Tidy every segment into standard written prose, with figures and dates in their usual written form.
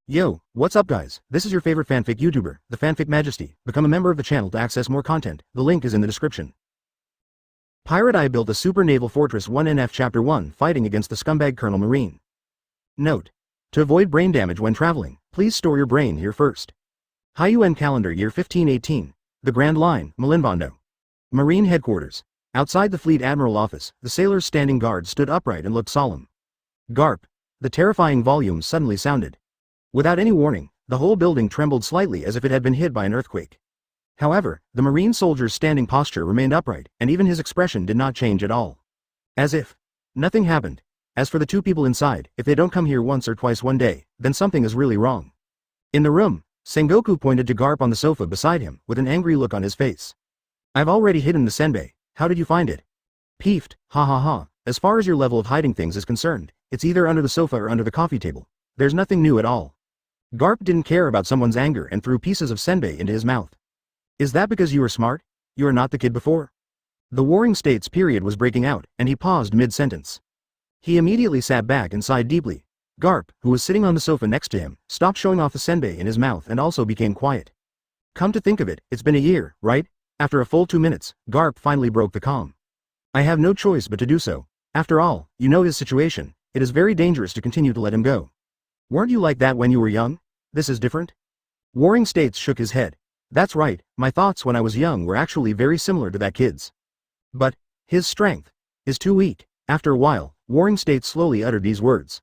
Yo, what's up guys? This is your favorite fanfic YouTuber, the Fanfic Majesty. Become a member of the channel to access more content. The link is in the description. Pirate Eye built a super naval fortress 1NF Chapter 1 fighting against the scumbag Colonel Marine. Note: to avoid brain damage when traveling, please store your brain here first. Hyun calendar year 1518. The Grand Line, Malinbondo. Marine headquarters. Outside the Fleet Admiral office, the sailors standing guard stood upright and looked solemn. Garp. The terrifying volume suddenly sounded. Without any warning, the whole building trembled slightly as if it had been hit by an earthquake. However, the Marine soldier's standing posture remained upright, and even his expression did not change at all. As if nothing happened. As for the two people inside, if they don't come here once or twice one day, then something is really wrong. In the room, Sengoku pointed to Garp on the sofa beside him, with an angry look on his face. I've already hidden the senbei. How did you find it? Peeved, ha ha ha. As far as your level of hiding things is concerned, it's either under the sofa or under the coffee table. There's nothing new at all. Garp didn't care about someone's anger and threw pieces of senbei into his mouth. Is that because you are smart? You are not the kid before? The Warring States period was breaking out, and he paused mid-sentence. He immediately sat back and sighed deeply. Garp, who was sitting on the sofa next to him, stopped showing off the senbei in his mouth and also became quiet. Come to think of it, it's been a year, right? After a full 2 minutes, Garp finally broke the calm. I have no choice but to do so. After all, you know his situation. It is very dangerous to continue to let him go. Weren't you like that when you were young? This is different? Warring States shook his head. That's right, my thoughts when I was young were actually very similar to that kid's. But his strength is too weak. After a while, Warring States slowly uttered these words.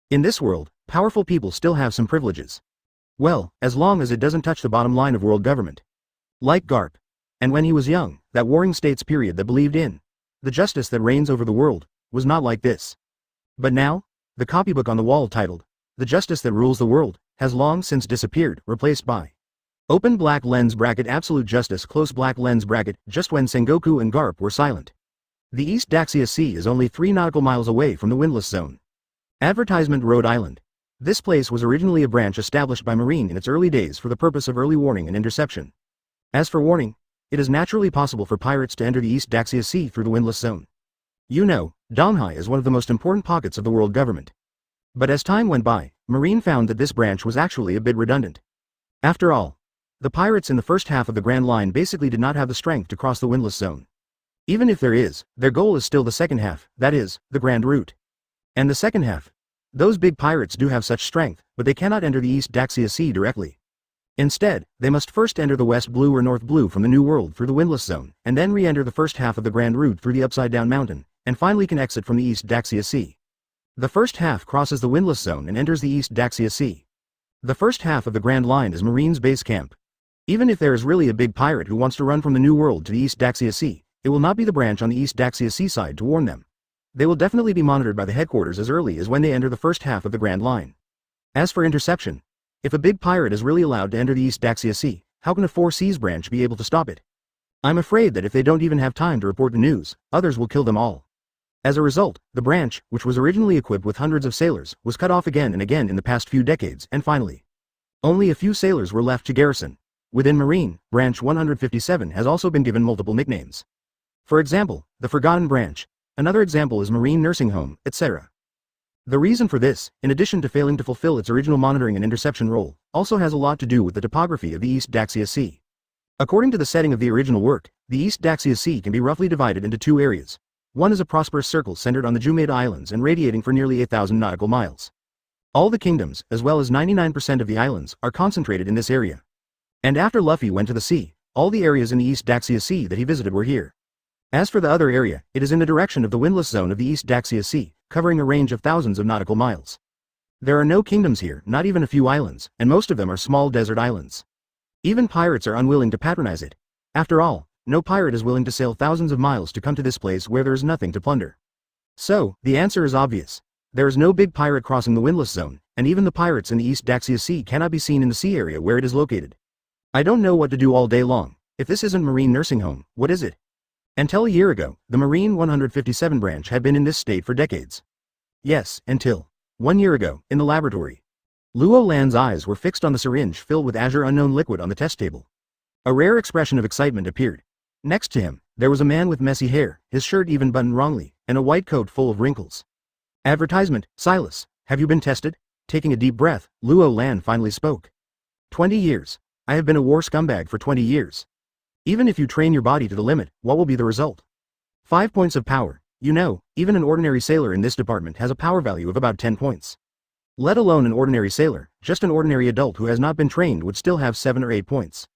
In this world, powerful people still have some privileges. Well, as long as it doesn't touch the bottom line of world government. Like Garp. And when he was young, that Warring States period that believed in the justice that reigns over the world was not like this. But now, the copybook on the wall titled, The Justice That Rules the World, has long since disappeared, replaced by open black lens bracket absolute justice close black lens bracket. Just when Sengoku and Garp were silent. The East Daxia Sea is only 3 nautical miles away from the windless zone. Advertisement Rhode Island. This place was originally a branch established by Marine in its early days for the purpose of early warning and interception. As for warning, it is naturally possible for pirates to enter the East Daxia Sea through the windless zone. You know, Donghai is one of the most important pockets of the world government. But as time went by, Marine found that this branch was actually a bit redundant. After all, the pirates in the first half of the Grand Line basically did not have the strength to cross the windless zone. Even if there is, their goal is still the second half, that is, the Grand Route. And the second half. Those big pirates do have such strength, but they cannot enter the East Daxia Sea directly. Instead, they must first enter the West Blue or North Blue from the New World through the windless zone, and then re-enter the first half of the Grand Route through the Upside Down Mountain, and finally can exit from the East Daxia Sea. The first half crosses the windless zone and enters the East Daxia Sea. The first half of the Grand Line is Marine's base camp. Even if there is really a big pirate who wants to run from the New World to the East Daxia Sea, it will not be the branch on the East Daxia Seaside to warn them. They will definitely be monitored by the headquarters as early as when they enter the first half of the Grand Line. As for interception, if a big pirate is really allowed to enter the East Daxia Sea, how can a 4 Seas branch be able to stop it? I'm afraid that if they don't even have time to report the news, others will kill them all. As a result, the branch, which was originally equipped with hundreds of sailors, was cut off again and again in the past few decades, and finally, only a few sailors were left to garrison. Within Marine, Branch 157 has also been given multiple nicknames. For example, the Forgotten Branch. Another example is Marine Nursing Home, etc. The reason for this, in addition to failing to fulfill its original monitoring and interception role, also has a lot to do with the topography of the East Daxia Sea. According to the setting of the original work, the East Daxia Sea can be roughly divided into 2 areas. One is a prosperous circle centered on the Jumate Islands and radiating for nearly 8,000 nautical miles. All the kingdoms, as well as 99% of the islands, are concentrated in this area. And after Luffy went to the sea, all the areas in the East Daxia Sea that he visited were here. As for the other area, it is in the direction of the windless zone of the East Daxia Sea, covering a range of thousands of nautical miles. There are no kingdoms here, not even a few islands, and most of them are small desert islands. Even pirates are unwilling to patronize it. After all, no pirate is willing to sail thousands of miles to come to this place where there is nothing to plunder. So, the answer is obvious. There is no big pirate crossing the windless zone, and even the pirates in the East Daxia Sea cannot be seen in the sea area where it is located. I don't know what to do all day long. If this isn't Marine Nursing Home, what is it? Until a year ago, the Marine 157 branch had been in this state for decades. Yes, until 1 year ago, in the laboratory. Luo Lan's eyes were fixed on the syringe filled with azure unknown liquid on the test table. A rare expression of excitement appeared. Next to him, there was a man with messy hair, his shirt even buttoned wrongly, and a white coat full of wrinkles. Advertisement, Silas, have you been tested? Taking a deep breath, Luo Lan finally spoke. 20 years. I have been a war scumbag for 20 years. Even if you train your body to the limit, what will be the result? 5 points of power. You know, even an ordinary sailor in this department has a power value of about 10 points. Let alone an ordinary sailor, just an ordinary adult who has not been trained would still have 7 or 8 points.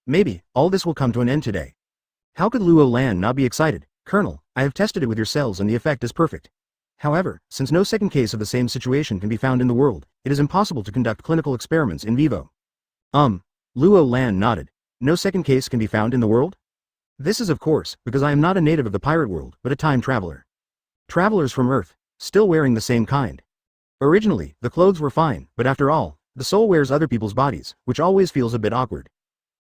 Maybe, all this will come to an end today. How could Luo Lan not be excited? Colonel, I have tested it with your cells and the effect is perfect. However, since no second case of the same situation can be found in the world, it is impossible to conduct clinical experiments in vivo. Luo Lan nodded. No second case can be found in the world? This is of course, because I am not a native of the pirate world, but a time traveler. Travelers from Earth, still wearing the same kind. Originally, the clothes were fine, but after all, the soul wears other people's bodies, which always feels a bit awkward.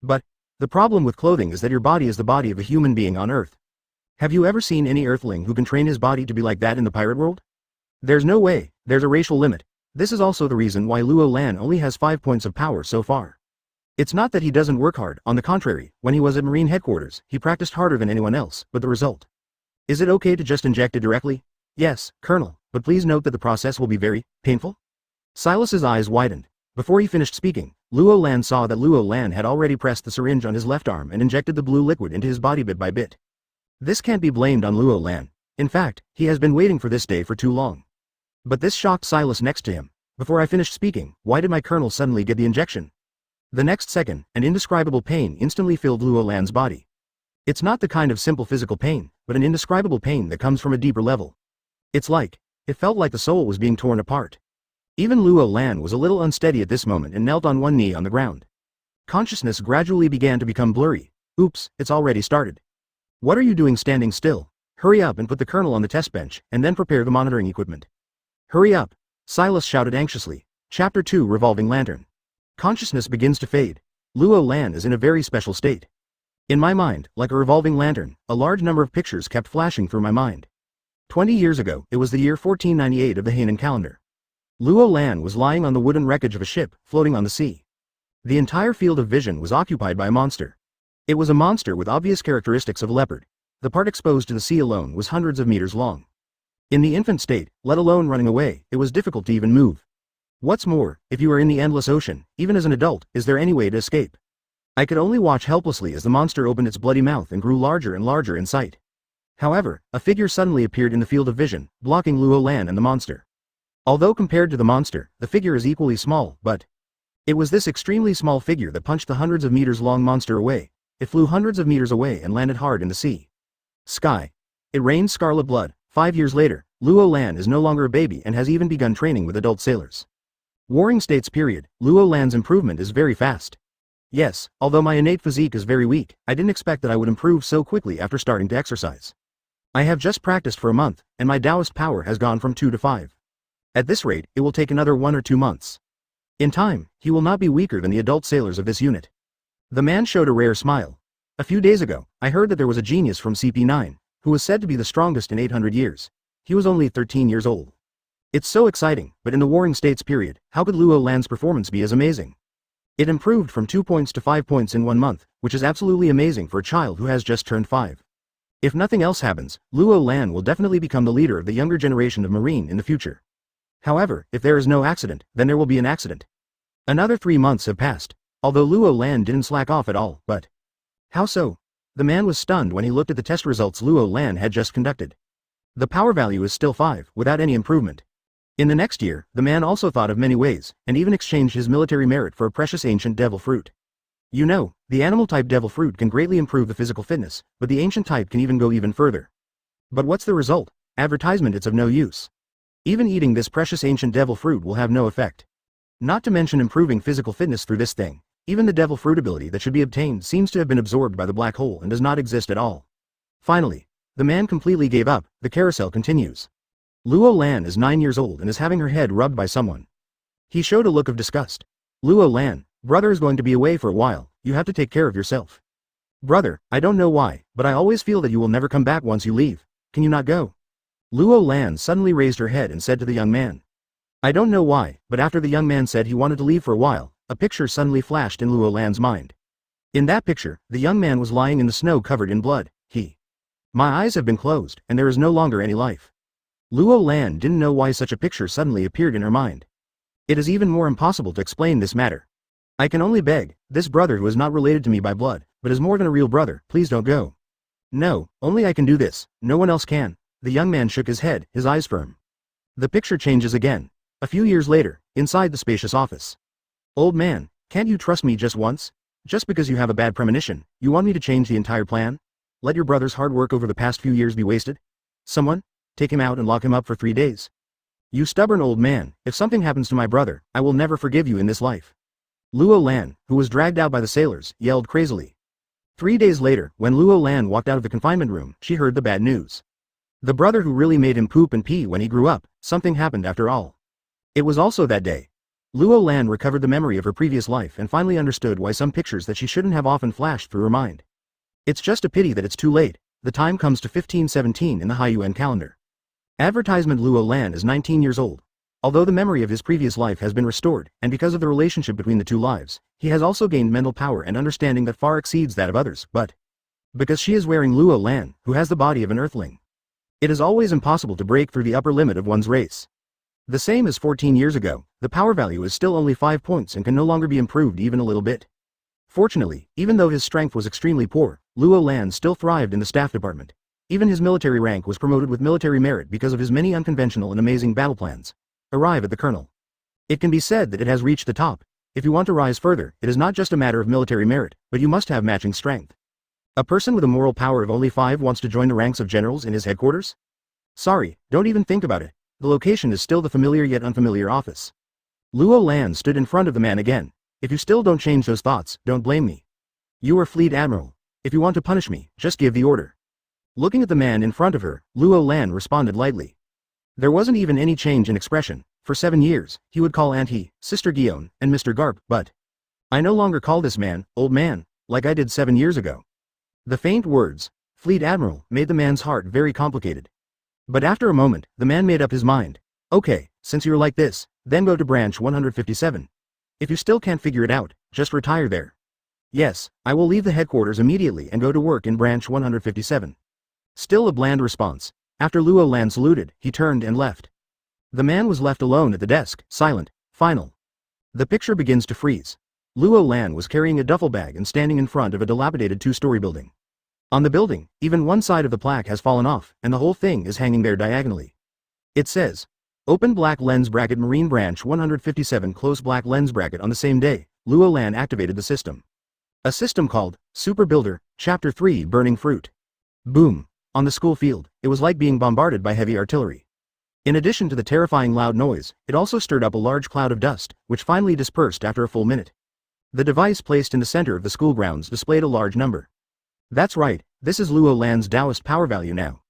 But, the problem with clothing is that your body is the body of a human being on Earth. Have you ever seen any Earthling who can train his body to be like that in the pirate world? There's no way, there's a racial limit. This is also the reason why Luo Lan only has 5 points of power so far. It's not that he doesn't work hard, on the contrary, when he was at Marine headquarters, he practiced harder than anyone else, but the result. Is it okay to just inject it directly? Yes, Colonel, but please note that the process will be very painful. Silas's eyes widened. Before he finished speaking, Luo Lan saw that Luo Lan had already pressed the syringe on his left arm and injected the blue liquid into his body bit by bit. This can't be blamed on Luo Lan. In fact, he has been waiting for this day for too long. But this shocked Silas next to him. Before I finished speaking, why did my colonel suddenly get the injection? The next second, an indescribable pain instantly filled Luo Lan's body. It's not the kind of simple physical pain, but an indescribable pain that comes from a deeper level. It felt like the soul was being torn apart. Even Luo Lan was a little unsteady at this moment and knelt on one knee on the ground. Consciousness gradually began to become blurry. Oops, it's already started. What are you doing standing still? Hurry up and put the colonel on the test bench, and then prepare the monitoring equipment. Hurry up! Silas shouted anxiously. Chapter 2 Revolving Lantern. Consciousness begins to fade. Luo Lan is in a very special state. In my mind, like a revolving lantern, a large number of pictures kept flashing through my mind. 20 years ago, it was the year 1498 of the Hainan calendar. Luo Lan was lying on the wooden wreckage of a ship, floating on the sea. The entire field of vision was occupied by a monster. It was a monster with obvious characteristics of a leopard. The part exposed to the sea alone was hundreds of meters long. In the infant state, let alone running away, it was difficult to even move. What's more, if you are in the endless ocean, even as an adult, is there any way to escape? I could only watch helplessly as the monster opened its bloody mouth and grew larger and larger in sight. However, a figure suddenly appeared in the field of vision, blocking Luo Lan and the monster. Although compared to the monster, the figure is equally small, but it was this extremely small figure that punched the hundreds of meters long monster away. It flew hundreds of meters away and landed hard in the sea. Sky. It rained scarlet blood. 5 years later, Luo Lan is no longer a baby and has even begun training with adult sailors. Warring States period, Luo Lan's improvement is very fast. Yes, although my innate physique is very weak, I didn't expect that I would improve so quickly after starting to exercise. I have just practiced for a month, and my Taoist power has gone from 2 to 5. At this rate, it will take another 1 or 2 months. In time, he will not be weaker than the adult sailors of this unit. The man showed a rare smile. A few days ago, I heard that there was a genius from CP9, who was said to be the strongest in 800 years. He was only 13 years old. It's so exciting, but in the Warring States period, how could Luo Lan's performance be as amazing? It improved from 2 points to 5 points in 1 month, which is absolutely amazing for a child who has just turned 5. If nothing else happens, Luo Lan will definitely become the leader of the younger generation of Marine in the future. However, if there is no accident, then there will be an accident. Another 3 months have passed, although Luo Lan didn't slack off at all, but how so? The man was stunned when he looked at the test results Luo Lan had just conducted. The power value is still 5, without any improvement. In the next year, the man also thought of many ways, and even exchanged his military merit for a precious ancient devil fruit. You know, the animal-type devil fruit can greatly improve the physical fitness, but the ancient type can even go even further. But what's the result? Advertisement. It's of no use. Even eating this precious ancient devil fruit will have no effect. Not to mention improving physical fitness through this thing. Even the devil fruit ability that should be obtained seems to have been absorbed by the black hole and does not exist at all. Finally, the man completely gave up. The carousel continues. Luo Lan is 9 years old and is having her head rubbed by someone. He showed a look of disgust. Luo Lan, brother is going to be away for a while, you have to take care of yourself. Brother, I don't know why, but I always feel that you will never come back once you leave. Can you not go? Luo Lan suddenly raised her head and said to the young man. I don't know why, but after the young man said he wanted to leave for a while, a picture suddenly flashed in Luo Lan's mind. In that picture, the young man was lying in the snow covered in blood. My eyes have been closed, and there is no longer any life. Luo Lan didn't know why such a picture suddenly appeared in her mind. It is even more impossible to explain this matter. I can only beg, this brother who is not related to me by blood, but is more than a real brother, please don't go. No, only I can do this, no one else can. The young man shook his head, his eyes firm. The picture changes again. A few years later, inside the spacious office. Old man, can't you trust me just once? Just because you have a bad premonition, you want me to change the entire plan? Let your brother's hard work over the past few years be wasted? Someone? Take him out and lock him up for 3 days. You stubborn old man, if something happens to my brother, I will never forgive you in this life. Luo Lan, who was dragged out by the sailors, yelled crazily. 3 days later, when Luo Lan walked out of the confinement room, she heard the bad news. The brother who really made him poop and pee when he grew up, something happened after all. It was also that day. Luo Lan recovered the memory of her previous life and finally understood why some pictures that she shouldn't have often flashed through her mind. It's just a pity that it's too late. The time comes to 1517 in the Haiyuan calendar. Advertisement. Luo Lan is 19 years old. Although the memory of his previous life has been restored, and because of the relationship between the two lives, he has also gained mental power and understanding that far exceeds that of others, but because she is wearing Luo Lan, who has the body of an earthling. It is always impossible to break through the upper limit of one's race. The same as 14 years ago, the power value is still only 5 points and can no longer be improved even a little bit. Fortunately, even though his strength was extremely poor, Luo Lan still thrived in the staff department. Even his military rank was promoted with military merit because of his many unconventional and amazing battle plans. Arrive at the colonel. It can be said that it has reached the top. If you want to rise further, it is not just a matter of military merit, but you must have matching strength. A person with a moral power of only 5 wants to join the ranks of generals in his headquarters? Sorry, don't even think about it. The location is still the familiar yet unfamiliar office. Luo Lan stood in front of the man again. If you still don't change those thoughts, don't blame me. You are Fleet Admiral. If you want to punish me, just give the order. Looking at the man in front of her, Luo Lan responded lightly. There wasn't even any change in expression. For 7 years, he would call Aunt He, Sister Guillaume, and Mr. Garp, but I no longer call this man, old man, like I did 7 years ago. The faint words, Fleet Admiral, made the man's heart very complicated. But after a moment, the man made up his mind. Okay, since you're like this, then go to branch 157. If you still can't figure it out, just retire there. Yes, I will leave the headquarters immediately and go to work in branch 157. Still a bland response. After Luo Lan saluted, he turned and left. The man was left alone at the desk, silent, final. The picture begins to freeze. Luo Lan was carrying a duffel bag and standing in front of a dilapidated 2-story building. On the building, even one side of the plaque has fallen off, and the whole thing is hanging there diagonally. It says, Open black lens bracket Marine Branch 157 close black lens bracket. On the same day, Luo Lan activated the system. A system called Super Builder, Chapter 3 Burning Fruit. Boom. On the school field, it was like being bombarded by heavy artillery. In addition to the terrifying loud noise, it also stirred up a large cloud of dust, which finally dispersed after a full minute. The device placed in the center of the school grounds displayed a large number. That's right, this is Luo Lan's Taoist power value now.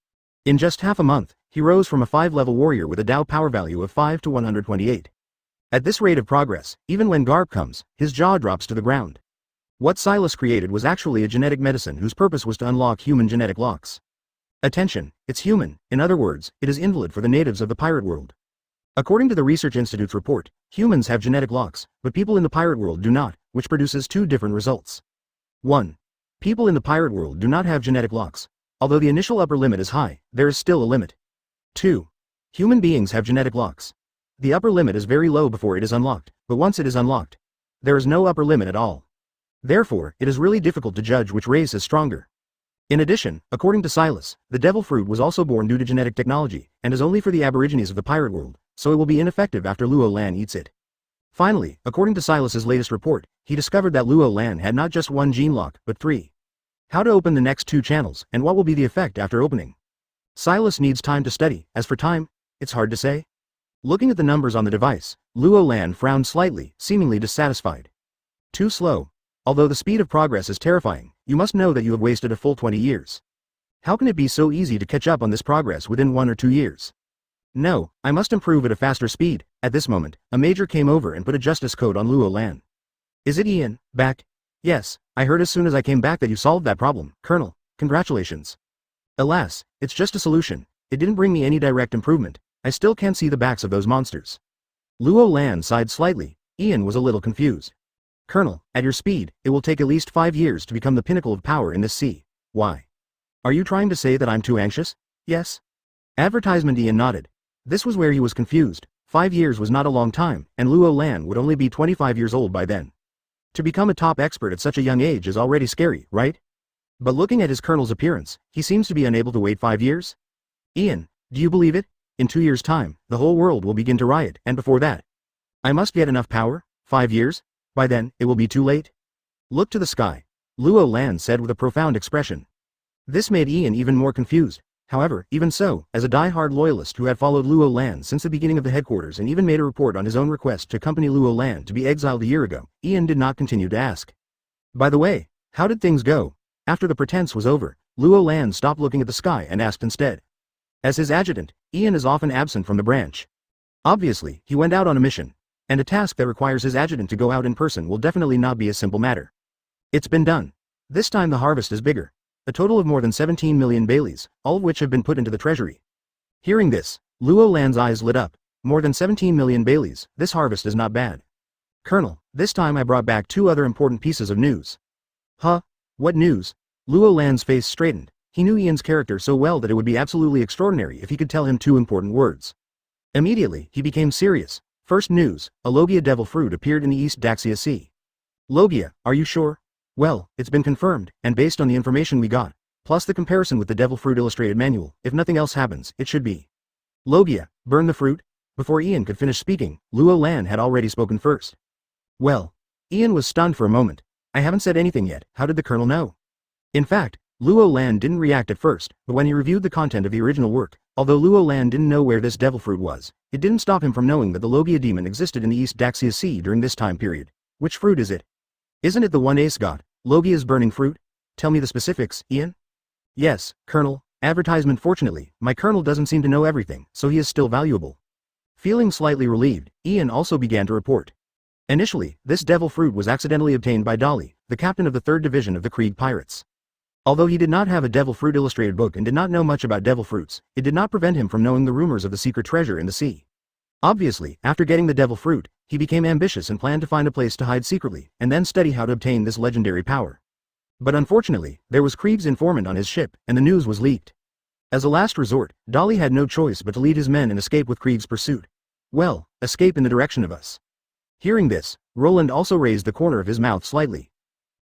In just half a month, he rose from a 5-level warrior with a Tao power value of 5 to 128. At this rate of progress, even when Garp comes, his jaw drops to the ground. What Silas created was actually a genetic medicine whose purpose was to unlock human genetic locks. Attention, it's human, in other words, it is invalid for the natives of the pirate world. According to the Research Institute's report, humans have genetic locks, but people in the pirate world do not, which produces 2 different results. 1. People in the pirate world do not have genetic locks. Although the initial upper limit is high, there is still a limit. 2. Human beings have genetic locks. The upper limit is very low before it is unlocked, but once it is unlocked, there is no upper limit at all. Therefore, it is really difficult to judge which race is stronger. In addition, according to Silas, the devil fruit was also born due to genetic technology, and is only for the aborigines of the pirate world, so it will be ineffective after Luo Lan eats it. Finally, according to Silas's latest report, he discovered that Luo Lan had not just 1 gene lock, but 3. How to open the next 2 channels, and what will be the effect after opening? Silas needs time to study. As for time, it's hard to say. Looking at the numbers on the device, Luo Lan frowned slightly, seemingly dissatisfied. Too slow. Although the speed of progress is terrifying, you must know that you have wasted a full 20 years. How can it be so easy to catch up on this progress within 1 or 2 years? No, I must improve at a faster speed. At this moment, a major came over and put a justice code on Luo Lan. Is it Ian, back? Yes, I heard as soon as I came back that you solved that problem, Colonel. Congratulations. Alas, it's just a solution. It didn't bring me any direct improvement. I still can't see the backs of those monsters. Luo Lan sighed slightly. Ian was a little confused. Colonel, at your speed, it will take at least 5 years to become the pinnacle of power in this sea. Why? Are you trying to say that I'm too anxious? Yes? Advertisement. Ian nodded. This was where he was confused. 5 years was not a long time, and Luo Lan would only be 25 years old by then. To become a top expert at such a young age is already scary, right? But looking at his colonel's appearance, he seems to be unable to wait 5 years? Ian, do you believe it? In 2 years' time, the whole world will begin to riot, and before that, I must get enough power? 5 years? By then, it will be too late. Look to the sky, Luo Lan said with a profound expression. This made Ian even more confused. However, even so, as a die-hard loyalist who had followed Luo Lan since the beginning of the headquarters and even made a report on his own request to accompany Luo Lan to be exiled a year ago, Ian did not continue to ask. By the way, how did things go? After the pretense was over, Luo Lan stopped looking at the sky and asked instead. As his adjutant, Ian is often absent from the branch. Obviously, he went out on a mission, and a task that requires his adjutant to go out in person will definitely not be a simple matter. It's been done. This time the harvest is bigger. A total of more than 17 million Baileys, all of which have been put into the treasury. Hearing this, Luo Lan's eyes lit up. More than 17 million Baileys, this harvest is not bad. Colonel, this time I brought back 2 other important pieces of news. Huh? What news? Luo Lan's face straightened. He knew Ian's character so well that it would be absolutely extraordinary if he could tell him 2 important words. Immediately, he became serious. First news, a Logia devil fruit appeared in the East Daxia Sea. Logia, are you sure? Well, it's been confirmed, and based on the information we got, plus the comparison with the Devil Fruit Illustrated Manual, if nothing else happens, it should be. Logia, burn the fruit? Before Ian could finish speaking, Luo Lan had already spoken first. Well, Ian was stunned for a moment. I haven't said anything yet, how did the colonel know? In fact, Luo Lan didn't react at first, but when he reviewed the content of the original work, although Luo Lan didn't know where this devil fruit was, it didn't stop him from knowing that the Logia demon existed in the East Daxia Sea during this time period. Which fruit is it? Isn't it the one Ace got? Logia's burning fruit? Tell me the specifics, Ian? Yes, Colonel. Advertisement. Fortunately, my colonel doesn't seem to know everything, so he is still valuable. Feeling slightly relieved, Ian also began to report. Initially, this devil fruit was accidentally obtained by Dolly, the captain of the 3rd Division of the Krieg Pirates. Although he did not have a devil fruit illustrated book and did not know much about devil fruits, it did not prevent him from knowing the rumors of the secret treasure in the sea. Obviously, after getting the devil fruit, he became ambitious and planned to find a place to hide secretly, and then study how to obtain this legendary power. But unfortunately, there was Krieg's informant on his ship, and the news was leaked. As a last resort, Dolly had no choice but to lead his men and escape with Krieg's pursuit. Well, escape in the direction of us. Hearing this, Roland also raised the corner of his mouth slightly.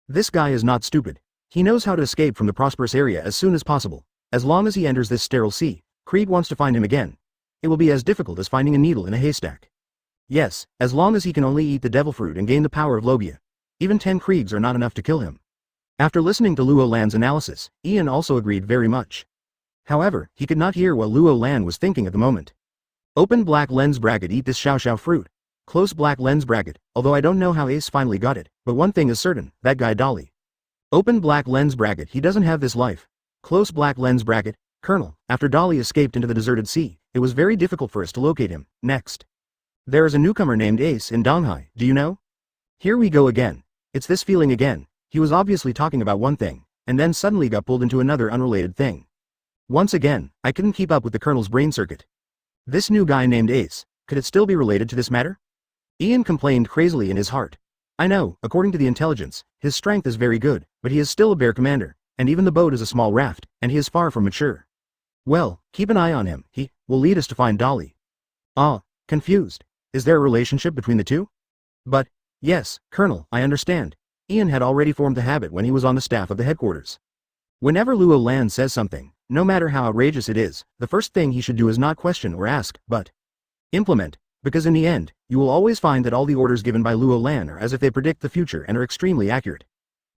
This guy is not stupid. He knows how to escape from the prosperous area as soon as possible. As long as he enters this sterile sea, Krieg wants to find him again. It will be as difficult as finding a needle in a haystack. Yes, as long as he can only eat the devil fruit and gain the power of Logia. Even 10 Kriegs are not enough to kill him. After listening to Luo Lan's analysis, Ian also agreed very much. However, he could not hear what Luo Lan was thinking at the moment. Open black lens bracket. Eat this xiao fruit. Close black lens bracket. Although I don't know how Ace finally got it, but one thing is certain, that guy Dolly. Open black lens bracket. He doesn't have this life. Close black lens bracket. Colonel, after Dolly escaped into the deserted sea, it was very difficult for us to locate him. Next. There is a newcomer named Ace in Donghai, do you know? Here we go again. It's this feeling again. He was obviously talking about one thing, and then suddenly got pulled into another unrelated thing. Once again, I couldn't keep up with the colonel's brain circuit. This new guy named Ace, could it still be related to this matter? Ian complained crazily in his heart. I know, according to the intelligence, his strength is very good, but he is still a bear commander, and even the boat is a small raft, and he is far from mature. Well, keep an eye on him, he will lead us to find Dolly. Ah, confused. Is there a relationship between the two? But, yes, Colonel, I understand. Ian had already formed the habit when he was on the staff of the headquarters. Whenever Luo Lan says something, no matter how outrageous it is, the first thing he should do is not question or ask, but implement, because in the end, you will always find that all the orders given by Luo Lan are as if they predict the future and are extremely accurate.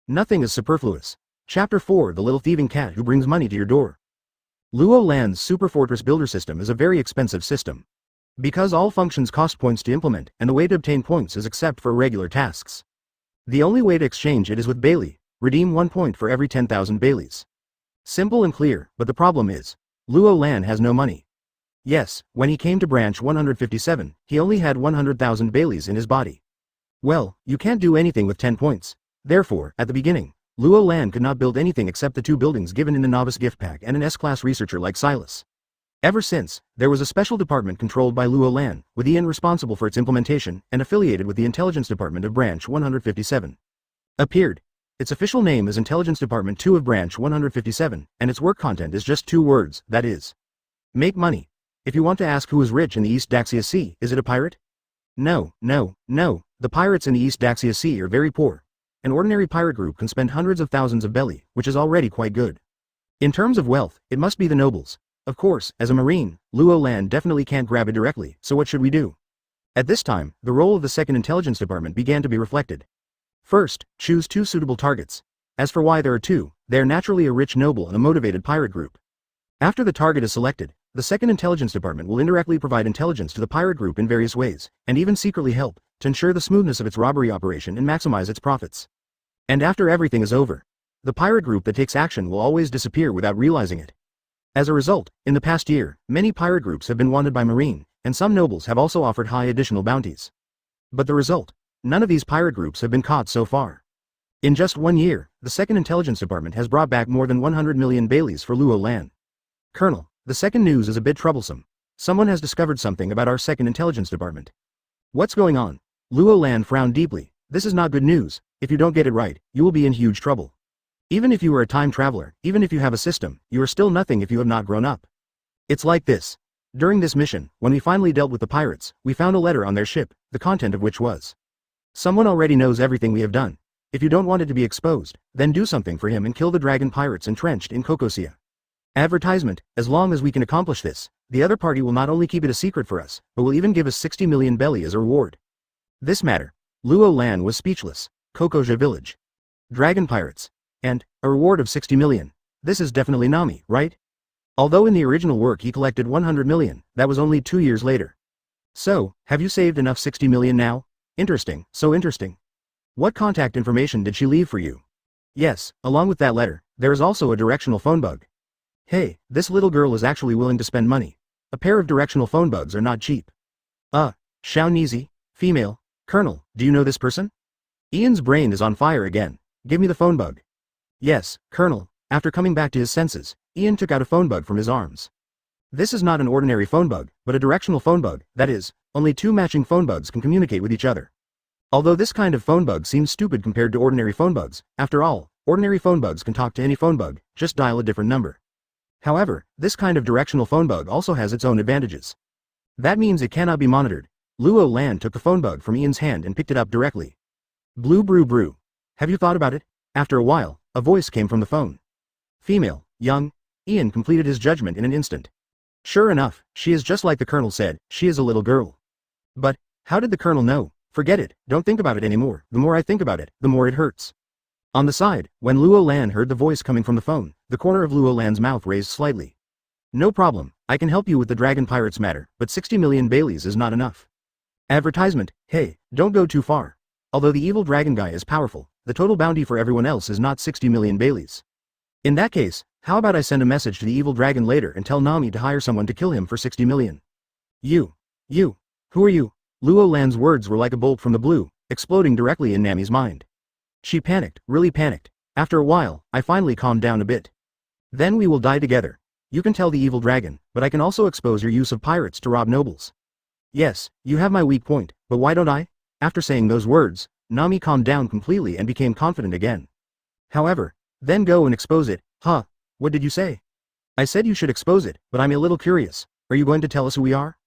Nothing is superfluous. Chapter 4: The Little Thieving Cat Who Brings Money to Your Door. Luo Lan's Super Fortress Builder system is a very expensive system. Because all functions cost points to implement, and the way to obtain points is except for regular tasks. The only way to exchange it is with Bailey. Redeem 1 point for every 10,000 Baileys. Simple and clear, but the problem is, Luo Lan has no money. Yes, when he came to branch 157, he only had 100,000 Baileys in his body. Well, you can't do anything with 10 points. Therefore, at the beginning, Luo Lan could not build anything except the 2 buildings given in the novice gift pack and an S-class researcher like Silas. Ever since, there was a special department controlled by Luo Lan, with Ian responsible for its implementation and affiliated with the Intelligence Department of Branch 157. Appeared. Its official name is Intelligence Department 2 of Branch 157, and its work content is just 2 words, that is, Make money. If you want to ask who is rich in the East Daxia Sea, is it a pirate? No, no, no, the pirates in the East Daxia Sea are very poor. An ordinary pirate group can spend hundreds of thousands of belly, which is already quite good. In terms of wealth, it must be the nobles. Of course, as a marine, Luo Lan definitely can't grab it directly, so what should we do? At this time, the role of the Second Intelligence Department began to be reflected. First, choose 2 suitable targets. As for why there are 2, they are naturally a rich noble and a motivated pirate group. After the target is selected, the Second Intelligence Department will indirectly provide intelligence to the pirate group in various ways, and even secretly help to ensure the smoothness of its robbery operation and maximize its profits. And after everything is over, the pirate group that takes action will always disappear without realizing it. As a result, in the past year, many pirate groups have been wanted by Marine, and some nobles have also offered high additional bounties. But the result? None of these pirate groups have been caught so far. In just 1 year, the Second Intelligence Department has brought back more than 100 million baileys for Luo Lan. Colonel, the second news is a bit troublesome. Someone has discovered something about our Second Intelligence Department. What's going on? Luo Lan frowned deeply. This is not good news. If you don't get it right, you will be in huge trouble. Even if you are a time traveler, even if you have a system, you are still nothing if you have not grown up. It's like this. During this mission, when we finally dealt with the pirates, we found a letter on their ship, the content of which was, "Someone already knows everything we have done. If you don't want it to be exposed, then do something for him and kill the dragon pirates entrenched in Kokosia." Advertisement, as long as we can accomplish this, the other party will not only keep it a secret for us, but will even give us 60 million belly as a reward. This matter. Luo Lan was speechless. Kokosia village. Dragon pirates. And, a reward of 60 million. This is definitely Nami, right? Although in the original work he collected 100 million, that was only 2 years later. So, have you saved enough 60 million now? Interesting, so interesting. What contact information did she leave for you? Yes, along with that letter, there is also a directional phone bug. Hey, this little girl is actually willing to spend money. A pair of directional phone bugs are not cheap. Xiao Nizi, female. Colonel, do you know this person? Ian's brain is on fire again. Give me the phone bug. Yes, Colonel. After coming back to his senses, Ian took out a phone bug from his arms. This is not an ordinary phone bug, but a directional phone bug, that is, only 2 matching phone bugs can communicate with each other. Although this kind of phone bug seems stupid compared to ordinary phone bugs, after all, ordinary phone bugs can talk to any phone bug, just dial a different number. However, this kind of directional phone bug also has its own advantages. That means it cannot be monitored. Luo Lan took the phone bug from Ian's hand and picked it up directly. Blue brew brew. Have you thought about it? After a while, a voice came from the phone. Female, young. Ian completed his judgment in an instant. Sure enough, she is just like the Colonel said, she is a little girl. But, how did the Colonel know? Forget it, don't think about it anymore. The more I think about it, the more it hurts. On the side, when Luo Lan heard the voice coming from the phone, the corner of Luo Lan's mouth raised slightly. No problem, I can help you with the dragon pirates matter, but 60 million baileys is not enough. Advertisement, hey, don't go too far. Although the evil dragon guy is powerful, the total bounty for everyone else is not 60 million baileys. In that case, how about I send a message to the evil dragon later and tell Nami to hire someone to kill him for 60 million? You, who are you? Luo Lan's words were like a bolt from the blue, exploding directly in Nami's mind. She panicked, really panicked. After a while, I finally calmed down a bit. Then we will die together. You can tell the evil dragon, but I can also expose your use of pirates to rob nobles. Yes, you have my weak point, but why don't I? After saying those words, Nami calmed down completely and became confident again. However, then go and expose it. Huh? What did you say? I said you should expose it, but I'm a little curious. Are you going to tell us who we are?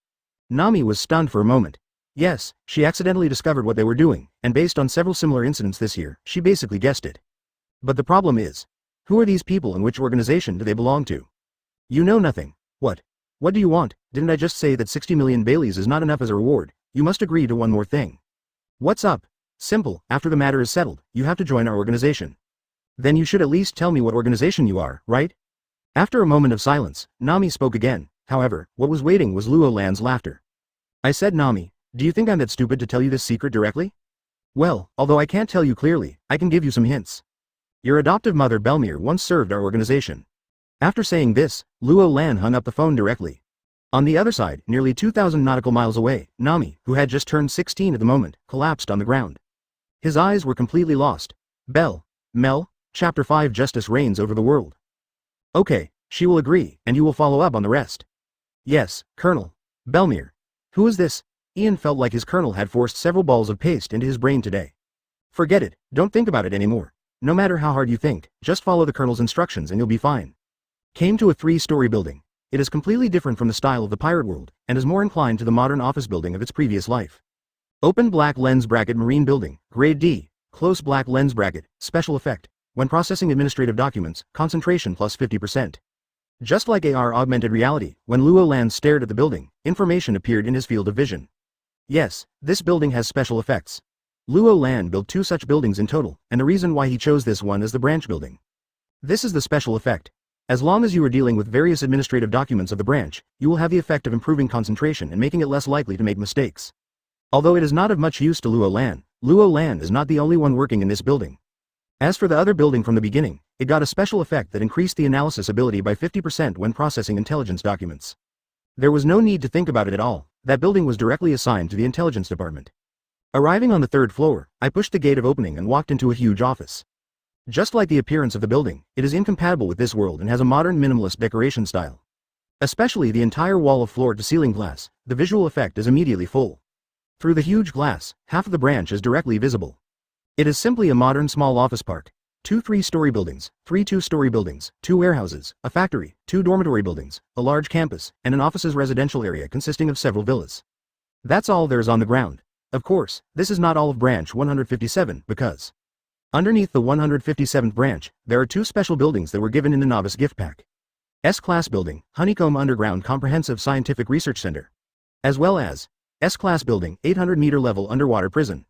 Nami was stunned for a moment. Yes, she accidentally discovered what they were doing, and based on several similar incidents this year, she basically guessed it. But the problem is, who are these people and which organization do they belong to? You know nothing. What? What do you want? Didn't I just say that 60 million baileys is not enough as a reward? You must agree to one more thing. What's up? Simple, after the matter is settled, you have to join our organization. Then you should at least tell me what organization you are, right? After a moment of silence, Nami spoke again. However, what was waiting was Luo Lan's laughter. I said, Nami, do you think I'm that stupid to tell you this secret directly? Well, although I can't tell you clearly, I can give you some hints. Your adoptive mother Belmir once served our organization. After saying this, Luo Lan hung up the phone directly. On the other side, nearly 2,000 nautical miles away, Nami, who had just turned 16 at the moment, collapsed on the ground. His eyes were completely lost. Mel, Chapter 5 Justice reigns over the world. Okay, she will agree, and you will follow up on the rest. Yes, Colonel. Belmir. Who is this? Ian felt like his colonel had forced several balls of paste into his brain today. Forget it, don't think about it anymore. No matter how hard you think, just follow the colonel's instructions and you'll be fine. Came to a 3-story building. It is completely different from the style of the pirate world, and is more inclined to the modern office building of its previous life. Open black lens bracket marine building, grade D, close black lens bracket, special effect. When processing administrative documents, concentration plus 50%. Just like AR augmented reality, when Luo Lan stared at the building, information appeared in his field of vision. Yes, this building has special effects. Luo Lan built 2 such buildings in total, and the reason why he chose this one as the branch building. This is the special effect. As long as you are dealing with various administrative documents of the branch, you will have the effect of improving concentration and making it less likely to make mistakes. Although it is not of much use to Luo Lan is not the only one working in this building. As for the other building from the beginning, it got a special effect that increased the analysis ability by 50% when processing intelligence documents. There was no need to think about it at all, that building was directly assigned to the intelligence department. Arriving on the 3rd floor, I pushed the gate of opening and walked into a huge office. Just like the appearance of the building, it is incompatible with this world and has a modern minimalist decoration style. Especially the entire wall of floor-to-ceiling glass, the visual effect is immediately full. Through the huge glass, half of the branch is directly visible. It is simply a modern small office park. 2 3-story buildings, 3 2-story buildings, 2 warehouses, a factory, 2 dormitory buildings, a large campus, and an office's residential area consisting of several villas. That's all there is on the ground. Of course, this is not all of branch 157, because underneath the 157th branch, there are 2 special buildings that were given in the novice gift pack. S-Class Building, Honeycomb Underground Comprehensive Scientific Research Center. As well as S-Class Building, 800-meter level underwater prison.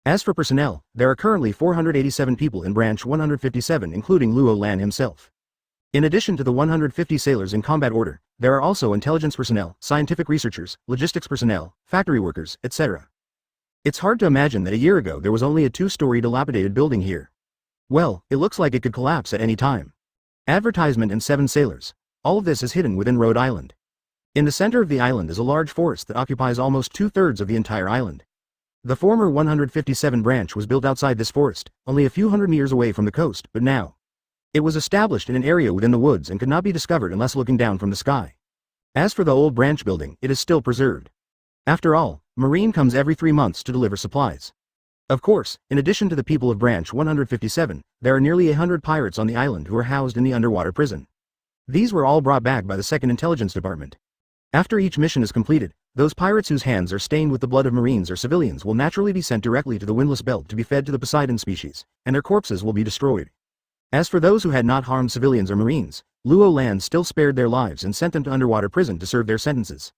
As for personnel, there are currently 487 people in branch 157 including Luo Lan himself. In addition to the 150 sailors in combat order, there are also intelligence personnel, scientific researchers, logistics personnel, factory workers, etc. It's hard to imagine that a year ago there was only a 2-story dilapidated building here. Well, it looks like it could collapse at any time. Advertisement and 7 sailors. All of this is hidden within Rhode Island. In the center of the island is a large forest that occupies almost 2/3 of the entire island. The former 157 branch was built outside this forest, only a few hundred meters away from the coast, but now it was established in an area within the woods and could not be discovered unless looking down from the sky. As for the old branch building, it is still preserved. After all, Marine comes every 3 months to deliver supplies. Of course, in addition to the people of branch 157, there are nearly 100 pirates on the island who are housed in the underwater prison. These were all brought back by the 2nd Intelligence Department. After each mission is completed, those pirates whose hands are stained with the blood of Marines or civilians will naturally be sent directly to the Windless Belt to be fed to the Poseidon species, and their corpses will be destroyed. As for those who had not harmed civilians or Marines, Luo Lan still spared their lives and sent them to underwater prison to serve their sentences.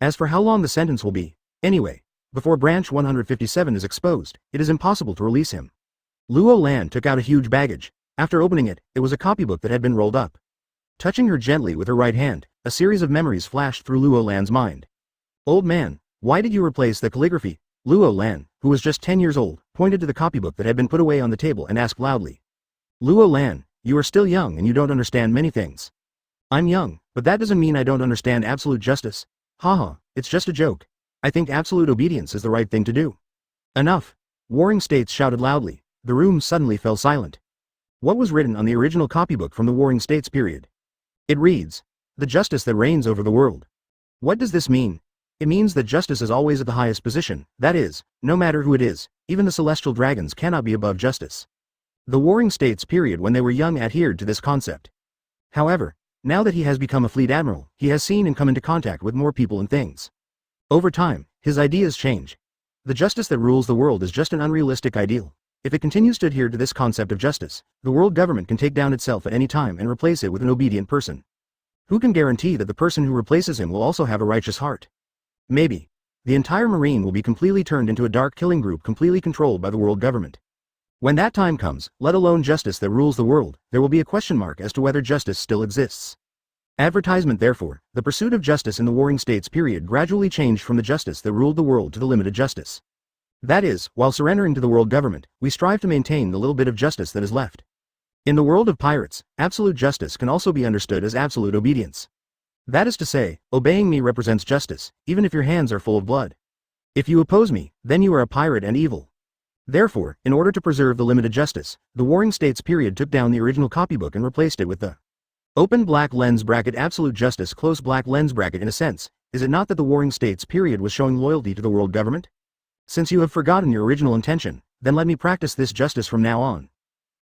As for how long the sentence will be, anyway, before branch 157 is exposed, it is impossible to release him. Luo Lan took out a huge baggage. After opening it, it was a copybook that had been rolled up. Touching her gently with her right hand, a series of memories flashed through Luo Lan's mind. Old man, why did you replace the calligraphy? Luo Lan, who was just 10 years old, pointed to the copybook that had been put away on the table and asked loudly. Luo Lan, you are still young and you don't understand many things. I'm young, but that doesn't mean I don't understand absolute justice. Haha, it's just a joke. I think absolute obedience is the right thing to do. Enough. Warring States shouted loudly. The room suddenly fell silent. What was written on the original copybook from the Warring States period? It reads, the justice that reigns over the world. What does this mean? It means that justice is always at the highest position, that is, no matter who it is, even the celestial dragons cannot be above justice. The Warring States period when they were young adhered to this concept. However, now that he has become a fleet admiral, he has seen and come into contact with more people and things. Over time, his ideas change. The justice that rules the world is just an unrealistic ideal. If it continues to adhere to this concept of justice, the world government can take down itself at any time and replace it with an obedient person. Who can guarantee that the person who replaces him will also have a righteous heart? Maybe. The entire Marine will be completely turned into a dark killing group completely controlled by the world government. When that time comes, let alone justice that rules the world, there will be a question mark as to whether justice still exists. Advertisement therefore, the pursuit of justice in the Warring States period gradually changed from the justice that ruled the world to the limited justice. That is, while surrendering to the world government, we strive to maintain the little bit of justice that is left. In the world of pirates, absolute justice can also be understood as absolute obedience. That is to say, obeying me represents justice, even if your hands are full of blood. If you oppose me, then you are a pirate and evil. Therefore, in order to preserve the limited justice, the Warring States period took down the original copybook and replaced it with the open black lens bracket absolute justice close black lens bracket. In a sense, is it not that the Warring States period was showing loyalty to the world government? Since you have forgotten your original intention, then let me practice this justice from now on.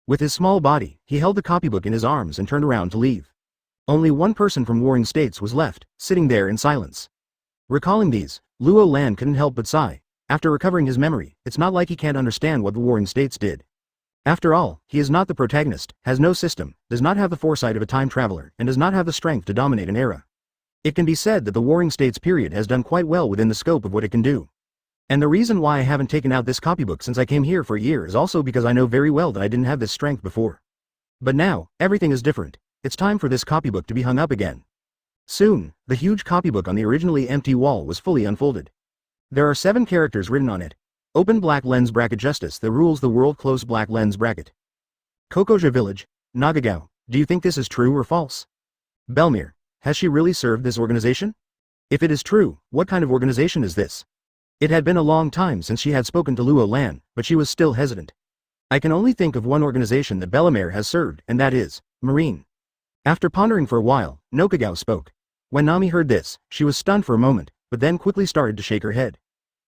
With his small body, he held the copybook in his arms and turned around to leave. Only one person from warring states was left, sitting there in silence. Recalling these, Luo Lan couldn't help but sigh. After recovering his memory, it's not like he can't understand what the warring states did. After all, he is not the protagonist, has no system, does not have the foresight of a time traveler, and does not have the strength to dominate an era. It can be said that the warring states period has done quite well within the scope of what it can do. And the reason why I haven't taken out this copybook since I came here for a year is also because I know very well that I didn't have this strength before. But now, everything is different. It's time for this copybook to be hung up again. Soon, the huge copybook on the originally empty wall was fully unfolded. There are 7 characters written on it. Open black lens bracket justice that rules the world close black lens bracket. Kokoja village, Nagagao, do you think this is true or false? Belmir, has she really served this organization? If it is true, what kind of organization is this? It had been a long time since she had spoken to Luo Lan, but she was still hesitant. I can only think of one organization that Belmir has served, and that is Marine. After pondering for a while, Nokagao spoke. When Nami heard this, she was stunned for a moment, but then quickly started to shake her head.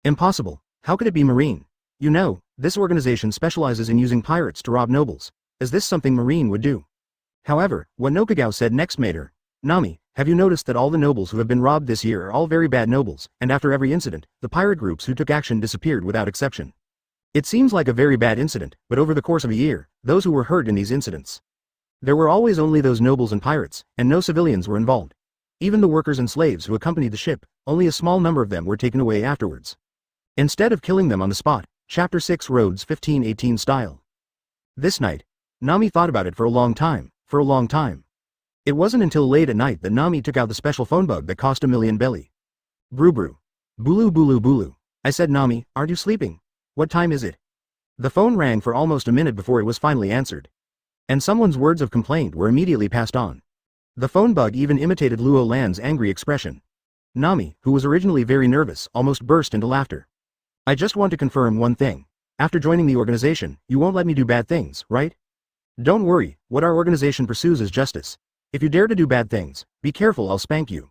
Impossible. How could it be Marine? You know, this organization specializes in using pirates to rob nobles. Is this something Marine would do? However, what Nokagao said next made her. Nami, have you noticed that all the nobles who have been robbed this year are all very bad nobles, and after every incident, the pirate groups who took action disappeared without exception? It seems like a very bad incident, but over the course of a year, those who were hurt in these incidents. There were always only those nobles and pirates, and no civilians were involved. Even the workers and slaves who accompanied the ship, only a small number of them were taken away afterwards. Instead of killing them on the spot, Chapter 6 Rhodes 1518 style. This night, Nami thought about it for a long time. It wasn't until late at night that Nami took out the special phone bug that cost 1,000,000 belly. Brew brew. Bulu bulu bulu. I said, Nami, aren't you sleeping? What time is it? The phone rang for almost a minute before it was finally answered. And someone's words of complaint were immediately passed on. The phone bug even imitated Luo Lan's angry expression. Nami, who was originally very nervous, almost burst into laughter. I just want to confirm one thing. After joining the organization, you won't let me do bad things, right? Don't worry, what our organization pursues is justice. If you dare to do bad things, be careful, I'll spank you.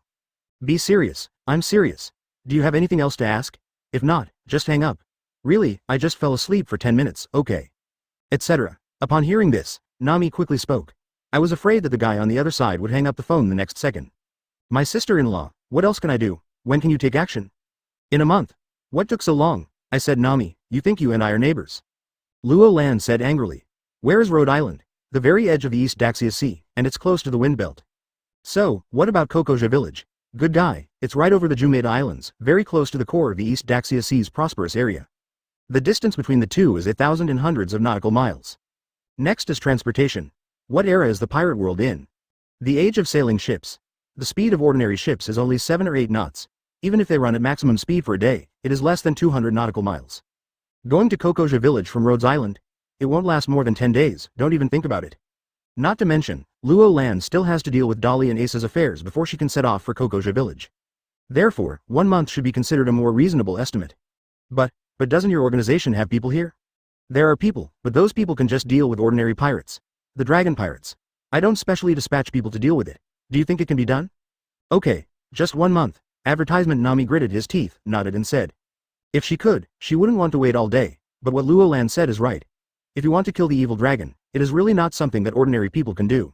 Be serious, I'm serious. Do you have anything else to ask? If not, just hang up. Really, I just fell asleep for 10 minutes, okay. Etc. Upon hearing this, Nami quickly spoke. I was afraid that the guy on the other side would hang up the phone the next second. My sister-in-law, what else can I do? When can you take action? In a month. What took so long? I said, Nami, you think you and I are neighbors. Luo Lan said angrily. Where is Rhode Island? The very edge of the East Daxia Sea, and it's close to the wind belt. So, what about Kokoja village? Good guy, it's right over the Jumeda Islands, very close to the core of the East Daxia Sea's prosperous area. The distance between the two is 1,000 and hundreds of nautical miles. Next is transportation. What era is the pirate world in? The age of sailing ships. The speed of ordinary ships is only 7 or 8 knots. Even if they run at maximum speed for a day, it is less than 200 nautical miles. Going to Kokoja village from Rhodes Island? It won't last more than 10 days, don't even think about it. Not to mention, Luo Lan still has to deal with Dolly and Ace's affairs before she can set off for Kokoja village. Therefore, 1 month should be considered a more reasonable estimate. But doesn't your organization have people here? There are people, but those people can just deal with ordinary pirates. The dragon pirates. I don't specially dispatch people to deal with it. Do you think it can be done? Okay, just 1 month. Advertisement. Nami gritted his teeth, nodded and said. If she could, she wouldn't want to wait all day, but what Luo Lan said is right. If you want to kill the evil dragon, it is really not something that ordinary people can do.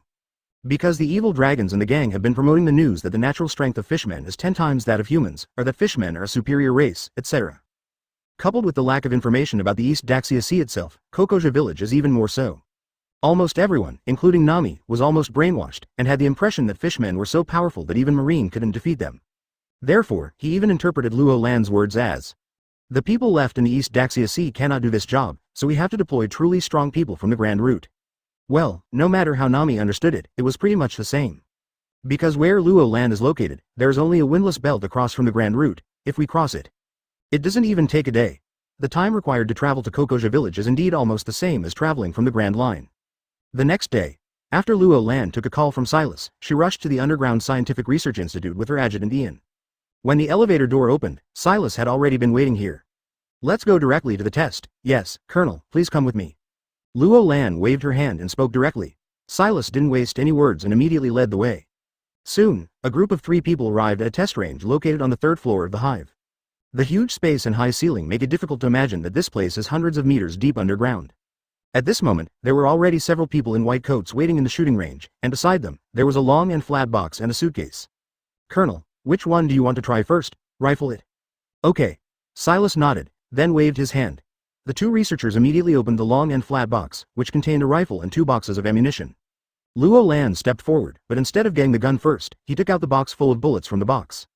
Because the evil dragons and the gang have been promoting the news that the natural strength of fishmen is 10 times that of humans, or that fishmen are a superior race, etc. Coupled with the lack of information about the East Daxia Sea itself, Kokoja village is even more so. Almost everyone, including Nami, was almost brainwashed, and had the impression that fishmen were so powerful that even Marine couldn't defeat them. Therefore, he even interpreted Luo Lan's words as, the people left in the East Daxia Sea cannot do this job, so we have to deploy truly strong people from the Grand Route. Well, no matter how Nami understood it, it was pretty much the same. Because where Luo Lan is located, there is only a windless belt across from the Grand Route. If we cross it, it doesn't even take a day. The time required to travel to Kokoja village is indeed almost the same as traveling from the Grand Line. The next day, after Luo Lan took a call from Silas, she rushed to the Underground Scientific Research Institute with her adjutant Ian. When the elevator door opened, Silas had already been waiting here. Let's go directly to the test. Yes, Colonel, please come with me. Luo Lan waved her hand and spoke directly. Silas didn't waste any words and immediately led the way. Soon, a group of 3 people arrived at a test range located on the 3rd floor of the hive. The huge space and high ceiling make it difficult to imagine that this place is hundreds of meters deep underground. At this moment, there were already several people in white coats waiting in the shooting range, and beside them, there was a long and flat box and a suitcase. Colonel, which one do you want to try first? Rifle it. Okay. Silas nodded, then waved his hand. The two researchers immediately opened the long and flat box, which contained a rifle and 2 boxes of ammunition. Luo Lan stepped forward, but instead of getting the gun first, he took out the box full of bullets from the box.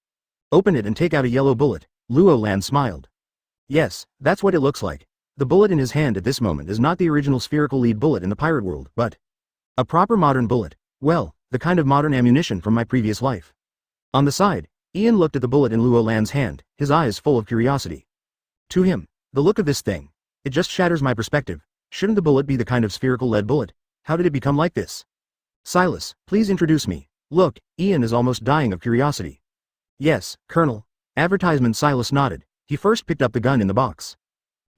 Open it and take out a yellow bullet. Luo Lan smiled. Yes, that's what it looks like. The bullet in his hand at this moment is not the original spherical lead bullet in the pirate world, but a proper modern bullet. Well, the kind of modern ammunition from my previous life. On the side, Ian looked at the bullet in Luo Lan's hand, his eyes full of curiosity. To him, the look of this thing, it just shatters my perspective. Shouldn't the bullet be the kind of spherical lead bullet? How did it become like this? Silas, please introduce me. Look, Ian is almost dying of curiosity. Yes, Colonel. Advertisement. Silas nodded. He first picked up the gun in the box.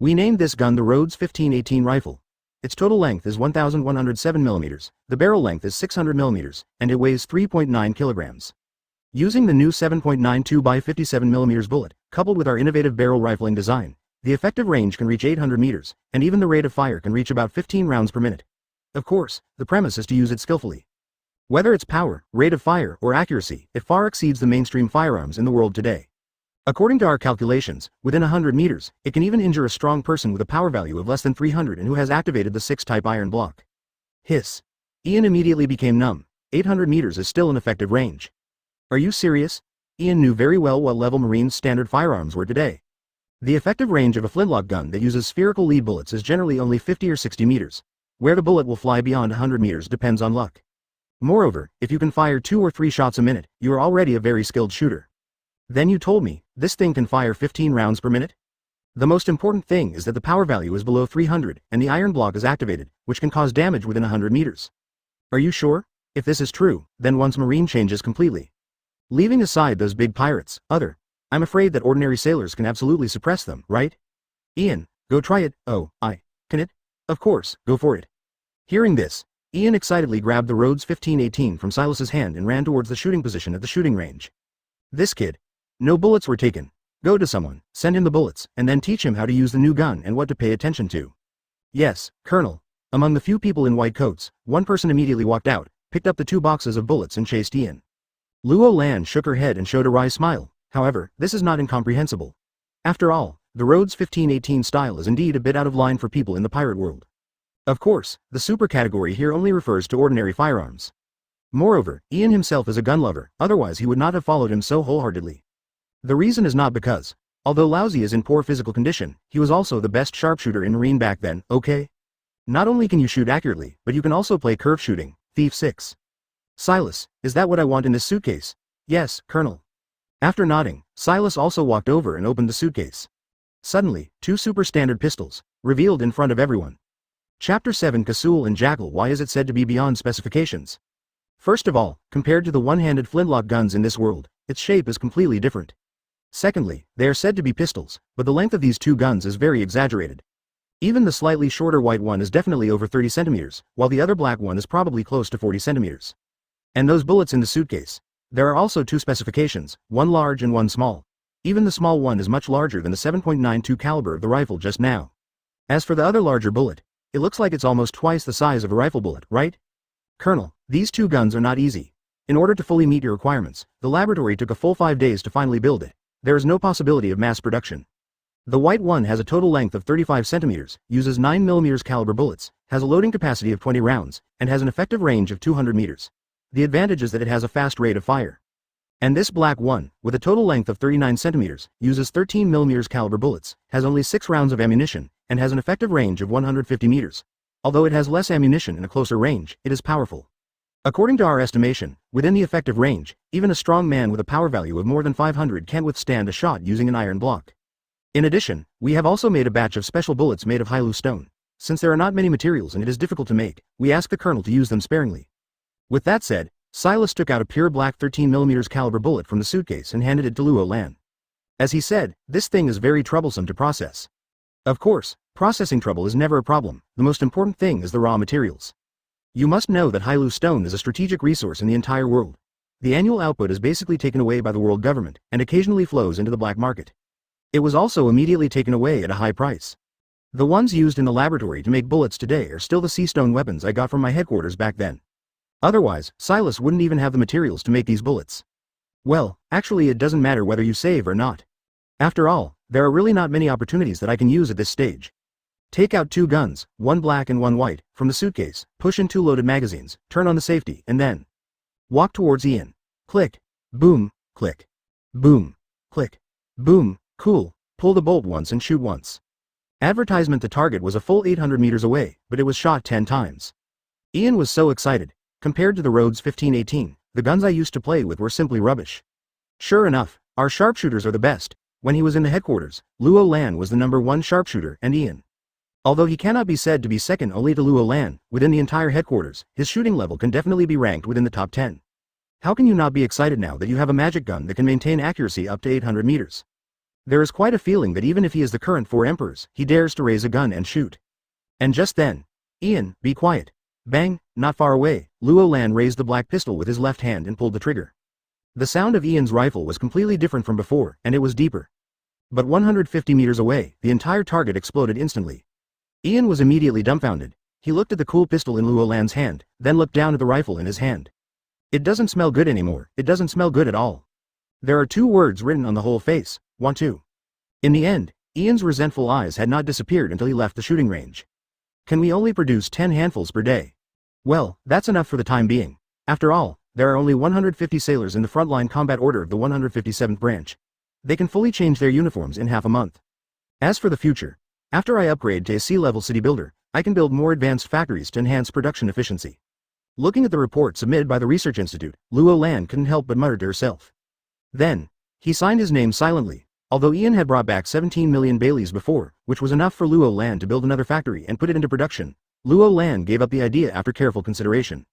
We named this gun the Rhodes 1518 rifle. Its total length is 1,107 mm, the barrel length is 600 mm, and it weighs 3.9 kilograms. Using the new 7.92 by 57 mm bullet, coupled with our innovative barrel rifling design, the effective range can reach 800 meters, and even the rate of fire can reach about 15 rounds per minute. Of course, the premise is to use it skillfully. Whether it's power, rate of fire, or accuracy, it far exceeds the mainstream firearms in the world today. According to our calculations, within 100 meters, it can even injure a strong person with a power value of less than 300 and who has activated the 6-type iron block. Hiss. Ian immediately became numb. 800 meters is still an effective range. Are you serious? Ian knew very well what level Marines' standard firearms were today. The effective range of a flintlock gun that uses spherical lead bullets is generally only 50 or 60 meters. Where the bullet will fly beyond 100 meters depends on luck. Moreover, if you can fire 2 or 3 shots a minute, you are already a very skilled shooter. Then you told me, this thing can fire 15 rounds per minute? The most important thing is that the power value is below 300, and the iron block is activated, which can cause damage within 100 meters. Are you sure? If this is true, then one's Marine changes completely. Leaving aside those big pirates, I'm afraid that ordinary sailors can absolutely suppress them, right? Ian, go try it. Oh, can it? Of course, go for it. Hearing this, Ian excitedly grabbed the Rhodes 1518 from Silas's hand and ran towards the shooting position at the shooting range. This kid. No bullets were taken. Go to someone, send him the bullets, and then teach him how to use the new gun and what to pay attention to. Yes, Colonel. Among the few people in white coats, one person immediately walked out, picked up the 2 boxes of bullets and chased Ian. Luo Lan shook her head and showed a wry smile. However, this is not incomprehensible. After all, the Rhodes 1518 style is indeed a bit out of line for people in the pirate world. Of course, the super category here only refers to ordinary firearms. Moreover, Ian himself is a gun lover, otherwise he would not have followed him so wholeheartedly. The reason is not because, although Lousy is in poor physical condition, he was also the best sharpshooter in Marine back then, okay? Not only can you shoot accurately, but you can also play curve shooting. Thief 6. Silas, is that what I want in this suitcase? Yes, Colonel. After nodding, Silas also walked over and opened the suitcase. Suddenly, 2 super standard pistols, revealed in front of everyone. Chapter 7 Casul and Jackal. Why is it said to be beyond specifications? First of all, compared to the one-handed flintlock guns in this world, its shape is completely different. Secondly, they are said to be pistols, but the length of these 2 guns is very exaggerated. Even the slightly shorter white one is definitely over 30 centimeters, while the other black one is probably close to 40 centimeters. And those bullets in the suitcase. There are also 2 specifications, one large and one small. Even the small one is much larger than the 7.92 caliber of the rifle just now. As for the other larger bullet, it looks like it's almost twice the size of a rifle bullet, right? Colonel, these 2 guns are not easy. In order to fully meet your requirements, the laboratory took a full 5 days to finally build it. There is no possibility of mass production. The white one has a total length of 35 centimeters, uses 9mm caliber bullets, has a loading capacity of 20 rounds, and has an effective range of 200 meters. The advantage is that it has a fast rate of fire. And this black one, with a total length of 39 centimeters, uses 13mm caliber bullets, has only 6 rounds of ammunition, and has an effective range of 150 meters. Although it has less ammunition and a closer range, it is powerful. According to our estimation, within the effective range, even a strong man with a power value of more than 500 can't withstand a shot using an iron block. In addition, we have also made a batch of special bullets made of Hailu stone. Since there are not many materials and it is difficult to make, we ask the Colonel to use them sparingly. With that said, Silas took out a pure black 13mm caliber bullet from the suitcase and handed it to Luo Lan. As he said, this thing is very troublesome to process. Of course, processing trouble is never a problem. The most important thing is the raw materials. You must know that Hailu stone is a strategic resource in the entire world. The annual output is basically taken away by the world government, and occasionally flows into the black market. It was also immediately taken away at a high price. The ones used in the laboratory to make bullets today are still the sea stone weapons I got from my headquarters back then. Otherwise, Silas wouldn't even have the materials to make these bullets. Well, actually it doesn't matter whether you save or not. After all, there are really not many opportunities that I can use at this stage. Take out 2 guns, one black and one white, from the suitcase, push in 2 loaded magazines, turn on the safety, and then walk towards Ian. Click. Boom. Click. Boom. Click. Boom. Cool. Pull the bolt once and shoot once. Advertisement: the target was a full 800 meters away, but it was shot 10 times. Ian was so excited. Compared to the Rhodes 1518, the guns I used to play with were simply rubbish. Sure enough, our sharpshooters are the best. When he was in the headquarters, Luo Lan was the #1 sharpshooter, and Ian, although he cannot be said to be second only to Luo Lan, within the entire headquarters, his shooting level can definitely be ranked within the top 10. How can you not be excited now that you have a magic gun that can maintain accuracy up to 800 meters? There is quite a feeling that even if he is the current 4 emperors, he dares to raise a gun and shoot. And just then, Ian, be quiet. Bang, not far away, Luo Lan raised the black pistol with his left hand and pulled the trigger. The sound of Ian's rifle was completely different from before, and it was deeper. But 150 meters away, the entire target exploded instantly. Ian was immediately dumbfounded. He looked at the cool pistol in Luo Lan's hand, then looked down at the rifle in his hand. It doesn't smell good anymore, it doesn't smell good at all. There are 2 words written on the whole face, want to. In the end, Ian's resentful eyes had not disappeared until he left the shooting range. Can we only produce 10 handfuls per day? Well, that's enough for the time being. After all, there are only 150 sailors in the frontline combat order of the 157th branch. They can fully change their uniforms in half a month. As for the future, after I upgrade to a sea-level city builder, I can build more advanced factories to enhance production efficiency. Looking at the report submitted by the Research Institute, Luo Lan couldn't help but mutter to herself. Then, he signed his name silently. Although Ian had brought back 17 million Baileys before, which was enough for Luo Lan to build another factory and put it into production, Luo Lan gave up the idea after careful consideration.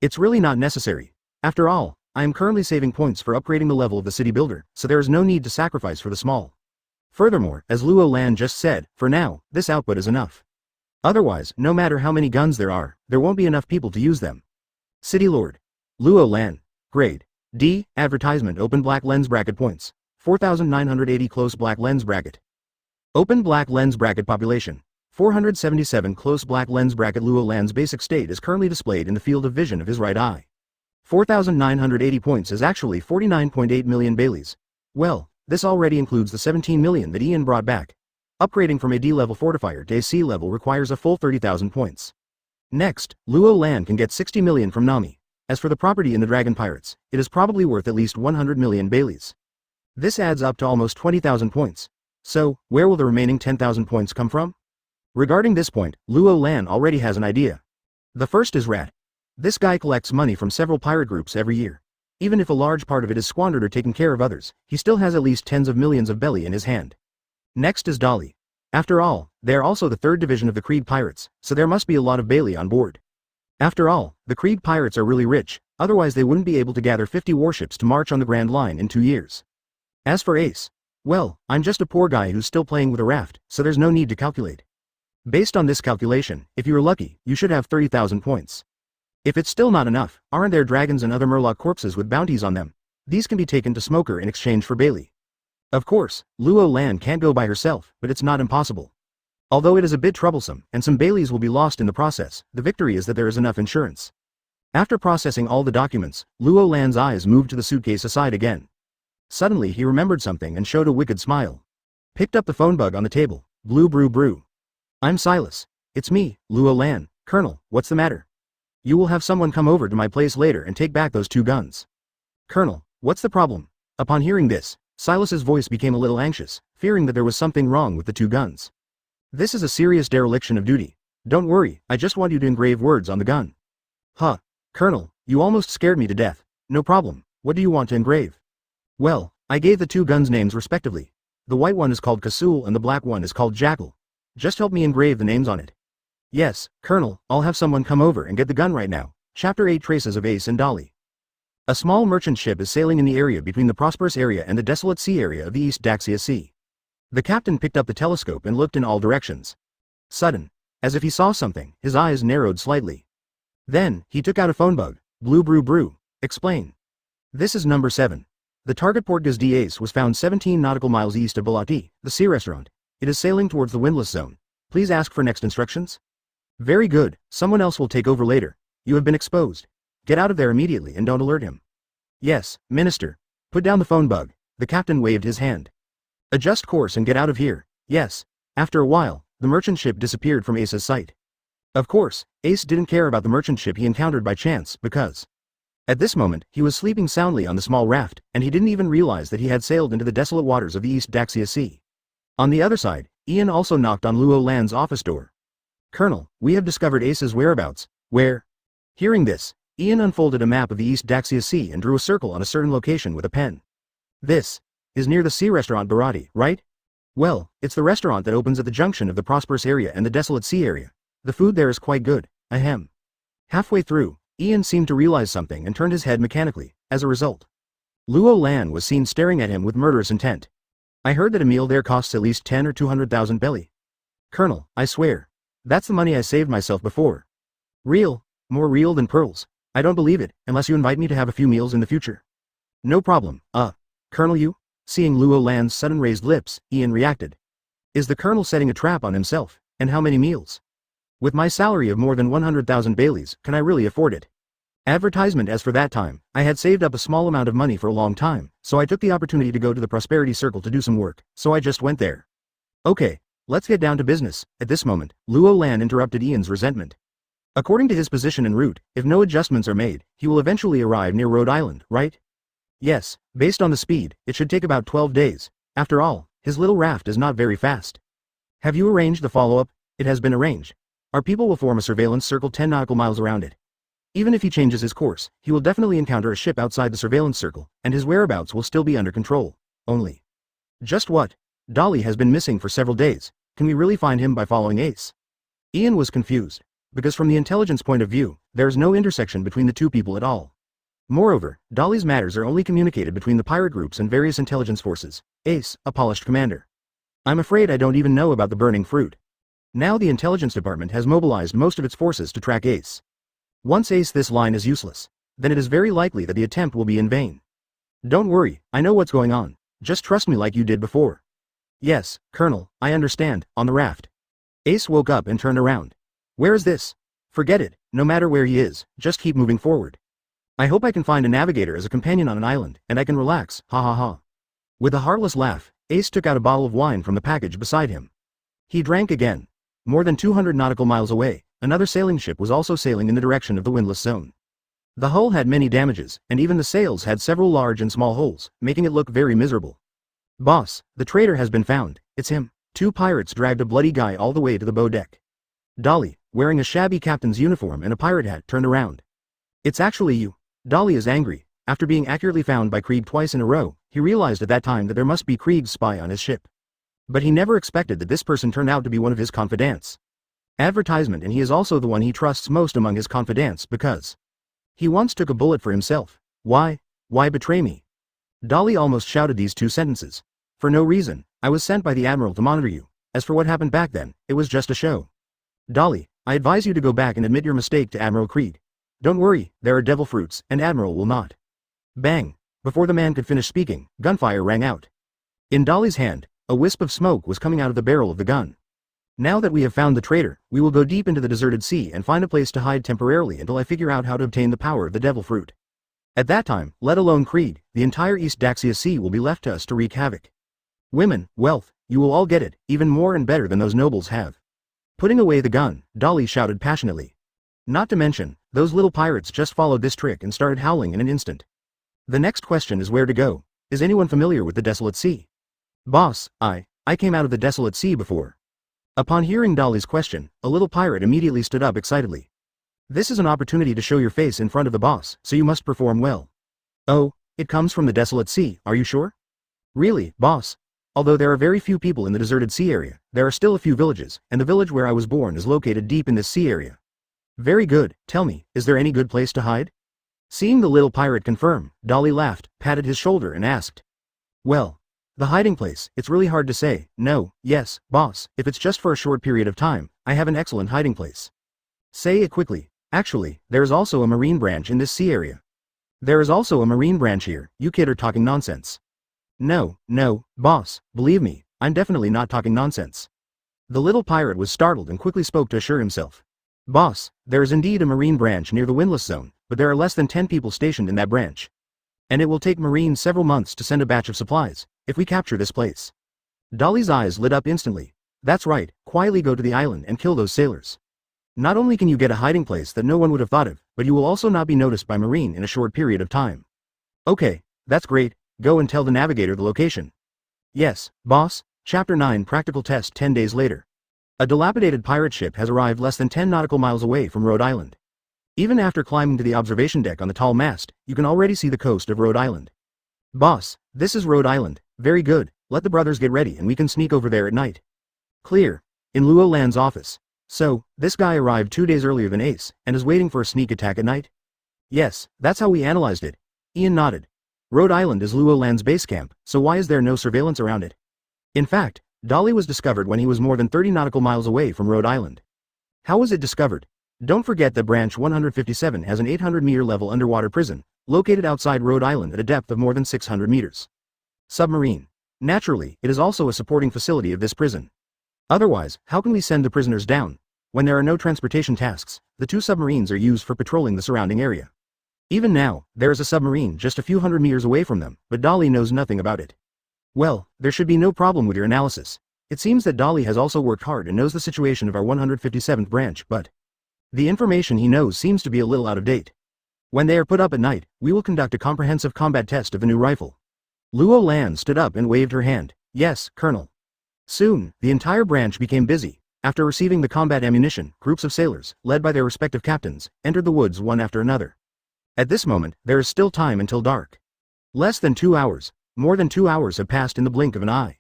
It's really not necessary. After all, I am currently saving points for upgrading the level of the city builder, so there is no need to sacrifice for the small. Furthermore, as Luo Lan just said, for now, this output is enough. Otherwise, no matter how many guns there are, there won't be enough people to use them. City Lord. Luo Lan. Grade D. Advertisement: open black lens bracket points. 4,980 close black lens bracket. Open black lens bracket population. 477 close black lens bracket. Luo Lan's basic state is currently displayed in the field of vision of his right eye. 4,980 points is actually 49.8 million Baileys. Well, this already includes the 17 million that Ian brought back. Upgrading from a D-level fortifier to a C-level requires a full 30,000 points. Next, Luo Lan can get 60 million from Nami. As for the property in the Dragon Pirates, it is probably worth at least 100 million Baileys. This adds up to almost 20,000 points. So, where will the remaining 10,000 points come from? Regarding this point, Luo Lan already has an idea. The first is Rat. This guy collects money from several pirate groups every year. Even if a large part of it is squandered or taken care of others, he still has at least tens of millions of belly in his hand. Next is Dolly. After all, they are also the 3rd division of the Krieg Pirates, so there must be a lot of Bailey on board. After all, the Krieg Pirates are really rich, otherwise they wouldn't be able to gather 50 warships to march on the Grand Line in 2 years. As for Ace, well, I'm just a poor guy who's still playing with a raft, so there's no need to calculate. Based on this calculation, if you are lucky, you should have 30,000 points. If it's still not enough, aren't there dragons and other Murloc corpses with bounties on them? These can be taken to Smoker in exchange for Bailey. Of course, Luo Lan can't go by herself, but it's not impossible. Although it is a bit troublesome, and some Baileys will be lost in the process, the victory is that there is enough insurance. After processing all the documents, Luo Lan's eyes moved to the suitcase aside again. Suddenly he remembered something and showed a wicked smile. Picked up the phone bug on the table. Blue brew brew. I'm Silas. It's me, Luo Lan. Colonel, what's the matter? You will have someone come over to my place later and take back those 2 guns. Colonel, what's the problem? Upon hearing this, Silas's voice became a little anxious, fearing that there was something wrong with the 2 guns. This is a serious dereliction of duty. Don't worry, I just want you to engrave words on the gun. Huh. Colonel, you almost scared me to death. No problem, what do you want to engrave? Well, I gave the 2 guns names respectively. The white one is called Casul and the black one is called Jackal. Just help me engrave the names on it. Yes, Colonel, I'll have someone come over and get the gun right now. Chapter 8: Traces of Ace and Dory. A small merchant ship is sailing in the area between the prosperous area and the desolate sea area of the East Daxia Sea. The captain picked up the telescope and looked in all directions. Sudden, as if he saw something, his eyes narrowed slightly. Then, he took out a phone bug. Blue brew brew. Explain. This is number 7. The target port Gaz Ace was found 17 nautical miles east of Balati, the sea restaurant. It is sailing towards the windless zone. Please ask for next instructions? Very good, someone else will take over later. You have been exposed. Get out of there immediately and don't alert him. Yes, Minister. Put down the phone bug. The captain waved his hand. Adjust course and get out of here. Yes. After a while, the merchant ship disappeared from Ace's sight. Of course, Ace didn't care about the merchant ship he encountered by chance because at this moment, he was sleeping soundly on the small raft, and he didn't even realize that he had sailed into the desolate waters of the East Daxia Sea. On the other side, Ian also knocked on Luo Lan's office door. Colonel, we have discovered Ace's whereabouts. Where? Hearing this, Ian unfolded a map of the East Daxia Sea and drew a circle on a certain location with a pen. This is near the sea restaurant Barati, right? Well, it's the restaurant that opens at the junction of the prosperous area and the desolate sea area. The food there is quite good, ahem. Halfway through, Ian seemed to realize something and turned his head mechanically. As a result, Luo Lan was seen staring at him with murderous intent. I heard that a meal there costs at least 10 or 200,000 belly. Colonel, I swear. That's the money I saved myself before. Real, more real than pearls. I don't believe it, unless you invite me to have a few meals in the future. No problem, Colonel you? Seeing Luo Lan's sudden raised lips, Ian reacted. Is the colonel setting a trap on himself, and how many meals? With my salary of more than 100,000 baileys, can I really afford it? Advertisement. As for that time, I had saved up a small amount of money for a long time, so I took the opportunity to go to the Prosperity Circle to do some work, so I just went there. Okay, let's get down to business. At this moment, Luo Lan interrupted Ian's resentment. According to his position en route, if no adjustments are made, he will eventually arrive near Rhode Island, right? Yes, based on the speed, it should take about 12 days. After all, his little raft is not very fast. Have you arranged the follow-up? It has been arranged. Our people will form a surveillance circle 10 nautical miles around it. Even if he changes his course, he will definitely encounter a ship outside the surveillance circle, and his whereabouts will still be under control. Only. Just what? Dolly has been missing for several days. Can we really find him by following Ace? Ian was confused, because from the intelligence point of view, there is no intersection between the two people at all. Moreover, Dolly's matters are only communicated between the pirate groups and various intelligence forces. Ace, a polished commander. I'm afraid I don't even know about the burning fruit. Now the intelligence department has mobilized most of its forces to track Ace. Once Ace this line is useless, then it is very likely that the attempt will be in vain. Don't worry, I know what's going on. Just trust me like you did before. Yes, Colonel, I understand. On the raft. Ace woke up and turned around. Where is this? Forget it, no matter where he is, just keep moving forward. I hope I can find a navigator as a companion on an island, and I can relax, ha ha ha. With a heartless laugh, Ace took out a bottle of wine from the package beside him. He drank again. More than 200 nautical miles away, another sailing ship was also sailing in the direction of the windless zone. The hull had many damages, and even the sails had several large and small holes, making it look very miserable. Boss, the traitor has been found. It's him. Two pirates dragged a bloody guy all the way to the bow deck. Dolly, wearing a shabby captain's uniform and a pirate hat, turned around. It's actually you. Dolly is angry. After being accurately found by Krieg twice in a row, he realized at that time that there must be Krieg's spy on his ship. But he never expected that this person turned out to be one of his confidants. Advertisement, and he is also the one he trusts most among his confidants because he once took a bullet for himself. Why betray me? Dolly almost shouted these two sentences. For no reason. I was sent by the Admiral to monitor you. As for what happened back then, it was just a show. Dolly, I advise you to go back and admit your mistake to Admiral Krieg. Don't worry, there are devil fruits, and Admiral will not. Bang! Before the man could finish speaking, gunfire rang out. In Dolly's hand, a wisp of smoke was coming out of the barrel of the gun. Now that we have found the traitor, we will go deep into the deserted sea and find a place to hide temporarily until I figure out how to obtain the power of the devil fruit. At that time, let alone Krieg, the entire East Daxia Sea will be left to us to wreak havoc. Women, wealth, you will all get it, even more and better than those nobles have. Putting away the gun, Dolly shouted passionately. Not to mention, those little pirates just followed this trick and started howling in an instant. The next question is where to go. Is anyone familiar with the Desolate Sea? Boss, I came out of the Desolate Sea before. Upon hearing Dolly's question, a little pirate immediately stood up excitedly. This is an opportunity to show your face in front of the boss, so you must perform well. Oh, it comes from the Desolate Sea, are you sure? Really, boss? Although there are very few people in the deserted sea area, there are still a few villages, and the village where I was born is located deep in this sea area. Very good, tell me, is there any good place to hide? Seeing the little pirate confirm, Dolly laughed, patted his shoulder and asked. Well, the hiding place, it's really hard to say. No, yes, boss, if it's just for a short period of time, I have an excellent hiding place. Say it quickly. Actually, there is also a marine branch in this sea area. There is also a marine branch here, you kid are talking nonsense. No, boss, believe me, I'm definitely not talking nonsense. The little pirate was startled and quickly spoke to assure himself. Boss, there is indeed a marine branch near the windless zone, but there are less than 10 people stationed in that branch. And it will take Marines several months to send a batch of supplies, if we capture this place. Dolly's eyes lit up instantly. That's right, quietly go to the island and kill those sailors. Not only can you get a hiding place that no one would have thought of, but you will also not be noticed by Marine in a short period of time. Okay, that's great, go and tell the navigator the location. Yes, boss. Chapter 9 Practical Test 10 days later. A dilapidated pirate ship has arrived less than 10 nautical miles away from Rhode Island. Even after climbing to the observation deck on the tall mast, you can already see the coast of Rhode Island. Boss, this is Rhode Island. Very good, let the brothers get ready and we can sneak over there at night. Clear. In Luo Land's office. So, this guy arrived 2 days earlier than Ace, and is waiting for a sneak attack at night? Yes, that's how we analyzed it. Ian nodded. Rhode Island is Luo Land's base camp, so why is there no surveillance around it? In fact, Dolly was discovered when he was more than 30 nautical miles away from Rhode Island. How was it discovered? Don't forget that Branch 157 has an 800-meter level underwater prison, located outside Rhode Island at a depth of more than 600 meters. Submarine. Naturally, it is also a supporting facility of this prison. Otherwise, how can we send the prisoners down? When there are no transportation tasks, the 2 submarines are used for patrolling the surrounding area. Even now, there is a submarine just a few hundred meters away from them, but Dolly knows nothing about it. Well, there should be no problem with your analysis. It seems that Dolly has also worked hard and knows the situation of our 157th branch, but the information he knows seems to be a little out of date. When they are put up at night, we will conduct a comprehensive combat test of the new rifle. Luo Lan stood up and waved her hand. Yes, Colonel. Soon, the entire branch became busy. After receiving the combat ammunition, groups of sailors, led by their respective captains, entered the woods one after another. At this moment, there is still time until dark. Less than 2 hours. More than 2 hours have passed in the blink of an eye.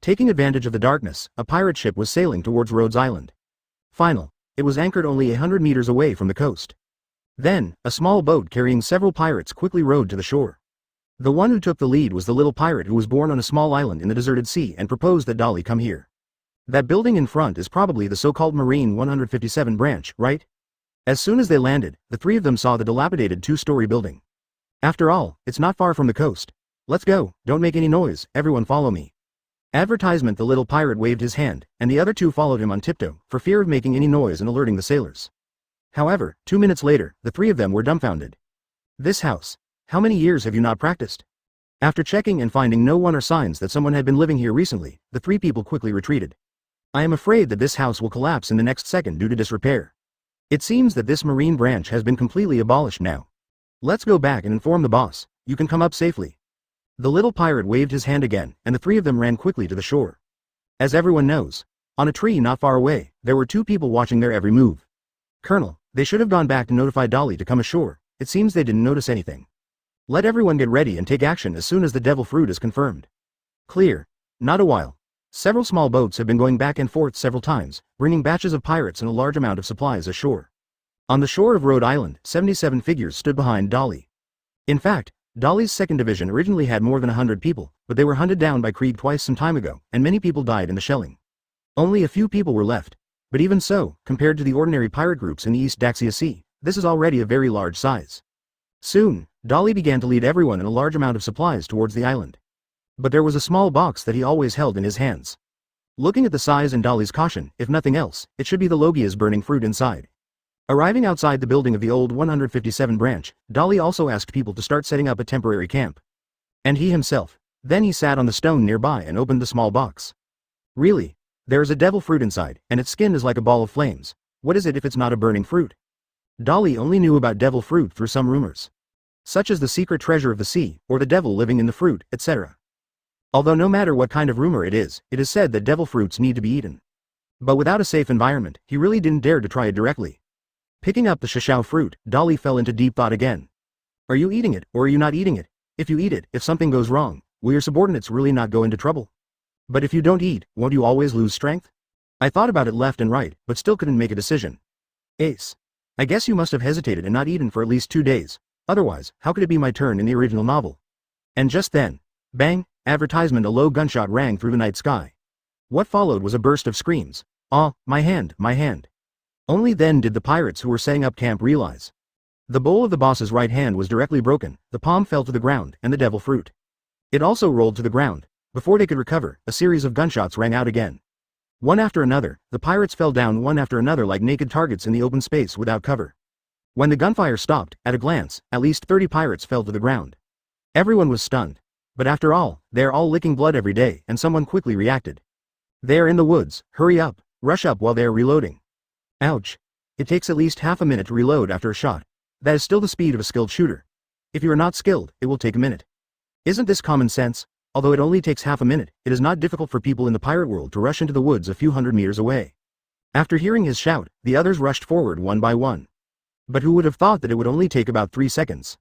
Taking advantage of the darkness, a pirate ship was sailing towards Rhodes Island. Final. It was anchored only 100 meters away from the coast. Then, a small boat carrying several pirates quickly rowed to the shore. The one who took the lead was the little pirate who was born on a small island in the deserted sea and proposed that Dolly come here. That building in front is probably the so-called Marine 157 branch, right? As soon as they landed, the 3 of them saw the dilapidated 2-story building. After all, it's not far from the coast. Let's go, don't make any noise, everyone follow me. Advertisement. The little pirate waved his hand, and the other 2 followed him on tiptoe, for fear of making any noise and alerting the sailors. However, 2 minutes later, the 3 of them were dumbfounded. This house. How many years have you not practiced? After checking and finding no one or signs that someone had been living here recently, the 3 people quickly retreated. I am afraid that this house will collapse in the next second due to disrepair. It seems that this marine branch has been completely abolished now. Let's go back and inform the boss. You can come up safely. The little pirate waved his hand again, and the 3 of them ran quickly to the shore. As everyone knows, on a tree not far away, there were 2 people watching their every move. Colonel, they should have gone back to notify Dolly to come ashore. It seems they didn't notice anything. Let everyone get ready and take action as soon as the devil fruit is confirmed. Clear. Not a while. Several small boats have been going back and forth several times, bringing batches of pirates and a large amount of supplies ashore. On the shore of Rhode Island, 77 figures stood behind Dolly. In fact, Dolly's 2nd Division originally had more than 100 people, but they were hunted down by Krieg twice some time ago, and many people died in the shelling. Only a few people were left. But even so, compared to the ordinary pirate groups in the East Daxia Sea, this is already a very large size. Soon, Dolly began to lead everyone in a large amount of supplies towards the island. But there was a small box that he always held in his hands. Looking at the size and Dolly's caution, if nothing else, it should be the Logia's burning fruit inside. Arriving outside the building of the old 157 branch, Dolly also asked people to start setting up a temporary camp. And he himself. Then he sat on the stone nearby and opened the small box. Really? There is a devil fruit inside, and its skin is like a ball of flames. What is it if it's not a burning fruit? Dolly only knew about devil fruit through some rumors, such as the secret treasure of the sea, or the devil living in the fruit, etc. Although no matter what kind of rumor it is said that devil fruits need to be eaten. But without a safe environment, he really didn't dare to try it directly. Picking up the shashao fruit, Dolly fell into deep thought again. Are you eating it, or are you not eating it? If you eat it, if something goes wrong, will your subordinates really not go into trouble? But if you don't eat, won't you always lose strength? I thought about it left and right, but still couldn't make a decision. Ace. I guess you must have hesitated and not eaten for at least 2 days. Otherwise, how could it be my turn in the original novel? And just then, bang, advertisement. A low gunshot rang through the night sky. What followed was a burst of screams. Ah, my hand, my hand. Only then did the pirates who were setting up camp realize. The bowl of the boss's right hand was directly broken, the palm fell to the ground, and the devil fruit. It also rolled to the ground. Before they could recover, a series of gunshots rang out again. One after another, the pirates fell down one after another like naked targets in the open space without cover. When the gunfire stopped, at a glance, at least 30 pirates fell to the ground. Everyone was stunned. But after all, they are all licking blood every day, and someone quickly reacted. They are in the woods, hurry up, rush up while they are reloading. Ouch. It takes at least half a minute to reload after a shot. That is still the speed of a skilled shooter. If you are not skilled, it will take a minute. Isn't this common sense? Although it only takes half a minute, it is not difficult for people in the pirate world to rush into the woods a few hundred meters away. After hearing his shout, the others rushed forward one by one. But who would have thought that it would only take about 3 seconds?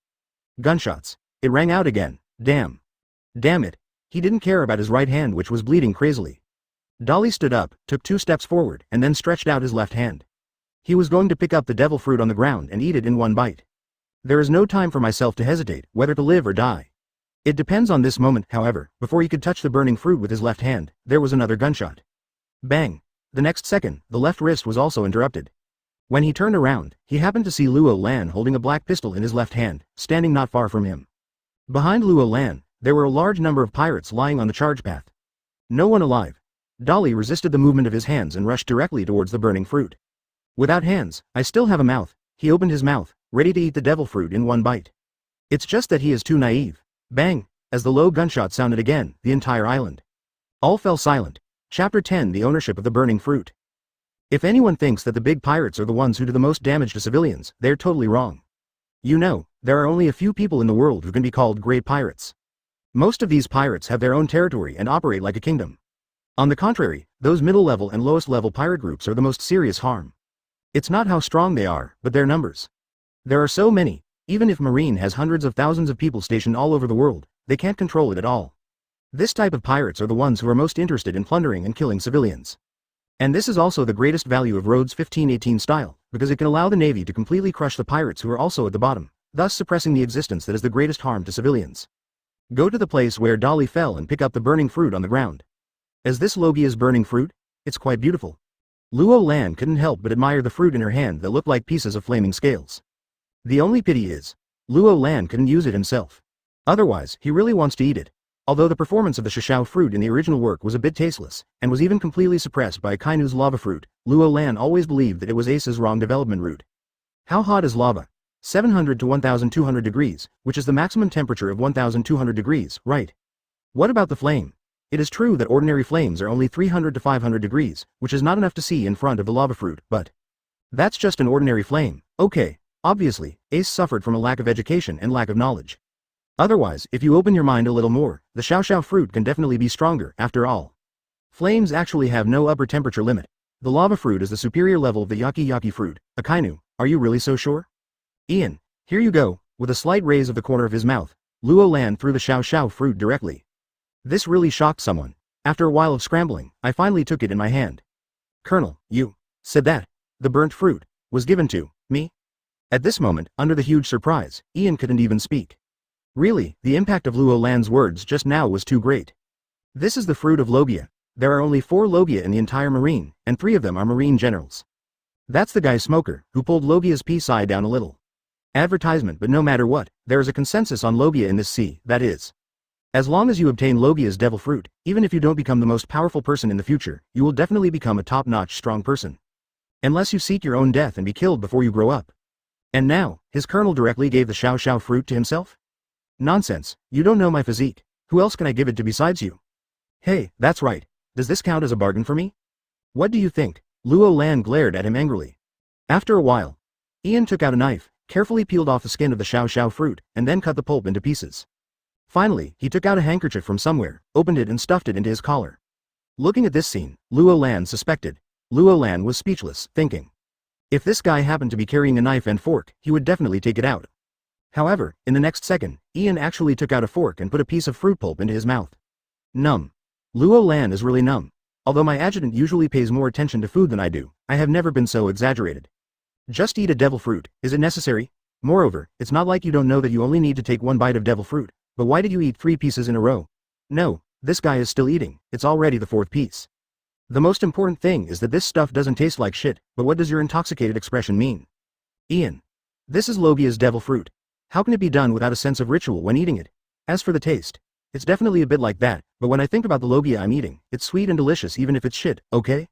Gunshots. It rang out again. Damn. Damn it. He didn't care about his right hand, which was bleeding crazily. Dolly stood up, took 2 steps forward, and then stretched out his left hand. He was going to pick up the devil fruit on the ground and eat it in one bite. There is no time for myself to hesitate, whether to live or die. It depends on this moment, however. Before he could touch the burning fruit with his left hand, there was another gunshot. Bang. The next second, the left wrist was also interrupted. When he turned around, he happened to see Luo Lan holding a black pistol in his left hand, standing not far from him. Behind Luo Lan, there were a large number of pirates lying on the charge path. No one alive. Dolly resisted the movement of his hands and rushed directly towards the burning fruit. Without hands, I still have a mouth. He opened his mouth, ready to eat the devil fruit in one bite. It's just that he is too naive. Bang! As the low gunshot sounded again, the entire island. All fell silent. Chapter 10: The Ownership of the Burning Fruit. If anyone thinks that the big pirates are the ones who do the most damage to civilians, they're totally wrong. You know, there are only a few people in the world who can be called great pirates. Most of these pirates have their own territory and operate like a kingdom. On the contrary, those middle-level and lowest-level pirate groups are the most serious harm. It's not how strong they are, but their numbers. There are so many. Even if Marine has hundreds of thousands of people stationed all over the world, they can't control it at all. This type of pirates are the ones who are most interested in plundering and killing civilians. And this is also the greatest value of Rhodes 1518 style, because it can allow the Navy to completely crush the pirates who are also at the bottom, thus suppressing the existence that is the greatest harm to civilians. Go to the place where Dolly fell and pick up the burning fruit on the ground. Is this Logia's burning fruit? It's quite beautiful. Luo Lan couldn't help but admire the fruit in her hand that looked like pieces of flaming scales. The only pity is, Luo Lan couldn't use it himself. Otherwise, he really wants to eat it. Although the performance of the Shishao fruit in the original work was a bit tasteless, and was even completely suppressed by Kainu's lava fruit, Luo Lan always believed that it was Ace's wrong development route. How hot is lava? 700 to 1200 degrees, which is the maximum temperature of 1200 degrees, right? What about the flame? It is true that ordinary flames are only 300 to 500 degrees, which is not enough to see in front of the lava fruit, but that's just an ordinary flame. Okay, obviously, Ace suffered from a lack of education and lack of knowledge. Otherwise, if you open your mind a little more, the Xiao fruit can definitely be stronger, after all. Flames actually have no upper temperature limit. The lava fruit is the superior level of the yaki fruit. Akainu, are you really so sure? Ian, here you go. With a slight raise of the corner of his mouth, Luo Lan threw the Xiao fruit directly. This really shocked someone. After a while of scrambling, I finally took it in my hand. Colonel, you said that the burnt fruit was given to me? At this moment, under the huge surprise, Ian couldn't even speak. Really, the impact of Luo Lan's words just now was too great. This is the fruit of Logia. There are only 4 Logia in the entire Marine, and 3 of them are Marine generals. That's the guy Smoker, who pulled Logia's PSI down a little. Advertisement, but no matter what, there is a consensus on Logia in this sea, that is. As long as you obtain Logia's devil fruit, even if you don't become the most powerful person in the future, you will definitely become a top-notch strong person. Unless you seek your own death and be killed before you grow up. And now, his colonel directly gave the Xiao fruit to himself? Nonsense, you don't know my physique. Who else can I give it to besides you? Hey, that's right. Does this count as a bargain for me? What do you think? Luo Lan glared at him angrily. After a while, Ian took out a knife, carefully peeled off the skin of the Xiao fruit, and then cut the pulp into pieces. Finally, he took out a handkerchief from somewhere, opened it and stuffed it into his collar. Looking at this scene, Luo Lan suspected. Luo Lan was speechless, thinking. If this guy happened to be carrying a knife and fork, he would definitely take it out. However, in the next second, Ian actually took out a fork and put a piece of fruit pulp into his mouth. Numb. Luo Lan is really numb. Although my adjutant usually pays more attention to food than I do, I have never been so exaggerated. Just eat a devil fruit, is it necessary? Moreover, it's not like you don't know that you only need to take 1 bite of devil fruit, but why did you eat 3 pieces in a row? No, this guy is still eating, it's already the 4th piece. The most important thing is that this stuff doesn't taste like shit, but what does your intoxicated expression mean? Ian. This is Logia's devil fruit. How can it be done without a sense of ritual when eating it? As for the taste, It's definitely a bit like that, but when I think about the logia I'm eating, it's sweet and delicious even if it's shit, okay?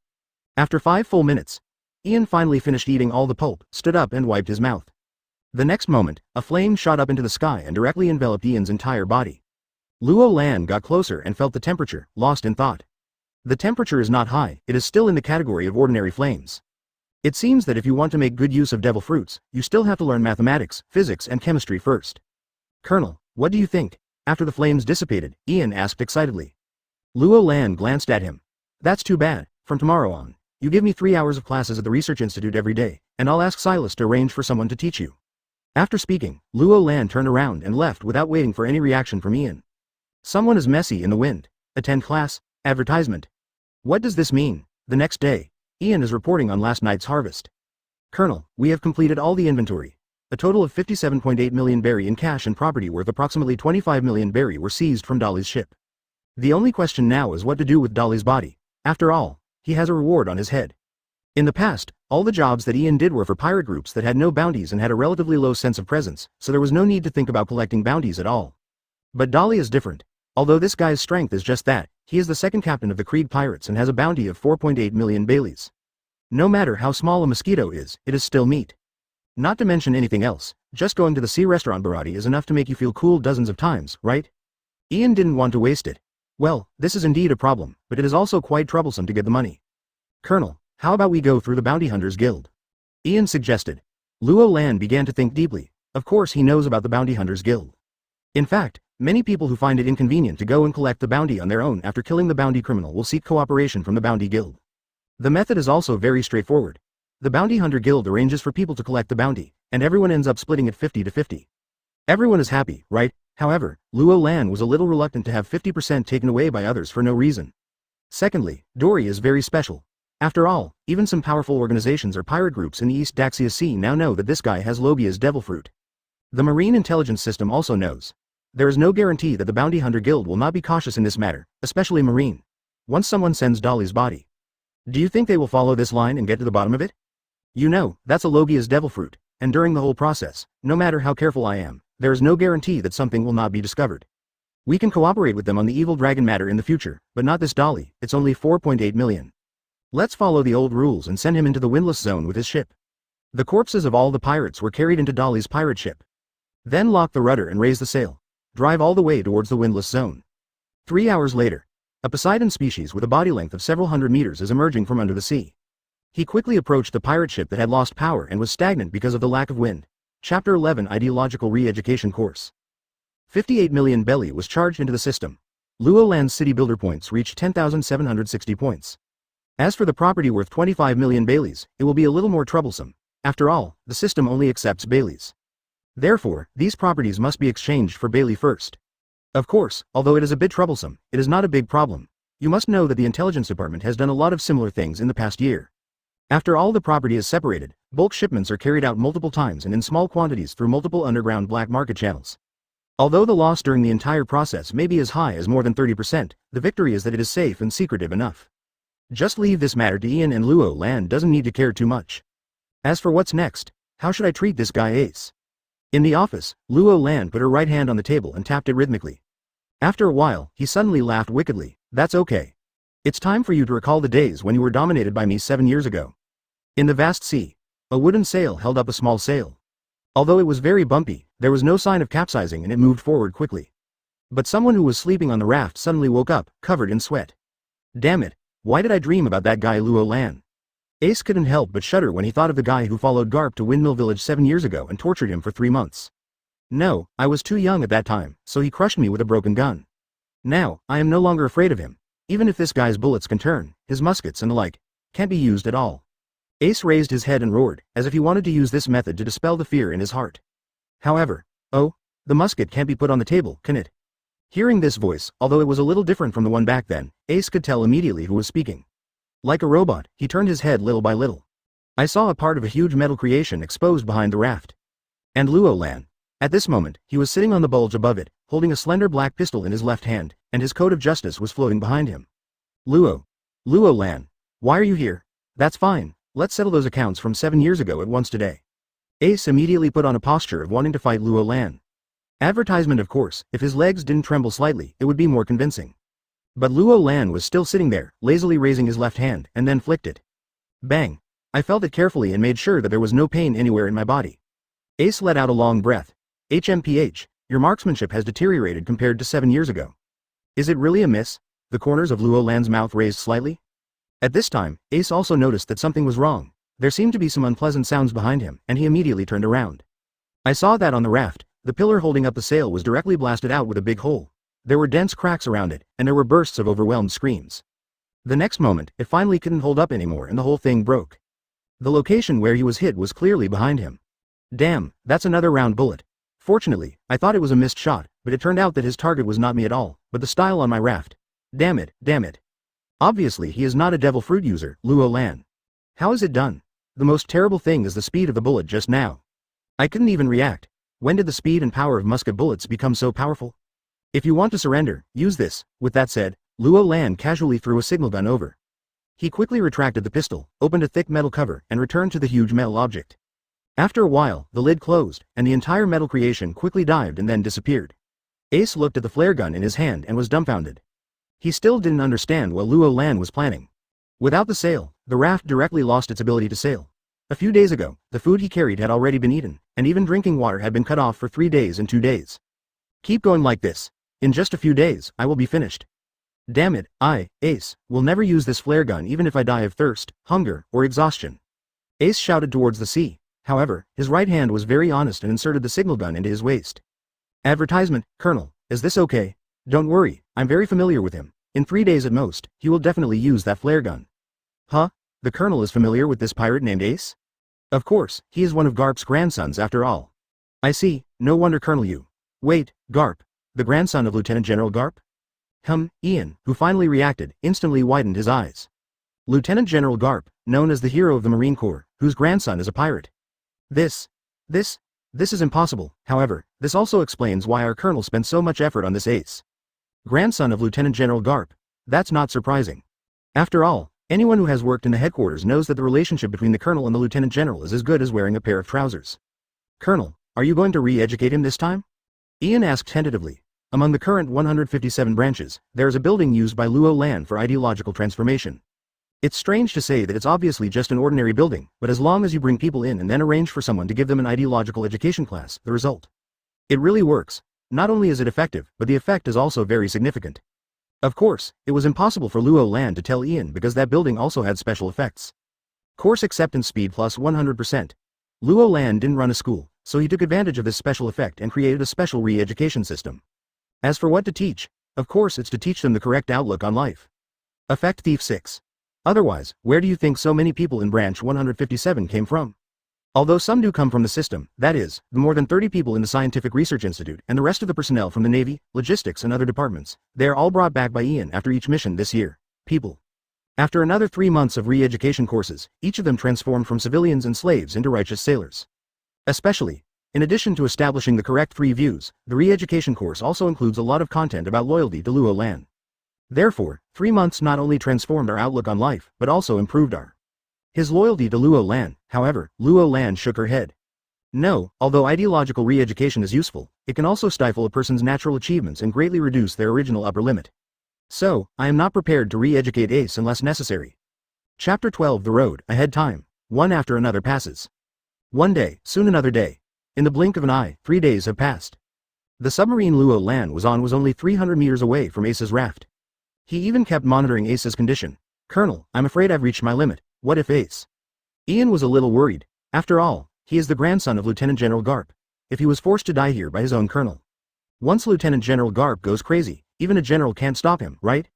After 5 full minutes, Ian finally finished eating all the pulp, stood up and wiped his mouth. The next moment, a flame shot up into the sky and directly enveloped Ian's entire body. Luo Lan got closer and felt the temperature, lost in thought. The temperature is not high, it is still in the category of ordinary flames. It seems that if you want to make good use of devil fruits, you still have to learn mathematics, physics and chemistry first. Colonel, what do you think? After the flames dissipated, Ian asked excitedly. Luo Lan glanced at him. That's too bad. From tomorrow on, you give me 3 hours of classes at the Research Institute every day, and I'll ask Silas to arrange for someone to teach you. After speaking, Luo Lan turned around and left without waiting for any reaction from Ian. Someone is messy in the wind. Attend class. Advertisement. What does this mean? The next day, Ian is reporting on last night's harvest. Colonel, we have completed all the inventory. A total of 57.8 million berry in cash and property worth approximately 25 million berry were seized from Dolly's ship. The only question now is what to do with Dolly's body. After all, he has a reward on his head. In the past, all the jobs that Ian did were for pirate groups that had no bounties and had a relatively low sense of presence, so there was no need to think about collecting bounties at all. But Dolly is different. Although this guy's strength is just that, he is the second captain of the Krieg Pirates and has a bounty of 4.8 million Baileys. No matter how small a mosquito is, it is still meat. Not to mention anything else, just going to the sea restaurant Barati is enough to make you feel cool dozens of times, right? Ian didn't want to waste it. Well, this is indeed a problem, but it is also quite troublesome to get the money. Colonel, how about we go through the Bounty Hunters Guild? Ian suggested. Luo Lan began to think deeply. Of course he knows about the Bounty Hunters Guild. In fact, many people who find it inconvenient to go and collect the bounty on their own after killing the bounty criminal will seek cooperation from the Bounty Guild. The method is also very straightforward. The Bounty Hunter Guild arranges for people to collect the bounty, and everyone ends up splitting it 50-50. Everyone is happy, right? However, Luo Lan was a little reluctant to have 50% taken away by others for no reason. Secondly, Dory is very special. After all, even some powerful organizations or pirate groups in the East Daxia Sea now know that this guy has Logia's devil fruit. The Marine Intelligence System also knows. There is no guarantee that the Bounty Hunter Guild will not be cautious in this matter, especially Marine. Once someone sends Dolly's body. Do you think they will follow this line and get to the bottom of it? You know, that's a Logia's devil fruit, and during the whole process, no matter how careful I am, there is no guarantee that something will not be discovered. We can cooperate with them on the evil dragon matter in the future, but not this Dolly, it's only 4.8 million. Let's follow the old rules and send him into the windless zone with his ship. The corpses of all the pirates were carried into Dolly's pirate ship. Then lock the rudder and raise the sail. Drive all the way towards the windless zone. 3 hours later, a Poseidon species with a body length of several hundred meters is emerging from under the sea. He quickly approached the pirate ship that had lost power and was stagnant because of the lack of wind. Chapter 11 Ideological Re-Education Course. 58 million belly was charged into the system. Luo Lan's city builder points reached 10,760 points. As for the property worth 25 million Baileys, it will be a little more troublesome. After all, the system only accepts Baileys. Therefore, these properties must be exchanged for Bailey first. Of course, although it is a bit troublesome, it is not a big problem. You must know that the Intelligence Department has done a lot of similar things in the past year. After all the property is separated, bulk shipments are carried out multiple times and in small quantities through multiple underground black market channels. Although the loss during the entire process may be as high as more than 30%, the victory is that it is safe and secretive enough. Just leave this matter to Ian, and Luo Lan doesn't need to care too much. As for what's next, how should I treat this guy Ace? In the office, Luo Lan put her right hand on the table and tapped it rhythmically. After a while, he suddenly laughed wickedly. That's okay. It's time for you to recall the days when you were dominated by me 7 years ago. In the vast sea, a wooden sail held up a small sail. Although it was very bumpy, there was no sign of capsizing and it moved forward quickly. But someone who was sleeping on the raft suddenly woke up, covered in sweat. Damn it, why did I dream about that guy Luo Lan? Ace couldn't help but shudder when he thought of the guy who followed Garp to Windmill Village 7 years ago and tortured him for 3 months. No, I was too young at that time, so he crushed me with a broken gun. Now, I am no longer afraid of him. Even if this guy's bullets can turn, his muskets and the like, can't be used at all. Ace raised his head and roared, as if he wanted to use this method to dispel the fear in his heart. However, oh, the musket can't be put on the table, can it? Hearing this voice, although it was a little different from the one back then, Ace could tell immediately who was speaking. Like a robot, he turned his head little by little. I saw a part of a huge metal creation exposed behind the raft. And Luo Lan. At this moment, he was sitting on the bulge above it, holding a slender black pistol in his left hand, and his coat of justice was floating behind him. Luo Lan. Why are you here? That's fine. Let's settle those accounts from 7 years ago at once today. Ace immediately put on a posture of wanting to fight Luo Lan. Advertisement, of course. If his legs didn't tremble slightly, it would be more convincing. But Luo Lan was still sitting there, lazily raising his left hand, and then flicked it. Bang! I felt it carefully and made sure that there was no pain anywhere in my body. Ace let out a long breath. HMPH, your marksmanship has deteriorated compared to 7 years ago. Is it really a miss? The corners of Luo Lan's mouth raised slightly. At this time, Ace also noticed that something was wrong. There seemed to be some unpleasant sounds behind him, and he immediately turned around. I saw that on the raft, the pillar holding up the sail was directly blasted out with a big hole. There were dense cracks around it, and there were bursts of overwhelmed screams. The next moment, it finally couldn't hold up anymore and the whole thing broke. The location where he was hit was clearly behind him. Damn, that's another round bullet. Fortunately, I thought it was a missed shot, but it turned out that his target was not me at all, but the style on my raft. Damn it, damn it. Obviously he is not a devil fruit user, Luo Lan. How is it done? The most terrible thing is the speed of the bullet just now. I couldn't even react. When did the speed and power of musket bullets become so powerful? If you want to surrender, use this. With that said, Luo Lan casually threw a signal gun over. He quickly retracted the pistol, opened a thick metal cover, and returned to the huge metal object. After a while, the lid closed, and the entire metal creation quickly dived and then disappeared. Ace looked at the flare gun in his hand and was dumbfounded. He still didn't understand what Luo Lan was planning. Without the sail, the raft directly lost its ability to sail. A few days ago, the food he carried had already been eaten, and even drinking water had been cut off for 3 days and 2 days. Keep going like this. In just a few days, I will be finished. Damn it, Ace, will never use this flare gun even if I die of thirst, hunger, or exhaustion. Ace shouted towards the sea. However, his right hand was very honest and inserted the signal gun into his waist. Advertisement, Colonel, is this okay? Don't worry, I'm very familiar with him. In 3 days at most, he will definitely use that flare gun. Huh? The Colonel is familiar with this pirate named Ace? Of course, he is one of Garp's grandsons after all. I see, no wonder Colonel you. Wait, Garp, the grandson of Lieutenant General Garp? Ian, who finally reacted, instantly widened his eyes. Lieutenant General Garp, known as the hero of the Marine Corps, whose grandson is a pirate. This is impossible. However, this also explains why our Colonel spent so much effort on this Ace. Grandson of Lieutenant General Garp. That's not surprising. After all, anyone who has worked in the headquarters knows that the relationship between the Colonel and the Lieutenant General is as good as wearing a pair of trousers. Colonel, are you going to re-educate him this time? Ian asked tentatively. Among the current 157 branches, there is a building used by Luo Lan for ideological transformation. It's strange to say that it's obviously just an ordinary building, but as long as you bring people in and then arrange for someone to give them an ideological education class, the result. It really works. Not only is it effective, but the effect is also very significant. Of course, it was impossible for Luo Lan to tell Ian because that building also had special effects. Course acceptance speed plus 100%. Luo Lan didn't run a school, so he took advantage of this special effect and created a special re-education system. As for what to teach, of course it's to teach them the correct outlook on life. Effect Thief 6. Otherwise, where do you think so many people in branch 157 came from? Although some do come from the system, that is, the more than 30 people in the Scientific Research Institute and the rest of the personnel from the Navy, logistics and other departments, they are all brought back by Ian after each mission this year. People. After another 3 months of re-education courses, each of them transformed from civilians and slaves into righteous sailors. Especially, in addition to establishing the correct 3 views, the re-education course also includes a lot of content about loyalty to Luo Lan. Therefore, 3 months not only transformed our outlook on life, but also improved his loyalty to Luo Lan. However, Luo Lan shook her head. No, although ideological re-education is useful, it can also stifle a person's natural achievements and greatly reduce their original upper limit. So, I am not prepared to re-educate Ace unless necessary. Chapter 12 The Road Ahead. Time. One after another passes. One day, soon another day. In the blink of an eye, 3 days have passed. The submarine Luo Lan was on was only 300 meters away from Ace's raft. He even kept monitoring Ace's condition. Colonel, I'm afraid I've reached my limit. What if Ace? Ian was a little worried. After all, he is the grandson of Lieutenant General Garp. If he was forced to die here by his own colonel. Once Lieutenant General Garp goes crazy, even a general can't stop him, right?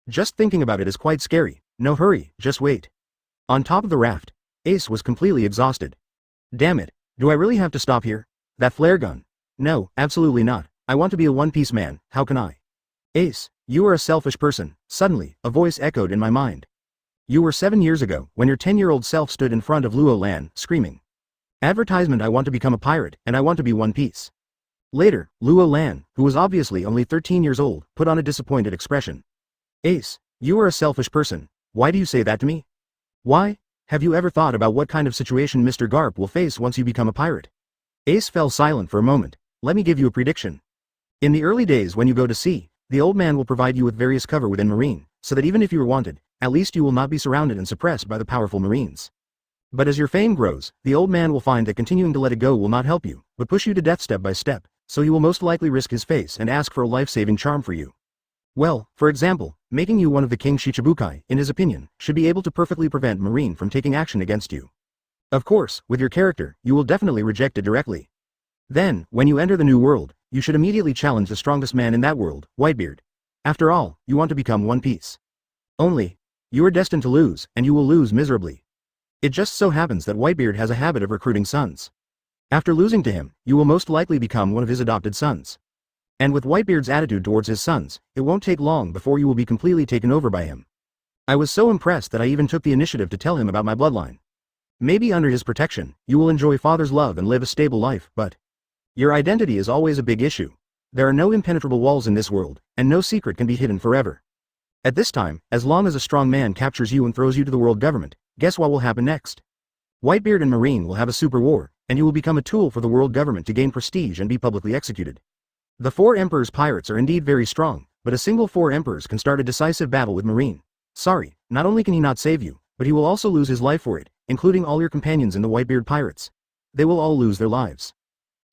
Just thinking about it is quite scary. No hurry, just wait. On top of the raft, Ace was completely exhausted. Damn it, do I really have to stop here? That flare gun? No, absolutely not. I want to be a one-piece man, how can I? Ace, you are a selfish person. Suddenly, a voice echoed in my mind. You were 7 years ago, when your 10-year-old self stood in front of Luo Lan, screaming. Advertisement I want to become a pirate, and I want to be one piece. Later, Luo Lan, who was obviously only 13 years old, put on a disappointed expression. Ace, you are a selfish person. Why do you say that to me? Why? Have you ever thought about what kind of situation Mr. Garp will face once you become a pirate? Ace fell silent for a moment. Let me give you a prediction. In the early days when you go to sea, the old man will provide you with various cover within Marine, so that even if you are wanted, at least you will not be surrounded and suppressed by the powerful Marines. But as your fame grows, the old man will find that continuing to let it go will not help you, but push you to death step by step, so he will most likely risk his face and ask for a life-saving charm for you. Well, for example, making you one of the King Shichibukai, in his opinion, should be able to perfectly prevent Marine from taking action against you. Of course, with your character, you will definitely reject it directly. Then, when you enter the new world, you should immediately challenge the strongest man in that world, Whitebeard. After all, you want to become One Piece. Only, you are destined to lose, and you will lose miserably. It just so happens that Whitebeard has a habit of recruiting sons. After losing to him, you will most likely become one of his adopted sons. And with Whitebeard's attitude towards his sons, it won't take long before you will be completely taken over by him. I was so impressed that I even took the initiative to tell him about my bloodline. Maybe under his protection, you will enjoy father's love and live a stable life, but your identity is always a big issue. There are no impenetrable walls in this world, and no secret can be hidden forever. At this time, as long as a strong man captures you and throws you to the world government, guess what will happen next? Whitebeard and Marine will have a super war, and you will become a tool for the world government to gain prestige and be publicly executed. The 4 Emperors pirates are indeed very strong, but a single 4 Emperors can start a decisive battle with Marine. Sorry, not only can he not save you, but he will also lose his life for it, including all your companions in the Whitebeard pirates. They will all lose their lives.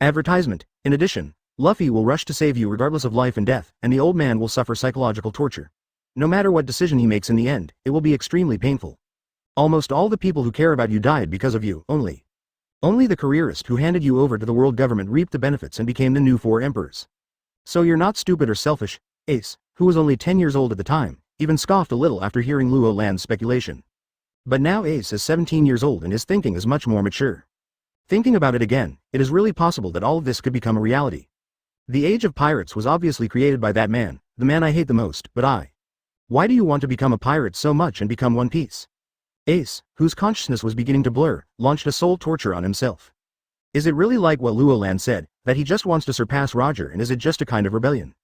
Advertisement. In addition, Luffy will rush to save you regardless of life and death, and the old man will suffer psychological torture. No matter what decision he makes in the end, it will be extremely painful. Almost all the people who care about you died because of you, only the careerist who handed you over to the world government reaped the benefits and became the new 4 Emperors. So you're not stupid or selfish. Ace, who was only 10 years old at the time, even scoffed a little after hearing Luo Lan's speculation. But now Ace is 17 years old and his thinking is much more mature. Thinking about it again, it is really possible that all of this could become a reality. The age of pirates was obviously created by that man, the man I hate the most, but Why do you want to become a pirate so much and become One Piece? Ace, whose consciousness was beginning to blur, launched a soul torture on himself. Is it really like what Luo Lan said, that he just wants to surpass Roger, and is it just a kind of rebellion?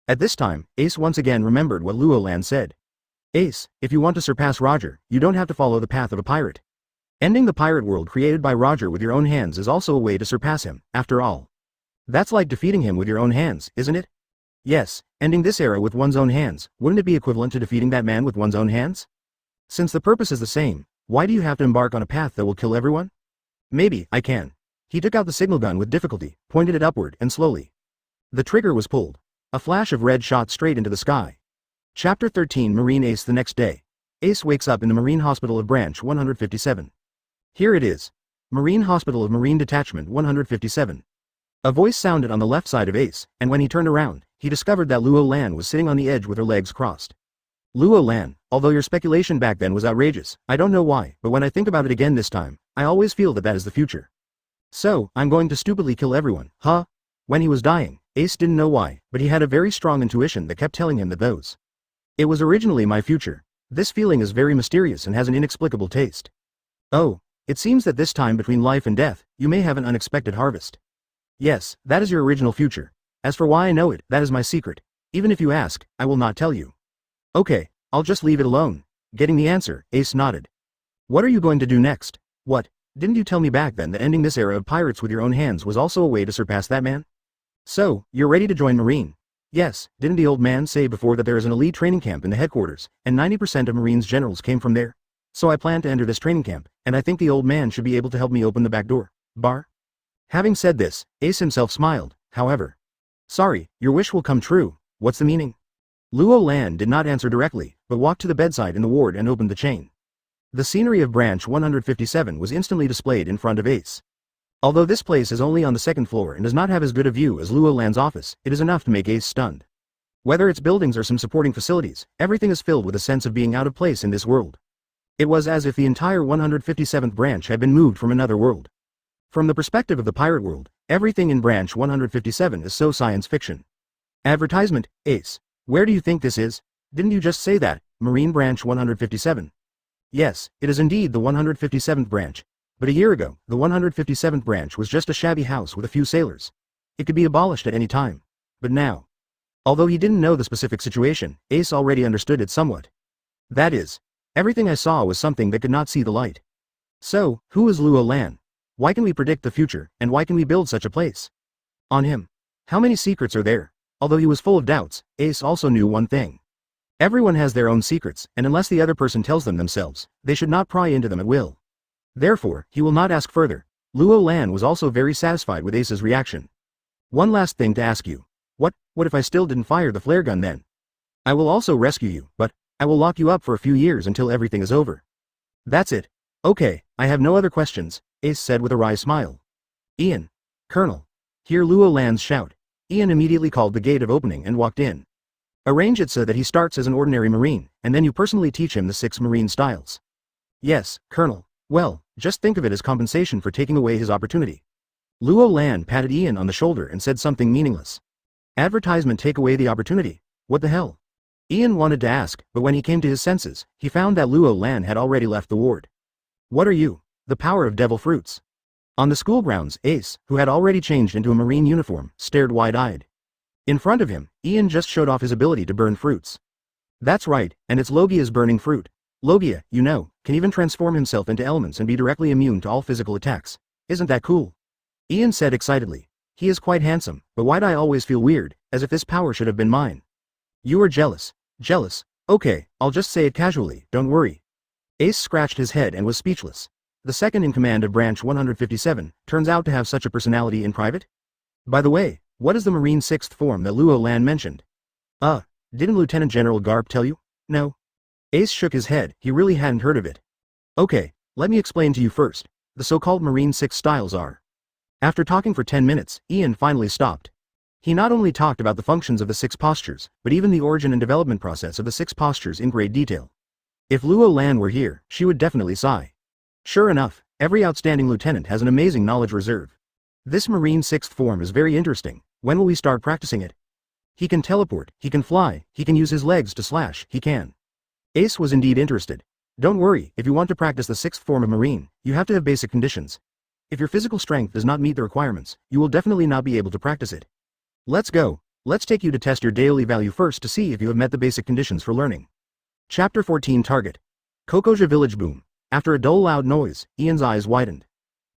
At this time, Ace once again remembered what Luo Lan said. Ace, if you want to surpass Roger, you don't have to follow the path of a pirate. Ending the pirate world created by Roger with your own hands is also a way to surpass him, after all. That's like defeating him with your own hands, isn't it? Yes, ending this era with one's own hands, wouldn't it be equivalent to defeating that man with one's own hands? Since the purpose is the same, why do you have to embark on a path that will kill everyone? Maybe I can. He took out the signal gun with difficulty, pointed it upward, and slowly. The trigger was pulled. A flash of red shot straight into the sky. Chapter 13 Marine Ace. The next day, Ace wakes up in the Marine Hospital of Branch 157. Here it is. Marine Hospital of Marine Detachment 157. A voice sounded on the left side of Ace, and when he turned around, he discovered that Luo Lan was sitting on the edge with her legs crossed. Luo Lan, although your speculation back then was outrageous, I don't know why, but when I think about it again this time, I always feel that that is the future. So, I'm going to stupidly kill everyone, huh? When he was dying, Ace didn't know why, but he had a very strong intuition that kept telling him that it was originally my future. This feeling is very mysterious and has an inexplicable taste. Oh, it seems that this time between life and death, you may have an unexpected harvest. Yes, that is your original future. As for why I know it, that is my secret. Even if you ask, I will not tell you. Okay, I'll just leave it alone. Getting the answer, Ace nodded. What are you going to do next? What? Didn't you tell me back then that ending this era of pirates with your own hands was also a way to surpass that man? So, you're ready to join Marine? Yes, didn't the old man say before that there is an elite training camp in the headquarters, and 90% of Marine's generals came from there? So I plan to enter this training camp, and I think the old man should be able to help me open the back door. Bar? Having said this, Ace himself smiled, however. Sorry, your wish will come true. What's the meaning? Luo Lan did not answer directly, but walked to the bedside in the ward and opened the chain. The scenery of Branch 157 was instantly displayed in front of Ace. Although this place is only on the second floor and does not have as good a view as Luo Lan's office, it is enough to make Ace stunned. Whether it's buildings or some supporting facilities, everything is filled with a sense of being out of place in this world. It was as if the entire 157th branch had been moved from another world. From the perspective of the pirate world, everything in Branch 157 is so science fiction. Advertisement, Ace. Where do you think this is? Didn't you just say that, Marine Branch 157? Yes, it is indeed the 157th branch. But a year ago, the 157th branch was just a shabby house with a few sailors. It could be abolished at any time. But now. Although he didn't know the specific situation, Ace already understood it somewhat. That is, everything I saw was something that could not see the light. So, who is Luo Lan? Why can we predict the future, and why can we build such a place? On him. How many secrets are there? Although he was full of doubts, Ace also knew one thing. Everyone has their own secrets, and unless the other person tells them themselves, they should not pry into them at will. Therefore, he will not ask further. Luo Lan was also very satisfied with Ace's reaction. One last thing to ask you. What if I still didn't fire the flare gun then? I will also rescue you, but I will lock you up for a few years until everything is over. That's it. Okay, I have no other questions, Ace said with a wry smile. Ian. Colonel. Hear Luo Lan's shout. Ian immediately called the gate of opening and walked in. Arrange it so that he starts as an ordinary Marine, and then you personally teach him the 6 Marine styles. Yes, Colonel. Well, just think of it as compensation for taking away his opportunity. Luo Lan patted Ian on the shoulder and said something meaningless. Advertisement take away the opportunity. What the hell? Ian wanted to ask, but when he came to his senses, he found that Luo Lan had already left the ward. What are you? The power of devil fruits. On the school grounds, Ace, who had already changed into a Marine uniform, stared wide-eyed. In front of him, Ian just showed off his ability to burn fruits. That's right, and it's Logia's burning fruit. Logia, you know, can even transform himself into elements and be directly immune to all physical attacks. Isn't that cool? Ian said excitedly. He is quite handsome, but why'd I always feel weird, as if this power should have been mine? You are jealous. Jealous? Okay, I'll just say it casually, don't worry. Ace scratched his head and was speechless. The second in command of Branch 157 turns out to have such a personality in private? By the way, what is the Marine 6th form that Luo Lan mentioned? Didn't Lieutenant General Garp tell you? No. Ace shook his head, he really hadn't heard of it. Okay, let me explain to you first. The so-called Marine 6 styles are. After talking for 10 minutes, Ian finally stopped. He not only talked about the functions of the 6 postures, but even the origin and development process of the 6 postures in great detail. If Luo Lan were here, she would definitely sigh. Sure enough, every outstanding lieutenant has an amazing knowledge reserve. This Marine 6th form is very interesting. When will we start practicing it? He can teleport, he can fly, he can use his legs to slash, he can. Ace was indeed interested. Don't worry, if you want to practice the 6th form of Marine, you have to have basic conditions. If your physical strength does not meet the requirements, you will definitely not be able to practice it. Let's go. Let's take you to test your daily value first to see if you have met the basic conditions for learning. Chapter 14 Target. Kokoja Village Boom. After a dull loud noise, Ian's eyes widened.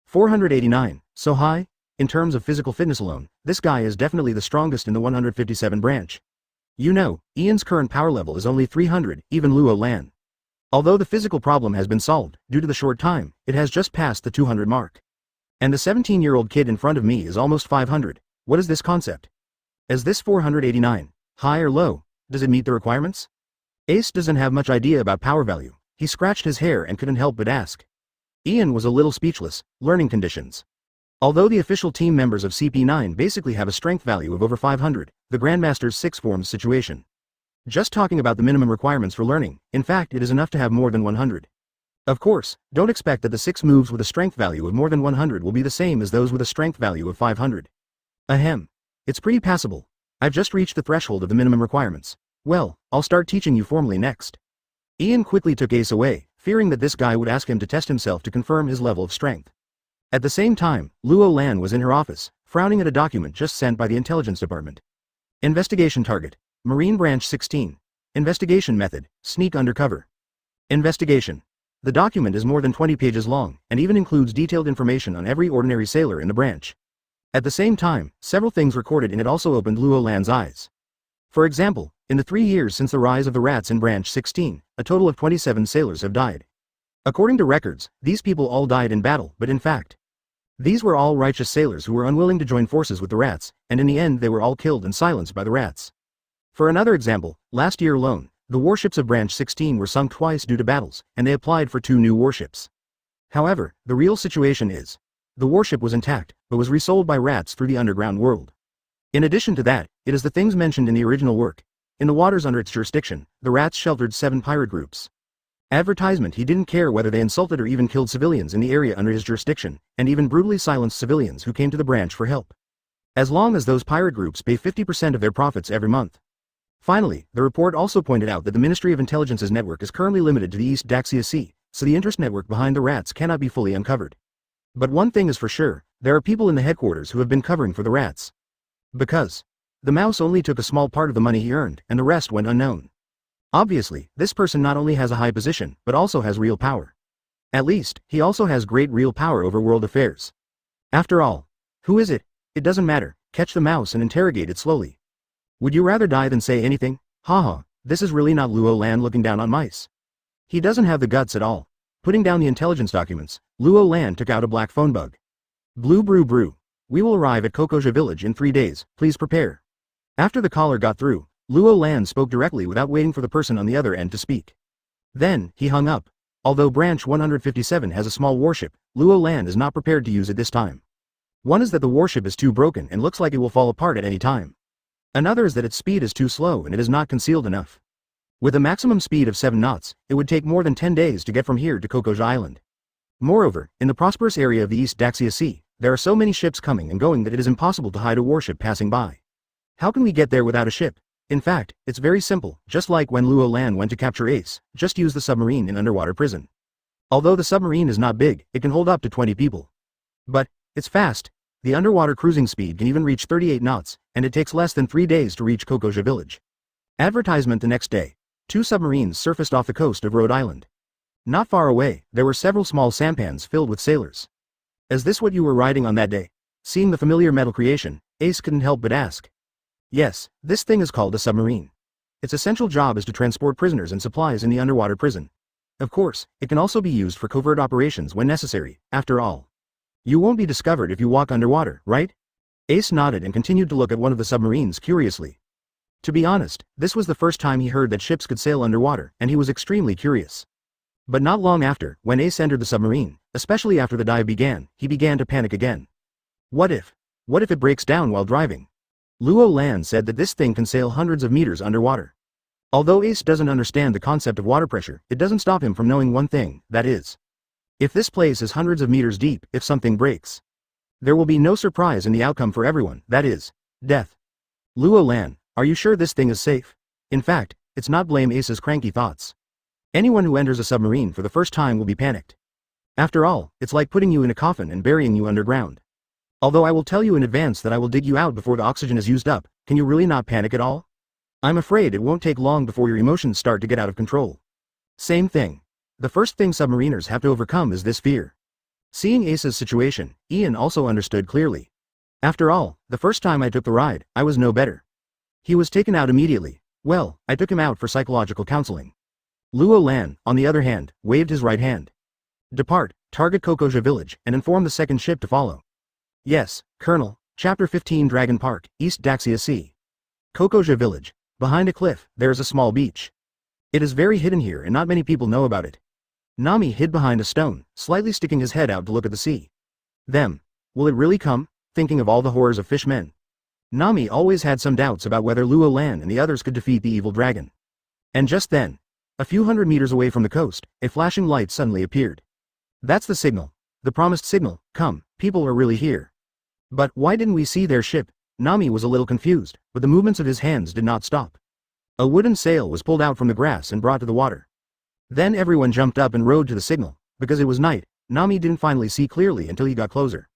489, so high? In terms of physical fitness alone, this guy is definitely the strongest in the 157 branch. You know, Ian's current power level is only 300, even Luo Lan. Although the physical problem has been solved, due to the short time, it has just passed the 200 mark. And the 17-year-old kid in front of me is almost 500. What is this concept? Is this 489? High or low? Does it meet the requirements? Ace doesn't have much idea about power value. He scratched his hair and couldn't help but ask. Ian was a little speechless. Learning conditions. Although the official team members of CP9 basically have a strength value of over 500, the Grandmaster's 6 forms situation. Just talking about the minimum requirements for learning, in fact it is enough to have more than 100. Of course, don't expect that the 6 moves with a strength value of more than 100 will be the same as those with a strength value of 500. Ahem. It's pretty passable. I've just reached the threshold of the minimum requirements. Well, I'll start teaching you formally next. Ian quickly took Ace away, fearing that this guy would ask him to test himself to confirm his level of strength. At the same time, Luo Lan was in her office, frowning at a document just sent by the Intelligence Department. Investigation Target. Marine Branch 16. Investigation Method. Sneak Undercover. Investigation. The document is more than 20 pages long, and even includes detailed information on every ordinary sailor in the branch. At the same time, several things recorded in it also opened Luo Lan's eyes. For example, in the 3 years since the rise of the rats in Branch 16, a total of 27 sailors have died. According to records, these people all died in battle, but in fact, these were all righteous sailors who were unwilling to join forces with the rats, and in the end they were all killed and silenced by the rats. For another example, last year alone, the warships of Branch 16 were sunk twice due to battles, and they applied for 2 new warships. However, the real situation is, the warship was intact, but was resold by rats through the underground world. In addition to that, it is the things mentioned in the original work. In the waters under its jurisdiction, the rats sheltered 7 pirate groups. Advertisement: he didn't care whether they insulted or even killed civilians in the area under his jurisdiction, and even brutally silenced civilians who came to the branch for help. As long as those pirate groups pay 50% of their profits every month. Finally, the report also pointed out that the Ministry of Intelligence's network is currently limited to the East Daxia Sea, so the interest network behind the rats cannot be fully uncovered. But one thing is for sure, there are people in the headquarters who have been covering for the rats. Because the mouse only took a small part of the money he earned, and the rest went unknown. Obviously, this person not only has a high position, but also has real power. At least, he also has great real power over world affairs. After all, who is it? It doesn't matter, catch the mouse and interrogate it slowly. Would you rather die than say anything? Haha, this is really not Luo Lan looking down on mice. He doesn't have the guts at all. Putting down the intelligence documents, Luo Lan took out a black phone bug. Blue brew brew. We will arrive at Kokoja village in 3 days, please prepare. After the caller got through, Luo Lan spoke directly without waiting for the person on the other end to speak. Then, he hung up. Although Branch 157 has a small warship, Luo Lan is not prepared to use it this time. One is that the warship is too broken and looks like it will fall apart at any time. Another is that its speed is too slow and it is not concealed enough. With a maximum speed of 7 knots, it would take more than 10 days to get from here to Kokoja Island. Moreover, in the prosperous area of the East Daxia Sea, there are so many ships coming and going that it is impossible to hide a warship passing by. How can we get there without a ship? In fact, it's very simple, just like when Luo Lan went to capture Ace, just use the submarine in underwater prison. Although the submarine is not big, it can hold up to 20 people. But, it's fast. The underwater cruising speed can even reach 38 knots, and it takes less than 3 days to reach Kokoja village. Advertisement the next day. 2 submarines surfaced off the coast of Rhode Island. Not far away, there were several small sampans filled with sailors. Is this what you were riding on that day? Seeing the familiar metal creation, Ace couldn't help but ask. Yes, this thing is called a submarine. Its essential job is to transport prisoners and supplies in the underwater prison. Of course, it can also be used for covert operations when necessary, after all. You won't be discovered if you walk underwater, right? Ace nodded and continued to look at one of the submarines curiously. To be honest, this was the first time he heard that ships could sail underwater, and he was extremely curious. But not long after, when Ace entered the submarine, especially after the dive began, he began to panic again. What if it breaks down while driving? Luo Lan said that this thing can sail hundreds of meters underwater. Although Ace doesn't understand the concept of water pressure, it doesn't stop him from knowing one thing, that is. If this place is hundreds of meters deep, if something breaks, there will be no surprise in the outcome for everyone, that is, death. Luo Lan, are you sure this thing is safe? In fact, it's not blame Ace's cranky thoughts. Anyone who enters a submarine for the first time will be panicked. After all, it's like putting you in a coffin and burying you underground. Although I will tell you in advance that I will dig you out before the oxygen is used up, can you really not panic at all? I'm afraid it won't take long before your emotions start to get out of control. Same thing. The first thing submariners have to overcome is this fear. Seeing Ace's situation, Ian also understood clearly. After all, the first time I took the ride, I was no better. He was taken out immediately. Well, I took him out for psychological counseling. Luo Lan, on the other hand, waved his right hand. Depart, target Kokoja village, and inform the second ship to follow. Yes, Colonel. Chapter 15 Dragon Park, East Daxia Sea. Kokoja village. Behind a cliff, there is a small beach. It is very hidden here and not many people know about it. Nami hid behind a stone, slightly sticking his head out to look at the sea. Them. Will it really come? Thinking of all the horrors of fishmen. Nami always had some doubts about whether Luo Lan and the others could defeat the evil dragon. And just then, a few hundred meters away from the coast, a flashing light suddenly appeared. That's the signal. The promised signal. Come, people are really here. But why didn't we see their ship? Nami was a little confused, but the movements of his hands did not stop. A wooden sail was pulled out from the grass and brought to the water. Then everyone jumped up and rowed to the signal. Because it was night, Nami didn't finally see clearly until he got closer.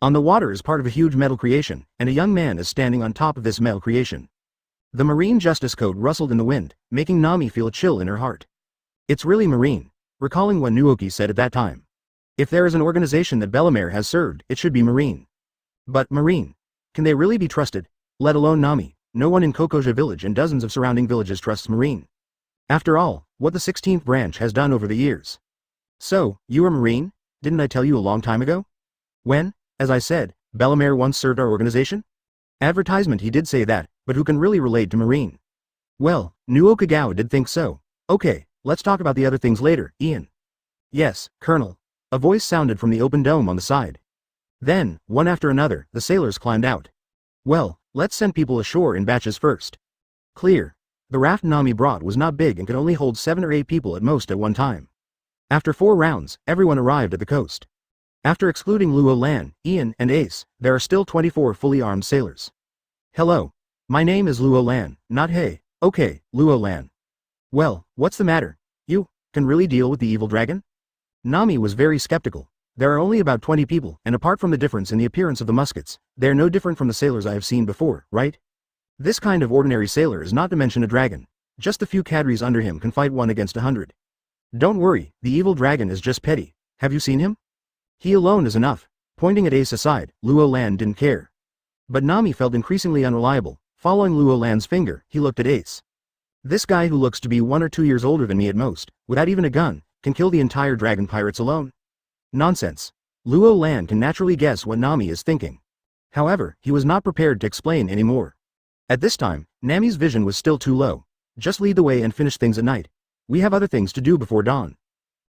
On the water is part of a huge metal creation, and a young man is standing on top of this metal creation. The Marine Justice Code rustled in the wind, making Nami feel a chill in her heart. It's really Marine, recalling what Nuoki said at that time. If there is an organization that Bellemare has served, it should be Marine. But Marine, can they really be trusted? Let alone Nami, no one in Kokoja village and dozens of surrounding villages trusts Marine. After all, what the 16th branch has done over the years. So, you are Marine? Didn't I tell you a long time ago? When, as I said, Bellemare once served our organization? Advertisement he did say that, but who can really relate to Marine? Well, Nuo Kagawa did think so. Okay, let's talk about the other things later, Ian. Yes, Colonel. A voice sounded from the open dome on the side. Then, one after another, the sailors climbed out. Well, let's send people ashore in batches first. Clear. The raft Nami brought was not big and could only hold 7 or 8 people at most at one time. After 4 rounds, everyone arrived at the coast. After excluding Luo Lan, Ian, and Ace, there are still 24 fully armed sailors. Hello. My name is Luo Lan, not Hey. Okay, Luo Lan. Well, what's the matter? You can really deal with the evil dragon? Nami was very skeptical. There are only about 20 people, and apart from the difference in the appearance of the muskets, they are no different from the sailors I have seen before, right? This kind of ordinary sailor is not to mention a dragon. Just a few cadres under him can fight 1 against 100. Don't worry, the evil dragon is just petty. Have you seen him? He alone is enough. Pointing at Ace aside, Luo Lan didn't care. But Nami felt increasingly unreliable. Following Luo Lan's finger, he looked at Ace. This guy who looks to be 1 or 2 years older than me at most, without even a gun, can kill the entire dragon pirates alone? Nonsense. Luo Lan can naturally guess what Nami is thinking. However, he was not prepared to explain anymore. At this time, Nami's vision was still too low. Just lead the way and finish things at night. We have other things to do before dawn.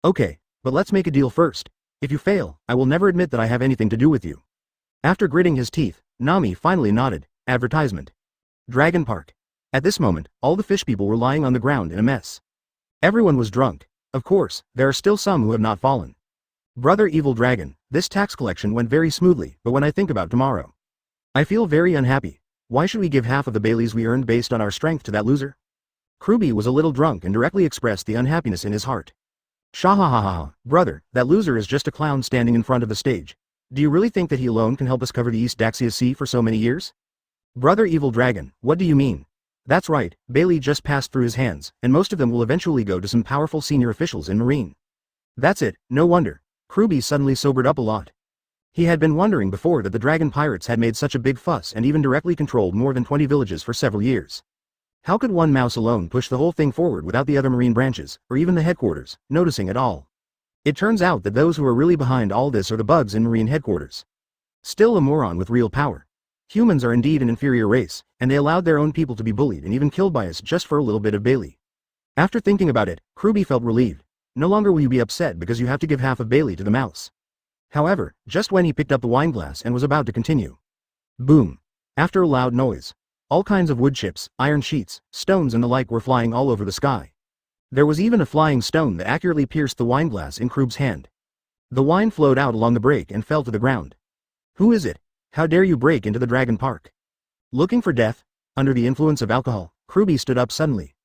Okay, but let's make a deal first. If you fail, I will never admit that I have anything to do with you. After gritting his teeth, Nami finally nodded. Advertisement. Dragon Park. At this moment, all the fish people were lying on the ground in a mess. Everyone was drunk. Of course, there are still some who have not fallen. Brother Evil Dragon, this tax collection went very smoothly, but when I think about tomorrow, I feel very unhappy. Why should we give half of the Baileys we earned based on our strength to that loser? Kruby was a little drunk and directly expressed the unhappiness in his heart. Shahahaha, brother, that loser is just a clown standing in front of the stage. Do you really think that he alone can help us cover the East Daxia Sea for so many years? Brother Evil Dragon, what do you mean? That's right, Bailey just passed through his hands, and most of them will eventually go to some powerful senior officials in Marine. That's it, no wonder. Kruby suddenly sobered up a lot. He had been wondering before that the dragon pirates had made such a big fuss and even directly controlled more than 20 villages for several years. How could one mouse alone push the whole thing forward without the other marine branches, or even the headquarters, noticing at all? It turns out that those who are really behind all this are the bugs in marine headquarters. Still a moron with real power. Humans are indeed an inferior race, and they allowed their own people to be bullied and even killed by us just for a little bit of Bailey. After thinking about it, Kruby felt relieved. No longer will you be upset because you have to give half of Bailey to the mouse. However, just when he picked up the wine glass and was about to continue. Boom. After a loud noise. All kinds of wood chips, iron sheets, stones and the like were flying all over the sky. There was even a flying stone that accurately pierced the wine glass in Krub's hand. The wine flowed out along the break and fell to the ground. Who is it? How dare you break into the Dragon Park? Looking for death? Under the influence of alcohol, Kruby stood up suddenly.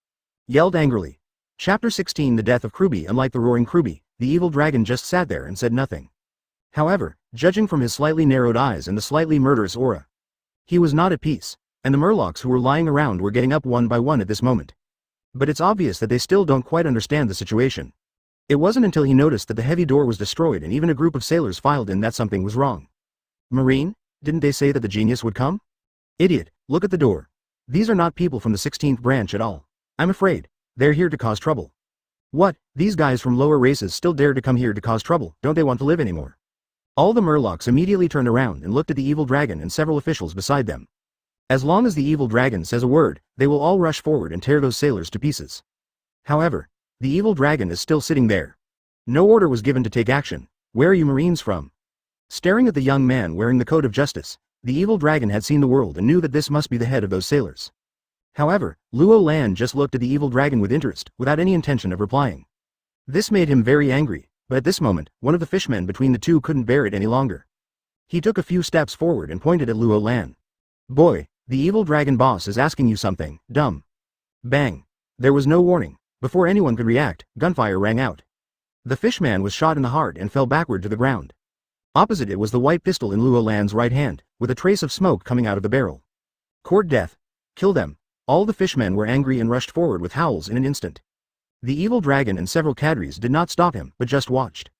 Yelled angrily. Chapter 16 The Death of Kruby. Unlike the roaring Kruby, the evil dragon just sat there and said nothing. However, judging from his slightly narrowed eyes and the slightly murderous aura, he was not at peace, and the Murlocs who were lying around were getting up one by one at this moment. But it's obvious that they still don't quite understand the situation. It wasn't until he noticed that the heavy door was destroyed and even a group of sailors filed in that something was wrong. Marine? Didn't they say that the genius would come? Idiot, look at the door. These are not people from the 16th branch at all. I'm afraid. They're here to cause trouble. What? These guys from lower races still dare to come here to cause trouble? Don't they want to live anymore? All the Murlocs immediately turned around and looked at the evil dragon and several officials beside them. As long as the evil dragon says a word, they will all rush forward and tear those sailors to pieces. However, the evil dragon is still sitting there. No order was given to take action. Where are you Marines from? Staring at the young man wearing the coat of justice, the evil dragon had seen the world and knew that this must be the head of those sailors. However, Luo Lan just looked at the evil dragon with interest, without any intention of replying. This made him very angry, but at this moment, one of the fishmen between the two couldn't bear it any longer. He took a few steps forward and pointed at Luo Lan. Boy, the evil dragon boss is asking you something, dumb. Bang. There was no warning. Before anyone could react, gunfire rang out. The fishman was shot in the heart and fell backward to the ground. Opposite it was the white pistol in Luo Lan's right hand, with a trace of smoke coming out of the barrel. Court death. Kill them. All the fishmen were angry and rushed forward with howls in an instant. The evil dragon and several cadres did not stop him, but just watched.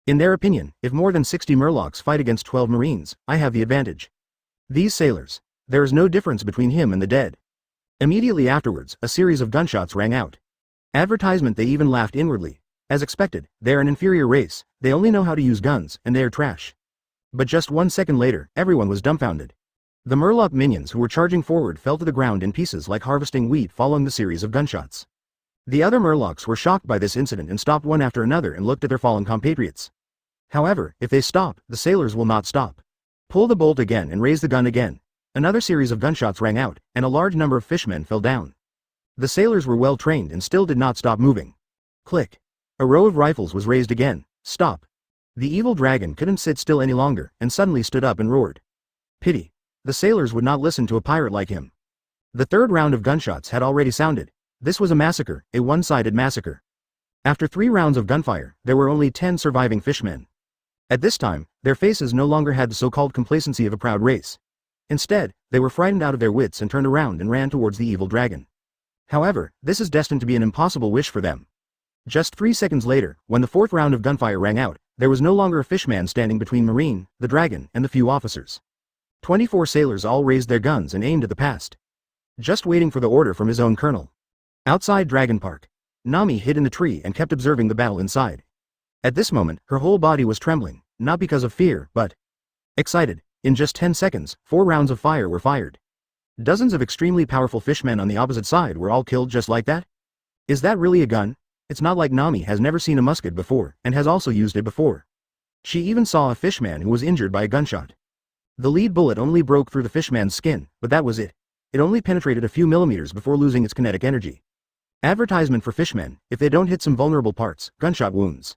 In their opinion, if more than 60 Murlocs fight against 12 Marines, I have the advantage. These sailors. There is no difference between him and the dead. Immediately afterwards, a series of gunshots rang out. Advertisement. They even laughed inwardly. As expected, they are an inferior race, they only know how to use guns, and they are trash. But just 1 second later, everyone was dumbfounded. The Murloc minions who were charging forward fell to the ground in pieces like harvesting wheat following the series of gunshots. The other Murlocs were shocked by this incident and stopped one after another and looked at their fallen compatriots. However, if they stop, the sailors will not stop. Pull the bolt again and raise the gun again. Another series of gunshots rang out, and a large number of fishmen fell down. The sailors were well trained and still did not stop moving. Click. A row of rifles was raised again. Stop. The evil dragon couldn't sit still any longer, and suddenly stood up and roared. Pity. The sailors would not listen to a pirate like him. The third round of gunshots had already sounded. This was a massacre, a one-sided massacre. After 3 rounds of gunfire, there were only 10 surviving fishmen. At this time, their faces no longer had the so-called complacency of a proud race. Instead, they were frightened out of their wits and turned around and ran towards the evil dragon. However, this is destined to be an impossible wish for them. Just 3 seconds later, when the 4th round of gunfire rang out, there was no longer a fishman standing between Marine, the dragon, and the few officers. 24 sailors all raised their guns and aimed at the past, just waiting for the order from his own colonel. Outside Dragon Park, Nami hid in the tree and kept observing the battle inside. At this moment, her whole body was trembling, not because of fear, but excited. In just 10 seconds, 4 rounds of fire were fired. Dozens of extremely powerful fishmen on the opposite side were all killed just like that? Is that really a gun? It's not like Nami has never seen a musket before, and has also used it before. She even saw a fishman who was injured by a gunshot. The lead bullet only broke through the fishman's skin, but that was it. It only penetrated a few millimeters before losing its kinetic energy. Advertisement for fishmen: if they don't hit some vulnerable parts, gunshot wounds.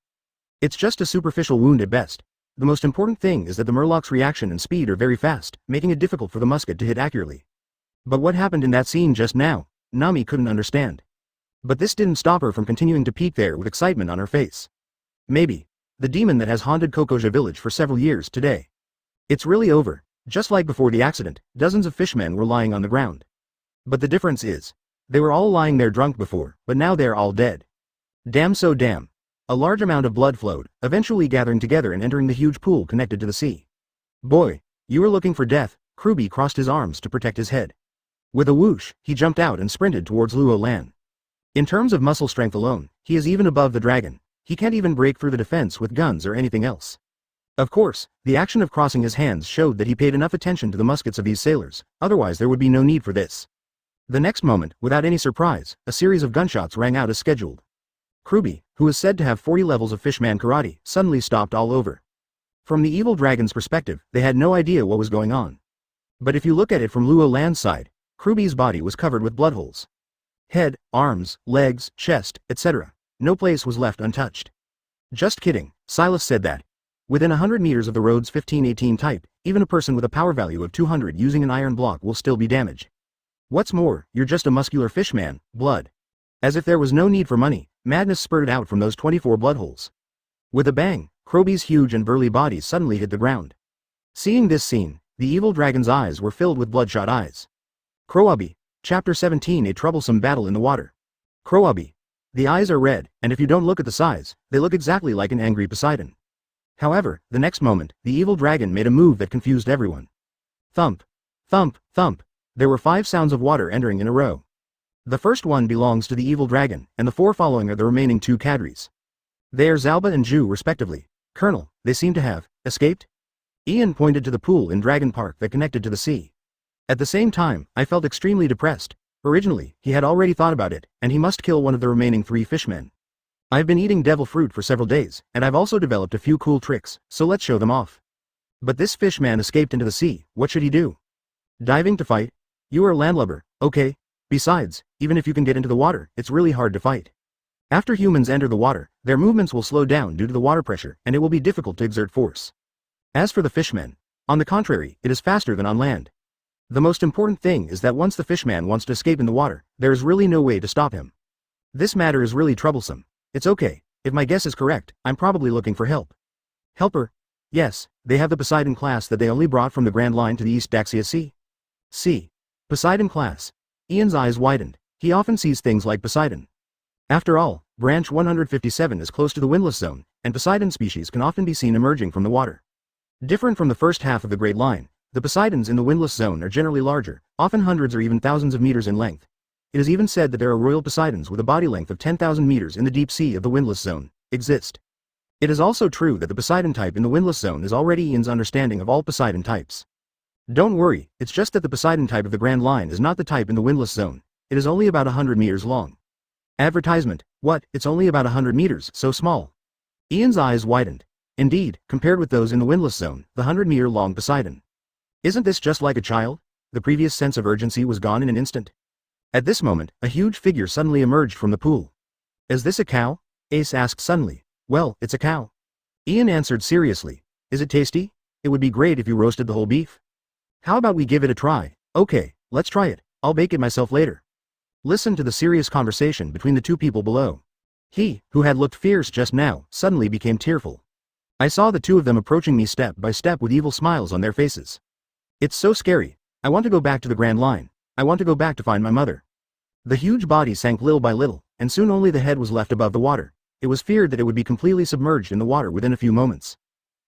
It's just a superficial wound at best. The most important thing is that the Murloc's reaction and speed are very fast, making it difficult for the musket to hit accurately. But what happened in that scene just now, Nami couldn't understand. But this didn't stop her from continuing to peek there with excitement on her face. Maybe the demon that has haunted Kokoja village for several years today. It's really over. Just like before the accident, dozens of fishmen were lying on the ground. But the difference is, they were all lying there drunk before, but now they're all dead. Damn so damn. A large amount of blood flowed, eventually gathering together and entering the huge pool connected to the sea. Boy, you were looking for death. Kruby crossed his arms to protect his head. With a whoosh, he jumped out and sprinted towards Luo Lan. In terms of muscle strength alone, he is even above the dragon. He can't even break through the defense with guns or anything else. Of course, the action of crossing his hands showed that he paid enough attention to the muskets of these sailors, otherwise there would be no need for this. The next moment, without any surprise, a series of gunshots rang out as scheduled. Kruby, who is said to have 40 levels of fishman karate, suddenly stopped all over. From the evil dragon's perspective, they had no idea what was going on. But if you look at it from Luo Lan's side, Kruby's body was covered with blood holes. Head, arms, legs, chest, etc. No place was left untouched. Just kidding, Silas said that. Within 100 meters of the Rhodes 1518 type, even a person with a power value of 200 using an iron block will still be damaged. What's more, you're just a muscular fishman, blood. As if there was no need for money, madness spurted out from those 24 blood holes. With a bang, Kruby's huge and burly body suddenly hit the ground. Seeing this scene, the evil dragon's eyes were filled with bloodshot eyes. Kroabi, Chapter 17: A Troublesome Battle in the Water. Kroabi. The eyes are red, and if you don't look at the size, they look exactly like an angry Poseidon. However, the next moment, the evil dragon made a move that confused everyone. Thump. Thump, thump. There were 5 sounds of water entering in a row. The first one belongs to the evil dragon, and the 4 following are the remaining 2 cadres. They are Zalba and Ju respectively. Colonel, they seem to have escaped? Ian pointed to the pool in Dragon Park that connected to the sea. At the same time, I felt extremely depressed. Originally, he had already thought about it, and he must kill one of the remaining 3 fishmen. I've been eating devil fruit for several days, and I've also developed a few cool tricks, so let's show them off. But this fishman escaped into the sea. What should he do? Diving to fight? You are a landlubber, okay? Besides, even if you can get into the water, it's really hard to fight. After humans enter the water, their movements will slow down due to the water pressure, and it will be difficult to exert force. As for the fishmen, on the contrary, it is faster than on land. The most important thing is that once the fishman wants to escape in the water, there is really no way to stop him. This matter is really troublesome. It's okay. If my guess is correct, I'm probably looking for help. Helper? Yes, they have the Poseidon class that they only brought from the Grand Line to the East Daxia Sea. See. Poseidon class. Ian's eyes widened. He often sees things like Poseidon. After all, Branch 157 is close to the windless zone, and Poseidon species can often be seen emerging from the water. Different from the first half of the Great Line, the Poseidons in the windless zone are generally larger, often hundreds or even thousands of meters in length. It is even said that there are royal Poseidons with a body length of 10,000 meters in the deep sea of the windless zone exist. It is also true that the Poseidon type in the windless zone is already Ian's understanding of all Poseidon types. Don't worry, it's just that the Poseidon type of the Grand Line is not the type in the windless zone. It is only about 100 meters long. Advertisement: what, it's only about 100 meters, so small? Ian's eyes widened. Indeed, compared with those in the windless zone, the 100-meter-long Poseidon. Isn't this just like a child? The previous sense of urgency was gone in an instant. At this moment, a huge figure suddenly emerged from the pool. Is this a cow? Ace asked suddenly. Well, it's a cow. Ian answered seriously. Is it tasty? It would be great if you roasted the whole beef. How about we give it a try? Okay, let's try it. I'll bake it myself later. Listen to the serious conversation between the 2 people below. He, who had looked fierce just now, suddenly became tearful. I saw the 2 of them approaching me step by step with evil smiles on their faces. It's so scary. I want to go back to the Grand Line. I want to go back to find my mother. The huge body sank little by little, and soon only the head was left above the water. It was feared that it would be completely submerged in the water within a few moments.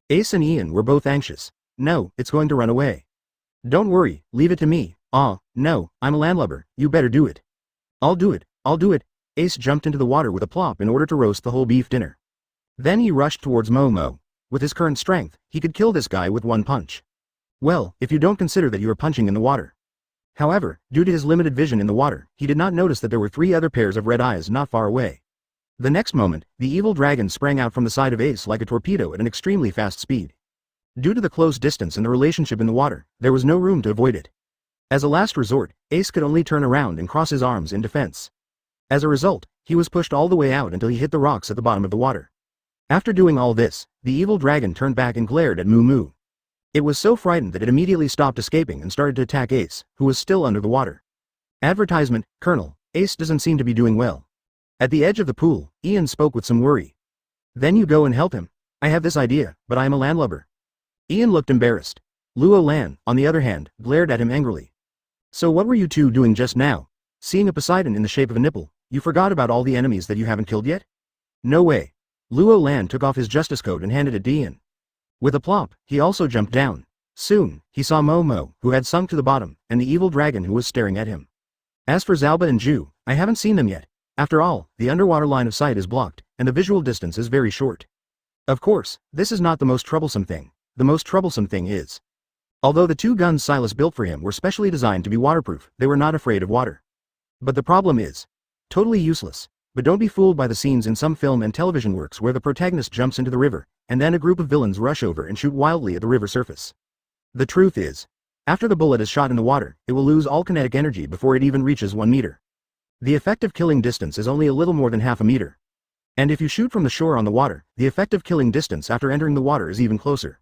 Ace and Ian were both anxious. No, it's going to run away. Don't worry, leave it to me. No, I'm a landlubber, you better do it. I'll do it, I'll do it. Ace jumped into the water with a plop in order to roast the whole beef dinner. Then he rushed towards Momo. With his current strength, he could kill this guy with one punch. Well, if you don't consider that you are punching in the water. However, due to his limited vision in the water, he did not notice that there were 3 other pairs of red eyes not far away. The next moment, the evil dragon sprang out from the side of Ace like a torpedo at an extremely fast speed. Due to the close distance and the relationship in the water, there was no room to avoid it. As a last resort, Ace could only turn around and cross his arms in defense. As a result, he was pushed all the way out until he hit the rocks at the bottom of the water. After doing all this, the evil dragon turned back and glared at Moo Moo. It was so frightened that it immediately stopped escaping and started to attack Ace, who was still under the water. Advertisement, Colonel, Ace doesn't seem to be doing well. At the edge of the pool, Ian spoke with some worry. Then you go and help him. I have this idea, but I am a landlubber. Ian looked embarrassed. Luo Lan, on the other hand, glared at him angrily. So what were you two doing just now? Seeing a Poseidon in the shape of a nipple, you forgot about all the enemies that you haven't killed yet? No way. Luo Lan took off his justice coat and handed it to Ian. With a plop, he also jumped down. Soon, he saw Momo, who had sunk to the bottom, and the evil dragon who was staring at him. As for Zalba and Ju, I haven't seen them yet. After all, the underwater line of sight is blocked, and the visual distance is very short. Of course, this is not the most troublesome thing. The most troublesome thing is. Although the 2 guns Silas built for him were specially designed to be waterproof, they were not afraid of water. But the problem is. Totally useless. But don't be fooled by the scenes in some film and television works where the protagonist jumps into the river, and then a group of villains rush over and shoot wildly at the river surface. The truth is, after the bullet is shot in the water, it will lose all kinetic energy before it even reaches 1 meter. The effective killing distance is only a little more than half a meter. And if you shoot from the shore on the water, the effective killing distance after entering the water is even closer.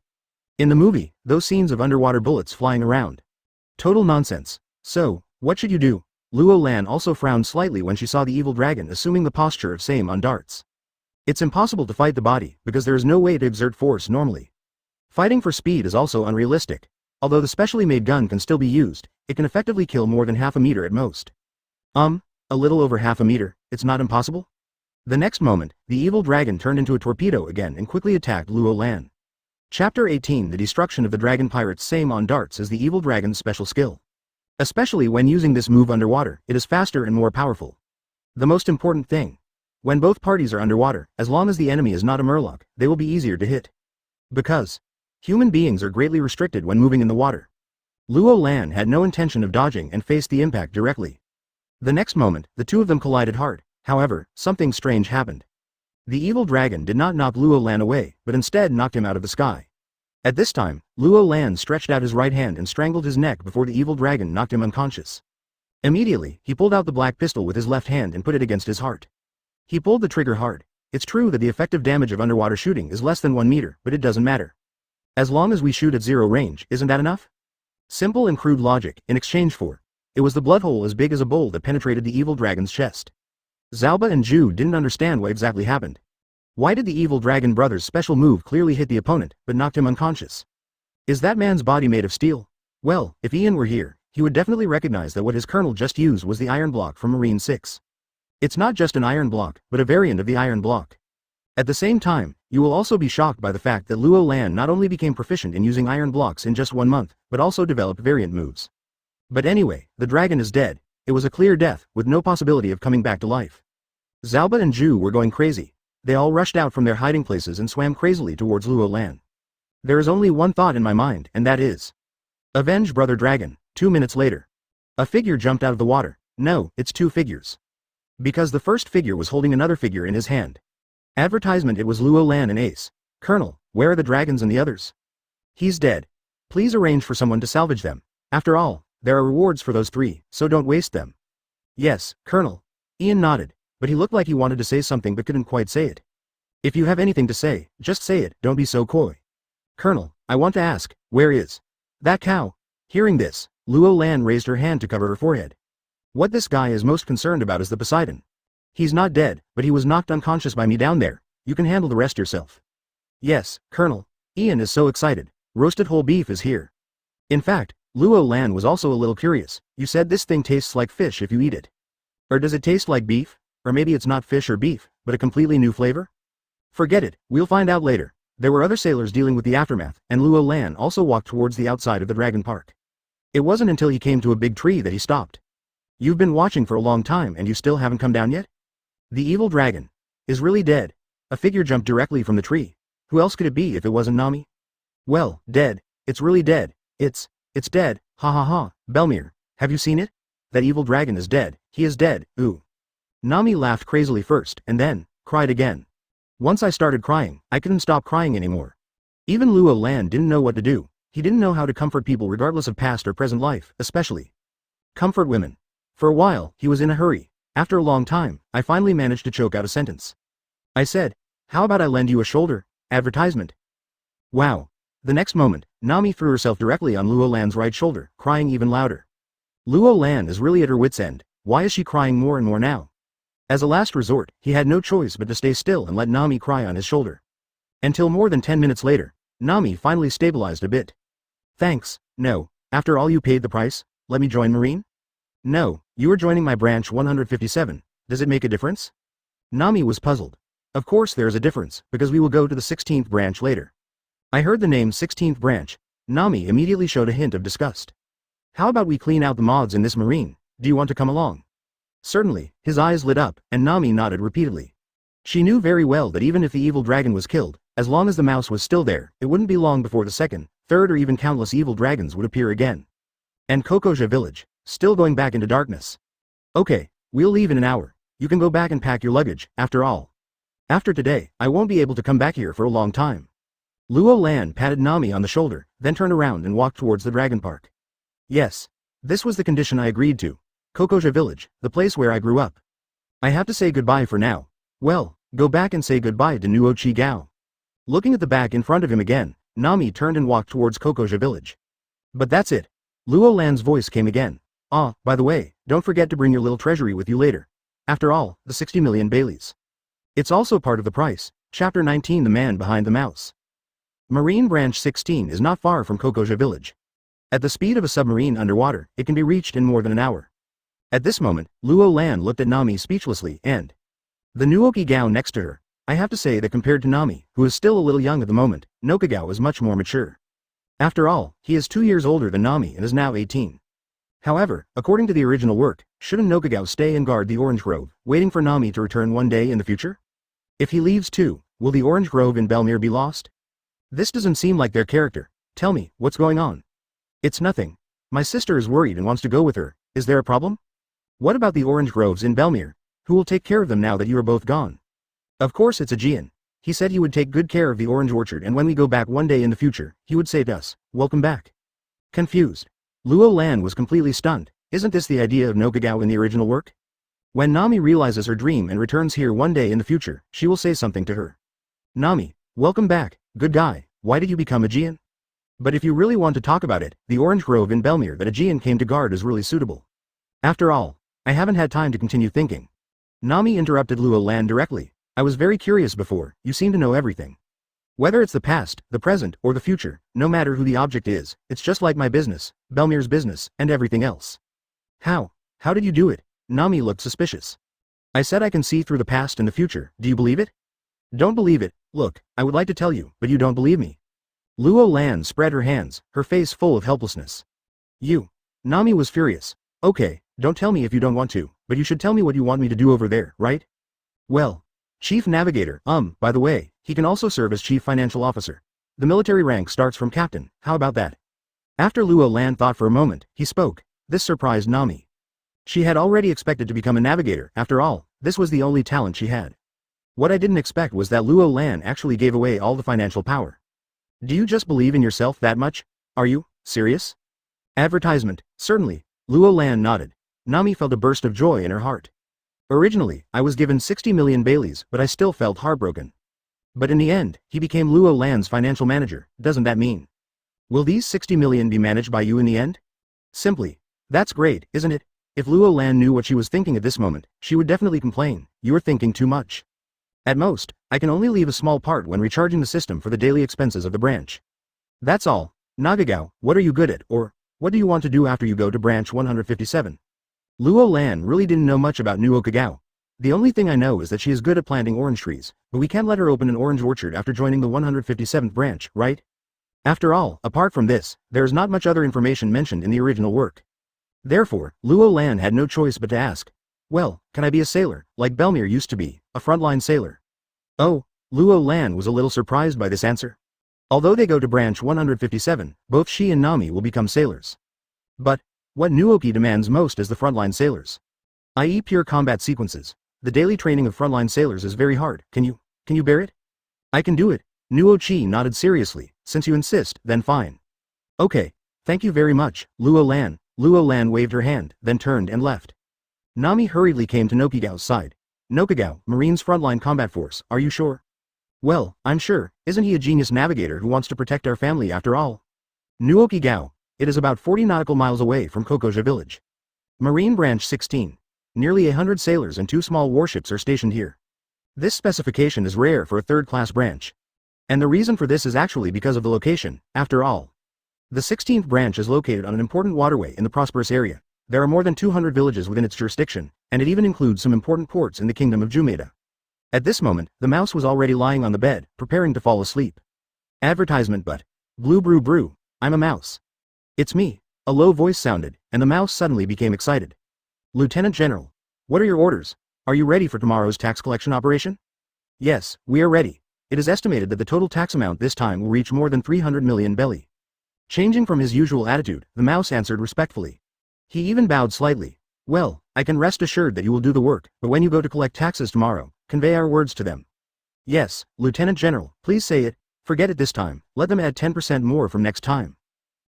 In the movie, those scenes of underwater bullets flying around. Total nonsense. So, what should you do? Luo Lan also frowned slightly when she saw the evil dragon assuming the posture of same on darts. It's impossible to fight the body, because there is no way to exert force normally. Fighting for speed is also unrealistic. Although the specially made gun can still be used, it can effectively kill more than half a meter at most. A little over half a meter, it's not impossible? The next moment, the evil dragon turned into a torpedo again and quickly attacked Luo Lan. Chapter 18 The destruction of the dragon pirates. Same on darts is the evil dragon's special skill. Especially when using this move underwater, it is faster and more powerful. The most important thing. When both parties are underwater, as long as the enemy is not a murloc, they will be easier to hit. Because human beings are greatly restricted when moving in the water. Luo Lan had no intention of dodging and faced the impact directly. The next moment, the 2 of them collided hard. However, something strange happened. The evil dragon did not knock Luo Lan away, but instead knocked him out of the sky. At this time, Luo Lan stretched out his right hand and strangled his neck before the evil dragon knocked him unconscious. Immediately, he pulled out the black pistol with his left hand and put it against his heart. He pulled the trigger hard. It's true that the effective damage of underwater shooting is less than 1 meter, but it doesn't matter. As long as we shoot at 0 range, isn't that enough? Simple and crude logic, in exchange for. It was the blood hole as big as a bowl that penetrated the evil dragon's chest. Zalba and Ju didn't understand what exactly happened. Why did the evil dragon brother's special move clearly hit the opponent, but knocked him unconscious? Is that man's body made of steel? Well, if Ian were here, he would definitely recognize that what his colonel just used was the iron block from Marine 6. It's not just an iron block, but a variant of the iron block. At the same time, you will also be shocked by the fact that Luo Lan not only became proficient in using iron blocks in just 1 month, but also developed variant moves. But anyway, the dragon is dead. It was a clear death, with no possibility of coming back to life. Zalba and Ju were going crazy. They all rushed out from their hiding places and swam crazily towards Luo Lan. There is only one thought in my mind, and that is, avenge Brother Dragon. 2 minutes later. A figure jumped out of the water. No, it's 2 figures. Because the first figure was holding another figure in his hand. Advertisement. It was Luo Lan and Ace. Colonel, where are the dragons and the others? He's dead. Please arrange for someone to salvage them. After all, there are rewards for those 3, so don't waste them. Yes, Colonel. Ian nodded, but he looked like he wanted to say something but couldn't quite say it. If you have anything to say, just say it, don't be so coy. Colonel, I want to ask, where is that cow? Hearing this, Luo Lan raised her hand to cover her forehead. What this guy is most concerned about is the Poseidon. He's not dead, but he was knocked unconscious by me down there. You can handle the rest yourself. Yes, Colonel. Ian is so excited. Roasted whole beef is here. In fact, Luo Lan was also a little curious. You said this thing tastes like fish if you eat it. Or does it taste like beef? Or maybe it's not fish or beef, but a completely new flavor? Forget it, we'll find out later. There were other sailors dealing with the aftermath, and Luo Lan also walked towards the outside of the Dragon Park. It wasn't until he came to a big tree that he stopped. You've been watching for a long time and you still haven't come down yet? The evil dragon is really dead. A figure jumped directly from the tree. Who else could it be if it wasn't Nami? Well, dead. It's really dead. It's dead. Ha ha ha. Belmir, have you seen it? That evil dragon is dead. He is dead. Ooh. Nami laughed crazily first and then cried again. Once I started crying, I couldn't stop crying anymore. Even Luo Lan didn't know what to do. He didn't know how to comfort people regardless of past or present life, especially comfort women. For a while, he was in a hurry. After a long time, I finally managed to choke out a sentence. I said, how about I lend you a shoulder? Advertisement. Wow. The next moment, Nami threw herself directly on Luo Lan's right shoulder, crying even louder. Luo Lan is really at her wit's end. Why is she crying more and more now? As a last resort, he had no choice but to stay still and let Nami cry on his shoulder. Until more than 10 minutes later, Nami finally stabilized a bit. Thanks. No. After all, you paid the price? Let me join Marine? No, you are joining my branch 157. Does it make a difference? Nami was puzzled. Of course there is a difference, because we will go to the 16th branch later. I heard the name 16th branch. Nami immediately showed a hint of disgust. How about we clean out the mods in this marine? Do you want to come along? Certainly. His eyes lit up, and Nami nodded repeatedly. She knew very well that even if the evil dragon was killed, as long as the mouse was still there, it wouldn't be long before the second, third or even countless evil dragons would appear again. And Kokoja village, still going back into darkness. Okay, we'll leave in an hour. You can go back and pack your luggage, after all. After today, I won't be able to come back here for a long time. Luo Lan patted Nami on the shoulder, then turned around and walked towards the dragon park. Yes. This was the condition I agreed to. Kokoja village, the place where I grew up. I have to say goodbye for now. Well, go back and say goodbye to Nuo Chi Gao. Looking at the back in front of him again, Nami turned and walked towards Kokoja village. But that's it. Luo Lan's voice came again. Ah, by the way, don't forget to bring your little treasury with you later. After all, the 60 million Baileys. It's also part of the price. Chapter 19, The Man Behind the Mouse. Marine Branch 16 is not far from Kokoja village. At the speed of a submarine underwater, it can be reached in more than an hour. At this moment, Luo Lan looked at Nami speechlessly and the Nuokigao next to her. I have to say that compared to Nami, who is still a little young at the moment, Nokigao is much more mature. After all, he is 2 years older than Nami and is now 18. However, according to the original work, shouldn't Nokigao stay and guard the Orange Grove, waiting for Nami to return one day in the future? If he leaves too, will the Orange Grove in Belmir be lost? This doesn't seem like their character. Tell me, what's going on? It's nothing. My sister is worried and wants to go with her. Is there a problem? What about the orange groves in Belmir? Who will take care of them now that you are both gone? Of course it's Aegean. He said he would take good care of the orange orchard, and when we go back one day in the future, he would say to us, welcome back. Confused. Luo Lan was completely stunned. Isn't this the idea of Nokigao in the original work? When Nami realizes her dream and returns here one day in the future, she will say something to her. Nami, welcome back, good guy. Why did you become Aegean? But if you really want to talk about it, the orange grove in Belmir that Aegean came to guard is really suitable. After all, I haven't had time to continue thinking. Nami interrupted Luo Lan directly. I was very curious before. You seem to know everything. Whether it's the past, the present, or the future, no matter who the object is, it's just like my business, Belmir's business, and everything else. How did you do it? Nami looked suspicious. I said I can see through the past and the future. Do you believe it? Don't believe it. Look, I would like to tell you, but you don't believe me. Luo Lan spread her hands, her face full of helplessness. You. Nami was furious. Okay, don't tell me if you don't want to, but you should tell me what you want me to do over there, right? Well, Chief Navigator, by the way, he can also serve as Chief Financial Officer. The military rank starts from Captain, how about that? After Luo Lan thought for a moment, he spoke. This surprised Nami. She had already expected to become a navigator, after all, this was the only talent she had. What I didn't expect was that Luo Lan actually gave away all the financial power. Do you just believe in yourself that much? Are you serious? Advertisement, certainly. Luo Lan nodded. Nami felt a burst of joy in her heart. Originally, I was given 60 million Baileys, but I still felt heartbroken. But in the end, he became Luo Lan's financial manager. Doesn't that mean? Will these 60 million be managed by you in the end? Simply. That's great, isn't it? If Luo Lan knew what she was thinking at this moment, she would definitely complain. You are thinking too much. At most, I can only leave a small part when recharging the system for the daily expenses of the branch. That's all. Nagagao, what are you good at, or what do you want to do after you go to branch 157? Luo Lan really didn't know much about Nuokigao. The only thing I know is that she is good at planting orange trees, but we can't let her open an orange orchard after joining the 157th branch, right? After all, apart from this, there is not much other information mentioned in the original work. Therefore, Luo Lan had no choice but to ask, well, can I be a sailor, like Belmir used to be, a frontline sailor? Oh, Luo Lan was a little surprised by this answer. Although they go to branch 157, both she and Nami will become sailors. But, what Nuoki demands most is the frontline sailors. I.e. pure combat sequences. The daily training of frontline sailors is very hard. Can you bear it? I can do it. Nuo Chi nodded seriously. Since you insist, then fine. Okay, thank you very much, Luo Lan. Luo Lan waved her hand, then turned and left. Nami hurriedly came to Nokigao's side. Nokigao, Marine's frontline combat force, are you sure? Well, I'm sure. Isn't he a genius navigator who wants to protect our family after all? Nuokigao. It is about 40 nautical miles away from Kokoja village. Marine Branch 16. Nearly 100 sailors and 2 small warships are stationed here. This specification is rare for a third-class branch. And the reason for this is actually because of the location, after all. The 16th branch is located on an important waterway in the prosperous area. There are more than 200 villages within its jurisdiction, and it even includes some important ports in the kingdom of Jumeda. At this moment, the mouse was already lying on the bed, preparing to fall asleep. Advertisement but. Blue brew brew, I'm a mouse. It's me. A low voice sounded, and the mouse suddenly became excited. Lieutenant General. What are your orders? Are you ready for tomorrow's tax collection operation? Yes, we are ready. It is estimated that the total tax amount this time will reach more than 300 million belly. Changing from his usual attitude, the mouse answered respectfully. He even bowed slightly. Well, I can rest assured that you will do the work, but when you go to collect taxes tomorrow, convey our words to them. Yes, Lieutenant General, please say it. Forget it this time, let them add 10% more from next time.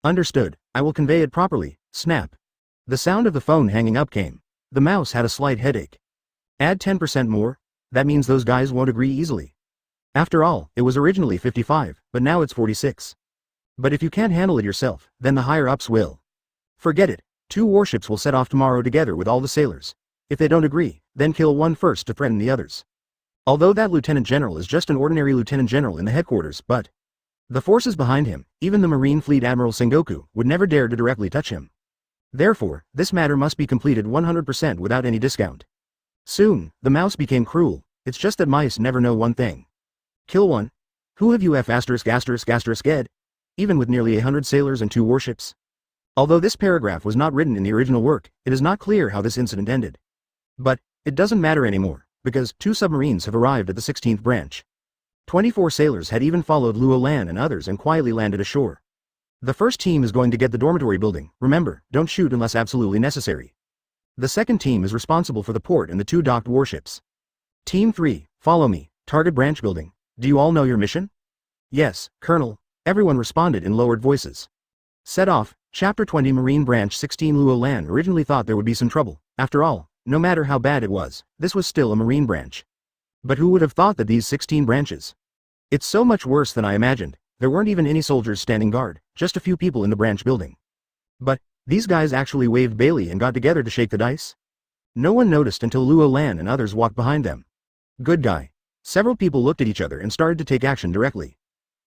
Understood, I will convey it properly. Snap. The sound of the phone hanging up came. The mouse had a slight headache. Add 10% more? That means those guys won't agree easily. After all, it was originally 55, but now it's 46. But if you can't handle it yourself, then the higher-ups will. Forget it. 2 warships will set off tomorrow together with all the sailors. If they don't agree, then kill one first to threaten the others. Although that Lieutenant General is just an ordinary Lieutenant General in the headquarters, but the forces behind him, even the Marine Fleet Admiral Sengoku, would never dare to directly touch him. Therefore, this matter must be completed 100% without any discount. Soon, the mouse became cruel. It's just that mice never know one thing. Kill one? Who have you ***********? Even with nearly 100 sailors and 2 warships? Although this paragraph was not written in the original work, it is not clear how this incident ended. But, it doesn't matter anymore, because 2 submarines have arrived at the 16th branch. 24 sailors had even followed Luo Lan and others and quietly landed ashore. The first team is going to get the dormitory building. Remember, don't shoot unless absolutely necessary. The second team is responsible for the port and the 2 docked warships. Team 3, follow me, target branch building. Do you all know your mission? Yes, Colonel. Everyone responded in lowered voices. Set off, Chapter 20 Marine Branch 16 Luo Lan originally thought there would be some trouble. After all, no matter how bad it was, this was still a marine branch. But who would have thought that these 16 branches? It's so much worse than I imagined. There weren't even any soldiers standing guard, just a few people in the branch building. But, these guys actually waved Bailey and got together to shake the dice? No one noticed until Luo Lan and others walked behind them. Good guy. Several people looked at each other and started to take action directly.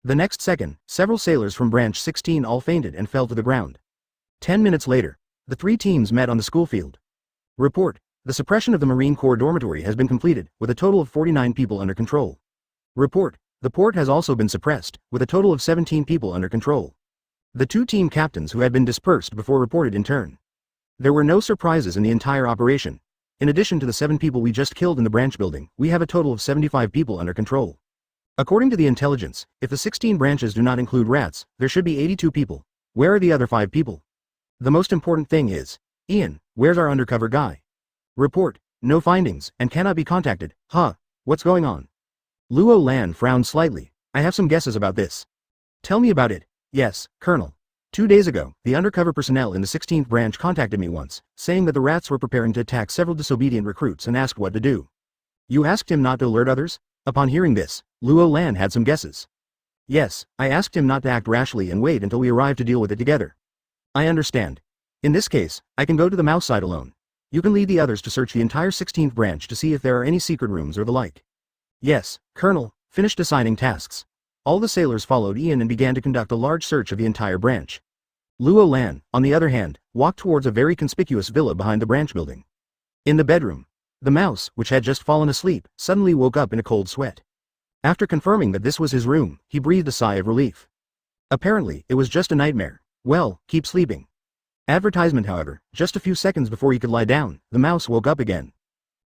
The next second, several sailors from Branch 16 all fainted and fell to the ground. 10 minutes later, the 3 teams met on the school field. Report, the suppression of the Marine Corps dormitory has been completed, with a total of 49 people under control. Report, the port has also been suppressed, with a total of 17 people under control. The 2 team captains who had been dispersed before reported in turn. There were no surprises in the entire operation. In addition to the 7 people we just killed in the branch building, we have a total of 75 people under control. According to the intelligence, if the 16 branches do not include rats, there should be 82 people. Where are the other 5 people? The most important thing is, Ian, where's our undercover guy? Report, no findings, and cannot be contacted. Huh, what's going on? Luo Lan frowned slightly. I have some guesses about this. Tell me about it. Yes, Colonel. 2 days ago, the undercover personnel in the 16th branch contacted me once, saying that the rats were preparing to attack several disobedient recruits and asked what to do. You asked him not to alert others? Upon hearing this, Luo Lan had some guesses. Yes, I asked him not to act rashly and wait until we arrive to deal with it together. I understand. In this case, I can go to the mouse side alone. You can lead the others to search the entire 16th branch to see if there are any secret rooms or the like. Yes, Colonel, finished assigning tasks. All the sailors followed Ian and began to conduct a large search of the entire branch. Luo Lan, on the other hand, walked towards a very conspicuous villa behind the branch building. In the bedroom, the mouse, which had just fallen asleep, suddenly woke up in a cold sweat. After confirming that this was his room, he breathed a sigh of relief. Apparently, it was just a nightmare. Well, keep sleeping. Advertisement, however, just a few seconds before he could lie down, the mouse woke up again.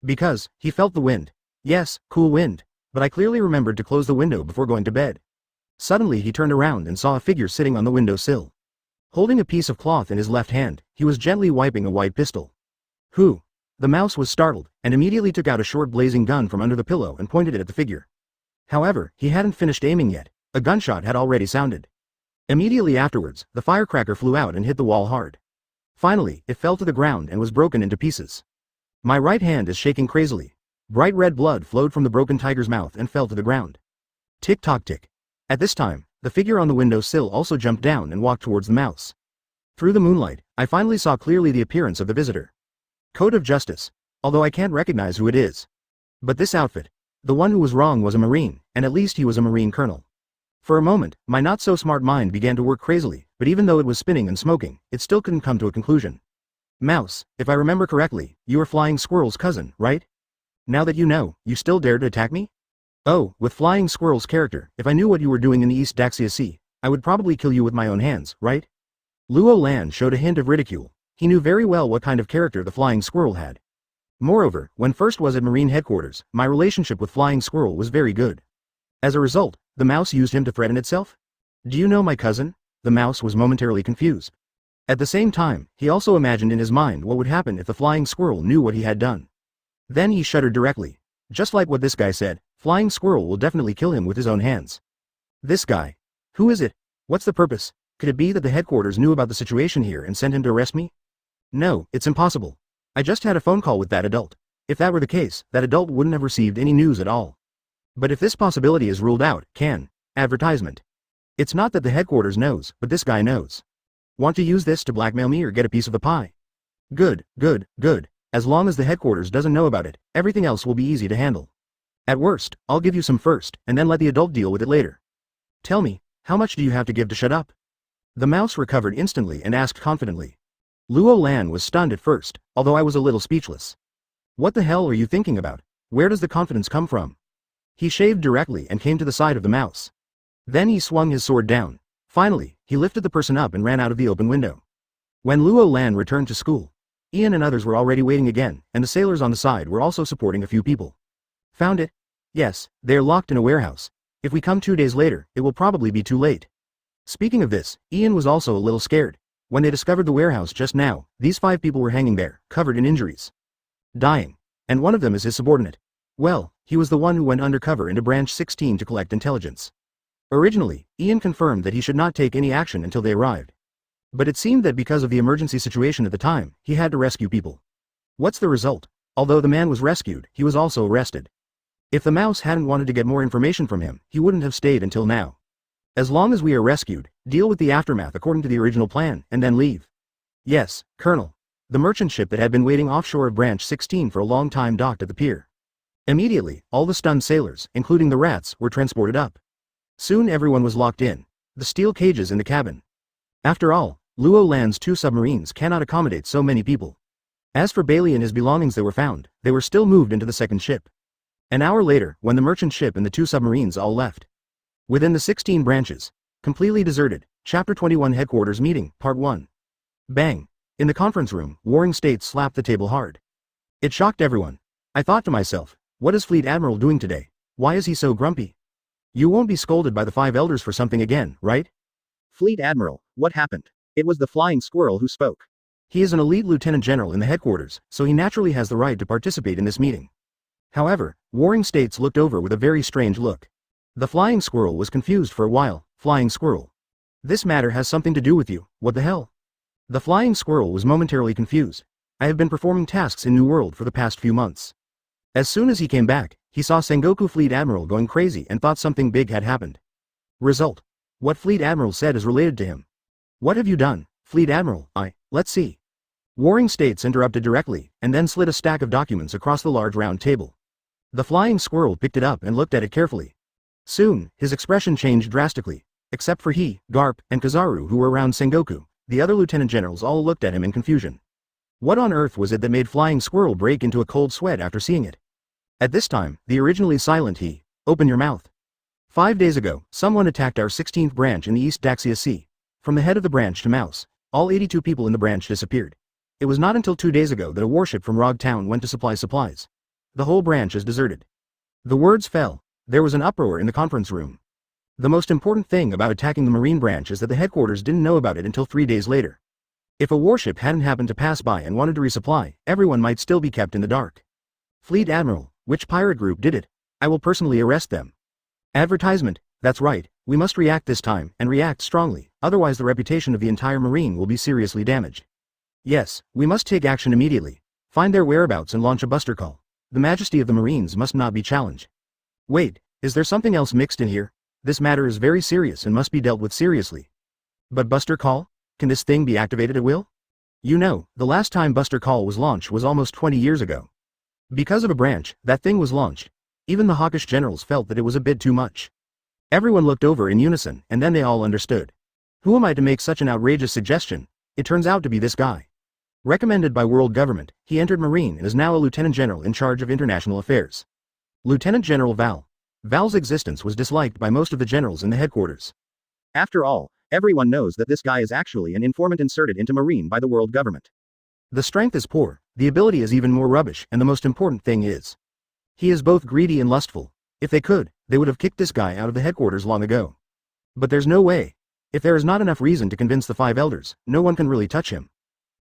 Because, he felt the wind. Yes, cool wind. But I clearly remembered to close the window before going to bed. Suddenly he turned around and saw a figure sitting on the windowsill. Holding a piece of cloth in his left hand, he was gently wiping a white pistol. Who? The mouse was startled, and immediately took out a short blazing gun from under the pillow and pointed it at the figure. However, he hadn't finished aiming yet. A gunshot had already sounded. Immediately afterwards, the firecracker flew out and hit the wall hard. Finally, it fell to the ground and was broken into pieces. My right hand is shaking crazily. Bright red blood flowed from the broken tiger's mouth and fell to the ground. Tick-tock tick. At this time, the figure on the windowsill also jumped down and walked towards the mouse. Through the moonlight, I finally saw clearly the appearance of the visitor. Coat of Justice. Although I can't recognize who it is. But this outfit. The one who was wrong was a Marine, and at least he was a Marine colonel. For a moment, my not-so-smart mind began to work crazily, but even though it was spinning and smoking, it still couldn't come to a conclusion. Mouse, if I remember correctly, you are Flying Squirrel's cousin, right? Now that you know, you still dare to attack me? Oh, with Flying Squirrel's character, if I knew what you were doing in the East Daxia Sea, I would probably kill you with my own hands, right? Luo Lan showed a hint of ridicule. He knew very well what kind of character the Flying Squirrel had. Moreover, when first was at Marine headquarters, my relationship with Flying Squirrel was very good. As a result, the mouse used him to threaten itself? Do you know my cousin? The mouse was momentarily confused. At the same time, he also imagined in his mind what would happen if the Flying Squirrel knew what he had done. Then he shuddered directly. Just like what this guy said, Flying Squirrel will definitely kill him with his own hands. This guy. Who is it? What's the purpose? Could it be that the headquarters knew about the situation here and sent him to arrest me? No, it's impossible. I just had a phone call with that adult. If that were the case, that adult wouldn't have received any news at all. But if this possibility is ruled out, advertisement. It's not that the headquarters knows, but this guy knows. Want to use this to blackmail me or get a piece of the pie? Good, good, good. As long as the headquarters doesn't know about it, everything else will be easy to handle. At worst, I'll give you some first, and then let the adult deal with it later. Tell me, how much do you have to give to shut up? The mouse recovered instantly and asked confidently. Luo Lan was stunned at first, although I was a little speechless. What the hell are you thinking about? Where does the confidence come from? He shaved directly and came to the side of the mouse. Then he swung his sword down. Finally, he lifted the person up and ran out of the open window. When Luo Lan returned to school, Ian and others were already waiting again, and the sailors on the side were also supporting a few people. Found it? Yes, they are locked in a warehouse. If we come 2 days later, it will probably be too late. Speaking of this, Ian was also a little scared. When they discovered the warehouse just now, these 5 people were hanging there, covered in injuries. Dying. And one of them is his subordinate. Well, he was the one who went undercover into Branch 16 to collect intelligence. Originally, Ian confirmed that he should not take any action until they arrived. But it seemed that because of the emergency situation at the time, he had to rescue people. What's the result? Although the man was rescued, he was also arrested. If the mouse hadn't wanted to get more information from him, he wouldn't have stayed until now. As long as we are rescued, deal with the aftermath according to the original plan, and then leave. Yes, Colonel. The merchant ship that had been waiting offshore of Branch 16 for a long time docked at the pier. Immediately, all the stunned sailors, including the rats, were transported up. Soon everyone was locked in. The steel cages in the cabin. After all, Luo Lan's 2 submarines cannot accommodate so many people. As for Bailey and his belongings that were found, they were still moved into the second ship. An hour later, when the merchant ship and the 2 submarines all left. Within the 16 branches. Completely deserted. Chapter 21 Headquarters Meeting, Part 1. Bang. In the conference room, Warring States slapped the table hard. It shocked everyone. I thought to myself, what is Fleet Admiral doing today? Why is he so grumpy? You won't be scolded by the 5 elders for something again, right? Fleet Admiral, what happened? It was the Flying Squirrel who spoke. He is an elite lieutenant general in the headquarters, so he naturally has the right to participate in this meeting. However, Warring States looked over with a very strange look. The Flying Squirrel was confused for a while. Flying Squirrel. This matter has something to do with you, what the hell? The Flying Squirrel was momentarily confused. I have been performing tasks in New World for the past few months. As soon as he came back, he saw Sengoku Fleet Admiral going crazy and thought something big had happened. Result. What Fleet Admiral said is related to him. What have you done, Fleet Admiral? Let's see. Warring States interrupted directly, and then slid a stack of documents across the large round table. The Flying Squirrel picked it up and looked at it carefully. Soon, his expression changed drastically. Except for he, Garp, and Kizaru who were around Sengoku, the other lieutenant generals all looked at him in confusion. What on earth was it that made Flying Squirrel break into a cold sweat after seeing it? At this time, the originally silent he, open your mouth. 5 days ago, someone attacked our 16th branch in the East Daxia Sea. From the head of the branch to Mouse, all 82 people in the branch disappeared. It was not until 2 days ago that a warship from Rog Town went to supply supplies. The whole branch is deserted. The words fell. There was an uproar in the conference room. The most important thing about attacking the Marine branch is that the headquarters didn't know about it until 3 days later. If a warship hadn't happened to pass by and wanted to resupply, everyone might still be kept in the dark. Fleet Admiral, which pirate group did it? I will personally arrest them. Advertisement, that's right, we must react this time, and react strongly, otherwise the reputation of the entire Marine will be seriously damaged. Yes, we must take action immediately. Find their whereabouts and launch a buster call. The majesty of the Marines must not be challenged. Wait, is there something else mixed in here? This matter is very serious and must be dealt with seriously. But buster call? Can this thing be activated at will? You know, the last time buster call was launched was almost 20 years ago. Because of a branch, that thing was launched. Even the hawkish generals felt that it was a bit too much. Everyone looked over in unison, and then they all understood. Who am I to make such an outrageous suggestion? It turns out to be this guy. Recommended by world government, he entered Marine and is now a lieutenant general in charge of international affairs. Lieutenant General Val. Val's existence was disliked by most of the generals in the headquarters. After all, everyone knows that this guy is actually an informant inserted into Marine by the world government. The strength is poor, the ability is even more rubbish, and the most important thing is, he is both greedy and lustful. If they could, they would have kicked this guy out of the headquarters long ago. But there's no way. If there is not enough reason to convince the 5 elders, no one can really touch him.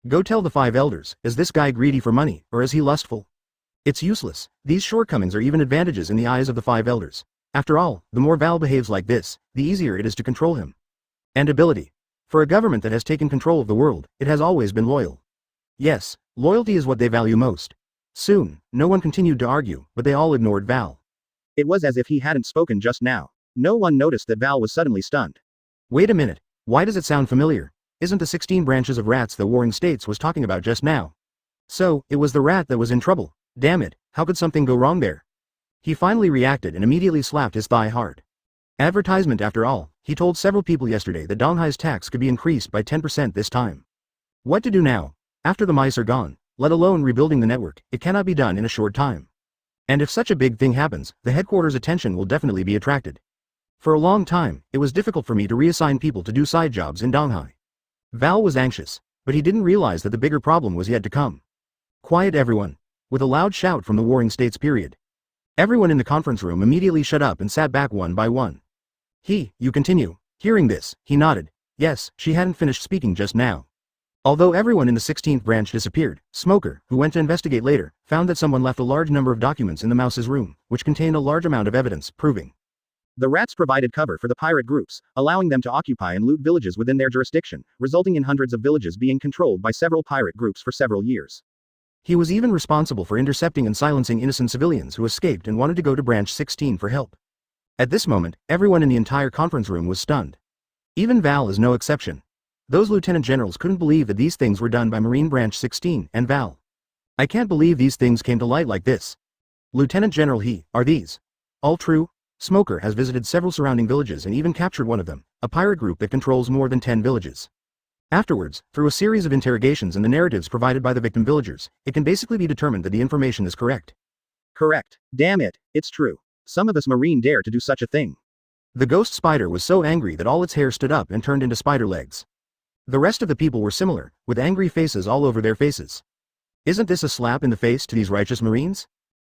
Go tell the 5 elders, is this guy greedy for money, or is he lustful? It's useless. These shortcomings are even advantages in the eyes of the 5 elders. After all, the more Val behaves like this, the easier it is to control him. And ability. For a government that has taken control of the world, it has always been loyal. Yes, loyalty is what they value most. Soon, no one continued to argue, but they all ignored Val. It was as if he hadn't spoken just now. No one noticed that Val was suddenly stunned. Wait a minute, why does it sound familiar? Isn't the 16 branches of rats the Warring States was talking about just now? So, it was the rat that was in trouble. Damn it, how could something go wrong there? He finally reacted and immediately slapped his thigh hard. Advertisement after all, he told several people yesterday that Donghai's tax could be increased by 10% this time. What to do now? After the mice are gone, let alone rebuilding the network, it cannot be done in a short time. And if such a big thing happens, the headquarters' attention will definitely be attracted. For a long time, it was difficult for me to reassign people to do side jobs in Donghai. Val was anxious, but he didn't realize that the bigger problem was yet to come. Quiet everyone. With a loud shout from the Warring States period. Everyone in the conference room immediately shut up and sat back one by one. You continue. Hearing this, he nodded. Yes, she hadn't finished speaking just now. Although everyone in the 16th branch disappeared, Smoker, who went to investigate later, found that someone left a large number of documents in the mouse's room, which contained a large amount of evidence, proving the rats provided cover for the pirate groups, allowing them to occupy and loot villages within their jurisdiction, resulting in hundreds of villages being controlled by several pirate groups for several years. He was even responsible for intercepting and silencing innocent civilians who escaped and wanted to go to Branch 16 for help. At this moment, everyone in the entire conference room was stunned. Even Val is no exception. Those lieutenant generals couldn't believe that these things were done by Marine Branch 16 and Val. I can't believe these things came to light like this. Lieutenant General are these all true? Smoker has visited several surrounding villages and even captured one of them, a pirate group that controls more than 10 villages. Afterwards, through a series of interrogations and the narratives provided by the victim villagers, it can basically be determined that the information is correct. Correct. Damn it, it's true. Some of us Marine dare to do such a thing. The ghost spider was so angry that all its hair stood up and turned into spider legs. The rest of the people were similar, with angry faces all over their faces. Isn't this a slap in the face to these righteous Marines?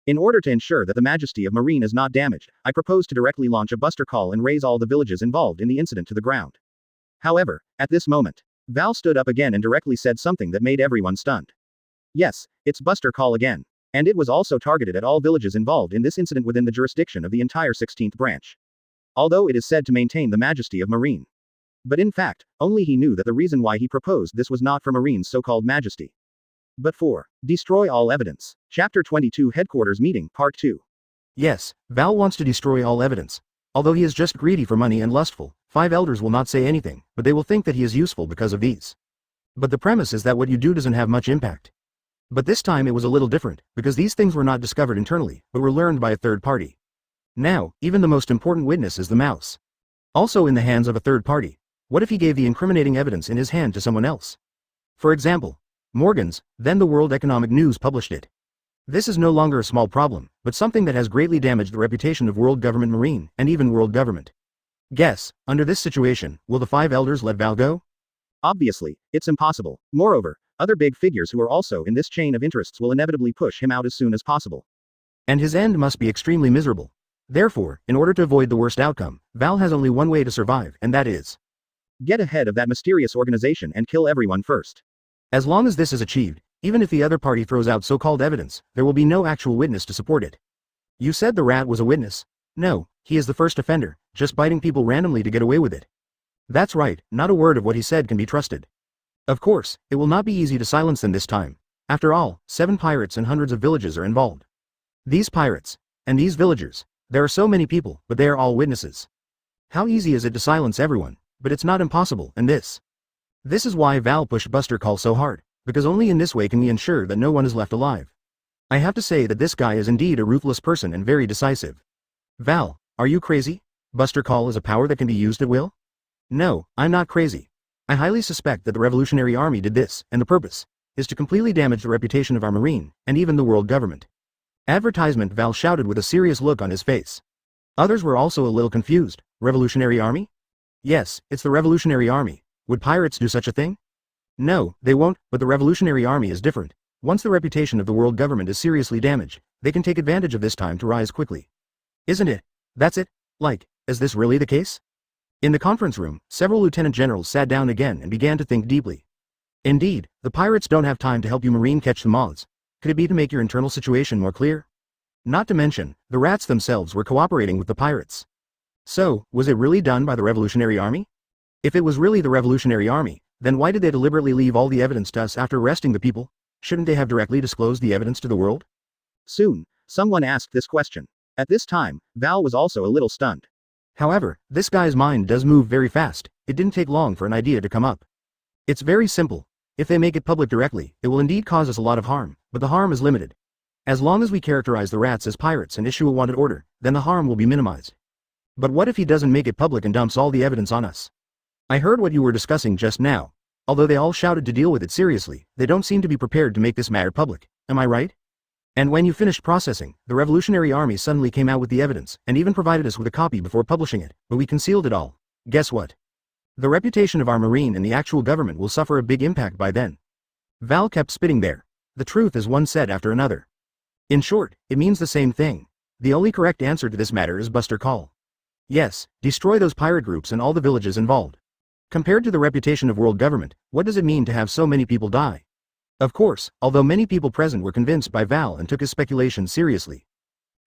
In order to ensure that the majesty of Marine is not damaged, I propose to directly launch a buster call and raise all the villages involved in the incident to the ground. However, at this moment, Val stood up again and directly said something that made everyone stunned. Yes, it's buster call again. And it was also targeted at all villages involved in this incident within the jurisdiction of the entire 16th branch. Although it is said to maintain the majesty of Marine. But in fact, only he knew that the reason why he proposed this was not for Marine's so-called majesty, but for destroy all evidence. Chapter 22 Headquarters Meeting, Part 2. Yes, Val wants to destroy all evidence. Although he is just greedy for money and lustful, 5 elders will not say anything, but they will think that he is useful because of these. But the premise is that what you do doesn't have much impact. But this time it was a little different, because these things were not discovered internally, but were learned by a third party. Now, even the most important witness is the mouse. Also in the hands of a third party. What if he gave the incriminating evidence in his hand to someone else? For example, Morgan's, then the World Economic News published it. This is no longer a small problem, but something that has greatly damaged the reputation of world government marine, and even world government. Guess, under this situation, will the 5 elders let Val go? Obviously, it's impossible. Moreover, other big figures who are also in this chain of interests will inevitably push him out as soon as possible. And his end must be extremely miserable. Therefore, in order to avoid the worst outcome, Val has only one way to survive, and that is get ahead of that mysterious organization and kill everyone first. As long as this is achieved, even if the other party throws out so-called evidence, there will be no actual witness to support it. You said the rat was a witness. No, he is the first offender, just biting people randomly to get away with it. That's right, not a word of what he said can be trusted. Of course, it will not be easy to silence them this time. After all, 7 pirates and hundreds of villages are involved. These pirates, and these villagers, there are so many people, but they are all witnesses. How easy is it to silence everyone? But it's not impossible, and this is why Val pushed Buster Call so hard, because only in this way can we ensure that no one is left alive. I have to say that this guy is indeed a ruthless person and very decisive. Val, are you crazy? Buster Call is a power that can be used at will? No, I'm not crazy. I highly suspect that the Revolutionary Army did this, and the purpose is to completely damage the reputation of our marine, and even the world government. Advertisement, Val shouted with a serious look on his face. Others were also a little confused. Revolutionary Army? Yes, it's the Revolutionary Army. Would pirates do such a thing? No, they won't, but the Revolutionary Army is different. Once the reputation of the world government is seriously damaged, they can take advantage of this time to rise quickly. Isn't it? That's it? Like, is this really the case? In the conference room, several lieutenant generals sat down again and began to think deeply. Indeed, the pirates don't have time to help you marine catch the moths. Could it be to make your internal situation more clear? Not to mention, the rats themselves were cooperating with the pirates. So, was it really done by the Revolutionary Army? If it was really the Revolutionary Army, then why did they deliberately leave all the evidence to us after arresting the people? Shouldn't they have directly disclosed the evidence to the world? Soon, someone asked this question. At this time, Val was also a little stunned. However, this guy's mind does move very fast. It didn't take long for an idea to come up. It's very simple. If they make it public directly, it will indeed cause us a lot of harm, but the harm is limited. As long as we characterize the rats as pirates and issue a wanted order, then the harm will be minimized. But what if he doesn't make it public and dumps all the evidence on us? I heard what you were discussing just now. Although they all shouted to deal with it seriously, they don't seem to be prepared to make this matter public. Am I right? And when you finished processing, the Revolutionary Army suddenly came out with the evidence, and even provided us with a copy before publishing it, but we concealed it all. Guess what? The reputation of our marine and the actual government will suffer a big impact by then. Val kept spitting there. The truth is one said after another. In short, it means the same thing. The only correct answer to this matter is Buster Call. Yes, destroy those pirate groups and all the villages involved. Compared to the reputation of world government, what does it mean to have so many people die? Of course, although many people present were convinced by Val and took his speculation seriously.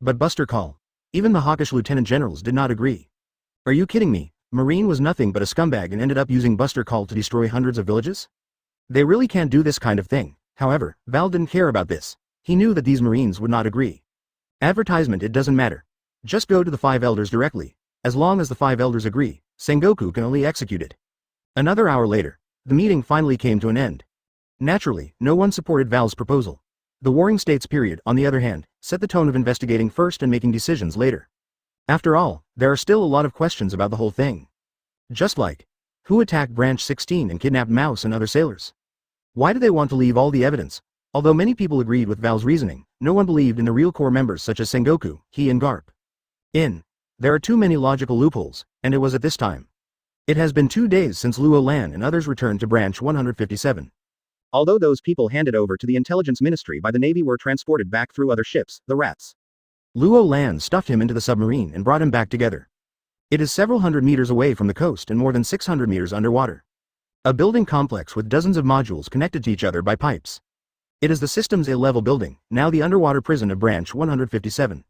But Buster Call. Even the hawkish lieutenant generals did not agree. Are you kidding me? Marine was nothing but a scumbag and ended up using Buster Call to destroy hundreds of villages? They really can't do this kind of thing. However, Val didn't care about this. He knew that these marines would not agree. Advertisement, it doesn't matter. Just go to the 5 elders directly. As long as the 5 elders agree, Sengoku can only execute it. Another hour later, the meeting finally came to an end. Naturally, no one supported Val's proposal. The Warring States period, on the other hand, set the tone of investigating first and making decisions later. After all, there are still a lot of questions about the whole thing. Just like, who attacked Branch 16 and kidnapped Mouse and other sailors? Why do they want to leave all the evidence? Although many people agreed with Val's reasoning, no one believed in the real core members such as Sengoku, he and Garp. There are too many logical loopholes, and it was at this time. It has been 2 days since Luo Lan and others returned to Branch 157. Although those people handed over to the Intelligence Ministry by the Navy were transported back through other ships, the rats. Luo Lan stuffed him into the submarine and brought him back together. It is several hundred meters away from the coast and more than 600 meters underwater. A building complex with dozens of modules connected to each other by pipes. It is the system's A-level building, now the underwater prison of Branch 157.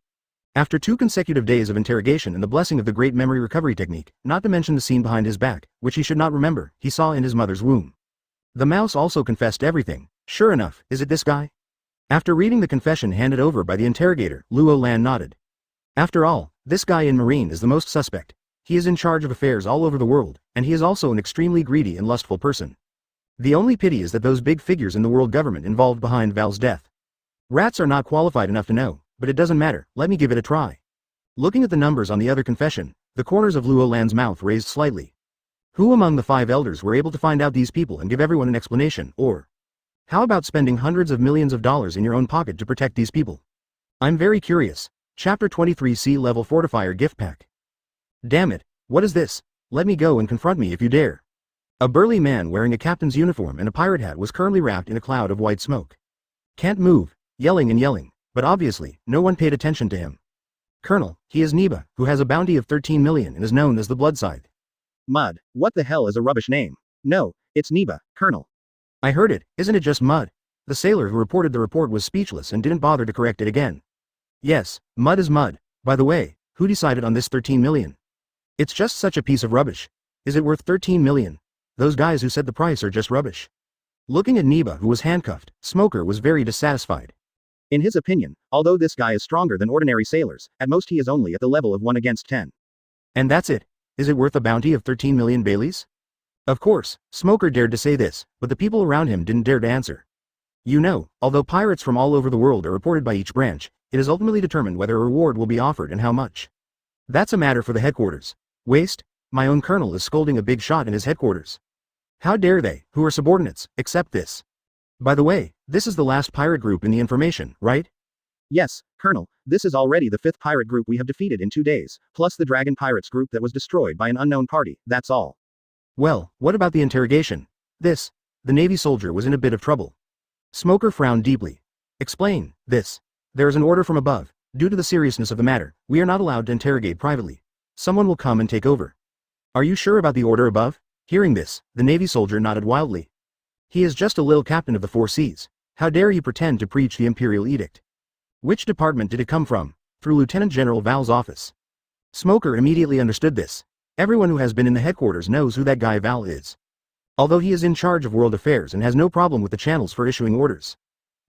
After 2 consecutive days of interrogation and the blessing of the great memory recovery technique, not to mention the scene behind his back, which he should not remember, he saw in his mother's womb. The mouse also confessed everything. Sure enough, is it this guy? After reading the confession handed over by the interrogator, Luo Lan nodded. After all, this guy in Marine is the most suspect. He is in charge of affairs all over the world, and he is also an extremely greedy and lustful person. The only pity is that those big figures in the world government involved behind Val's death. Rats are not qualified enough to know, but it doesn't matter, let me give it a try. Looking at the numbers on the other confession, the corners of Luo Lan's mouth raised slightly. Who among the 5 elders were able to find out these people and give everyone an explanation, or How about spending hundreds of millions of dollars in your own pocket to protect these people? I'm very curious. Chapter 23 Sea Level Fortifier Gift Pack. Damn it, what is this? Let me go and confront me if you dare. A burly man wearing a captain's uniform and a pirate hat was currently wrapped in a cloud of white smoke. Can't move, yelling and yelling, but obviously, no one paid attention to him. Colonel, he is Neba, who has a bounty of 13 million and is known as the Blood Scythe. Mud, what the hell is a rubbish name? No, it's Neba, Colonel. I heard it, isn't it just mud? The sailor who reported the report was speechless and didn't bother to correct it again. Yes, mud is mud. By the way, who decided on this 13 million? It's just such a piece of rubbish. Is it worth 13 million? Those guys who said the price are just rubbish. Looking at Neba, who was handcuffed, Smoker was very dissatisfied. In his opinion, although this guy is stronger than ordinary sailors, at most he is only at the level of 1 against 10. And that's it. Is it worth a bounty of 13 million Baileys? Of course, Smoker dared to say this, but the people around him didn't dare to answer. You know, although pirates from all over the world are reported by each branch, it is ultimately determined whether a reward will be offered and how much. That's a matter for the headquarters. Waste? My own colonel is scolding a big shot in his headquarters. How dare they, who are subordinates, accept this? By the way, this is the last pirate group in the information, right? Yes, Colonel, this is already the 5th pirate group we have defeated in 2 days, plus the Dragon Pirates group that was destroyed by an unknown party, that's all. Well, what about the interrogation? The Navy soldier was in a bit of trouble. Smoker frowned deeply. Explain, this. There is an order from above. Due to the seriousness of the matter, we are not allowed to interrogate privately. Someone will come and take over. Are you sure about the order above? Hearing this, the Navy soldier nodded wildly. He is just a little captain of the 4 seas. How dare he pretend to preach the imperial edict? Which department did it come from? Through Lieutenant General Val's office. Smoker immediately understood this. Everyone who has been in the headquarters knows who that guy Val is. Although he is in charge of world affairs and has no problem with the channels for issuing orders.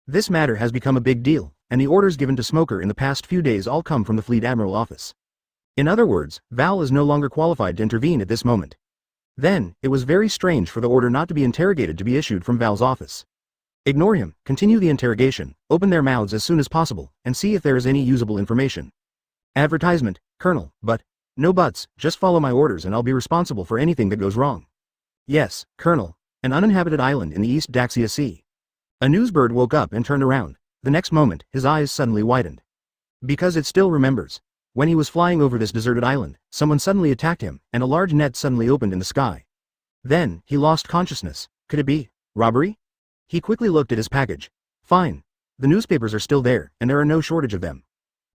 This matter has become a big deal, and the orders given to Smoker in the past few days all come from the Fleet Admiral office. In other words, Val is no longer qualified to intervene at this moment. Then, it was very strange for the order not to be interrogated to be issued from Val's office. Ignore him, continue the interrogation, open their mouths as soon as possible, and see if there is any usable information. Advertisement, Colonel, but, no buts, just follow my orders and I'll be responsible for anything that goes wrong. Yes, Colonel, an uninhabited island in the East Daxia Sea. A newsbird woke up and turned around. The next moment, his eyes suddenly widened. Because it still remembers. When he was flying over this deserted island, someone suddenly attacked him, and a large net suddenly opened in the sky. Then, he lost consciousness. Could it be robbery? He quickly looked at his package. Fine. The newspapers are still there, and there are no shortage of them.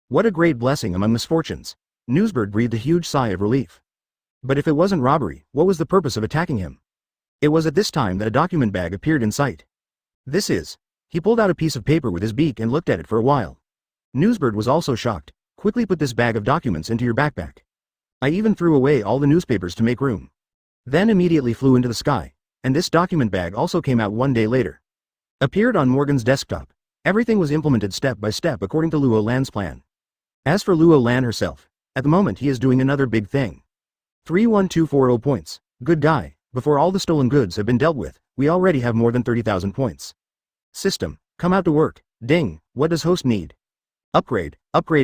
What a great blessing among misfortunes. Newsbird breathed a huge sigh of relief. But if it wasn't robbery, what was the purpose of attacking him? It was at this time that a document bag appeared in sight. This is. He pulled out a piece of paper with his beak and looked at it for a while. Newsbird was also shocked. Quickly put this bag of documents into your backpack. I even threw away all the newspapers to make room. Then immediately flew into the sky, and this document bag also came out 1 day later. Appeared on Morgan's desktop. Everything was implemented step by step according to Luo Lan's plan. As for Luo Lan herself, at the moment he is doing another big thing. 31240 points. Good guy, before all the stolen goods have been dealt with, we already have more than 30,000 points. System, come out to work. Ding, what does host need? Upgrade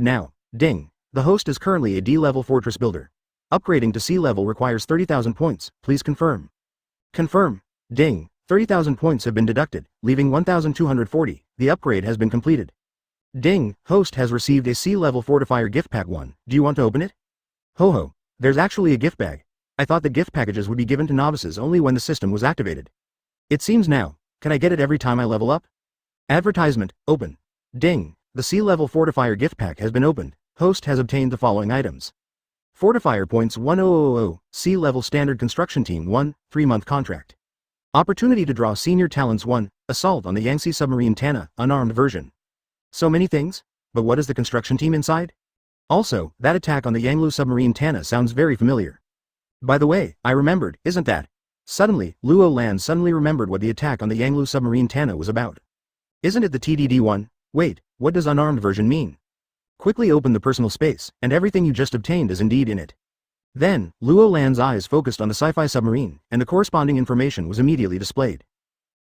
now. Ding, the host is currently a D-level fortress builder. Upgrading to C-level requires 30,000 points, please confirm. Confirm. Ding, 30,000 points have been deducted, leaving 1,240, the upgrade has been completed. Ding, host has received a C-level fortifier gift pack 1, do you want to open it? Ho ho, there's actually a gift bag. I thought the gift packages would be given to novices only when the system was activated. It seems now, can I get it every time I level up? Advertisement, open. Ding, the C-level fortifier gift pack has been opened. Host has obtained the following items. Fortifier points 1000, C-level standard construction team 1, 3-month contract. Opportunity to draw senior talents 1, assault on the Yangtze submarine Tana, unarmed version. So many things, but what is the construction team inside? Also, that attack on the Yanglu submarine Tana sounds very familiar. By the way, I remembered, isn't that? Suddenly, Luo Lan suddenly remembered what the attack on the Yanglu submarine Tana was about. Isn't it the TDD one? Wait, what does unarmed version mean? Quickly open the personal space, and everything you just obtained is indeed in it. Then, Luo Lan's eyes focused on the sci-fi submarine, and the corresponding information was immediately displayed.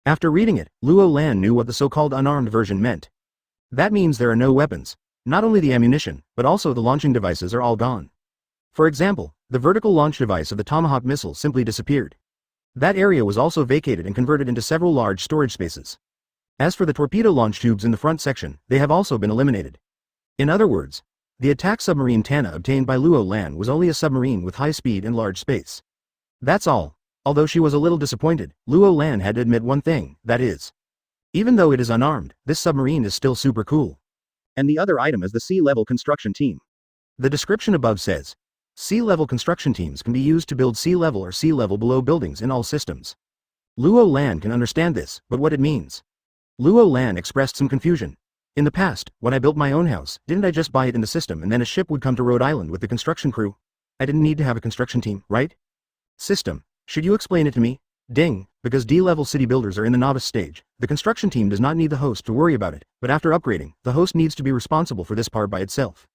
After reading it, Luo Lan knew what the so-called unarmed version meant. That means there are no weapons. Not only the ammunition, but also the launching devices are all gone. For example, the vertical launch device of the Tomahawk missile simply disappeared. That area was also vacated and converted into several large storage spaces. As for the torpedo launch tubes in the front section, they have also been eliminated. In other words, the attack submarine Tana obtained by Luo Lan was only a submarine with high speed and large space. That's all. Although she was a little disappointed, Luo Lan had to admit one thing, that is, even though it is unarmed, this submarine is still super cool. And the other item is the sea-level construction team. The description above says, sea-level construction teams can be used to build sea-level or sea-level below buildings in all systems. Luo Lan can understand this, but what it means. Luo Lan expressed some confusion. In the past, when I built my own house, didn't I just buy it in the system and then a ship would come to Rhode Island with the construction crew? I didn't need to have a construction team, right? System, should you explain it to me? Ding, because D-level city builders are in the novice stage, the construction team does not need the host to worry about it, but after upgrading, the host needs to be responsible for this part by itself.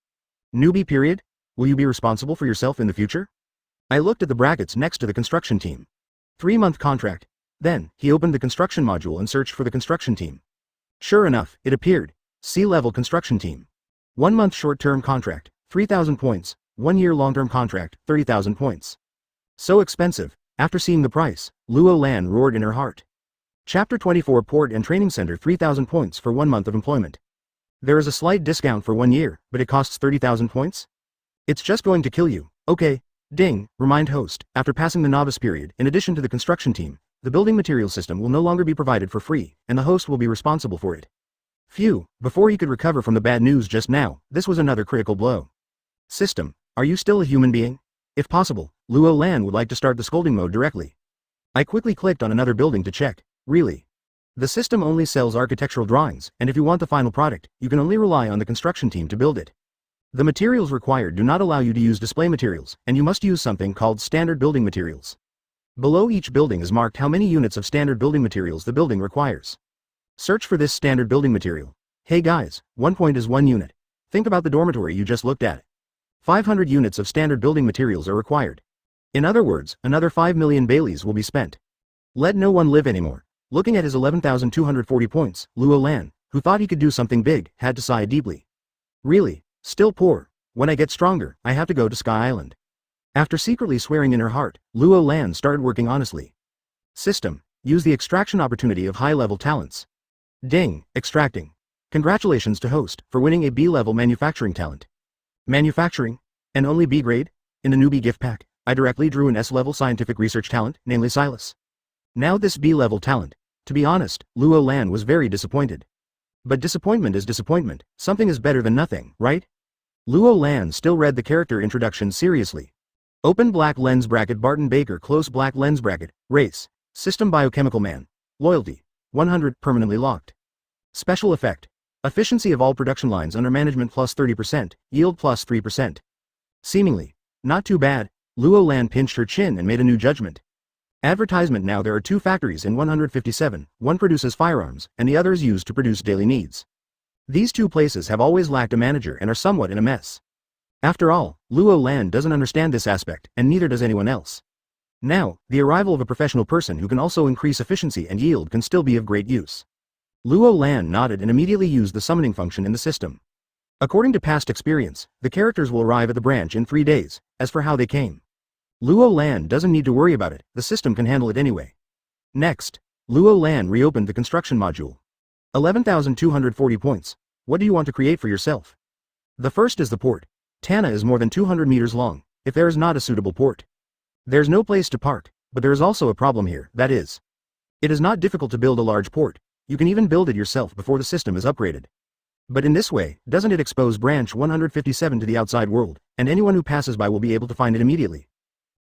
Newbie period? Will you be responsible for yourself in the future? I looked at the brackets next to the construction team. 3-month contract. Then, he opened the construction module and searched for the construction team. Sure enough, it appeared. Sea-level construction team. 1-month short-term contract, 3,000 points, 1-year long-term contract, 30,000 points. So expensive. After seeing the price, Luo Lan roared in her heart. Chapter 24 Port and Training Center 3,000 points for 1 month of employment. There is a slight discount for 1 year, but it costs 30,000 points? It's just going to kill you. Okay. Ding, remind host, after passing the novice period, in addition to the construction team, the building material system will no longer be provided for free, and the host will be responsible for it. Phew, before he could recover from the bad news just now, this was another critical blow. System, are you still a human being? If possible, Luo Lan would like to start the scolding mode directly. I quickly clicked on another building to check. Really? The system only sells architectural drawings, and if you want the final product, you can only rely on the construction team to build it. The materials required do not allow you to use display materials, and you must use something called standard building materials. Below each building is marked how many units of standard building materials the building requires. Search for this standard building material. Hey guys, 1 point is 1 unit. Think about the dormitory you just looked at. 500 units of standard building materials are required. In other words, another 5 million Baileys will be spent. Let no one live anymore. Looking at his 11,240 points, Luo Lan, who thought he could do something big, had to sigh deeply. Really? Still poor. When I get stronger, I have to go to Sky Island. After secretly swearing in her heart, Luo Lan started working honestly. System, use the extraction opportunity of high-level talents. Ding, extracting. Congratulations to host, for winning a B-level manufacturing talent. Manufacturing? And only B grade? In the newbie gift pack, I directly drew an S-level scientific research talent, namely Silas. Now this B-level talent. To be honest, Luo Lan was very disappointed. But disappointment is disappointment, something is better than nothing, right? Luo Lan still read the character introduction seriously. Open black lens bracket Barton Baker close black lens bracket, race, system biochemical man, loyalty, 100 permanently locked. Special effect. Efficiency of all production lines under management plus 30%, yield plus 3%. Seemingly. Not too bad. Luo Lan pinched her chin and made a new judgment. Advertisement. Now there are 2 factories in 157, one produces firearms, and the other is used to produce daily needs. These 2 places have always lacked a manager and are somewhat in a mess. After all, Luo Lan doesn't understand this aspect, and neither does anyone else. Now, the arrival of a professional person who can also increase efficiency and yield can still be of great use. Luo Lan nodded and immediately used the summoning function in the system. According to past experience, the characters will arrive at the branch in 3 days. As for how they came, Luo Lan doesn't need to worry about it, the system can handle it anyway. Next, Luo Lan reopened the construction module. 11,240 points. What do you want to create for yourself? The first is the port. Tana is more than 200 meters long, if there is not a suitable port. There's no place to park, but there is also a problem here, that is, it is not difficult to build a large port. You can even build it yourself before the system is upgraded. But in this way, doesn't it expose branch 157 to the outside world, and anyone who passes by will be able to find it immediately?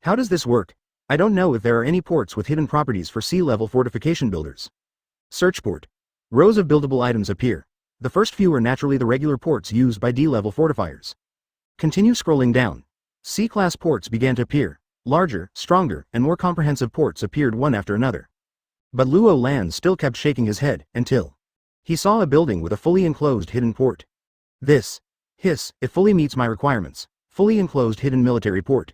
How does this work? I don't know if there are any ports with hidden properties for sea-level fortification builders. Search port. Rows of buildable items appear. The first few are naturally the regular ports used by D-level fortifiers. Continue scrolling down. C-class ports began to appear. Larger, stronger, and more comprehensive ports appeared one after another. But Luo Lan still kept shaking his head, until he saw a building with a fully enclosed hidden port. This, it fully meets my requirements. Fully enclosed hidden military port.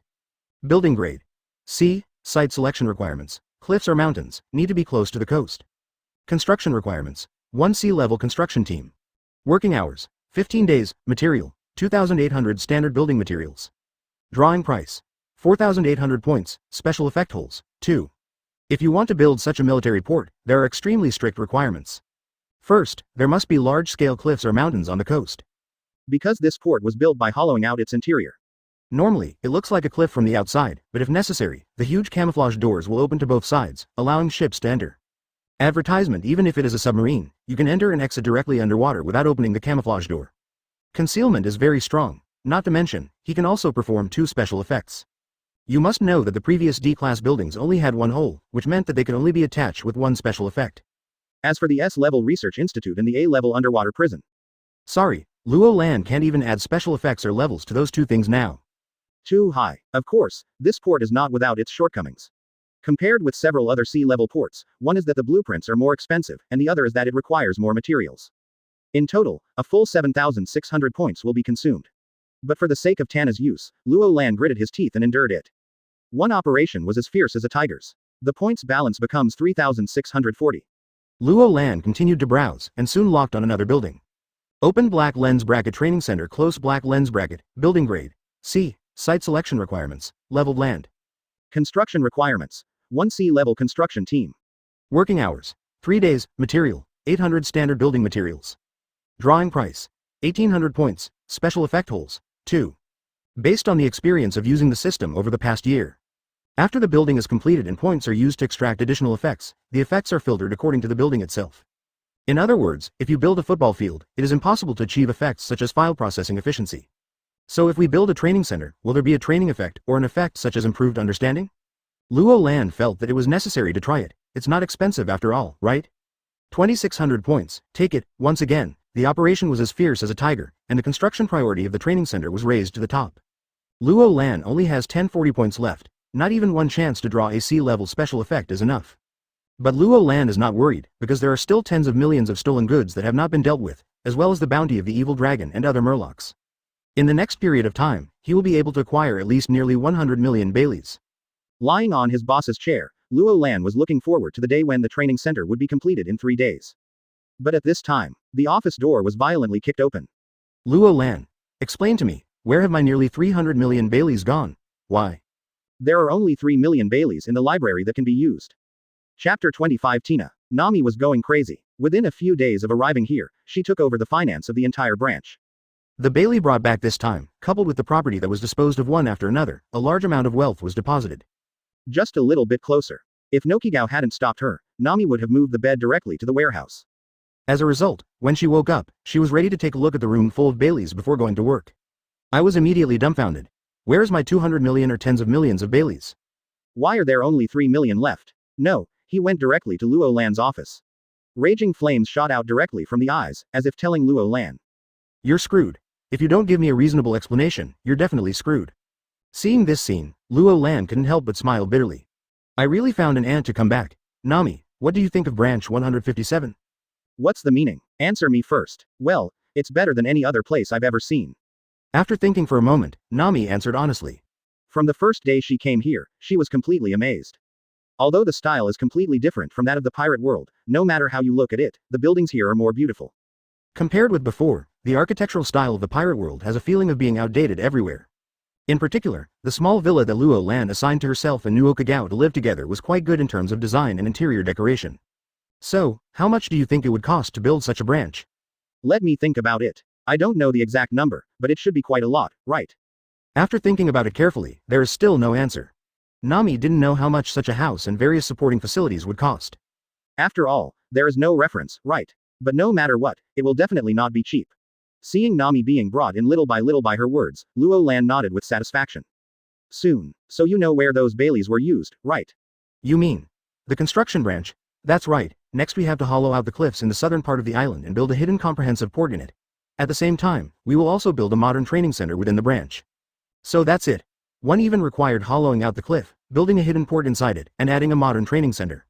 Building grade. C, site selection requirements. Cliffs or mountains, need to be close to the coast. Construction requirements. 1 sea-level construction team. Working hours, 15 days, material, 2,800 standard building materials. Drawing price. 4,800 points, special effect holes, 2. If you want to build such a military port, there are extremely strict requirements. First, there must be large-scale cliffs or mountains on the coast. Because this port was built by hollowing out its interior. Normally, it looks like a cliff from the outside, but if necessary, the huge camouflage doors will open to both sides, allowing ships to enter. Advertisement: even if it is a submarine, you can enter and exit directly underwater without opening the camouflage door. Concealment is very strong, not to mention, he can also perform 2 special effects. You must know that the previous D-class buildings only had 1 hole, which meant that they could only be attached with 1 special effect. As for the S-level research institute and the A-level underwater prison. Sorry, Luo Lan can't even add special effects or levels to those 2 things now. Too high. Of course, this port is not without its shortcomings. Compared with several other sea-level ports, one is that the blueprints are more expensive, and the other is that it requires more materials. In total, a full 7,600 points will be consumed. But for the sake of Tana's use, Luo Lan gritted his teeth and endured it. One operation was as fierce as a tiger's. The points balance becomes 3,640. Luo Lan continued to browse, and soon locked on another building. Open black lens bracket training center, close black lens bracket, building grade, C, site selection requirements, leveled land. Construction requirements. 1 sea-level construction team. Working hours, 3 days, material, 800 standard building materials. Drawing price, 1,800 points, special effect holes, 2. Based on the experience of using the system over the past year. After the building is completed and points are used to extract additional effects, the effects are filtered according to the building itself. In other words, if you build a football field, it is impossible to achieve effects such as file processing efficiency. So if we build a training center, will there be a training effect, or an effect such as improved understanding? Luo Lan felt that it was necessary to try it. It's not expensive after all, right? 2,600 points, take it. Once again, the operation was as fierce as a tiger, and the construction priority of the training center was raised to the top. Luo Lan only has 1040 points left, not even 1 chance to draw a sea-level special effect is enough. But Luo Lan is not worried, because there are still tens of millions of stolen goods that have not been dealt with, as well as the bounty of the evil dragon and other murlocs. In the next period of time, he will be able to acquire at least nearly 100 million Baileys. Lying on his boss's chair, Luo Lan was looking forward to the day when the training center would be completed in 3 days. But at this time, the office door was violently kicked open. Luo Lan, explain to me, where have my nearly 300 million Baileys gone? Why? There are only 3 million Baileys in the library that can be used. Chapter 25. Tina. Nami was going crazy. Within a few days of arriving here, she took over the finance of the entire branch. The Bailey brought back this time, coupled with the property that was disposed of one after another, a large amount of wealth was deposited. Just a little bit closer. If Nokigao hadn't stopped her, Nami would have moved the bed directly to the warehouse. As a result, when she woke up, she was ready to take a look at the room full of Baileys before going to work. I was immediately dumbfounded. Where is my 200 million or tens of millions of Baileys? Why are there only 3 million left? No, he went directly to Luo Lan's office. Raging flames shot out directly from the eyes, as if telling Luo Lan. You're screwed. If you don't give me a reasonable explanation, you're definitely screwed. Seeing this scene, Luo Lan couldn't help but smile bitterly. I really found an ant to come back. Nami, what do you think of branch 157? What's the meaning? Answer me first. Well, it's better than any other place I've ever seen. After thinking for a moment, Nami answered honestly. From the first day she came here, she was completely amazed. Although the style is completely different from that of the pirate world, no matter how you look at it, the buildings here are more beautiful. Compared with before, the architectural style of the pirate world has a feeling of being outdated everywhere. In particular, the small villa that Luo Lan assigned to herself and Nuo Kagao to live together was quite good in terms of design and interior decoration. So, how much do you think it would cost to build such a branch? Let me think about it. I don't know the exact number, but it should be quite a lot, right? After thinking about it carefully, there is still no answer. Nami didn't know how much such a house and various supporting facilities would cost. After all, there is no reference, right? But no matter what, it will definitely not be cheap. Seeing Nami being brought in little by her words, Luo Lan nodded with satisfaction. Soon. So you know where those Baileys were used, right? You mean the construction branch? That's right. Next we have to hollow out the cliffs in the southern part of the island and build a hidden comprehensive port in it. At the same time, we will also build a modern training center within the branch. So that's it. One even required hollowing out the cliff, building a hidden port inside it, and adding a modern training center.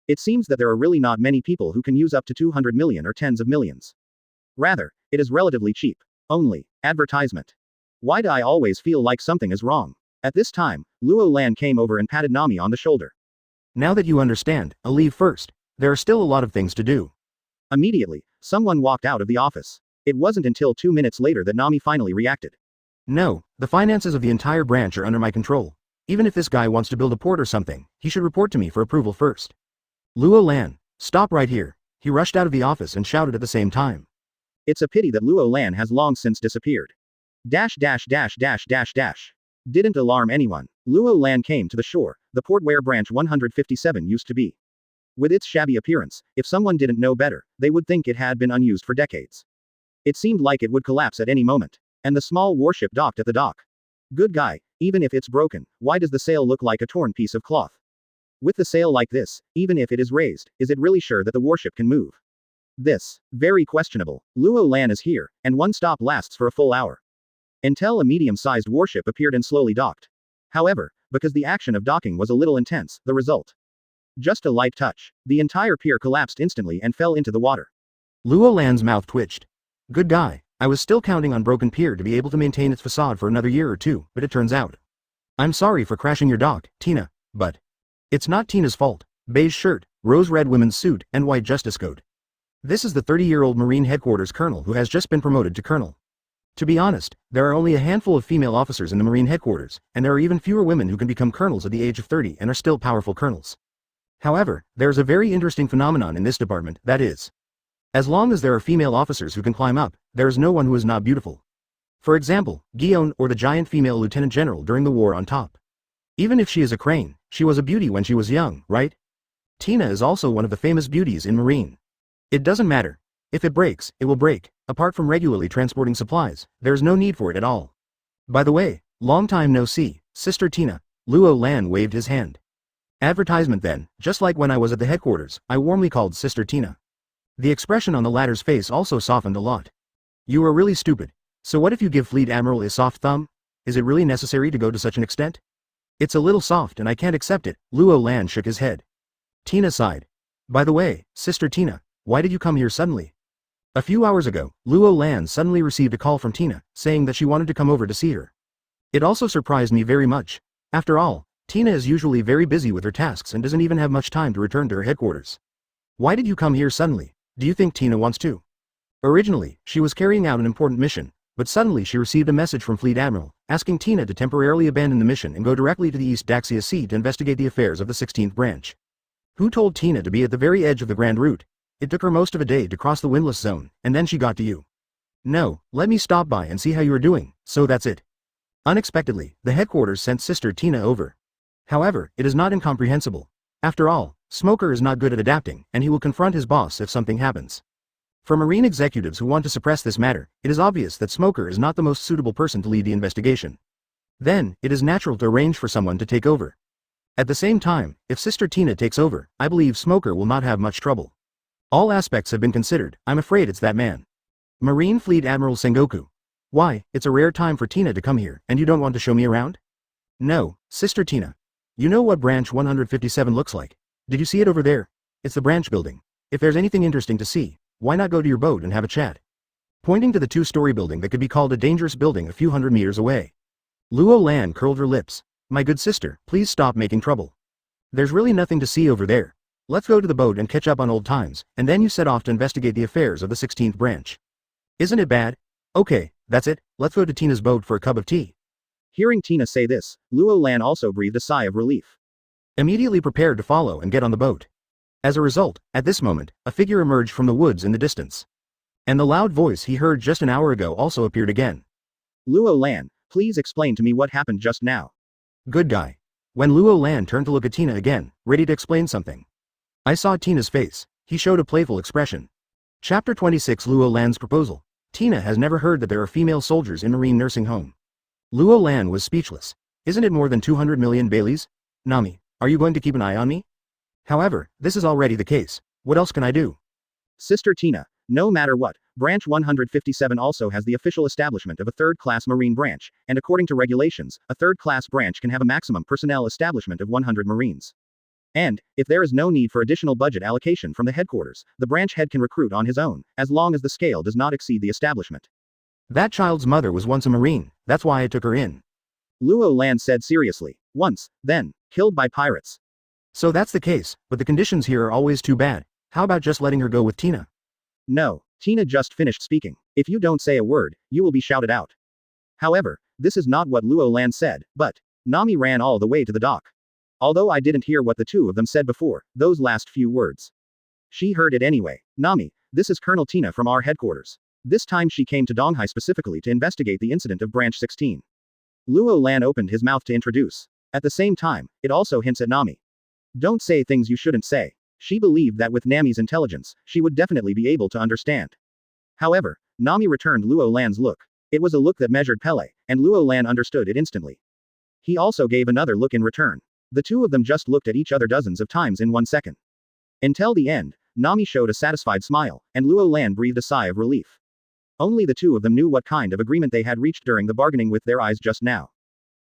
It seems that there are really not many people who can use up to 200 million or tens of millions. Rather, it is relatively cheap. Only, advertisement. Why do I always feel like something is wrong? At this time, Luo Lan came over and patted Nami on the shoulder. Now that you understand, I'll leave first. There are still a lot of things to do. Immediately, someone walked out of the office. It wasn't until 2 minutes later that Nami finally reacted. No, the finances of the entire branch are under my control. Even if this guy wants to build a port or something, he should report to me for approval first. Luo Lan, stop right here. He rushed out of the office and shouted at the same time. It's a pity that Luo Lan has long since disappeared. Dash dash dash dash dash dash. Didn't alarm anyone. Luo Lan came to the shore, the port where branch 157 used to be. With its shabby appearance, if someone didn't know better, they would think it had been unused for decades. It seemed like it would collapse at any moment. And the small warship docked at the dock. Good guy, even if it's broken, why does the sail look like a torn piece of cloth? With the sail like this, even if it is raised, is it really sure that the warship can move? This. Very questionable. Luo Lan is here, and one stop lasts for a full hour. Until a medium-sized warship appeared and slowly docked. However, because the action of docking was a little intense, the result. Just a light touch. The entire pier collapsed instantly and fell into the water. Luo Lan's mouth twitched. Good guy. I was still counting on broken pier to be able to maintain its facade for another year or two, but it turns out. I'm sorry for crashing your dock, Tina, but it's not Tina's fault. Beige shirt, rose-red women's suit, and white justice coat. This is the 30-year-old Marine Headquarters colonel who has just been promoted to colonel. To be honest, there are only a handful of female officers in the Marine Headquarters, and there are even fewer women who can become colonels at the age of 30 and are still powerful colonels. However, there is a very interesting phenomenon in this department, that is, as long as there are female officers who can climb up, there is no one who is not beautiful. For example, Guion or the giant female lieutenant general during the war on top. Even if she is a crane, she was a beauty when she was young, right? Tina is also one of the famous beauties in Marine. It doesn't matter. If it breaks, it will break. Apart from regularly transporting supplies, there is no need for it at all. By the way, long time no see, Sister Tina. Luo Lan waved his hand. Advertisement then, just like when I was at the headquarters, I warmly called Sister Tina. The expression on the latter's face also softened a lot. You are really stupid. So what if you give Fleet Admiral a soft thumb? Is it really necessary to go to such an extent? It's a little soft and I can't accept it. Luo Lan shook his head. Tina sighed. By the way, Sister Tina, why did you come here suddenly? A few hours ago, Luo Lan suddenly received a call from Tina, saying that she wanted to come over to see her. It also surprised me very much. After all, Tina is usually very busy with her tasks and doesn't even have much time to return to her headquarters. Why did you come here suddenly? Do you think Tina wants to? Originally, she was carrying out an important mission, but suddenly she received a message from Fleet Admiral, asking Tina to temporarily abandon the mission and go directly to the East Daxia Sea to investigate the affairs of the 16th branch. Who told Tina to be at the very edge of the Grand Route? It took her most of a day to cross the windless zone, and then she got to you. No, let me stop by and see how you are doing, so that's it. Unexpectedly, the headquarters sent Sister Tina over. However, it is not incomprehensible. After all, Smoker is not good at adapting, and he will confront his boss if something happens. For Marine executives who want to suppress this matter, it is obvious that Smoker is not the most suitable person to lead the investigation. Then, it is natural to arrange for someone to take over. At the same time, if Sister Tina takes over, I believe Smoker will not have much trouble. All aspects have been considered, I'm afraid it's that man. Marine Fleet Admiral Sengoku. Why, it's a rare time for Tina to come here, and you don't want to show me around? No, Sister Tina. You know what branch 157 looks like. Did you see it over there? It's the branch building. If there's anything interesting to see, why not go to your boat and have a chat? Pointing to the two-story building that could be called a dangerous building a few hundred meters away. Luo Lan curled her lips. My good sister, please stop making trouble. There's really nothing to see over there. Let's go to the boat and catch up on old times, and then you set off to investigate the affairs of the 16th branch. Isn't it bad? Okay, that's it, let's go to Tina's boat for a cup of tea. Hearing Tina say this, Luo Lan also breathed a sigh of relief. Immediately prepared to follow and get on the boat. As a result, at this moment, a figure emerged from the woods in the distance. And the loud voice he heard just an hour ago also appeared again. Luo Lan, please explain to me what happened just now. Good guy. When Luo Lan turned to look at Tina again, ready to explain something. I saw Tina's face. He showed a playful expression. Chapter 26 Luo Lan's proposal. Tina has never heard that there are female soldiers in Marine nursing home. Luo Lan was speechless. Isn't it more than 200 million Baileys? Nami, are you going to keep an eye on me? However, this is already the case. What else can I do? Sister Tina, no matter what, Branch 157 also has the official establishment of a third-class Marine branch, and according to regulations, a third-class branch can have a maximum personnel establishment of 100 Marines. And, if there is no need for additional budget allocation from the headquarters, the branch head can recruit on his own, as long as the scale does not exceed the establishment. That child's mother was once a Marine, that's why I took her in. Luo Lan said seriously. Once, then, killed by pirates. So that's the case, but the conditions here are always too bad. How about just letting her go with Tina? No, Tina just finished speaking. If you don't say a word, you will be shouted out. However, this is not what Luo Lan said, but Nami ran all the way to the dock. Although I didn't hear what the two of them said before, those last few words. She heard it anyway. Nami, this is Colonel Tina from our headquarters. This time she came to Donghai specifically to investigate the incident of Branch 16. Luo Lan opened his mouth to introduce. At the same time, it also hints at Nami. Don't say things you shouldn't say. She believed that with Nami's intelligence, she would definitely be able to understand. However, Nami returned Luo Lan's look. It was a look that measured Pele, and Luo Lan understood it instantly. He also gave another look in return. The two of them just looked at each other dozens of times in 1 second. Until the end, Nami showed a satisfied smile, and Luo Lan breathed a sigh of relief. Only the two of them knew what kind of agreement they had reached during the bargaining with their eyes just now.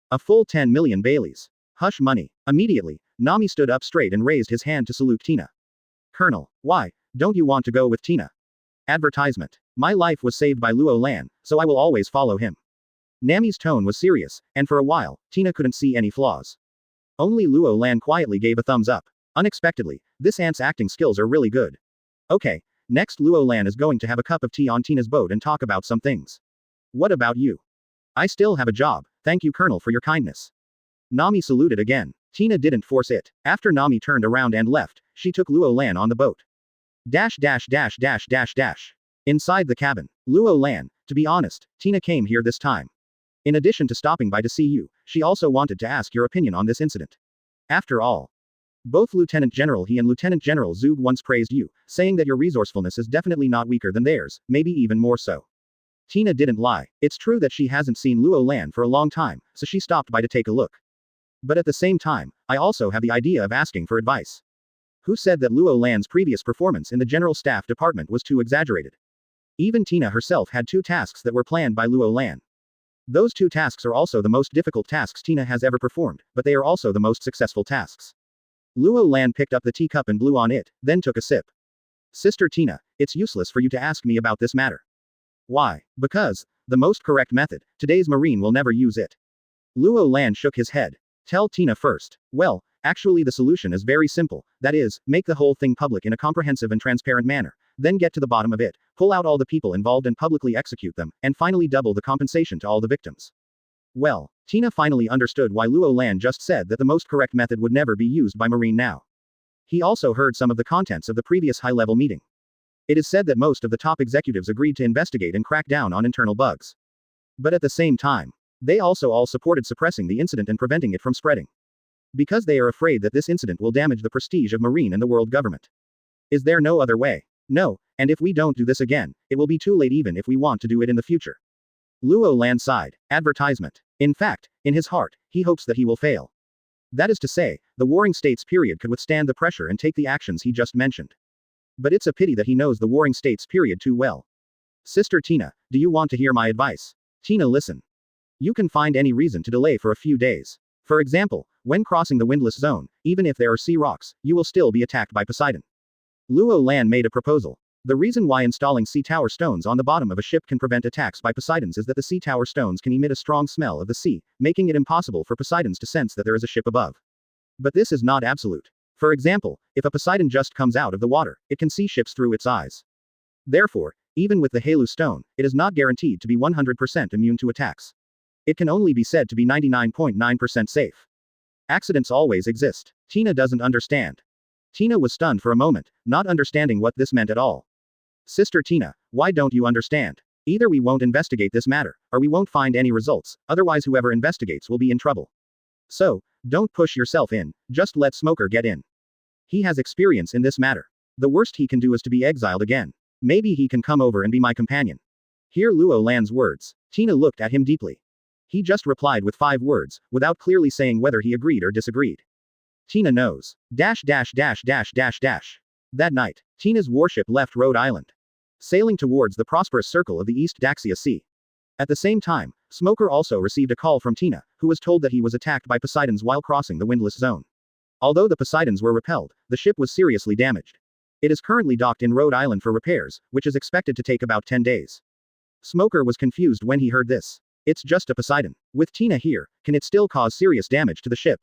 A full 10 million Baileys. Hush money. Immediately, Nami stood up straight and raised his hand to salute Tina. Colonel, why, don't you want to go with Tina? Advertisement. My life was saved by Luo Lan, so I will always follow him. Nami's tone was serious, and for a while, Tina couldn't see any flaws. Only Luo Lan quietly gave a thumbs up. Unexpectedly, this aunt's acting skills are really good. Okay, next Luo Lan is going to have a cup of tea on Tina's boat and talk about some things. What about you? I still have a job, thank you Colonel for your kindness. Nami saluted again. Tina didn't force it. After Nami turned around and left, she took Luo Lan on the boat. Inside the cabin. Luo Lan, to be honest, Tina came here this time. In addition to stopping by to see you, she also wanted to ask your opinion on this incident. After all, both Lieutenant General He and Lieutenant General Zug once praised you, saying that your resourcefulness is definitely not weaker than theirs, maybe even more so. Tina didn't lie. It's true that she hasn't seen Luo Lan for a long time, so she stopped by to take a look. But at the same time, I also have the idea of asking for advice. Who said that Luo Lan's previous performance in the General Staff Department was too exaggerated? Even Tina herself had 2 tasks that were planned by Luo Lan. Those 2 tasks are also the most difficult tasks Tina has ever performed, but they are also the most successful tasks. Luo Lan picked up the teacup and blew on it, then took a sip. Sister Tina, it's useless for you to ask me about this matter. Why? Because, the most correct method, today's Marine will never use it. Luo Lan shook his head. Tell Tina first. Well, actually the solution is very simple, that is, make the whole thing public in a comprehensive and transparent manner, then get to the bottom of it, pull out all the people involved and publicly execute them, and finally double the compensation to all the victims. Well, Tina finally understood why Luo Lan just said that the most correct method would never be used by Marine now. He also heard some of the contents of the previous high-level meeting. It is said that most of the top executives agreed to investigate and crack down on internal bugs. But at the same time, they also all supported suppressing the incident and preventing it from spreading. Because they are afraid that this incident will damage the prestige of Marine and the world government. Is there no other way? No, and if we don't do this again, it will be too late even if we want to do it in the future. Luo Lan sighed. Advertisement. In fact, in his heart, he hopes that he will fail. That is to say, the Warring States period could withstand the pressure and take the actions he just mentioned. But it's a pity that he knows the Warring States period too well. Sister Tina, do you want to hear my advice? Tina, listen. You can find any reason to delay for a few days. For example, when crossing the windless zone, even if there are sea rocks, you will still be attacked by Poseidon. Luo Lan made a proposal. The reason why installing sea tower stones on the bottom of a ship can prevent attacks by Poseidons is that the sea tower stones can emit a strong smell of the sea, making it impossible for Poseidons to sense that there is a ship above. But this is not absolute. For example, if a Poseidon just comes out of the water, it can see ships through its eyes. Therefore, even with the Halu stone, it is not guaranteed to be 100% immune to attacks. It can only be said to be 99.9% safe. Accidents always exist. Tina doesn't understand. Tina was stunned for a moment, not understanding what this meant at all. Sister Tina, why don't you understand? Either we won't investigate this matter, or we won't find any results, otherwise whoever investigates will be in trouble. So, don't push yourself in, just let Smoker get in. He has experience in this matter. The worst he can do is to be exiled again. Maybe he can come over and be my companion. Hear Luo Lan's words. Tina looked at him deeply. He just replied with 5 words, without clearly saying whether he agreed or disagreed. Tina knows. That night, Tina's warship left Rhode Island, sailing towards the prosperous circle of the East Daxia Sea. At the same time, Smoker also received a call from Tina, who was told that he was attacked by Poseidons while crossing the windless zone. Although the Poseidons were repelled, the ship was seriously damaged. It is currently docked in Rhode Island for repairs, which is expected to take about 10 days. Smoker was confused when he heard this. It's just a Poseidon. With Tina here, can it still cause serious damage to the ship?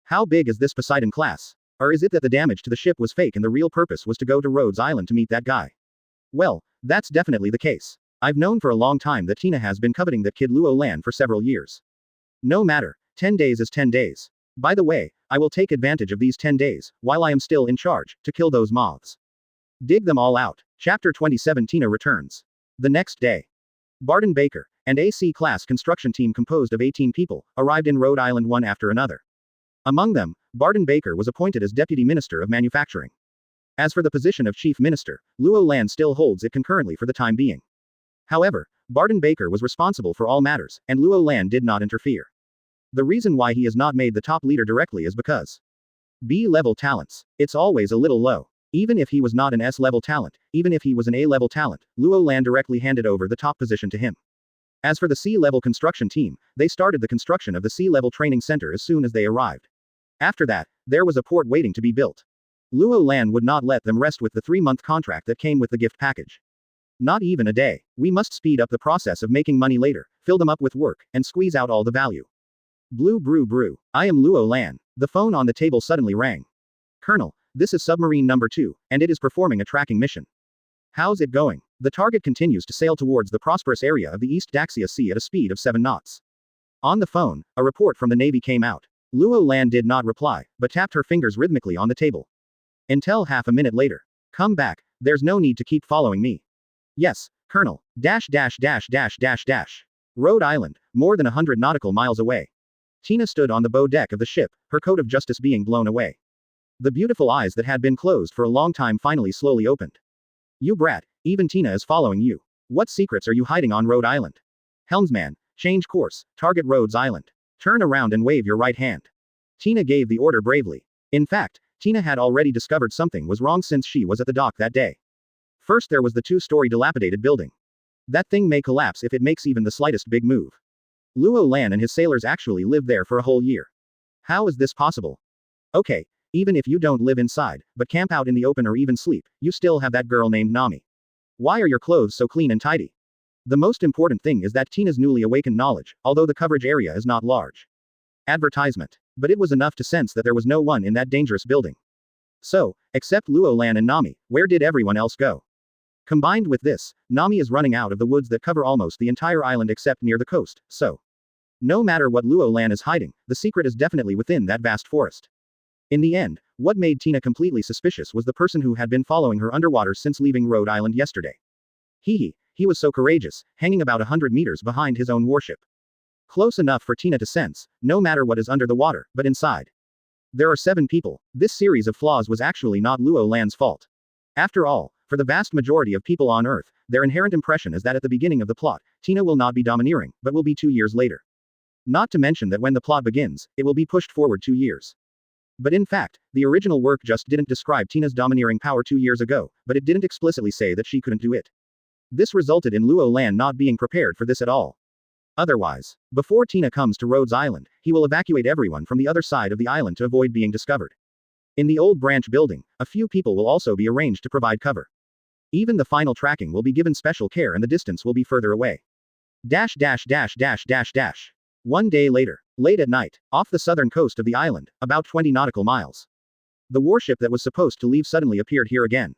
How big is this Poseidon class? Or is it that the damage to the ship was fake and the real purpose was to go to Rhodes Island to meet that guy? Well, that's definitely the case. I've known for a long time that Tina has been coveting that kid Luo Lan for several years. No matter, 10 days is 10 days. By the way, I will take advantage of these 10 days, while I am still in charge, to kill those moths. Dig them all out. Chapter 27 Tina returns. The next day. Barton Baker, and a C-class construction team composed of 18 people, arrived in Rhode Island one after another. Among them, Barton Baker was appointed as Deputy Minister of Manufacturing. As for the position of Chief Minister, Luo Lan still holds it concurrently for the time being. However, Barton Baker was responsible for all matters, and Luo Lan did not interfere. The reason why he is not made the top leader directly is because B-level talents. It's always a little low. Even if he was not an S-level talent, even if he was an A-level talent, Luo Lan directly handed over the top position to him. As for the C-level construction team, they started the construction of the C-level training center as soon as they arrived. After that, there was a port waiting to be built. Luo Lan would not let them rest with the 3-month contract that came with the gift package. Not even a day. We must speed up the process of making money later, fill them up with work, and squeeze out all the value. Blue brew brew. I am Luo Lan. The phone on the table suddenly rang. Colonel, this is submarine number 2, and it is performing a tracking mission. How's it going? The target continues to sail towards the prosperous area of the East Daxia Sea at a speed of 7 knots. On the phone, a report from the Navy came out. Luo Lan did not reply, but tapped her fingers rhythmically on the table. Until half a minute later. Come back, there's no need to keep following me. Yes, Colonel. Rhode Island, more than 100 nautical miles away. Tina stood on the bow deck of the ship, her coat of justice being blown away. The beautiful eyes that had been closed for a long time finally slowly opened. You brat, even Tina is following you. What secrets are you hiding on Rhode Island? Helmsman, change course, target Rhodes Island. Turn around and wave your right hand. Tina gave the order bravely. In fact, Tina had already discovered something was wrong since she was at the dock that day. First there was the 2-story dilapidated building. That thing may collapse if it makes even the slightest big move. Luo Lan and his sailors actually lived there for a whole year. How is this possible? Okay, even if you don't live inside, but camp out in the open or even sleep, you still have that girl named Nami. Why are your clothes so clean and tidy? The most important thing is that Tina's newly awakened knowledge, although the coverage area is not large. Advertisement. But it was enough to sense that there was no one in that dangerous building. So, except Luo Lan and Nami, where did everyone else go? Combined with this, Nami is running out of the woods that cover almost the entire island except near the coast, so. No matter what Luo Lan is hiding, the secret is definitely within that vast forest. In the end, what made Tina completely suspicious was the person who had been following her underwater since leaving Rhode Island yesterday. He was so courageous, hanging about 100 meters behind his own warship. Close enough for Tina to sense, no matter what is under the water, but inside. There are 7 people. This series of flaws was actually not Luo Lan's fault. After all, for the vast majority of people on Earth, their inherent impression is that at the beginning of the plot, Tina will not be domineering, but will be 2 years later. Not to mention that when the plot begins, it will be pushed forward 2 years. But in fact, the original work just didn't describe Tina's domineering power 2 years ago, but it didn't explicitly say that she couldn't do it. This resulted in Luo Lan not being prepared for this at all. Otherwise, before Tina comes to Rhodes Island, he will evacuate everyone from the other side of the island to avoid being discovered. In the old branch building, a few people will also be arranged to provide cover. Even the final tracking will be given special care and the distance will be further away. 1 day later, late at night, off the southern coast of the island, about 20 nautical miles. The warship that was supposed to leave suddenly appeared here again.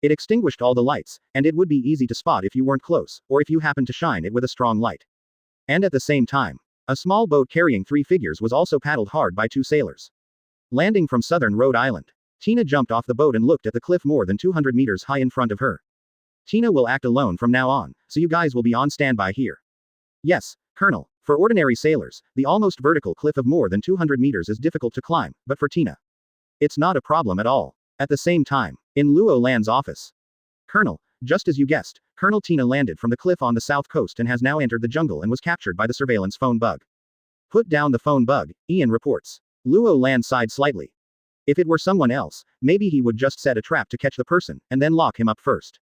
It extinguished all the lights, and it would be easy to spot if you weren't close, or if you happened to shine it with a strong light. And at the same time, a small boat carrying 3 figures was also paddled hard by 2 sailors. Landing from southern Rhode Island, Tina jumped off the boat and looked at the cliff more than 200 meters high in front of her. Tina will act alone from now on, so you guys will be on standby here. Yes, Colonel. For ordinary sailors, the almost vertical cliff of more than 200 meters is difficult to climb, but for Tina, it's not a problem at all. At the same time, in Luo Lan's office. Colonel, just as you guessed, Colonel Tina landed from the cliff on the south coast and has now entered the jungle and was captured by the surveillance phone bug. Put down the phone bug, Ian reports. Luo Lan sighed slightly. If it were someone else, maybe he would just set a trap to catch the person, and then lock him up first.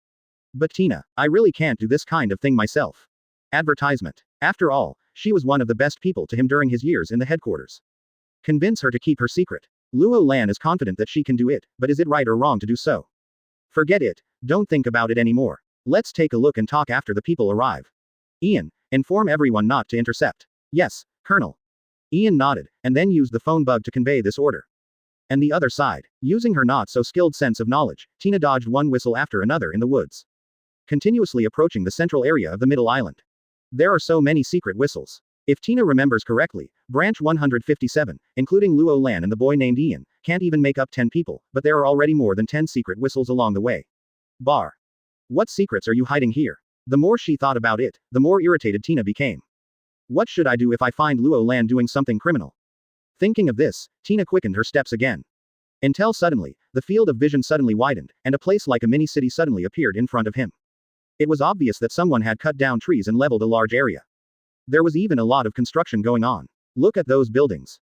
But Tina, I really can't do this kind of thing myself. Advertisement. After all, she was one of the best people to him during his years in the headquarters. Convince her to keep her secret. Luo Lan is confident that she can do it, but is it right or wrong to do so? Forget it, don't think about it anymore. Let's take a look and talk after the people arrive. Ian, inform everyone not to intercept. Yes, Colonel. Ian nodded, and then used the phone bug to convey this order. And the other side, using her not so skilled sense of knowledge, Tina dodged one whistle after another in the woods, continuously approaching the central area of the middle island. There are so many secret whistles. If Tina remembers correctly, Branch 157, including Luo Lan and the boy named Ian, can't even make up 10 people, but there are already more than 10 secret whistles along the way. Bar. What secrets are you hiding here? The more she thought about it, the more irritated Tina became. What should I do if I find Luo Lan doing something criminal? Thinking of this, Tina quickened her steps again. Until suddenly, the field of vision suddenly widened, and a place like a mini-city suddenly appeared in front of him. It was obvious that someone had cut down trees and leveled a large area. There was even a lot of construction going on. Look at those buildings.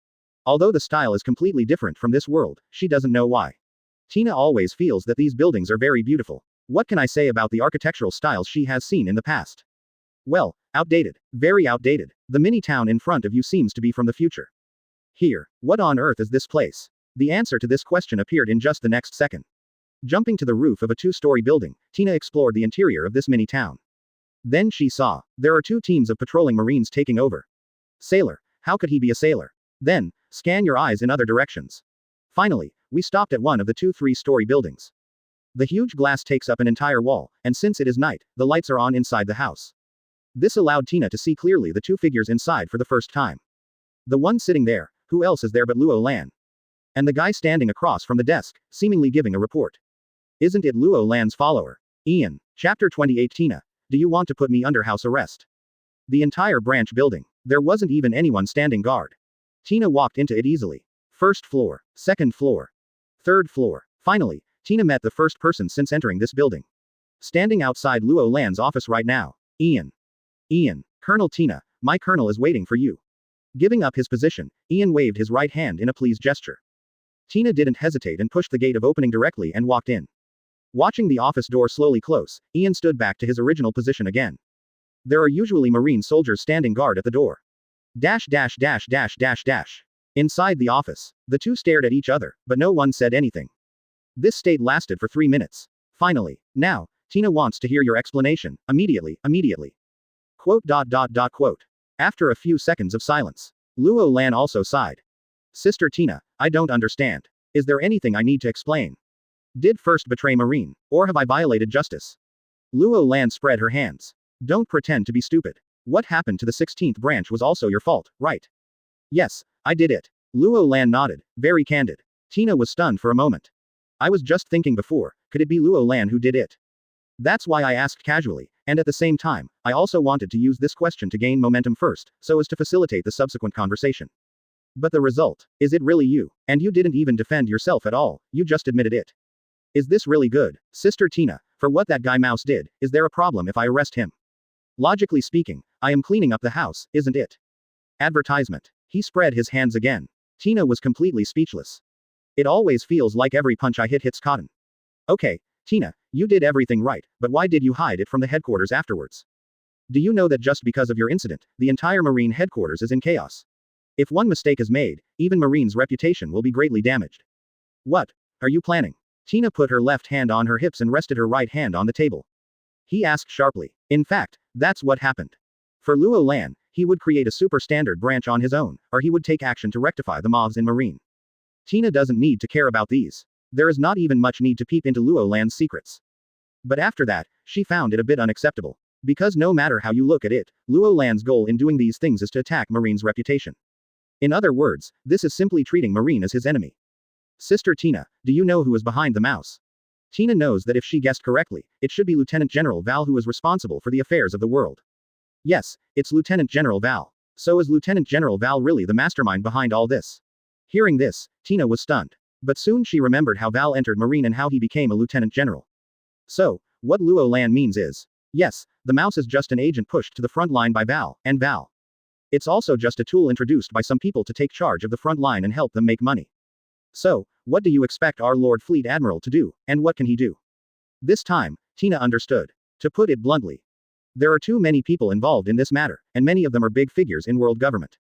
Although the style is completely different from this world, she doesn't know why. Tina always feels that these buildings are very beautiful. What can I say about the architectural styles she has seen in the past? Well, outdated. Very outdated. The mini-town in front of you seems to be from the future. Here, what on earth is this place? The answer to this question appeared in just the next second. Jumping to the roof of a two-story building, Tina explored the interior of this mini-town. Then she saw, there are two teams of patrolling Marines taking over. Sailor, how could he be a sailor? Then, scan your eyes in other directions. Finally, we stopped at one of the two three-story buildings. The huge glass takes up an entire wall, and since it is night, the lights are on inside the house. This allowed Tina to see clearly the two figures inside for the first time. The one sitting there, who else is there but Luo Lan? And the guy standing across from the desk, seemingly giving a report. Isn't it Luo Lan's follower? Ian. Chapter 28 Tina, do you want to put me under house arrest? The entire branch building. There wasn't even anyone standing guard. Tina walked into it easily. First floor, second floor, third floor. Finally, Tina met the first person since entering this building. Standing outside Luo Lan's office right now. Ian. Ian, Colonel Tina, my colonel is waiting for you. Giving up his position, Ian waved his right hand in a pleased gesture. Tina didn't hesitate and pushed the gate of opening directly and walked in. Watching the office door slowly close, Ian stood back to his original position again. There are usually Marine soldiers standing guard at the door. Inside the office, the two stared at each other, but no one said anything. This state lasted for 3 minutes. Finally, now, Tina wants to hear your explanation, immediately. Quote. After a few seconds of silence, Luo Lan also sighed. Sister Tina, I don't understand. Is there anything I need to explain? Did first betray Marine, or have I violated justice? Luo Lan spread her hands. Don't pretend to be stupid. What happened to the 16th branch was also your fault, right? Yes, I did it. Luo Lan nodded, very candid. Tina was stunned for a moment. I was just thinking before, could it be Luo Lan who did it? That's why I asked casually, and at the same time, I also wanted to use this question to gain momentum first, so as to facilitate the subsequent conversation. But the result, is it really you? And you didn't even defend yourself at all, you just admitted it. Is this really good, Sister Tina, for what that guy Mouse did? Is there a problem if I arrest him? Logically speaking, I am cleaning up the house, isn't it? Advertisement. He spread his hands again. Tina was completely speechless. It always feels like every punch I hit hits cotton. Okay, Tina, you did everything right, but why did you hide it from the headquarters afterwards? Do you know that just because of your incident, the entire Marine headquarters is in chaos? If one mistake is made, even Marine's reputation will be greatly damaged. What are you planning? Tina put her left hand on her hips and rested her right hand on the table. He asked sharply. In fact, that's what happened. For Luo Lan, he would create a super standard branch on his own, or he would take action to rectify the mobs in Marine. Tina doesn't need to care about these. There is not even much need to peep into Luo Lan's secrets. But after that, she found it a bit unacceptable. Because no matter how you look at it, Luo Lan's goal in doing these things is to attack Marine's reputation. In other words, this is simply treating Marine as his enemy. Sister Tina, do you know who is behind the mouse? Tina knows that if she guessed correctly, it should be Lieutenant General Val who is responsible for the affairs of the world. Yes, it's Lieutenant General Val. So is Lieutenant General Val really the mastermind behind all this? Hearing this, Tina was stunned. But soon she remembered how Val entered Marine and how he became a Lieutenant General. So, what Luo Lan means is, yes, the mouse is just an agent pushed to the front line by Val, and Val. It's also just a tool introduced by some people to take charge of the front line and help them make money. So, what do you expect our Lord Fleet Admiral to do, and what can he do? This time, Tina understood. To put it bluntly, there are too many people involved in this matter, and many of them are big figures in world government.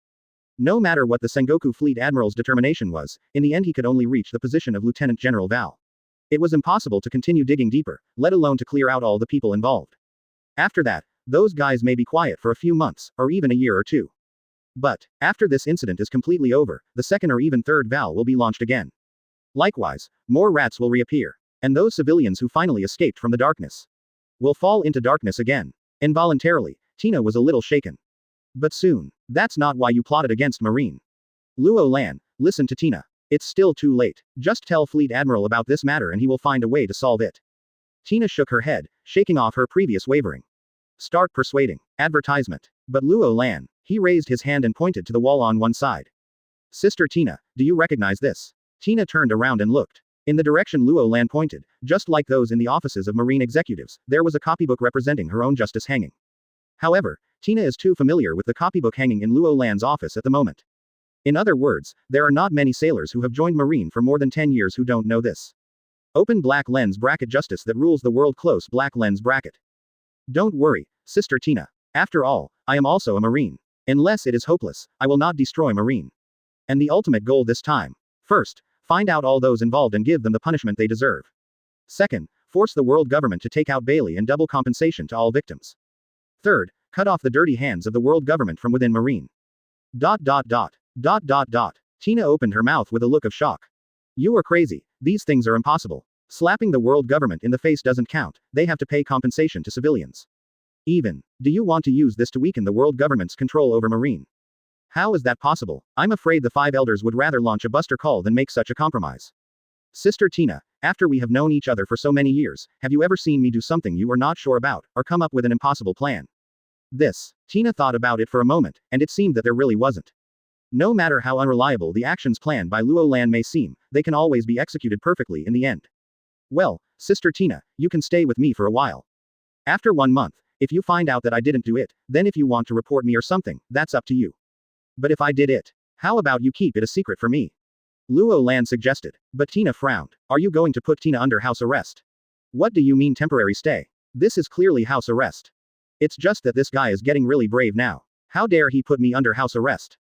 No matter what the Sengoku Fleet Admiral's determination was, in the end he could only reach the position of Lieutenant General Val. It was impossible to continue digging deeper, let alone to clear out all the people involved. After that, those guys may be quiet for a few months, or even a year or two. But, after this incident is completely over, the second or even third Val will be launched again. Likewise, more rats will reappear. And those civilians who finally escaped from the darkness will fall into darkness again. Involuntarily, Tina was a little shaken. But soon, that's not why you plotted against Marine. Luo Lan, listen to Tina. It's still too late. Just tell Fleet Admiral about this matter and he will find a way to solve it. Tina shook her head, shaking off her previous wavering. Start persuading. Advertisement. But Luo Lan, he raised his hand and pointed to the wall on one side. Sister Tina, do you recognize this? Tina turned around and looked. In the direction Luo Lan pointed, just like those in the offices of marine executives, there was a copybook representing her own justice hanging. However, Tina is too familiar with the copybook hanging in Luo Lan's office at the moment. In other words, there are not many sailors who have joined Marine for more than 10 years who don't know this. Open black lens bracket justice that rules the world close black lens bracket. Don't worry, Sister Tina. After all, I am also a Marine. Unless it is hopeless, I will not destroy Marine. And the ultimate goal this time. First, find out all those involved and give them the punishment they deserve. Second, force the world government to take out Bailey and double compensation to all victims. Third, cut off the dirty hands of the world government from within Marine. ... Tina opened her mouth with a look of shock. You are crazy, these things are impossible. Slapping the world government in the face doesn't count, they have to pay compensation to civilians. Even, do you want to use this to weaken the world government's control over Marine? How is that possible? I'm afraid the five elders would rather launch a buster call than make such a compromise. Sister Tina, after we have known each other for so many years, have you ever seen me do something you are not sure about, or come up with an impossible plan? Tina thought about it for a moment, and it seemed that there really wasn't. No matter how unreliable the actions planned by Luo Lan may seem, they can always be executed perfectly in the end. Well, Sister Tina, you can stay with me for a while. After 1 month, if you find out that I didn't do it, then if you want to report me or something, that's up to you. But if I did it, how about you keep it a secret for me? Luo Lan suggested. But Tina frowned. Are you going to put Tina under house arrest? What do you mean temporary stay? This is clearly house arrest. It's just that this guy is getting really brave now. How dare he put me under house arrest?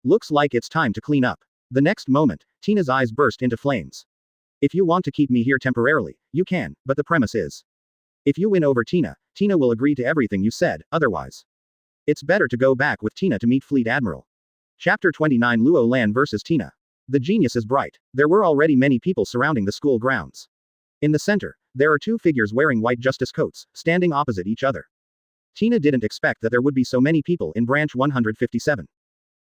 Looks like it's time to clean up. The next moment, Tina's eyes burst into flames. If you want to keep me here temporarily, you can, but the premise is. If you win over Tina, Tina will agree to everything you said, otherwise. It's better to go back with Tina to meet Fleet Admiral. Chapter 29 Luo Lan vs Tina. The genius is bright. There were already many people surrounding the school grounds. In the center, there are two figures wearing white justice coats, standing opposite each other. Tina didn't expect that there would be so many people in branch 157.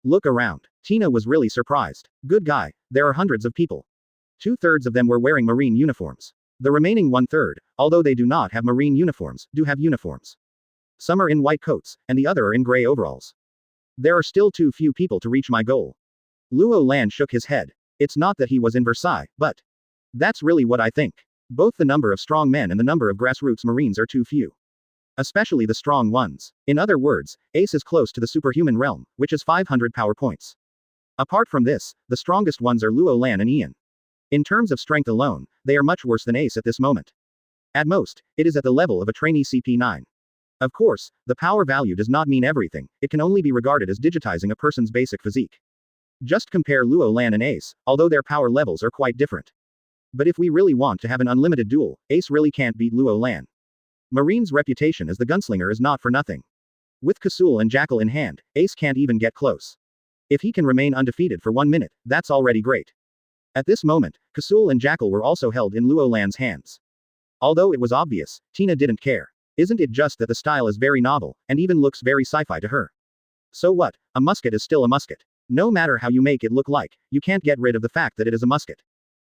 Look around. Tina was really surprised. Good guy, there are hundreds of people. 2/3 of them were wearing marine uniforms. The remaining 1/3, although they do not have marine uniforms, do have uniforms. Some are in white coats, and the other are in gray overalls. There are still too few people to reach my goal. Luo Lan shook his head. It's not that he was in Versailles, but. That's really what I think. Both the number of strong men and the number of grassroots Marines are too few. Especially the strong ones. In other words, Ace is close to the superhuman realm, which is 500 power points. Apart from this, the strongest ones are Luo Lan and Ian. In terms of strength alone, they are much worse than Ace at this moment. At most, it is at the level of a trainee CP9. Of course, the power value does not mean everything, it can only be regarded as digitizing a person's basic physique. Just compare Luo Lan and Ace, although their power levels are quite different. But if we really want to have an unlimited duel, Ace really can't beat Luo Lan. Marine's reputation as the gunslinger is not for nothing. With Kasul and Jackal in hand, Ace can't even get close. If he can remain undefeated for 1 minute, that's already great. At this moment, Kasul and Jackal were also held in Luo Lan's hands. Although it was obvious, Tina didn't care. Isn't it just that the style is very novel, and even looks very sci-fi to her? So what, a musket is still a musket. No matter how you make it look like, you can't get rid of the fact that it is a musket.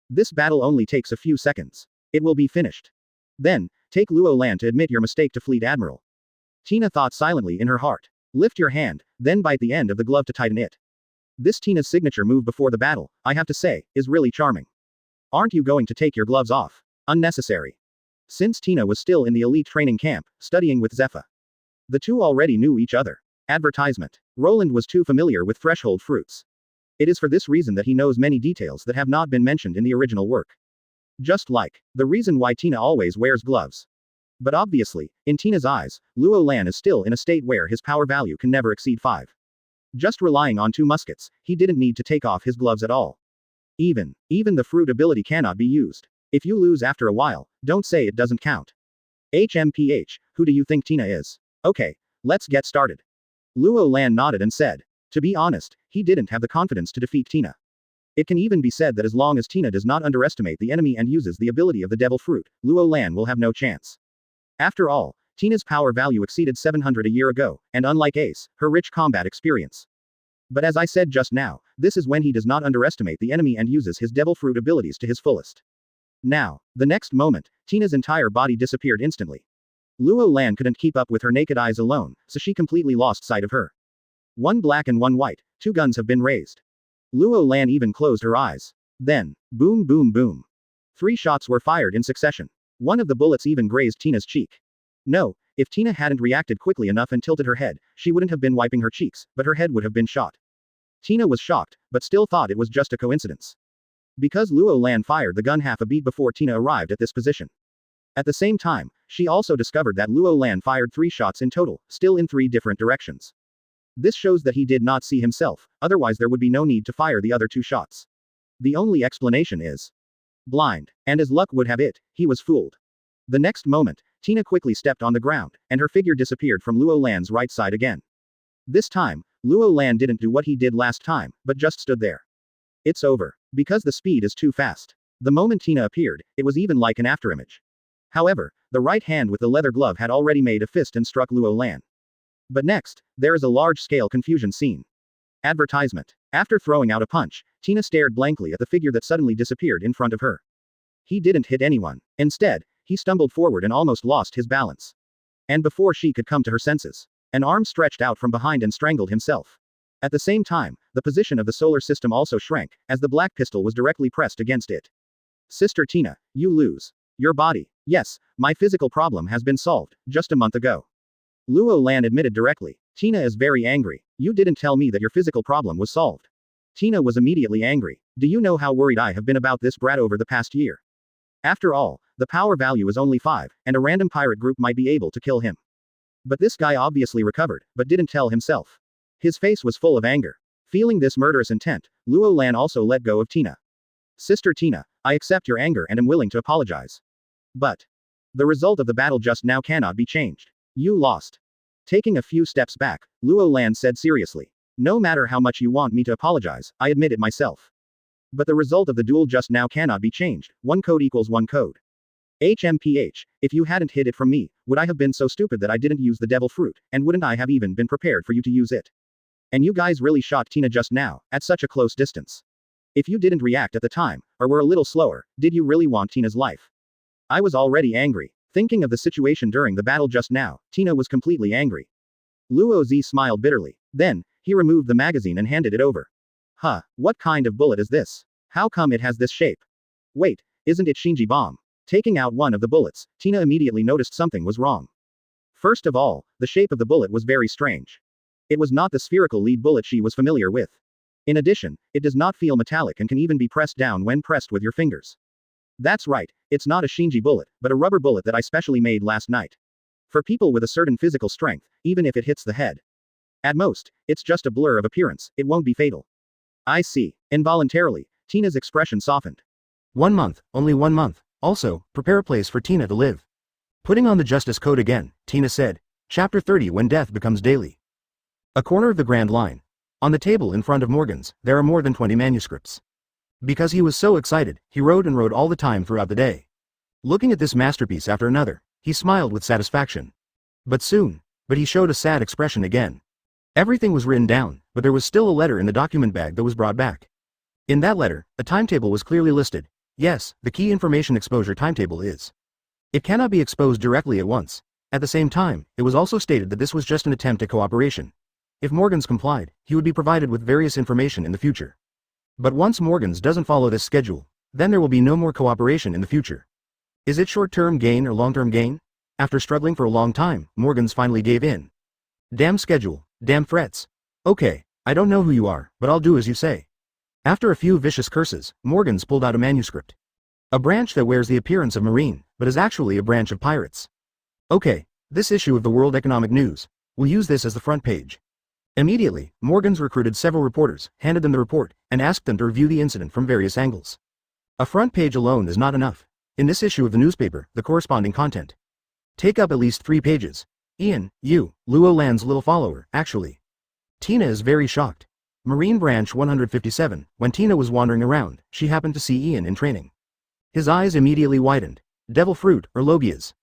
This battle only takes a few seconds. It will be finished. Then, take Luo Lan to admit your mistake to Fleet Admiral. Tina thought silently in her heart. Lift your hand, then bite the end of the glove to tighten it. This Tina's signature move before the battle, I have to say, is really charming. Aren't you going to take your gloves off? Unnecessary. Since Tina was still in the elite training camp, studying with Zepha. The two already knew each other. Advertisement. Roland was too familiar with threshold fruits. It is for this reason that he knows many details that have not been mentioned in the original work. Just like the reason why Tina always wears gloves. But obviously, in Tina's eyes, Luo Lan is still in a state where his power value can never exceed 5. Just relying on 2 muskets, he didn't need to take off his gloves at all. Even the fruit ability cannot be used. If you lose after a while, don't say it doesn't count. HMPH, who do you think Tina is? Okay, let's get started. Luo Lan nodded and said. To be honest, he didn't have the confidence to defeat Tina. It can even be said that as long as Tina does not underestimate the enemy and uses the ability of the Devil Fruit, Luo Lan will have no chance. After all, Tina's power value exceeded 700 a year ago, and unlike Ace, her rich combat experience. But as I said just now, this is when he does not underestimate the enemy and uses his Devil Fruit abilities to his fullest. Now, the next moment, Tina's entire body disappeared instantly. Luo Lan couldn't keep up with her naked eyes alone, so she completely lost sight of her. One black and one white, 2 guns have been raised. Luo Lan even closed her eyes. Then, boom boom boom. 3 shots were fired in succession. One of the bullets even grazed Tina's cheek. No, if Tina hadn't reacted quickly enough and tilted her head, she wouldn't have been wiping her cheeks, but her head would have been shot. Tina was shocked, but still thought it was just a coincidence. Because Luo Lan fired the gun half a beat before Tina arrived at this position. At the same time, she also discovered that Luo Lan fired 3 shots in total, still in 3 different directions. This shows that he did not see himself, otherwise there would be no need to fire the other 2 shots. The only explanation is blind, and as luck would have it, he was fooled. The next moment, Tina quickly stepped on the ground, and her figure disappeared from Luo Lan's right side again. This time, Luo Lan didn't do what he did last time, but just stood there. It's over. Because the speed is too fast. The moment Tina appeared, it was even like an afterimage. However, the right hand with the leather glove had already made a fist and struck Luo Lan. But next, there is a large-scale confusion scene. Advertisement. After throwing out a punch, Tina stared blankly at the figure that suddenly disappeared in front of her. He didn't hit anyone. Instead, he stumbled forward and almost lost his balance. And before she could come to her senses, an arm stretched out from behind and strangled himself. At the same time, the position of the solar system also shrank, as the black pistol was directly pressed against it. Sister Tina, you lose. Your body. Yes, my physical problem has been solved, just a month ago. Luo Lan admitted directly. Tina is very angry. You didn't tell me that your physical problem was solved. Tina was immediately angry. Do you know how worried I have been about this brat over the past year? After all, the power value is only 5, and a random pirate group might be able to kill him. But this guy obviously recovered, but didn't tell himself. His face was full of anger. Feeling this murderous intent, Luo Lan also let go of Tina. Sister Tina, I accept your anger and am willing to apologize. But the result of the battle just now cannot be changed. You lost. Taking a few steps back, Luo Lan said seriously. No matter how much you want me to apologize, I admit it myself. But the result of the duel just now cannot be changed. 1 code equals 1 code. HMPH, if you hadn't hid it from me, would I have been so stupid that I didn't use the devil fruit, and wouldn't I have even been prepared for you to use it? And you guys really shot Tina just now, at such a close distance. If you didn't react at the time, or were a little slower, did you really want Tina's life? I was already angry. Thinking of the situation during the battle just now, Tina was completely angry. Luo Zi smiled bitterly. Then, he removed the magazine and handed it over. Huh, what kind of bullet is this? How come it has this shape? Wait, isn't it Shinji bomb? Taking out one of the bullets, Tina immediately noticed something was wrong. First of all, the shape of the bullet was very strange. It was not the spherical lead bullet she was familiar with. In addition, it does not feel metallic and can even be pressed down when pressed with your fingers. That's right, it's not a Shinji bullet, but a rubber bullet that I specially made last night. For people with a certain physical strength, even if it hits the head. At most, it's just a blur of appearance, it won't be fatal. I see. Involuntarily, Tina's expression softened. 1 month, only 1 month. Also, prepare a place for Tina to live. Putting on the justice code again, Tina said. Chapter 30 When Death Becomes Daily. A corner of the Grand Line. On the table in front of Morgan's, there are more than 20 manuscripts. Because he was so excited, he wrote and wrote all the time throughout the day. Looking at this masterpiece after another, he smiled with satisfaction. But he showed a sad expression again. Everything was written down, but there was still a letter in the document bag that was brought back. In that letter, a timetable was clearly listed. Yes, the key information exposure timetable is. It cannot be exposed directly at once. At the same time, it was also stated that this was just an attempt at cooperation. If Morgan's complied, he would be provided with various information in the future. But once Morgan's doesn't follow this schedule, then there will be no more cooperation in the future. Is it short-term gain or long-term gain? After struggling for a long time, Morgan's finally gave in. Damn schedule, damn threats. Okay, I don't know who you are, but I'll do as you say. After a few vicious curses, Morgan's pulled out a manuscript. A branch that wears the appearance of Marine, but is actually a branch of pirates. Okay, this issue of the World Economic News. We'll use this as the front page. Immediately, Morgan's recruited several reporters, handed them the report, and asked them to review the incident from various angles. A front page alone is not enough. In this issue of the newspaper, the corresponding content take up at least 3 pages. Ian, you, Luo Lan's little follower, actually. Tina is very shocked. Marine Branch 157, when Tina was wandering around, she happened to see Ian in training. His eyes immediately widened. Devil fruit, or logias.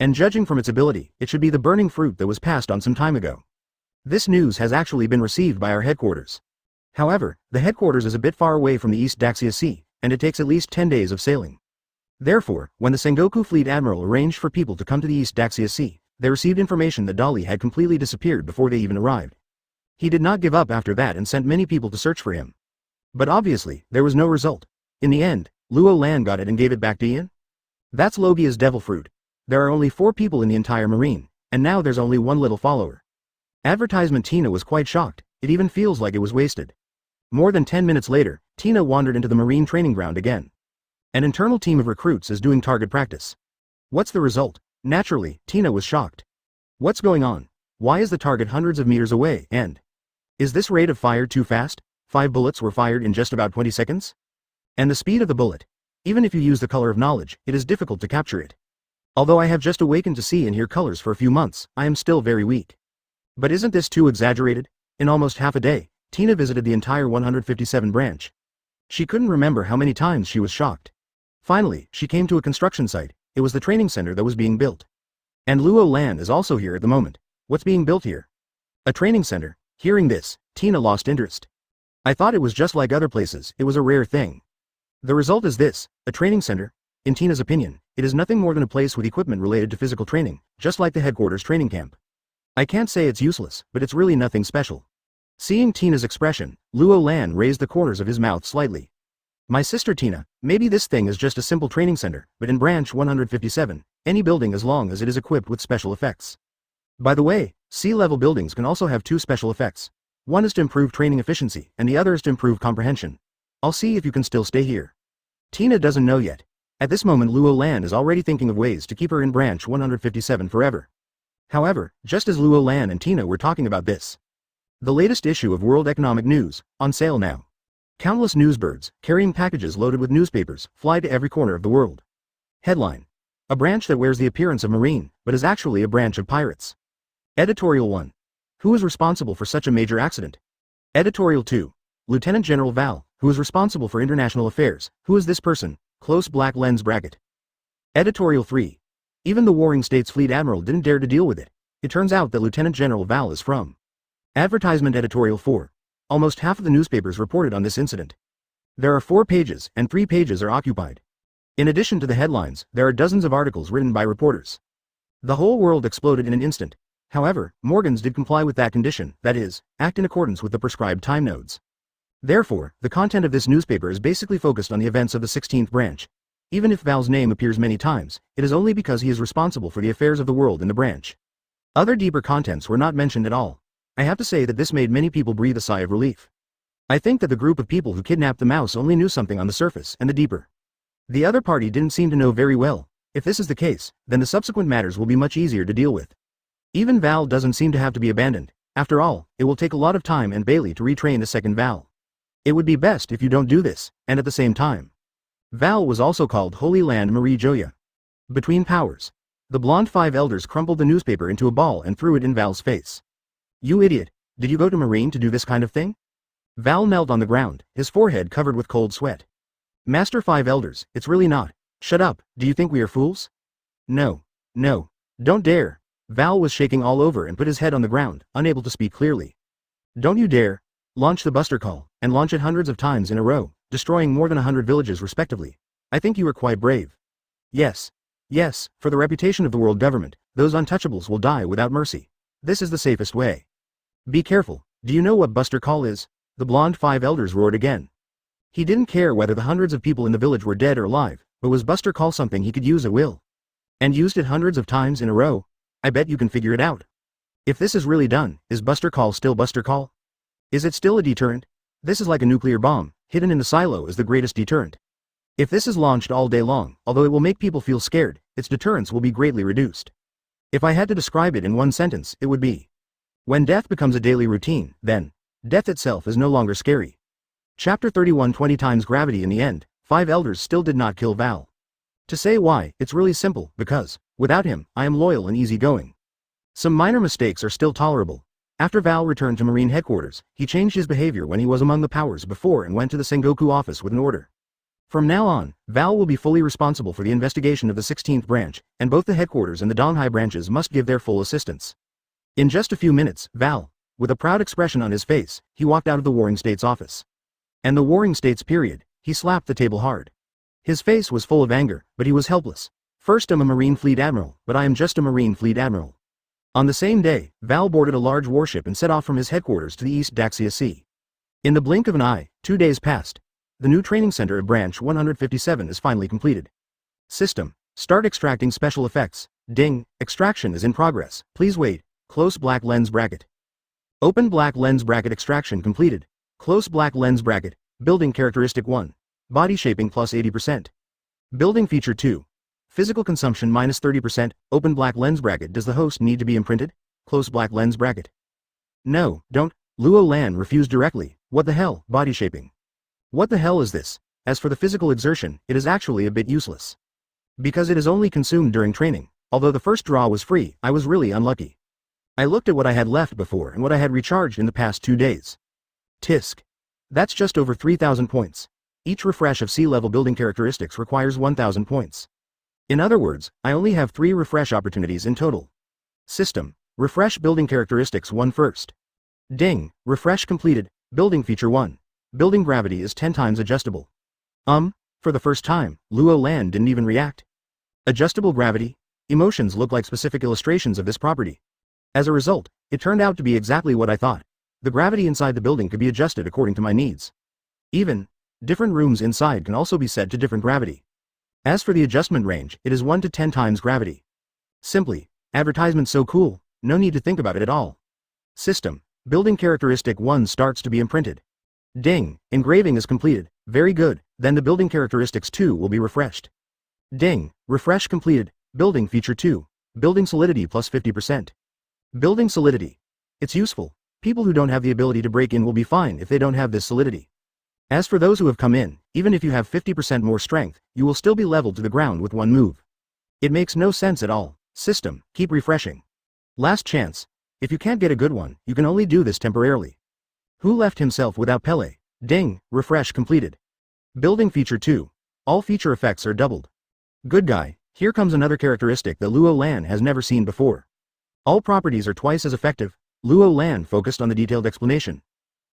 And judging from its ability, it should be the burning fruit that was passed on some time ago. This news has actually been received by our headquarters. However, the headquarters is a bit far away from the East Daxia Sea, and it takes at least 10 days of sailing. Therefore, when the Sengoku Fleet Admiral arranged for people to come to the East Daxia Sea, they received information that Dolly had completely disappeared before they even arrived. He did not give up after that and sent many people to search for him. But obviously, there was no result. In the end, Luo Lan got it and gave it back to Ian? That's Logia's devil fruit. There are only 4 people in the entire marine, and now there's only one little follower. Advertisement. Tina was quite shocked, it even feels like it was wasted. More than 10 minutes later, Tina wandered into the marine training ground again. An internal team of recruits is doing target practice. What's the result? Naturally, Tina was shocked. What's going on? Why is the target hundreds of meters away, and is this rate of fire too fast? 5 bullets were fired in just about 20 seconds? And the speed of the bullet. Even if you use the color of knowledge, it is difficult to capture it. Although I have just awakened to see and hear colors for a few months, I am still very weak. But isn't this too exaggerated? In almost half a day, Tina visited the entire 157 branch. She couldn't remember how many times she was shocked. Finally, she came to a construction site. It was the training center that was being built. And Luo Lan is also here at the moment. What's being built here? A training center. Hearing this, Tina lost interest. I thought it was just like other places, it was a rare thing. The result is this, a training center. In Tina's opinion, it is nothing more than a place with equipment related to physical training, just like the headquarters training camp. I can't say it's useless, but it's really nothing special. Seeing Tina's expression, Luo Lan raised the corners of his mouth slightly. My sister Tina, maybe this thing is just a simple training center, but in branch 157, any building as long as it is equipped with special effects. By the way, sea-level buildings can also have 2 special effects. One is to improve training efficiency, and the other is to improve comprehension. I'll see if you can still stay here. Tina doesn't know yet. At this moment Luo Lan is already thinking of ways to keep her in branch 157 forever. However, just as Luo Lan and Tina were talking about this, the latest issue of World Economic News, on sale now. Countless newsbirds, carrying packages loaded with newspapers, fly to every corner of the world. Headline. A branch that wears the appearance of marine, but is actually a branch of pirates. Editorial 1. Who is responsible for such a major accident? Editorial 2. Lieutenant General Val, who is responsible for international affairs. Who is this person? Close black lens bracket. Editorial 3. Even the Warring States Fleet Admiral didn't dare to deal with it. It turns out that Lieutenant General Val is from. Advertisement. Editorial 4. Almost half of the newspapers reported on this incident. There are 4 pages, and 3 pages are occupied. In addition to the headlines, there are dozens of articles written by reporters. The whole world exploded in an instant. However, Morgans did comply with that condition, that is, act in accordance with the prescribed time nodes. Therefore, the content of this newspaper is basically focused on the events of the 16th branch. Even if Val's name appears many times, it is only because he is responsible for the affairs of the world in the branch. Other deeper contents were not mentioned at all. I have to say that this made many people breathe a sigh of relief. I think that the group of people who kidnapped the mouse only knew something on the surface and the deeper. The other party didn't seem to know very well. If this is the case, then the subsequent matters will be much easier to deal with. Even Val doesn't seem to have to be abandoned. After all, it will take a lot of time and Bailey to retrain a second Val. It would be best if you don't do this, and at the same time. Val was also called Holy Land Marie Joya. Between powers. The blonde 5 elders crumpled the newspaper into a ball and threw it in Val's face. You idiot, did you go to Marine to do this kind of thing? Val knelt on the ground, his forehead covered with cold sweat. Master 5 elders, it's really not. Shut up, do you think we are fools? No. No. Don't dare. Val was shaking all over and put his head on the ground, unable to speak clearly. Don't you dare. Launch the Buster Call, and launch it hundreds of times in a row, destroying more than 100 villages respectively. I think you are quite brave. Yes. Yes, for the reputation of the world government, those untouchables will die without mercy. This is the safest way. Be careful, do you know what Buster Call is? The blonde 5 elders roared again. He didn't care whether the hundreds of people in the village were dead or alive, but was Buster Call something he could use at will? And used it hundreds of times in a row? I bet you can figure it out. If this is really done, is Buster Call still Buster Call? Is it still a deterrent? This is like a nuclear bomb, hidden in the silo is the greatest deterrent. If this is launched all day long, although it will make people feel scared, its deterrence will be greatly reduced. If I had to describe it in one sentence, it would be. When death becomes a daily routine, then, death itself is no longer scary. Chapter 31 20 times gravity. In the end, 5 elders still did not kill Val. To say why, it's really simple, because, without him, I am loyal and easygoing. Some minor mistakes are still tolerable. After Val returned to Marine headquarters, he changed his behavior when he was among the powers before and went to the Sengoku office with an order. From now on, Val will be fully responsible for the investigation of the 16th branch, and both the headquarters and the Donghai branches must give their full assistance. In just a few minutes, Val, with a proud expression on his face, he walked out of the Warring States office. And the Warring States period, he slapped the table hard. His face was full of anger, but he was helpless. First, I'm a Marine Fleet Admiral, but I am just a Marine Fleet Admiral. On the same day, Val boarded a large warship and set off from his headquarters to the East Daxia Sea. In the blink of an eye, 2 days passed. The new training center of Branch 157 is finally completed. System. Start extracting special effects. Ding. Extraction is in progress. Please wait. Close black lens bracket. Open black lens bracket. Extraction completed. Close black lens bracket. Building characteristic 1. Body shaping plus 80%. Building feature 2. Physical consumption minus 30%. Open black lens bracket. Does the host need to be imprinted? Close black lens bracket. No, don't. Luo Lan refused directly. What the hell, body shaping? What the hell is this? As for the physical exertion, it is actually a bit useless. Because it is only consumed during training. Although the first draw was free, I was really unlucky. I looked at what I had left before and what I had recharged in the past 2 days. Tisk. That's just over 3,000 points. Each refresh of sea-level building characteristics requires 1,000 points. In other words, I only have 3 refresh opportunities in total. System. Refresh building characteristics 1 first. Ding. Refresh completed. Building feature 1. Building gravity is 10 times adjustable. For the first time, Luo Lan didn't even react. Adjustable gravity? Emotions look like specific illustrations of this property. As a result, it turned out to be exactly what I thought. The gravity inside the building could be adjusted according to my needs. Even, different rooms inside can also be set to different gravity. As for the adjustment range, it is 1 to 10 times gravity. Simply, advertisement so cool, no need to think about it at all. System. Building characteristic 1 starts to be imprinted. Ding. Engraving is completed. Very good, then the building characteristics 2 will be refreshed. Ding. Refresh completed. Building feature 2. Building solidity plus 50%. Building solidity. It's useful. People who don't have the ability to break in will be fine if they don't have this solidity. As for those who have come in, even if you have 50% more strength, you will still be leveled to the ground with 1 move. It makes no sense at all. System. Keep refreshing. Last chance. If you can't get a good one, you can only do this temporarily. Who left himself without Pele? Ding. Refresh completed. Building feature 2. All feature effects are doubled. Good guy. Here comes another characteristic that Luo Lan has never seen before. All properties are twice as effective. Luo Lan focused on the detailed explanation.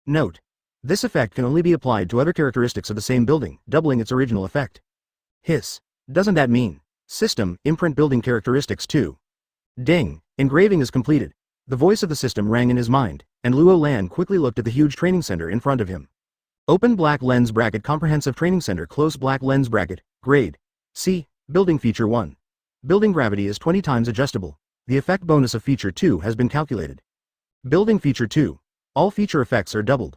Note. This effect can only be applied to other characteristics of the same building, doubling its original effect. Hiss. Doesn't that mean? System. Imprint building characteristics 2. Ding. Engraving is completed. The voice of the system rang in his mind, and Luo Lan quickly looked at the huge training center in front of him. Open black lens bracket. Comprehensive training center. Close black lens bracket. Grade C. Building feature 1. Building gravity is 20 times adjustable. The effect bonus of feature 2 has been calculated. Building feature 2. All feature effects are doubled.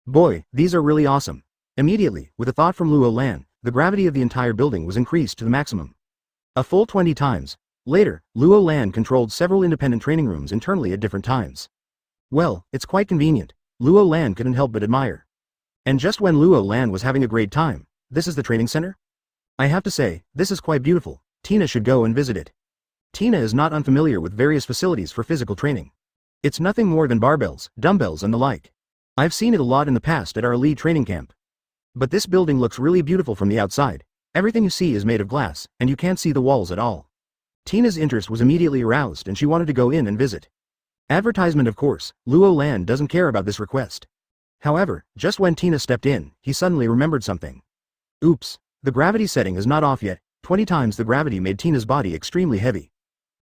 Boy, these are really awesome. Immediately, with a thought from Luo Lan, the gravity of the entire building was increased to the maximum. A full 20 times. Later, Luo Lan controlled several independent training rooms internally at different times. Well, it's quite convenient. Luo Lan couldn't help but admire. And just when Luo Lan was having a great time, this is the training center? I have to say, this is quite beautiful. Tina should go and visit it. Tina is not unfamiliar with various facilities for physical training. It's nothing more than barbells, dumbbells and the like. I've seen it a lot in the past at our lead training camp. But this building looks really beautiful from the outside. Everything you see is made of glass, and you can't see the walls at all. Tina's interest was immediately aroused and she wanted to go in and visit. Advertisement of course, Luo Lan doesn't care about this request. However, just when Tina stepped in, he suddenly remembered something. Oops, the gravity setting is not off yet. 20 times the gravity made Tina's body extremely heavy.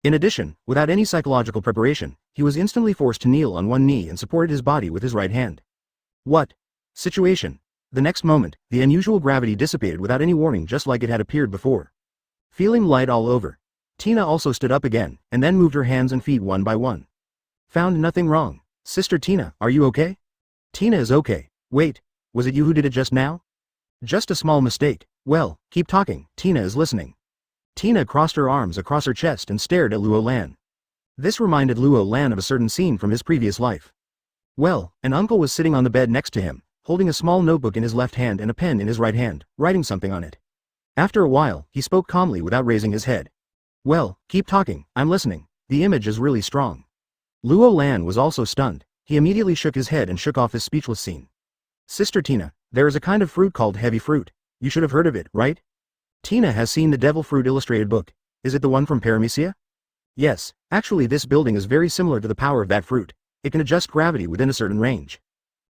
In addition, without any psychological preparation, he was instantly forced to kneel on one knee and supported his body with his right hand. What? Situation. The next moment, the unusual gravity dissipated without any warning just like it had appeared before. Feeling light all over. Tina also stood up again, and then moved her hands and feet one by one. Found nothing wrong. Sister Tina, are you okay? Tina is okay. Wait, was it you who did it just now? Just a small mistake. Well, keep talking, Tina is listening. Tina crossed her arms across her chest and stared at Luo Lan. This reminded Luo Lan of a certain scene from his previous life. Well, an uncle was sitting on the bed next to him, holding a small notebook in his left hand and a pen in his right hand, writing something on it. After a while, he spoke calmly without raising his head. Well, keep talking, I'm listening. The image is really strong. Luo Lan was also stunned. He immediately shook his head and shook off his speechless scene. Sister Tina, there is a kind of fruit called heavy fruit. You should have heard of it, right? Tina has seen the Devil Fruit illustrated book. Is it the one from Paramecia? Yes, actually this building is very similar to the power of that fruit. It can adjust gravity within a certain range.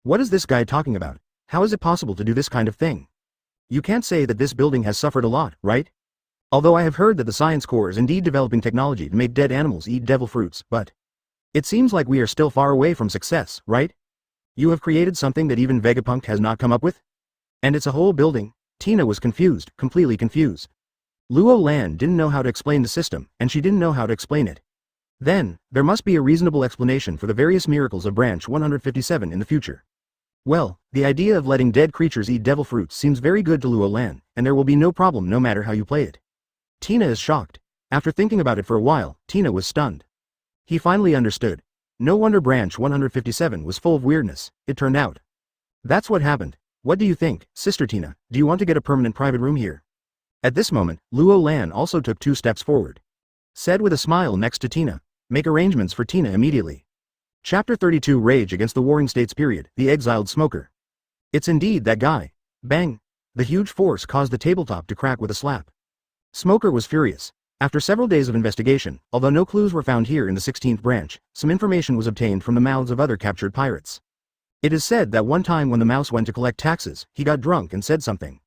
What is this guy talking about? How is it possible to do this kind of thing? You can't say that this building has suffered a lot, right? Although I have heard that the Science Corps is indeed developing technology to make dead animals eat devil fruits, but it seems like we are still far away from success, right? You have created something that even Vegapunk has not come up with? And it's a whole building? Tina was confused, completely confused. Luo Lan didn't know how to explain the system, and she didn't know how to explain it. Then, there must be a reasonable explanation for the various miracles of Branch 157 in the future. Well, the idea of letting dead creatures eat devil fruits seems very good to Luo Lan, and there will be no problem no matter how you play it. Tina is shocked. After thinking about it for a while, Tina was stunned. He finally understood. No wonder Branch 157 was full of weirdness, it turned out. That's what happened. What do you think, Sister Tina? Do you want to get a permanent private room here? At this moment, Luo Lan also took 2 steps forward. Said with a smile next to Tina, make arrangements for Tina immediately. Chapter 32 Rage Against the Warring States period, the exiled smoker. It's indeed that guy. Bang! The huge force caused the tabletop to crack with a slap. Smoker was furious. After several days of investigation, although no clues were found here in the 16th branch, some information was obtained from the mouths of other captured pirates. It is said that one time when the mouse went to collect taxes, he got drunk and said something.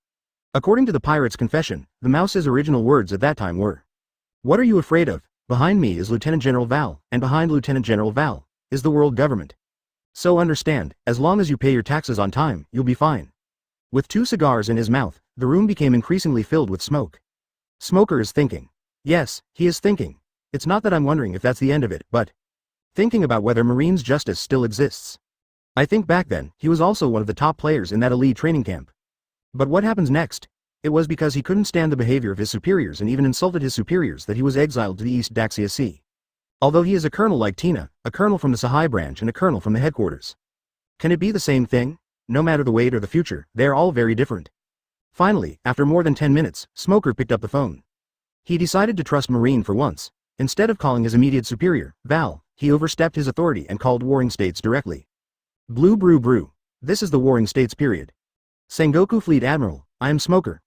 According to the pirate's confession, the mouse's original words at that time were, "What are you afraid of? Behind me is Lieutenant General Val, and behind Lieutenant General Val is the world government. So understand, as long as you pay your taxes on time, you'll be fine." With 2 cigars in his mouth, the room became increasingly filled with smoke. Smoker is thinking. Yes, he is thinking. It's not that I'm wondering if that's the end of it, but thinking about whether Marine's justice still exists. I think back then, he was also one of the top players in that elite training camp. But what happens next? It was because he couldn't stand the behavior of his superiors and even insulted his superiors that he was exiled to the East Daxia Sea. Although he is a colonel like Tina, a colonel from the Sahai branch and a colonel from the headquarters. Can it be the same thing? No matter the weight or the future, they are all very different. Finally, after more than 10 minutes, Smoker picked up the phone. He decided to trust Marine for once. Instead of calling his immediate superior, Val, he overstepped his authority and called Warring States directly. Blue brew brew. This is the Warring States period. Sengoku Fleet Admiral, I am Smoker.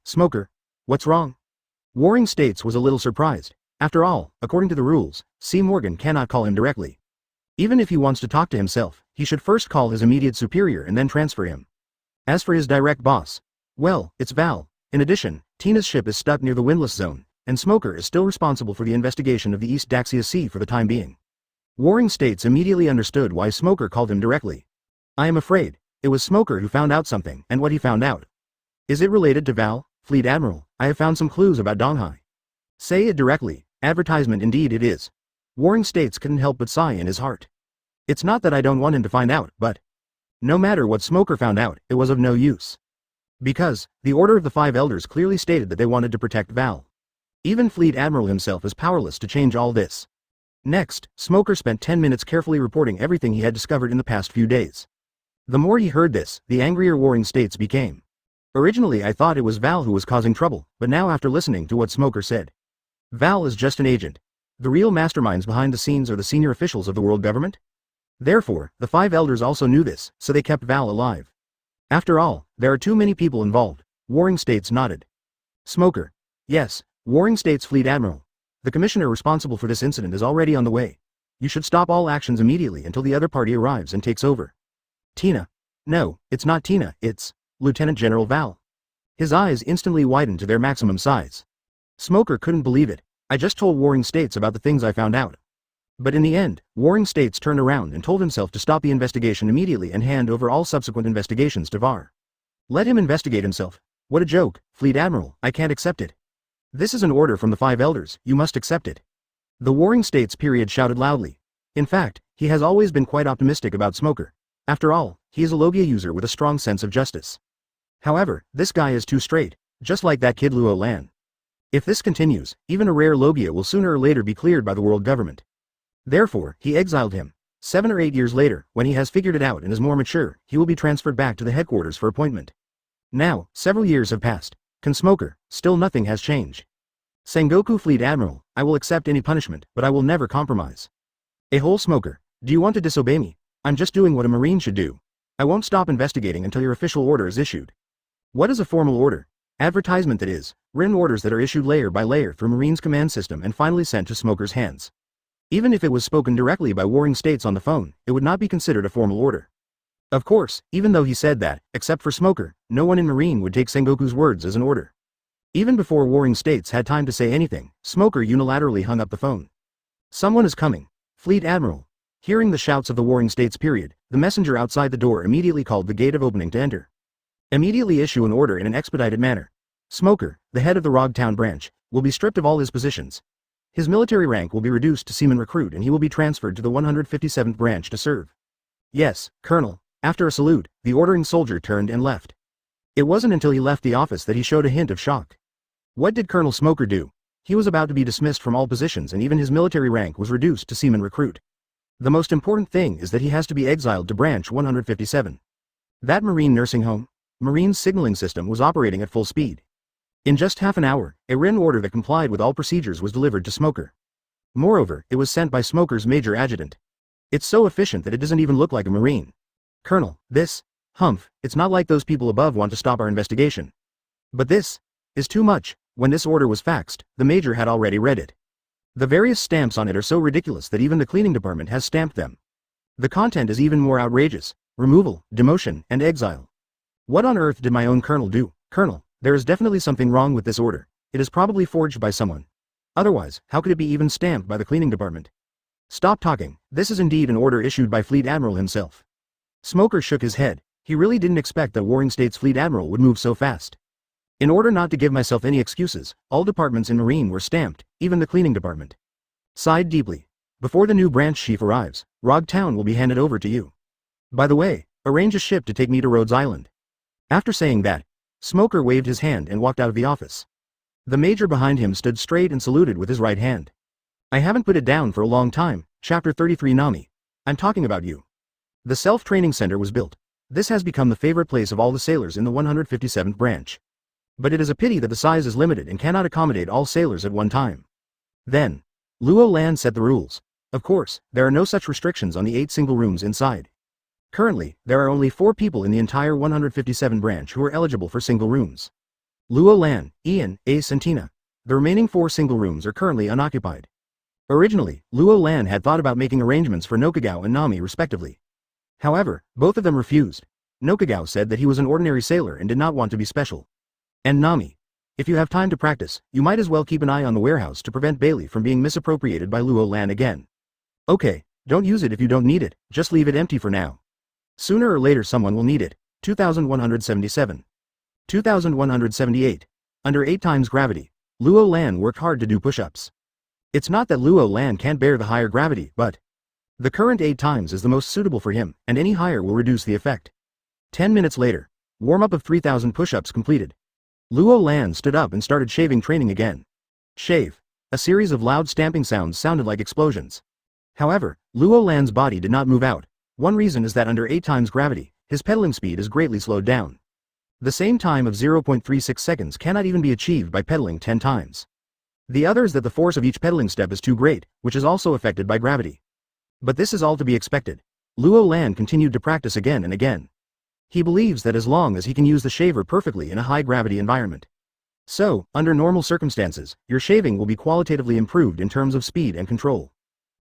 Smoker. What's wrong? Warring States was a little surprised. After all, according to the rules, C. Morgan cannot call him directly. Even if he wants to talk to himself, he should first call his immediate superior and then transfer him. As for his direct boss, well, it's Val. In addition, Tina's ship is stuck near the windless zone, and Smoker is still responsible for the investigation of the East Daxia Sea for the time being. Warring States immediately understood why Smoker called him directly. I am afraid, it was Smoker who found out something, and what he found out. Is it related to Val, Fleet Admiral? I have found some clues about Donghai. Say it directly. Advertisement indeed it is. Warring States couldn't help but sigh in his heart. It's not that I don't want him to find out, but no matter what Smoker found out, it was of no use. Because, the Order of the 5 Elders clearly stated that they wanted to protect Val. Even Fleet Admiral himself is powerless to change all this. Next, Smoker spent 10 minutes carefully reporting everything he had discovered in the past few days. The more he heard this, the angrier Warring States became. Originally I thought it was Val who was causing trouble, but now after listening to what Smoker said, Val is just an agent. The real masterminds behind the scenes are the senior officials of the world government? Therefore, the 5 elders also knew this, so they kept Val alive. After all, there are too many people involved. Warring States nodded. Smoker. Yes, Warring States Fleet Admiral. The commissioner responsible for this incident is already on the way. You should stop all actions immediately until the other party arrives and takes over. Tina. No, it's not Tina, it's Lieutenant General Val. His eyes instantly widened to their maximum size. Smoker couldn't believe it. I just told Warring States about the things I found out. But in the end, Warring States turned around and told himself to stop the investigation immediately and hand over all subsequent investigations to VAR. Let him investigate himself. What a joke, Fleet Admiral, I can't accept it. This is an order from the 5 elders, you must accept it. The Warring States period shouted loudly. In fact, he has always been quite optimistic about Smoker. After all, he is a Logia user with a strong sense of justice. However, this guy is too straight, just like that kid Luo Lan. If this continues, even a rare Logia will sooner or later be cleared by the world government. Therefore, he exiled him. 7 or 8 years later, when he has figured it out and is more mature, he will be transferred back to the headquarters for appointment. Now, several years have passed. Can Smoker, still nothing has changed. Sengoku Fleet Admiral, I will accept any punishment, but I will never compromise. A whole Smoker, do you want to disobey me? I'm just doing what a Marine should do. I won't stop investigating until your official order is issued. What is a formal order? Advertisement that is, written orders that are issued layer by layer through Marine's command system and finally sent to Smoker's hands. Even if it was spoken directly by Warring States on the phone, it would not be considered a formal order. Of course, even though he said that, except for Smoker, no one in Marine would take Sengoku's words as an order. Even before Warring States had time to say anything, Smoker unilaterally hung up the phone. Someone is coming. Fleet Admiral. Hearing the shouts of the Warring States period, the messenger outside the door immediately called the gate of opening to enter. Immediately issue an order in an expedited manner. Smoker, the head of the Rogtown branch, will be stripped of all his positions. His military rank will be reduced to seaman recruit and he will be transferred to the 157th branch to serve. Yes, Colonel. After a salute, the ordering soldier turned and left. It wasn't until he left the office that he showed a hint of shock. What did Colonel Smoker do? He was about to be dismissed from all positions and even his military rank was reduced to seaman recruit. The most important thing is that he has to be exiled to branch 157. That Marine nursing home? Marine's signaling system was operating at full speed. In just half an hour, a written order that complied with all procedures was delivered to Smoker. Moreover, it was sent by Smoker's major adjutant. It's so efficient that it doesn't even look like a Marine. Colonel, this, humph, it's not like those people above want to stop our investigation. But this is too much. When this order was faxed, the major had already read it. The various stamps on it are so ridiculous that even the cleaning department has stamped them. The content is even more outrageous: removal, demotion, and exile. What on earth did my own colonel do? Colonel, there is definitely something wrong with this order. It is probably forged by someone. Otherwise, how could it be even stamped by the cleaning department? Stop talking. This is indeed an order issued by Fleet Admiral himself. Smoker shook his head. He really didn't expect that Warring States Fleet Admiral would move so fast. In order not to give myself any excuses, all departments in Marine were stamped, even the cleaning department. Sighed deeply. Before the new branch chief arrives, Rogtown will be handed over to you. By the way, arrange a ship to take me to Rhodes Island. After saying that, Smoker waved his hand and walked out of the office. The major behind him stood straight and saluted with his right hand. I haven't put it down for a long time. Chapter 33 Nami. I'm talking about you. The self-training center was built. This has become the favorite place of all the sailors in the 157th branch. But it is a pity that the size is limited and cannot accommodate all sailors at one time. Then, Luo Lan set the rules. Of course, there are no such restrictions on the 8 single rooms inside. Currently, there are only 4 people in the entire 157 branch who are eligible for single rooms. Luo Lan, Ian, Ace and Tina. The remaining 4 single rooms are currently unoccupied. Originally, Luo Lan had thought about making arrangements for Nokagao and Nami respectively. However, both of them refused. Nokagao said that he was an ordinary sailor and did not want to be special. And Nami. If you have time to practice, you might as well keep an eye on the warehouse to prevent Bailey from being misappropriated by Luo Lan again. Okay, don't use it if you don't need it, just leave it empty for now. Sooner or later someone will need it. 2177. 2178. Under 8 times gravity, Luo Lan worked hard to do push-ups. It's not that Luo Lan can't bear the higher gravity, but the current 8 times is the most suitable for him, and any higher will reduce the effect. 10 minutes later, warm-up of 3000 push-ups completed. Luo Lan stood up and started shaving training again. Shave. A series of loud stamping sounds sounded like explosions. However, Luo Lan's body did not move out. One reason is that under 8 times gravity, his pedaling speed is greatly slowed down. The same time of 0.36 seconds cannot even be achieved by pedaling 10 times. The other is that the force of each pedaling step is too great, which is also affected by gravity. But this is all to be expected. Luo Lan continued to practice again and again. He believes that as long as he can use the shaver perfectly in a high-gravity environment. So, under normal circumstances, your shaving will be qualitatively improved in terms of speed and control.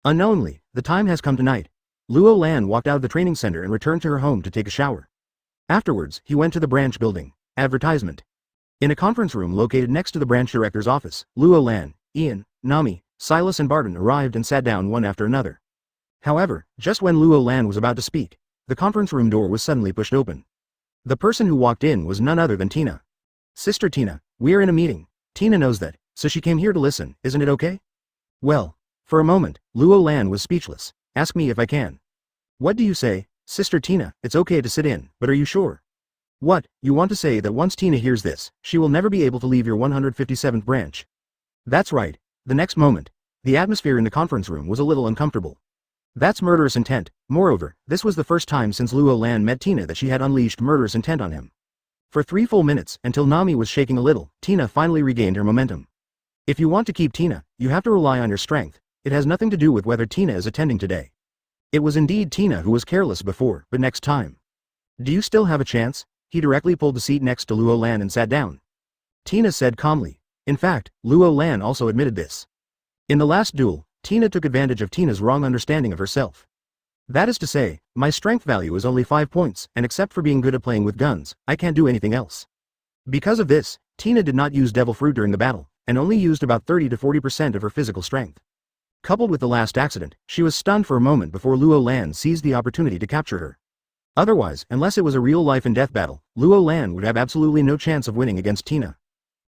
Unknowingly, the time has come tonight. Luo Lan walked out of the training center and returned to her home to take a shower. Afterwards, he went to the branch building. Advertisement. In a conference room located next to the branch director's office, Luo Lan, Ian, Nami, Silas and Barton arrived and sat down one after another. However, just when Luo Lan was about to speak, the conference room door was suddenly pushed open. The person who walked in was none other than Tina. Sister Tina, we are in a meeting. Tina knows that, so she came here to listen, isn't it okay? Well, for a moment, Luo Lan was speechless. Ask me if I can. What do you say? Sister Tina, it's okay to sit in, but are you sure? What, you want to say that once Tina hears this, she will never be able to leave your 157th branch? That's right. The next moment, the atmosphere in the conference room was a little uncomfortable. That's murderous intent. Moreover, this was the first time since Luo Lan met Tina that she had unleashed murderous intent on him. For 3 full minutes, until Nami was shaking a little, Tina finally regained her momentum. If you want to keep Tina, you have to rely on your strength. It has nothing to do with whether Tina is attending today. It was indeed Tina who was careless before, but next time. Do you still have a chance? He directly pulled the seat next to Luo Lan and sat down. Tina said calmly. In fact, Luo Lan also admitted this. In the last duel, Tina took advantage of Tina's wrong understanding of herself. That is to say, my strength value is only 5 points, and except for being good at playing with guns, I can't do anything else. Because of this, Tina did not use Devil Fruit during the battle, and only used about 30 to 40% of her physical strength. Coupled with the last accident, she was stunned for a moment before Luo Lan seized the opportunity to capture her. Otherwise, unless it was a real life and death battle, Luo Lan would have absolutely no chance of winning against Tina.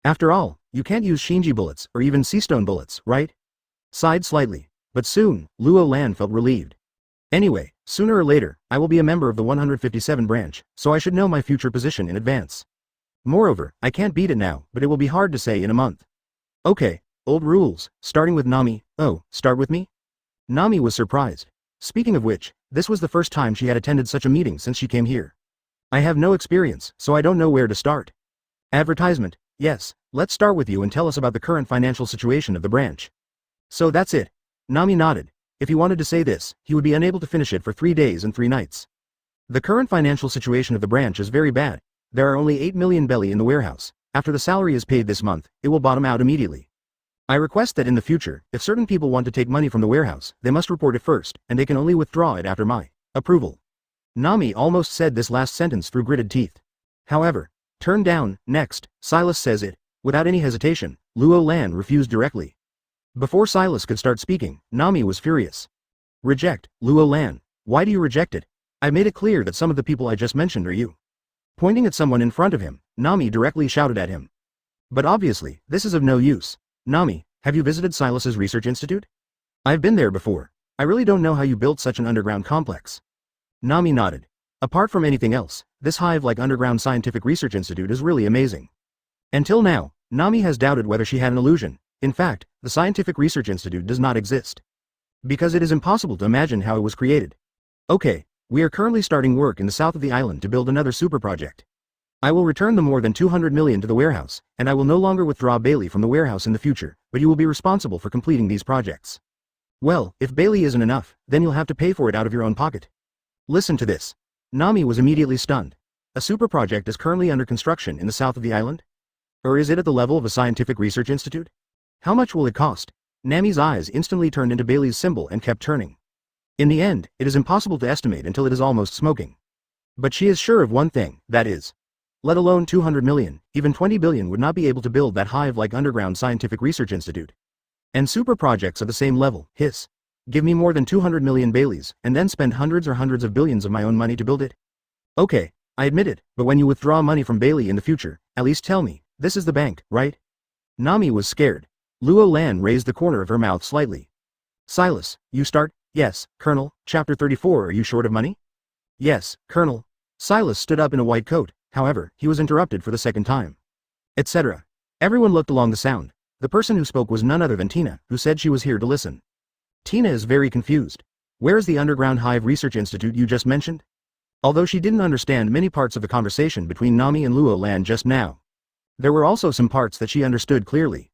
After all, you can't use Shinji bullets, or even Seastone bullets, right? Sighed slightly. But soon, Luo Lan felt relieved. Anyway, sooner or later, I will be a member of the 157 branch, so I should know my future position in advance. Moreover, I can't beat it now, but it will be hard to say in a month. Okay, old rules, starting with Nami. Oh, start with me? Nami was surprised. Speaking of which, this was the first time she had attended such a meeting since she came here. I have no experience, so I don't know where to start. Advertisement, yes, let's start with you and tell us about the current financial situation of the branch. So that's it. Nami nodded. If he wanted to say this, he would be unable to finish it for 3 days and 3 nights. The current financial situation of the branch is very bad. There are only 8 million belly in the warehouse. After the salary is paid this month, it will bottom out immediately. I request that in the future, if certain people want to take money from the warehouse, they must report it first, and they can only withdraw it after my approval. Nami almost said this last sentence through gritted teeth. However, turn down, next, Silas says it. Without any hesitation, Luo Lan refused directly. Before Silas could start speaking, Nami was furious. Reject, Luo Lan. Why do you reject it? I made it clear that some of the people I just mentioned are you. Pointing at someone in front of him, Nami directly shouted at him. But obviously, this is of no use. Nami, have you visited Silas's research institute? I've been there before. I really don't know how you built such an underground complex. Nami nodded. Apart from anything else, this hive-like underground scientific research institute is really amazing. Until now, Nami has doubted whether she had an illusion. In fact, the scientific research institute does not exist. Because it is impossible to imagine how it was created. Okay, we are currently starting work in the south of the island to build another super project. I will return the more than 200 million to the warehouse, and I will no longer withdraw Bailey from the warehouse in the future, but you will be responsible for completing these projects. Well, if Bailey isn't enough, then you'll have to pay for it out of your own pocket. Listen to this. Nami was immediately stunned. A super project is currently under construction in the south of the island? Or is it at the level of a scientific research institute? How much will it cost? Nami's eyes instantly turned into Bailey's symbol and kept turning. In the end, it is impossible to estimate until it is almost smoking. But she is sure of one thing, that is, let alone 200 million, even 20 billion would not be able to build that hive-like underground scientific research institute. And super projects are the same level, hiss. Give me more than 200 million Baileys, and then spend hundreds or hundreds of billions of my own money to build it? Okay, I admit it, but when you withdraw money from Bailey in the future, at least tell me, this is the bank, right? Nami was scared. Luo Lan raised the corner of her mouth slightly. Silas, you start? Yes, Colonel, Chapter 34. Are you short of money? Yes, Colonel. Silas stood up in a white coat. However, he was interrupted for the second time. Etc. Everyone looked along the sound. The person who spoke was none other than Tina, who said she was here to listen. Tina is very confused. Where is the underground hive research institute you just mentioned? Although she didn't understand many parts of the conversation between Nami and Luo Lan just now, there were also some parts that she understood clearly.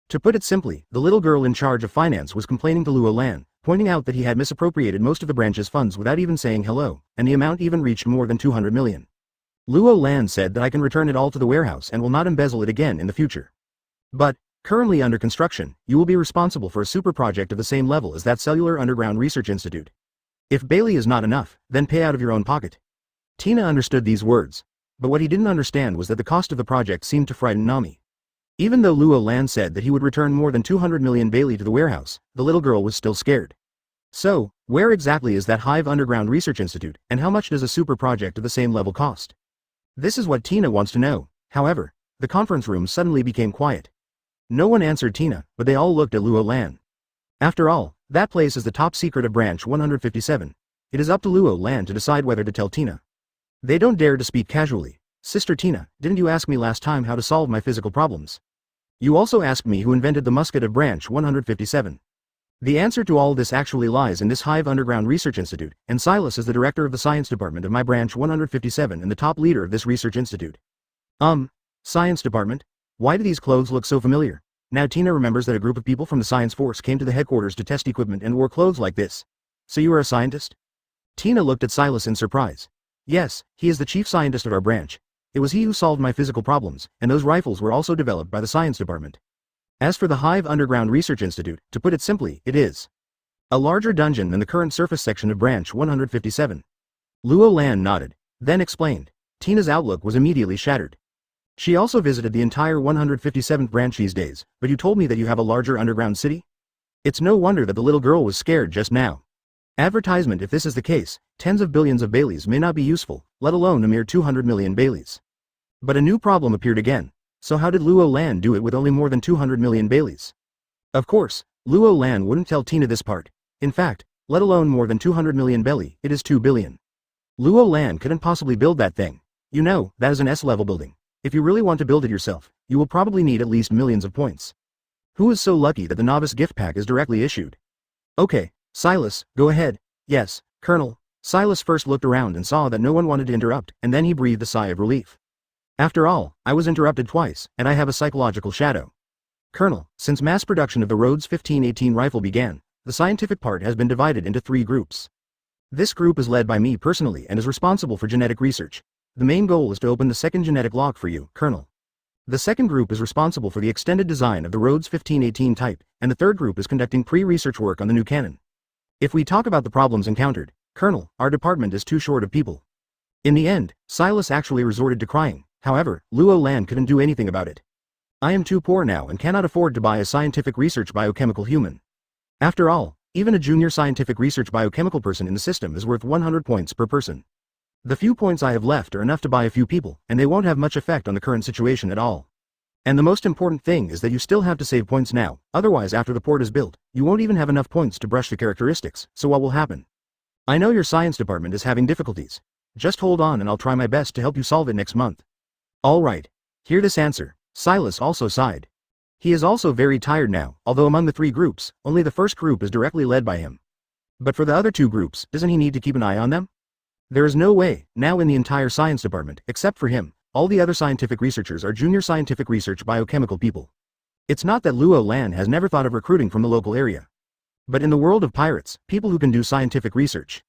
To put it simply, the little girl in charge of finance was complaining to Luo Lan, pointing out that he had misappropriated most of the branch's funds without even saying hello, and the amount even reached more than 200 million. Luo Lan said that I can return it all to the warehouse and will not embezzle it again in the future. But, currently under construction, you will be responsible for a super project of the same level as that cellular underground research institute. If Bailey is not enough, then pay out of your own pocket. Tina understood these words. But what he didn't understand was that the cost of the project seemed to frighten Nami. Even though Luo Lan said that he would return more than 200 million Bailey to the warehouse, the little girl was still scared. So, where exactly is that hive underground research institute, and how much does a super project of the same level cost? This is what Tina wants to know. However, the conference room suddenly became quiet. No one answered Tina, but they all looked at Luo Lan. After all, that place is the top secret of branch 157. It is up to Luo Lan to decide whether to tell Tina. They don't dare to speak casually. Sister Tina, didn't you ask me last time how to solve my physical problems? You also asked me who invented the musket of branch 157. The answer to all this actually lies in this hive underground research institute, and Silas is the director of the science department of my branch 157 and the top leader of this research institute. Science department? Why do these clothes look so familiar? Now Tina remembers that a group of people from the science force came to the headquarters to test equipment and wore clothes like this. So you are a scientist? Tina looked at Silas in surprise. Yes, he is the chief scientist of our branch. It was he who solved my physical problems, and those rifles were also developed by the science department. As for the Hive Underground Research Institute, to put it simply, it is A larger dungeon than the current surface section of branch 157. Luo Lan nodded, then explained. Tina's outlook was immediately shattered. She also visited the entire 157th branch these days, but you told me that you have a larger underground city? It's no wonder that the little girl was scared just now. Advertisement. If this is the case, tens of billions of Baileys may not be useful, let alone a mere 200 million Baileys. But a new problem appeared again. So how did Luo Lan do it with only more than 200 million Baileys? Of course, Luo Lan wouldn't tell Tina this part. In fact, let alone more than 200 million Bailey, it is 2 billion. Luo Lan couldn't possibly build that thing. You know, that is an S-level building. If you really want to build it yourself, you will probably need at least millions of points. Who is so lucky that the novice gift pack is directly issued? Okay, Silas, go ahead. Yes, Colonel. Silas first looked around and saw that no one wanted to interrupt, and then he breathed a sigh of relief. After all, I was interrupted twice, and I have a psychological shadow. Colonel, since mass production of the Rhodes 1518 rifle began, the scientific part has been divided into 3 groups. This group is led by me personally and is responsible for genetic research. The main goal is to open the second genetic lock for you, Colonel. The second group is responsible for the extended design of the Rhodes 1518 type, and the third group is conducting pre-research work on the new cannon. If we talk about the problems encountered, Colonel, our department is too short of people. In the end, Silas actually resorted to crying. However, Luo Lan couldn't do anything about it. I am too poor now and cannot afford to buy a scientific research biochemical human. After all, even a junior scientific research biochemical person in the system is worth 100 points per person. The few points I have left are enough to buy a few people, and they won't have much effect on the current situation at all. And the most important thing is that you still have to save points now, otherwise after the port is built, you won't even have enough points to brush the characteristics, so what will happen? I know your science department is having difficulties. Just hold on and I'll try my best to help you solve it next month. All right. Hear this answer. Silas also sighed. He is also very tired now, although among the 3 groups, only the first group is directly led by him. But for the other 2 groups, doesn't he need to keep an eye on them? There is no way, now in the entire science department, except for him, all the other scientific researchers are junior scientific research biochemical people. It's not that Luo Lan has never thought of recruiting from the local area. But in the world of pirates, people who can do scientific research.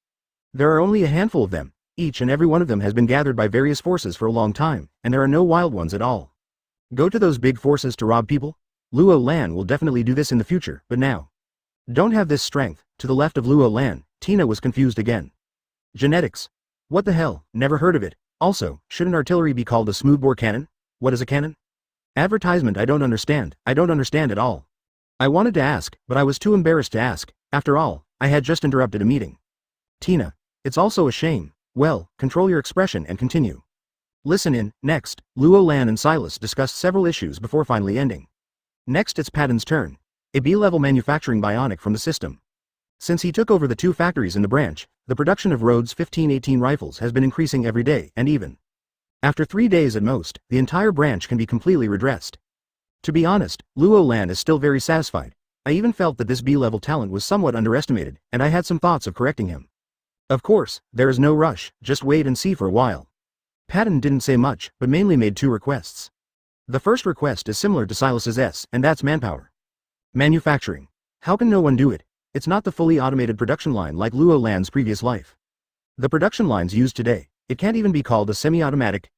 There are only a handful of them. Each and every one of them has been gathered by various forces for a long time, and there are no wild ones at all. Go to those big forces to rob people? Luo Lan will definitely do this in the future, but now. Don't have this strength. To the left of Luo Lan, Tina was confused again. Genetics. What the hell, never heard of it. Also, shouldn't artillery be called a smoothbore cannon? What is a cannon? Advertisement. I don't understand at all. I wanted to ask, but I was too embarrassed to ask. After all, I had just interrupted a meeting. Tina. It's also a shame. Well, control your expression and continue. Listen in. Next, Luo Lan and Silas discussed several issues before finally ending. Next it's Patton's turn. A B-level manufacturing bionic from the system. Since he took over the 2 factories in the branch, the production of Rhodes 1518 rifles has been increasing every day, and even after 3 days at most, the entire branch can be completely redressed. To be honest, Luo Lan is still very satisfied. I even felt that this B-level talent was somewhat underestimated, and I had some thoughts of correcting him. Of course, there is no rush, just wait and see for a while. Patton didn't say much, but mainly made 2 requests. The first request is similar to Silas's S, and that's manpower. Manufacturing. How can no one do it? It's not the fully automated production line like Luo Lan's previous life. The production lines used today, it can't even be called a semi-automatic.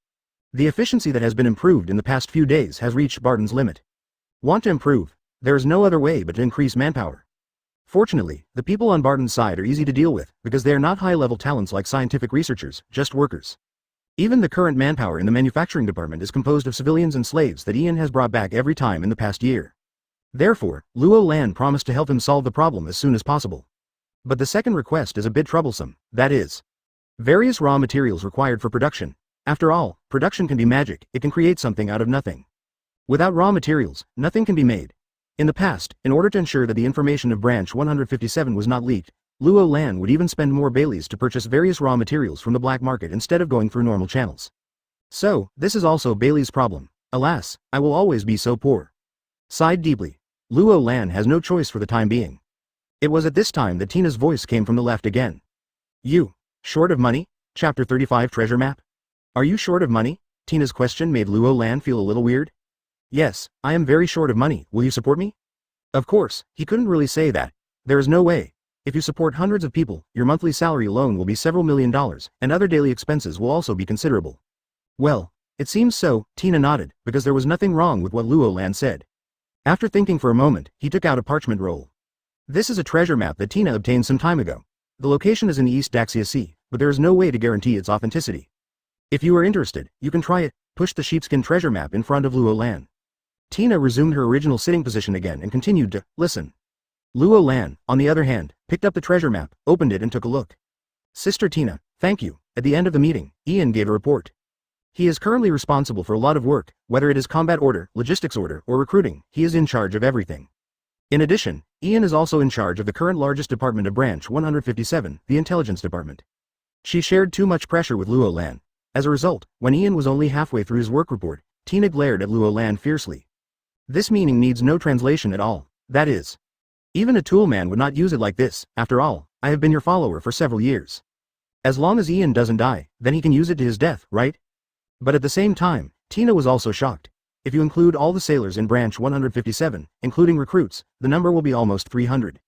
The efficiency that has been improved in the past few days has reached Barton's limit. Want to improve? There is no other way but to increase manpower. Fortunately, the people on Barton's side are easy to deal with, because they are not high-level talents like scientific researchers, just workers. Even the current manpower in the manufacturing department is composed of civilians and slaves that Ian has brought back every time in the past year. Therefore, Luo Lan promised to help him solve the problem as soon as possible. But the second request is a bit troublesome, that is, various raw materials required for production. After all, production can be magic, it can create something out of nothing. Without raw materials, nothing can be made. In the past, in order to ensure that the information of branch 157 was not leaked, Luo Lan would even spend more Baileys to purchase various raw materials from the black market instead of going through normal channels. So, this is also Bailey's problem. Alas, I will always be so poor. Sighed deeply. Luo Lan has no choice for the time being. It was at this time that Tina's voice came from the left again. You, short of money? Chapter 35 Treasure Map? Are you short of money? Tina's question made Luo Lan feel a little weird. Yes, I am very short of money, will you support me? Of course, he couldn't really say that. There is no way. If you support hundreds of people, your monthly salary alone will be several $1,000,000, and other daily expenses will also be considerable. Well, it seems so, Tina nodded, because there was nothing wrong with what Luo Lan said. After thinking for a moment, he took out a parchment roll. This is a treasure map that Tina obtained some time ago. The location is in the East Daxia Sea, but there is no way to guarantee its authenticity. If you are interested, you can try it. Push the sheepskin treasure map in front of Luo Lan. Tina resumed her original sitting position again and continued to listen. Luo Lan, on the other hand, picked up the treasure map, opened it and took a look. Sister Tina, thank you. At the end of the meeting, Ian gave a report. He is currently responsible for a lot of work, whether it is combat order, logistics order, or recruiting, he is in charge of everything. In addition, Ian is also in charge of the current largest department of Branch 157, the Intelligence Department. She shared too much pressure with Luo Lan. As a result, when Ian was only halfway through his work report, Tina glared at Luo Lan fiercely. This meaning needs no translation at all, that is. Even a tool man would not use it like this. After all, I have been your follower for several years. As long as Ian doesn't die, then he can use it to his death, right? But at the same time, Tina was also shocked. If you include all the sailors in Branch 157, including recruits, the number will be almost 300.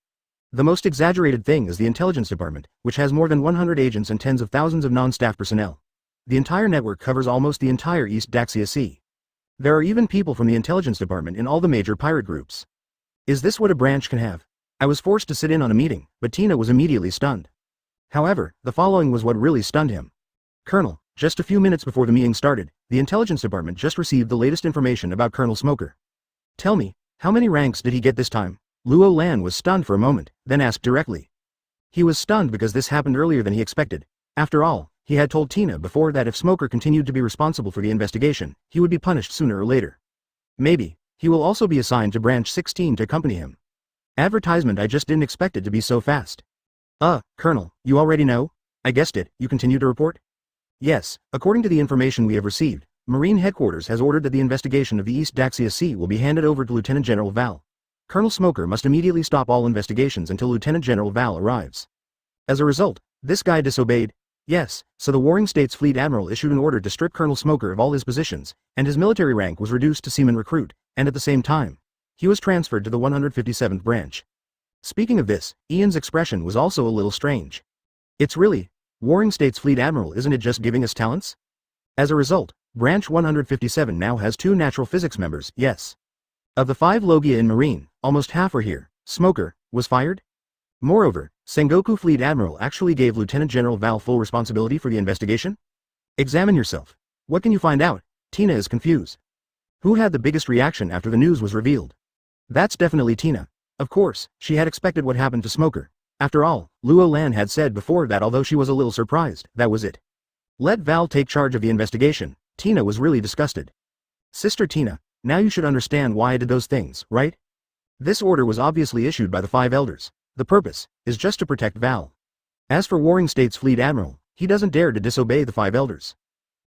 The most exaggerated thing is the Intelligence Department, which has more than 100 agents and tens of thousands of non-staff personnel. The entire network covers almost the entire East Daxia Sea. There are even people from the Intelligence Department in all the major pirate groups. Is this what a branch can have? I was forced to sit in on a meeting, but Tina was immediately stunned. However, the following was what really stunned him. Colonel, just a few minutes before the meeting started, the Intelligence Department just received the latest information about Colonel Smoker. Tell me, how many ranks did he get this time? Luo Lan was stunned for a moment, then asked directly. He was stunned because this happened earlier than he expected. After all, he had told Tina before that if Smoker continued to be responsible for the investigation, he would be punished sooner or later. Maybe, he will also be assigned to Branch 16 to accompany him. Advertisement, I just didn't expect it to be so fast. Colonel, you already know? I guessed it. You continue to report? Yes, according to the information we have received, Marine Headquarters has ordered that the investigation of the East Daxia Sea will be handed over to Lieutenant General Val. Colonel Smoker must immediately stop all investigations until Lieutenant General Val arrives. As a result, this guy disobeyed. Yes, so the Warring States Fleet Admiral issued an order to strip Colonel Smoker of all his positions, and his military rank was reduced to Seaman Recruit, and at the same time, he was transferred to the 157th branch. Speaking of this, Ian's expression was also a little strange. It's really, Warring States Fleet Admiral, isn't it just giving us talents? As a result, Branch 157 now has 2 natural physics members, yes. Of the 5 Logia in Marine, almost half are here. Smoker was fired? Moreover, Sengoku Fleet Admiral actually gave Lieutenant General Val full responsibility for the investigation? Examine yourself. What can you find out? Tina is confused. Who had the biggest reaction after the news was revealed? That's definitely Tina. Of course, she had expected what happened to Smoker. After all, Luo Lan had said before that although she was a little surprised, that was it. Let Val take charge of the investigation. Tina was really disgusted. Sister Tina, now you should understand why I did those things, right? This order was obviously issued by the 5 elders. The purpose is just to protect Val. As for Warring States Fleet Admiral, he doesn't dare to disobey the 5 elders.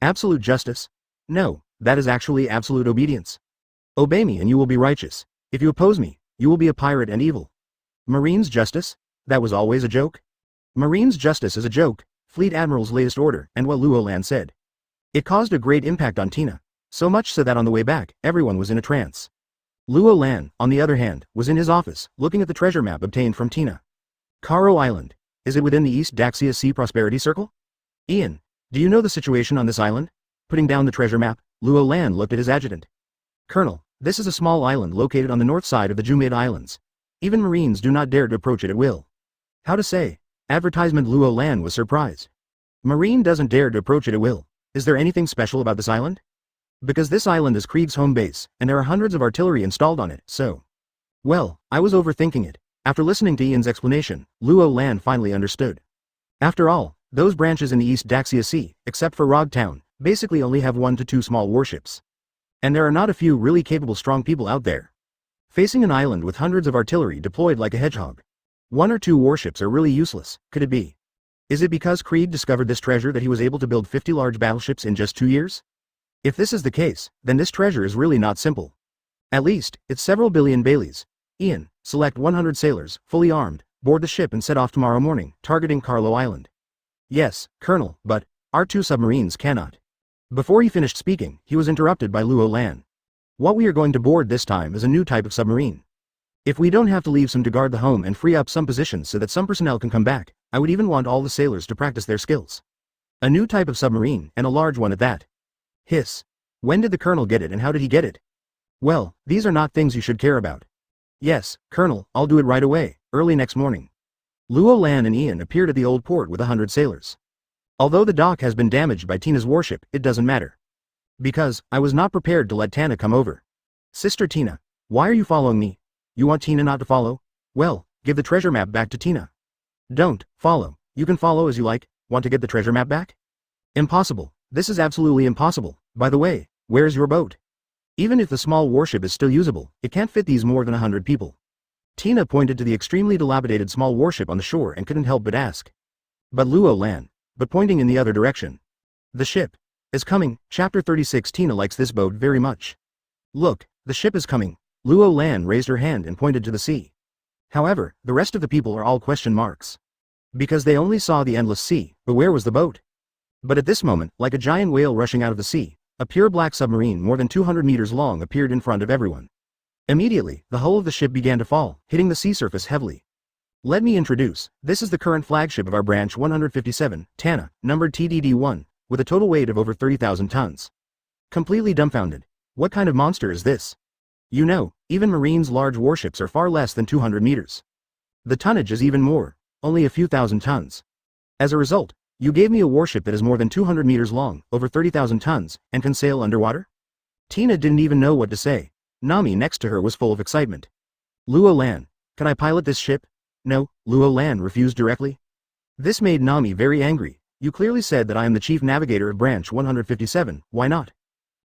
Absolute justice? No, that is actually absolute obedience. Obey me and you will be righteous. If you oppose me, you will be a pirate and evil. Marine's justice? That was always a joke? Marine's justice is a joke, Fleet Admiral's latest order, and what Luo Lan said. It caused a great impact on Tina, so much so that on the way back, everyone was in a trance. Luo Lan, on the other hand, was in his office, looking at the treasure map obtained from Tina. Karo Island. Is it within the East Daxia Sea Prosperity Circle? Ian, do you know the situation on this island? Putting down the treasure map, Luo Lan looked at his adjutant. Colonel, this is a small island located on the north side of the Jumid Islands. Even Marines do not dare to approach it at will. How to say? Advertisement. Luo Lan was surprised. Marine doesn't dare to approach it at will. Is there anything special about this island? Because this island is Krieg's home base, and there are hundreds of artillery installed on it, so. Well, I was overthinking it. After listening to Ian's explanation, Luo Lan finally understood. After all, those branches in the East Daxia Sea, except for Rog Town, basically only have 1 to 2 small warships. And there are not a few really capable strong people out there. Facing an island with hundreds of artillery deployed like a hedgehog. 1 or 2 warships are really useless, could it be? Is it because Krieg discovered this treasure that he was able to build 50 large battleships in just 2 years? If this is the case, then this treasure is really not simple. At least, it's several billion Baileys. Ian, select 100 sailors, fully armed, board the ship and set off tomorrow morning, targeting Carlo Island. Yes, Colonel, but our 2 submarines cannot. Before he finished speaking, he was interrupted by Luo Lan. What we are going to board this time is a new type of submarine. If we don't have to leave some to guard the home and free up some positions so that some personnel can come back, I would even want all the sailors to practice their skills. A new type of submarine, and a large one at that. Hiss. When did the colonel get it and how did he get it? Well, these are not things you should care about. Yes, Colonel, I'll do it right away. Early next morning, Luo Lan and Ian appeared at the old port with 100 sailors. Although the dock has been damaged by Tina's warship, it doesn't matter. Because, I was not prepared to let Tana come over. Sister Tina, why are you following me? You want Tina not to follow? Well, give the treasure map back to Tina. Don't follow. You can follow as you like. Want to get the treasure map back? Impossible. This is absolutely impossible. By the way, where's your boat? Even if the small warship is still usable, it can't fit these more than 100 people. Tina pointed to the extremely dilapidated small warship on the shore and couldn't help but ask. But Luo Lan, but pointing in the other direction. The ship is coming. Chapter 36. Tina likes this boat very much. Look, the ship is coming. Luo Lan raised her hand and pointed to the sea. However, the rest of the people are all question marks. Because they only saw the endless sea, but where was the boat? But at this moment, like a giant whale rushing out of the sea, a pure black submarine more than 200 meters long appeared in front of everyone. Immediately, the hull of the ship began to fall, hitting the sea surface heavily. Let me introduce, this is the current flagship of our branch 157, Tana, numbered TDD-1, with a total weight of over 30,000 tons. Completely dumbfounded. What kind of monster is this? You know, even Marine's large warships are far less than 200 meters. The tonnage is even more, only a few thousand tons. As a result, you gave me a warship that is more than 200 meters long, over 30,000 tons, and can sail underwater? Tina didn't even know what to say. Nami next to her was full of excitement. Luo Lan, can I pilot this ship? No, Luo Lan refused directly. This made Nami very angry. You clearly said that I am the chief navigator of branch 157, why not?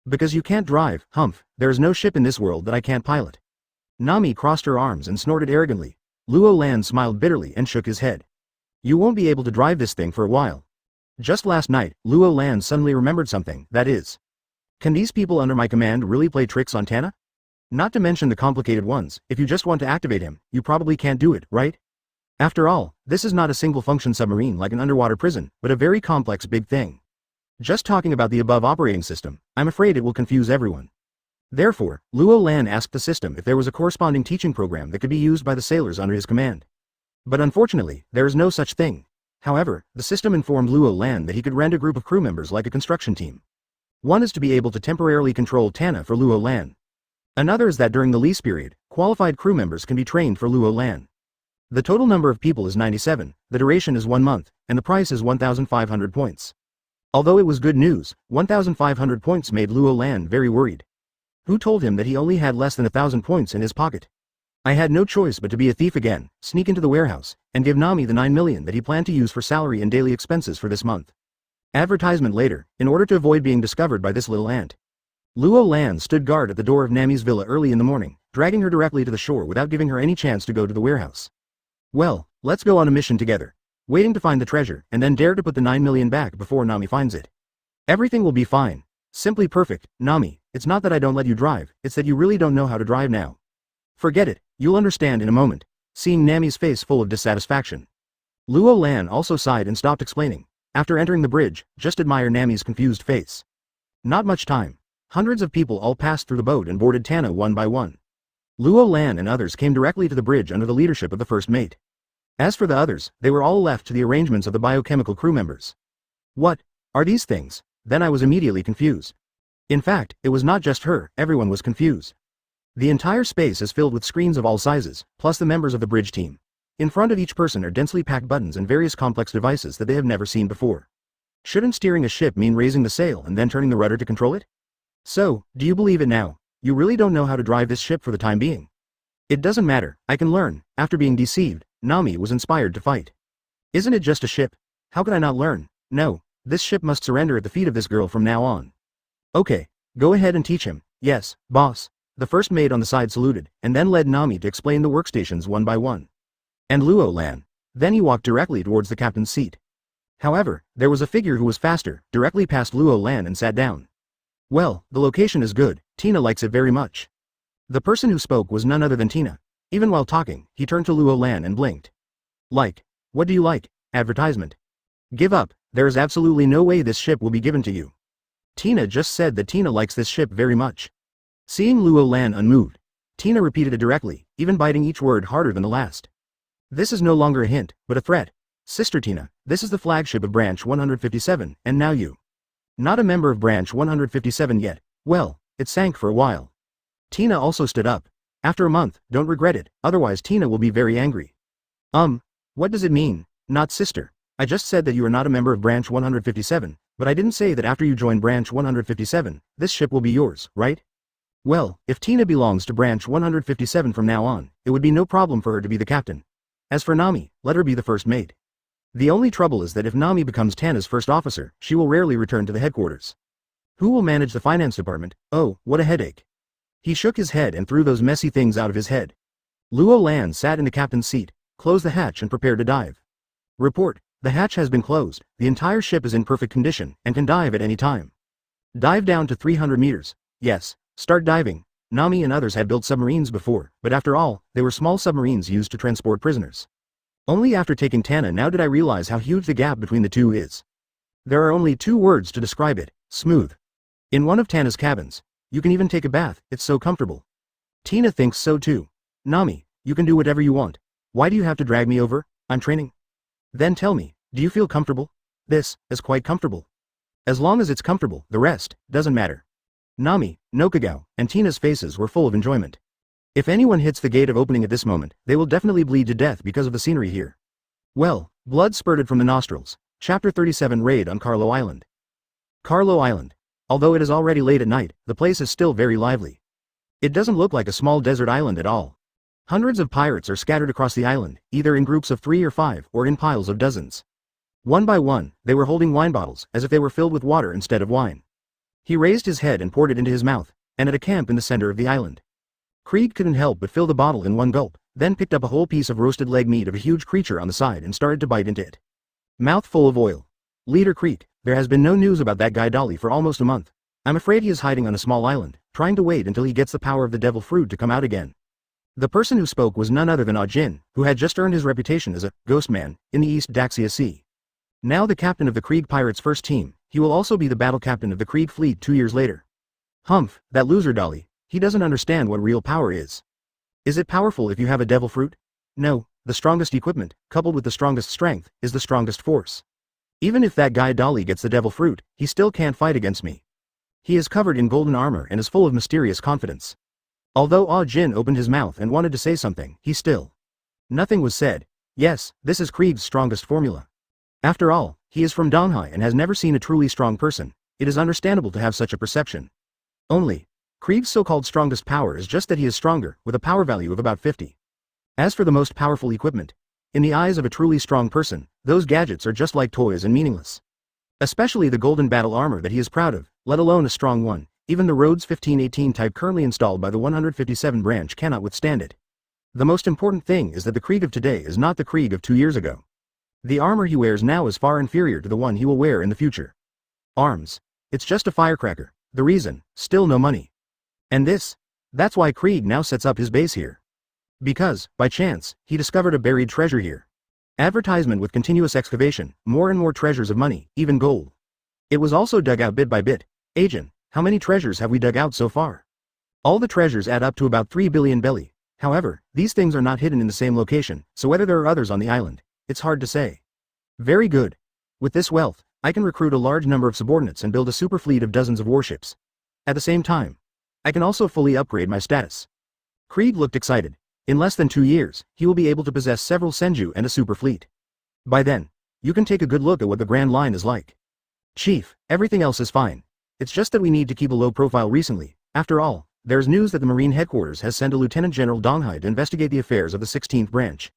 Because you can't drive, humph, there is no ship in this world that I can't pilot. Nami crossed her arms and snorted arrogantly. Luo Lan smiled bitterly and shook his head. You won't be able to drive this thing for a while. Just last night, Luo Lan suddenly remembered something, that is. Can these people under my command really play tricks on Tana? Not to mention the complicated ones, if you just want to activate him, you probably can't do it, right? After all, this is not a single-function submarine like an underwater prison, but a very complex big thing. Just talking about the above operating system, I'm afraid it will confuse everyone. Therefore, Luo Lan asked the system if there was a corresponding teaching program that could be used by the sailors under his command. But unfortunately, there is no such thing. However, the system informed Luo Lan that he could rent a group of crew members like a construction team. One is to be able to temporarily control Tana for Luo Lan. Another is that during the lease period, qualified crew members can be trained for Luo Lan. The total number of people is 97, the duration is 1 month, and the price is 1,500 points. Although it was good news, 1,500 points made Luo Lan very worried. Who told him that he only had less than 1,000 points in his pocket? I had no choice but to be a thief again, sneak into the warehouse, and give Nami the 9 million that he planned to use for salary and daily expenses for this month. Advertisement later, in order to avoid being discovered by this little ant. Luo Lan stood guard at the door of Nami's villa early in the morning, dragging her directly to the shore without giving her any chance to go to the warehouse. Well, let's go on a mission together. Waiting to find the treasure, and then dare to put the 9 million back before Nami finds it. Everything will be fine. Simply perfect, Nami. It's not that I don't let you drive, it's that you really don't know how to drive now. Forget it, you'll understand in a moment. Seeing Nami's face full of dissatisfaction. Luo Lan also sighed and stopped explaining. After entering the bridge, just admire Nami's confused face. Not much time. Hundreds of people all passed through the boat and boarded Tana one by one. Luo Lan and others came directly to the bridge under the leadership of the first mate. As for the others, they were all left to the arrangements of the biochemical crew members. What are these things? Then I was immediately confused. In fact, it was not just her, everyone was confused. The entire space is filled with screens of all sizes, plus the members of the bridge team. In front of each person are densely packed buttons and various complex devices that they have never seen before. Shouldn't steering a ship mean raising the sail and then turning the rudder to control it? So, do you believe it now? You really don't know how to drive this ship for the time being. It doesn't matter, I can learn. After being deceived, Nami was inspired to fight. Isn't it just a ship? How could I not learn? No, this ship must surrender at the feet of this girl from now on. Okay, go ahead and teach him. Yes, boss. The first mate on the side saluted, and then led Nami to explain the workstations one by one. And Luo Lan. Then he walked directly towards the captain's seat. However, there was a figure who was faster, directly past Luo Lan and sat down. Well, the location is good, Tina likes it very much. The person who spoke was none other than Tina. Even while talking, he turned to Luo Lan and blinked. Like, what do you like? Advertisement. Give up, there is absolutely no way this ship will be given to you. Tina just said that Tina likes this ship very much. Seeing Luo Lan unmoved, Tina repeated it directly, even biting each word harder than the last. This is no longer a hint, but a threat. Sister Tina, this is the flagship of Branch 157, and now you. Not a member of Branch 157 yet. Well, it sank for a while. Tina also stood up. After a month, don't regret it, otherwise Tina will be very angry. What does it mean? Not sister. I just said that you are not a member of Branch 157, but I didn't say that after you join Branch 157, this ship will be yours, right? Well, if Tina belongs to Branch 157 from now on, it would be no problem for her to be the captain. As for Nami, let her be the first mate. The only trouble is that if Nami becomes Tana's first officer, she will rarely return to the headquarters. Who will manage the finance department? Oh, what a headache. He shook his head and threw those messy things out of his head. Luo Lan sat in the captain's seat, closed the hatch and prepared to dive. Report, the hatch has been closed, the entire ship is in perfect condition, and can dive at any time. Dive down to 300 meters. Yes, start diving. Nami and others had built submarines before, but after all, they were small submarines used to transport prisoners. Only after taking Tana now did I realize how huge the gap between the two is. There are only 2 words to describe it: smooth. In one of Tana's cabins, you can even take a bath, it's so comfortable. Tina thinks so too. Nami, you can do whatever you want. Why do you have to drag me over? I'm training. Then tell me, do you feel comfortable? This is quite comfortable. As long as it's comfortable, the rest doesn't matter. Nami, Nokagao, and Tina's faces were full of enjoyment. If anyone hits the gate of opening at this moment, they will definitely bleed to death because of the scenery here. Well, blood spurted from the nostrils. Chapter 37 Raid on Carlo Island. Carlo Island. Although it is already late at night, the place is still very lively. It doesn't look like a small desert island at all. Hundreds of pirates are scattered across the island, either in groups of 3 or 5, or in piles of dozens. One by one, they were holding wine bottles, as if they were filled with water instead of wine. He raised his head and poured it into his mouth, and at a camp in the center of the island. Krieg couldn't help but fill the bottle in one gulp, then picked up a whole piece of roasted leg meat of a huge creature on the side and started to bite into it. Mouth full of oil. Leader Krieg, there has been no news about that guy Dolly for almost a month. I'm afraid he is hiding on a small island, trying to wait until he gets the power of the devil fruit to come out again. The person who spoke was none other than Ah Jin, who had just earned his reputation as a ghost man in the East Daxia Sea. Now the captain of the Krieg Pirates' first team, he will also be the battle captain of the Krieg fleet 2 years later. Humph, that loser Dolly, he doesn't understand what real power is. Is it powerful if you have a devil fruit? No, the strongest equipment, coupled with the strongest strength, is the strongest force. Even if that guy Dolly gets the devil fruit, he still can't fight against me. He is covered in golden armor and is full of mysterious confidence. Although Ah Jin opened his mouth and wanted to say something, nothing was said. Yes, this is Krieg's strongest formula. After all, he is from Donghai and has never seen a truly strong person. It is understandable to have such a perception. Only, Krieg's so-called strongest power is just that he is stronger, with a power value of about 50. As for the most powerful equipment, in the eyes of a truly strong person, those gadgets are just like toys and meaningless. Especially the golden battle armor that he is proud of, let alone a strong one. Even the Rhodes 1518 type currently installed by the 157 branch cannot withstand it. The most important thing is that the Krieg of today is not the Krieg of 2 years ago. The armor he wears now is far inferior to the one he will wear in the future. Arms. It's just a firecracker. The reason, still no money. And that's why Krieg now sets up his base here. Because, by chance, he discovered a buried treasure here. Advertisement with continuous excavation, more and more treasures of money, even gold. It was also dug out bit by bit. Agent, how many treasures have we dug out so far? All the treasures add up to about 3 billion belly. However, these things are not hidden in the same location, so whether there are others on the island, it's hard to say. Very good. With this wealth, I can recruit a large number of subordinates and build a super fleet of dozens of warships. At the same time, I can also fully upgrade my status. Krieg looked excited. In less than 2 years, he will be able to possess several senju and a super fleet. By then, you can take a good look at what the Grand Line is like. Chief, everything else is fine. It's just that we need to keep a low profile recently. After all, there's news that the Marine Headquarters has sent a Lieutenant General Donghai to investigate the affairs of the 16th branch.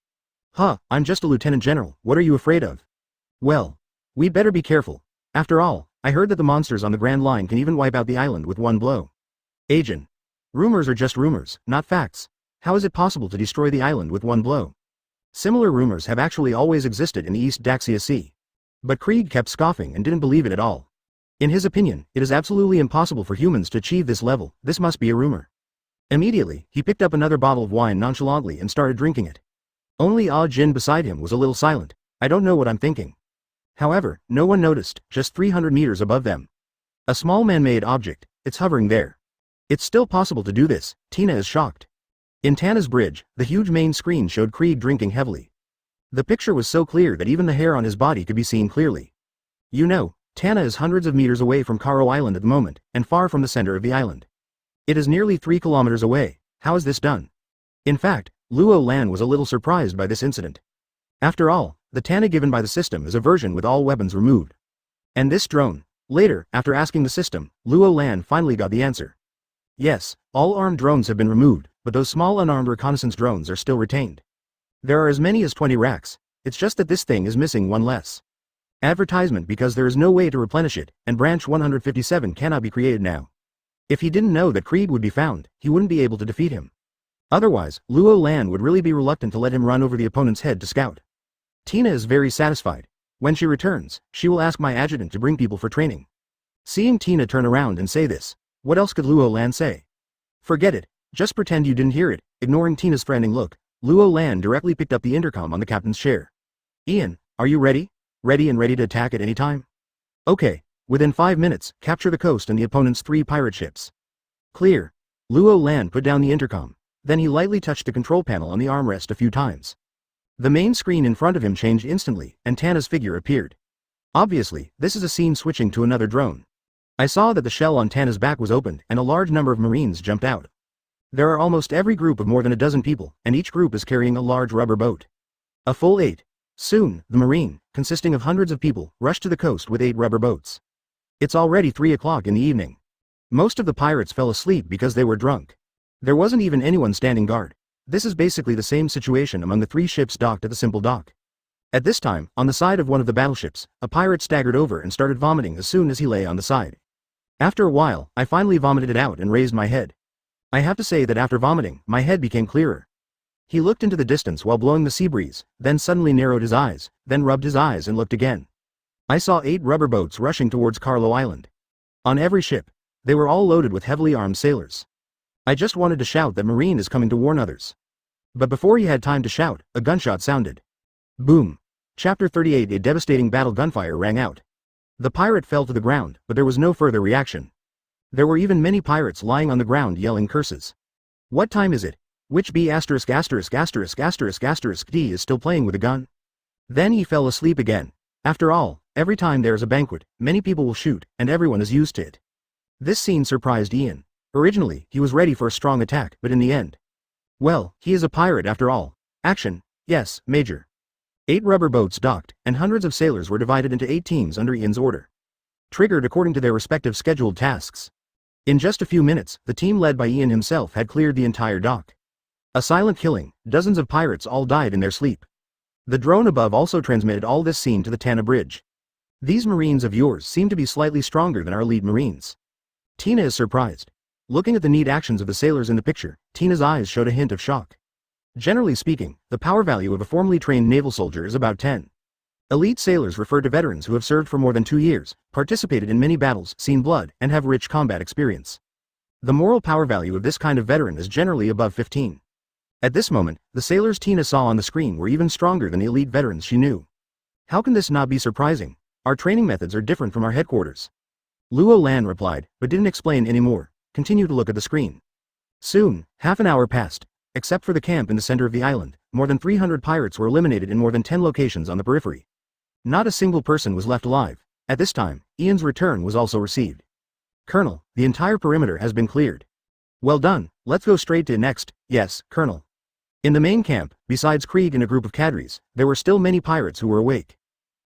Huh, I'm just a Lieutenant General, what are you afraid of? Well, we'd better be careful. After all, I heard that the monsters on the Grand Line can even wipe out the island with one blow. Agent. Rumors are just rumors, not facts. How is it possible to destroy the island with one blow? Similar rumors have actually always existed in the East Daxia Sea. But Krieg kept scoffing and didn't believe it at all. In his opinion, it is absolutely impossible for humans to achieve this level, this must be a rumor. Immediately, he picked up another bottle of wine nonchalantly and started drinking it. Only Ah Jin beside him was a little silent. I don't know what I'm thinking. However, no one noticed, just 300 meters above them. A small man-made object, it's hovering there. It's still possible to do this, Tina is shocked. In Tana's bridge, the huge main screen showed Krieg drinking heavily. The picture was so clear that even the hair on his body could be seen clearly. You know, Tana is hundreds of meters away from Karo Island at the moment, and far from the center of the island. It is nearly 3 kilometers away. How is this done? In fact, Luo Lan was a little surprised by this incident. After all, the Tana given by the system is a version with all weapons removed. And this drone. Later, after asking the system, Luo Lan finally got the answer. Yes, all armed drones have been removed, but those small unarmed reconnaissance drones are still retained. There are as many as 20 racks, it's just that this thing is missing one less. Advertisement because there is no way to replenish it, and branch 157 cannot be created now. If he didn't know that Krieg would be found, he wouldn't be able to defeat him. Otherwise, Luo Lan would really be reluctant to let him run over the opponent's head to scout. Tina is very satisfied. When she returns, she will ask my adjutant to bring people for training. Seeing Tina turn around and say this, what else could Luo Lan say? Forget it, just pretend you didn't hear it. Ignoring Tina's threatening look, Luo Lan directly picked up the intercom on the captain's chair. Ian, are you ready? Ready and ready to attack at any time? Okay, within 5 minutes, capture the coast and the opponent's 3 pirate ships. Clear. Luo Lan put down the intercom. Then he lightly touched the control panel on the armrest a few times. The main screen in front of him changed instantly, and Tana's figure appeared. Obviously, this is a scene switching to another drone. I saw that the shell on Tana's back was opened, and a large number of Marines jumped out. There are almost every group of more than a dozen people, and each group is carrying a large rubber boat. A full 8. Soon, the Marine, consisting of hundreds of people, rushed to the coast with 8 rubber boats. It's already 3 o'clock in the evening. Most of the pirates fell asleep because they were drunk. There wasn't even anyone standing guard. This is basically the same situation among the 3 ships docked at the simple dock. At this time, on the side of one of the battleships, a pirate staggered over and started vomiting as soon as he lay on the side. After a while, I finally vomited it out and raised my head. I have to say that after vomiting, my head became clearer. He looked into the distance while blowing the sea breeze, then suddenly narrowed his eyes, then rubbed his eyes and looked again. I saw 8 rubber boats rushing towards Carlo Island. On every ship, they were all loaded with heavily armed sailors. I just wanted to shout that Marine is coming to warn others. But before he had time to shout, a gunshot sounded. Boom. Chapter 38. A devastating battle. Gunfire rang out. The pirate fell to the ground, but there was no further reaction. There were even many pirates lying on the ground yelling curses. What time is it? Which B************* D is still playing with a gun? Then he fell asleep again. After all, every time there is a banquet, many people will shoot, and everyone is used to it. This scene surprised Ian. Originally, he was ready for a strong attack, but in the end, well, he is a pirate after all. Action. Yes, Major. 8 rubber boats docked, and hundreds of sailors were divided into 8 teams under Ian's order. Triggered according to their respective scheduled tasks. In just a few minutes, the team led by Ian himself had cleared the entire dock. A silent killing, dozens of pirates all died in their sleep. The drone above also transmitted all this scene to the Tana Bridge. These Marines of yours seem to be slightly stronger than our lead Marines. Tina is surprised. Looking at the neat actions of the sailors in the picture, Tina's eyes showed a hint of shock. Generally speaking, the power value of a formally trained naval soldier is about 10. Elite sailors refer to veterans who have served for more than 2 years, participated in many battles, seen blood, and have rich combat experience. The moral power value of this kind of veteran is generally above 15. At this moment, the sailors Tina saw on the screen were even stronger than the elite veterans she knew. How can this not be surprising? Our training methods are different from our headquarters. Luo Lan replied, but didn't explain any more. Continue to look at the screen. Soon, half an hour passed. Except for the camp in the center of the island, more than 300 pirates were eliminated in more than 10 locations on the periphery. Not a single person was left alive. At this time, Ian's return was also received. Colonel, the entire perimeter has been cleared. Well done, let's go straight to next. Yes, Colonel. In the main camp, besides Krieg and a group of cadres, there were still many pirates who were awake.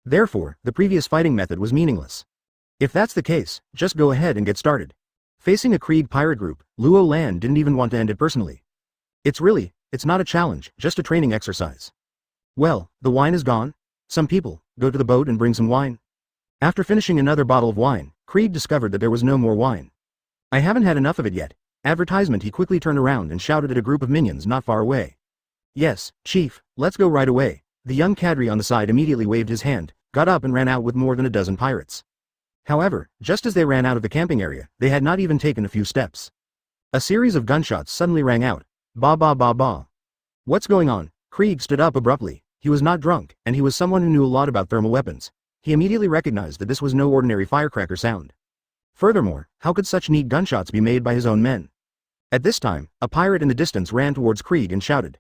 Therefore, the previous fighting method was meaningless. If that's the case, just go ahead and get started. Facing a Krieg pirate group, Luo Lan didn't even want to end it personally. It's not a challenge, just a training exercise. Well, the wine is gone? Some people, go to the boat and bring some wine. After finishing another bottle of wine, Krieg discovered that there was no more wine. I haven't had enough of it yet. Advertisement. He quickly turned around and shouted at a group of minions not far away. Yes, Chief, let's go right away. The young cadre on the side immediately waved his hand, got up and ran out with more than a dozen pirates. However, just as they ran out of the camping area, they had not even taken a few steps. A series of gunshots suddenly rang out. Ba ba ba ba. What's going on? Krieg stood up abruptly. He was not drunk, and he was someone who knew a lot about thermal weapons. He immediately recognized that this was no ordinary firecracker sound. Furthermore, how could such neat gunshots be made by his own men? At this time, a pirate in the distance ran towards Krieg and shouted.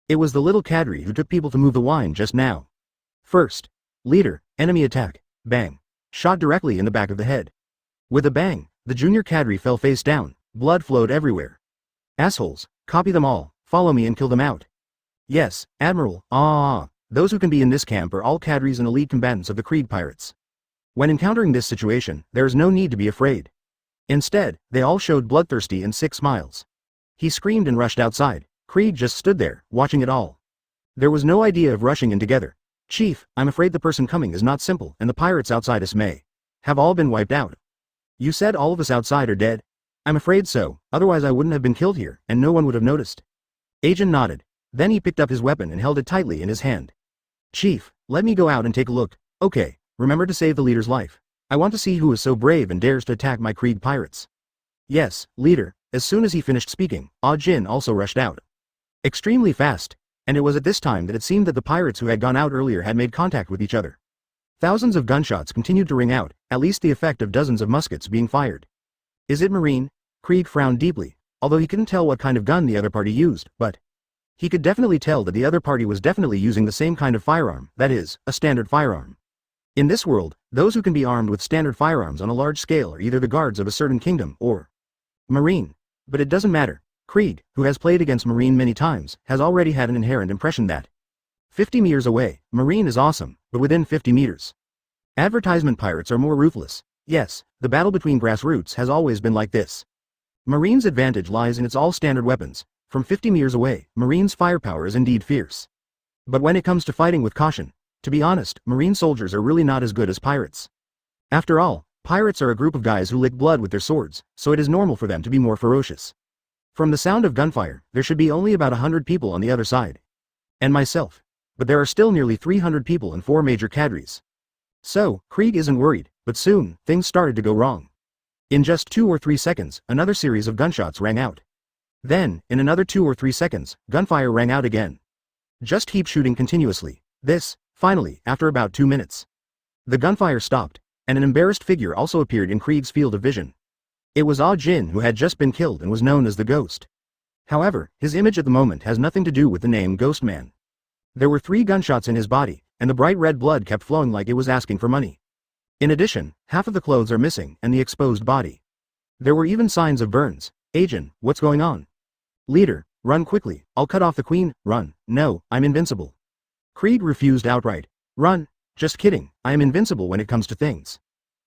It was the little cadre who took people to move the wine just now. First. Leader, enemy attack. Bang. Shot directly in the back of the head. With a bang, the junior cadre fell face down. Blood flowed everywhere. Assholes, copy them all. follow me and kill them out. Yes, Admiral, those who can be in this camp are all cadres and elite combatants of the Krieg pirates. When encountering this situation, there is no need to be afraid. Instead, they all showed bloodthirsty and sick smiles. He screamed and rushed outside. Krieg just stood there, watching it all. There was no idea of rushing in together. Chief, I'm afraid the person coming is not simple, and the pirates outside us may have all been wiped out. You said all of us outside are dead? I'm afraid so, otherwise I wouldn't have been killed here, and no one would have noticed. Agent nodded. Then he picked up his weapon and held it tightly in his hand. Chief, let me go out and take a look. Okay, remember to save the leader's life. I want to see who is so brave and dares to attack my Krieg pirates. Yes, leader. As soon as he finished speaking, Ah Jin also rushed out. Extremely fast. And it was at this time that it seemed that the pirates who had gone out earlier had made contact with each other. Thousands of gunshots continued to ring out, at least the effect of dozens of muskets being fired. Is it Marine? Krieg frowned deeply, although he couldn't tell what kind of gun the other party used, but he could definitely tell that the other party was definitely using the same kind of firearm, that is, a standard firearm. In this world, those who can be armed with standard firearms on a large scale are either the guards of a certain kingdom or Marine. But it doesn't matter. Krieg, who has played against Marine many times, has already had an inherent impression that 50 meters away, Marine is awesome, but within 50 meters. Advertisement pirates are more ruthless. Yes, the battle between grassroots has always been like this. Marine's advantage lies in its all-standard weapons. From 50 meters away, Marine's firepower is indeed fierce. But when it comes to fighting with caution, to be honest, Marine soldiers are really not as good as pirates. After all, pirates are a group of guys who lick blood with their swords, so it is normal for them to be more ferocious. From the sound of gunfire, there should be only about 100 people on the other side. And myself. But there are still nearly 300 people and 4 major cadres. So, Krieg isn't worried, but soon, things started to go wrong. In just 2 or 3 seconds, another series of gunshots rang out. Then, in another 2 or 3 seconds, gunfire rang out again. Just keep shooting continuously. Finally, after about 2 minutes. The gunfire stopped, and an embarrassed figure also appeared in Krieg's field of vision. It was Ah Jin, who had just been killed and was known as the Ghost. However, his image at the moment has nothing to do with the name Ghost Man. There were 3 gunshots in his body, and the bright red blood kept flowing like it was asking for money. In addition, half of the clothes are missing and the exposed body. There were even signs of burns. Agent, what's going on? Leader, run quickly, I'll cut off the queen. Run. No, I'm invincible. Krieg refused outright. Run. Just kidding, I am invincible when it comes to things.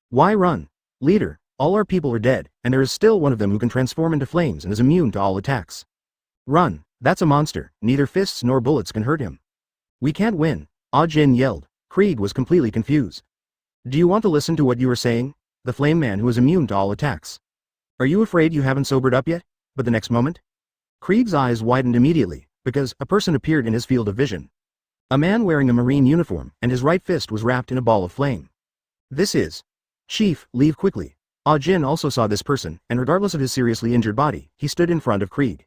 Why run? Leader, all our people are dead, and there is still one of them who can transform into flames and is immune to all attacks. Run, that's a monster, neither fists nor bullets can hurt him. We can't win, Ah Jin yelled. Krieg was completely confused. Do you want to listen to what you are saying? The flame man who is immune to all attacks. Are you afraid you haven't sobered up yet? But the next moment? Krieg's eyes widened immediately, because a person appeared in his field of vision. A man wearing a marine uniform, and his right fist was wrapped in a ball of flame. This is. Chief, leave quickly. Ah Jin also saw this person, and regardless of his seriously injured body, he stood in front of Krieg.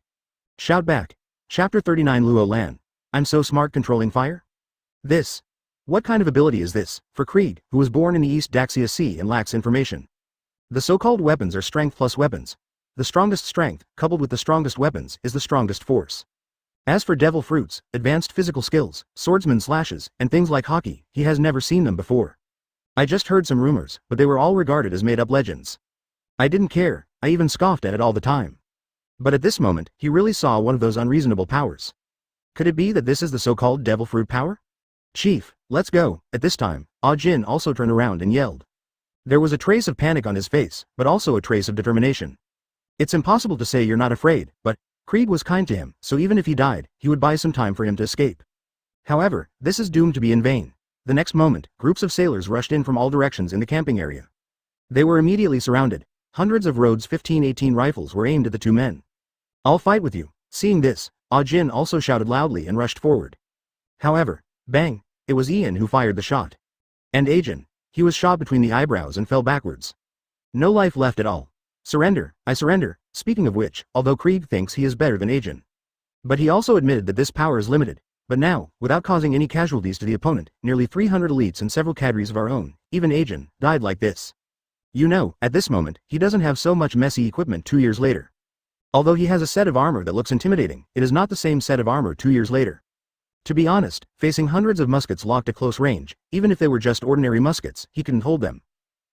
Shout back. Chapter 39 Luo Lan. I'm so smart controlling fire? This. What kind of ability is this, for Krieg, who was born in the East Daxia Sea and lacks information? The so-called weapons are strength plus weapons. The strongest strength, coupled with the strongest weapons, is the strongest force. As for devil fruits, advanced physical skills, swordsman slashes, and things like hockey, he has never seen them before. I just heard some rumors, but they were all regarded as made-up legends. I didn't care, I even scoffed at it all the time. But at this moment, he really saw one of those unreasonable powers. Could it be that this is the so-called devil fruit power? Chief, let's go. At this time, Ah Jin also turned around and yelled. There was a trace of panic on his face, but also a trace of determination. It's impossible to say you're not afraid, but Krieg was kind to him, so even if he died, he would buy some time for him to escape. However, this is doomed to be in vain. The next moment, groups of sailors rushed in from all directions in the camping area. They were immediately surrounded. Hundreds of Rhodes 1518 rifles were aimed at the 2 men. I'll fight with you. Seeing this, Ah Jin also shouted loudly and rushed forward. However, bang, it was Ian who fired the shot. And Ajin, he was shot between the eyebrows and fell backwards. No life left at all. Surrender, I surrender. Speaking of which, although Krieg thinks he is better than Ajin. But he also admitted that this power is limited. But now, without causing any casualties to the opponent, nearly 300 elites and several cadres of our own, even Ajin, died like this. You know, at this moment, he doesn't have so much messy equipment 2 years later. Although he has a set of armor that looks intimidating, it is not the same set of armor 2 years later. To be honest, facing hundreds of muskets locked at close range, even if they were just ordinary muskets, he couldn't hold them.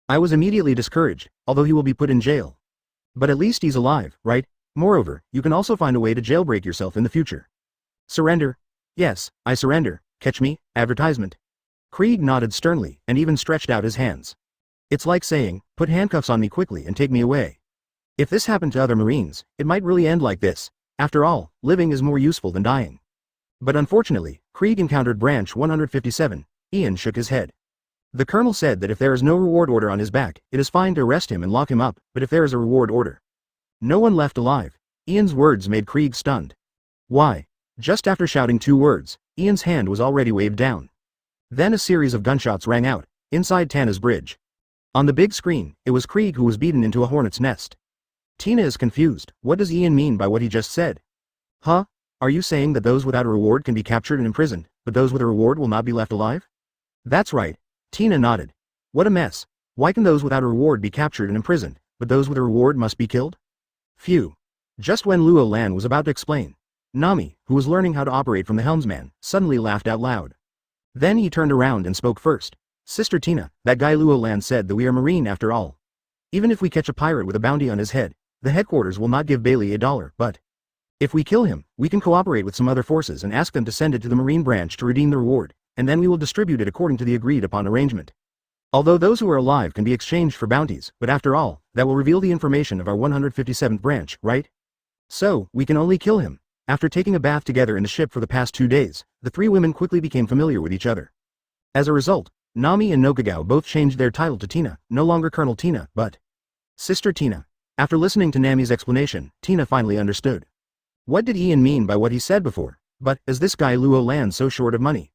I was immediately discouraged, although he will be put in jail. But at least he's alive, right? Moreover, you can also find a way to jailbreak yourself in the future. Surrender? Yes, I surrender. Catch me? Advertisement. Krieg nodded sternly, and even stretched out his hands. It's like saying, put handcuffs on me quickly and take me away. If this happened to other Marines, it might really end like this. After all, living is more useful than dying. But unfortunately, Krieg encountered Branch 157. Ian shook his head. The colonel said that if there is no reward order on his back, it is fine to arrest him and lock him up, but if there is a reward order, no one left alive. Ian's words made Krieg stunned. Why? Just after shouting 2 words, Ian's hand was already waved down. Then a series of gunshots rang out, inside Tana's bridge. On the big screen, it was Krieg who was beaten into a hornet's nest. Tina is confused. What does Ian mean by what he just said? Huh? Are you saying that those without a reward can be captured and imprisoned, but those with a reward will not be left alive? That's right. Tina nodded. What a mess. Why can those without a reward be captured and imprisoned, but those with a reward must be killed? Phew. Just when Luo Lan was about to explain, Nami, who was learning how to operate from the helmsman, suddenly laughed out loud. Then he turned around and spoke first. Sister Tina, that guy Luo Lan said that we are Marine after all. Even if we catch a pirate with a bounty on his head, the headquarters will not give Bailey $1, but if we kill him, we can cooperate with some other forces and ask them to send it to the Marine branch to redeem the reward, and then we will distribute it according to the agreed upon arrangement. Although those who are alive can be exchanged for bounties, but after all, that will reveal the information of our 157th branch, right? So, we can only kill him. After taking a bath together in the ship for the past 2 days, the 3 women quickly became familiar with each other. As a result, Nami and Nokagao both changed their title to Tina, no longer Colonel Tina, but Sister Tina. After listening to Nami's explanation, Tina finally understood. What did Ian mean by what he said before? But, is this guy Luo Lan so short of money?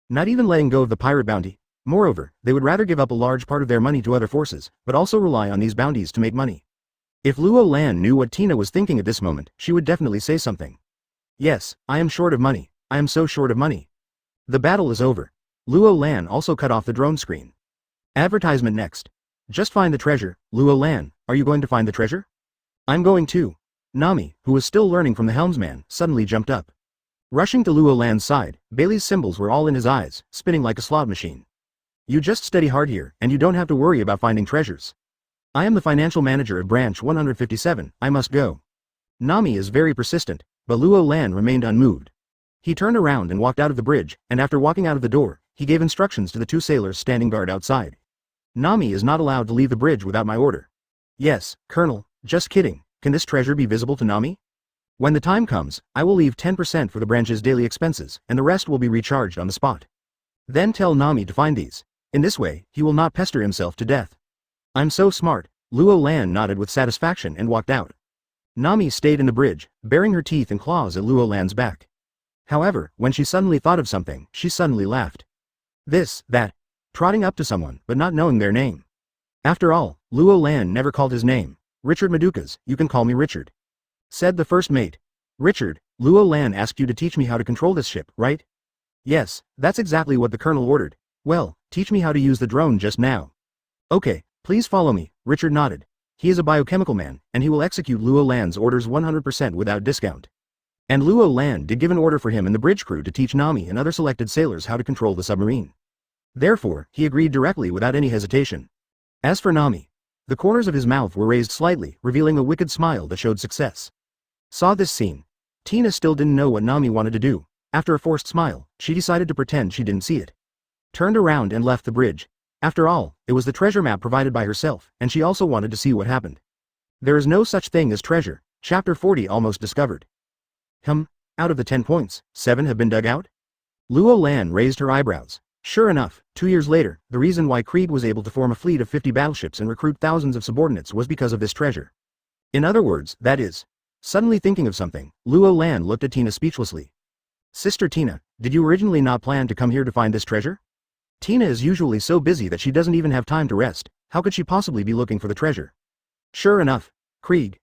Not even letting go of the pirate bounty. Moreover, they would rather give up a large part of their money to other forces, but also rely on these bounties to make money. If Luo Lan knew what Tina was thinking at this moment, she would definitely say something. Yes, I am short of money. I am so short of money. The battle is over. Luo Lan also cut off the drone screen. Advertisement next. Just find the treasure. Luo Lan, are you going to find the treasure? I'm going too. Nami, who was still learning from the helmsman, suddenly jumped up. Rushing to Luo Lan's side, Bailey's symbols were all in his eyes, spinning like a slot machine. You just steady hard here, and you don't have to worry about finding treasures. I am the financial manager of Branch 157, I must go. Nami is very persistent, but Luo Lan remained unmoved. He turned around and walked out of the bridge, and after walking out of the door, he gave instructions to the 2 sailors standing guard outside. Nami is not allowed to leave the bridge without my order. Yes, Colonel, just kidding. Can this treasure be visible to Nami? When the time comes, I will leave 10% for the branch's daily expenses, and the rest will be recharged on the spot. Then tell Nami to find these. In this way, he will not pester himself to death. I'm so smart. Luo Lan nodded with satisfaction and walked out. Nami stayed in the bridge, baring her teeth and claws at Luo Lan's back. However, when she suddenly thought of something, she suddenly laughed. This, that. Trotting up to someone, but not knowing their name. After all, Luo Lan never called his name. Richard Madukas, you can call me Richard. Said the first mate. Richard, Luo Lan asked you to teach me how to control this ship, right? Yes, that's exactly what the colonel ordered. Well, teach me how to use the drone just now. Okay, please follow me, Richard nodded. He is a biochemical man, and he will execute Luo Lan's orders 100% without discount. And Luo Lan did give an order for him and the bridge crew to teach Nami and other selected sailors how to control the submarine. Therefore, he agreed directly without any hesitation. As for Nami, the corners of his mouth were raised slightly, revealing a wicked smile that showed success. Saw this scene. Tina still didn't know what Nami wanted to do. After a forced smile, she decided to pretend she didn't see it. Turned around and left the bridge. After all, it was the treasure map provided by herself, and she also wanted to see what happened. There is no such thing as treasure. Chapter 40 almost discovered. Out of the 10 points, 7 have been dug out? Luo Lan raised her eyebrows. Sure enough, 2 years later, the reason why Krieg was able to form a fleet of 50 battleships and recruit thousands of subordinates was because of this treasure. In other words, that is. Suddenly thinking of something, Luo Lan looked at Tina speechlessly. Sister Tina, did you originally not plan to come here to find this treasure? Tina is usually so busy that she doesn't even have time to rest. How could she possibly be looking for the treasure? Sure enough. Krieg,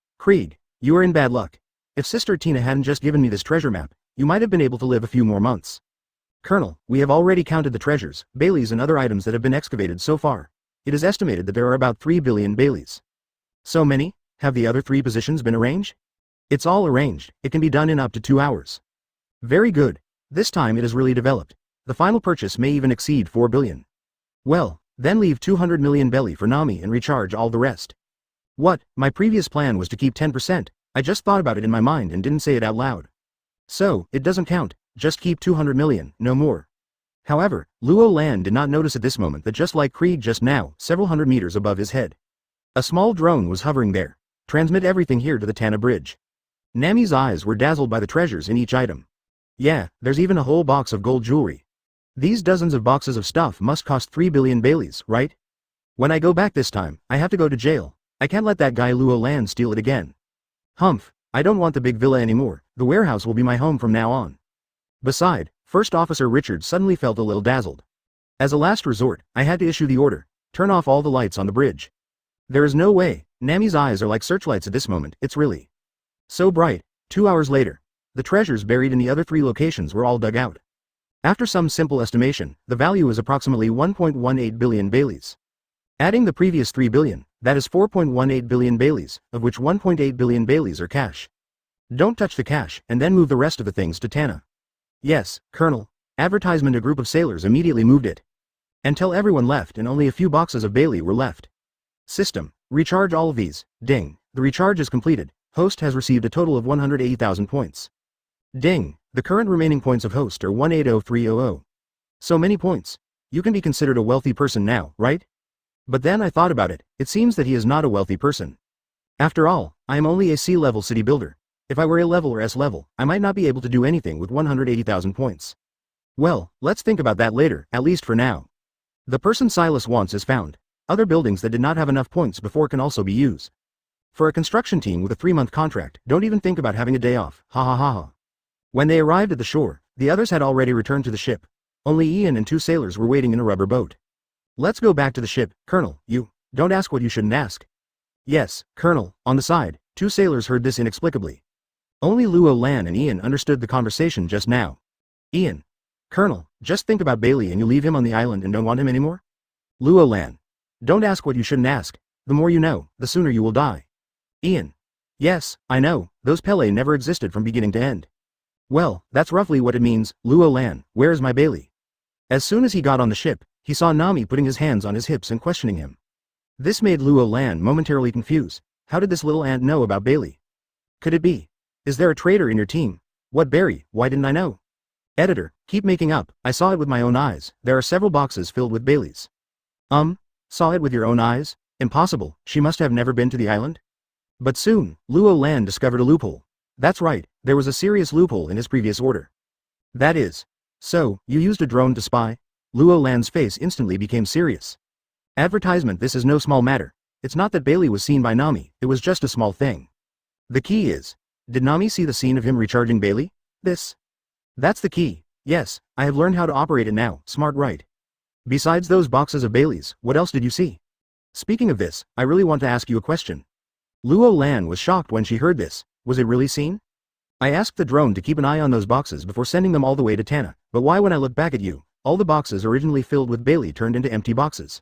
you are in bad luck. If Sister Tina hadn't just given me this treasure map, you might have been able to live a few more months. Colonel, we have already counted the treasures, Baileys and other items that have been excavated so far. It is estimated that there are about 3 billion Baileys. So many? Have the other 3 positions been arranged? It's all arranged. It can be done in up to 2 hours. Very good. This time it is really developed. The final purchase may even exceed 4 billion. Well, then leave 200 million belly for Nami and recharge all the rest. What? My previous plan was to keep 10%, I just thought about it in my mind and didn't say it out loud. So, it doesn't count, just keep 200 million, no more. However, Luo Lan did not notice at this moment that just like Krieg just now, several hundred meters above his head, a small drone was hovering there. Transmit everything here to the Tana Bridge. Nami's eyes were dazzled by the treasures in each item. Yeah, there's even a whole box of gold jewelry. These dozens of boxes of stuff must cost 3 billion Baileys, right? When I go back this time, I have to go to jail. I can't let that guy Luo Lan steal it again. Humph, I don't want the big villa anymore, the warehouse will be my home from now on. Beside, First Officer Richard suddenly felt a little dazzled. As a last resort, I had to issue the order, turn off all the lights on the bridge. There is no way, Nami's eyes are like searchlights at this moment, it's really so bright. 2 hours later, the treasures buried in the other 3 locations were all dug out. After some simple estimation, the value is approximately 1.18 billion Baileys. Adding the previous 3 billion, that is 4.18 billion Baileys, of which 1.8 billion Baileys are cash. Don't touch the cash, and then move the rest of the things to Tana. Yes, Colonel. Advertisement. A group of sailors immediately moved it. Until everyone left and only a few boxes of Bailey were left. System. Recharge all of these. Ding. The recharge is completed. Host has received a total of 180,000 points. Ding. The current remaining points of host are 180300. So many points. You can be considered a wealthy person now, right? But then I thought about it, it seems that he is not a wealthy person. After all, I am only a C-level city builder. If I were A-level or S-level, I might not be able to do anything with 180,000 points. Well, let's think about that later, at least for now. The person Silas wants is found. Other buildings that did not have enough points before can also be used. For a construction team with a 3-month contract, don't even think about having a day off, ha ha ha ha. When they arrived at the shore, the others had already returned to the ship. Only Ian and 2 sailors were waiting in a rubber boat. Let's go back to the ship, Colonel, you, don't ask what you shouldn't ask. Yes, Colonel, on the side, 2 sailors heard this inexplicably. Only Luo Lan and Ian understood the conversation just now. Ian. Colonel, just think about Bailey and you leave him on the island and don't want him anymore? Luo Lan. Don't ask what you shouldn't ask. The more you know, the sooner you will die. Ian. Yes, I know, those Pele never existed from beginning to end. Well, that's roughly what it means. Luo Lan, where is my Bailey? As soon as he got on the ship, he saw Nami putting his hands on his hips and questioning him. This made Luo Lan momentarily confused. How did this little ant know about Bailey? Could it be? Is there a traitor in your team? What Barry, why didn't I know? Editor, keep making up, I saw it with my own eyes, there are several boxes filled with Baileys. Saw it with your own eyes? Impossible, she must have never been to the island? But soon, Luo Lan discovered a loophole. That's right, there was a serious loophole in his previous order. That is. So, you used a drone to spy? Luo Lan's face instantly became serious. Advertisement. This is no small matter. It's not that Bailey was seen by Nami, it was just a small thing. The key is, did Nami see the scene of him recharging Bailey? That's the key. Yes, I have learned how to operate it now, smart right. Besides those boxes of Baileys, what else did you see? Speaking of this, I really want to ask you a question. Luo Lan was shocked when she heard this. Was it really seen? I asked the drone to keep an eye on those boxes before sending them all the way to Tana, but why when I look back at you, all the boxes originally filled with Bailey turned into empty boxes?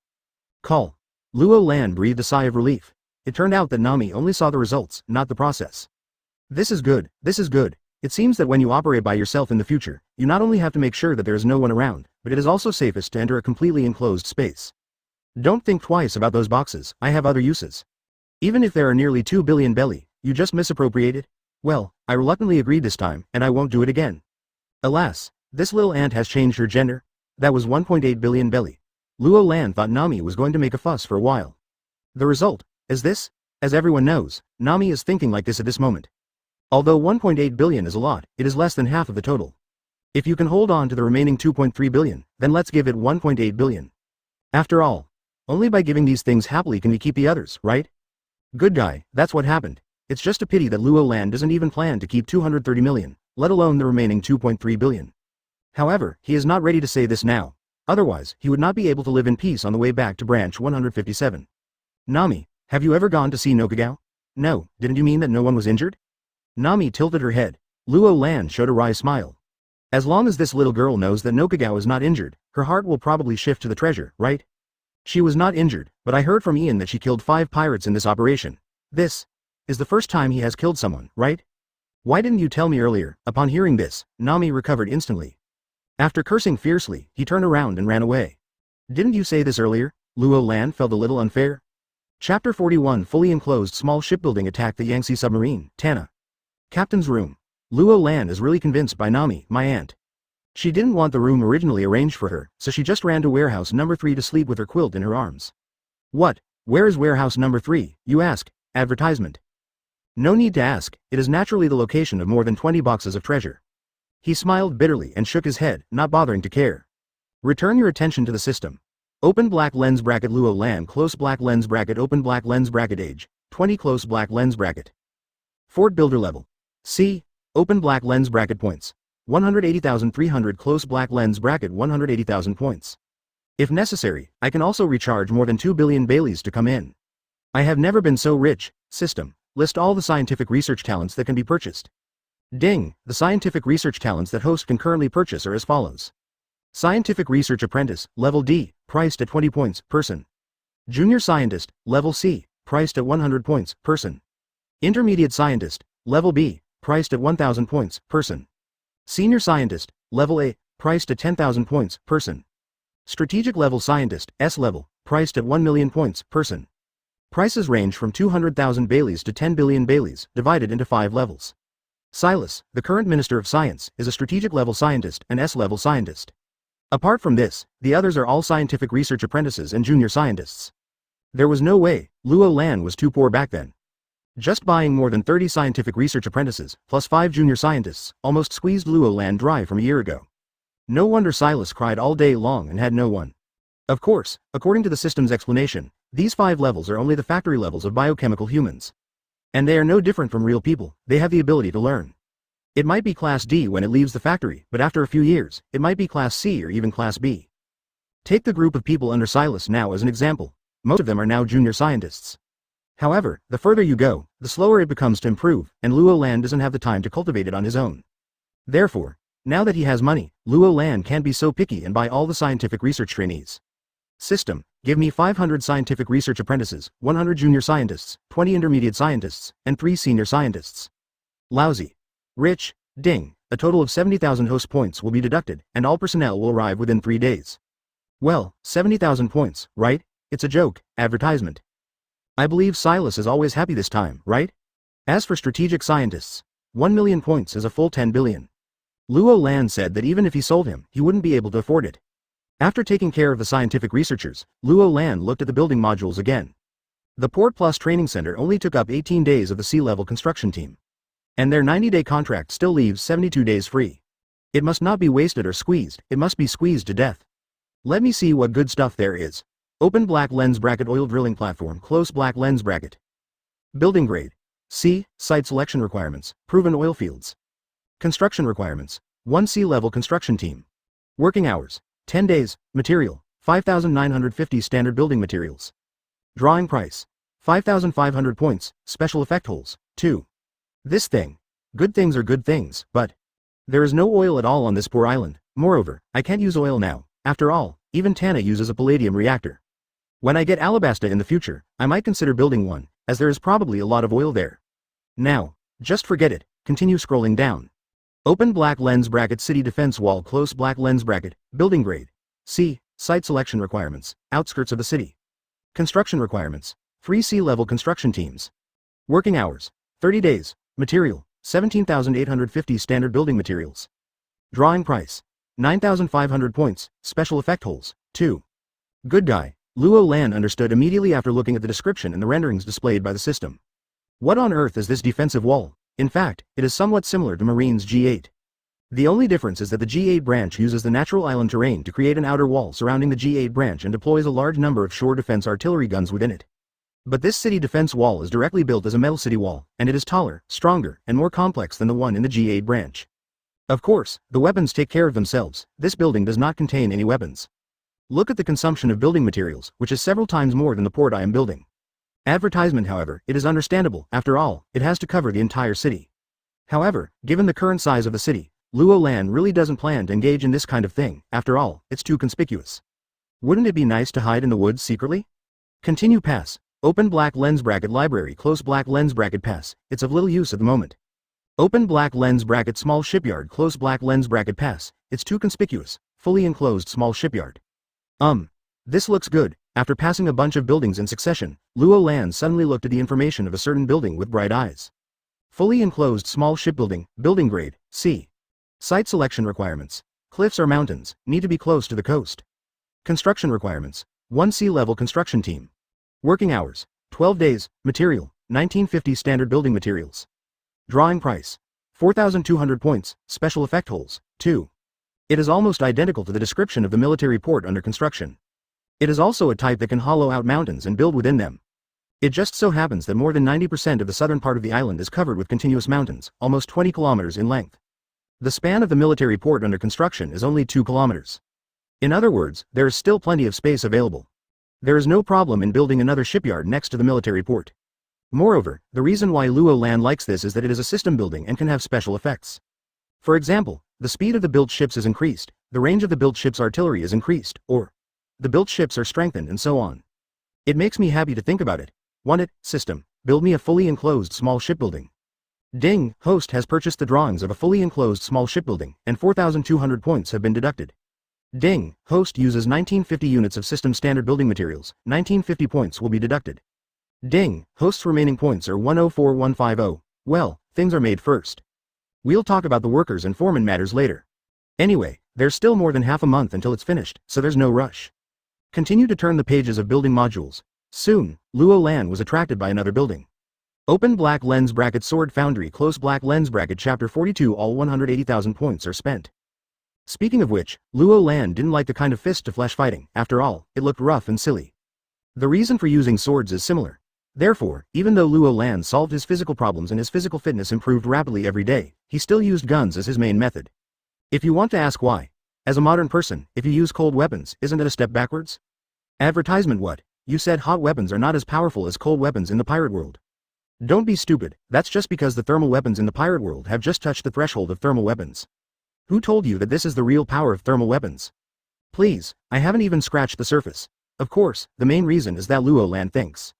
Call. Luo Lan breathed a sigh of relief. It turned out that Nami only saw the results, not the process. This is good, this is good. It seems that when you operate by yourself in the future, you not only have to make sure that there is no one around, but it is also safest to enter a completely enclosed space. Don't think twice about those boxes, I have other uses. Even if there are nearly 2 billion Belly, you just misappropriated? Well, I reluctantly agreed this time, and I won't do it again. Alas, this little ant has changed her gender. That was 1.8 billion Belly. Luo Lan thought Nami was going to make a fuss for a while. The result is this? As everyone knows, Nami is thinking like this at this moment. Although 1.8 billion is a lot, it is less than half of the total. If you can hold on to the remaining 2.3 billion, then let's give it 1.8 billion. After all, only by giving these things happily can we keep the others, right? Good guy, that's what happened. It's just a pity that Luo Lan doesn't even plan to keep 230 million, let alone the remaining 2.3 billion. However, he is not ready to say this now. Otherwise, he would not be able to live in peace on the way back to branch 157. Nami, have you ever gone to see Nokagao? No, didn't you mean that no one was injured? Nami tilted her head. Luo Lan showed a wry smile. As long as this little girl knows that Nokagao is not injured, her heart will probably shift to the treasure, right? She was not injured, but I heard from Ian that she killed 5 pirates in this operation. This is the first time he has killed someone, right? Why didn't you tell me earlier? Upon hearing this, Nami recovered instantly. After cursing fiercely, he turned around and ran away. Didn't you say this earlier? Luo Lan felt a little unfair. Chapter 41 Fully enclosed small shipbuilding attack the Yangtze submarine, Tana. Captain's room. Luo Lan is really convinced by Nami, my aunt. She didn't want the room originally arranged for her, so she just ran to warehouse number 3 to sleep with her quilt in her arms. What? Where is warehouse number 3, you ask? Advertisement. No need to ask, it is naturally the location of more than 20 boxes of treasure. He smiled bitterly and shook his head, not bothering to care. Return your attention to the system. Open black lens bracket Luo Lan close black lens bracket open black lens bracket age, 20 close black lens bracket. Fort builder level. C. Open black lens bracket points. 180,300 close black lens bracket 180,000 points. If necessary, I can also recharge more than 2 billion Baileys to come in. I have never been so rich. System. List all the scientific research talents that can be purchased. Ding, the scientific research talents that host can currently purchase are as follows. Scientific Research Apprentice, Level D, priced at 20 points, person. Junior Scientist, Level C, priced at 100 points, person. Intermediate Scientist, Level B, priced at 1,000 points, person. Senior Scientist, Level A, priced at 10,000 points, person. Strategic Level Scientist, S Level, priced at 1 million points, person. Prices range from 200,000 Baileys to 10 billion Baileys, divided into 5 levels. Silas, the current Minister of Science, is a Strategic Level Scientist and S Level Scientist. Apart from this, the others are all scientific research apprentices and junior scientists. There was no way, Luo Lan was too poor back then. Just buying more than 30 scientific research apprentices, plus 5 junior scientists, almost squeezed Luo Lan dry from a year ago. No wonder Silas cried all day long and had no one. Of course, according to the system's explanation, these 5 levels are only the factory levels of biochemical humans. And they are no different from real people, they have the ability to learn. It might be Class D when it leaves the factory, but after a few years, it might be Class C or even Class B. Take the group of people under Silas now as an example. Most of them are now junior scientists. However, the further you go, the slower it becomes to improve, and Luo Lan doesn't have the time to cultivate it on his own. Therefore, now that he has money, Luo Lan can't be so picky and buy all the scientific research trainees. System, give me 500 scientific research apprentices, 100 junior scientists, 20 intermediate scientists, and 3 senior scientists. Lousy. Rich, ding, a total of 70,000 host points will be deducted, and all personnel will arrive within 3 days. Well, 70,000 points, right? It's a joke, advertisement. I believe Silas is always happy this time, right? As for strategic scientists, 1 million points is a full 10 billion. Luo Lan said that even if he sold him, he wouldn't be able to afford it. After taking care of the scientific researchers, Luo Lan looked at the building modules again. The Port Plus Training Center only took up 18 days of the sea-level construction team. And their 90-day contract still leaves 72 days free. It must not be wasted or squeezed, it must be squeezed to death. Let me see what good stuff there is. Open black lens bracket oil drilling platform close black lens bracket. Building grade. C. Site selection requirements, proven oil fields. Construction requirements, 1 sea-level construction team. Working hours, 10 days, material, 5,950 standard building materials. Drawing price, 5,500 points, special effect holes, 2. This thing. Good things are good things, but there is no oil at all on this poor island. Moreover, I can't use oil now. After all, even Tana uses a palladium reactor. When I get Alabasta in the future, I might consider building one, as there is probably a lot of oil there. Now, just forget it, continue scrolling down. Open black lens bracket city defense wall close black lens bracket, building grade. C. Site selection requirements, outskirts of the city. Construction requirements, 3 sea-level construction teams. Working hours, 30 days. Material, 17,850 standard building materials. Drawing price, 9,500 points, special effect holes, 2. Good guy, Luo Lan understood immediately after looking at the description and the renderings displayed by the system. What on earth is this defensive wall? In fact, it is somewhat similar to Marine's G8. The only difference is that the G8 branch uses the natural island terrain to create an outer wall surrounding the G8 branch and deploys a large number of shore defense artillery guns within it. But this city defense wall is directly built as a metal city wall, and it is taller, stronger, and more complex than the one in the G8 branch. Of course, the weapons take care of themselves. This building does not contain any weapons. Look at the consumption of building materials, which is several times more than the port I am building. Advertisement, however, it is understandable. After all, it has to cover the entire city. However, given the current size of the city, Luo Lan really doesn't plan to engage in this kind of thing. After all, it's too conspicuous. Wouldn't it be nice to hide in the woods secretly? Continue pass. Open black lens bracket library close black lens bracket pass, it's of little use at the moment. Open black lens bracket small shipyard close black lens bracket pass, it's too conspicuous, fully enclosed small shipyard. This looks good, After passing a bunch of buildings in succession, Luo Lan suddenly looked at the information of a certain building with bright eyes. Fully enclosed small shipbuilding, building grade, C. Site selection requirements. Cliffs or mountains, need to be close to the coast. Construction requirements. 1 sea-level construction team. Working hours. 12 days, material, 1950 standard building materials. Drawing price. 4,200 points, special effect holes, 2. It is almost identical to the description of the military port under construction. It is also a type that can hollow out mountains and build within them. It just so happens that more than 90% of the southern part of the island is covered with continuous mountains, almost 20 kilometers in length. The span of the military port under construction is only 2 kilometers. In other words, there is still plenty of space available. There is no problem in building another shipyard next to the military port. Moreover, the reason why Luo Lan likes this is that it is a system building and can have special effects. For example, the speed of the built ships is increased, the range of the built ship's artillery is increased, or the built ships are strengthened and so on. It makes me happy to think about it. Want it, system, build me a fully enclosed small shipbuilding. Ding, host has purchased the drawings of a fully enclosed small shipbuilding, and 4,200 points have been deducted. Ding, host uses 1950 units of system standard building materials, 1950 points will be deducted. Ding, host's remaining points are 104150. Well, things are made first. We'll talk about the workers and foreman matters later. Anyway, there's still more than half a month until it's finished, so there's no rush. Continue to turn the pages of building modules. Soon, Luo Lan was attracted by another building. Open black lens bracket sword foundry close black lens bracket chapter 42 all 180,000 points are spent. Speaking of which, Luo Lan didn't like the kind of fist-to-flesh fighting, after all, it looked rough and silly. The reason for using swords is similar. Therefore, even though Luo Lan solved his physical problems and his physical fitness improved rapidly every day, he still used guns as his main method. If you want to ask why, as a modern person, if you use cold weapons, isn't it a step backwards? Advertisement what? You said hot weapons are not as powerful as cold weapons in the pirate world. Don't be stupid, that's just because the thermal weapons in the pirate world have just touched the threshold of thermal weapons. Who told you that this is the real power of thermal weapons? Please, I haven't even scratched the surface. Of course, the main reason is that Luo Lan thinks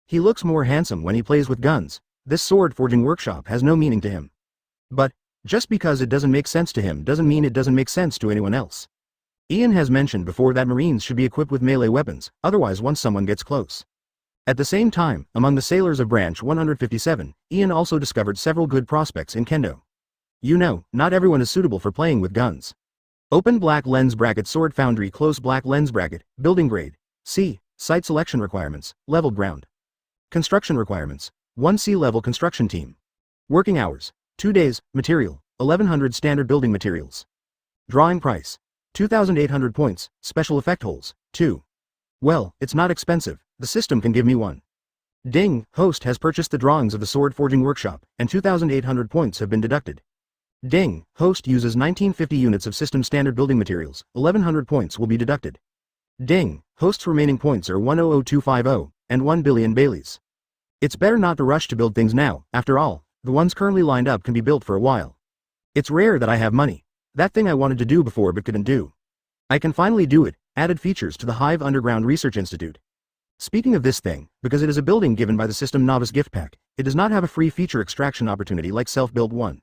he looks more handsome when he plays with guns. This sword forging workshop has no meaning to him. But, just because it doesn't make sense to him doesn't mean it doesn't make sense to anyone else. Ian has mentioned before that Marines should be equipped with melee weapons, otherwise once someone gets close. At the same time, among the sailors of Branch 157, Ian also discovered several good prospects in Kendo. You know, not everyone is suitable for playing with guns. Open black lens bracket sword foundry close black lens bracket, building grade, C, site selection requirements, leveled ground. Construction requirements, 1 sea-level construction team. Working hours, 2 days, material, 1100 standard building materials. Drawing price, 2,800 points, special effect holes, 2. Well, it's not expensive, the system can give me one. Ding, host has purchased the drawings of the sword forging workshop, and 2,800 points have been deducted. Ding, host uses 1950 units of system standard building materials, 1100 points will be deducted. Ding, host's remaining points are 100250, and 1 billion Baileys. It's better not to rush to build things now, after all, the ones currently lined up can be built for a while. It's rare that I have money. That thing I wanted to do before but couldn't do. I can finally do it, added features to the Hive Underground Research Institute. Speaking of this thing, because it is a building given by the System Novice Gift Pack, it does not have a free feature extraction opportunity like Self-Build 1.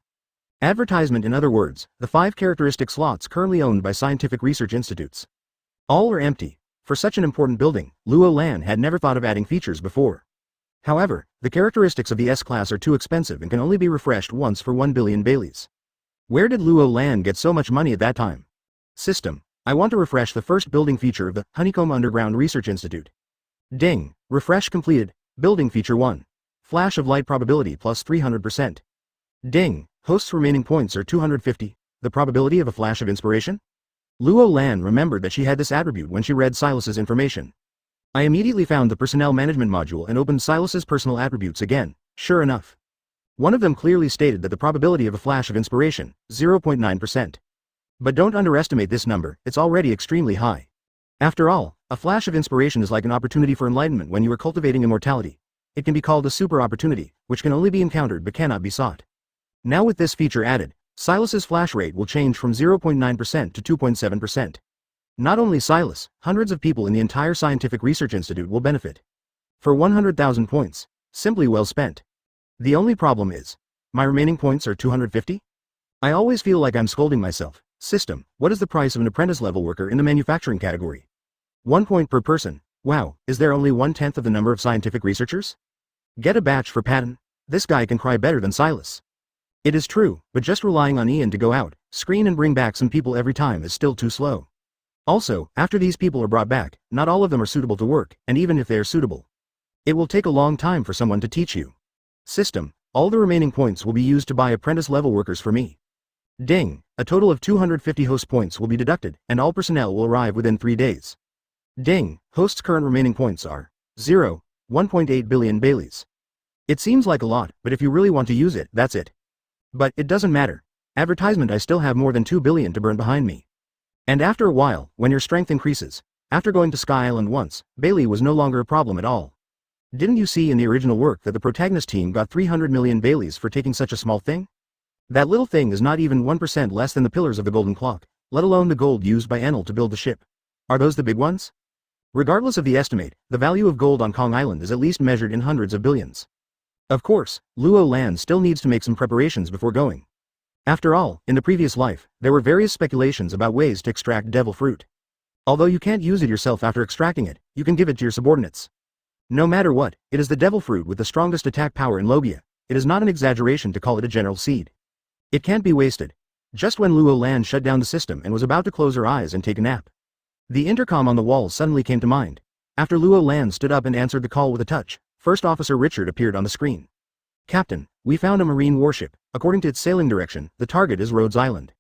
Advertisement in other words, the 5 characteristic slots currently owned by scientific research institutes. All are empty. For such an important building, Luo Lan had never thought of adding features before. However, the characteristics of the S-Class are too expensive and can only be refreshed once for 1 billion Baileys. Where did Luo Lan get so much money at that time? System, I want to refresh the first building feature of the Honeycomb Underground Research Institute. Ding, refresh completed, building feature 1. Flash of light probability plus 300%. Ding, host's remaining points are 250, the probability of a flash of inspiration? Luo Lan remembered that she had this attribute when she read Silas's information. I immediately found the personnel management module and opened Silas's personal attributes again, sure enough. One of them clearly stated that the probability of a flash of inspiration, 0.9%. But don't underestimate this number, it's already extremely high. After all, a flash of inspiration is like an opportunity for enlightenment when you are cultivating immortality. It can be called a super opportunity, which can only be encountered but cannot be sought. Now with this feature added, Silas's flash rate will change from 0.9% to 2.7%. Not only Silas, hundreds of people in the entire Scientific Research Institute will benefit. For 100,000 points, simply well spent. The only problem is, my remaining points are 250? I always feel like I'm scolding myself. System, what is the price of an apprentice level worker in the manufacturing category? 1 point per person, Wow, is there only 1/10 of the number of scientific researchers? Get a batch for Patton. This guy can cry better than Silas. It is true, but just relying on Ian to go out, screen and bring back some people every time is still too slow. Also, after these people are brought back, not all of them are suitable to work, and even if they are suitable, it will take a long time for someone to teach you. System, all the remaining points will be used to buy apprentice level workers for me. Ding, a total of 250 host points will be deducted, and all personnel will arrive within 3 days. Ding, host's current remaining points are 0, 1.8 billion Baileys. It seems like a lot, but if you really want to use it, that's it. But it doesn't matter. Advertisement, I still have more than 2 billion to burn behind me. And after a while, when your strength increases, after going to Sky Island once, Bailey was no longer a problem at all. Didn't you see in the original work that the protagonist team got 300 million Baileys for taking such a small thing? That little thing is not even 1% less than the pillars of the golden clock, let alone the gold used by Enel to build the ship. Are those the big ones? Regardless of the estimate, the value of gold on Kong Island is at least measured in hundreds of billions. Of course, Luo Lan still needs to make some preparations before going. After all, in the previous life, there were various speculations about ways to extract devil fruit. Although you can't use it yourself after extracting it, you can give it to your subordinates. No matter what, it is the devil fruit with the strongest attack power in Logia. It is not an exaggeration to call it a general seed. It can't be wasted. Just when Luo Lan shut down the system and was about to close her eyes and take a nap, the intercom on the wall suddenly came to mind. After Luo Lan stood up and answered the call with a touch, First Officer Richard appeared on the screen. Captain, we found a marine warship. According to its sailing direction, the target is Rhodes Island.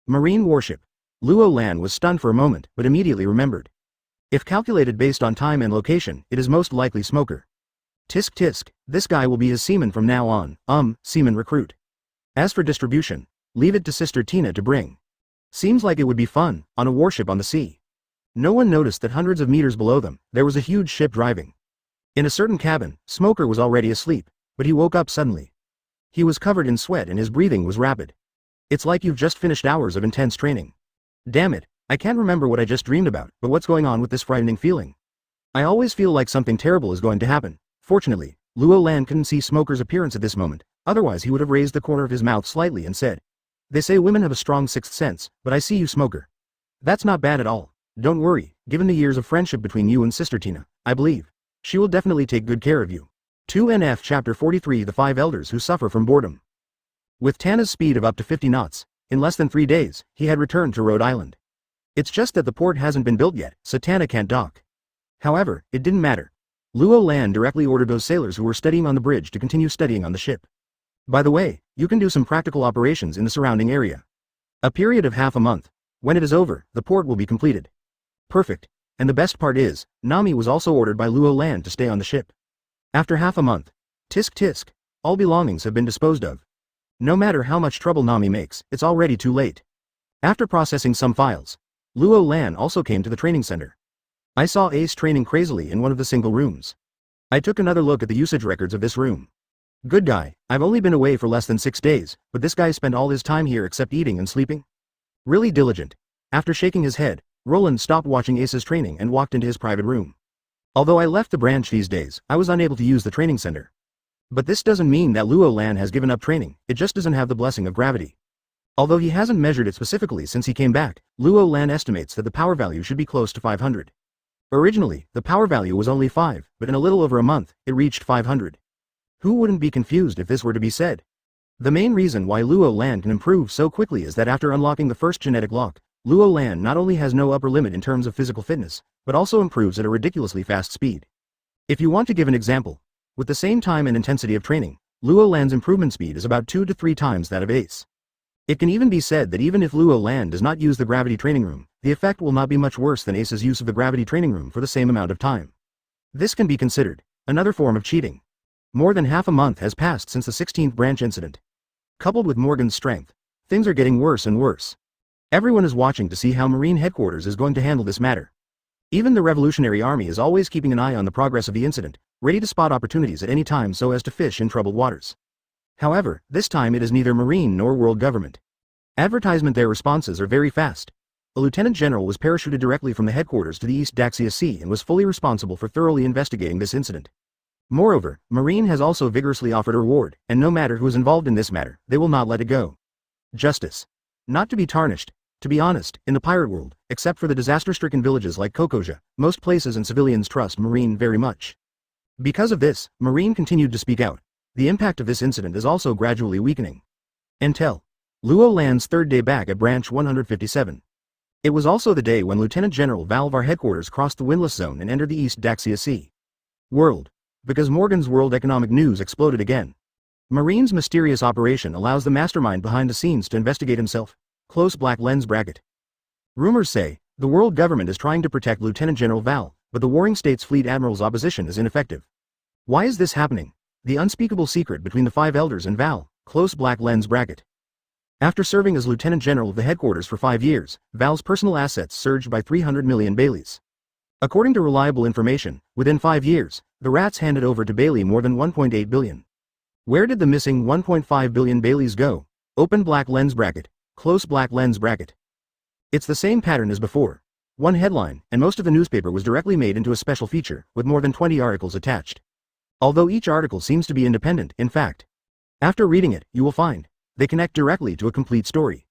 Marine warship. Luo Lan was stunned for a moment, but immediately remembered. If calculated based on time and location, it is most likely Smoker. Tisk tisk, this guy will be his seaman from now on, seaman recruit. As for distribution, leave it to Sister Tina to bring. Seems like it would be fun, on a warship on the sea. No one noticed that hundreds of meters below them, there was a huge ship driving. In a certain cabin, Smoker was already asleep, but he woke up suddenly. He was covered in sweat and his breathing was rapid. It's like you've just finished hours of intense training. Damn it, I can't remember what I just dreamed about, but what's going on with this frightening feeling? I always feel like something terrible is going to happen. Fortunately, Luo Lan couldn't see Smoker's appearance at this moment, otherwise he would have raised the corner of his mouth slightly and said, "They say women have a strong sixth sense, but I see you, Smoker. That's not bad at all. Don't worry, given the years of friendship between you and Sister Tina, I believe she will definitely take good care of you." 2NF Chapter 43 The 5 Elders Who Suffer from Boredom. With Tana's speed of up to 50 knots, in less than 3 days, he had returned to Rhode Island. It's just that the port hasn't been built yet, so Tana can't dock. However, it didn't matter. Luo Lan directly ordered those sailors who were studying on the bridge to continue studying on the ship. By the way, you can do some practical operations in the surrounding area. A period of half a month. When it is over, the port will be completed. Perfect. And the best part is, Nami was also ordered by Luo Lan to stay on the ship. After half a month. Tisk tisk. All belongings have been disposed of. No matter how much trouble Nami makes, it's already too late. After processing some files, Luo Lan also came to the training center. I saw Ace training crazily in one of the single rooms. I took another look at the usage records of this room. Good guy, I've only been away for less than 6 days, but this guy spent all his time here except eating and sleeping? Really diligent. After shaking his head, Roland stopped watching Ace's training and walked into his private room. Although I left the branch these days, I was unable to use the training center. But this doesn't mean that Luo Lan has given up training, it just doesn't have the blessing of gravity. Although he hasn't measured it specifically since he came back, Luo Lan estimates that the power value should be close to 500. Originally, the power value was only 5, but in a little over a month, it reached 500. Who wouldn't be confused if this were to be said? The main reason why Luo Lan can improve so quickly is that after unlocking the first genetic lock, Luo Lan not only has no upper limit in terms of physical fitness, but also improves at a ridiculously fast speed. If you want to give an example, with the same time and intensity of training, Luo Lan's improvement speed is about 2 to 3 times that of Ace. It can even be said that even if Luo Lan does not use the gravity training room, the effect will not be much worse than Ace's use of the gravity training room for the same amount of time. This can be considered another form of cheating. More than half a month has passed since the 16th branch incident. Coupled with Morgan's strength, things are getting worse and worse. Everyone is watching to see how Marine Headquarters is going to handle this matter. Even the Revolutionary Army is always keeping an eye on the progress of the incident, ready to spot opportunities at any time so as to fish in troubled waters. However, this time it is neither Marine nor World Government. Advertisement. Their responses are very fast. A Lieutenant General was parachuted directly from the headquarters to the East Daxia Sea and was fully responsible for thoroughly investigating this incident. Moreover, Marine has also vigorously offered a reward, and no matter who is involved in this matter, they will not let it go. Justice. Not to be tarnished, To be honest, in the pirate world, except for the disaster-stricken villages like Kokoja, most places and civilians trust Marine very much. Because of this, Marine continued to speak out. The impact of this incident is also gradually weakening. Intel. Luo lands third day back at Branch 157. It was also the day when Lieutenant General Valvar headquarters crossed the windless zone and entered the East Daxia Sea. World. Because Morgan's World Economic News exploded again. Marine's mysterious operation allows the mastermind behind the scenes to investigate himself. Close black lens bracket. Rumors say, the world government is trying to protect Lieutenant General Val, but the Warring States Fleet Admiral's opposition is ineffective. Why is this happening? The unspeakable secret between the five elders and Val. Close black lens bracket. After serving as Lieutenant General of the headquarters for 5 years, Val's personal assets surged by 300 million Baileys. According to reliable information, within 5 years, the rats handed over to Bailey more than 1.8 billion. Where did the missing 1.5 billion Baileys go? Open black lens bracket, close black lens bracket. It's the same pattern as before. One headline, and most of the newspaper was directly made into a special feature, with more than 20 articles attached. Although each article seems to be independent, in fact. After reading it, you will find they connect directly to a complete story.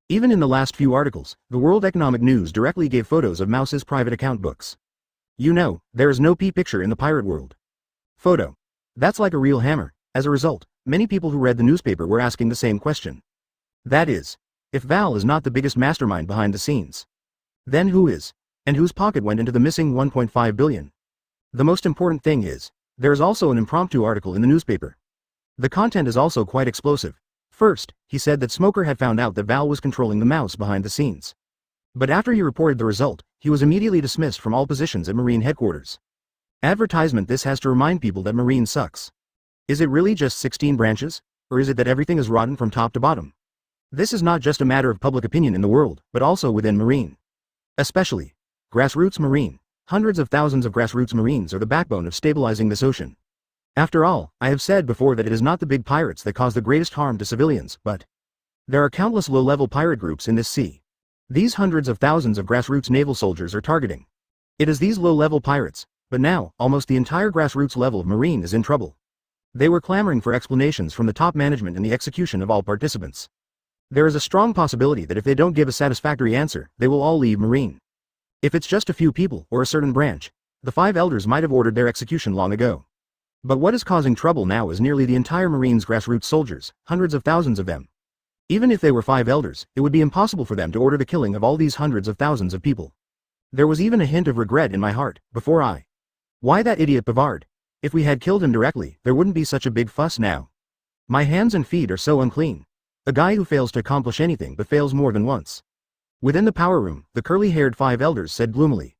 Even in the last few articles, the World Economic News directly gave photos of Mouse's private account books. You know, there is no P picture in the pirate world. Photo. That's like a real hammer. As a result, many people who read the newspaper were asking the same question. That is, if Val is not the biggest mastermind behind the scenes, then who is? And whose pocket went into the missing 1.5 billion? The most important thing is, there is also an impromptu article in the newspaper. The content is also quite explosive. First, he said that Smoker had found out that Val was controlling the mouse behind the scenes. But after he reported the result, he was immediately dismissed from all positions at Marine headquarters. Advertisement. This has to remind people that Marine sucks. Is it really just 16 branches? Or is it that everything is rotten from top to bottom? This is not just a matter of public opinion in the world, but also within Marine. Especially, grassroots Marine. Hundreds of thousands of grassroots Marines are the backbone of stabilizing this ocean. After all, I have said before that it is not the big pirates that cause the greatest harm to civilians, but there are countless low-level pirate groups in this sea. These hundreds of thousands of grassroots naval soldiers are targeting. It is these low-level pirates, but now, almost the entire grassroots level of Marine is in trouble. They were clamoring for explanations from the top management and the execution of all participants. There is a strong possibility that if they don't give a satisfactory answer, they will all leave Marine. If it's just a few people, or a certain branch, the five elders might have ordered their execution long ago. But what is causing trouble now is nearly the entire Marine's grassroots soldiers, hundreds of thousands of them. Even if they were five elders, it would be impossible for them to order the killing of all these hundreds of thousands of people. There was even a hint of regret in my heart, before I. Why that idiot Bavard? If we had killed him directly, there wouldn't be such a big fuss now. My hands and feet are so unclean. A guy who fails to accomplish anything but fails more than once. Within the power room, the curly-haired five elders said gloomily.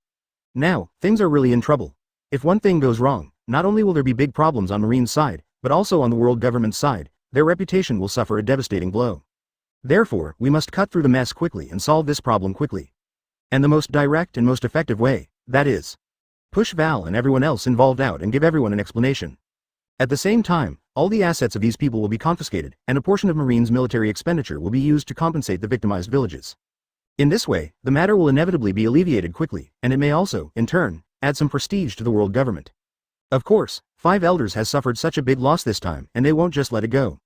Now, things are really in trouble. If one thing goes wrong, not only will there be big problems on Marine's side, but also on the world government's side, their reputation will suffer a devastating blow. Therefore, we must cut through the mess quickly and solve this problem quickly. And the most direct and most effective way, that is, push Val and everyone else involved out and give everyone an explanation. At the same time, all the assets of these people will be confiscated, and a portion of Marine's military expenditure will be used to compensate the victimized villages. In this way, the matter will inevitably be alleviated quickly, and it may also, in turn, add some prestige to the world government. Of course, five elders has suffered such a big loss this time, and they won't just let it go.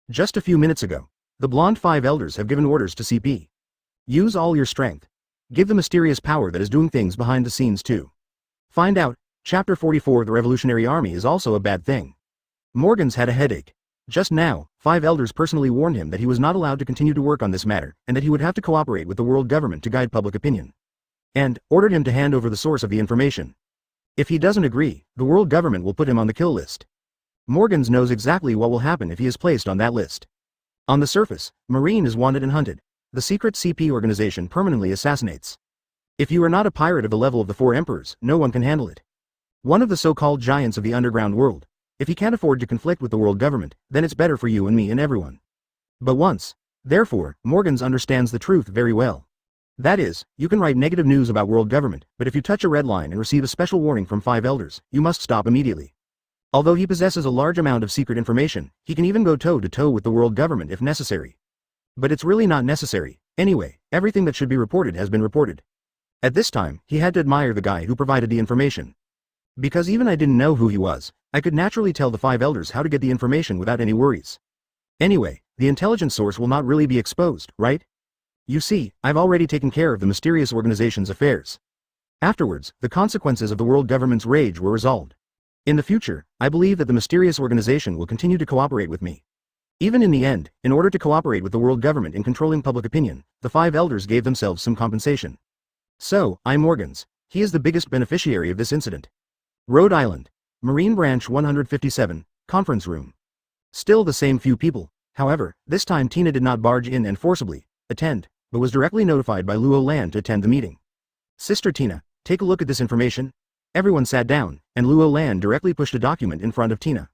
Just a few minutes ago, the blonde five elders have given orders to CP. Use all your strength. Give the mysterious power that is doing things behind the scenes too. Find out. Chapter 44. The Revolutionary Army is also a bad thing. Morgan's had a headache. Just now, five elders personally warned him that he was not allowed to continue to work on this matter, and that he would have to cooperate with the world government to guide public opinion. And ordered him to hand over the source of the information. If he doesn't agree, the world government will put him on the kill list. Morgans knows exactly what will happen if he is placed on that list. On the surface, Marine is wanted and hunted. The secret CP organization permanently assassinates. If you are not a pirate of the level of the four emperors, no one can handle it. One of the so-called giants of the underground world. If he can't afford to conflict with the world government, then it's better for you and me and everyone. But once. Therefore, Morgans understands the truth very well. That is, you can write negative news about world government, but if you touch a red line and receive a special warning from five elders, you must stop immediately. Although he possesses a large amount of secret information, he can even go toe-to-toe with the world government if necessary. But it's really not necessary. Anyway, everything that should be reported has been reported. At this time, he had to admire the guy who provided the information. Because even I didn't know who he was, I could naturally tell the five elders how to get the information without any worries. Anyway, the intelligence source will not really be exposed, right? You see, I've already taken care of the mysterious organization's affairs. Afterwards, the consequences of the world government's rage were resolved. In the future, I believe that the mysterious organization will continue to cooperate with me. Even in the end, in order to cooperate with the world government in controlling public opinion, the 5 elders gave themselves some compensation. So, I. Morgans. He is the biggest beneficiary of this incident. Rhode Island. Marine Branch 157, Conference Room. Still the same few people. However, this time Tina did not barge in and forcibly attend, but was directly notified by Luo Lan to attend the meeting. Sister Tina, take a look at this information. Everyone sat down, and Luo Lan directly pushed a document in front of Tina.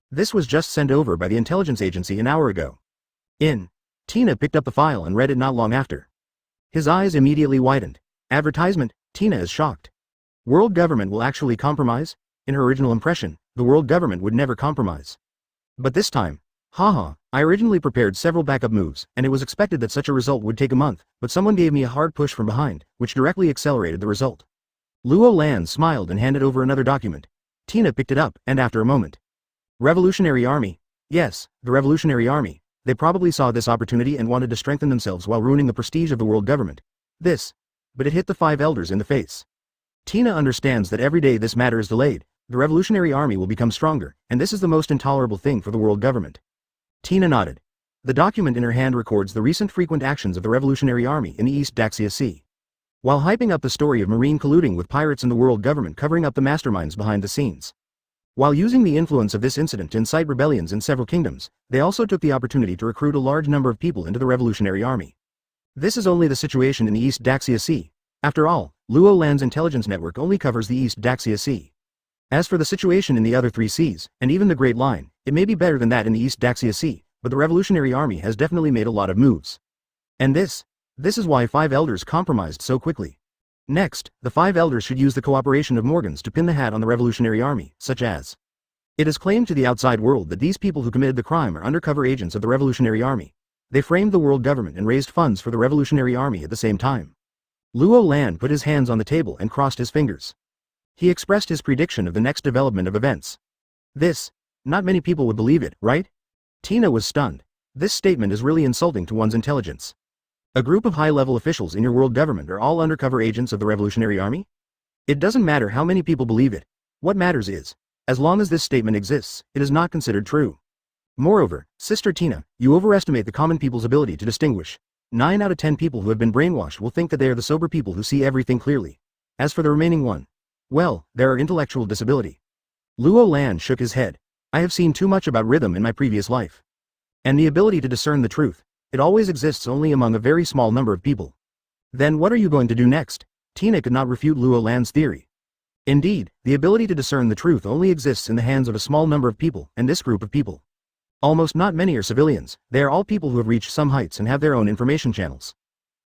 This was just sent over by the intelligence agency an hour ago. Tina picked up the file and read it not long after. His eyes immediately widened. Advertisement, Tina is shocked. World government will actually compromise? In her original impression, the world government would never compromise. But this time, haha, I originally prepared several backup moves, and it was expected that such a result would take a month, but someone gave me a hard push from behind, which directly accelerated the result. Luo Lan smiled and handed over another document. Tina picked it up, and after a moment. Revolutionary Army. Yes, the Revolutionary Army. They probably saw this opportunity and wanted to strengthen themselves while ruining the prestige of the world government. But it hit the 5 elders in the face. Tina understands that every day this matter is delayed, the Revolutionary Army will become stronger, and this is the most intolerable thing for the world government. Tina nodded. The document in her hand records the recent frequent actions of the Revolutionary Army in the East Daxia Sea. While hyping up the story of Marine colluding with pirates and the world government covering up the masterminds behind the scenes. While using the influence of this incident to incite rebellions in several kingdoms, they also took the opportunity to recruit a large number of people into the Revolutionary Army. This is only the situation in the East Daxia Sea. After all, Luo Lan's intelligence network only covers the East Daxia Sea. As for the situation in the other 3 seas, and even the Great Line, it may be better than that in the East Daxia Sea, but the Revolutionary Army has definitely made a lot of moves. And this is why 5 elders compromised so quickly. Next, the 5 elders should use the cooperation of Morgans to pin the hat on the Revolutionary Army, such as. It is claimed to the outside world that these people who committed the crime are undercover agents of the Revolutionary Army. They framed the world government and raised funds for the Revolutionary Army at the same time. Luo Lan put his hands on the table and crossed his fingers. He expressed his prediction of the next development of events. Not many people would believe it, right? Tina was stunned. This statement is really insulting to one's intelligence. A group of high-level officials in your world government are all undercover agents of the Revolutionary Army? It doesn't matter how many people believe it. What matters is, as long as this statement exists, it is not considered true. Moreover, Sister Tina, you overestimate the common people's ability to distinguish. 9 out of 10 people who have been brainwashed will think that they are the sober people who see everything clearly. As for the remaining 1, well, there are intellectual disability. Luo Lan shook his head. I have seen too much about rhythm in my previous life. And the ability to discern the truth, it always exists only among a very small number of people. Then what are you going to do next? Tina could not refute Luo Lan's theory. Indeed, the ability to discern the truth only exists in the hands of a small number of people, and this group of people. Almost not many are civilians, they are all people who have reached some heights and have their own information channels.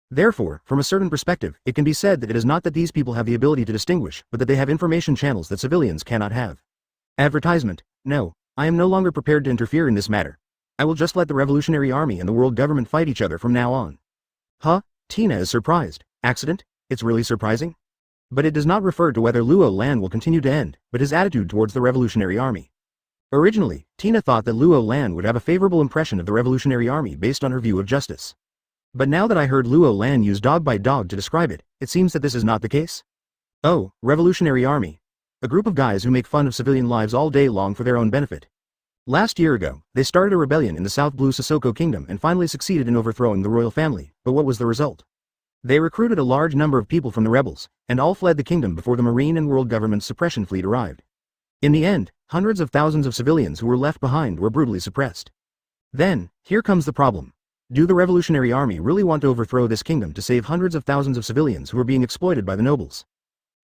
Therefore, from a certain perspective, it can be said that it is not that these people have the ability to distinguish, but that they have information channels that civilians cannot have. Advertisement. No, I am no longer prepared to interfere in this matter. I will just let the Revolutionary Army and the world government fight each other from now on. Huh? Tina is surprised. Accident? It's really surprising? But it does not refer to whether Luo Lan will continue to end, but his attitude towards the Revolutionary Army. Originally, Tina thought that Luo Lan would have a favorable impression of the Revolutionary Army based on her view of justice. But now that I heard Luo Lan use dog bite dog to describe it, it seems that this is not the case. Oh, Revolutionary Army. A group of guys who make fun of civilian lives all day long for their own benefit. Last year ago, they started a rebellion in the South Blue Sissoko Kingdom and finally succeeded in overthrowing the royal family, but what was the result? They recruited a large number of people from the rebels, and all fled the kingdom before the Marine and World Government's suppression fleet arrived. In the end, hundreds of thousands of civilians who were left behind were brutally suppressed. Then, here comes the problem. Do the Revolutionary Army really want to overthrow this kingdom to save hundreds of thousands of civilians who are being exploited by the nobles?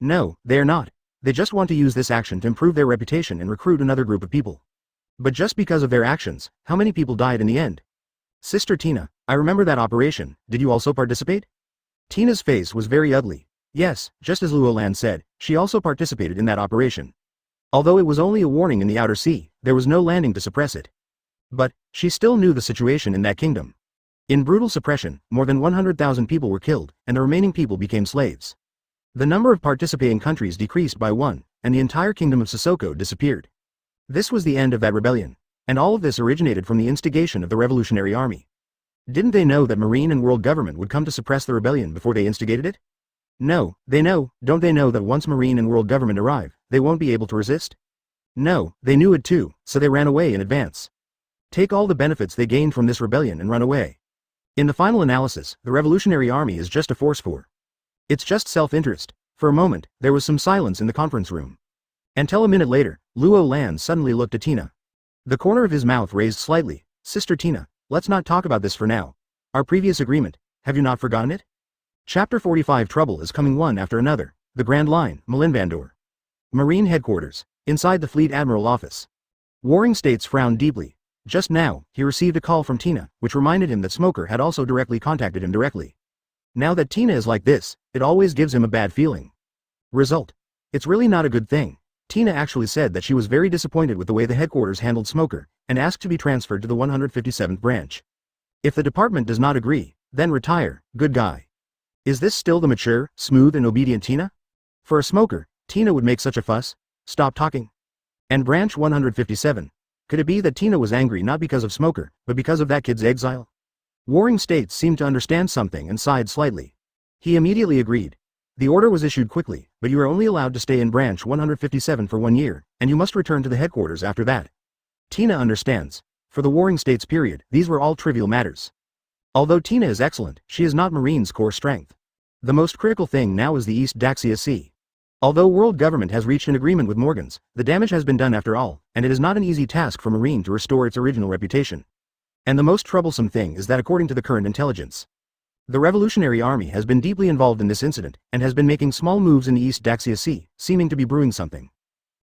No, they are not. They just want to use this action to improve their reputation and recruit another group of people. But just because of their actions, how many people died in the end? Sister Tina, I remember that operation, did you also participate? Tina's face was very ugly. Yes, just as Luo Lan said, she also participated in that operation. Although it was only a warning in the outer sea, there was no landing to suppress it. But, she still knew the situation in that kingdom. In brutal suppression, more than 100,000 people were killed, and the remaining people became slaves. The number of participating countries decreased by 1, and the entire kingdom of Sissoko disappeared. This was the end of that rebellion, and all of this originated from the instigation of the Revolutionary Army. Didn't they know that Marine and world government would come to suppress the rebellion before they instigated it? No, they know, don't they know that once Marine and world government arrive, they won't be able to resist? No, they knew it too, so they ran away in advance. Take all the benefits they gained from this rebellion and run away. In the final analysis, the Revolutionary Army is just a force for. It's just self-interest. For a moment, there was some silence in the conference room. Until a minute later, Luo Lan suddenly looked at Tina. The corner of his mouth raised slightly. Sister Tina, let's not talk about this for now. Our previous agreement, have you not forgotten it? Chapter 45 Trouble is coming one after another. The Grand Line, Malinvandor. Marine Headquarters, inside the Fleet Admiral office. Warring States frowned deeply. Just now, he received a call from Tina, which reminded him that Smoker had also directly contacted him directly. Now that Tina is like this, it always gives him a bad feeling. Result. It's really not a good thing. Tina actually said that she was very disappointed with the way the headquarters handled Smoker, and asked to be transferred to the 157th branch. If the department does not agree, then retire, good guy. Is this still the mature, smooth and obedient Tina? For a Smoker, Tina would make such a fuss. Stop talking. And branch 157. Could it be that Tina was angry not because of Smoker, but because of that kid's exile? Warring States seemed to understand something and sighed slightly. He immediately agreed. The order was issued quickly, but you are only allowed to stay in branch 157 for 1 year, and you must return to the headquarters after that. Tina understands. For the Warring States period, these were all trivial matters. Although Tina is excellent, she is not Marine's core strength. The most critical thing now is the East Daxia Sea. Although world government has reached an agreement with Morgans, the damage has been done after all, and it is not an easy task for Marine to restore its original reputation. And the most troublesome thing is that according to the current intelligence, the Revolutionary Army has been deeply involved in this incident, and has been making small moves in the East Daxia Sea, seeming to be brewing something.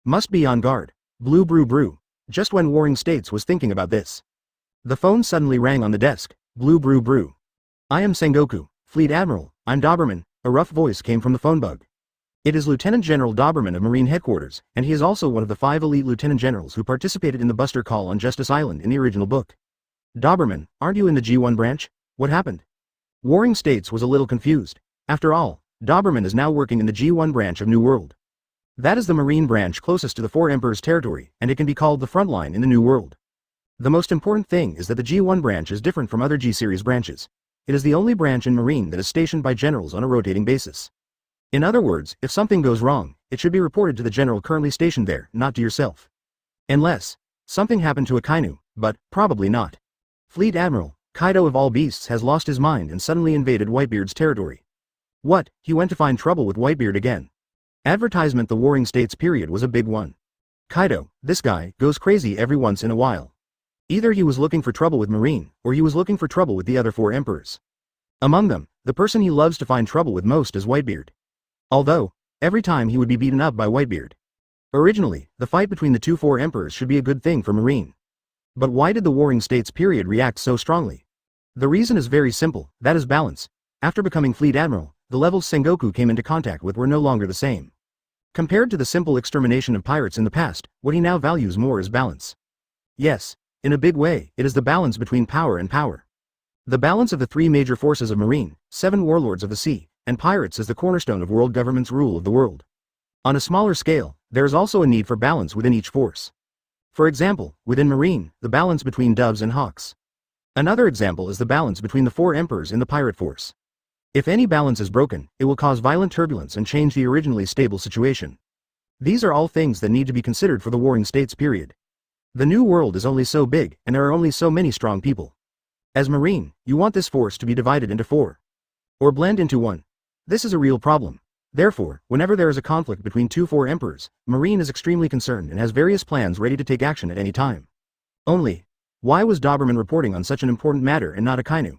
Must be on guard. Blue brew brew. Just when Warring States was thinking about this, the phone suddenly rang on the desk. Blue brew brew. I am Sengoku, Fleet Admiral, I'm Doberman. A rough voice came from the phone bug. It is Lieutenant General Doberman of Marine Headquarters, and he is also one of the 5 elite lieutenant generals who participated in the Buster Call on Justice Island in the original book. Doberman, aren't you in the G1 branch? What happened? Warring States was a little confused. After all, Doberman is now working in the G1 branch of New World. That is the Marine branch closest to the 4 Emperors' territory, and it can be called the front line in the New World. The most important thing is that the G1 branch is different from other G-series branches. It is the only branch in Marine that is stationed by generals on a rotating basis. In other words, if something goes wrong, it should be reported to the general currently stationed there, not to yourself. Unless something happened to a Kainu, but probably not. Fleet Admiral, Kaido of all beasts has lost his mind and suddenly invaded Whitebeard's territory. What, he went to find trouble with Whitebeard again? Advertisement. The Warring States period was a big one. Kaido, this guy, goes crazy every once in a while. Either he was looking for trouble with Marine, or he was looking for trouble with the other 4 emperors. Among them, the person he loves to find trouble with most is Whitebeard. Although, every time he would be beaten up by Whitebeard. Originally, the fight between the 4 emperors should be a good thing for Marine. But why did the Warring States period react so strongly? The reason is very simple, that is balance. After becoming Fleet Admiral, the levels Sengoku came into contact with were no longer the same. Compared to the simple extermination of pirates in the past, what he now values more is balance. Yes, in a big way, it is the balance between power and power. The balance of the 3 major forces of Marine, 7 warlords of the sea, and pirates is the cornerstone of world government's rule of the world. On a smaller scale, there is also a need for balance within each force. For example, within Marine, the balance between doves and hawks. Another example is the balance between the 4 emperors in the pirate force. If any balance is broken, it will cause violent turbulence and change the originally stable situation. These are all things that need to be considered for the Warring States period. The New World is only so big, and there are only so many strong people. As Marine, you want this force to be divided into 4. Or blend into 1. This is a real problem. Therefore, whenever there is a conflict between 4 emperors, Marine is extremely concerned and has various plans ready to take action at any time. Only, why was Doberman reporting on such an important matter and not a Kainu?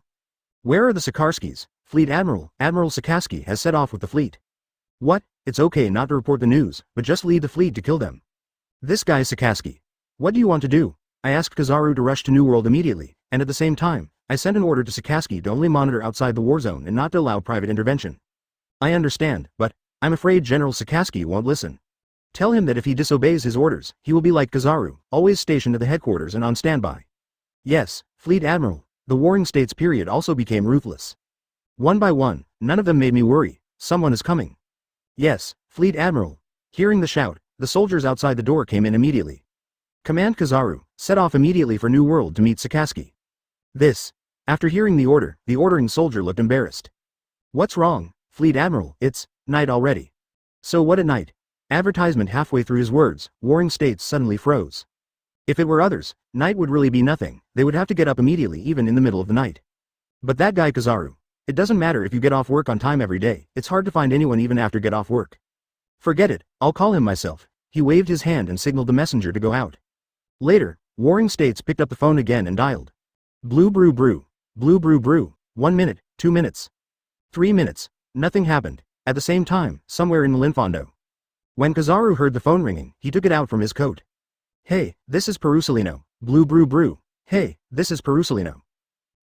Where are the Sikarskis? Fleet Admiral, Admiral Sakaski has set off with the fleet. What? It's okay not to report the news, but just lead the fleet to kill them. This guy Sakaski. What do you want to do? I asked Kizaru to rush to New World immediately, and at the same time, I sent an order to Sakaski to only monitor outside the war zone and not to allow private intervention. I understand, but I'm afraid General Sakaski won't listen. Tell him that if he disobeys his orders, he will be like Kizaru, always stationed at the headquarters and on standby. Yes, Fleet Admiral, the Warring States period also became ruthless. One by one, none of them made me worry, someone is coming. Yes, Fleet Admiral. Hearing the shout, the soldiers outside the door came in immediately. Command Kizaru, set off immediately for New World to meet Sakaski. This. After hearing the order, the ordering soldier looked embarrassed. What's wrong, Fleet Admiral? It's night already. So what at night? Advertisement. Halfway through his words, Warring States suddenly froze. If it were others, night would really be nothing, they would have to get up immediately even in the middle of the night. But that guy Kizaru. It doesn't matter if you get off work on time every day, it's hard to find anyone even after get off work. Forget it, I'll call him myself. He waved his hand and signaled the messenger to go out. Later, Warring States picked up the phone again and dialed. Blue brew brew. Blue brew brew. 1 minute, 2 minutes. 3 minutes. Nothing happened. At the same time, somewhere in the Linfondo. When Kizaru heard the phone ringing, he took it out from his coat. Hey, this is Perusalino. Blue brew brew. Hey, this is Perusalino.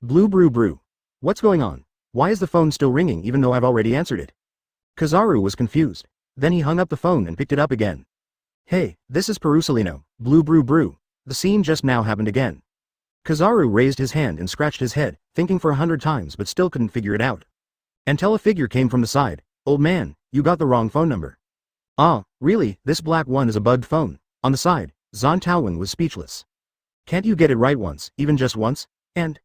Blue brew brew. What's going on? Why is the phone still ringing even though I've already answered it? Kizaru was confused. Then he hung up the phone and picked it up again. Hey, this is Perusalino. Blue brew brew. The scene just now happened again. Kizaru raised his hand and scratched his head, thinking for 100 times but still couldn't figure it out. Until a figure came from the side. Old man, you got the wrong phone number. Ah, really, this black one is a bugged phone. On the side, Zon Taowen was speechless. Can't you get it right once, even just once? And?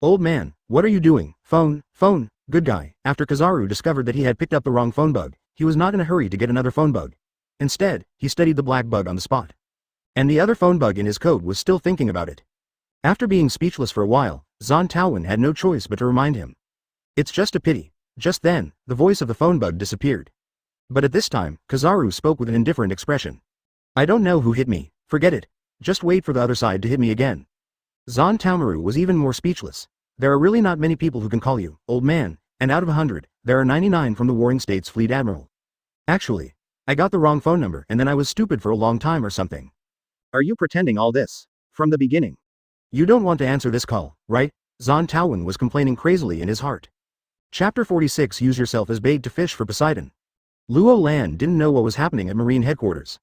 Old man, what are you doing? Phone, good guy. After Kizaru discovered that he had picked up the wrong phone bug, he was not in a hurry to get another phone bug. Instead, he studied the black bug on the spot. And the other phone bug in his code was still thinking about it. After being speechless for a while, Zon Taowen had no choice but to remind him. It's just a pity. Just then, the voice of the phone bug disappeared. But at this time, Kizaru spoke with an indifferent expression. I don't know who hit me, forget it. Just wait for the other side to hit me again. Zon Taomaru was even more speechless. There are really not many people who can call you, old man, and out of 100, there are 99 from the Warring States Fleet Admiral. Actually, I got the wrong phone number and then I was stupid for a long time or something. Are you pretending all this? From the beginning? You don't want to answer this call, right? Zon Taowen was complaining crazily in his heart. Chapter 46. Use yourself as bait to fish for Poseidon. Luo Lan didn't know what was happening at Marine headquarters.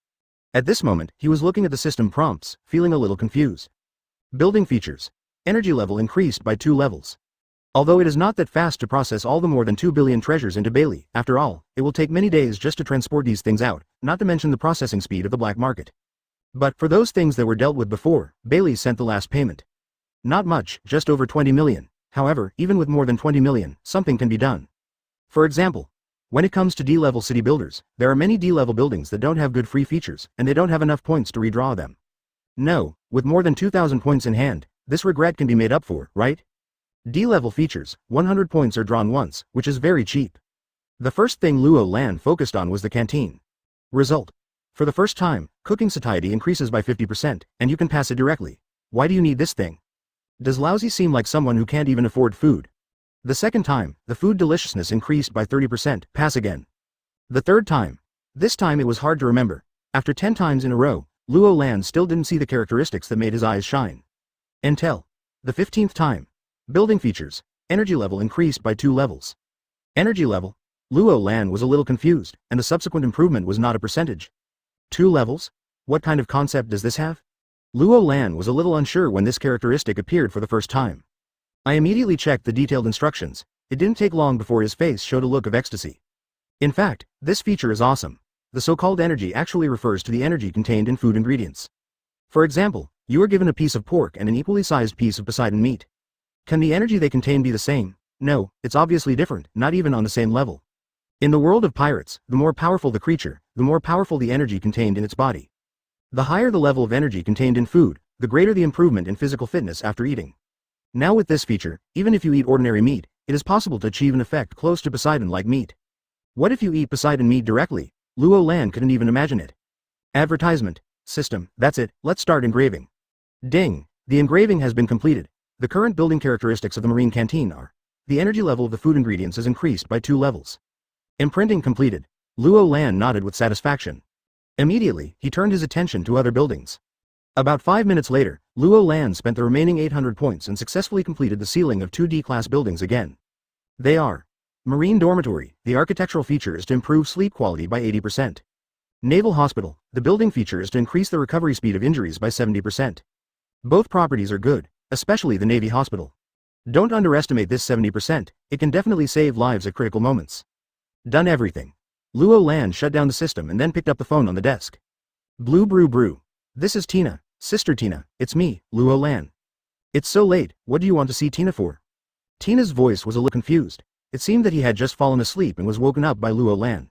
At this moment, he was looking at the system prompts, feeling a little confused. Building features. Energy level increased by 2 levels. Although it is not that fast to process all the more than 2 billion treasures into Bailey, after all, it will take many days just to transport these things out, not to mention the processing speed of the black market. But for those things that were dealt with before, Bailey sent the last payment. Not much, just over 20 million. However, even with more than 20 million, something can be done. For example, when it comes to D-level city builders, there are many D-level buildings that don't have good free features, and they don't have enough points to redraw them. No, with more than 2,000 points in hand, this regret can be made up for, right? D-level features, 100 points are drawn once, which is very cheap. The first thing Luo Lan focused on was the canteen. Result. For the first time, cooking satiety increases by 50%, and you can pass it directly. Why do you need this thing? Does lousy seem like someone who can't even afford food? The second time, the food deliciousness increased by 30%, pass again. The third time. This time it was hard to remember. After 10 times in a row, Luo Lan still didn't see the characteristics that made his eyes shine. Until the 15th time. Building features. Energy level increased by 2 levels. Energy level? Luo Lan was a little confused, and the subsequent improvement was not a percentage. 2 levels? What kind of concept does this have? Luo Lan was a little unsure when this characteristic appeared for the first time. I immediately checked the detailed instructions. It didn't take long before his face showed a look of ecstasy. In fact, this feature is awesome. The so-called energy actually refers to the energy contained in food ingredients. For example, you are given a piece of pork and an equally sized piece of Poseidon meat. Can the energy they contain be the same? No, it's obviously different, not even on the same level. In the world of pirates, the more powerful the creature, the more powerful the energy contained in its body. The higher the level of energy contained in food, the greater the improvement in physical fitness after eating. Now with this feature, even if you eat ordinary meat, it is possible to achieve an effect close to Poseidon-like meat. What if you eat Poseidon meat directly? Luo Lan couldn't even imagine it. Advertisement. System. That's it, let's start engraving. Ding! The engraving has been completed. The current building characteristics of the marine canteen are: the energy level of the food ingredients is increased by 2 levels. Imprinting completed. Luo Lan nodded with satisfaction. Immediately, he turned his attention to other buildings. About 5 minutes later, Luo Lan spent the remaining 800 points and successfully completed the ceiling of 2 D-class buildings again. They are: Marine Dormitory, the architectural feature is to improve sleep quality by 80%. Naval Hospital, the building feature is to increase the recovery speed of injuries by 70%. Both properties are good, especially the Navy Hospital. Don't underestimate this 70%, it can definitely save lives at critical moments. Done everything. Luo Lan shut down the system and then picked up the phone on the desk. Blue brew brew. This is Tina, Sister Tina, it's me, Luo Lan. It's so late, what do you want to see Tina for? Tina's voice was a little confused. It seemed that he had just fallen asleep and was woken up by Luo Lan.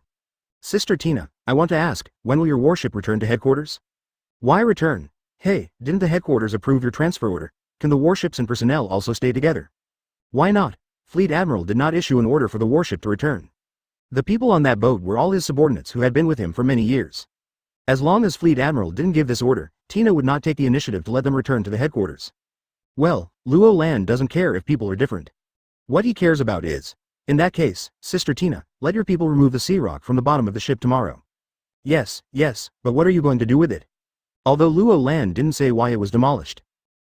Sister Tina, I want to ask, when will your warship return to headquarters? Why return? Hey, didn't the headquarters approve your transfer order? Can the warships and personnel also stay together? Why not? Fleet Admiral did not issue an order for the warship to return. The people on that boat were all his subordinates who had been with him for many years. As long as Fleet Admiral didn't give this order, Tina would not take the initiative to let them return to the headquarters. Well, Luo Lan doesn't care if people are different. What he cares about is, in that case, Sister Tina, let your people remove the sea rock from the bottom of the ship tomorrow. Yes, but what are you going to do with it? Although Luo Lan didn't say why it was demolished.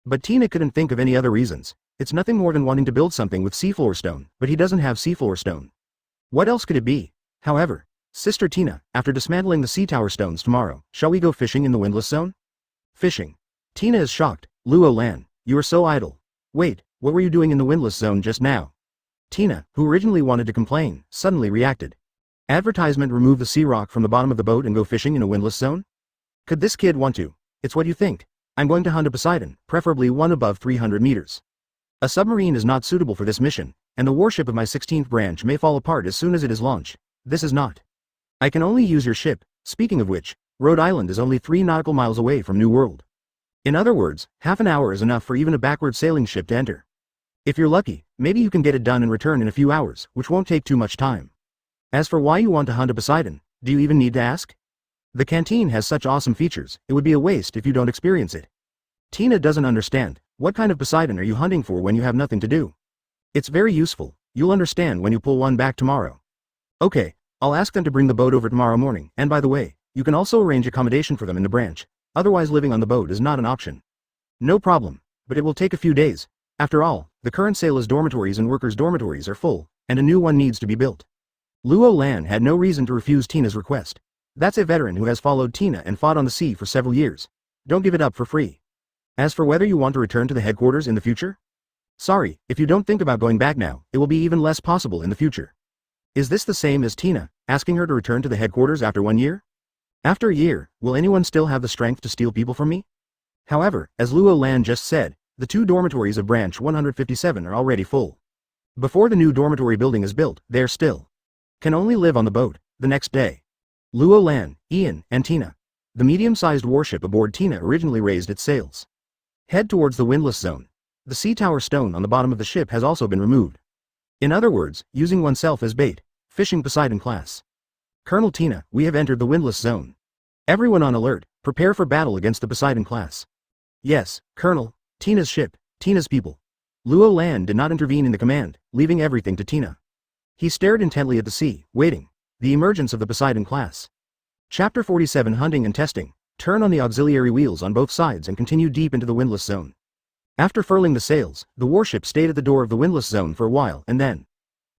But Tina couldn't think of any other reasons. It's nothing more than wanting to build something with seafloor stone, but he doesn't have seafloor stone. What else could it be? However, Sister Tina, after dismantling the sea tower stones tomorrow, shall we go fishing in the windless zone? Fishing. Tina is shocked. Luo Lan, you are so idle. Wait, what were you doing in the windless zone just now? Tina, who originally wanted to complain, suddenly reacted. Advertisement: remove the sea rock from the bottom of the boat and go fishing in a windless zone? Could this kid want to? It's what you think. I'm going to hunt a Poseidon, preferably one above 300 meters. A submarine is not suitable for this mission, and the warship of my 16th branch may fall apart as soon as it is launched. This is not. I can only use your ship. Speaking of which, Rhode Island is only 3 nautical miles away from New World. In other words, half an hour is enough for even a backward sailing ship to enter. If you're lucky, maybe you can get it done and return in a few hours, which won't take too much time. As for why you want to hunt a Poseidon, do you even need to ask? The canteen has such awesome features, it would be a waste if you don't experience it. Tina doesn't understand. What kind of Poseidon are you hunting for when you have nothing to do? It's very useful. You'll understand when you pull one back tomorrow. Okay, I'll ask them to bring the boat over tomorrow morning, and by the way, you can also arrange accommodation for them in the branch. Otherwise living on the boat is not an option. No problem, but it will take a few days. After all, the current sailors' dormitories and workers' dormitories are full, and a new one needs to be built. Luo Lan had no reason to refuse Tina's request. That's a veteran who has followed Tina and fought on the sea for several years. Don't give it up for free. As for whether you want to return to the headquarters in the future? Sorry, if you don't think about going back now, it will be even less possible in the future. Is this the same as Tina, asking her to return to the headquarters after 1 year? After a year, will anyone still have the strength to steal people from me? However, as Luo Lan just said, the 2 dormitories of branch 157 are already full. Before the new dormitory building is built, they're still can only live on the boat. The next day, Luo Lan, Ian, and Tina, the medium-sized warship aboard Tina, originally raised its sails. Head towards the windless zone. The sea tower stone on the bottom of the ship has also been removed. In other words, using oneself as bait, fishing Poseidon class. Colonel Tina, we have entered the windless zone. Everyone on alert, prepare for battle against the Poseidon class. Yes, Colonel, Tina's ship, Tina's people. Luo Lan did not intervene in the command, leaving everything to Tina. He stared intently at the sea, waiting. The emergence of the Poseidon class. Chapter 47: Hunting and Testing. Turn on the auxiliary wheels on both sides and continue deep into the windless zone. After furling the sails, the warship stayed at the door of the windless zone for a while, and then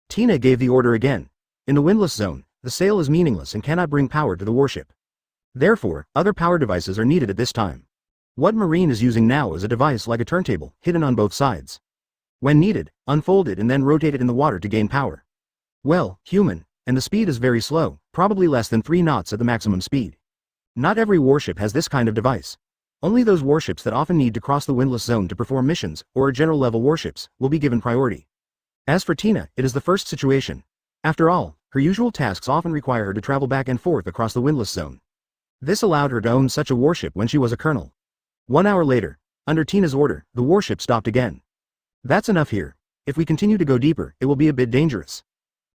Tina gave the order again. In the windless zone, the sail is meaningless and cannot bring power to the warship. Therefore, other power devices are needed at this time. What Marine is using now is a device like a turntable, hidden on both sides. When needed, unfold it and then rotate it in the water to gain power. Well, human, and the speed is very slow, probably less than 3 knots at the maximum speed. Not every warship has this kind of device. Only those warships that often need to cross the windless zone to perform missions, or are general-level warships, will be given priority. As for Tina, it is the first situation. After all, her usual tasks often require her to travel back and forth across the windless zone. This allowed her to own such a warship when she was a colonel. 1 hour later, under Tina's order, the warship stopped again. That's enough here. If we continue to go deeper, it will be a bit dangerous.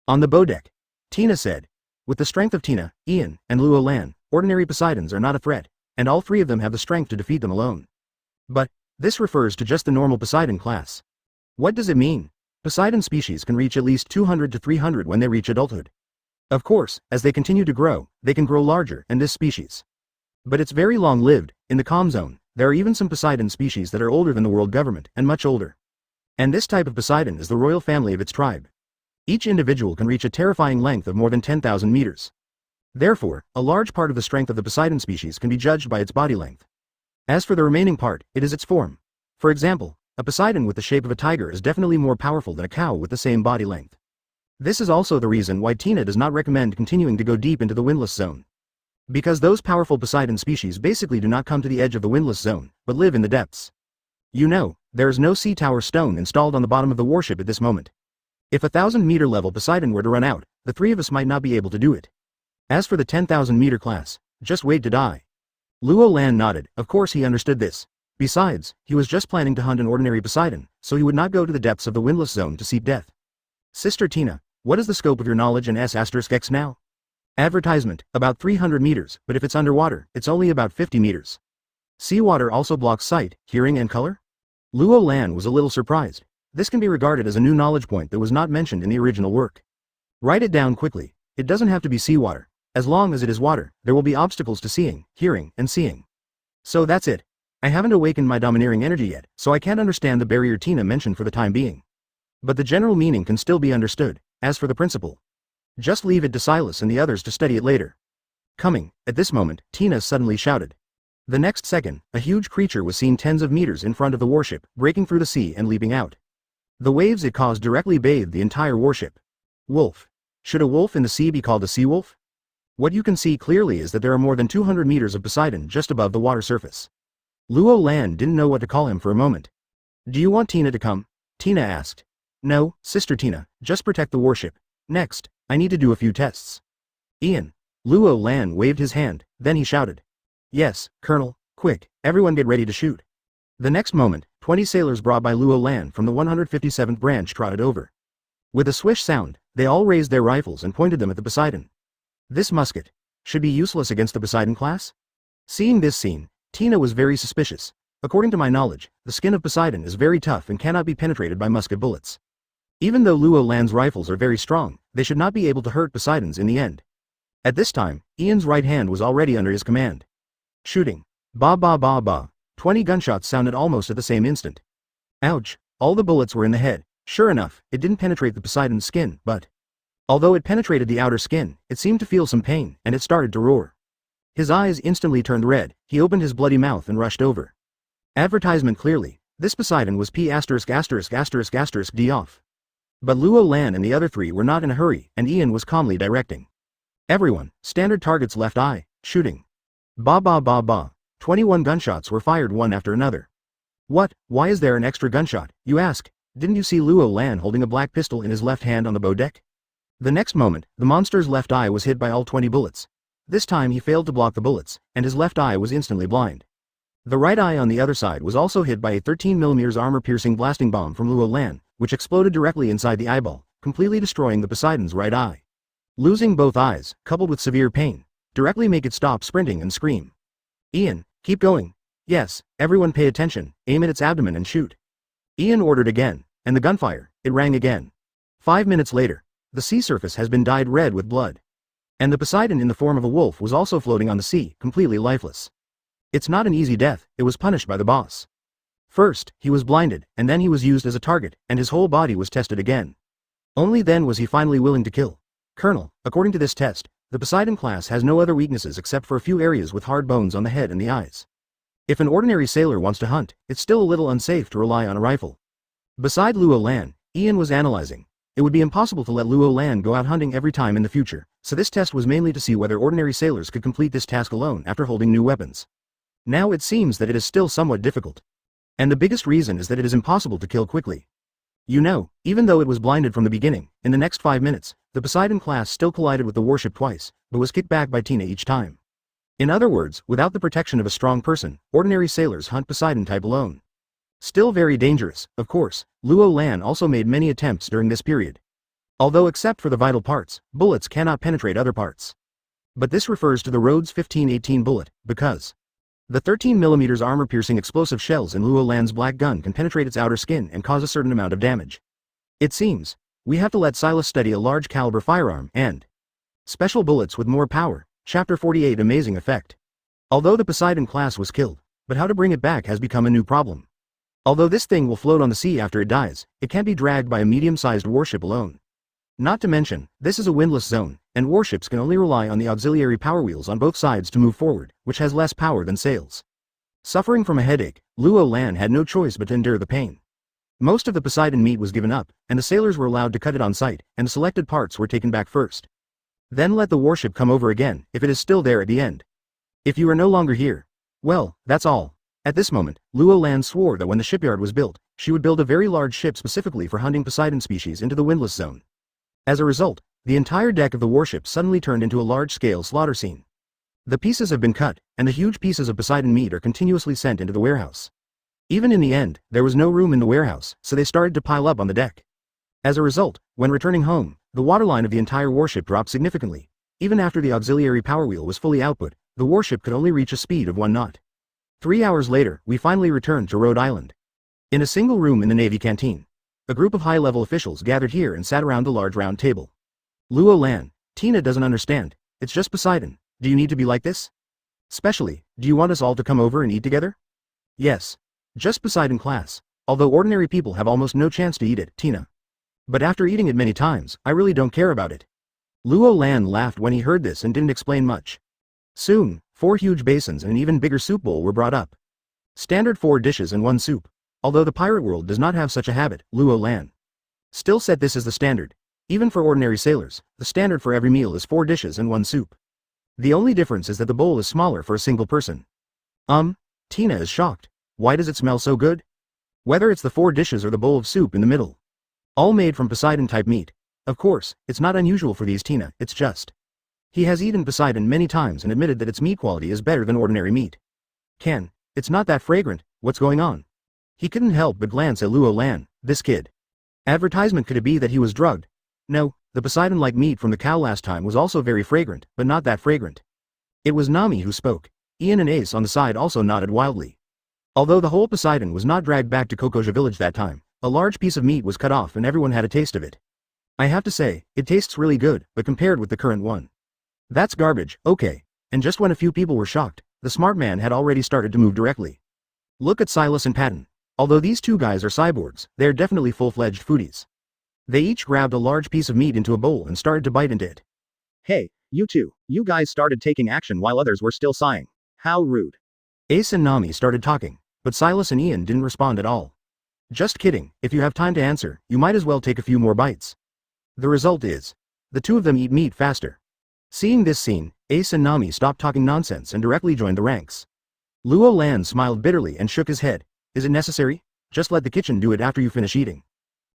On the bow deck, Tina said. With the strength of Tina, Ian, and Luo Lan, ordinary Poseidons are not a threat, and all 3 of them have the strength to defeat them alone. But this refers to just the normal Poseidon class. What does it mean? Poseidon species can reach at least 200 to 300 when they reach adulthood. Of course, as they continue to grow, they can grow larger, and this species. But it's very long-lived. In the calm zone, there are even some Poseidon species that are older than the world government, and much older. And this type of Poseidon is the royal family of its tribe. Each individual can reach a terrifying length of more than 10,000 meters. Therefore, a large part of the strength of the Poseidon species can be judged by its body length. As for the remaining part, it is its form. For example, a Poseidon with the shape of a tiger is definitely more powerful than a cow with the same body length. This is also the reason why Tina does not recommend continuing to go deep into the windless zone. Because those powerful Poseidon species basically do not come to the edge of the windless zone, but live in the depths. You know, there is no sea tower stone installed on the bottom of the warship at this moment. If 1,000-meter level Poseidon were to run out, the three of us might not be able to do it. As for the 10,000-meter class, just wait to die. Luo Lan nodded. Of course he understood this. Besides, he was just planning to hunt an ordinary Poseidon, so he would not go to the depths of the windless zone to seek death. Sister Tina, what is the scope of your knowledge in S*X now? Advertisement, about 300 meters, but if it's underwater, it's only about 50 meters. Seawater also blocks sight, hearing and color? Luo Lan was a little surprised. This can be regarded as a new knowledge point that was not mentioned in the original work. Write it down quickly. It doesn't have to be seawater. As long as it is water, there will be obstacles to seeing, hearing, and seeing. So that's it. I haven't awakened my domineering energy yet, so I can't understand the barrier Tina mentioned for the time being. But the general meaning can still be understood. As for the principle, just leave it to Silas and the others to study it later. Coming, at this moment, Tina suddenly shouted. The next second, a huge creature was seen tens of meters in front of the warship, breaking through the sea and leaping out. The waves it caused directly bathed the entire warship. Wolf. Should a wolf in the sea be called a sea wolf? What you can see clearly is that there are more than 200 meters of Poseidon just above the water surface. Luo Lan didn't know what to call him for a moment. Do you want Tina to come? Tina asked. No, Sister Tina, just protect the warship. Next, I need to do a few tests. Ian. Luo Lan waved his hand, then he shouted. Yes, Colonel, quick, everyone get ready to shoot. The next moment, 20 sailors brought by Luo Lan from the 157th branch trotted over. With a swish sound, they all raised their rifles and pointed them at the Poseidon. This musket should be useless against the Poseidon class? Seeing this scene, Tina was very suspicious. According to my knowledge, the skin of Poseidon is very tough and cannot be penetrated by musket bullets. Even though Luo Lan's rifles are very strong, they should not be able to hurt Poseidon's in the end. At this time, Ian's right hand was already under his command. Shooting. Ba ba ba ba. 20 gunshots sounded almost at the same instant. Ouch, all the bullets were in the head. Sure enough, it didn't penetrate the Poseidon's skin, but although it penetrated the outer skin, it seemed to feel some pain, and it started to roar. His eyes instantly turned red, he opened his bloody mouth and rushed over. Advertisement clearly, this Poseidon was P********** D off. But Luo Lan and the other three were not in a hurry, and Ian was calmly directing. Everyone, standard targets left eye, shooting. Ba ba ba ba. 21 gunshots were fired one after another. What, why is there an extra gunshot, you ask? Didn't you see Luo Lan holding a black pistol in his left hand on the bow deck? The next moment, the monster's left eye was hit by all 20 bullets. This time he failed to block the bullets, and his left eye was instantly blind. The right eye on the other side was also hit by a 13mm armor-piercing blasting bomb from Luo Lan, which exploded directly inside the eyeball, completely destroying the Poseidon's right eye. Losing both eyes, coupled with severe pain, directly make it stop sprinting and scream. Ian, keep going. Yes, everyone pay attention, aim at its abdomen and shoot. Ian ordered again, and the gunfire, it rang again. 5 minutes later, the sea surface has been dyed red with blood. And the Poseidon in the form of a wolf was also floating on the sea, completely lifeless. It's not an easy death, it was punished by the boss. First, he was blinded, and then he was used as a target, and his whole body was tested again. Only then was he finally willing to kill. Colonel, according to this test, the Poseidon class has no other weaknesses except for a few areas with hard bones on the head and the eyes. If an ordinary sailor wants to hunt, it's still a little unsafe to rely on a rifle. Beside Luo Lan, Ian was analyzing. It would be impossible to let Luo Lan go out hunting every time in the future, so this test was mainly to see whether ordinary sailors could complete this task alone after holding new weapons. Now it seems that it is still somewhat difficult. And the biggest reason is that it is impossible to kill quickly. You know, even though it was blinded from the beginning, in the next 5 minutes, the Poseidon class still collided with the warship twice, but was kicked back by Tina each time. In other words, without the protection of a strong person, ordinary sailors hunt Poseidon type alone. Still very dangerous, of course. Luo Lan also made many attempts during this period. Although except for the vital parts, bullets cannot penetrate other parts. But this refers to the Rhodes 1518 bullet, because the 13mm armor-piercing explosive shells in Luo Lan's black gun can penetrate its outer skin and cause a certain amount of damage. It seems we have to let Silas study a large caliber firearm and special bullets with more power. Chapter 48 Amazing Effect. Although the Poseidon class was killed, but how to bring it back has become a new problem. Although this thing will float on the sea after it dies, it can't be dragged by a medium-sized warship alone. Not to mention, this is a windless zone, and warships can only rely on the auxiliary power wheels on both sides to move forward, which has less power than sails. Suffering from a headache, Luo Lan had no choice but to endure the pain. Most of the Poseidon meat was given up, and the sailors were allowed to cut it on sight, and the selected parts were taken back first. Then let the warship come over again, if it is still there at the end. If you are no longer here, well, that's all. At this moment, Luo Lan swore that when the shipyard was built, she would build a very large ship specifically for hunting Poseidon species into the windless zone. As a result, the entire deck of the warship suddenly turned into a large-scale slaughter scene. The pieces have been cut, and the huge pieces of Poseidon meat are continuously sent into the warehouse. Even in the end, there was no room in the warehouse, so they started to pile up on the deck. As a result, when returning home, the waterline of the entire warship dropped significantly. Even after the auxiliary power wheel was fully output, the warship could only reach a speed of 1 knot. 3 hours later, we finally returned to Rhode Island. In a single room in the Navy canteen, a group of high-level officials gathered here and sat around the large round table. Luo Lan, Tina doesn't understand. It's just Poseidon. Do you need to be like this? Specially, do you want us all to come over and eat together? Yes. Just Poseidon class. Although ordinary people have almost no chance to eat it, Tina. But after eating it many times, I really don't care about it. Luo Lan laughed when he heard this and didn't explain much. Soon, 4 huge basins and an even bigger soup bowl were brought up. Standard 4 dishes and 1 soup. Although the pirate world does not have such a habit, Luo Lan still said this is the standard. Even for ordinary sailors, the standard for every meal is 4 dishes and 1 soup. The only difference is that the bowl is smaller for a single person. Tina is shocked. Why does it smell so good? Whether it's the 4 dishes or the bowl of soup in the middle. All made from Poseidon-type meat. Of course, it's not unusual for these Tina, it's just. He has eaten Poseidon many times and admitted that its meat quality is better than ordinary meat. It's not that fragrant, what's going on? He couldn't help but glance at Luo Lan, this kid. Advertisement could it be that he was drugged? No, the Poseidon-like meat from the cow last time was also very fragrant, but not that fragrant. It was Nami who spoke. Ian and Ace on the side also nodded wildly. Although the whole Poseidon was not dragged back to Kokoja village that time, a large piece of meat was cut off and everyone had a taste of it. I have to say, it tastes really good, but compared with the current one. That's garbage, okay. And just when a few people were shocked, the smart man had already started to move directly. Look at Silas and Patton. Although these 2 guys are cyborgs, they are definitely full-fledged foodies. They each grabbed a large piece of meat into a bowl and started to bite into it. Hey, you two, you guys started taking action while others were still sighing. How rude. Ace and Nami started talking, but Silas and Ian didn't respond at all. Just kidding, if you have time to answer, you might as well take a few more bites. The result is, the 2 of them eat meat faster. Seeing this scene, Ace and Nami stopped talking nonsense and directly joined the ranks. Luo Lan smiled bitterly and shook his head. Is it necessary? Just let the kitchen do it after you finish eating.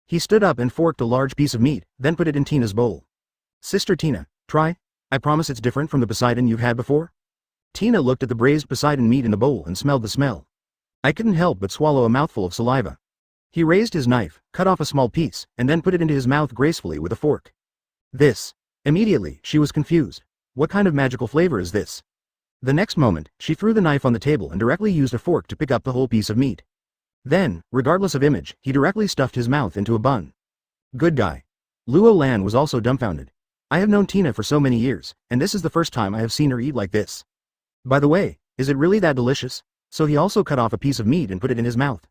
He stood up and forked a large piece of meat, then put it in Tina's bowl. Sister Tina, try. I promise it's different from the Poseidon you've had before. Tina looked at the braised Poseidon meat in the bowl and smelled the smell. I couldn't help but swallow a mouthful of saliva. He raised his knife, cut off a small piece, and then put it into his mouth gracefully with a fork. This. Immediately, she was confused. What kind of magical flavor is this? The next moment, she threw the knife on the table and directly used a fork to pick up the whole piece of meat. Then, regardless of image, he directly stuffed his mouth into a bun. Good guy. Luo Lan was also dumbfounded. I have known Tina for so many years, and this is the first time I have seen her eat like this. By the way, is it really that delicious? So he also cut off a piece of meat and put it in his mouth.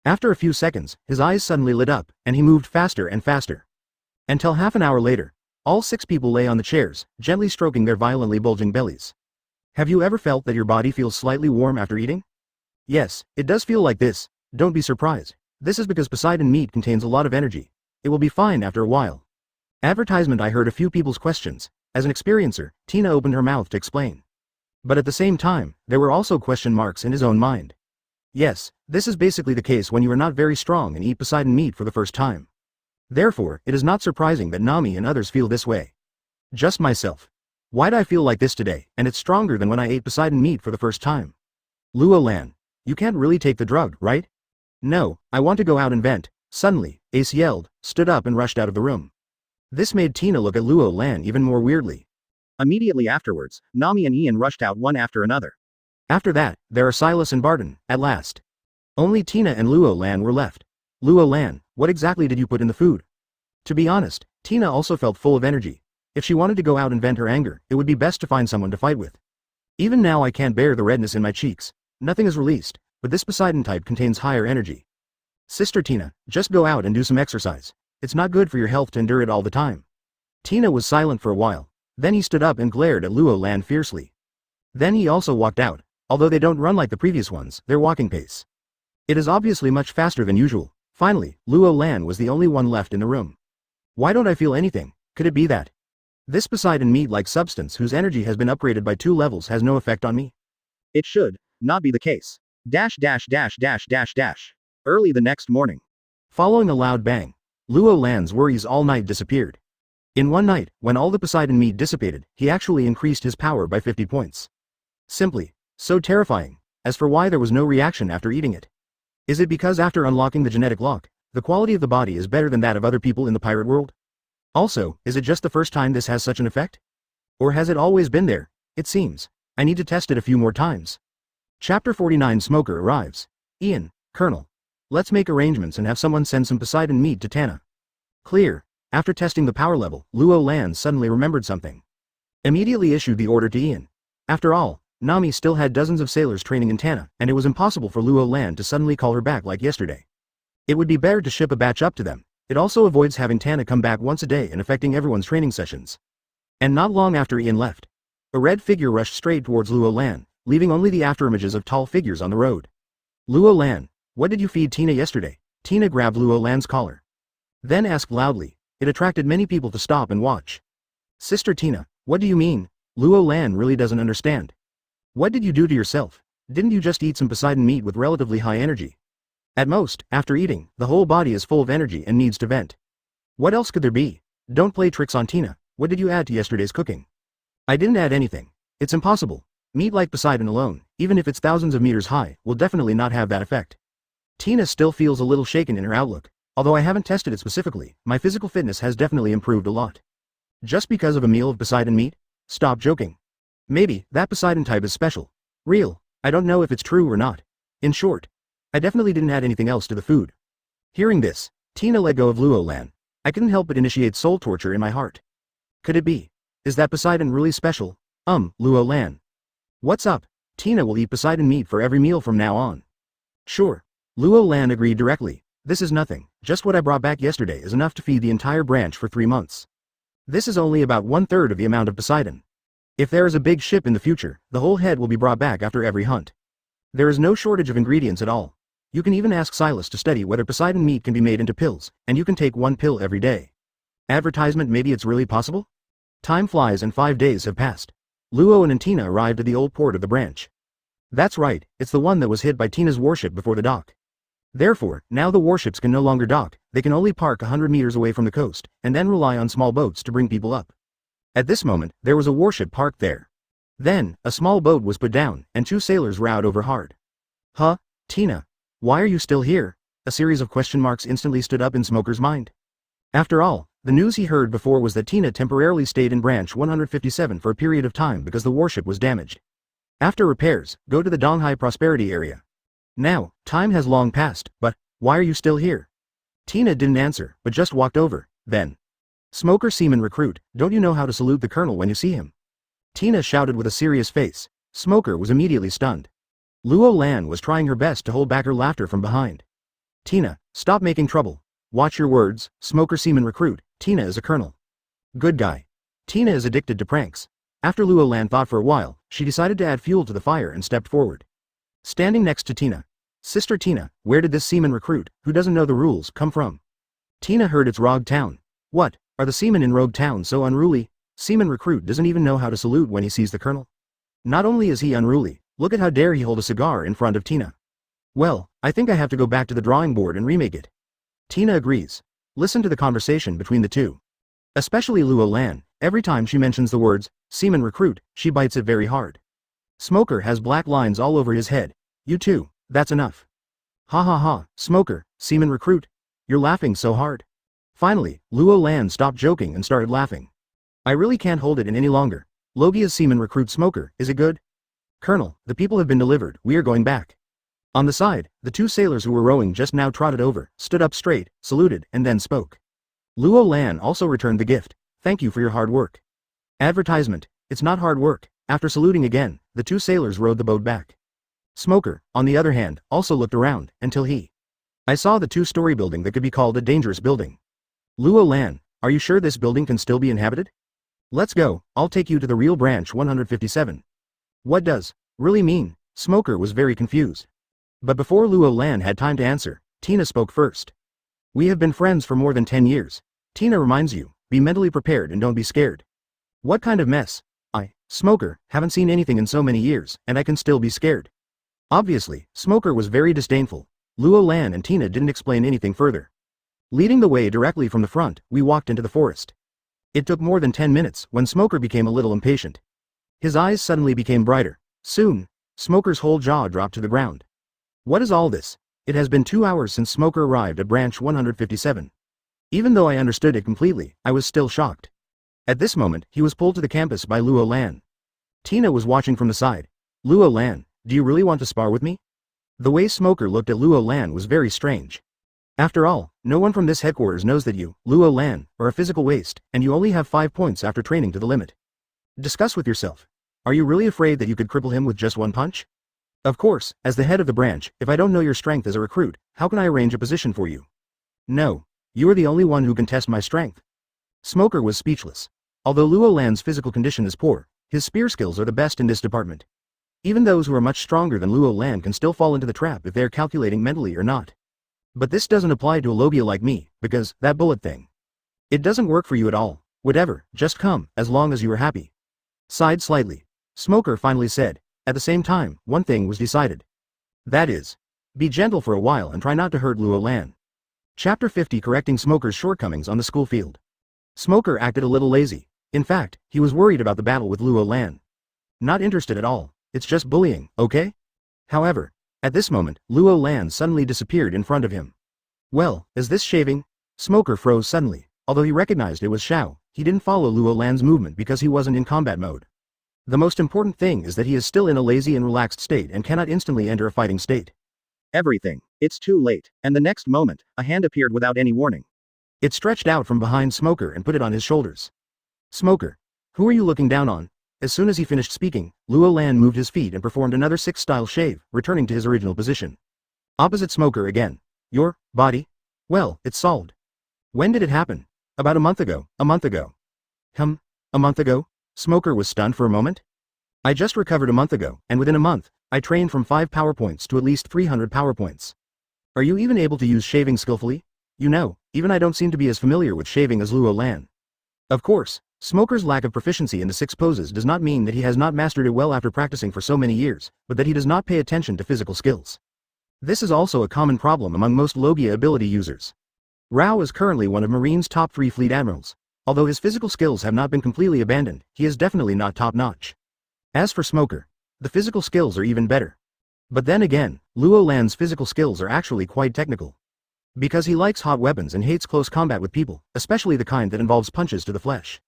After a few seconds, his eyes suddenly lit up, and he moved faster and faster. Until half an hour later, all 6 people lay on the chairs, gently stroking their violently bulging bellies. Have you ever felt that your body feels slightly warm after eating? Yes, it does feel like this. Don't be surprised. This is because Poseidon meat contains a lot of energy. It will be fine after a while. Advertisement. I heard a few people's questions. As an experiencer, Tina opened her mouth to explain. But at the same time, there were also question marks in his own mind. Yes, this is basically the case when you are not very strong and eat Poseidon meat for the first time. Therefore, it is not surprising that Nami and others feel this way. Just myself. Why'd I feel like this today, and it's stronger than when I ate Poseidon meat for the first time? Luo Lan. You can't really take the drug, right? No, I want to go out and vent. Suddenly, Ace yelled, stood up and rushed out of the room. This made Tina look at Luo Lan even more weirdly. Immediately afterwards, Nami and Ian rushed out one after another. After that, there are Silas and Barton, at last. Only Tina and Luo Lan were left. Luo Lan, what exactly did you put in the food? To be honest, Tina also felt full of energy. If she wanted to go out and vent her anger, it would be best to find someone to fight with. Even now I can't bear the redness in my cheeks. Nothing is released, but this Poseidon type contains higher energy. Sister Tina, just go out and do some exercise. It's not good for your health to endure it all the time. Tina was silent for a while. Then he stood up and glared at Luo Lan fiercely. Then he also walked out. Although they don't run like the previous ones, their walking pace. It is obviously much faster than usual. Finally, Luo Lan was the only one left in the room. Why don't I feel anything? Could it be that this Poseidon meat-like substance whose energy has been upgraded by 2 levels has no effect on me? It should not be the case. Dash dash dash dash dash dash. Early the next morning. Following a loud bang, Luo Lan's worries all night disappeared. In one night, when all the Poseidon meat dissipated, he actually increased his power by 50 points. Simply, so terrifying. As for why there was no reaction after eating it. Is it because after unlocking the genetic lock, the quality of the body is better than that of other people in the pirate world? Also, is it just the first time this has such an effect? Or has it always been there? It seems. I need to test it a few more times. Chapter 49 Smoker arrives. Ian, Colonel. Let's make arrangements and have someone send some Poseidon meat to Tana. Clear. After testing the power level, Luo Lan suddenly remembered something. Immediately issued the order to Ian. After all, Nami still had dozens of sailors training in Tana, and it was impossible for Luo Lan to suddenly call her back like yesterday. It would be better to ship a batch up to them. It also avoids having Tana come back once a day and affecting everyone's training sessions. And not long after Ian left, a red figure rushed straight towards Luo Lan, leaving only the afterimages of tall figures on the road. Luo Lan, what did you feed Tina yesterday? Tina grabbed Luo Lan's collar. Then asked loudly. It attracted many people to stop and watch. Sister Tina, what do you mean? Luo Lan really doesn't understand. What did you do to yourself? Didn't you just eat some Poseidon meat with relatively high energy? At most, after eating, the whole body is full of energy and needs to vent. What else could there be? Don't play tricks on Tina. What did you add to yesterday's cooking? I didn't add anything. It's impossible. Meat like Poseidon alone, even if it's thousands of meters high, will definitely not have that effect. Tina still feels a little shaken in her outlook. Although I haven't tested it specifically, my physical fitness has definitely improved a lot. Just because of a meal of Poseidon meat? Stop joking. Maybe, that Poseidon type is special. Real. I don't know if it's true or not. In short, I definitely didn't add anything else to the food. Hearing this, Tina let go of Luo Lan. I couldn't help but initiate soul torture in my heart. Could it be? Is that Poseidon really special? Luo Lan. What's up? Tina will eat Poseidon meat for every meal from now on. Sure. Luo Lan agreed directly. This is nothing, just what I brought back yesterday is enough to feed the entire branch for 3 months. This is only about 1/3 of the amount of Poseidon. If there is a big ship in the future, the whole head will be brought back after every hunt. There is no shortage of ingredients at all. You can even ask Silas to study whether Poseidon meat can be made into pills, and you can take 1 pill every day. Advertisement, maybe it's really possible? Time flies and 5 days have passed. Luo and Tina arrived at the old port of the branch. That's right, it's the one that was hit by Tina's warship before the dock. Therefore, now the warships can no longer dock, they can only park 100 meters away from the coast, and then rely on small boats to bring people up. At this moment, there was a warship parked there. Then, a small boat was put down, and 2 sailors rowed over hard. Huh? Tina? Why are you still here? A series of question marks instantly stood up in Smoker's mind. After all, the news he heard before was that Tina temporarily stayed in branch 157 for a period of time because the warship was damaged. After repairs, go to the Donghai Prosperity area. Now, time has long passed, but, why are you still here? Tina didn't answer, but just walked over, then. Smoker Seaman Recruit, don't you know how to salute the colonel when you see him? Tina shouted with a serious face. Smoker was immediately stunned. Luo Lan was trying her best to hold back her laughter from behind. Tina, stop making trouble. Watch your words, Smoker Seaman Recruit, Tina is a colonel. Good guy. Tina is addicted to pranks. After Luo Lan thought for a while, she decided to add fuel to the fire and stepped forward. Standing next to Tina. Sister Tina, where did this seaman recruit, who doesn't know the rules, come from? Tina heard it's Rogue Town. What, are the seamen in Rogue Town so unruly? Seaman recruit doesn't even know how to salute when he sees the colonel. Not only is he unruly, look at how dare he hold a cigar in front of Tina. Well, I think I have to go back to the drawing board and remake it. Tina agrees. Listen to the conversation between the two. Especially Luo Lan, every time she mentions the words, seaman recruit, she bites it very hard. Smoker has black lines all over his head. You too, that's enough. Ha ha ha, Smoker, seaman recruit. You're laughing so hard. Finally, Luo Lan stopped joking and started laughing. I really can't hold it in any longer. Logia's seaman recruit Smoker, is it good? Colonel, the people have been delivered, we are going back. On the side, the 2 sailors who were rowing just now trotted over, stood up straight, saluted, and then spoke. Luo Lan also returned the gift. Thank you for your hard work. Advertisement, it's not hard work. After saluting again, the 2 sailors rowed the boat back. Smoker, on the other hand, also looked around, until he. I saw the 2-story building that could be called a dangerous building. Luo Lan, are you sure this building can still be inhabited? Let's go, I'll take you to the real branch 157. What does really mean? Smoker was very confused. But before Luo Lan had time to answer, Tina spoke first. We have been friends for more than 10 years. Tina reminds you, be mentally prepared and don't be scared. What kind of mess? Smoker, haven't seen anything in so many years, and I can still be scared. Obviously, Smoker was very disdainful. Luo Lan and Tina didn't explain anything further. Leading the way directly from the front, we walked into the forest. It took more than 10 minutes when Smoker became a little impatient. His eyes suddenly became brighter. Soon, Smoker's whole jaw dropped to the ground. What is all this? It has been 2 hours since Smoker arrived at branch 157. Even though I understood it completely, I was still shocked. At this moment, he was pulled to the campus by Luo Lan. Tina was watching from the side. Luo Lan, do you really want to spar with me? The way Smoker looked at Luo Lan was very strange. After all, no one from this headquarters knows that you, Luo Lan, are a physical waste, and you only have 5 points after training to the limit. Discuss with yourself. Are you really afraid that you could cripple him with just one punch? Of course, as the head of the branch, if I don't know your strength as a recruit, how can I arrange a position for you? No. You are the only one who can test my strength. Smoker was speechless. Although Luo Lan's physical condition is poor, his spear skills are the best in this department. Even those who are much stronger than Luo Lan can still fall into the trap if they are calculating mentally or not. But this doesn't apply to a Logia like me, because, that bullet thing. It doesn't work for you at all. Whatever, just come, as long as you are happy. Sighed slightly. Smoker finally said. At the same time, one thing was decided. That is, be gentle for a while and try not to hurt Luo Lan. Chapter 50 Correcting Smoker's Shortcomings on the School Field. Smoker acted a little lazy. In fact, he was worried about the battle with Luo Lan. Not interested at all. It's just bullying, okay? However, at this moment, Luo Lan suddenly disappeared in front of him. Well, is this shaving? Smoker froze suddenly. Although he recognized it was Xiao, he didn't follow Luo Lan's movement because he wasn't in combat mode. The most important thing is that he is still in a lazy and relaxed state and cannot instantly enter a fighting state. Everything. It's too late. And the next moment, a hand appeared without any warning. It stretched out from behind Smoker and put it on his shoulders. Smoker. Who are you looking down on? As soon as he finished speaking, Luo Lan moved his feet and performed another 6-style shave, returning to his original position. Opposite Smoker again. Your body? Well, it's solved. When did it happen? About a month ago. A month ago. A month ago? Smoker was stunned for a moment. I just recovered a month ago, and within a month, I trained from 5 power points to at least 300 power points. Are you even able to use shaving skillfully? You know, even I don't seem to be as familiar with shaving as Luo Lan. Of course, Smoker's lack of proficiency in the 6 poses does not mean that he has not mastered it well after practicing for so many years, but that he does not pay attention to physical skills. This is also a common problem among most Logia ability users. Rao is currently one of Marine's top 3 fleet admirals. Although his physical skills have not been completely abandoned, he is definitely not top-notch. As for Smoker, the physical skills are even better. But then again, Luo Lan's physical skills are actually quite technical. Because he likes hot weapons and hates close combat with people, especially the kind that involves punches to the flesh.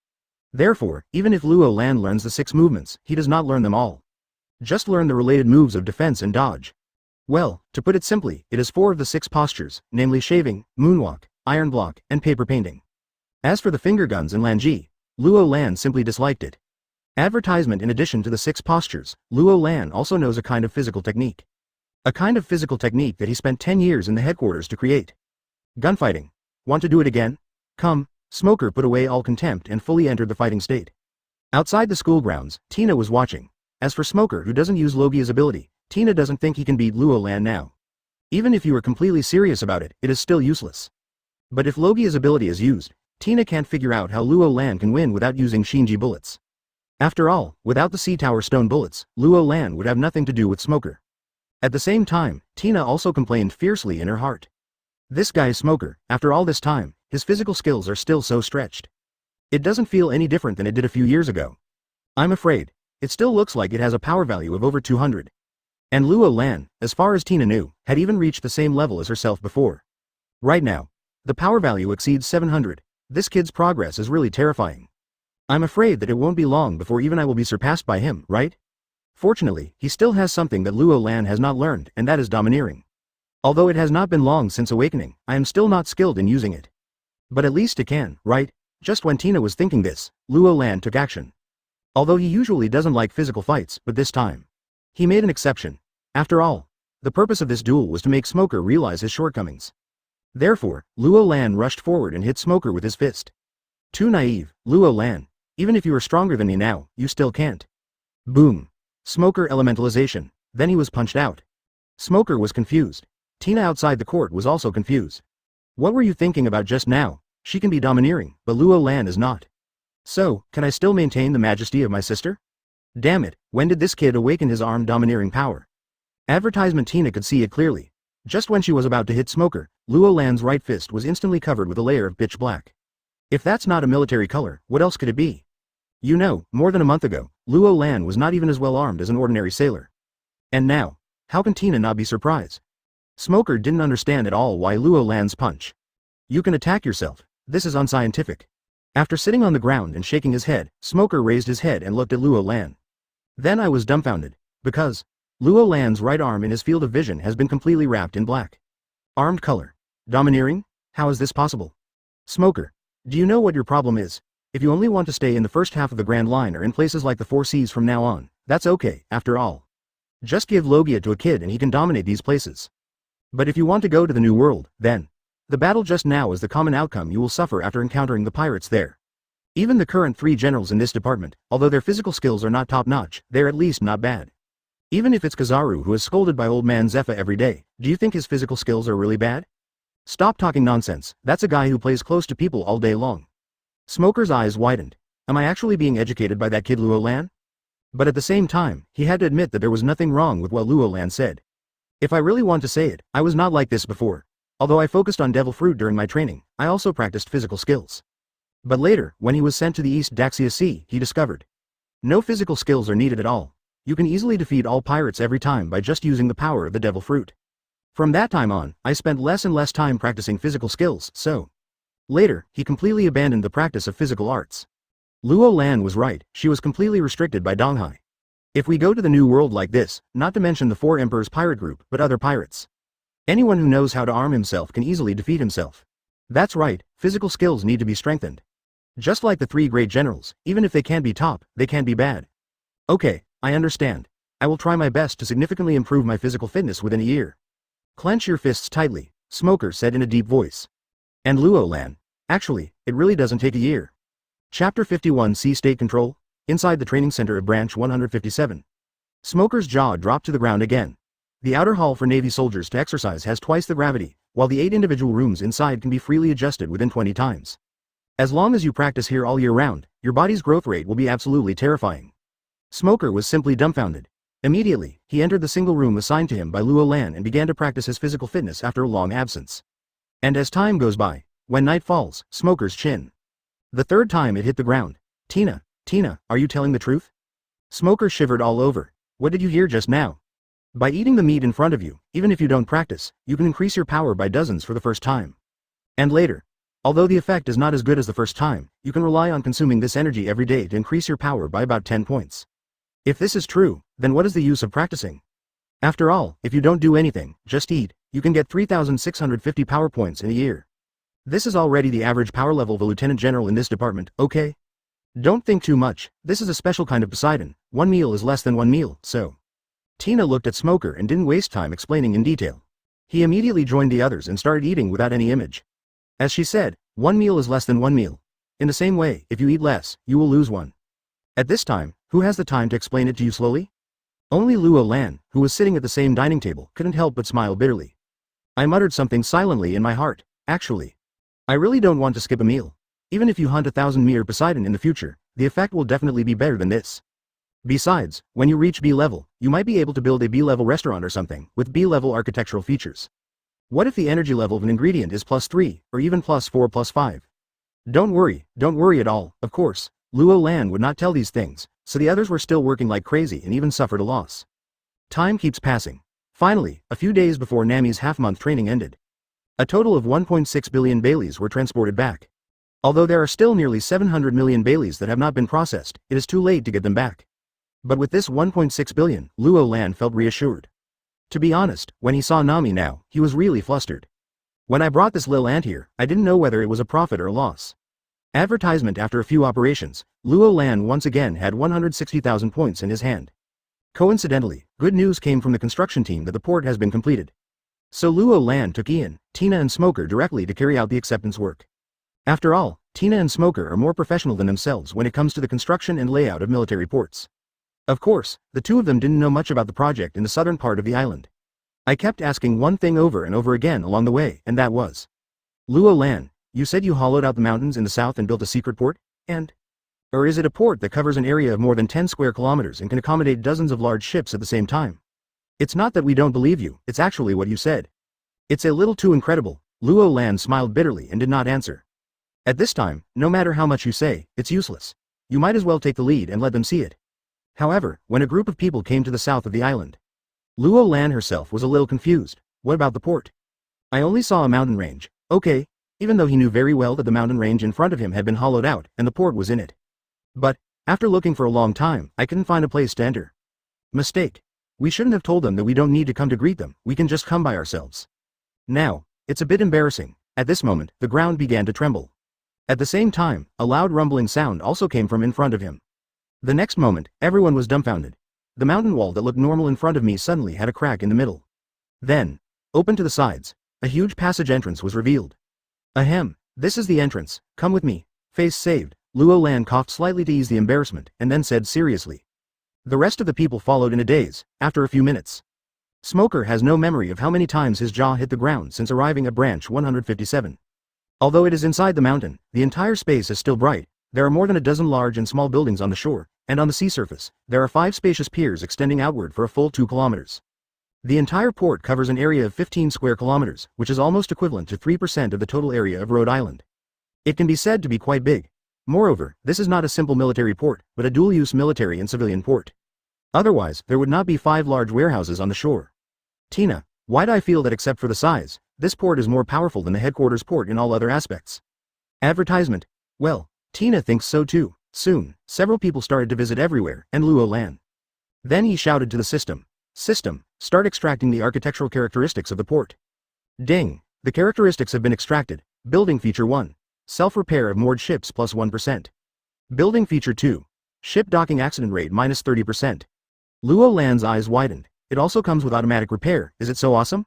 Therefore, even if Luo Lan learns the 6 movements, he does not learn them all. Just learn the related moves of defense and dodge. Well, to put it simply, it is 4 of the 6 postures, namely shaving, moonwalk, iron block, and paper painting. As for the finger guns and Lanji, Luo Lan simply disliked it. Advertisement. In addition to the 6 postures, Luo Lan also knows a kind of physical technique. A kind of physical technique that he spent 10 years in the headquarters to create. Gunfighting. Want to do it again? Come. Smoker put away all contempt and fully entered the fighting state. Outside the school grounds, Tina was watching. As for Smoker, who doesn't use Logia's ability, Tina doesn't think he can beat Luo Lan now. Even if you are completely serious about it, it is still useless. But if Logia's ability is used, Tina can't figure out how Luo Lan can win without using Shinji bullets. After all, without the Sea Tower stone bullets, Luo Lan would have nothing to do with Smoker. At the same time, Tina also complained fiercely in her heart. This guy Smoker, after all this time, his physical skills are still so stretched. It doesn't feel any different than it did a few years ago. I'm afraid, it still looks like it has a power value of over 200. And Luo Lan, as far as Tina knew, had even reached the same level as herself before. Right now, the power value exceeds 700. This kid's progress is really terrifying. I'm afraid that it won't be long before even I will be surpassed by him, right? Fortunately, he still has something that Luo Lan has not learned, and that is domineering. Although it has not been long since awakening, I am still not skilled in using it. But at least it can, right? Just when Tina was thinking this, Luo Lan took action. Although he usually doesn't like physical fights, but this time, he made an exception. After all, the purpose of this duel was to make Smoker realize his shortcomings. Therefore, Luo Lan rushed forward and hit Smoker with his fist. Too naive, Luo Lan. Even if you are stronger than me now, you still can't. Boom. Smoker elementalization. Then he was punched out. Smoker was confused. Tina outside the court was also confused. What were you thinking about just now? She can be domineering, but Luo Lan is not. So, can I still maintain the majesty of my sister? Damn it, when did this kid awaken his armed domineering power? Advertisement. Tina could see it clearly. Just when she was about to hit Smoker, Luo Lan's right fist was instantly covered with a layer of pitch black. If that's not a military color, what else could it be? You know, more than a month ago, Luo Lan was not even as well armed as an ordinary sailor. And now, how can Tina not be surprised? Smoker didn't understand at all why Luo Lan's punch. You can attack yourself. This is unscientific. After sitting on the ground and shaking his head, Smoker raised his head and looked at Luo Lan. Then I was dumbfounded, because Luo Lan's right arm in his field of vision has been completely wrapped in black. Armed color. Domineering? How is this possible? Smoker, do you know what your problem is? If you only want to stay in the first half of the Grand Line or in places like the Four Seas from now on, that's okay, after all. Just give Logia to a kid and he can dominate these places. But if you want to go to the New World, then the battle just now is the common outcome you will suffer after encountering the pirates there. Even the current 3 generals in this department, although their physical skills are not top-notch, they're at least not bad. Even if it's Kizaru who is scolded by old man Zephyr every day, do you think his physical skills are really bad? Stop talking nonsense, that's a guy who plays close to people all day long. Smoker's eyes widened. Am I actually being educated by that kid Luo Lan? But at the same time, he had to admit that there was nothing wrong with what Luo Lan said. If I really want to say it, I was not like this before. Although I focused on devil fruit during my training, I also practiced physical skills. But later, when he was sent to the East Daxia Sea, he discovered no physical skills are needed at all. You can easily defeat all pirates every time by just using the power of the devil fruit. From that time on, I spent less and less time practicing physical skills, so later, he completely abandoned the practice of physical arts. Luo Lan was right, she was completely restricted by Donghai. If we go to the New World like this, not to mention the 4 Emperors pirate group, but other pirates, anyone who knows how to arm himself can easily defeat himself. That's right, physical skills need to be strengthened. Just like the 3 great generals, even if they can't be top, they can be bad. Okay, I understand. I will try my best to significantly improve my physical fitness within a year. Clench your fists tightly, Smoker said in a deep voice. And Luo Lan, actually, it really doesn't take a year. Chapter 51 Sea State Control, inside the training center of Branch 157. Smoker's jaw dropped to the ground again. The outer hall for Navy soldiers to exercise has twice the gravity, while the 8 individual rooms inside can be freely adjusted within 20 times. As long as you practice here all year round, your body's growth rate will be absolutely terrifying. Smoker was simply dumbfounded. Immediately, he entered the single room assigned to him by Luo Lan and began to practice his physical fitness after a long absence. And as time goes by, when night falls, Smoker's chin. The 3rd time it hit the ground. Tina, are you telling the truth? Smoker shivered all over. What did you hear just now? By eating the meat in front of you, even if you don't practice, you can increase your power by dozens for the first time. And later, although the effect is not as good as the first time, you can rely on consuming this energy every day to increase your power by about 10 points. If this is true, then what is the use of practicing? After all, if you don't do anything, just eat, you can get 3,650 power points in a year. This is already the average power level of a lieutenant general in this department, okay? Don't think too much, this is a special kind of Poseidon, 1 meal is less than 1 meal, so. Tina looked at Smoker and didn't waste time explaining in detail. He immediately joined the others and started eating without any image. As she said, 1 meal is less than 1 meal. In the same way, if you eat less, you will lose 1. At this time, who has the time to explain it to you slowly? Only Luo Lan, who was sitting at the same dining table, couldn't help but smile bitterly. I muttered something silently in my heart, actually. I really don't want to skip a meal. Even if you hunt 1,000 meter Poseidon in the future, the effect will definitely be better than this. Besides, when you reach B level, you might be able to build a B level restaurant or something, with B level architectural features. What if the energy level of an ingredient is +3, or even +4 +5? Don't worry at all, of course. Luo Lan would not tell these things, so the others were still working like crazy and even suffered a loss. Time keeps passing. Finally, a few days before Nami's half-month training ended, a total of 1.6 billion Baileys were transported back. Although there are still nearly 700 million Baileys that have not been processed, it is too late to get them back. But with this 1.6 billion, Luo Lan felt reassured. To be honest, when he saw Nami now, he was really flustered. When I brought this lil ant here, I didn't know whether it was a profit or a loss. Advertisement. After a few operations, Luo Lan once again had 160,000 points in his hand. Coincidentally, good news came from the construction team that the port has been completed. So Luo Lan took Ian, Tina and Smoker directly to carry out the acceptance work. After all, Tina and Smoker are more professional than themselves when it comes to the construction and layout of military ports. Of course, the two of them didn't know much about the project in the southern part of the island. I kept asking one thing over and over again along the way, and that was, Luo Lan, you said you hollowed out the mountains in the south and built a secret port? And? Or is it a port that covers an area of more than 10 square kilometers and can accommodate dozens of large ships at the same time? It's not that we don't believe you, it's actually what you said. It's a little too incredible. Luo Lan smiled bitterly and did not answer. At this time, no matter how much you say, it's useless. You might as well take the lead and let them see it. However, when a group of people came to the south of the island, Luo Lan herself was a little confused. What about the port? I only saw a mountain range. Okay, even though he knew very well that the mountain range in front of him had been hollowed out and the port was in it. But, after looking for a long time, I couldn't find a place to enter. Mistake. We shouldn't have told them that we don't need to come to greet them, we can just come by ourselves. Now, it's a bit embarrassing. At this moment, the ground began to tremble. At the same time, a loud rumbling sound also came from in front of him. The next moment, everyone was dumbfounded. The mountain wall that looked normal in front of me suddenly had a crack in the middle. Then, open to the sides, a huge passage entrance was revealed. Ahem, this is the entrance, come with me. Face saved, Luo Lan coughed slightly to ease the embarrassment, and then said seriously. The rest of the people followed in a daze, after a few minutes. Smoker has no memory of how many times his jaw hit the ground since arriving at branch 157. Although it is inside the mountain, the entire space is still bright. There are more than a dozen large and small buildings on the shore, and on the sea surface, there are 5 spacious piers extending outward for a full 2 kilometers. The entire port covers an area of 15 square kilometers, which is almost equivalent to 3% of the total area of Rhode Island. It can be said to be quite big. Moreover, this is not a simple military port, but a dual-use military and civilian port. Otherwise, there would not be 5 large warehouses on the shore. Tina, why'd I feel that except for the size, this port is more powerful than the headquarters port in all other aspects? Advertisement. Well, Tina thinks so too. Soon, several people started to visit everywhere, and Luo Lan. Then he shouted to the system. System, start extracting the architectural characteristics of the port. Ding. The characteristics have been extracted. Building feature 1. Self-repair of moored ships plus 1%. Building feature 2. Ship docking accident rate minus 30%. Luo Lan's eyes widened. It also comes with automatic repair, is it so awesome?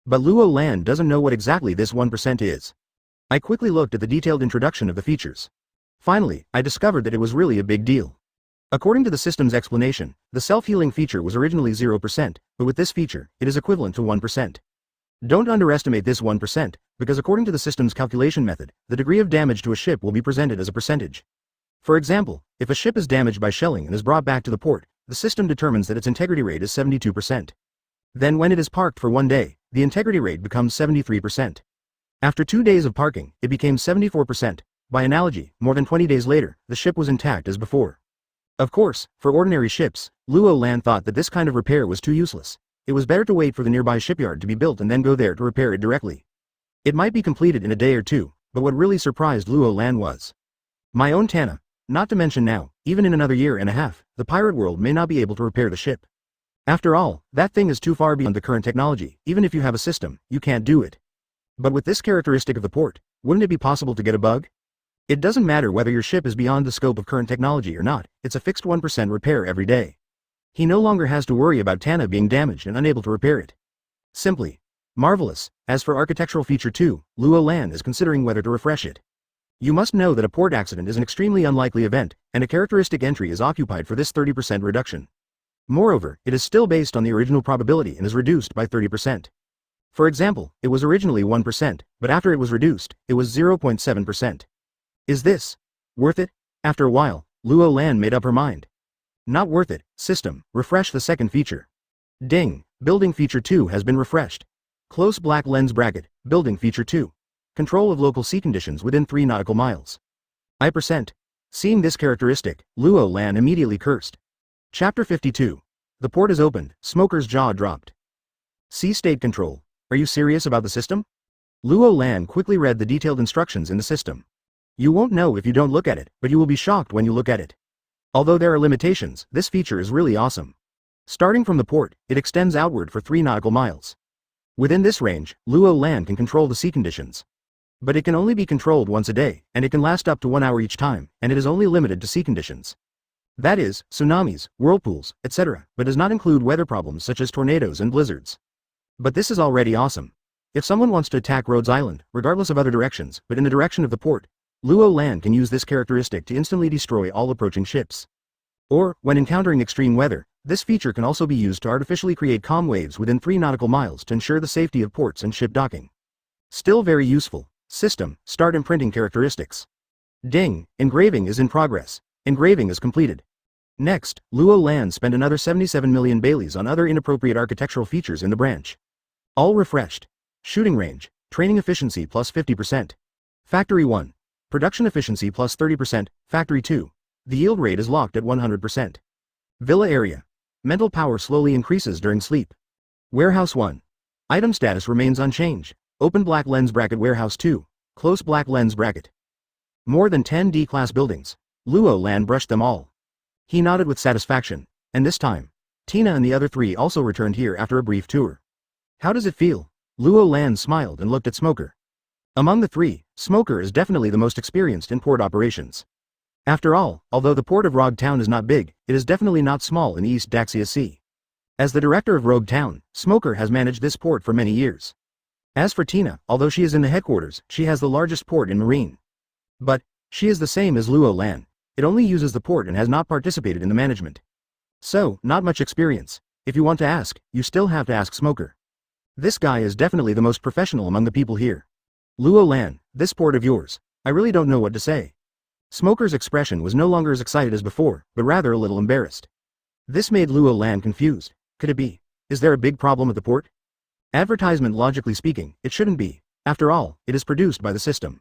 But Luo Lan doesn't know what exactly this 1% is. I quickly looked at the detailed introduction of the features. Finally, I discovered that it was really a big deal. According to the system's explanation, the self-healing feature was originally 0%, but with this feature, it is equivalent to 1%. Don't underestimate this 1%, because according to the system's calculation method, the degree of damage to a ship will be presented as a percentage. For example, if a ship is damaged by shelling and is brought back to the port, the system determines that its integrity rate is 72%. Then when it is parked for 1 day, the integrity rate becomes 73%. After 2 days of parking, it became 74%. By analogy, more than 20 days later, the ship was intact as before. Of course, for ordinary ships, Luo Lan thought that this kind of repair was too useless. It was better to wait for the nearby shipyard to be built and then go there to repair it directly. It might be completed in a day or 2, but what really surprised Luo Lan was my own Tana. Not to mention now, even in another year and a half, the pirate world may not be able to repair the ship. After all, that thing is too far beyond the current technology. Even if you have a system, you can't do it. But with this characteristic of the port, wouldn't it be possible to get a bug? It doesn't matter whether your ship is beyond the scope of current technology or not, it's a fixed 1% repair every day. He no longer has to worry about Tana being damaged and unable to repair it. Simply marvelous. As for architectural feature 2, Luo Lan is considering whether to refresh it. You must know that a port accident is an extremely unlikely event, and a characteristic entry is occupied for this 30% reduction. Moreover, it is still based on the original probability and is reduced by 30%. For example, it was originally 1%, but after it was reduced, it was 0.7%. Is this worth it? After a while, Luo Lan made up her mind. Not worth it. System, refresh the second feature. Ding, building feature 2 has been refreshed. Close black lens bracket, building feature 2. Control of local sea conditions within 3 nautical miles. I%. Seeing this characteristic, Luo Lan immediately cursed. Chapter 52. The port is opened, Smoker's jaw dropped. Sea state control. Are you serious about the system? Luo Lan quickly read the detailed instructions in the system. You won't know if you don't look at it, but you will be shocked when you look at it. Although there are limitations, this feature is really awesome. Starting from the port, it extends outward for 3 nautical miles. Within this range, Luo Lan can control the sea conditions. But it can only be controlled once a day, and it can last up to 1 hour each time, and it is only limited to sea conditions. That is, tsunamis, whirlpools, etc., but does not include weather problems such as tornadoes and blizzards. But this is already awesome. If someone wants to attack Rhodes Island, regardless of other directions, but in the direction of the port, Luo Lan can use this characteristic to instantly destroy all approaching ships. Or, when encountering extreme weather, this feature can also be used to artificially create calm waves within 3 nautical miles to ensure the safety of ports and ship docking. Still very useful. System, start imprinting characteristics. Ding, engraving is in progress. Engraving is completed. Next, Luo Land spent another 77 million Baileys on other inappropriate architectural features in the branch. All refreshed. Shooting range, training efficiency plus 50%. Factory 1. Production efficiency plus 30%, Factory 2. The yield rate is locked at 100%. Villa area. Mental power slowly increases during sleep. Warehouse 1. Item status remains unchanged. Open black lens bracket Warehouse 2. Close black lens bracket. More than 10 D-class buildings. Luo Lan brushed them all. He nodded with satisfaction, and this time, Tina and the other 3 also returned here after a brief tour. How does it feel? Luo Lan smiled and looked at Smoker. Among the 3, Smoker is definitely the most experienced in port operations. After all, although the port of Rogue Town is not big, it is definitely not small in East Daxia Sea. As the director of Rogue Town, Smoker has managed this port for many years. As for Tina, although she is in the headquarters, she has the largest port in Marine. But, she is the same as Luo Lan. It only uses the port and has not participated in the management. So, not much experience. If you want to ask, you still have to ask Smoker. This guy is definitely the most professional among the people here. Luo Lan, this port of yours. I really don't know what to say. Smoker's expression was no longer as excited as before, but rather a little embarrassed. This made Luo Lan confused. Could it be? Is there a big problem at the port? Advertisement, logically speaking, it shouldn't be. After all, it is produced by the system.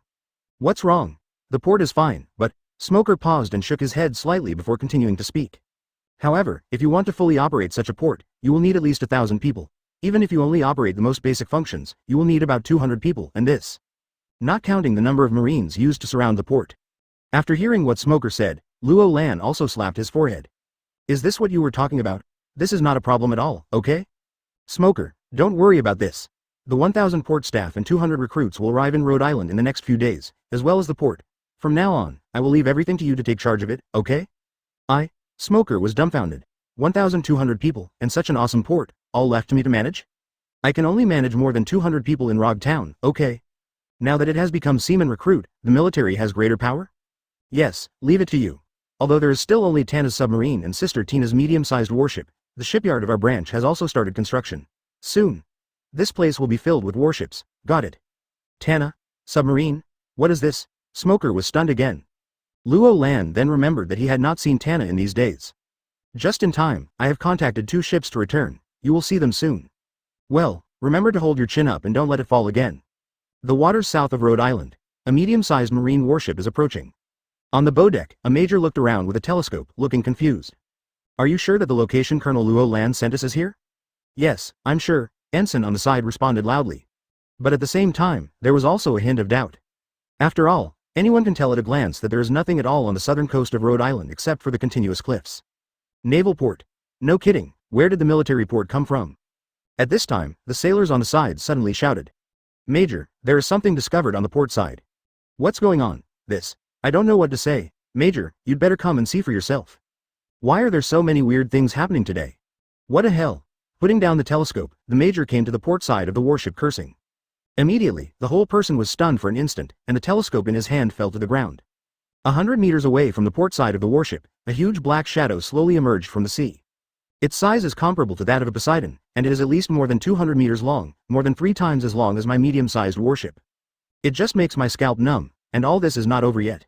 What's wrong? The port is fine, but... Smoker paused and shook his head slightly before continuing to speak. However, if you want to fully operate such a port, you will need at least 1,000 people. Even if you only operate the most basic functions, you will need about 200 people, and this. Not counting the number of Marines used to surround the port. After hearing what Smoker said, Luo Lan also slapped his forehead. Is this what you were talking about? This is not a problem at all, okay? Smoker, don't worry about this. The 1,000 port staff and 200 recruits will arrive in Rhode Island in the next few days, as well as the port. From now on, I will leave everything to you to take charge of it, okay? Smoker was dumbfounded. 1,200 people, and such an awesome port, all left to me to manage? I can only manage more than 200 people in Rogue Town, okay? Now that it has become Seaman Recruit, the military has greater power? Yes, leave it to you. Although there is still only Tana's submarine and sister Tina's medium-sized warship, the shipyard of our branch has also started construction. Soon. This place will be filled with warships, got it. Tana? Submarine? What is this? Smoker was stunned again. Luo Lan then remembered that he had not seen Tana in these days. Just in time, I have contacted 2 ships to return, you will see them soon. Well, remember to hold your chin up and don't let it fall again. The waters south of Rhode Island, a medium-sized marine warship is approaching. On the bow deck, a major looked around with a telescope, looking confused. Are you sure that the location Colonel Luo Lan sent us is here? Yes, I'm sure, Ensign on the side responded loudly. But at the same time, there was also a hint of doubt. After all, anyone can tell at a glance that there is nothing at all on the southern coast of Rhode Island except for the continuous cliffs. Naval port. No kidding, where did the military port come from? At this time, the sailors on the side suddenly shouted. Major, there is something discovered on the port side. What's going on? This. I don't know what to say. Major, you'd better come and see for yourself. Why are there so many weird things happening today? What the hell? Putting down the telescope, the major came to the port side of the warship cursing. Immediately, the whole person was stunned for an instant, and the telescope in his hand fell to the ground. 100 meters away from the port side of the warship, a huge black shadow slowly emerged from the sea. Its size is comparable to that of a Poseidon, and it is at least more than 200 meters long, more than 3 times as long as my medium-sized warship. It just makes my scalp numb, and all this is not over yet.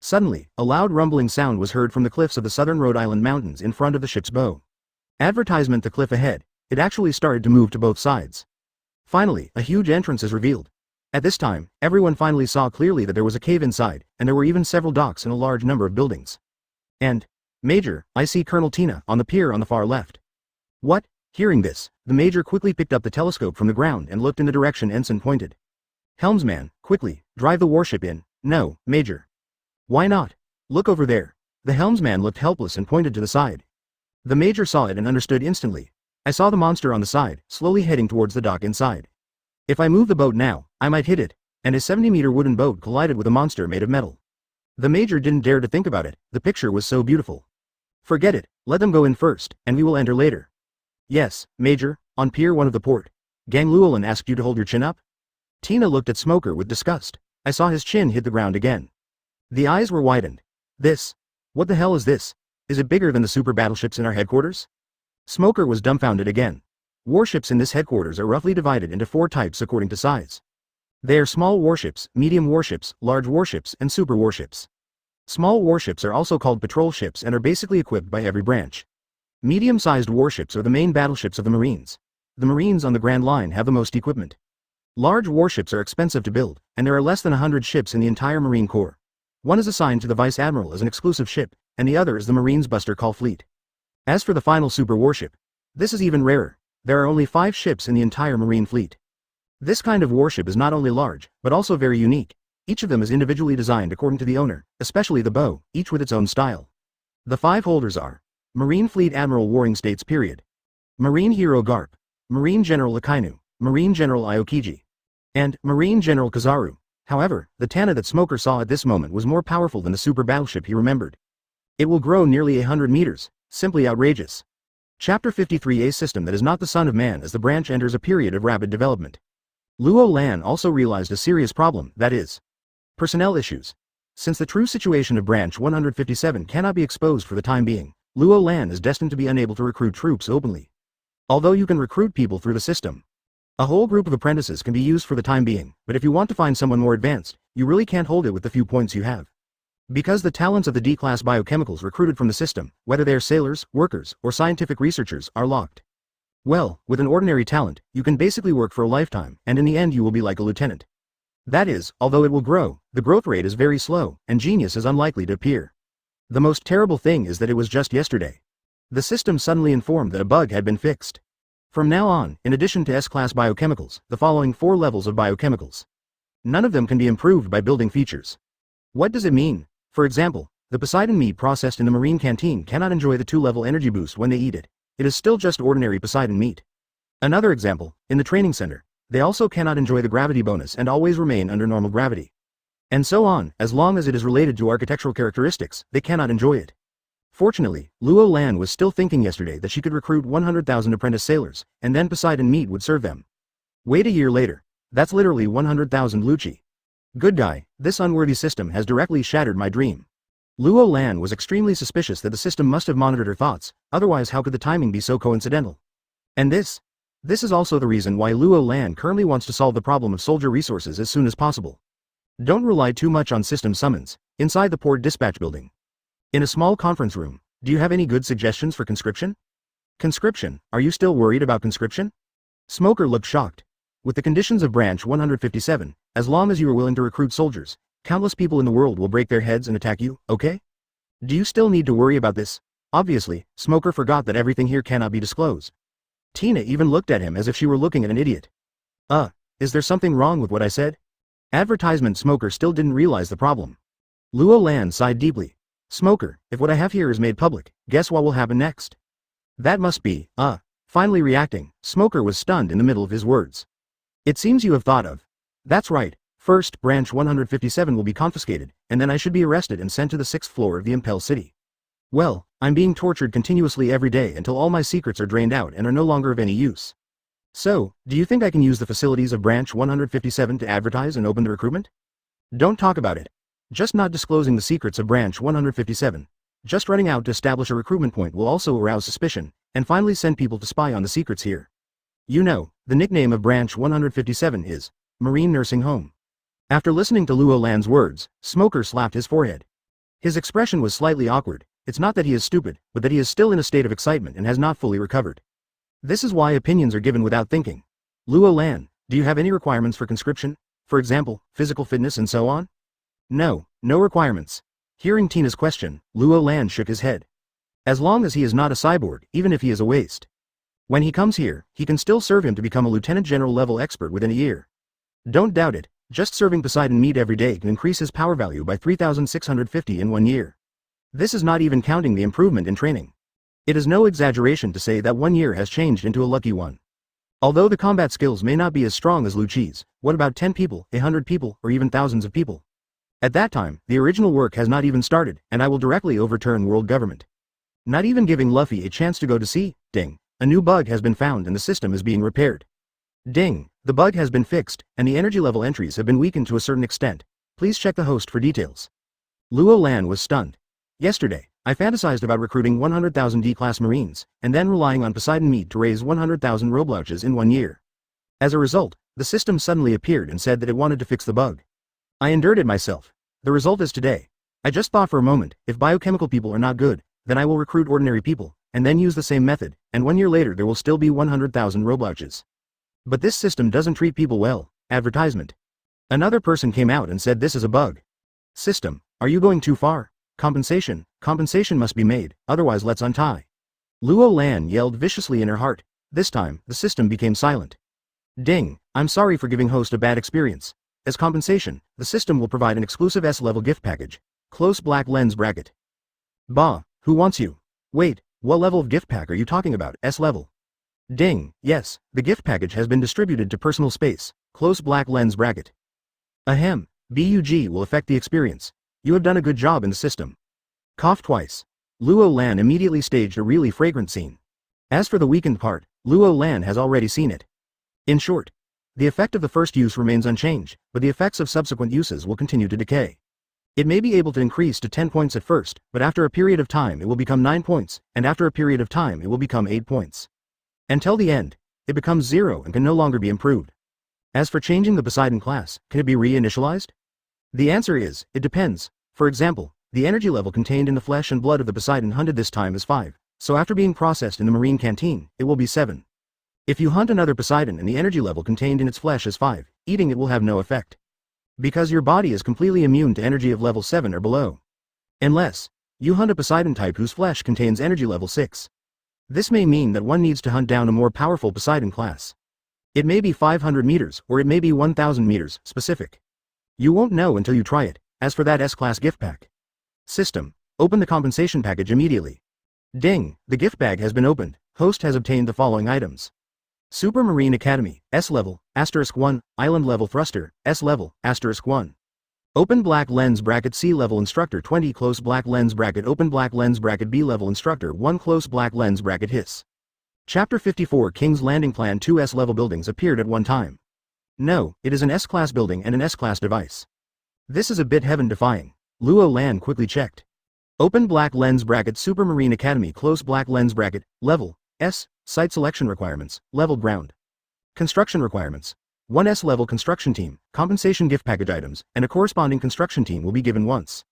Suddenly, a loud rumbling sound was heard from the cliffs of the southern Rhode Island mountains in front of the ship's bow. Advertisement: the cliff ahead. It actually started to move to both sides. Finally, a huge entrance is revealed. At this time, everyone finally saw clearly that there was a cave inside, and there were even several docks and a large number of buildings. And, Major, I see Colonel Tina on the pier on the far left. What? Hearing this, the Major quickly picked up the telescope from the ground and looked in the direction Ensign pointed. Helmsman, quickly, drive the warship in. No, Major. Why not? Look over there. The helmsman looked helpless and pointed to the side. The Major saw it and understood instantly. I saw the monster on the side, slowly heading towards the dock inside. If I move the boat now, I might hit it, and his 70-meter wooden boat collided with a monster made of metal. The Major didn't dare to think about it, the picture was so beautiful. Forget it, let them go in first, and we will enter later. Yes, Major, on Pier 1 of the port. Gang Llewellyn asked you to hold your chin up? Tina looked at Smoker with disgust. I saw his chin hit the ground again. The eyes were widened. This? What the hell is this? Is it bigger than the super battleships in our headquarters? Smoker was dumbfounded again. Warships in this headquarters are roughly divided into 4 types according to size. They are small warships, medium warships, large warships, and super warships. Small warships are also called patrol ships and are basically equipped by every branch. Medium-sized warships are the main battleships of the Marines. The Marines on the Grand Line have the most equipment. Large warships are expensive to build, and there are less than 100 ships in the entire Marine Corps. One is assigned to the Vice Admiral as an exclusive ship, and the other is the Marines' Buster Call fleet. As for the final super warship, this is even rarer. There are only 5 ships in the entire Marine fleet. This kind of warship is not only large, but also very unique. Each of them is individually designed according to the owner, especially the bow, each with its own style. The 5 holders are Marine Fleet Admiral Warring States period, Marine Hero Garp, Marine General Akainu, Marine General Aokiji, and Marine General Kizaru. However, the Tana that Smoker saw at this moment was more powerful than the super battleship he remembered. It will grow nearly 100 meters, simply outrageous. Chapter 53: A system that is not the son of man. As the branch enters a period of rapid development, Luo Lan also realized a serious problem, that is, personnel issues. Since the true situation of Branch 157 cannot be exposed for the time being, Luo Lan is destined to be unable to recruit troops openly. Although you can recruit people through the system, a whole group of apprentices can be used for the time being, but if you want to find someone more advanced, you really can't hold it with the few points you have. Because the talents of the D-class biochemicals recruited from the system, whether they are sailors, workers, or scientific researchers, are locked. Well, with an ordinary talent, you can basically work for a lifetime, and in the end you will be like a lieutenant. That is, although it will grow, the growth rate is very slow, and genius is unlikely to appear. The most terrible thing is that it was just yesterday. The system suddenly informed that a bug had been fixed. From now on, in addition to S-class biochemicals, the following 4 levels of biochemicals. None of them can be improved by building features. What does it mean? For example, the Poseidon meat processed in the Marine canteen cannot enjoy the 2-level energy boost when they eat it. It is still just ordinary Poseidon meat. Another example, in the training center, they also cannot enjoy the gravity bonus and always remain under normal gravity. And so on, as long as it is related to architectural characteristics, they cannot enjoy it. Fortunately, Luo Lan was still thinking yesterday that she could recruit 100,000 apprentice sailors, and then Poseidon meat would serve them. Wait a year later. That's literally 100,000 Lucci. Good guy, this unworthy system has directly shattered my dream. Luo Lan was extremely suspicious that the system must have monitored her thoughts, otherwise how could the timing be so coincidental? And this is also the reason why Luo Lan currently wants to solve the problem of soldier resources as soon as possible. Don't rely too much on system summons. Inside the port dispatch building, in a small conference room, do you have any good suggestions for conscription? Conscription, are you still worried about conscription? Smoker looked shocked. With the conditions of Branch 157, as long as you are willing to recruit soldiers, countless people in the world will break their heads and attack you, okay? Do you still need to worry about this? Obviously, Smoker forgot that everything here cannot be disclosed. Tina even looked at him as if she were looking at an idiot. Is there something wrong with what I said? Advertisement. Smoker still didn't realize the problem. Luo Lan sighed deeply. Smoker, if what I have here is made public, guess what will happen next? That must be, Finally reacting, Smoker was stunned in the middle of his words. It seems you have thought of. That's right. First, Branch 157 will be confiscated, and then I should be arrested and sent to the 6th floor of the Impel City. Well, I'm being tortured continuously every day until all my secrets are drained out and are no longer of any use. So, do you think I can use the facilities of Branch 157 to advertise and open the recruitment? Don't talk about it. Just not disclosing the secrets of Branch 157. Just running out to establish a recruitment point will also arouse suspicion, and finally send people to spy on the secrets here. You know, the nickname of Branch 157 is Marine Nursing Home. After listening to Luo Lan's words, Smoker slapped his forehead. His expression was slightly awkward. It's not that he is stupid, but that he is still in a state of excitement and has not fully recovered. This is why opinions are given without thinking. Luo Lan, do you have any requirements for conscription? For example, physical fitness and so on? No requirements. Hearing Tina's question, Luo Lan shook his head. As long as he is not a cyborg, even if he is a waste. When he comes here, he can still serve him to become a lieutenant general level expert within a year. Don't doubt it, just serving Poseidon meat every day can increase his power value by 3,650 in 1 year. This is not even counting the improvement in training. It is no exaggeration to say that 1 year has changed into a lucky one. Although the combat skills may not be as strong as Lucci's, what about 10 people, 100 people, or even thousands of people? At that time, the original work has not even started, and I will directly overturn world government. Not even giving Luffy a chance to go to sea. Ding. A new bug has been found and the system is being repaired. Ding. The bug has been fixed, and the energy level entries have been weakened to a certain extent. Please check the host for details. Luo Lan was stunned. Yesterday, I fantasized about recruiting 100,000 D-class Marines, and then relying on Poseidon meat to raise 100,000 Roblouches in 1 year. As a result, the system suddenly appeared and said that it wanted to fix the bug. I endured it myself. The result is today. I just thought for a moment, if biochemical people are not good, then I will recruit ordinary people, and then use the same method, and 1 year later there will still be 100,000 Robloxes. But this system doesn't treat people well. Advertisement. Another person came out and said this is a bug. System, are you going too far? Compensation must be made, otherwise let's untie. Luo Lan yelled viciously in her heart. This time, the system became silent. Ding, I'm sorry for giving host a bad experience. As compensation, the system will provide an exclusive S-level gift package. Close black lens bracket. Bah, who wants you? Wait, what level of gift pack are you talking about? S-level. Ding, yes, the gift package has been distributed to personal space. Close black lens bracket. Ahem, BUG will affect the experience. You have done a good job in the system. Cough twice. Luo Lan immediately staged a really fragrant scene. As for the weakened part, Luo Lan has already seen it. In short, the effect of the first use remains unchanged, but the effects of subsequent uses will continue to decay. It may be able to increase to 10 points at first, but after a period of time it will become 9 points, and after a period of time it will become 8 points. Until the end, it becomes 0 and can no longer be improved. As for changing the Poseidon class, can it be reinitialized? The answer is, it depends. For example, the energy level contained in the flesh and blood of the Poseidon hunted this time is 5, so after being processed in the marine canteen, it will be 7. If you hunt another Poseidon and the energy level contained in its flesh is 5, eating it will have no effect. Because your body is completely immune to energy of level 7 or below. Unless you hunt a Poseidon type whose flesh contains energy level 6. This may mean that one needs to hunt down a more powerful Poseidon class. It may be 500 meters, or it may be 1000 meters, specific. You won't know until you try it. As for that S-class gift pack. System, open the compensation package immediately. Ding, the gift bag has been opened. Host has obtained the following items. Supermarine Academy, S-level, *1, Island level thruster, S-level, *1. Open black lens bracket C-level instructor 20 close black lens bracket open black lens bracket B-level instructor 1 close black lens bracket hiss. Chapter 54 King's Landing Plan 2 S-level buildings appeared at one time. No, it is an S-class building and an S-class device. This is a bit heaven-defying. Luo Lan quickly checked. Open black lens bracket Supermarine Academy close black lens bracket, level, S, site selection requirements, level ground. Construction requirements. 1 S-level construction team, compensation gift package items, and a corresponding construction team will be given once.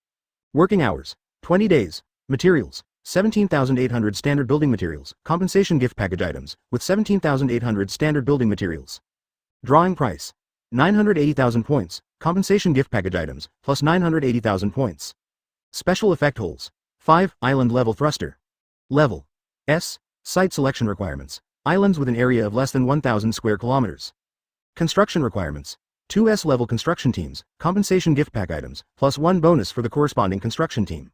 Working hours, 20 days. Materials, 17,800 standard building materials, compensation gift package items, with 17,800 standard building materials. Drawing price, 980,000 points, compensation gift package items, plus 980,000 points. Special effect holes. 5, island level thruster. Level. S, site selection requirements. Islands with an area of less than 1,000 square kilometers. Construction requirements. 2 S-level construction teams, compensation gift pack items, plus 1 bonus for the corresponding construction team.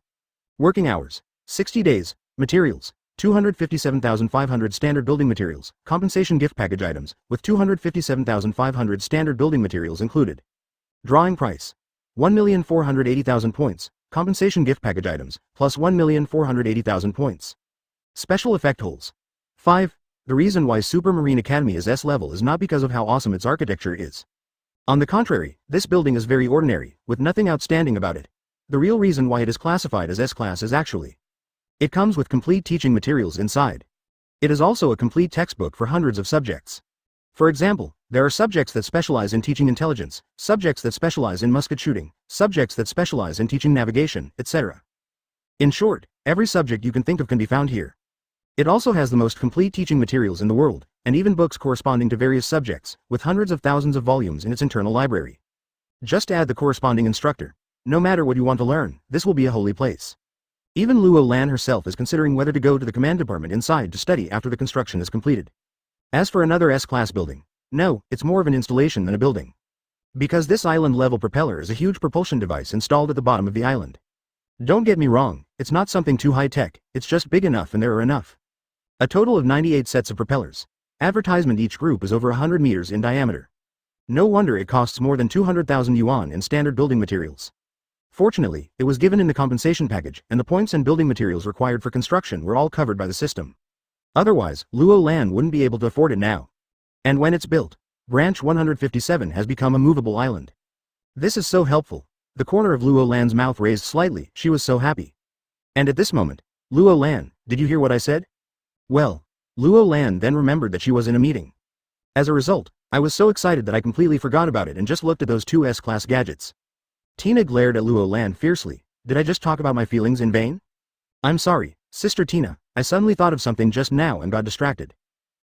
Working hours, 60 days. Materials, 257,500 standard building materials, compensation gift package items, with 257,500 standard building materials included. Drawing price, 1,480,000 points, compensation gift package items, plus 1,480,000 points. Special effect holes. 5. The reason why Supermarine Academy is S-level is not because of how awesome its architecture is. On the contrary, this building is very ordinary, with nothing outstanding about it. The real reason why it is classified as S-class is actually it comes with complete teaching materials inside. It is also a complete textbook for hundreds of subjects. For example, there are subjects that specialize in teaching intelligence, subjects that specialize in musket shooting, subjects that specialize in teaching navigation, etc. In short, every subject you can think of can be found here. It also has the most complete teaching materials in the world, and even books corresponding to various subjects, with hundreds of thousands of volumes in its internal library. Just add the corresponding instructor. No matter what you want to learn, this will be a holy place. Even Luo Lan herself is considering whether to go to the command department inside to study after the construction is completed. As for another S-class building, no, it's more of an installation than a building. Because this island-level propeller is a huge propulsion device installed at the bottom of the island. Don't get me wrong, it's not something too high-tech, it's just big enough and there are enough. A total of 98 sets of propellers. Advertisement each group is over 100 meters in diameter. No wonder it costs more than 200,000 yuan in standard building materials. Fortunately, it was given in the compensation package, and the points and building materials required for construction were all covered by the system. Otherwise, Luo Lan wouldn't be able to afford it now. And when it's built, Branch 157 has become a movable island. This is so helpful. The corner of Luo Lan's mouth raised slightly, she was so happy. And at this moment, Luo Lan, did you hear what I said? Well, Luo Lan then remembered that she was in a meeting. As a result, I was so excited that I completely forgot about it and just looked at those 2 S-class gadgets. Tina glared at Luo Lan fiercely. did I just talk about my feelings in vain? I'm sorry, Sister Tina, I suddenly thought of something just now and got distracted.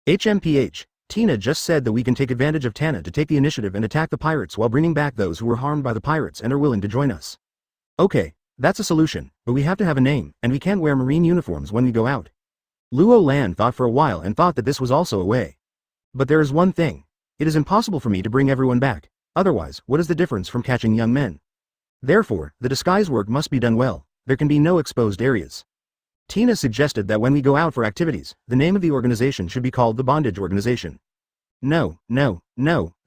HMPH, Tina just said that we can take advantage of Tana to take the initiative and attack the pirates while bringing back those who were harmed by the pirates and are willing to join us. Okay, that's a solution, but we have to have a name, and we can't wear marine uniforms when we go out. Luo Lan thought for a while and thought that this was also a way. But there is one thing. It is impossible for me to bring everyone back, otherwise, what is the difference from catching young men? Therefore, the disguise work must be done well, there can be no exposed areas. Tina suggested that when we go out for activities, the name of the organization should be called the Bondage Organization. No,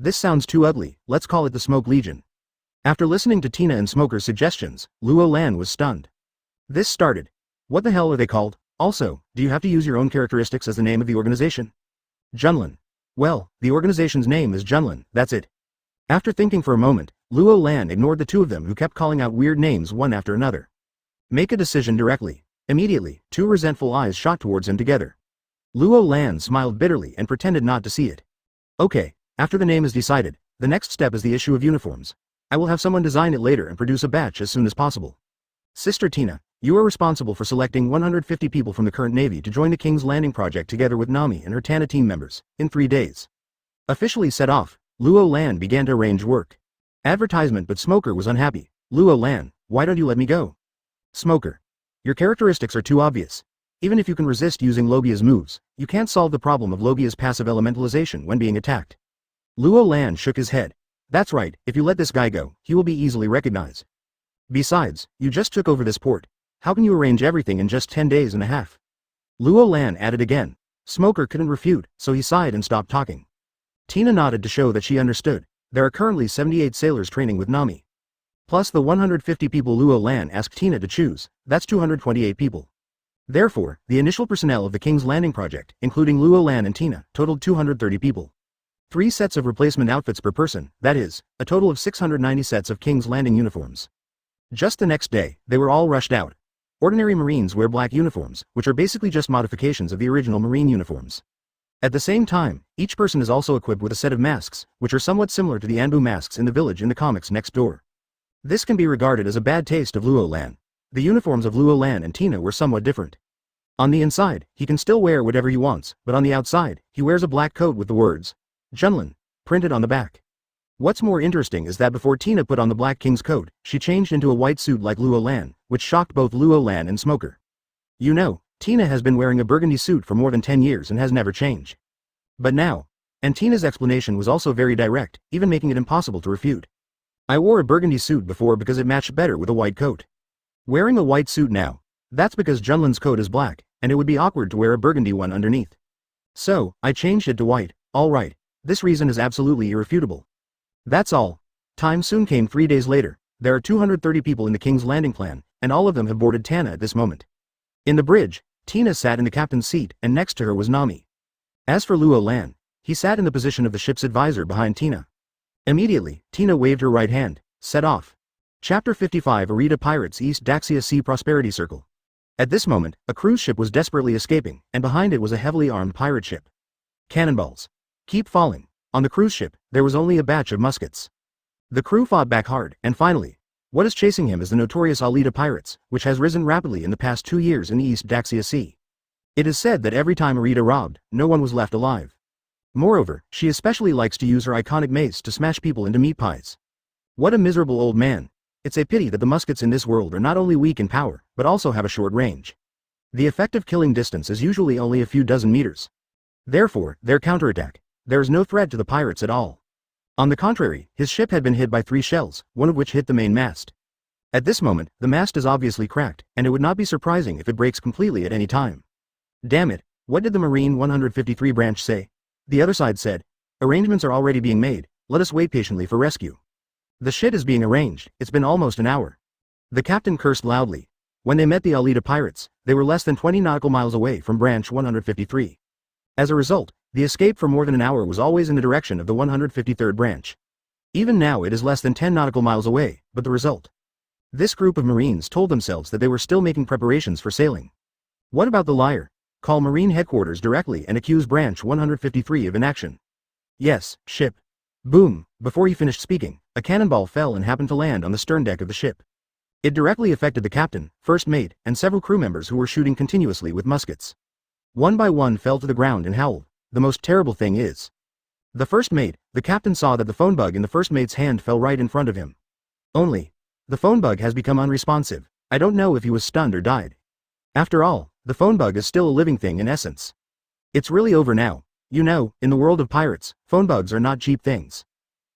this sounds too ugly, let's call it the Smoke Legion. After listening to Tina and Smoker's suggestions, Luo Lan was stunned. This started. What the hell are they called? Also, do you have to use your own characteristics as the name of the organization? Junlin. Well, the organization's name is Junlin, that's it. After thinking for a moment, Luo Lan ignored the two of them who kept calling out weird names one after another. Make a decision directly. Immediately, two resentful eyes shot towards him together. Luo Lan smiled bitterly and pretended not to see it. Okay, after the name is decided, the next step is the issue of uniforms. I will have someone design it later and produce a batch as soon as possible. Sister Tina, you are responsible for selecting 150 people from the current Navy to join the King's Landing project together with Nami and her Tana team members, in 3 days. Officially set off, Luo Lan began to arrange work. Advertisement, but Smoker was unhappy. Luo Lan, why don't you let me go? Smoker. Your characteristics are too obvious. Even if you can resist using Logia's moves, you can't solve the problem of Logia's passive elementalization when being attacked. Luo Lan shook his head. That's right, if you let this guy go, he will be easily recognized. Besides, you just took over this port. How can you arrange everything in just 10 days and a half? Luo Lan added again. Smoker couldn't refute, so he sighed and stopped talking. Tina nodded to show that she understood. There are currently 78 sailors training with Nami. Plus the 150 people Luo Lan asked Tina to choose, that's 228 people. Therefore, the initial personnel of the King's Landing project, including Luo Lan and Tina, totaled 230 people. 3 sets of replacement outfits per person, that is, a total of 690 sets of King's Landing uniforms. Just the next day, they were all rushed out. Ordinary Marines wear black uniforms, which are basically just modifications of the original Marine uniforms. At the same time, each person is also equipped with a set of masks, which are somewhat similar to the Anbu masks in the village in the comics next door. This can be regarded as a bad taste of Luo Lan. The uniforms of Luo Lan and Tina were somewhat different. On the inside, he can still wear whatever he wants, but on the outside, he wears a black coat with the words, Junlin, printed on the back. What's more interesting is that before Tina put on the Black King's coat, she changed into a white suit like Luo Lan, which shocked both Luo Lan and Smoker. You know, Tina has been wearing a burgundy suit for more than 10 years and has never changed. But now, and Tina's explanation was also very direct, even making it impossible to refute. I wore a burgundy suit before because it matched better with a white coat. Wearing a white suit now, that's because Junlin's coat is black, and it would be awkward to wear a burgundy one underneath. So, I changed it to white. Alright, this reason is absolutely irrefutable. That's all. Time soon came 3 days later. There are 230 people in the King's Landing clan, and all of them have boarded Tana at this moment. In the bridge, Tina sat in the captain's seat, and next to her was Nami. As for Luo Lan, he sat in the position of the ship's advisor behind Tina. Immediately, Tina waved her right hand, set off. Chapter 55 Arita Pirates East Daxia Sea Prosperity Circle. At this moment, a cruise ship was desperately escaping, and behind it was a heavily armed pirate ship. Cannonballs. Keep falling. On the cruise ship, there was only a batch of muskets. The crew fought back hard, and finally, what is chasing him is the notorious Alita Pirates, which has risen rapidly in the past 2 years in the East Daxia Sea. It is said that every time Arita robbed, no one was left alive. Moreover, she especially likes to use her iconic mace to smash people into meat pies. What a miserable old man. It's a pity that the muskets in this world are not only weak in power, but also have a short range. The effective killing distance is usually only a few dozen meters. Therefore, their counterattack. There is no threat to the pirates at all. On the contrary, his ship had been hit by 3 shells, one of which hit the main mast. At this moment, the mast is obviously cracked, and it would not be surprising if it breaks completely at any time. Damn it, what did the Marine 153 branch say? The other side said, arrangements are already being made, let us wait patiently for rescue. The shit is being arranged, it's been almost an hour. The captain cursed loudly. When they met the Alita Pirates, they were less than 20 nautical miles away from branch 153. As a result, the escape for more than an hour was always in the direction of the 153rd branch. Even now it is less than 10 nautical miles away, but the result. This group of Marines told themselves that they were still making preparations for sailing. What about the liar? Call Marine headquarters directly and accuse branch 153 of inaction. Yes, ship. Boom, before he finished speaking, a cannonball fell and happened to land on the stern deck of the ship. It directly affected the captain, first mate, and several crew members who were shooting continuously with muskets. One by one fell to the ground and howled. The most terrible thing is, the first mate, the captain saw that the phone bug in the first mate's hand fell right in front of him. Only, the phone bug has become unresponsive. I don't know if he was stunned or died. After all, the phone bug is still a living thing in essence. It's really over now. You know, in the world of pirates, phone bugs are not cheap things.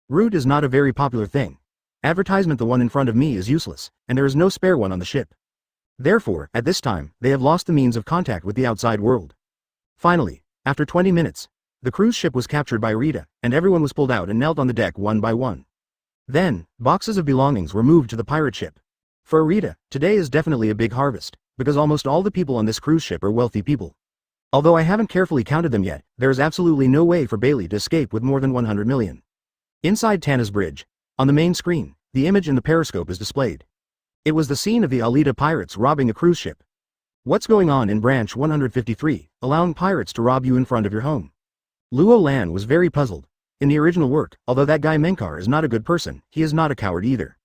Root is not a very popular thing. Advertisement, the one in front of me is useless, and there is no spare one on the ship. Therefore, at this time, they have lost the means of contact with the outside world. Finally, after 20 minutes, the cruise ship was captured by Rita, and everyone was pulled out and knelt on the deck one by one. Then, boxes of belongings were moved to the pirate ship. For Rita, today is definitely a big harvest, because almost all the people on this cruise ship are wealthy people. Although I haven't carefully counted them yet, there is absolutely no way for Bailey to escape with more than 100 million. Inside Tana's bridge, on the main screen, the image in the periscope is displayed. It was the scene of the Alita pirates robbing a cruise ship. What's going on in branch 153, allowing pirates to rob you in front of your home? Luo Lan was very puzzled. In the original work, although that guy Menkar is not a good person, he is not a coward either.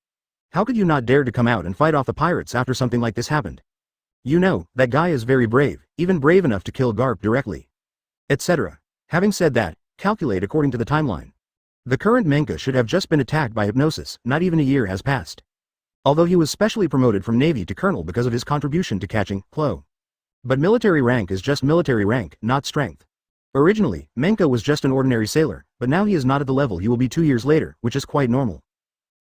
How could you not dare to come out and fight off the pirates after something like this happened? You know, that guy is very brave, even brave enough to kill Garp directly. Etc. Having said that, calculate according to the timeline. The current Menka should have just been attacked by hypnosis, not even a year has passed. Although he was specially promoted from Navy to Colonel because of his contribution to catching Klo. But military rank is just military rank, not strength. Originally, Menka was just an ordinary sailor, but now he is not at the level he will be 2 years later, which is quite normal.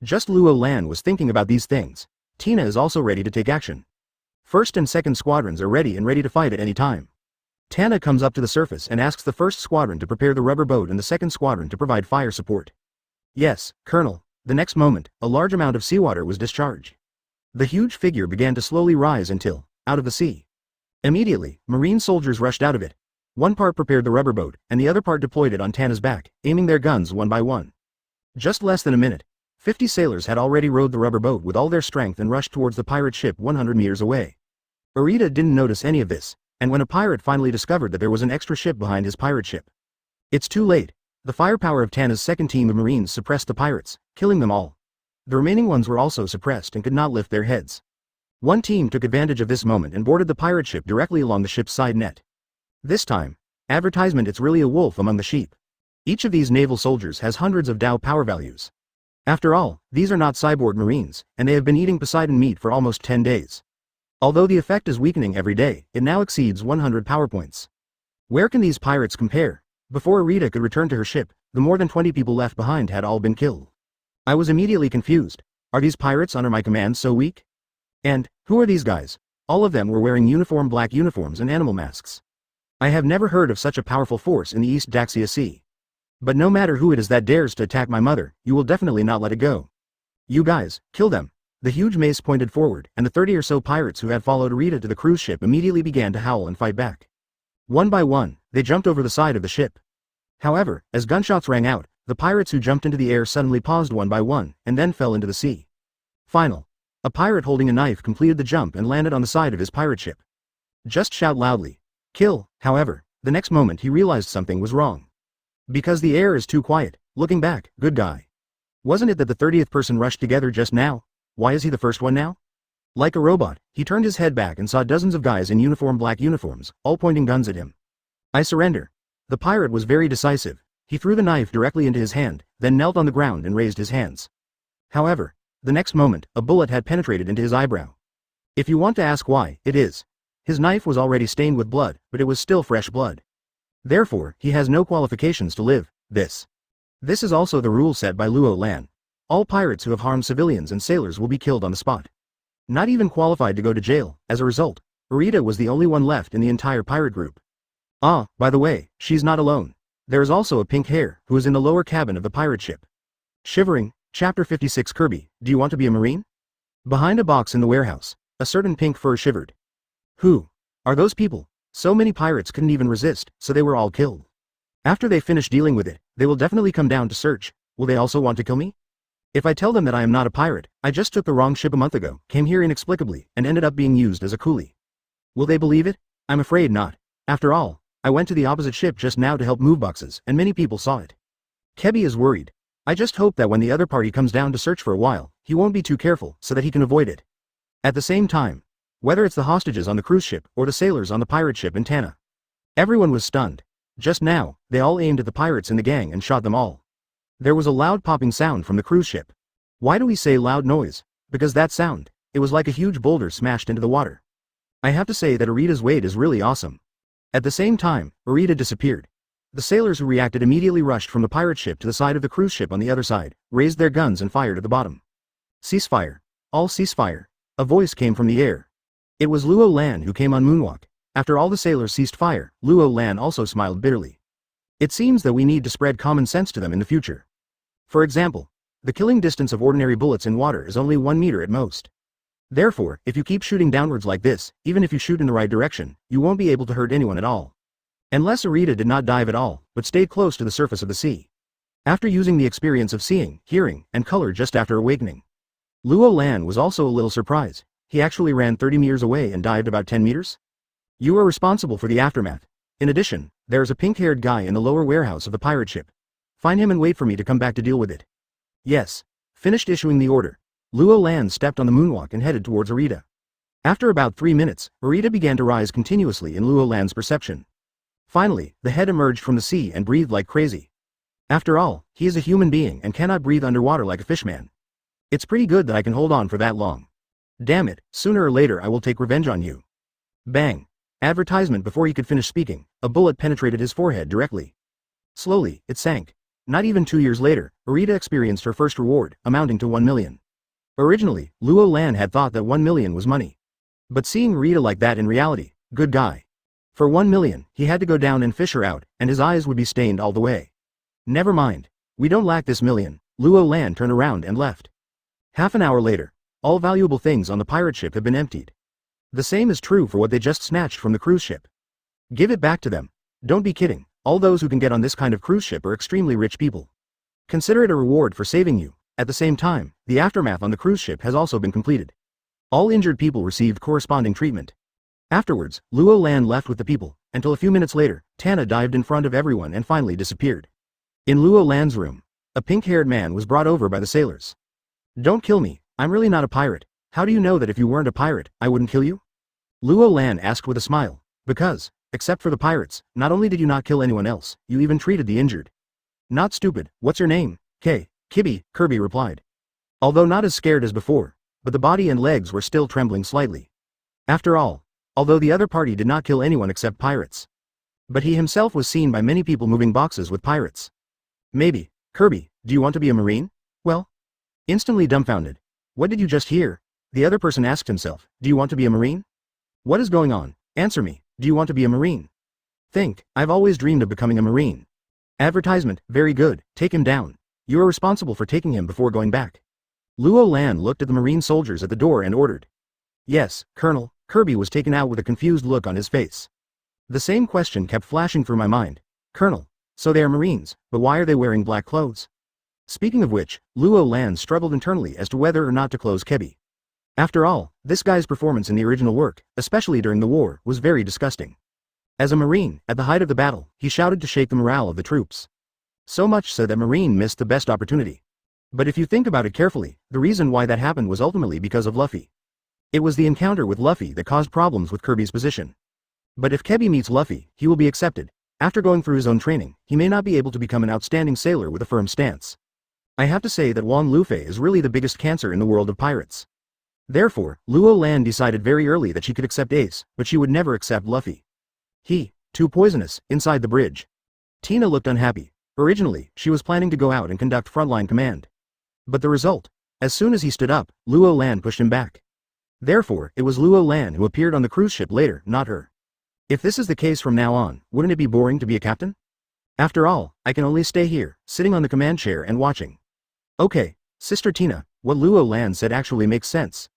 Just Luo Lan was thinking about these things. Tina is also ready to take action. First and second squadrons are ready to fight at any time. Tana comes up to the surface and asks the first squadron to prepare the rubber boat and the second squadron to provide fire support. Yes, Colonel. The next moment, a large amount of seawater was discharged. The huge figure began to slowly rise until, out of the sea. Immediately, marine soldiers rushed out of it. One part prepared the rubber boat, and the other part deployed it on Tana's back, aiming their guns one by one. Just less than a minute, 50 sailors had already rowed the rubber boat with all their strength and rushed towards the pirate ship 100 meters away. Arita didn't notice any of this, and when a pirate finally discovered that there was an extra ship behind his pirate ship. It's too late. The firepower of Tana's second team of marines suppressed the pirates, killing them all. The remaining ones were also suppressed and could not lift their heads. One team took advantage of this moment and boarded the pirate ship directly along the ship's side net. This time, advertisement, it's really a wolf among the sheep. Each of these naval soldiers has hundreds of Dao power values. After all, these are not cyborg marines, and they have been eating Poseidon meat for almost 10 days. Although the effect is weakening every day, it now exceeds 100 power points. Where can these pirates compare? Before Arita could return to her ship, the more than 20 people left behind had all been killed. I was immediately confused. Are these pirates under my command so weak? And, who are these guys? All of them were wearing black uniforms and animal masks. I have never heard of such a powerful force in the East Daxia Sea. But no matter who it is that dares to attack my mother, you will definitely not let it go. You guys, kill them. The huge mace pointed forward, and the 30 or so pirates who had followed Arita to the cruise ship immediately began to howl and fight back. One by one, they jumped over the side of the ship. However, as gunshots rang out, the pirates who jumped into the air suddenly paused one by one, and then fell into the sea. Final. A pirate holding a knife completed the jump and landed on the side of his pirate ship. Just shout loudly. Kill. However, the next moment he realized something was wrong. Because the air is too quiet. Looking back, good guy. Wasn't it that the 30th person rushed together just now? Why is he the first one now? Like a robot, he turned his head back and saw dozens of guys in black uniforms, all pointing guns at him. I surrender. The pirate was very decisive. He threw the knife directly into his hand, then knelt on the ground and raised his hands. However, the next moment, a bullet had penetrated into his eyebrow. If you want to ask why, it is. His knife was already stained with blood, but it was still fresh blood. Therefore, he has no qualifications to live. This is also the rule set by Luo Lan. All pirates who have harmed civilians and sailors will be killed on the spot. Not even qualified to go to jail. As a result, Arita was the only one left in the entire pirate group. Ah, by the way, she's not alone. There is also a pink hair, who is in the lower cabin of the pirate ship. Shivering, Chapter 56 Kirby, do you want to be a marine? Behind a box in the warehouse, a certain pink fur shivered. Who are those people? So many pirates couldn't even resist, so they were all killed. After they finish dealing with it, they will definitely come down to search. Will they also want to kill me? If I tell them that I am not a pirate, I just took the wrong ship a month ago, came here inexplicably, and ended up being used as a coolie. Will they believe it? I'm afraid not. After all, I went to the opposite ship just now to help move boxes, and many people saw it. Kebi is worried. I just hope that when the other party comes down to search for a while, he won't be too careful, so that he can avoid it. At the same time, whether it's the hostages on the cruise ship or the sailors on the pirate ship in Tana, everyone was stunned. Just now, they all aimed at the pirates in the gang and shot them all. There was a loud popping sound from the cruise ship. Why do we say loud noise? Because that sound, it was like a huge boulder smashed into the water. I have to say that Arita's weight is really awesome. At the same time, Arita disappeared. The sailors who reacted immediately rushed from the pirate ship to the side of the cruise ship on the other side, raised their guns and fired at the bottom. Ceasefire. All ceasefire. A voice came from the air. It was Luo Lan who came on moonwalk. After all the sailors ceased fire, Luo Lan also smiled bitterly. It seems that we need to spread common sense to them in the future. For example, the killing distance of ordinary bullets in water is only 1 meter at most. Therefore, if you keep shooting downwards like this, even if you shoot in the right direction, you won't be able to hurt anyone at all. Unless Arita did not dive at all, but stayed close to the surface of the sea. After using the experience of seeing, hearing, and color just after awakening, Luo Lan was also a little surprised. He actually ran 30 meters away and dived about 10 meters? You are responsible for the aftermath. In addition, there is a pink-haired guy in the lower warehouse of the pirate ship. Find him and wait for me to come back to deal with it. Yes. Finished issuing the order, Luo Lan stepped on the moonwalk and headed towards Arita. After about 3 minutes, Arita began to rise continuously in Luo Lan's perception. Finally, the head emerged from the sea and breathed like crazy. After all, he is a human being and cannot breathe underwater like a fishman. It's pretty good that I can hold on for that long. Damn it, sooner or later I will take revenge on you. Bang. Advertisement. Before he could finish speaking, a bullet penetrated his forehead directly. Slowly, it sank. Not even 2 years later, Arita experienced her first reward, amounting to 1 million. Originally, Luo Lan had thought that 1 million was money. But seeing Arita like that in reality, good guy. For 1 million, he had to go down and fish her out, and his eyes would be stained all the way. Never mind. We don't lack this million. Luo Lan turned around and left. Half an hour later, all valuable things on the pirate ship have been emptied. The same is true for what they just snatched from the cruise ship. Give it back to them. Don't be kidding, all those who can get on this kind of cruise ship are extremely rich people. Consider it a reward for saving you. At the same time, the aftermath on the cruise ship has also been completed. All injured people received corresponding treatment. Afterwards, Luo Lan left with the people, until a few minutes later, Tana dived in front of everyone and finally disappeared. In Luo Lan's room, a pink-haired man was brought over by the sailors. Don't kill me, I'm really not a pirate. How do you know that if you weren't a pirate, I wouldn't kill you? Luo Lan asked with a smile. Because, except for the pirates, not only did you not kill anyone else, you even treated the injured. Not stupid. What's your name? Kibby, Kirby replied. Although not as scared as before, but the body and legs were still trembling slightly. After all, although the other party did not kill anyone except pirates. But he himself was seen by many people moving boxes with pirates. Maybe. Kirby, do you want to be a marine? Well? Instantly dumbfounded. What did you just hear? The other person asked himself, do you want to be a marine? What is going on? Answer me, do you want to be a marine? Think, I've always dreamed of becoming a marine. Advertisement, very good, take him down. You are responsible for taking him before going back. Luo Lan looked at the marine soldiers at the door and ordered. Yes, Colonel. Kirby was taken out with a confused look on his face. The same question kept flashing through my mind. Colonel, so they are marines, but why are they wearing black clothes? Speaking of which, Luo Lan struggled internally as to whether or not to close Kebby. After all, this guy's performance in the original work, especially during the war, was very disgusting. As a marine, at the height of the battle, he shouted to shake the morale of the troops. So much so that Marine missed the best opportunity. But if you think about it carefully, the reason why that happened was ultimately because of Luffy. It was the encounter with Luffy that caused problems with Kirby's position. But if Kebby meets Luffy, he will be accepted. After going through his own training, he may not be able to become an outstanding sailor with a firm stance. I have to say that Wang Luffy is really the biggest cancer in the world of pirates. Therefore, Luo Lan decided very early that she could accept Ace, but she would never accept Luffy. Too poisonous, inside the bridge. Tina looked unhappy. Originally, she was planning to go out and conduct frontline command. But the result? As soon as he stood up, Luo Lan pushed him back. Therefore, it was Luo Lan who appeared on the cruise ship later, not her. If this is the case from now on, wouldn't it be boring to be a captain? After all, I can only stay here, sitting on the command chair and watching. Okay, Sister Tina, what Luo Lan said actually makes sense.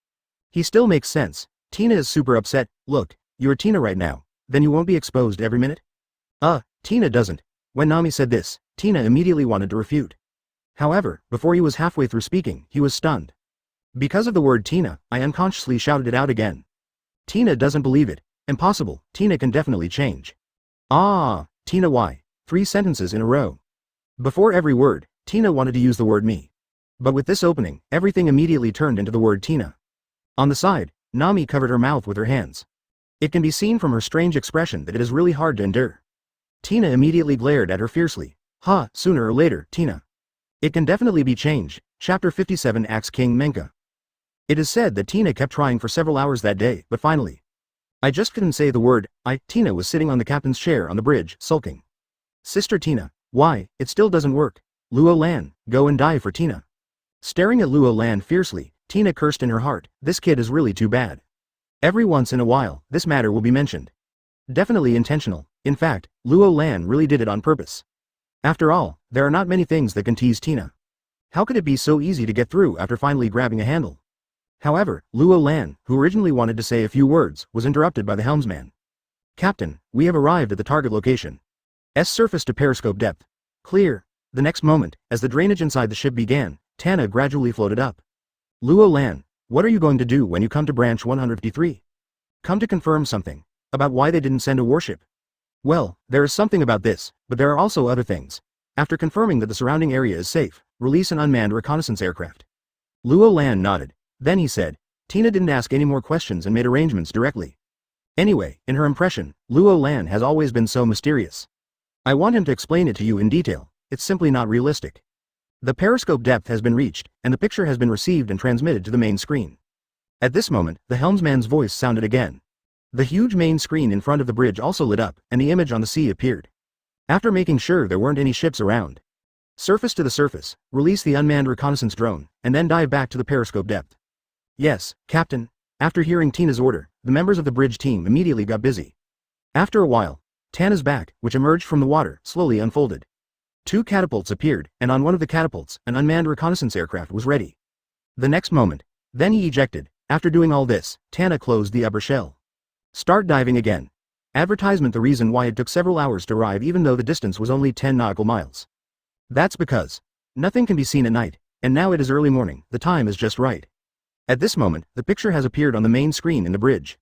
He still makes sense. Tina is super upset. Look, you're Tina right now, then you won't be exposed every minute? Tina doesn't. When Nami said this, Tina immediately wanted to refute. However, before he was halfway through speaking, he was stunned. Because of the word Tina, I unconsciously shouted it out again. Tina doesn't believe it. Impossible, Tina can definitely change. Tina why? 3 sentences in a row. Before every word, Tina wanted to use the word me. But with this opening, everything immediately turned into the word Tina. On the side, Nami covered her mouth with her hands. It can be seen from her strange expression that it is really hard to endure. Tina immediately glared at her fiercely. Ha, sooner or later, Tina. It can definitely be changed. Chapter 57 Axe King Menka. It is said that Tina kept trying for several hours that day, but finally. I just couldn't say the word. Tina was sitting on the captain's chair on the bridge, sulking. Sister Tina. Why, it still doesn't work. Luo Lan, go and die for Tina. Staring at Luo Lan fiercely, Tina cursed in her heart, this kid is really too bad. Every once in a while, this matter will be mentioned. Definitely intentional. In fact, Luo Lan really did it on purpose. After all, there are not many things that can tease Tina. How could it be so easy to get through after finally grabbing a handle? However, Luo Lan, who originally wanted to say a few words, was interrupted by the helmsman. Captain, we have arrived at the target location. Surface to periscope depth. Clear. The next moment, as the drainage inside the ship began, Tana gradually floated up. Luo Lan, what are you going to do when you come to branch 153? Come to confirm something. About why they didn't send a warship. Well, there is something about this, but there are also other things. After confirming that the surrounding area is safe, release an unmanned reconnaissance aircraft. Luo Lan nodded. Then he said, Tina didn't ask any more questions and made arrangements directly. Anyway, in her impression, Luo Lan has always been so mysterious. I want him to explain it to you in detail, it's simply not realistic. The periscope depth has been reached, and the picture has been received and transmitted to the main screen. At this moment, the helmsman's voice sounded again. The huge main screen in front of the bridge also lit up, and the image on the sea appeared. After making sure there weren't any ships around. Surface to the surface, release the unmanned reconnaissance drone, and then dive back to the periscope depth. Yes, Captain. After hearing Tina's order, the members of the bridge team immediately got busy. After a while, Tana's back, which emerged from the water, slowly unfolded. 2 catapults appeared, and on one of the catapults, an unmanned reconnaissance aircraft was ready. The next moment, then he ejected. After doing all this, Tana closed the upper shell. Start diving again. Advertisement. The reason why it took several hours to arrive even though the distance was only 10 nautical miles. That's because nothing can be seen at night, and now it is early morning, the time is just right. At this moment, the picture has appeared on the main screen in the bridge.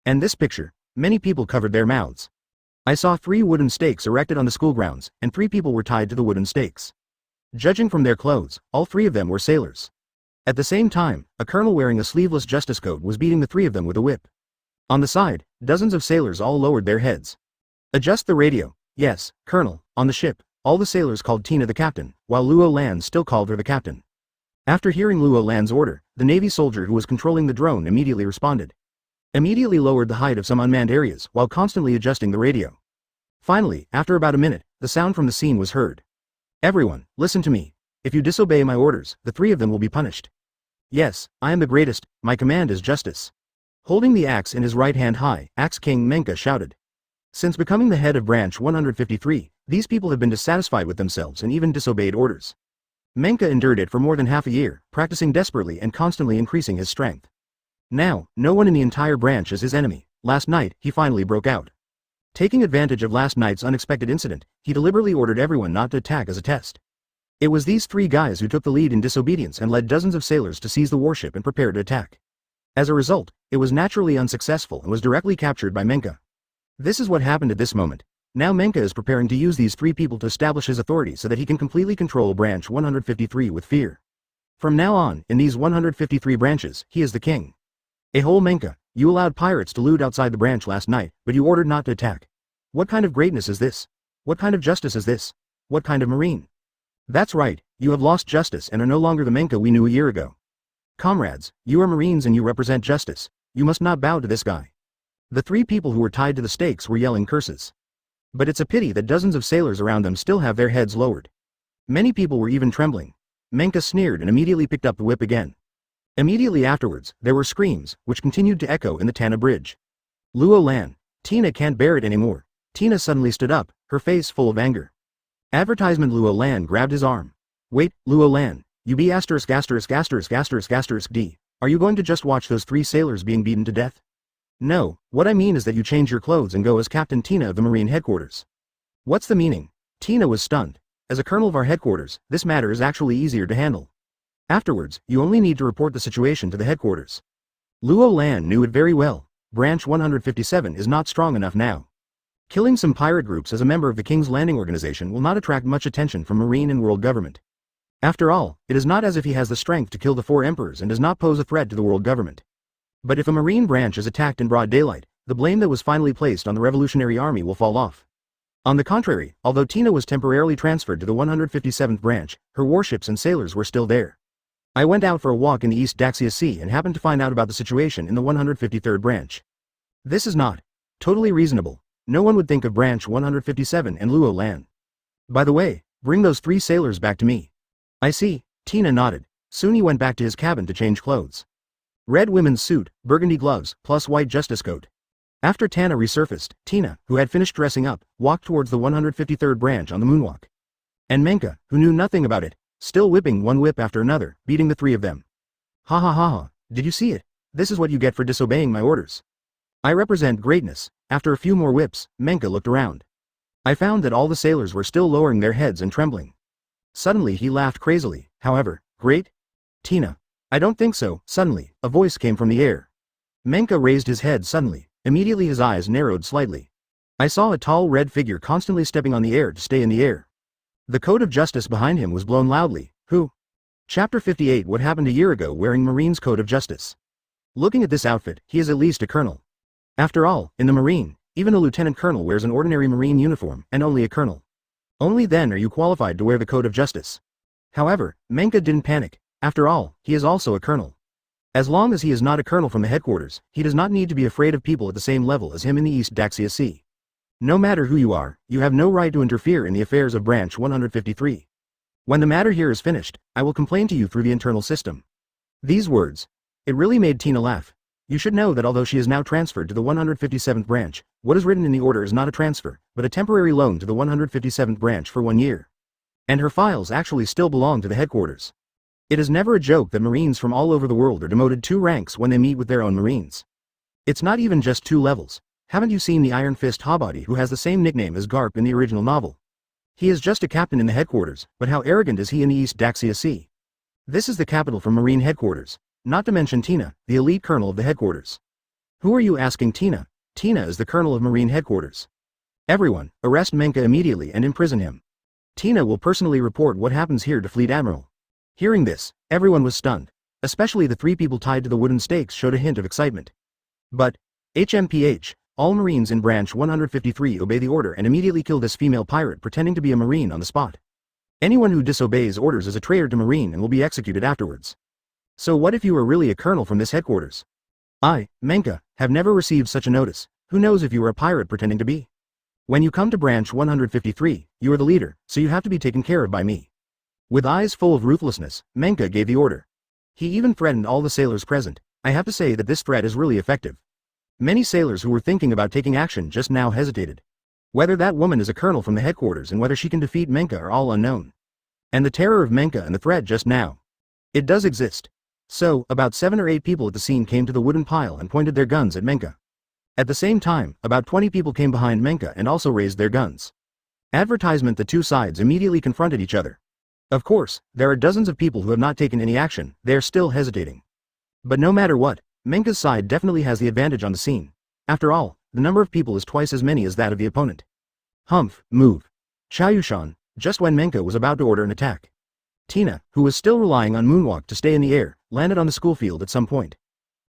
And this picture, many people covered their mouths. I saw 3 wooden stakes erected on the school grounds, and 3 people were tied to the wooden stakes. Judging from their clothes, all 3 of them were sailors. At the same time, a colonel wearing a sleeveless justice coat was beating the 3 of them with a whip. On the side, dozens of sailors all lowered their heads. Adjust the radio. Yes, Colonel. On the ship, all the sailors called Tina the captain, while Luo Lan still called her the captain. After hearing Luo Lan's order, the Navy soldier who was controlling the drone immediately responded. Immediately lowered the height of some unmanned areas while constantly adjusting the radio. Finally, after about a minute, the sound from the scene was heard. Everyone, listen to me. If you disobey my orders, the 3 of them will be punished. Yes, I am the greatest, my command is justice. Holding the axe in his right hand high, Axe King Menka shouted. Since becoming the head of branch 153, these people have been dissatisfied with themselves and even disobeyed orders. Menka endured it for more than half a year, practicing desperately and constantly increasing his strength. Now, no one in the entire branch is his enemy. Last night, he finally broke out. Taking advantage of last night's unexpected incident, he deliberately ordered everyone not to attack as a test. It was these 3 guys who took the lead in disobedience and led dozens of sailors to seize the warship and prepare to attack. As a result, it was naturally unsuccessful and was directly captured by Menka. This is what happened at this moment. Now Menka is preparing to use these 3 people to establish his authority so that he can completely control branch 153 with fear. From now on, in these 153 branches, he is the king. Whole Menka, you allowed pirates to loot outside the branch last night, but you ordered not to attack. What kind of greatness is this? What kind of justice is this? What kind of marine? That's right, you have lost justice and are no longer the Menka we knew a year ago. Comrades, you are Marines and you represent justice. You must not bow to this guy. The 3 people who were tied to the stakes were yelling curses. But it's a pity that dozens of sailors around them still have their heads lowered. Many people were even trembling. Menka sneered and immediately picked up the whip again. Immediately afterwards, there were screams, which continued to echo in the Tana bridge. Luo Lan, Tina can't bear it anymore. Tina suddenly stood up, her face full of anger. Advertisement. Luo Lan grabbed his arm. Wait, Luo Lan. You be asterisk asterisk asterisk asterisk asterisk D. Are you going to just watch those 3 sailors being beaten to death? No, what I mean is that you change your clothes and go as Captain Tina of the Marine headquarters. What's the meaning? Tina was stunned. As a colonel of our headquarters, this matter is actually easier to handle. Afterwards, you only need to report the situation to the headquarters. Luo Lan knew it very well. Branch 157 is not strong enough now. Killing some pirate groups as a member of the King's Landing organization will not attract much attention from Marine and world government. After all, it is not as if he has the strength to kill the 4 emperors and does not pose a threat to the world government. But if a Marine branch is attacked in broad daylight, the blame that was finally placed on the Revolutionary Army will fall off. On the contrary, although Tina was temporarily transferred to the 157th branch, her warships and sailors were still there. I went out for a walk in the East Daxia Sea and happened to find out about the situation in the 153rd branch. This is not totally reasonable. No one would think of branch 157 and Luo Lan. By the way, bring those 3 sailors back to me. I see, Tina nodded. Soon he went back to his cabin to change clothes. Red women's suit, burgundy gloves, plus white justice coat. After Tana resurfaced, Tina, who had finished dressing up, walked towards the 153rd branch on the moonwalk. And Menka, who knew nothing about it, still whipping one whip after another, beating the 3 of them. Ha ha ha ha, did you see it? This is what you get for disobeying my orders. I represent greatness. After a few more whips, Menka looked around. I found that all the sailors were still lowering their heads and trembling. Suddenly he laughed crazily. However, great? Tina. I don't think so. Suddenly, a voice came from the air. Menka raised his head suddenly. Immediately his eyes narrowed slightly. I saw a tall red figure constantly stepping on the air to stay in the air. The code of justice behind him was blown loudly. Who? Chapter 58. What happened a year ago wearing Marine's code of justice. Looking at this outfit, he is at least a colonel. After all, in the Marine, even a lieutenant colonel wears an ordinary Marine uniform, and only a colonel. Only then are you qualified to wear the code of justice. However, Menka didn't panic. After all, he is also a colonel. As long as he is not a colonel from the headquarters, he does not need to be afraid of people at the same level as him in the East Daxia Sea. No matter who you are, you have no right to interfere in the affairs of Branch 153. When the matter here is finished, I will complain to you through the internal system. These words. It really made Tina laugh. You should know that although she is now transferred to the 157th branch, what is written in the order is not a transfer, but a temporary loan to the 157th branch for 1 year. And her files actually still belong to the headquarters. It is never a joke that Marines from all over the world are demoted 2 ranks when they meet with their own Marines. It's not even just 2 levels. Haven't you seen the Iron Fist Hobody who has the same nickname as Garp in the original novel? He is just a captain in the headquarters, but how arrogant is he in the East Daxia Sea? This is the capital for Marine headquarters, not to mention Tina, the elite colonel of the headquarters. Who are you asking Tina? Tina is the colonel of Marine headquarters. Everyone, arrest Menka immediately and imprison him. Tina will personally report what happens here to Fleet Admiral. Hearing this, everyone was stunned. Especially the 3 people tied to the wooden stakes showed a hint of excitement. But, HMPH, all Marines in Branch 153 obey the order and immediately kill this female pirate pretending to be a Marine on the spot. Anyone who disobeys orders is a traitor to Marine and will be executed afterwards. So what if you are really a colonel from this headquarters? I, Menka, have never received such a notice. Who knows if you are a pirate pretending to be? When you come to Branch 153, you are the leader, so you have to be taken care of by me. With eyes full of ruthlessness, Menka gave the order. He even threatened all the sailors present. I have to say that this threat is really effective. Many sailors who were thinking about taking action just now hesitated. Whether that woman is a colonel from the headquarters and whether she can defeat Menka are all unknown. And the terror of Menka and the threat just now. It does exist. So, about 7 or 8 people at the scene came to the wooden pile and pointed their guns at Menka. At the same time, about 20 people came behind Menka and also raised their guns. Advertisement. The 2 sides immediately confronted each other. Of course, there are dozens of people who have not taken any action, they are still hesitating. But no matter what, Menka's side definitely has the advantage on the scene. After all, the number of people is twice as many as that of the opponent. Humph, move. Chaoyushan, just when Menka was about to order an attack. Tina, who was still relying on Moonwalk to stay in the air, landed on the school field at some point.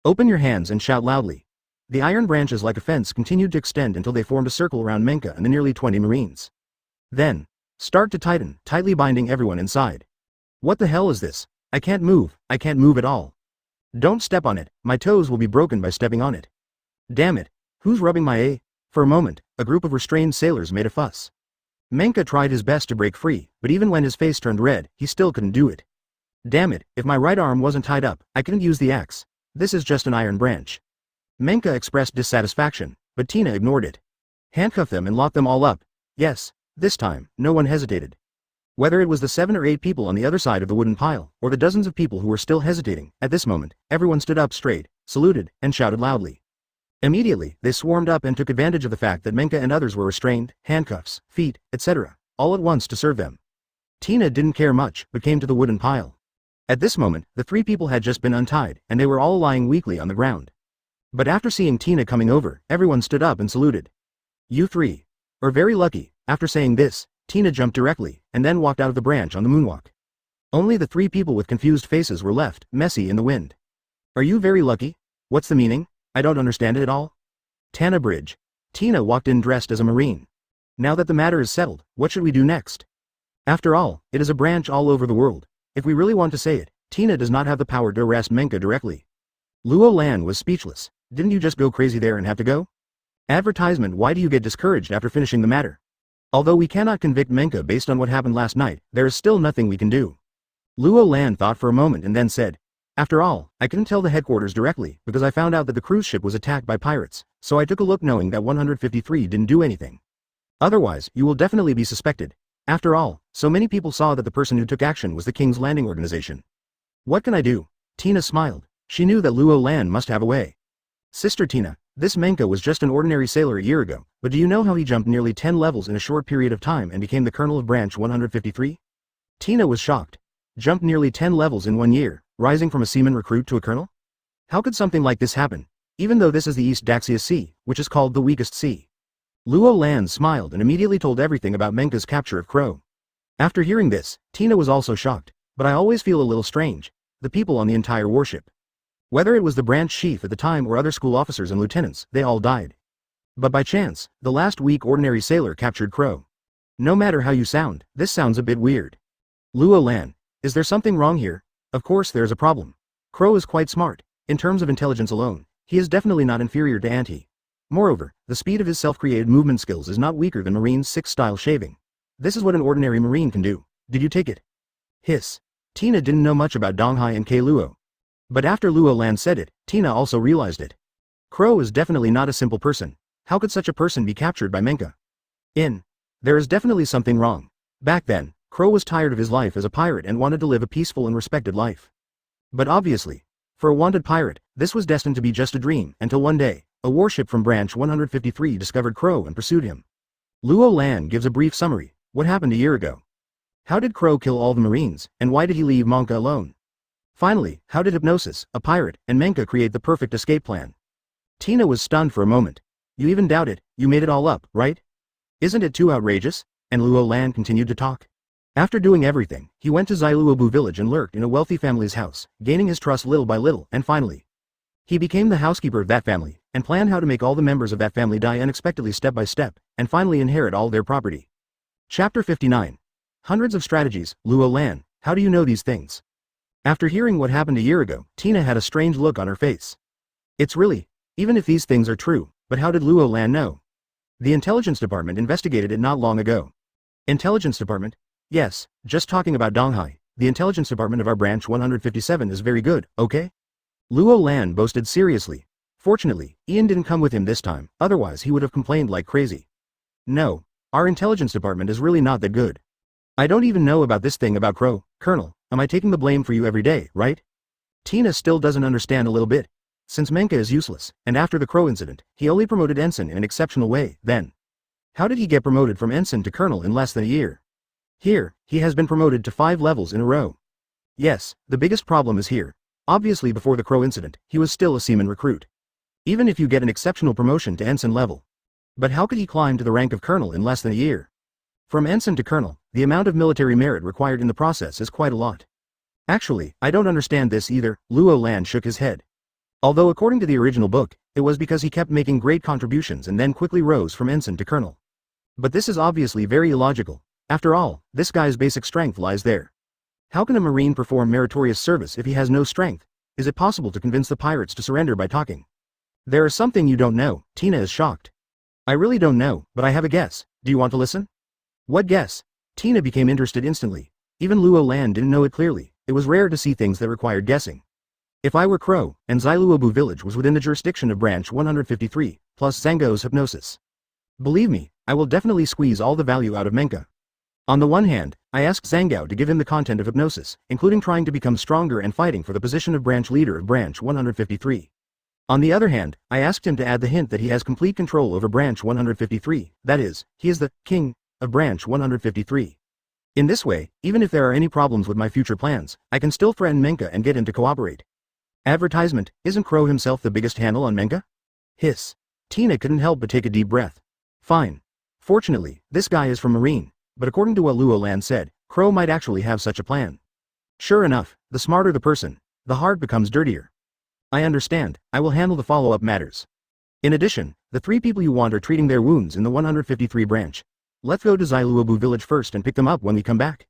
Open your hands and shout loudly. The iron branches like a fence continued to extend until they formed a circle around Menka and the nearly 20 Marines. Then, start to tighten, tightly binding everyone inside. What the hell is this? I can't move at all. Don't step on it, my toes will be broken by stepping on it. Damn it, who's rubbing my A? For a moment, a group of restrained sailors made a fuss. Menka tried his best to break free, but even when his face turned red, he still couldn't do it. Damn it, if my right arm wasn't tied up, I couldn't use the axe. This is just an iron branch. Menka expressed dissatisfaction, but Tina ignored it. Handcuff them and lock them all up. Yes, this time, no one hesitated. Whether it was the 7 or 8 people on the other side of the wooden pile, or the dozens of people who were still hesitating, at this moment, everyone stood up straight, saluted, and shouted loudly. Immediately, they swarmed up and took advantage of the fact that Menka and others were restrained, handcuffs, feet, etc., all at once to serve them. Tina didn't care much, but came to the wooden pile. At this moment, the 3 people had just been untied, and they were all lying weakly on the ground. But after seeing Tina coming over, everyone stood up and saluted. You 3 are very lucky. After saying this, Tina jumped directly, and then walked out of the branch on the moonwalk. Only the 3 people with confused faces were left, messy in the wind. Are you very lucky? What's the meaning? I don't understand it at all. Tana Bridge. Tina walked in dressed as a marine. Now that the matter is settled, what should we do next? After all, it is a branch all over the world. If we really want to say it, Tina does not have the power to arrest Menka directly. Luo Lan was speechless. Didn't you just go crazy there and have to go? Advertisement. Why do you get discouraged after finishing the matter? Although we cannot convict Menka based on what happened last night, there is still nothing we can do. Luo Lan thought for a moment and then said, after all, I couldn't tell the headquarters directly because I found out that the cruise ship was attacked by pirates, so I took a look knowing that 153 didn't do anything. Otherwise, you will definitely be suspected. After all, so many people saw that the person who took action was the King's Landing organization. What can I do? Tina smiled. She knew that Luo Lan must have a way. Sister Tina, this Menka was just an ordinary sailor a year ago, but do you know how he jumped nearly 10 levels in a short period of time and became the colonel of branch 153? Tina was shocked. Jumped nearly 10 levels in 1 year, rising from a seaman recruit to a colonel? How could something like this happen, even though this is the East Daxia Sea, which is called the weakest sea? Luo Lan smiled and immediately told everything about Menka's capture of Crow. After hearing this, Tina was also shocked, but I always feel a little strange. The people on the entire warship. Whether it was the branch chief at the time or other school officers and lieutenants, they all died. But by chance, the last weak ordinary sailor captured Crow. No matter how you sound, this sounds a bit weird. Luo Lan, is there something wrong here? Of course there is a problem. Crow is quite smart. In terms of intelligence alone, he is definitely not inferior to Auntie. Moreover, the speed of his self-created movement skills is not weaker than Marine's 6-style shaving. This is what an ordinary Marine can do. Did you take it? Hiss. Tina didn't know much about Donghai and Kei Luo. But after Luo Lan said it, Tina also realized it. Crow is definitely not a simple person. How could such a person be captured by Menka? There is definitely something wrong. Back then, Crow was tired of his life as a pirate and wanted to live a peaceful and respected life. But obviously, for a wanted pirate, this was destined to be just a dream, until one day, a warship from branch 153 discovered Crow and pursued him. Luo Lan gives a brief summary. What happened a year ago? How did Crow kill all the Marines, and why did he leave Menka alone? Finally, how did Hypnosis, a pirate, and Menka create the perfect escape plan? Tina was stunned for a moment. You even doubt it, you made it all up, right? Isn't it too outrageous? And Luo Lan continued to talk. After doing everything, he went to Zailuobu village and lurked in a wealthy family's house, gaining his trust little by little, and finally, he became the housekeeper of that family, and planned how to make all the members of that family die unexpectedly step by step, and finally inherit all their property. Chapter 59. Hundreds of strategies. Luo Lan, how do you know these things? After hearing what happened a year ago, Tina had a strange look on her face. It's really, even if these things are true, but how did Luo Lan know? The intelligence department investigated it not long ago. Intelligence department? Yes, just talking about Donghai, the intelligence department of our branch 157 is very good, okay? Luo Lan boasted seriously. Fortunately, Ian didn't come with him this time, otherwise he would have complained like crazy. No, our intelligence department is really not that good. I don't even know about this thing about Crow, Colonel, am I taking the blame for you every day, right? Tina still doesn't understand a little bit. Since Menka is useless, and after the Crow incident, he only promoted Ensign in an exceptional way, then. How did he get promoted from Ensign to Colonel in less than a year? Here, he has been promoted to 5 levels in a row. Yes, the biggest problem is here. Obviously before the Crow incident, he was still a seaman recruit. Even if you get an exceptional promotion to Ensign level. But how could he climb to the rank of Colonel in less than a year? From Ensign to Colonel, the amount of military merit required in the process is quite a lot. Actually, I don't understand this either, Luo Lan shook his head. Although according to the original book, it was because he kept making great contributions and then quickly rose from Ensign to Colonel. But this is obviously very illogical. After all, this guy's basic strength lies there. How can a Marine perform meritorious service if he has no strength? Is it possible to convince the pirates to surrender by talking? There is something you don't know, Tina is shocked. I really don't know, but I have a guess. Do you want to listen? What guess? Tina became interested instantly. Even Luo Lan didn't know it clearly. It was rare to see things that required guessing. If I were Crow, and Zailuobu village was within the jurisdiction of branch 153, plus Zhangou's hypnosis. Believe me, I will definitely squeeze all the value out of Menka. On the one hand, I asked Zhangou to give him the content of hypnosis, including trying to become stronger and fighting for the position of branch leader of branch 153. On the other hand, I asked him to add the hint that he has complete control over branch 153, that is, he is the king of branch 153. In this way, even if there are any problems with my future plans, I can still threaten Menka and get him to cooperate. Advertisement, isn't Crow himself the biggest handle on Menka? Hiss. Tina couldn't help but take a deep breath. Fine. Fortunately, this guy is from Marine. But according to what Luo Lan said, Crow might actually have such a plan. Sure enough, the smarter the person, the heart becomes dirtier. I understand, I will handle the follow-up matters. In addition, the 3 people you want are treating their wounds in the 153 branch. Let's go to Xiluobu village first and pick them up when we come back.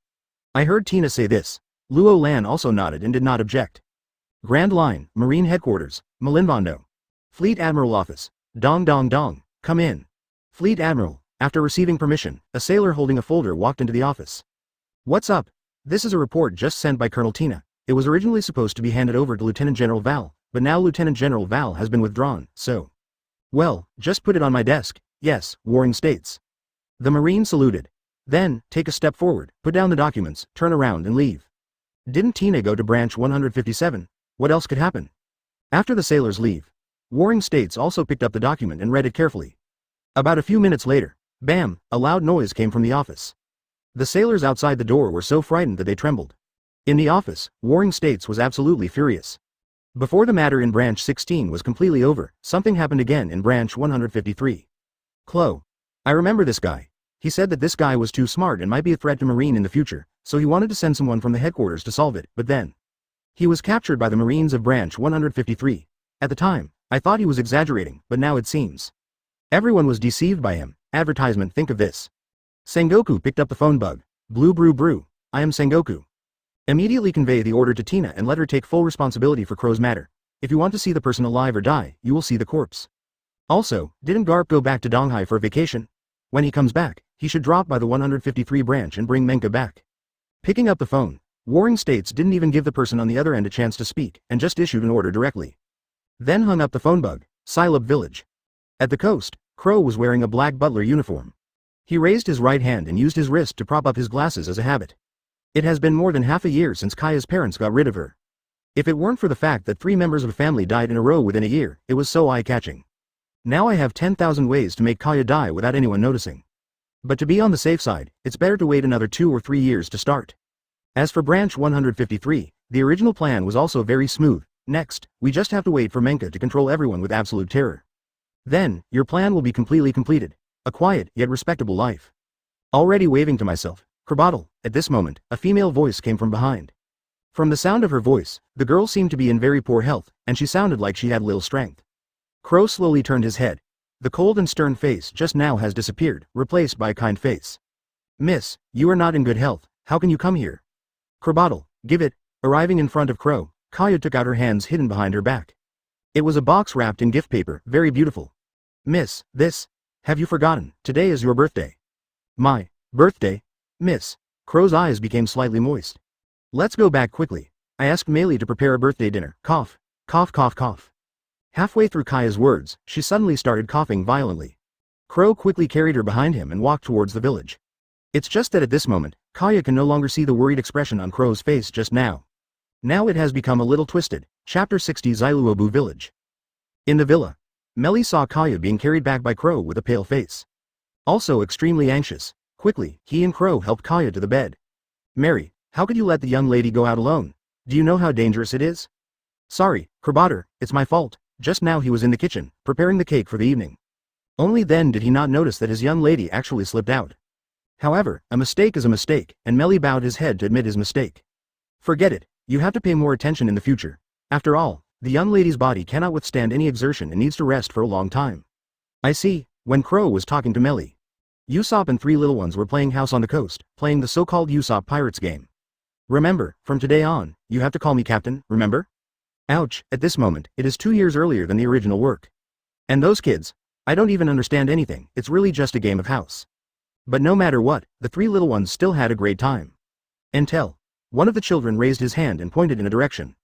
I heard Tina say this. Luo Lan also nodded and did not object. Grand Line, Marine Headquarters, Malinvondo. Fleet Admiral Office. Dong dong dong, come in. Fleet Admiral, after receiving permission, a sailor holding a folder walked into the office. What's up? This is a report just sent by Colonel Tina. It was originally supposed to be handed over to Lieutenant General Val, but now Lieutenant General Val has been withdrawn, so. Well, just put it on my desk. Yes, Warring States. The Marine saluted. Then, take a step forward, put down the documents, turn around and leave. Didn't Tina go to branch 157? What else could happen? After the sailors leave, Warring States also picked up the document and read it carefully. About a few minutes later, bam, a loud noise came from the office. The sailors outside the door were so frightened that they trembled. In the office, Warring States was absolutely furious. Before the matter in branch 16 was completely over, something happened again in branch 153. Chloe. I remember this guy. He said that this guy was too smart and might be a threat to Marine in the future, so he wanted to send someone from the headquarters to solve it, but then. He was captured by the Marines of branch 153. At the time, I thought he was exaggerating, but now it seems. Everyone was deceived by him. Advertisement, think of this. Sengoku picked up the phone bug. Blue brew brew. I am Sengoku. Immediately convey the order to Tina and let her take full responsibility for Crow's matter. If you want to see the person alive or die, you will see the corpse. Also, didn't Garp go back to Donghai for vacation? When he comes back, he should drop by the 153 branch and bring Menka back. Picking up the phone, Warring States didn't even give the person on the other end a chance to speak, and just issued an order directly. Then hung up the phone bug. Silub Village. At the coast, Crow was wearing a black butler uniform. He raised his right hand and used his wrist to prop up his glasses as a habit. It has been more than half a year since Kaya's parents got rid of her. If it weren't for the fact that 3 members of a family died in a row within a year, it was so eye-catching. Now I have 10,000 ways to make Kaya die without anyone noticing. But to be on the safe side, it's better to wait another 2 or 3 years to start. As for branch 153, the original plan was also very smooth. Next, we just have to wait for Menka to control everyone with absolute terror. Then, your plan will be completely completed. A quiet, yet respectable life. Already waving to myself, Kerbottle, at this moment, a female voice came from behind. From the sound of her voice, the girl seemed to be in very poor health, and she sounded like she had little strength. Crow slowly turned his head. The cold and stern face just now has disappeared, replaced by a kind face. Miss, you are not in good health, how can you come here? Kerbottle, give it. Arriving in front of Crow, Kaya took out her hands hidden behind her back. It was a box wrapped in gift paper, very beautiful. Miss, this. Have you forgotten, today is your birthday. My birthday? Miss. Crow's eyes became slightly moist. Let's go back quickly. I asked Meili to prepare a birthday dinner. Cough. Cough cough cough. Halfway through Kaya's words, she suddenly started coughing violently. Crow quickly carried her behind him and walked towards the village. It's just that at this moment, Kaya can no longer see the worried expression on Crow's face just now. Now it has become a little twisted. Chapter 60 Xiluobu Village. In the villa, Meili saw Kaya being carried back by Crow with a pale face. Also extremely anxious. Quickly, he and Crow helped Kaya to the bed. Mary, how could you let the young lady go out alone? Do you know how dangerous it is? Sorry, Kerbottle, it's my fault. Just now he was in the kitchen, preparing the cake for the evening. Only then did he not notice that his young lady actually slipped out. However, a mistake is a mistake, and Meili bowed his head to admit his mistake. Forget it, you have to pay more attention in the future. After all, the young lady's body cannot withstand any exertion and needs to rest for a long time. I see. When Crow was talking to Meili, Usopp and 3 little ones were playing House on the Coast, playing the so-called Usopp Pirates game. Remember, from today on, you have to call me Captain, remember? Ouch, at this moment, it is 2 years earlier than the original work. And those kids, I don't even understand anything, it's really just a game of house. But no matter what, the 3 little ones still had a great time. Until one of the children raised his hand and pointed in a direction.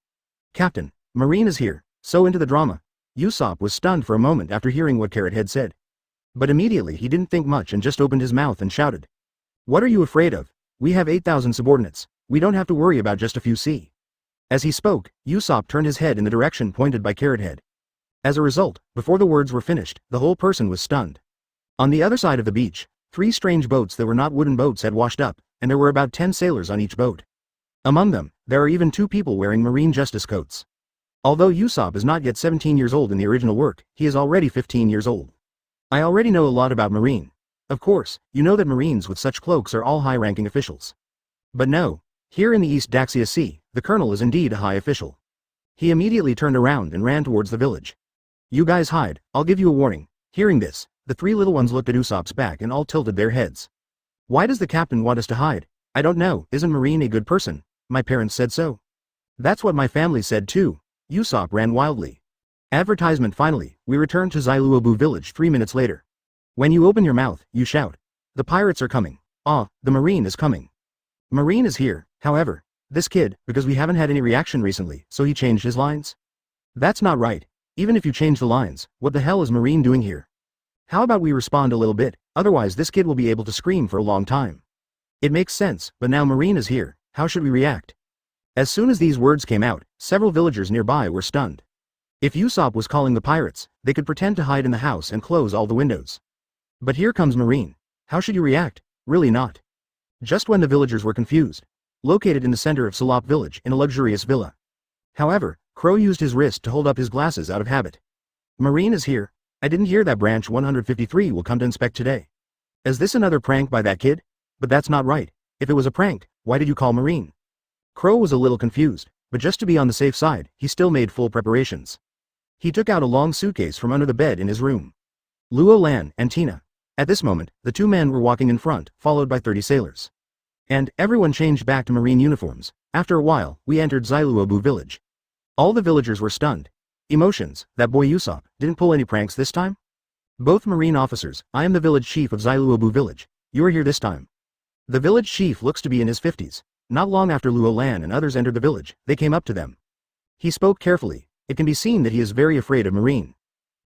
Captain, Marine is here, so into the drama. Usopp was stunned for a moment after hearing what Carrot had said. But immediately he didn't think much and just opened his mouth and shouted. What are you afraid of? We have 8,000 subordinates, we don't have to worry about just a few C. As he spoke, Usopp turned his head in the direction pointed by Carrot Head. As a result, before the words were finished, the whole person was stunned. On the other side of the beach, 3 strange boats that were not wooden boats had washed up, and there were about 10 sailors on each boat. Among them, there are even 2 people wearing marine justice coats. Although Usopp is not yet 17 years old in the original work, he is already 15 years old. I already know a lot about Marine. Of course, you know that Marines with such cloaks are all high-ranking officials. But no, here in the East Daxia Sea, the colonel is indeed a high official. He immediately turned around and ran towards the village. You guys hide, I'll give you a warning. Hearing this, the three little ones looked at Usopp's back and all tilted their heads. Why does the captain want us to hide? I don't know, isn't Marine a good person? My parents said so. That's what my family said too. Usopp ran wildly. Advertisement finally, we returned to Zailuobu village 3 minutes later. When you open your mouth, you shout. The pirates are coming. Ah, the Marine is coming. Marine is here, however. This kid, because we haven't had any reaction recently, so he changed his lines? That's not right. Even if you change the lines, what the hell is Marine doing here? How about we respond a little bit, otherwise this kid will be able to scream for a long time. It makes sense, but now Marine is here, how should we react? As soon as these words came out, several villagers nearby were stunned. If Usopp was calling the pirates, they could pretend to hide in the house and close all the windows. But here comes Marine. How should you react? Really not. Just when the villagers were confused. Located in the center of Salop village in a luxurious villa. However, Crow used his wrist to hold up his glasses out of habit. Marine is here. I didn't hear that branch 153 will come to inspect today. Is this another prank by that kid? But that's not right. If it was a prank, why did you call Marine? Crow was a little confused, but just to be on the safe side, he still made full preparations. He took out a long suitcase from under the bed in his room. Luo Lan and Tina. At this moment, the two men were walking in front, followed by 30 sailors. And everyone changed back to Marine uniforms. After a while, we entered Zailuobu village. All the villagers were stunned. Emotions, that boy Usopp, didn't pull any pranks this time? Both Marine officers, I am the village chief of Zailuobu village. You are here this time. The village chief looks to be in his 50s. Not long after Luo Lan and others entered the village, they came up to them. He spoke carefully. It can be seen that he is very afraid of Marine.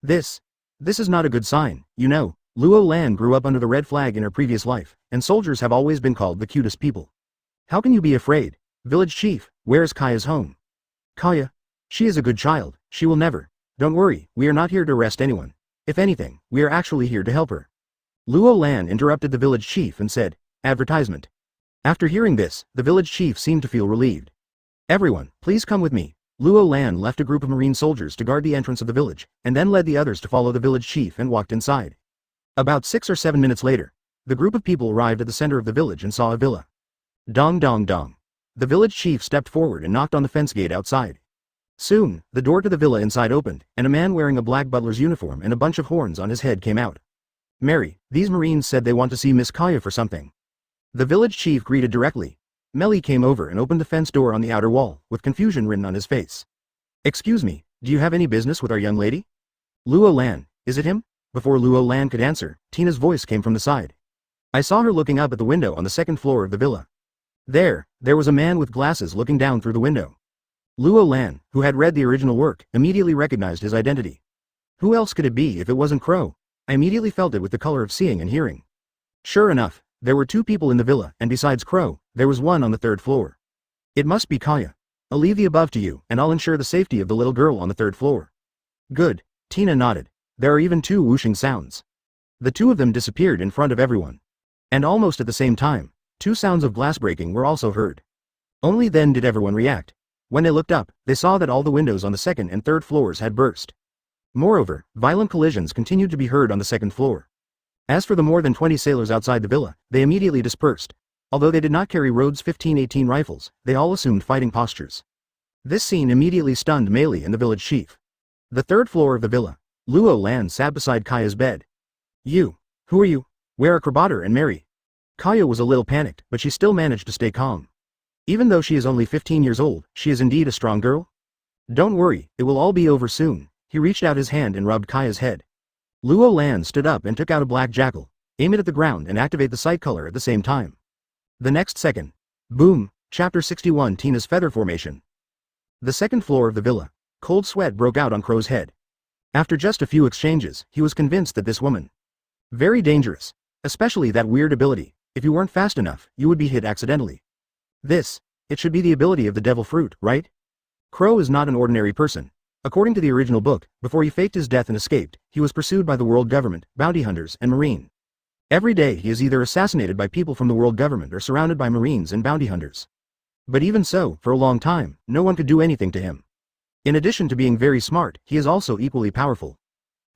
This is not a good sign, you know. Luo Lan grew up under the red flag in her previous life, and soldiers have always been called the cutest people. How can you be afraid? Village chief, where is Kaya's home? Kaya? She is a good child, she will never. Don't worry, we are not here to arrest anyone. If anything, we are actually here to help her. Luo Lan interrupted the village chief and said, advertisement. After hearing this, the village chief seemed to feel relieved. Everyone, please come with me. Luo Lan left a group of Marine soldiers to guard the entrance of the village, and then led the others to follow the village chief and walked inside. About 6 or 7 minutes later, the group of people arrived at the center of the village and saw a villa. Dong dong dong. The village chief stepped forward and knocked on the fence gate outside. Soon, the door to the villa inside opened, and a man wearing a black butler's uniform and a bunch of horns on his head came out. Mary, these Marines said they want to see Miss Kaya for something. The village chief greeted directly. Melly came over and opened the fence door on the outer wall, with confusion written on his face. Excuse me, do you have any business with our young lady? Luo Lan, is it him? Before Luo Lan could answer, Tina's voice came from the side. I saw her looking up at the window on the second floor of the villa. There was a man with glasses looking down through the window. Luo Lan, who had read the original work, immediately recognized his identity. Who else could it be if it wasn't Crow? I immediately felt it with the color of seeing and hearing. Sure enough, there were 2 people in the villa, and besides Crow, there was one on the 3rd floor. It must be Kaya. I'll leave the above to you, and I'll ensure the safety of the little girl on the 3rd floor. Good. Tina nodded. There are even 2 whooshing sounds. The 2 of them disappeared in front of everyone. And almost at the same time, 2 sounds of glass breaking were also heard. Only then did everyone react. When they looked up, they saw that all the windows on the 2nd and 3rd floors had burst. Moreover, violent collisions continued to be heard on the 2nd floor. As for the more than 20 sailors outside the villa, they immediately dispersed. Although they did not carry Rhodes 1518 rifles, they all assumed fighting postures. This scene immediately stunned Meili and the village chief. The 3rd floor of the villa. Luo Lan sat beside Kaya's bed. You. Who are you? Where are Krabater and Mary? Kaya was a little panicked, but she still managed to stay calm. Even though she is only 15 years old, she is indeed a strong girl. Don't worry, it will all be over soon. He reached out his hand and rubbed Kaya's head. Luo Lan stood up and took out a black jackal, aim it at the ground and activate the sight color at the same time. The next second. Boom, Chapter 61 Tina's Feather Formation. The 2nd floor of the villa. Cold sweat broke out on Crow's head. After just a few exchanges, he was convinced that this woman. Very dangerous. Especially that weird ability. If you weren't fast enough, you would be hit accidentally. It should be the ability of the devil fruit, right? Crow is not an ordinary person. According to the original book, before he faked his death and escaped, he was pursued by the world government, bounty hunters, and Marine. Every day he is either assassinated by people from the world government or surrounded by Marines and bounty hunters. But even so, for a long time, no one could do anything to him. In addition to being very smart, he is also equally powerful.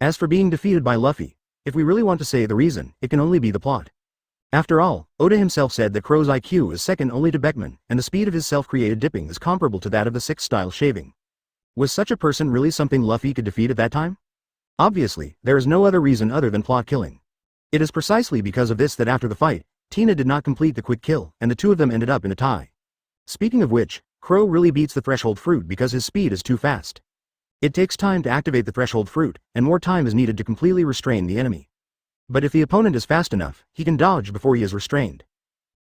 As for being defeated by Luffy, if we really want to say the reason, it can only be the plot. After all, Oda himself said that Crow's IQ is second only to Beckman, and the speed of his self-created dipping is comparable to that of the 6th style shaving. Was such a person really something Luffy could defeat at that time? Obviously, there is no other reason other than plot killing. It is precisely because of this that after the fight, Tina did not complete the quick kill, and the two of them ended up in a tie. Speaking of which, Crow really beats the threshold fruit because his speed is too fast. It takes time to activate the threshold fruit, and more time is needed to completely restrain the enemy. But if the opponent is fast enough, he can dodge before he is restrained.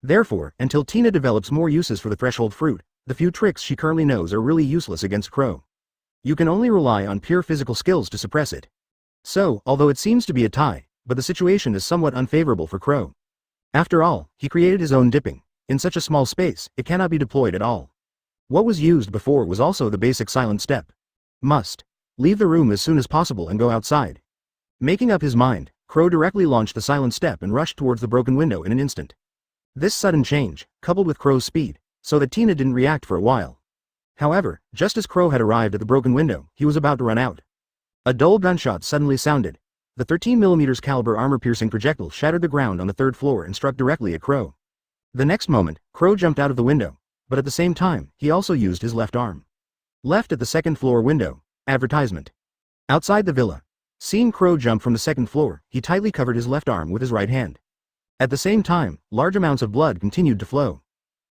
Therefore, until Tina develops more uses for the threshold fruit, the few tricks she currently knows are really useless against Crow. You can only rely on pure physical skills to suppress it. So, although it seems to be a tie, but the situation is somewhat unfavorable for Crow. After all, he created his own dipping. In such a small space, it cannot be deployed at all. What was used before was also the basic silent step. Must leave the room as soon as possible and go outside. Making up his mind, Crow directly launched the silent step and rushed towards the broken window in an instant. This sudden change, coupled with Crow's speed, so that Tina didn't react for a while. However, just as Crow had arrived at the broken window, he was about to run out. A dull gunshot suddenly sounded. The 13mm caliber armor-piercing projectile shattered the ground on the third floor and struck directly at Crow. The next moment, Crow jumped out of the window, but at the same time, he also used his left arm. Left at the second floor window. Advertisement. Outside the villa. Seeing Crow jump from the second floor, he tightly covered his left arm with his right hand. At the same time, large amounts of blood continued to flow.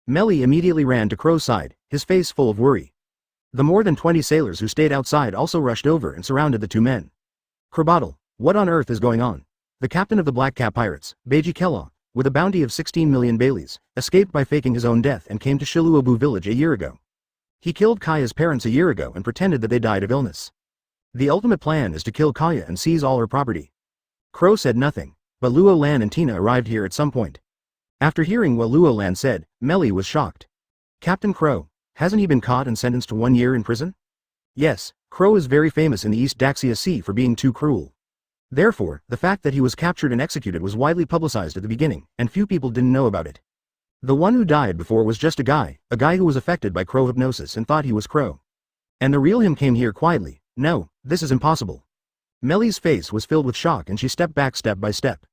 Melly immediately ran to Crow's side, his face full of worry. The more than 20 sailors who stayed outside also rushed over and surrounded the two men. Crabottle, what on earth is going on? The captain of the Black Cap Pirates, Beiji Kellogg, with a bounty of 16 million Baileys, escaped by faking his own death and came to Shiluobu village a year ago. He killed Kaya's parents a year ago and pretended that they died of illness. The ultimate plan is to kill Kaya and seize all her property. Crow said nothing, but Luo Lan and Tina arrived here at some point. After hearing what Luo Lan said, Melly was shocked. Captain Crow, hasn't he been caught and sentenced to 1 year in prison? Yes, Crow is very famous in the East Daxia Sea for being too cruel. Therefore, the fact that he was captured and executed was widely publicized at the beginning, and few people didn't know about it. The one who died before was just a guy who was affected by Crow hypnosis and thought he was Crow. And the real him came here quietly. No, this is impossible. Melly's face was filled with shock and she stepped back step by step.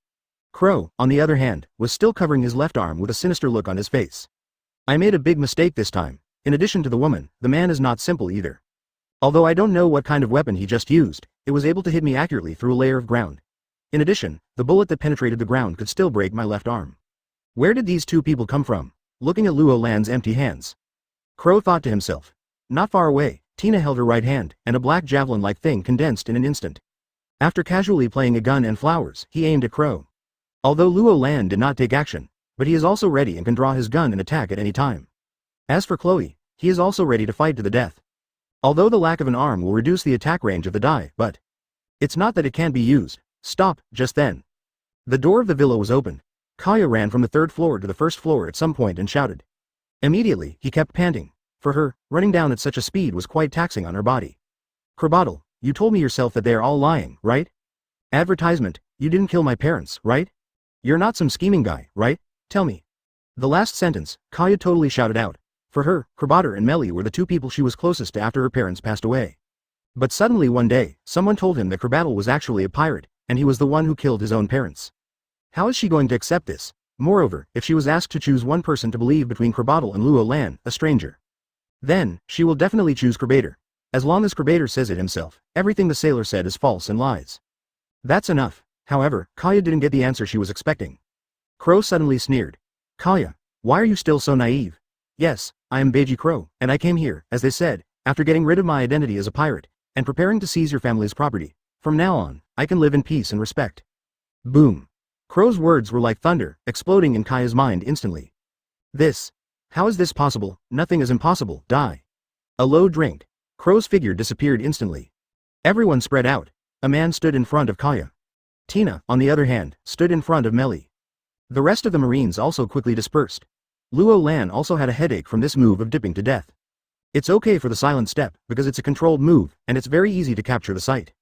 Crow, on the other hand, was still covering his left arm with a sinister look on his face. I made a big mistake this time. In addition to the woman, the man is not simple either. Although I don't know what kind of weapon he just used, it was able to hit me accurately through a layer of ground. In addition, the bullet that penetrated the ground could still break my left arm. Where did these two people come from? Looking at Luo Lan's empty hands, Crow thought to himself. Not far away, Tina held her right hand, and a black javelin-like thing condensed in an instant. After casually playing a gun and flowers, he aimed at Crow. Although Luo Lan did not take action, but he is also ready and can draw his gun and attack at any time. As for Chloe, he is also ready to fight to the death. Although the lack of an arm will reduce the attack range of the die, but it's not that it can't be used. Stop, just then. The door of the villa was opened. Kaya ran from the third floor to the first floor at some point and shouted. Immediately, he kept panting. For her, running down at such a speed was quite taxing on her body. Crabottle, you told me yourself that they are all lying, right? Advertisement, you didn't kill my parents, right? You're not some scheming guy, right? Tell me. The last sentence, Kaya totally shouted out. For her, Crabottle and Melly were the two people she was closest to after her parents passed away. But suddenly one day, someone told him that Crabottle was actually a pirate, and he was the one who killed his own parents. How is she going to accept this? Moreover, if she was asked to choose one person to believe between Crabottle and Luo Lan, a stranger, then she will definitely choose Crabottle. As long as Crabottle says it himself, everything the sailor said is false and lies. That's enough. However, Kaya didn't get the answer she was expecting. Crow suddenly sneered. Kaya, why are you still so naive? Yes, I am Beiji Crow, and I came here, as they said, after getting rid of my identity as a pirate, and preparing to seize your family's property. From now on, I can live in peace and respect. Boom. Crow's words were like thunder, exploding in Kaya's mind instantly. How is this possible? Nothing is impossible, die. A low drink. Crow's figure disappeared instantly. Everyone spread out. A man stood in front of Kaya. Tina, on the other hand, stood in front of Melly. The rest of the Marines also quickly dispersed. Luo Lan also had a headache from this move of dipping to death. It's okay for the silent step, because it's a controlled move, and it's very easy to capture the sight.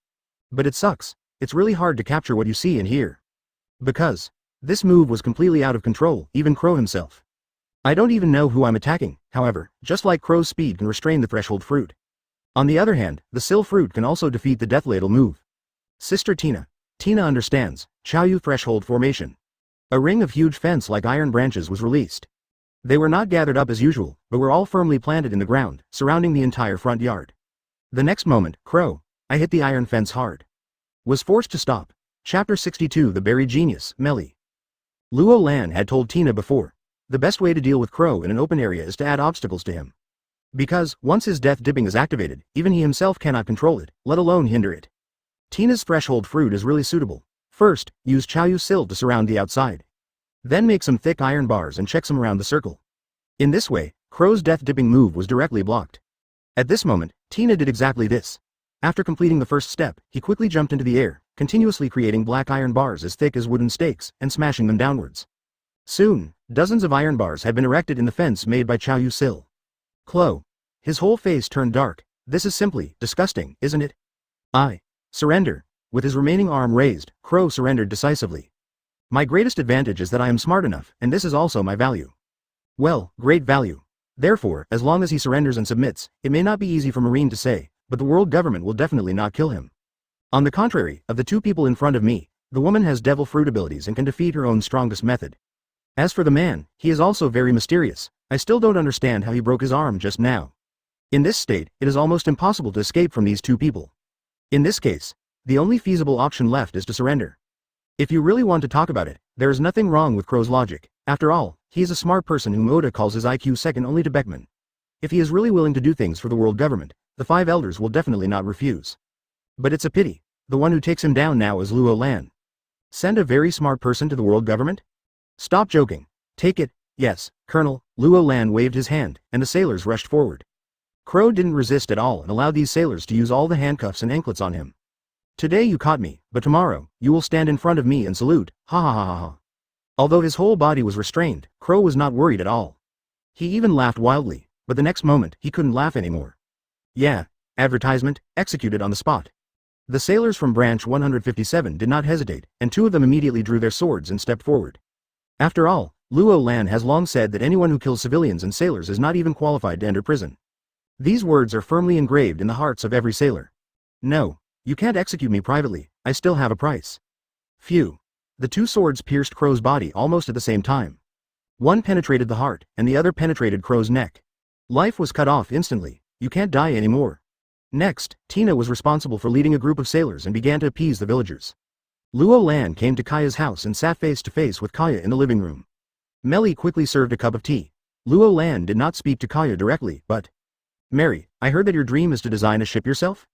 But it sucks. It's really hard to capture what you see and hear. Because this move was completely out of control, even Crow himself. I don't even know who I'm attacking, however, just like Crow's speed can restrain the threshold fruit. On the other hand, the Sil fruit can also defeat the death ladle move. Sister Tina. Tina understands. Chaoyu threshold formation. A ring of huge fence-like iron branches was released. They were not gathered up as usual, but were all firmly planted in the ground, surrounding the entire front yard. The next moment, crow. I hit the iron fence hard. Was forced to stop. Chapter 62 The Buried Genius, Melly. Luo Lan had told Tina before. The best way to deal with Crow in an open area is to add obstacles to him. Because, once his death dipping is activated, even he himself cannot control it, let alone hinder it. Tina's threshold fruit is really suitable. First, use Chaoyu Sil to surround the outside. Then make some thick iron bars and check some around the circle. In this way, Crow's death dipping move was directly blocked. At this moment, Tina did exactly this. After completing the first step, he quickly jumped into the air, continuously creating black iron bars as thick as wooden stakes, and smashing them downwards. Soon, dozens of iron bars had been erected in the fence made by Chaoyu Sil. Clo. His whole face turned dark. This is simply disgusting, isn't it? I surrender. With his remaining arm raised, Crow surrendered decisively. My greatest advantage is that I am smart enough, and this is also my value. Well, great value. Therefore, as long as he surrenders and submits, it may not be easy for Marine to say, but the world government will definitely not kill him. On the contrary, of the two people in front of me, the woman has devil fruit abilities and can defeat her own strongest method. As for the man, he is also very mysterious. I still don't understand how he broke his arm just now. In this state, it is almost impossible to escape from these two people. In this case, the only feasible option left is to surrender. If you really want to talk about it, there is nothing wrong with Crow's logic. After all, he is a smart person whom Oda calls his IQ second only to Beckman. If he is really willing to do things for the world government, the five elders will definitely not refuse. But it's a pity. The one who takes him down now is Luo Lan. Send a very smart person to the world government? Stop joking. Take it. Yes, Colonel. Luo Lan waved his hand, and the sailors rushed forward. Crow didn't resist at all and allowed these sailors to use all the handcuffs and anklets on him. Today you caught me, but tomorrow, you will stand in front of me and salute, ha ha ha ha ha. Although his whole body was restrained, Crow was not worried at all. He even laughed wildly, but the next moment, he couldn't laugh anymore. Yeah, advertisement, executed on the spot. The sailors from Branch 157 did not hesitate, and two of them immediately drew their swords and stepped forward. After all, Luo Lan has long said that anyone who kills civilians and sailors is not even qualified to enter prison. These words are firmly engraved in the hearts of every sailor. No, you can't execute me privately, I still have a price. Phew. The two swords pierced Crow's body almost at the same time. One penetrated the heart, and the other penetrated Crow's neck. Life was cut off instantly. You can't die anymore. Next, Tina was responsible for leading a group of sailors and began to appease the villagers. Luo Lan came to Kaya's house and sat face to face with Kaya in the living room. Melly quickly served a cup of tea. Luo Lan did not speak to Kaya directly, but... Mary, I heard that your dream is to design a ship yourself?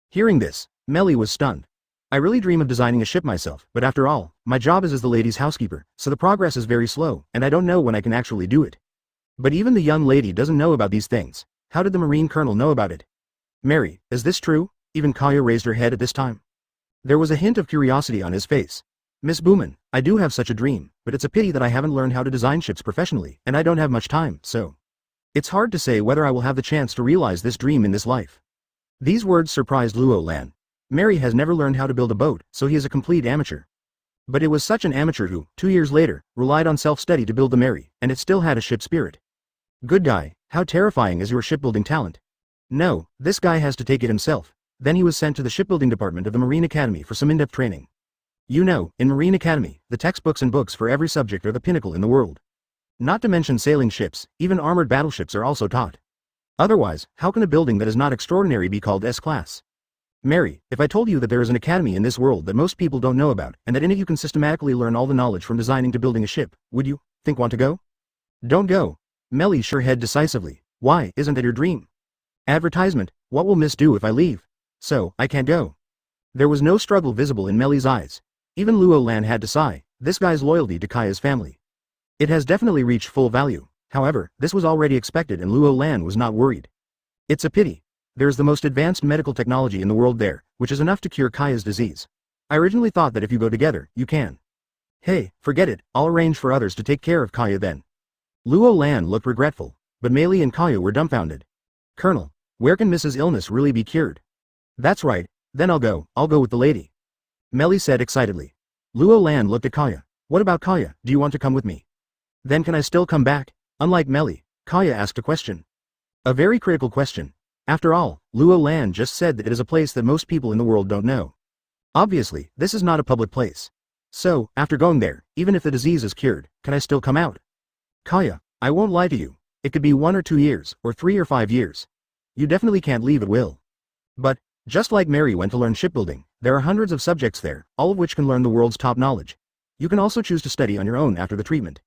Hearing this, Melly was stunned. I really dream of designing a ship myself, but after all, my job is as the lady's housekeeper, so the progress is very slow, and I don't know when I can actually do it. But even the young lady doesn't know about these things. How did the Marine Colonel know about it? Mary, is this true? Even Kaya raised her head at this time. There was a hint of curiosity on his face. Miss Booman, I do have such a dream, but it's a pity that I haven't learned how to design ships professionally, and I don't have much time, so... It's hard to say whether I will have the chance to realize this dream in this life. These words surprised Luo Lan. Mary has never learned how to build a boat, so he is a complete amateur. But it was such an amateur who, 2 years later, relied on self-study to build the Mary, and it still had a ship spirit. Good guy, how terrifying is your shipbuilding talent? No, this guy has to take it himself. Then he was sent to the shipbuilding department of the Marine Academy for some in-depth training. You know, in Marine Academy, the textbooks and books for every subject are the pinnacle in the world. Not to mention sailing ships, even armored battleships are also taught. Otherwise, how can a building that is not extraordinary be called S-class? Mary, if I told you that there is an academy in this world that most people don't know about, and that in it you can systematically learn all the knowledge from designing to building a ship, would you want to go? Don't go. Melly shook her head decisively. Why, isn't that your dream? Advertisement, what will Miss do if I leave? So, I can't go. There was no struggle visible in Melly's eyes. Even Luo Lan had to sigh, this guy's loyalty to Kaya's family. It has definitely reached full value. However, this was already expected and Luo Lan was not worried. It's a pity. There's the most advanced medical technology in the world there, which is enough to cure Kaya's disease. I originally thought that if you go together, you can. Hey, forget it, I'll arrange for others to take care of Kaya then. Luo Lan looked regretful, but Meili and Kaya were dumbfounded. Colonel, where can Mrs. Illness really be cured? That's right, then I'll go with the lady. Meili said excitedly. Luo Lan looked at Kaya. What about Kaya, do you want to come with me? Then can I still come back? Unlike Meili, Kaya asked a question. A very critical question. After all, Luo Lan just said that it is a place that most people in the world don't know. Obviously, this is not a public place. So, after going there, even if the disease is cured, can I still come out? Kaya, I won't lie to you. It could be 1 or 2 years, or 3 or 5 years. You definitely can't leave at will. But, just like Mary went to learn shipbuilding, there are hundreds of subjects there, all of which can learn the world's top knowledge. You can also choose to study on your own after the treatment.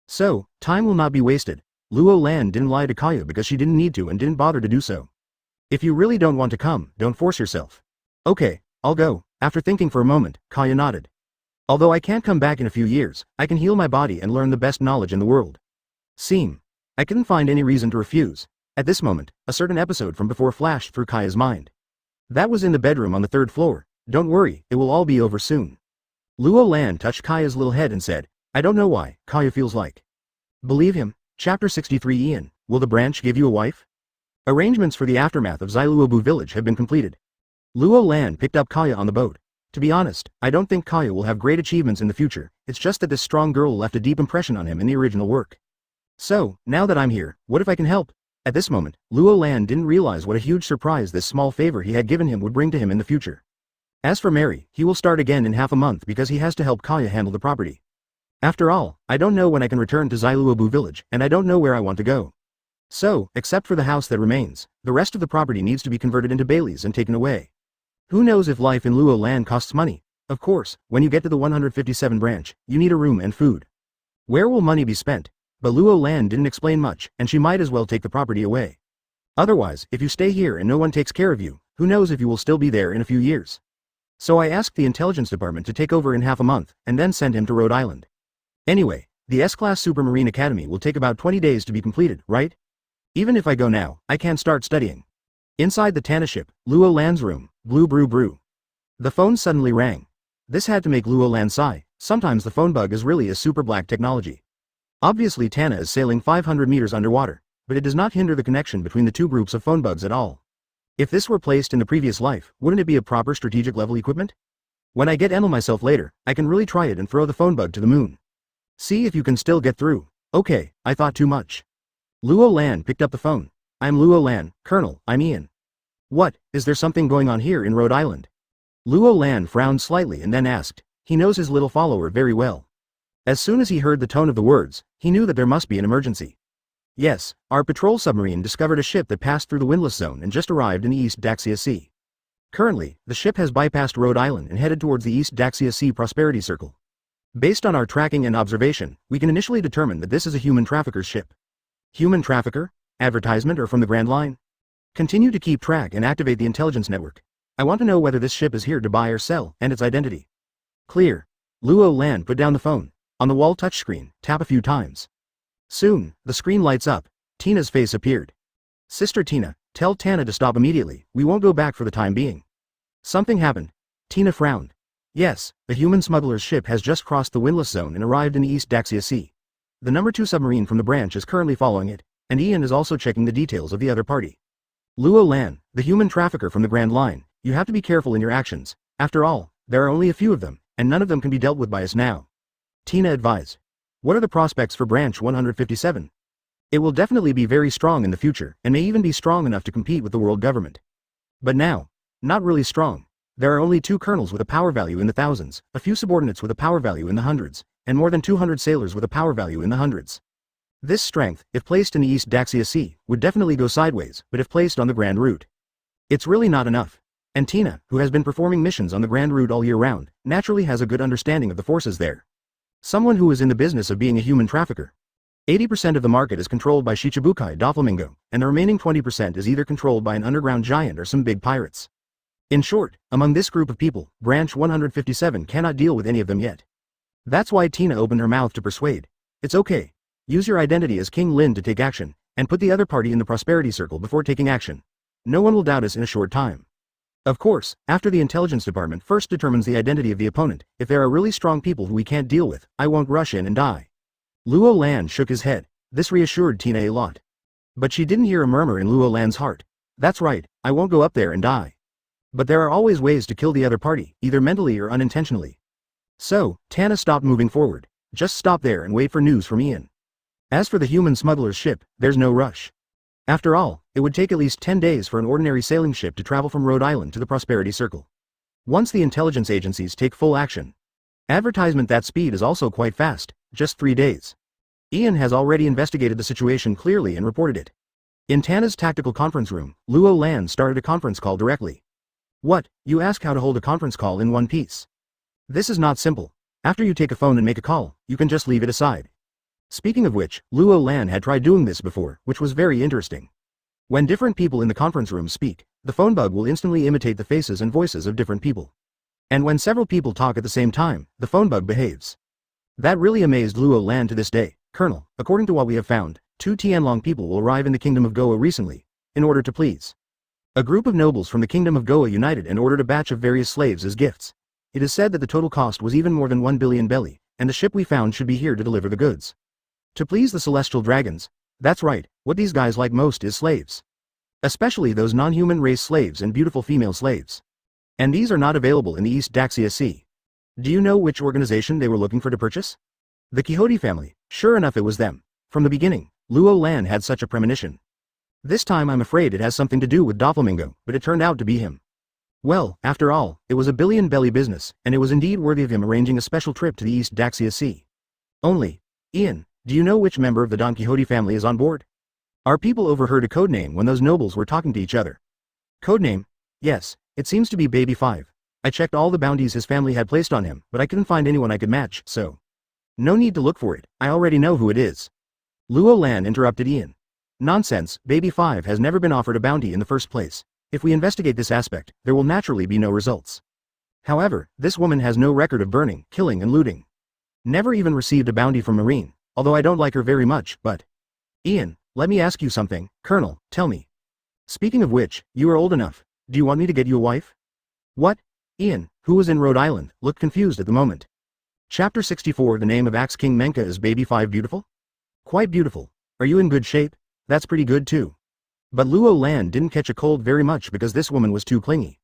So, time will not be wasted. Luo Lan didn't lie to Kaya because she didn't need to and didn't bother to do so. If you really don't want to come, don't force yourself. Okay, I'll go. After thinking for a moment, Kaya nodded. Although I can't come back in a few years, I can heal my body and learn the best knowledge in the world. I couldn't find any reason to refuse. At this moment, a certain episode from before flashed through Kaya's mind. That was in the bedroom on the 3rd floor. Don't worry, it will all be over soon. Luo Lan touched Kaya's little head and said, I don't know why, Kaya feels like. Believe him. Chapter 63 Ian, will the branch give you a wife? Arrangements for the aftermath of Xiluobu village have been completed. Luo Lan picked up Kaya on the boat. To be honest, I don't think Kaya will have great achievements in the future, it's just that this strong girl left a deep impression on him in the original work. So, now that I'm here, what if I can help? At this moment, Luo Lan didn't realize what a huge surprise this small favor he had given him would bring to him in the future. As for Mary, he will start again in half a month because he has to help Kaya handle the property. After all, I don't know when I can return to Xiluobu village, and I don't know where I want to go. So, except for the house that remains, the rest of the property needs to be converted into Baileys and taken away. Who knows if life in Luo Lan costs money? Of course, when you get to the 157 branch, you need a room and food. Where will money be spent? But Luo Lan didn't explain much, and she might as well take the property away. Otherwise, if you stay here and no one takes care of you, who knows if you will still be there in a few years. So I asked the intelligence department to take over in half a month, and then send him to Rhode Island. Anyway, the S-Class Supermarine Academy will take about 20 days to be completed, right? Even if I go now, I can't start studying. Inside the Tana ship, Luo Lan's room, blue brew brew. The phone suddenly rang. This had to make Luo Lan sigh. Sometimes the phone bug is really a super black technology. Obviously Tana is sailing 500 meters underwater, but it does not hinder the connection between the two groups of phone bugs at all. If this were placed in the previous life, wouldn't it be a proper strategic level equipment? When I get Enel myself later, I can really try it and throw the phone bug to the moon. See if you can still get through. Okay, I thought too much. Luo Lan picked up the phone. I'm Luo Lan, Colonel, I'm Ian. What, is there something going on here in Rhode Island? Luo Lan frowned slightly and then asked. He knows his little follower very well. As soon as he heard the tone of the words, he knew that there must be an emergency. Yes, our patrol submarine discovered a ship that passed through the windless zone and just arrived in the East Daxia Sea. Currently, the ship has bypassed Rhode Island and headed towards the East Daxia Sea Prosperity Circle. Based on our tracking and observation, we can initially determine that this is a human trafficker's ship. Human trafficker? Advertisement or from the Grand Line? Continue to keep track and activate the intelligence network. I want to know whether this ship is here to buy or sell, and its identity. Clear. Luo Lan put down the phone. On the wall touchscreen, tap a few times. Soon, the screen lights up. Tina's face appeared. Sister Tina, tell Tana to stop immediately, we won't go back for the time being. Something happened. Tina frowned. Yes, the human smuggler's ship has just crossed the windless zone and arrived in the East Daxia Sea. The number 2 submarine from the branch is currently following it, and Ian is also checking the details of the other party. Luo Lan, the human trafficker from the Grand Line, you have to be careful in your actions. After all, there are only a few of them, and none of them can be dealt with by us now. Tina advised. What are the prospects for branch 157? It will definitely be very strong in the future, and may even be strong enough to compete with the world government. But now, not really strong. There are only 2 colonels with a power value in the thousands, a few subordinates with a power value in the hundreds, and more than 200 sailors with a power value in the hundreds. This strength, if placed in the East Daxia Sea, would definitely go sideways, but if placed on the Grand Route, it's really not enough. And Tina, who has been performing missions on the Grand Route all year round, naturally has a good understanding of the forces there. Someone who is in the business of being a human trafficker. 80% of the market is controlled by Shichibukai Doflamingo, and the remaining 20% is either controlled by an underground giant or some big pirates. In short, among this group of people, Branch 157 cannot deal with any of them yet. That's why Tina opened her mouth to persuade. It's okay. Use your identity as King Lin to take action, and put the other party in the prosperity circle before taking action. No one will doubt us in a short time. Of course, after the intelligence department first determines the identity of the opponent, if there are really strong people who we can't deal with, I won't rush in and die. Luo Lan shook his head. This reassured Tina a lot. But she didn't hear a murmur in Luo Lan's heart. That's right, I won't go up there and die. But there are always ways to kill the other party, either mentally or unintentionally. So, Tana stopped moving forward. Just stop there and wait for news from Ian. As for the human smuggler's ship, there's no rush. After all, it would take at least 10 days for an ordinary sailing ship to travel from Rhode Island to the Prosperity Circle. Once the intelligence agencies take full action. Advertisement that speed is also quite fast, just 3 days. Ian has already investigated the situation clearly and reported it. In Tana's tactical conference room, Luo Lan started a conference call directly. What, you ask how to hold a conference call in one piece? This is not simple. After you take a phone and make a call, you can just leave it aside. Speaking of which, Luo Lan had tried doing this before, which was very interesting. When different people in the conference room speak, the phone bug will instantly imitate the faces and voices of different people. And when several people talk at the same time, the phone bug behaves. That really amazed Luo Lan to this day. Colonel, according to what we have found, 2 Tianlong people will arrive in the Kingdom of Goa recently, in order to please. A group of nobles from the Kingdom of Goa united and ordered a batch of various slaves as gifts. It is said that the total cost was even more than 1 billion belly, and the ship we found should be here to deliver the goods. To please the celestial dragons, that's right, what these guys like most is slaves. Especially those non-human race slaves and beautiful female slaves. And these are not available in the East Daxia Sea. Do you know which organization they were looking for to purchase? The Quixote family. Sure enough, it was them. From the beginning, Luo Lan had such a premonition. This time I'm afraid it has something to do with Doflamingo, but it turned out to be him. Well, after all, it was a billion belly business, and it was indeed worthy of him arranging a special trip to the East Daxia Sea. Only, Ian, do you know which member of the Don Quixote family is on board? Our people overheard a codename when those nobles were talking to each other. Codename? Yes, it seems to be Baby 5. I checked all the bounties his family had placed on him, but I couldn't find anyone I could match, so. No need to look for it, I already know who it is. Luo Lan interrupted Ian. Nonsense, Baby 5 has never been offered a bounty in the first place. If we investigate this aspect, there will naturally be no results. However, this woman has no record of burning, killing and looting. Never even received a bounty from Marine, although I don't like her very much, but... Ian, let me ask you something, Colonel, tell me. Speaking of which, you are old enough, do you want me to get you a wife? What? Ian, who was in Rhode Island, looked confused at the moment. Chapter 64. The name of Axe King Menka is Baby 5 beautiful? Quite beautiful. Are you in good shape? That's pretty good too. But Luo Lan didn't catch a cold very much because this woman was too clingy.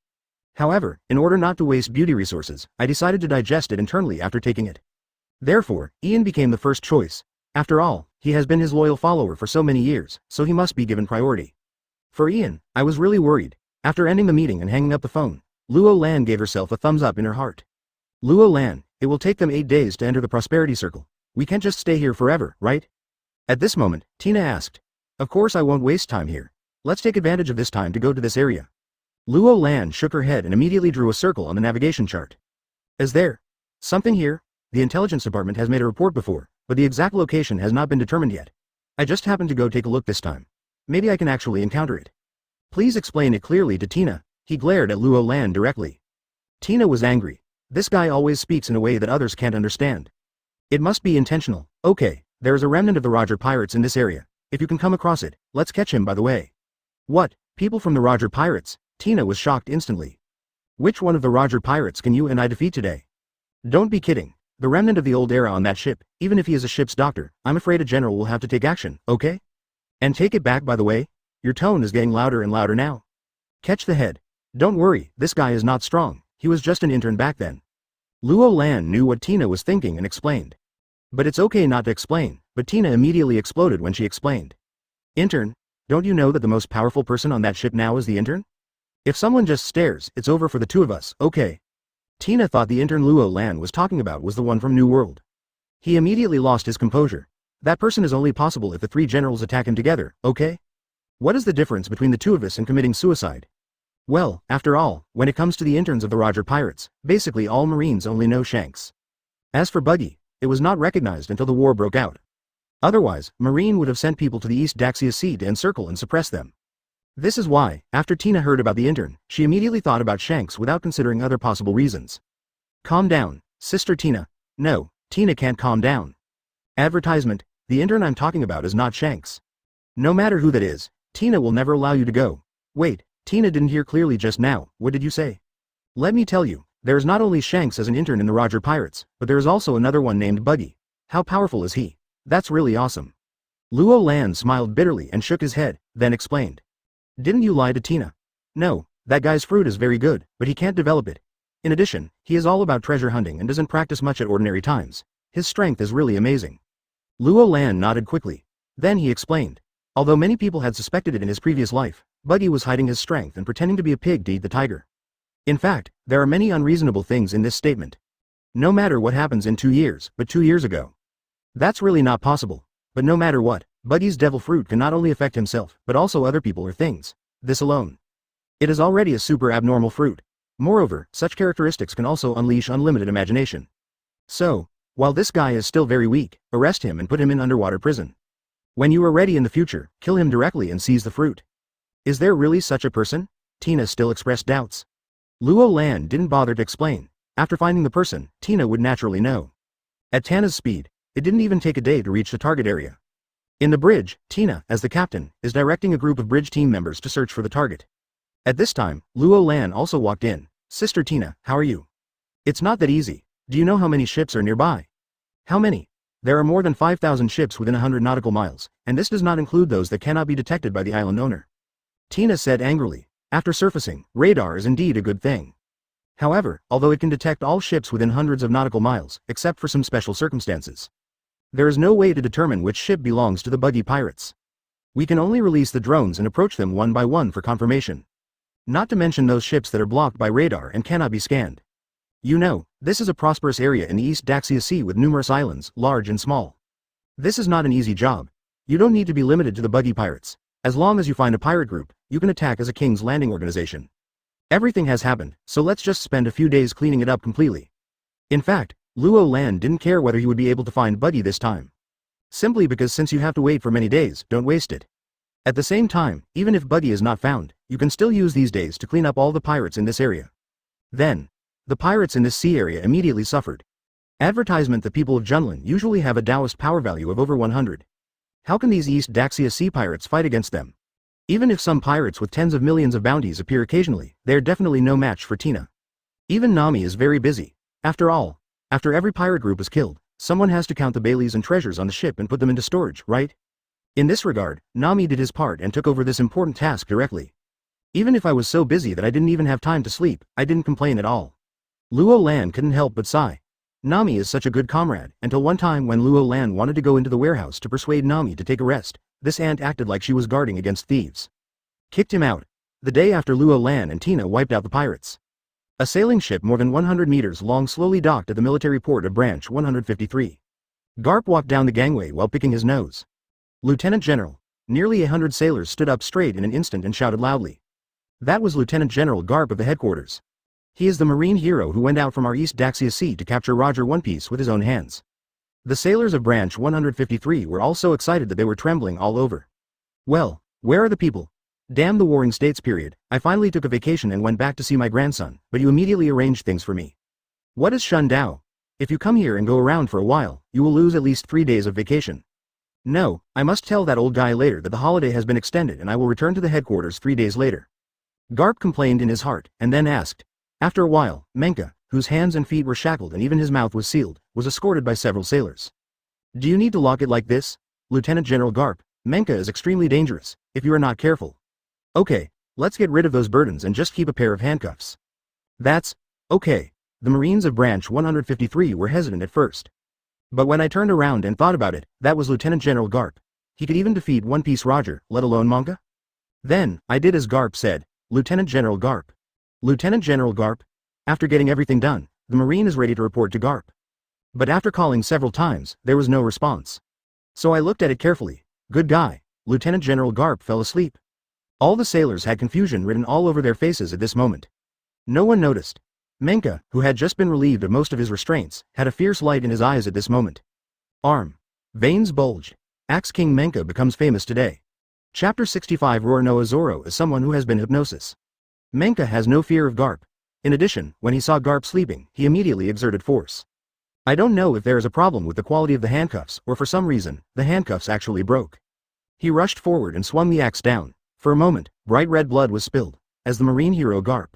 However, in order not to waste beauty resources, I decided to digest it internally after taking it. Therefore, Ian became the first choice. After all, he has been his loyal follower for so many years, so he must be given priority. For Ian, I was really worried. After ending the meeting and hanging up the phone, Luo Lan gave herself a thumbs up in her heart. Luo Lan, it will take them 8 days to enter the prosperity circle. We can't just stay here forever, right? At this moment, Tina asked. Of course I won't waste time here. Let's take advantage of this time to go to this area. Luo Lan shook her head and immediately drew a circle on the navigation chart. Is there something here? The intelligence department has made a report before, but the exact location has not been determined yet. I just happened to go take a look this time. Maybe I can actually encounter it. Please explain it clearly to Tina. He glared at Luo Lan directly. Tina was angry. This guy always speaks in a way that others can't understand. It must be intentional. Okay, there is a remnant of the Roger pirates in this area. If you can come across it, let's catch him by the way. What? People from the Roger pirates? Tina was shocked instantly. Which one of the Roger pirates can you and I defeat today? Don't be kidding. The remnant of the old era on that ship, even if he is a ship's doctor, I'm afraid a general will have to take action, okay? And take it back by the way? Your tone is getting louder and louder now. Catch the head. Don't worry, this guy is not strong, he was just an intern back then. Luo Lan knew what Tina was thinking and explained. But it's okay not to explain, but Tina immediately exploded when she explained. Intern? Don't you know that the most powerful person on that ship now is the intern? If someone just stares, it's over for the two of us, okay? Tina thought the intern Luo Lan was talking about was the one from New World. He immediately lost his composure. That person is only possible if the 3 generals attack him together, okay? What is the difference between the two of us and committing suicide? Well, after all, when it comes to the interns of the Roger pirates, basically all Marines only know Shanks. As for Buggy, it was not recognized until the war broke out. Otherwise, Marine would have sent people to the East Daxia Sea to encircle and suppress them. This is why, after Tina heard about the intern, she immediately thought about Shanks without considering other possible reasons. Calm down, Sister Tina. No, Tina can't calm down. Advertisement, the intern I'm talking about is not Shanks. No matter who that is, Tina will never allow you to go. Wait, Tina didn't hear clearly just now, what did you say? Let me tell you, there is not only Shanks as an intern in the Roger Pirates, but there is also another one named Buggy. How powerful is he? That's really awesome. Luo Lan smiled bitterly and shook his head, then explained. Didn't you lie to Tina? No, that guy's fruit is very good, but he can't develop it. In addition, he is all about treasure hunting and doesn't practice much at ordinary times. His strength is really amazing. Luo Lan nodded quickly. Then he explained. Although many people had suspected it in his previous life, Buggy was hiding his strength and pretending to be a pig to eat the tiger. In fact, there are many unreasonable things in this statement. No matter what happens in 2 years, but 2 years ago. That's really not possible. But no matter what, Buggy's devil fruit can not only affect himself, but also other people or things. This alone. It is already a super abnormal fruit. Moreover, such characteristics can also unleash unlimited imagination. So, while this guy is still very weak, arrest him and put him in underwater prison. When you are ready in the future, kill him directly and seize the fruit. Is there really such a person? Tina still expressed doubts. Luo Lan didn't bother to explain. After finding the person, Tina would naturally know. At Tana's speed, it didn't even take a day to reach the target area. In the bridge, Tina, as the captain, is directing a group of bridge team members to search for the target. At this time, Luo Lan also walked in. Sister Tina, how are you? It's not that easy. Do you know how many ships are nearby? How many? There are more than 5,000 ships within 100 nautical miles, and this does not include those that cannot be detected by the island owner. Tina said angrily. After surfacing, radar is indeed a good thing. However, although it can detect all ships within hundreds of nautical miles, except for some special circumstances, there is no way to determine which ship belongs to the buggy pirates. We can only release the drones and approach them one by one for confirmation. Not to mention those ships that are blocked by radar and cannot be scanned. You know, this is a prosperous area in the East Daxia Sea with numerous islands, large and small. This is not an easy job. You don't need to be limited to the buggy pirates. As long as you find a pirate group, you can attack as a King's Landing organization. Everything has happened, so let's just spend a few days cleaning it up completely. In fact, Luo Lan didn't care whether he would be able to find Buggy this time. Simply because since you have to wait for many days, don't waste it. At the same time, even if Buggy is not found, you can still use these days to clean up all the pirates in this area. Then, the pirates in this sea area immediately suffered. Advertisement: the people of Junlin usually have a Taoist power value of over 100. How can these East Daxia Sea pirates fight against them? Even if some pirates with tens of millions of bounties appear occasionally, they are definitely no match for Tina. Even Nami is very busy. After all, after every pirate group is killed, someone has to count the Baileys and treasures on the ship and put them into storage, right? In this regard, Nami did his part and took over this important task directly. Even if I was so busy that I didn't even have time to sleep, I didn't complain at all. Luo Lan couldn't help but sigh. Nami is such a good comrade, until one time when Luo Lan wanted to go into the warehouse to persuade Nami to take a rest, this ant acted like she was guarding against thieves. Kicked him out. The day after Luo Lan and Tina wiped out the pirates. A sailing ship more than 100 meters long slowly docked at the military port of Branch 153. Garp walked down the gangway while picking his nose. Lieutenant General. Nearly 100 sailors stood up straight in an instant and shouted loudly. That was Lieutenant General Garp of the headquarters. He is the marine hero who went out from our East Daxia Sea to capture Roger One Piece with his own hands. The sailors of Branch 153 were all so excited that they were trembling all over. Well, where are the people? Damn the Warring States period. I finally took a vacation and went back to see my grandson, but you immediately arranged things for me. What is Shun Dao? If you come here and go around for a while, you will lose at least 3 days of vacation. No, I must tell that old guy later that the holiday has been extended and I will return to the headquarters 3 days later. Garp complained in his heart, and then asked. After a while, Menka, whose hands and feet were shackled and even his mouth was sealed, was escorted by several sailors. Do you need to lock it like this? Lieutenant General Garp, Menka is extremely dangerous, if you are not careful. Okay, let's get rid of those burdens and just keep a pair of handcuffs. That's okay. The Marines of Branch 153 were hesitant at first. But when I turned around and thought about it, that was Lieutenant General Garp. He could even defeat One Piece Roger, let alone Monka? Then, I did as Garp said. Lieutenant General Garp. Lieutenant General Garp. After getting everything done, the Marine is ready to report to Garp. But after calling several times, there was no response. So I looked at it carefully. Good guy. Lieutenant General Garp fell asleep. All the sailors had confusion written all over their faces at this moment. No one noticed. Menka, who had just been relieved of most of his restraints, had a fierce light in his eyes at this moment. Arm. Veins bulged. Axe King Menka becomes famous today. Chapter 65. Roar Noah Zoro is someone who has been hypnosis. Menka has no fear of Garp. In addition, when he saw Garp sleeping, he immediately exerted force. I don't know if there is a problem with the quality of the handcuffs, or for some reason, the handcuffs actually broke. He rushed forward and swung the axe down. For a moment, bright red blood was spilled, as the marine hero Garp.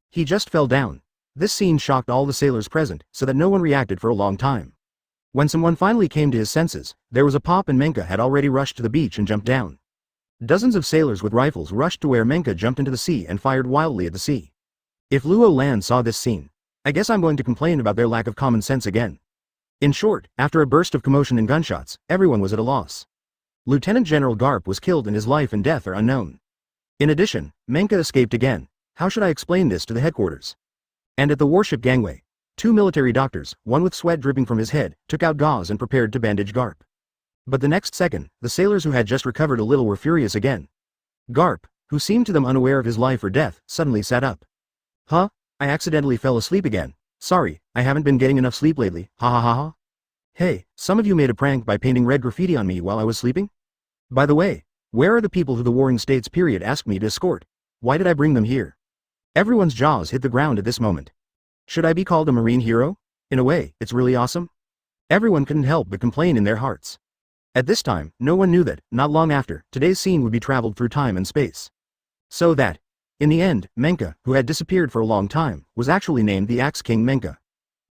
He just fell down. This scene shocked all the sailors present, so that no one reacted for a long time. When someone finally came to his senses, there was a pop and Menka had already rushed to the beach and jumped down. Dozens of sailors with rifles rushed to where Menka jumped into the sea and fired wildly at the sea. If Luo Lan saw this scene, I guess I'm going to complain about their lack of common sense again. In short, after a burst of commotion and gunshots, everyone was at a loss. Lieutenant General Garp was killed and his life and death are unknown. In addition, Menka escaped again. How should I explain this to the headquarters? And at the warship gangway, 2 military doctors, one with sweat dripping from his head, took out gauze and prepared to bandage Garp. But the next second, the sailors who had just recovered a little were furious again. Garp, who seemed to them unaware of his life or death, suddenly sat up. Huh? I accidentally fell asleep again. Sorry, I haven't been getting enough sleep lately, ha ha ha ha. Hey, some of you made a prank by painting red graffiti on me while I was sleeping? By the way, where are the people who the Warring States period asked me to escort? Why did I bring them here? Everyone's jaws hit the ground at this moment. Should I be called a marine hero? In a way, it's really awesome. Everyone couldn't help but complain in their hearts. At this time, no one knew that, not long after, today's scene would be traveled through time and space. So that, in the end, Menka, who had disappeared for a long time, was actually named the Axe King Menka.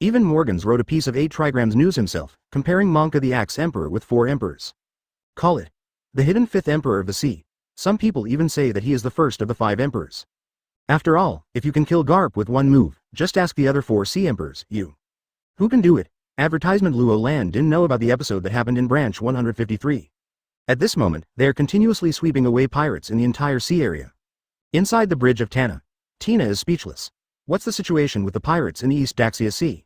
Even Morgans wrote a piece of 8 trigrams news himself, comparing Menka the Axe Emperor with 4 emperors. Call it the hidden 5th emperor of the sea. Some people even say that he is the first of the 5 emperors. After all, if you can kill Garp with one move, just ask the other 4 sea emperors, who can do it? Advertisement. Luo Lan didn't know about the episode that happened in branch 153. At this moment, they are continuously sweeping away pirates in the entire sea area. Inside the bridge of Tana, Tina is speechless. What's the situation with the pirates in the East Daxia Sea?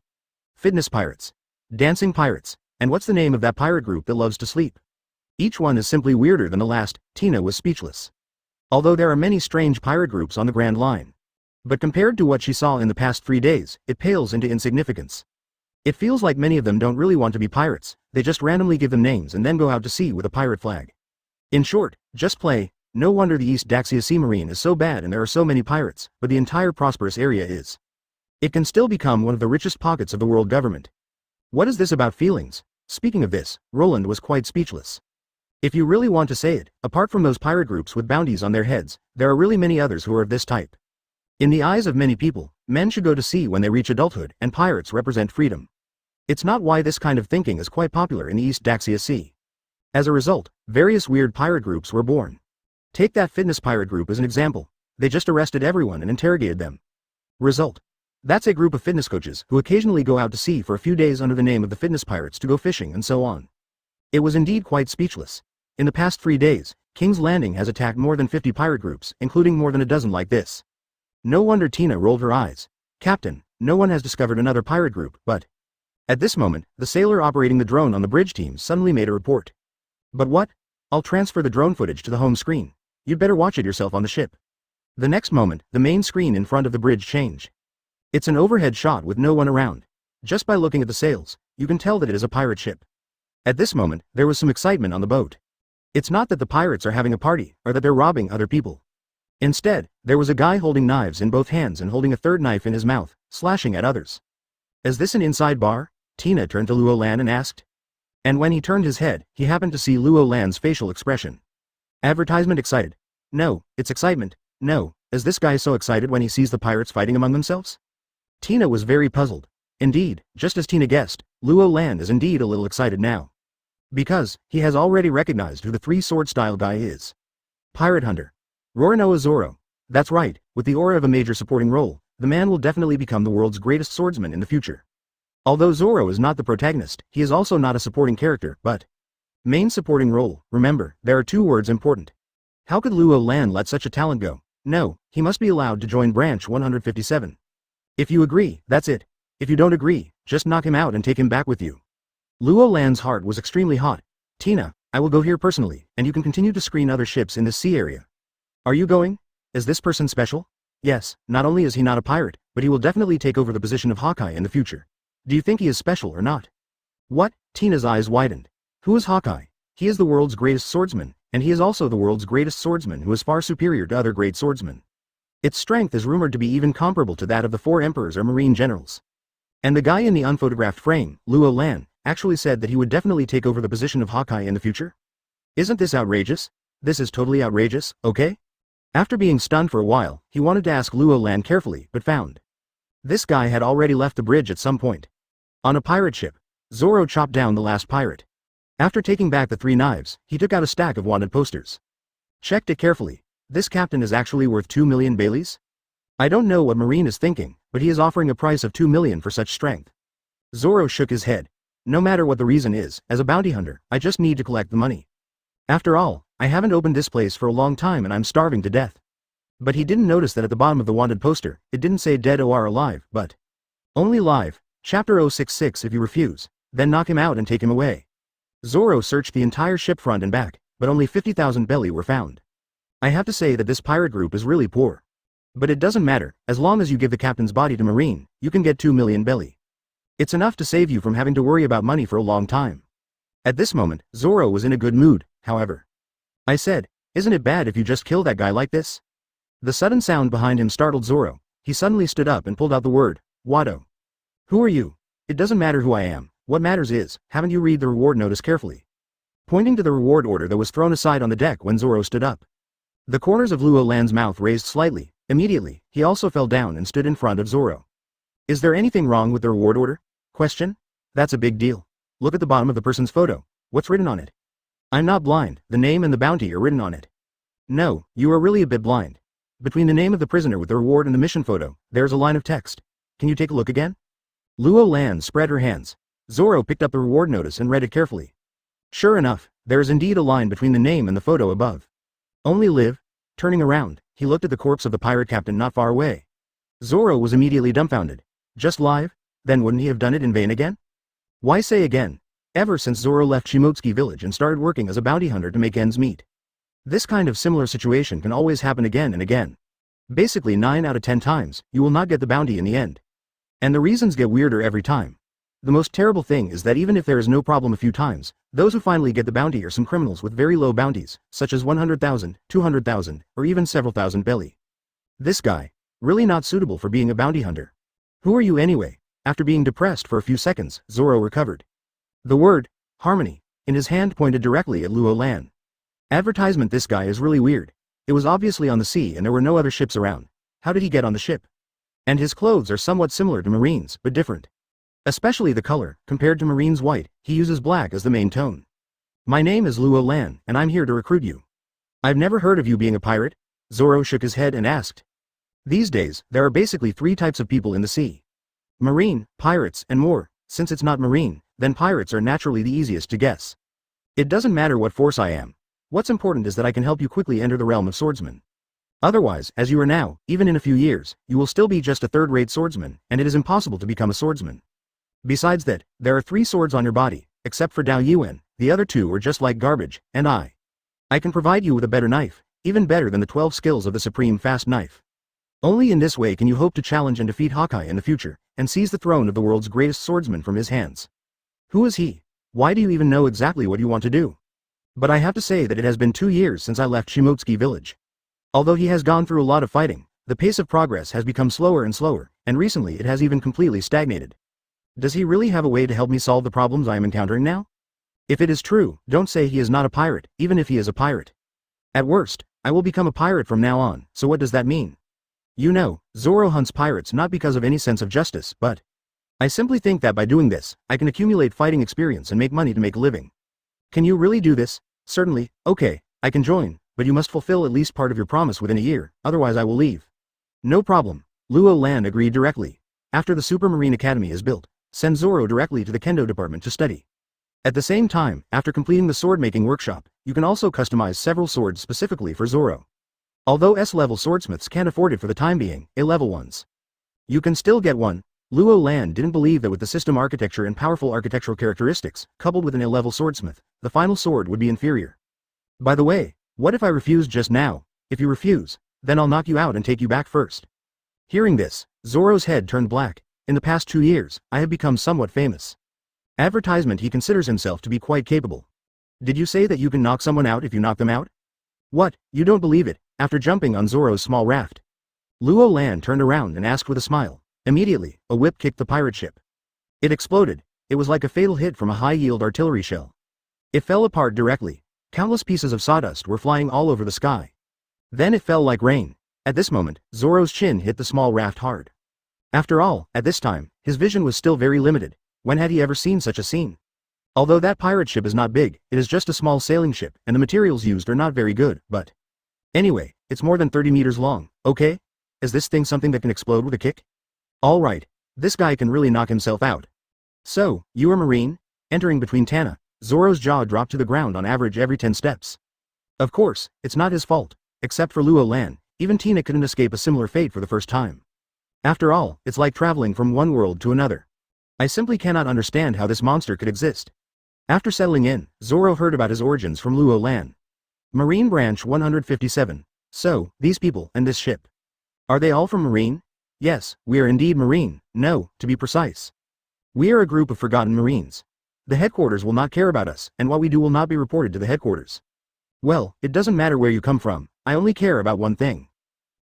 Fitness pirates. Dancing pirates. And what's the name of that pirate group that loves to sleep? Each one is simply weirder than the last. Tina was speechless. Although there are many strange pirate groups on the Grand Line. But compared to what she saw in the past 3 days, it pales into insignificance. It feels like many of them don't really want to be pirates, they just randomly give them names and then go out to sea with a pirate flag. In short, just play. No wonder the East Daxia Sea Marine is so bad and there are so many pirates, but the entire prosperous area is. It can still become one of the richest pockets of the world government. What is this about feelings? Speaking of this, Roland was quite speechless. If you really want to say it, apart from those pirate groups with bounties on their heads, there are really many others who are of this type. In the eyes of many people, men should go to sea when they reach adulthood, and pirates represent freedom. It's not why this kind of thinking is quite popular in the East Daxia Sea. As a result, various weird pirate groups were born. Take that fitness pirate group as an example. They just arrested everyone and interrogated them. Result. That's a group of fitness coaches who occasionally go out to sea for a few days under the name of the fitness pirates to go fishing and so on. It was indeed quite speechless. In the past 3 days, King's Landing has attacked more than 50 pirate groups, including more than a dozen like this. No wonder Tina rolled her eyes. Captain, no one has discovered another pirate group, but... At this moment, the sailor operating the drone on the bridge team suddenly made a report. But what? I'll transfer the drone footage to the home screen. You'd better watch it yourself on the ship. The next moment, the main screen in front of the bridge changed. It's an overhead shot with no one around. Just by looking at the sails, you can tell that it is a pirate ship. At this moment, there was some excitement on the boat. It's not that the pirates are having a party, or that they're robbing other people. Instead, there was a guy holding knives in both hands and holding a third knife in his mouth, slashing at others. Is this an inside bar? Tina turned to Luo Lan and asked. And when he turned his head, he happened to see Luo Lan's facial expression. Advertisement excited. No, it's excitement. No, is this guy so excited when he sees the pirates fighting among themselves? Tina was very puzzled. Indeed, just as Tina guessed, Luo Lan is indeed a little excited now. Because, he has already recognized who the 3-sword style guy is. Pirate Hunter. Rorinoa Zoro. That's right, with the aura of a major supporting role, the man will definitely become the world's greatest swordsman in the future. Although Zoro is not the protagonist, he is also not a supporting character, but... Main supporting role, remember, there are 2 words important. How could Luo Lan let such a talent go? No, he must be allowed to join branch 157. If you agree, that's it. If you don't agree, just knock him out and take him back with you. Luo Lan's heart was extremely hot. Tina, I will go here personally, and you can continue to screen other ships in this sea area. Are you going? Is this person special? Yes, not only is he not a pirate, but he will definitely take over the position of Hawkeye in the future. Do you think he is special or not? What? Tina's eyes widened. Who is Hawkeye? He is the world's greatest swordsman, and he is also the world's greatest swordsman who is far superior to other great swordsmen. Its strength is rumored to be even comparable to that of the 4 emperors or marine generals. And the guy in the unphotographed frame, Luo Lan, actually said that he would definitely take over the position of Hawkeye in the future? Isn't this outrageous? This is totally outrageous, okay? After being stunned for a while, he wanted to ask Luo Lan carefully, but found. This guy had already left the bridge at some point. On a pirate ship, Zoro chopped down the last pirate. After taking back the 3 knives, he took out a stack of wanted posters. Checked it carefully. This captain is actually worth 2 million Baileys? I don't know what Marine is thinking, but he is offering a price of 2 million for such strength. Zoro shook his head. No matter what the reason is, as a bounty hunter, I just need to collect the money. After all, I haven't opened this place for a long time and I'm starving to death. But he didn't notice that at the bottom of the wanted poster, it didn't say dead or alive, but only live. Chapter 066. If you refuse, then knock him out and take him away. Zoro searched the entire ship front and back, but only 50,000 belly were found. I have to say that this pirate group is really poor. But it doesn't matter, as long as you give the captain's body to Marine, you can get 2 million belly. It's enough to save you from having to worry about money for a long time. At this moment, Zoro was in a good mood, however. I said, isn't it bad if you just kill that guy like this? The sudden sound behind him startled Zoro. He suddenly stood up and pulled out the word, Wado. Who are you? It doesn't matter who I am, what matters is, haven't you read the reward notice carefully? Pointing to the reward order that was thrown aside on the deck when Zoro stood up. The corners of Luo Lan's mouth raised slightly. Immediately, he also fell down and stood in front of Zoro. Is there anything wrong with the reward order? Question? That's a big deal. Look at the bottom of the person's photo. What's written on it? I'm not blind, the name and the bounty are written on it. No, you are really a bit blind. Between the name of the prisoner with the reward and the mission photo, there's a line of text. Can you take a look again? Luo Lan spread her hands. Zoro picked up the reward notice and read it carefully. Sure enough, there is indeed a line between the name and the photo above. Only live. Turning around, he looked at the corpse of the pirate captain not far away. Zoro was immediately dumbfounded. Just live? Then wouldn't he have done it in vain again? Why say again? Ever since Zoro left Shimotsuki village and started working as a bounty hunter to make ends meet. This kind of similar situation can always happen again and again. Basically 9 out of 10 times, you will not get the bounty in the end. And the reasons get weirder every time. The most terrible thing is that even if there is no problem a few times, those who finally get the bounty are some criminals with very low bounties, such as 100,000, 200,000, or even several thousand belly. This guy, really not suitable for being a bounty hunter. Who are you anyway? After being depressed for a few seconds, Zoro recovered. The word, harmony, in his hand pointed directly at Luo Lan. Advertisement. This guy is really weird. It was obviously on the sea and there were no other ships around. How did he get on the ship? And his clothes are somewhat similar to Marine's, but different. Especially the color, compared to Marine's white, he uses black as the main tone. My name is Luo Lan, and I'm here to recruit you. I've never heard of you being a pirate. Zoro shook his head and asked. These days, there are basically 3 types of people in the sea. Marine, pirates, and more. Since it's not marine, then pirates are naturally the easiest to guess. It doesn't matter what force I am. What's important is that I can help you quickly enter the realm of swordsman. Otherwise, as you are now, even in a few years, you will still be just a third-rate swordsman, and it is impossible to become a swordsman. Besides that, there are 3 swords on your body, except for Dao Yuan, the other 2 are just like garbage, and I can provide you with a better knife, even better than the 12 skills of the supreme fast knife. Only in this way can you hope to challenge and defeat Hawkeye in the future, and seize the throne of the world's greatest swordsman from his hands. Who is he? Why do you even know exactly what you want to do? But I have to say that it has been 2 years since I left Shimotsuki village. Although he has gone through a lot of fighting, the pace of progress has become slower and slower, and recently it has even completely stagnated. Does he really have a way to help me solve the problems I am encountering now? If it is true, don't say he is not a pirate, even if he is a pirate. At worst, I will become a pirate from now on, so what does that mean? You know, Zoro hunts pirates not because of any sense of justice, but I simply think that by doing this, I can accumulate fighting experience and make money to make a living. Can you really do this? Certainly. Okay, I can join, but you must fulfill at least part of your promise within a year, otherwise I will leave. No problem. Luo Lan agreed directly. After the Supermarine Academy is built, send Zoro directly to the Kendo department to study. At the same time, after completing the sword-making workshop, you can also customize several swords specifically for Zoro. Although S-level swordsmiths can't afford it for the time being, A-level ones. You can still get one. Luo Lan didn't believe that with the system architecture and powerful architectural characteristics, coupled with an A-level swordsmith, the final sword would be inferior. By the way, what if I refuse just now? If you refuse, then I'll knock you out and take you back first. Hearing this, Zoro's head turned black. In the past 2 years, I have become somewhat famous. Advertisement. He considers himself to be quite capable. Did you say that you can knock someone out if you knock them out? What, you don't believe it? After jumping on Zoro's small raft, Luo Lan turned around and asked with a smile. Immediately, a whip kicked the pirate ship. It exploded. It was like a fatal hit from a high-yield artillery shell. It fell apart directly. Countless pieces of sawdust were flying all over the sky. Then it fell like rain. At this moment, Zoro's chin hit the small raft hard. After all, at this time, his vision was still very limited. When had he ever seen such a scene? Although that pirate ship is not big, it is just a small sailing ship, and the materials used are not very good, but anyway, it's more than 30 meters long, okay? Is this thing something that can explode with a kick? Alright, this guy can really knock himself out. So, you are Marine? Entering between Tana, Zoro's jaw dropped to the ground on average every 10 steps. Of course, it's not his fault. Except for Luo Lan, even Tina couldn't escape a similar fate for the first time. After all, it's like traveling from one world to another. I simply cannot understand how this monster could exist. After settling in, Zoro heard about his origins from Luo Lan. Marine Branch 157. So, these people, and this ship. Are they all from Marine? Yes, we are indeed Marine, no, to be precise. We are a group of forgotten Marines. The headquarters will not care about us, and what we do will not be reported to the headquarters. Well, it doesn't matter where you come from, I only care about one thing.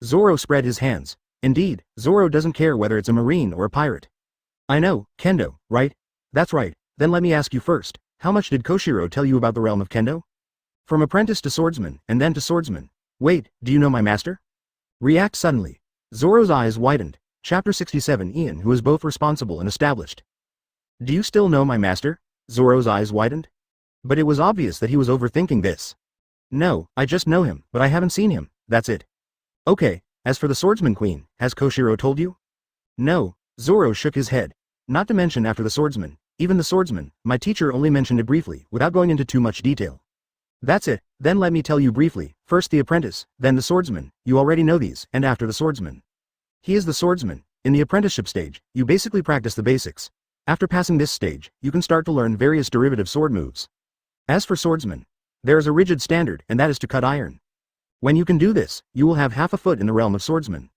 Zoro spread his hands. Indeed, Zoro doesn't care whether it's a Marine or a pirate. I know, Kendo, right? That's right, then let me ask you first, how much did Koshiro tell you about the realm of Kendo? From apprentice to swordsman, and then to swordsman. Wait, do you know my master? React suddenly. Zoro's eyes widened. Chapter 67 Ian, who is both responsible and established. Do you still know my master? Zoro's eyes widened. But it was obvious that he was overthinking this. No, I just know him, but I haven't seen him, that's it. Okay, as for the swordsman queen, has Koshiro told you? No, Zoro shook his head. Not to mention after the swordsman, even the swordsman, my teacher only mentioned it briefly, without going into too much detail. That's it, then let me tell you briefly, first the apprentice, then the swordsman, you already know these, and after the swordsman. He is the swordsman. In the apprenticeship stage, you basically practice the basics. After passing this stage, you can start to learn various derivative sword moves. As for swordsman, there is a rigid standard, and that is to cut iron. When you can do this, you will have half a foot in the realm of swordsman.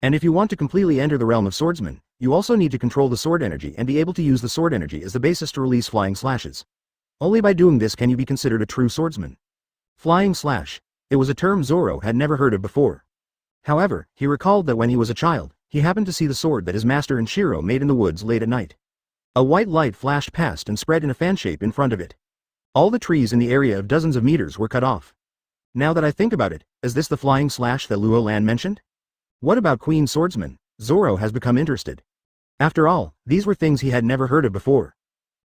And if you want to completely enter the realm of swordsman, you also need to control the sword energy and be able to use the sword energy as the basis to release flying slashes. Only by doing this can you be considered a true swordsman. Flying slash. It was a term Zoro had never heard of before. However, he recalled that when he was a child, he happened to see the sword that his master and Shiro made in the woods late at night. A white light flashed past and spread in a fan shape in front of it. All the trees in the area of dozens of meters were cut off. Now that I think about it, is this the flying slash that Luo Lan mentioned? What about Queen Swordsman? Zoro has become interested. After all, these were things he had never heard of before.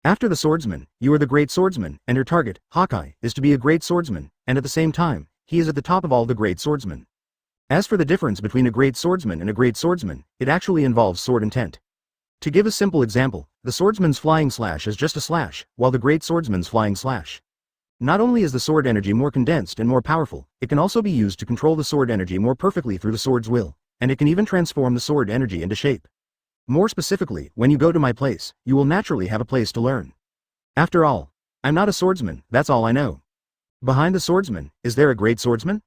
After the swordsman, you are the great swordsman, and your target, Hawkeye, is to be a great swordsman, and at the same time, he is at the top of all the great swordsmen. As for the difference between a great swordsman and a great swordsman, it actually involves sword intent. To give a simple example, the swordsman's flying slash is just a slash, while the great swordsman's flying slash. Not only is the sword energy more condensed and more powerful, it can also be used to control the sword energy more perfectly through the sword's will, and it can even transform the sword energy into shape. More specifically, when you go to my place, you will naturally have a place to learn. After all, I'm not a swordsman, that's all I know. Behind the swordsman, is there a great swordsman?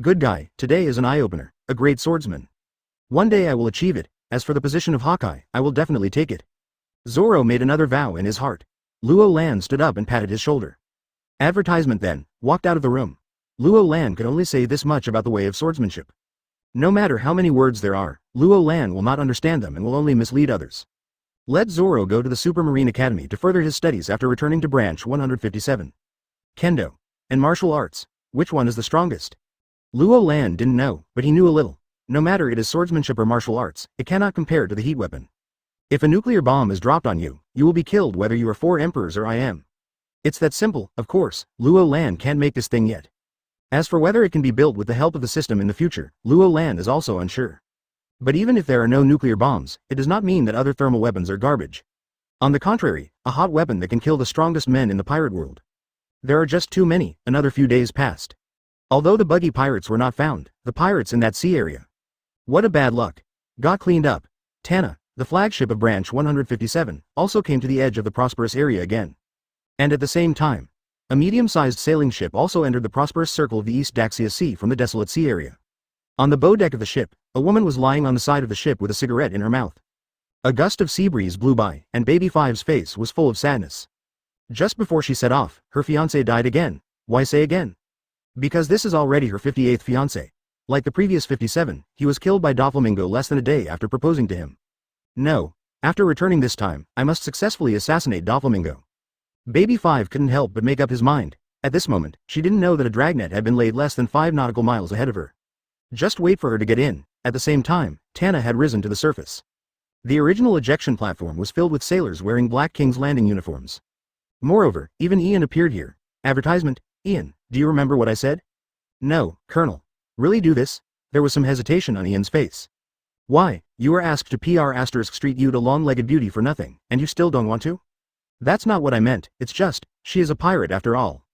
Good guy, today is an eye-opener, a great swordsman. One day I will achieve it, as for the position of Hawkeye, I will definitely take it. Zoro made another vow in his heart. Luo Lan stood up and patted his shoulder. Advertisement then, walked out of the room. Luo Lan could only say this much about the way of swordsmanship. No matter how many words there are, Luo Lan will not understand them and will only mislead others. Let Zoro go to the Supermarine Academy to further his studies after returning to Branch 157. Kendo. And martial arts. Which one is the strongest? Luo Lan didn't know, but he knew a little. No matter it is swordsmanship or martial arts, it cannot compare to the heat weapon. If a nuclear bomb is dropped on you, you will be killed whether you are 4 emperors or I am. It's that simple, of course. Luo Lan can't make this thing yet. As for whether it can be built with the help of the system in the future, Luo Lan is also unsure. But even if there are no nuclear bombs, it does not mean that other thermal weapons are garbage. On the contrary, a hot weapon that can kill the strongest men in the pirate world. There are just too many. Another few days passed. Although the buggy pirates were not found, the pirates in that sea area. What a bad luck. Got cleaned up. Tana, the flagship of Branch 157, also came to the edge of the prosperous area again. And at the same time, a medium-sized sailing ship also entered the prosperous circle of the East Daxia Sea from the desolate sea area. On the bow deck of the ship, a woman was lying on the side of the ship with a cigarette in her mouth. A gust of sea breeze blew by, and Baby Five's face was full of sadness. Just before she set off, her fiancé died again. Why say again? Because this is already her 58th fiancé. Like the previous 57, he was killed by Doflamingo less than a day after proposing to him. No. After returning this time, I must successfully assassinate Doflamingo. Baby Five couldn't help but make up his mind. At this moment, she didn't know that a dragnet had been laid less than 5 nautical miles ahead of her. Just wait for her to get in. At the same time, Tana had risen to the surface. The original ejection platform was filled with sailors wearing Black King's Landing uniforms. Moreover, even Ian appeared here. Advertisement. Ian, do you remember what I said? No, Colonel. Really do this? There was some hesitation on Ian's face. Why, you were asked to PR** Street you to long-legged beauty for nothing, and you still don't want to? That's not what I meant, it's just, she is a pirate after all.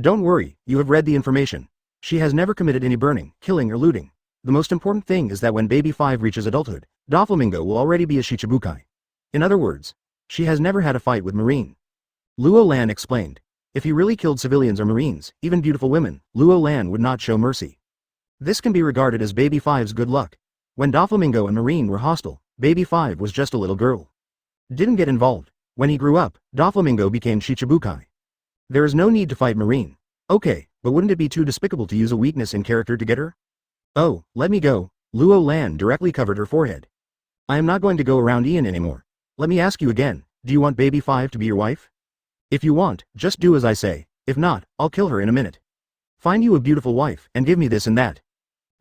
Don't worry, you have read the information. She has never committed any burning, killing or looting. The most important thing is that when Baby Five reaches adulthood, Doflamingo will already be a Shichibukai. In other words, she has never had a fight with Marine. Luo Lan explained. If he really killed civilians or marines, even beautiful women, Luo Lan would not show mercy. This can be regarded as Baby Five's good luck. When Doflamingo and Marine were hostile, Baby Five was just a little girl. Didn't get involved. When he grew up, Doflamingo became Shichibukai. There is no need to fight Marine. Okay, but wouldn't it be too despicable to use a weakness in character to get her? Oh, let me go. Luo Lan directly covered her forehead. I am not going to go around Ian anymore. Let me ask you again, do you want Baby Five to be your wife? If you want, just do as I say. If not, I'll kill her in a minute. Find you a beautiful wife, and give me this and that.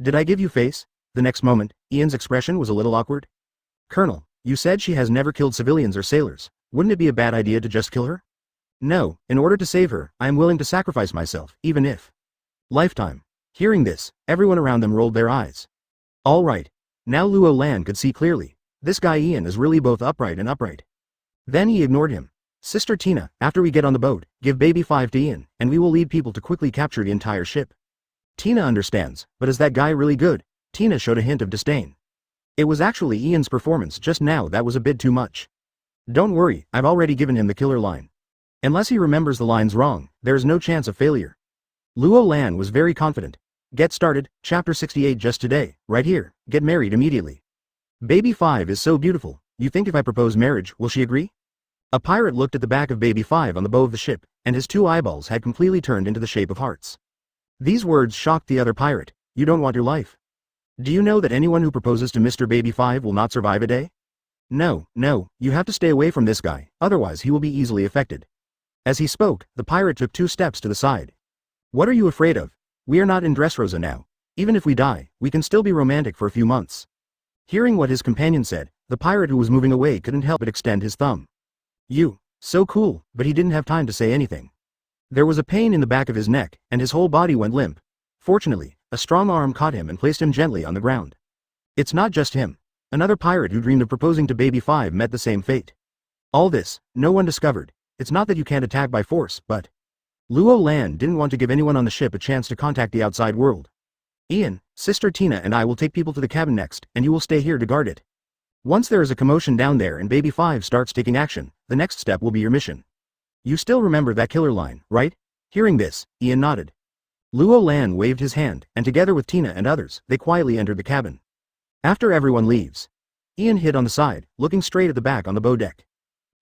Did I give you face? The next moment, Ian's expression was a little awkward. Colonel, you said she has never killed civilians or sailors. Wouldn't it be a bad idea to just kill her? No, in order to save her, I am willing to sacrifice myself, even if. Lifetime. Hearing this, everyone around them rolled their eyes. All right. Now Luo Lan could see clearly. This guy Ian is really both upright and upright. Then he ignored him. Sister Tina, after we get on the boat, give Baby Five to Ian, and we will lead people to quickly capture the entire ship. Tina understands, but is that guy really good? Tina showed a hint of disdain. It was actually Ian's performance just now that was a bit too much. Don't worry, I've already given him the killer line. Unless he remembers the lines wrong, there is no chance of failure. Luo Lan was very confident. Get started, chapter 68 just today, right here, get married immediately. Baby Five is so beautiful, you think if I propose marriage, will she agree? A pirate looked at the back of Baby Five on the bow of the ship, and his two eyeballs had completely turned into the shape of hearts. These words shocked the other pirate. You don't want your life? Do you know that anyone who proposes to Mr. Baby Five will not survive a day? No, you have to stay away from this guy, otherwise he will be easily affected. As he spoke, the pirate took 2 steps to the side. What are you afraid of? We are not in Dressrosa now. Even if we die, we can still be romantic for a few months. Hearing what his companion said, the pirate who was moving away couldn't help but extend his thumb. You, so cool, but he didn't have time to say anything. There was a pain in the back of his neck, and his whole body went limp. Fortunately, a strong arm caught him and placed him gently on the ground. It's not just him. Another pirate who dreamed of proposing to Baby Five met the same fate. All this, no one discovered. It's not that you can't attack by force, but... Luo Lan didn't want to give anyone on the ship a chance to contact the outside world. Ian, Sister Tina and I will take people to the cabin next, and you will stay here to guard it. Once there is a commotion down there and Baby Five starts taking action, the next step will be your mission. You still remember that killer line, right? Hearing this, Ian nodded. Luo Lan waved his hand, and together with Tina and others, they quietly entered the cabin. After everyone leaves, Ian hid on the side, looking straight at the back on the bow deck.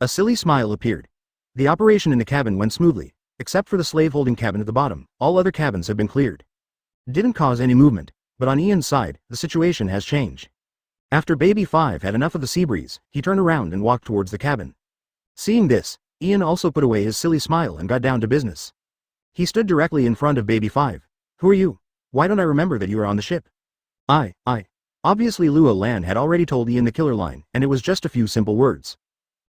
A silly smile appeared. The operation in the cabin went smoothly, except for the slave-holding cabin at the bottom. All other cabins have been cleared. Didn't cause any movement, but on Ian's side, the situation has changed. After Baby Five had enough of the sea breeze, he turned around and walked towards the cabin. Seeing this, Ian also put away his silly smile and got down to business. He stood directly in front of Baby Five. Who are you? Why don't I remember that you are on the ship? I. Obviously Luo Lan had already told Ian the killer line, and it was just a few simple words.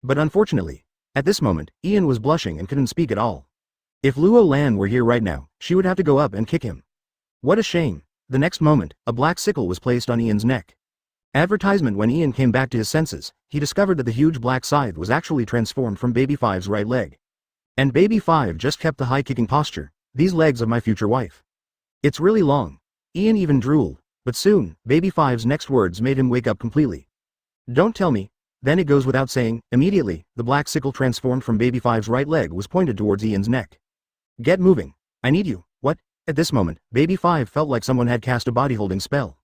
But unfortunately, at this moment, Ian was blushing and couldn't speak at all. If Luo Lan were here right now, she would have to go up and kick him. What a shame. The next moment, a black sickle was placed on Ian's neck. Advertisement. When Ian came back to his senses, he discovered that the huge black scythe was actually transformed from Baby Five's right leg. And Baby Five just kept the high-kicking posture. These legs of my future wife. It's really long. Ian even drooled, but soon, Baby Five's next words made him wake up completely. Don't tell me. Then it goes without saying, immediately, the black sickle transformed from Baby Five's right leg was pointed towards Ian's neck. Get moving. I need you. What? At this moment, Baby Five felt like someone had cast a body-holding spell.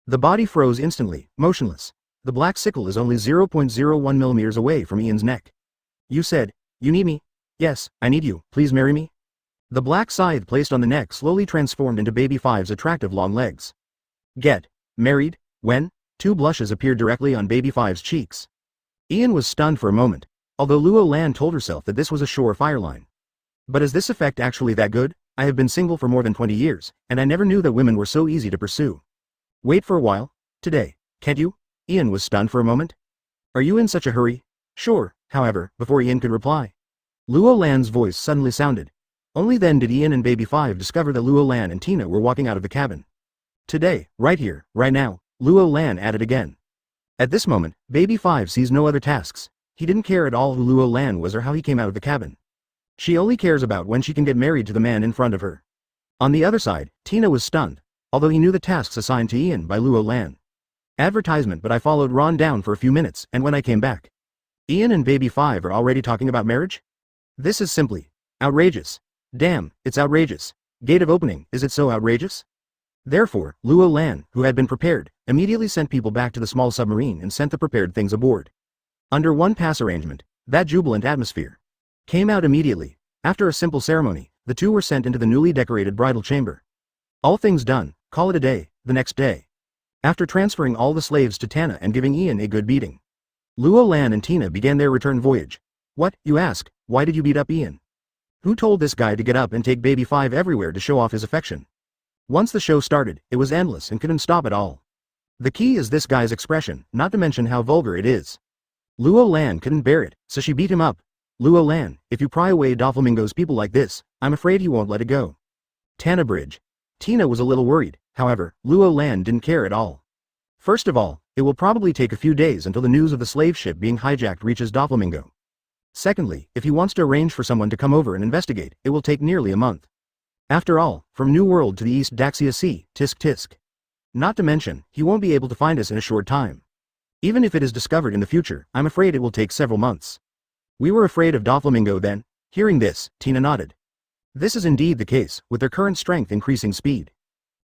The body froze instantly, motionless. The black sickle is only 0.01 millimeters away from Ian's neck. You said, you need me? Yes, I need you, please marry me? The black scythe placed on the neck slowly transformed into Baby Five's attractive long legs. Get married? When? 2 blushes appeared directly on Baby Five's cheeks. Ian was stunned for a moment, although Luo Lan told herself that this was a surefire line. But is this effect actually that good? I have been single for more than 20 years, and I never knew that women were so easy to pursue. Wait for a while. Today, can't you? Ian was stunned for a moment. Are you in such a hurry? Sure, however, before Ian could reply, Luo Lan's voice suddenly sounded. Only then did Ian and Baby Five discover that Luo Lan and Tina were walking out of the cabin. Today, right here, right now, Luo Lan added again. At this moment, Baby Five sees no other tasks. He didn't care at all who Luo Lan was or how he came out of the cabin. She only cares about when she can get married to the man in front of her. On the other side, Tina was stunned, although he knew the tasks assigned to Ian by Luo Lan. Advertisement. But I followed Ron down for a few minutes, and when I came back, Ian and Baby Five are already talking about marriage? This is simply outrageous. Damn, it's outrageous. Gate of opening, is it so outrageous? Therefore, Luo Lan, who had been prepared, immediately sent people back to the small submarine and sent the prepared things aboard. Under one pass arrangement, that jubilant atmosphere came out immediately. After a simple ceremony, the two were sent into the newly decorated bridal chamber. All things done, call it a day, the next day. After transferring all the slaves to Tana and giving Ian a good beating, Luo Lan and Tina began their return voyage. What, you ask, why did you beat up Ian? Who told this guy to get up and take Baby 5 everywhere to show off his affection? Once the show started, it was endless and couldn't stop at all. The key is this guy's expression, not to mention how vulgar it is. Luo Lan couldn't bear it, so she beat him up. Luo Lan, if you pry away Doflamingo's people like this, I'm afraid he won't let it go. Tana Bridge. Tina was a little worried, however, Luo Lan didn't care at all. First of all, it will probably take a few days until the news of the slave ship being hijacked reaches Doflamingo. Secondly, if he wants to arrange for someone to come over and investigate, it will take nearly a month. After all, from New World to the East Daxia Sea, tisk tisk. Not to mention, he won't be able to find us in a short time. Even if it is discovered in the future, I'm afraid it will take several months. We were afraid of Doflamingo then. Hearing this, Tina nodded. This is indeed the case, with their current strength increasing speed.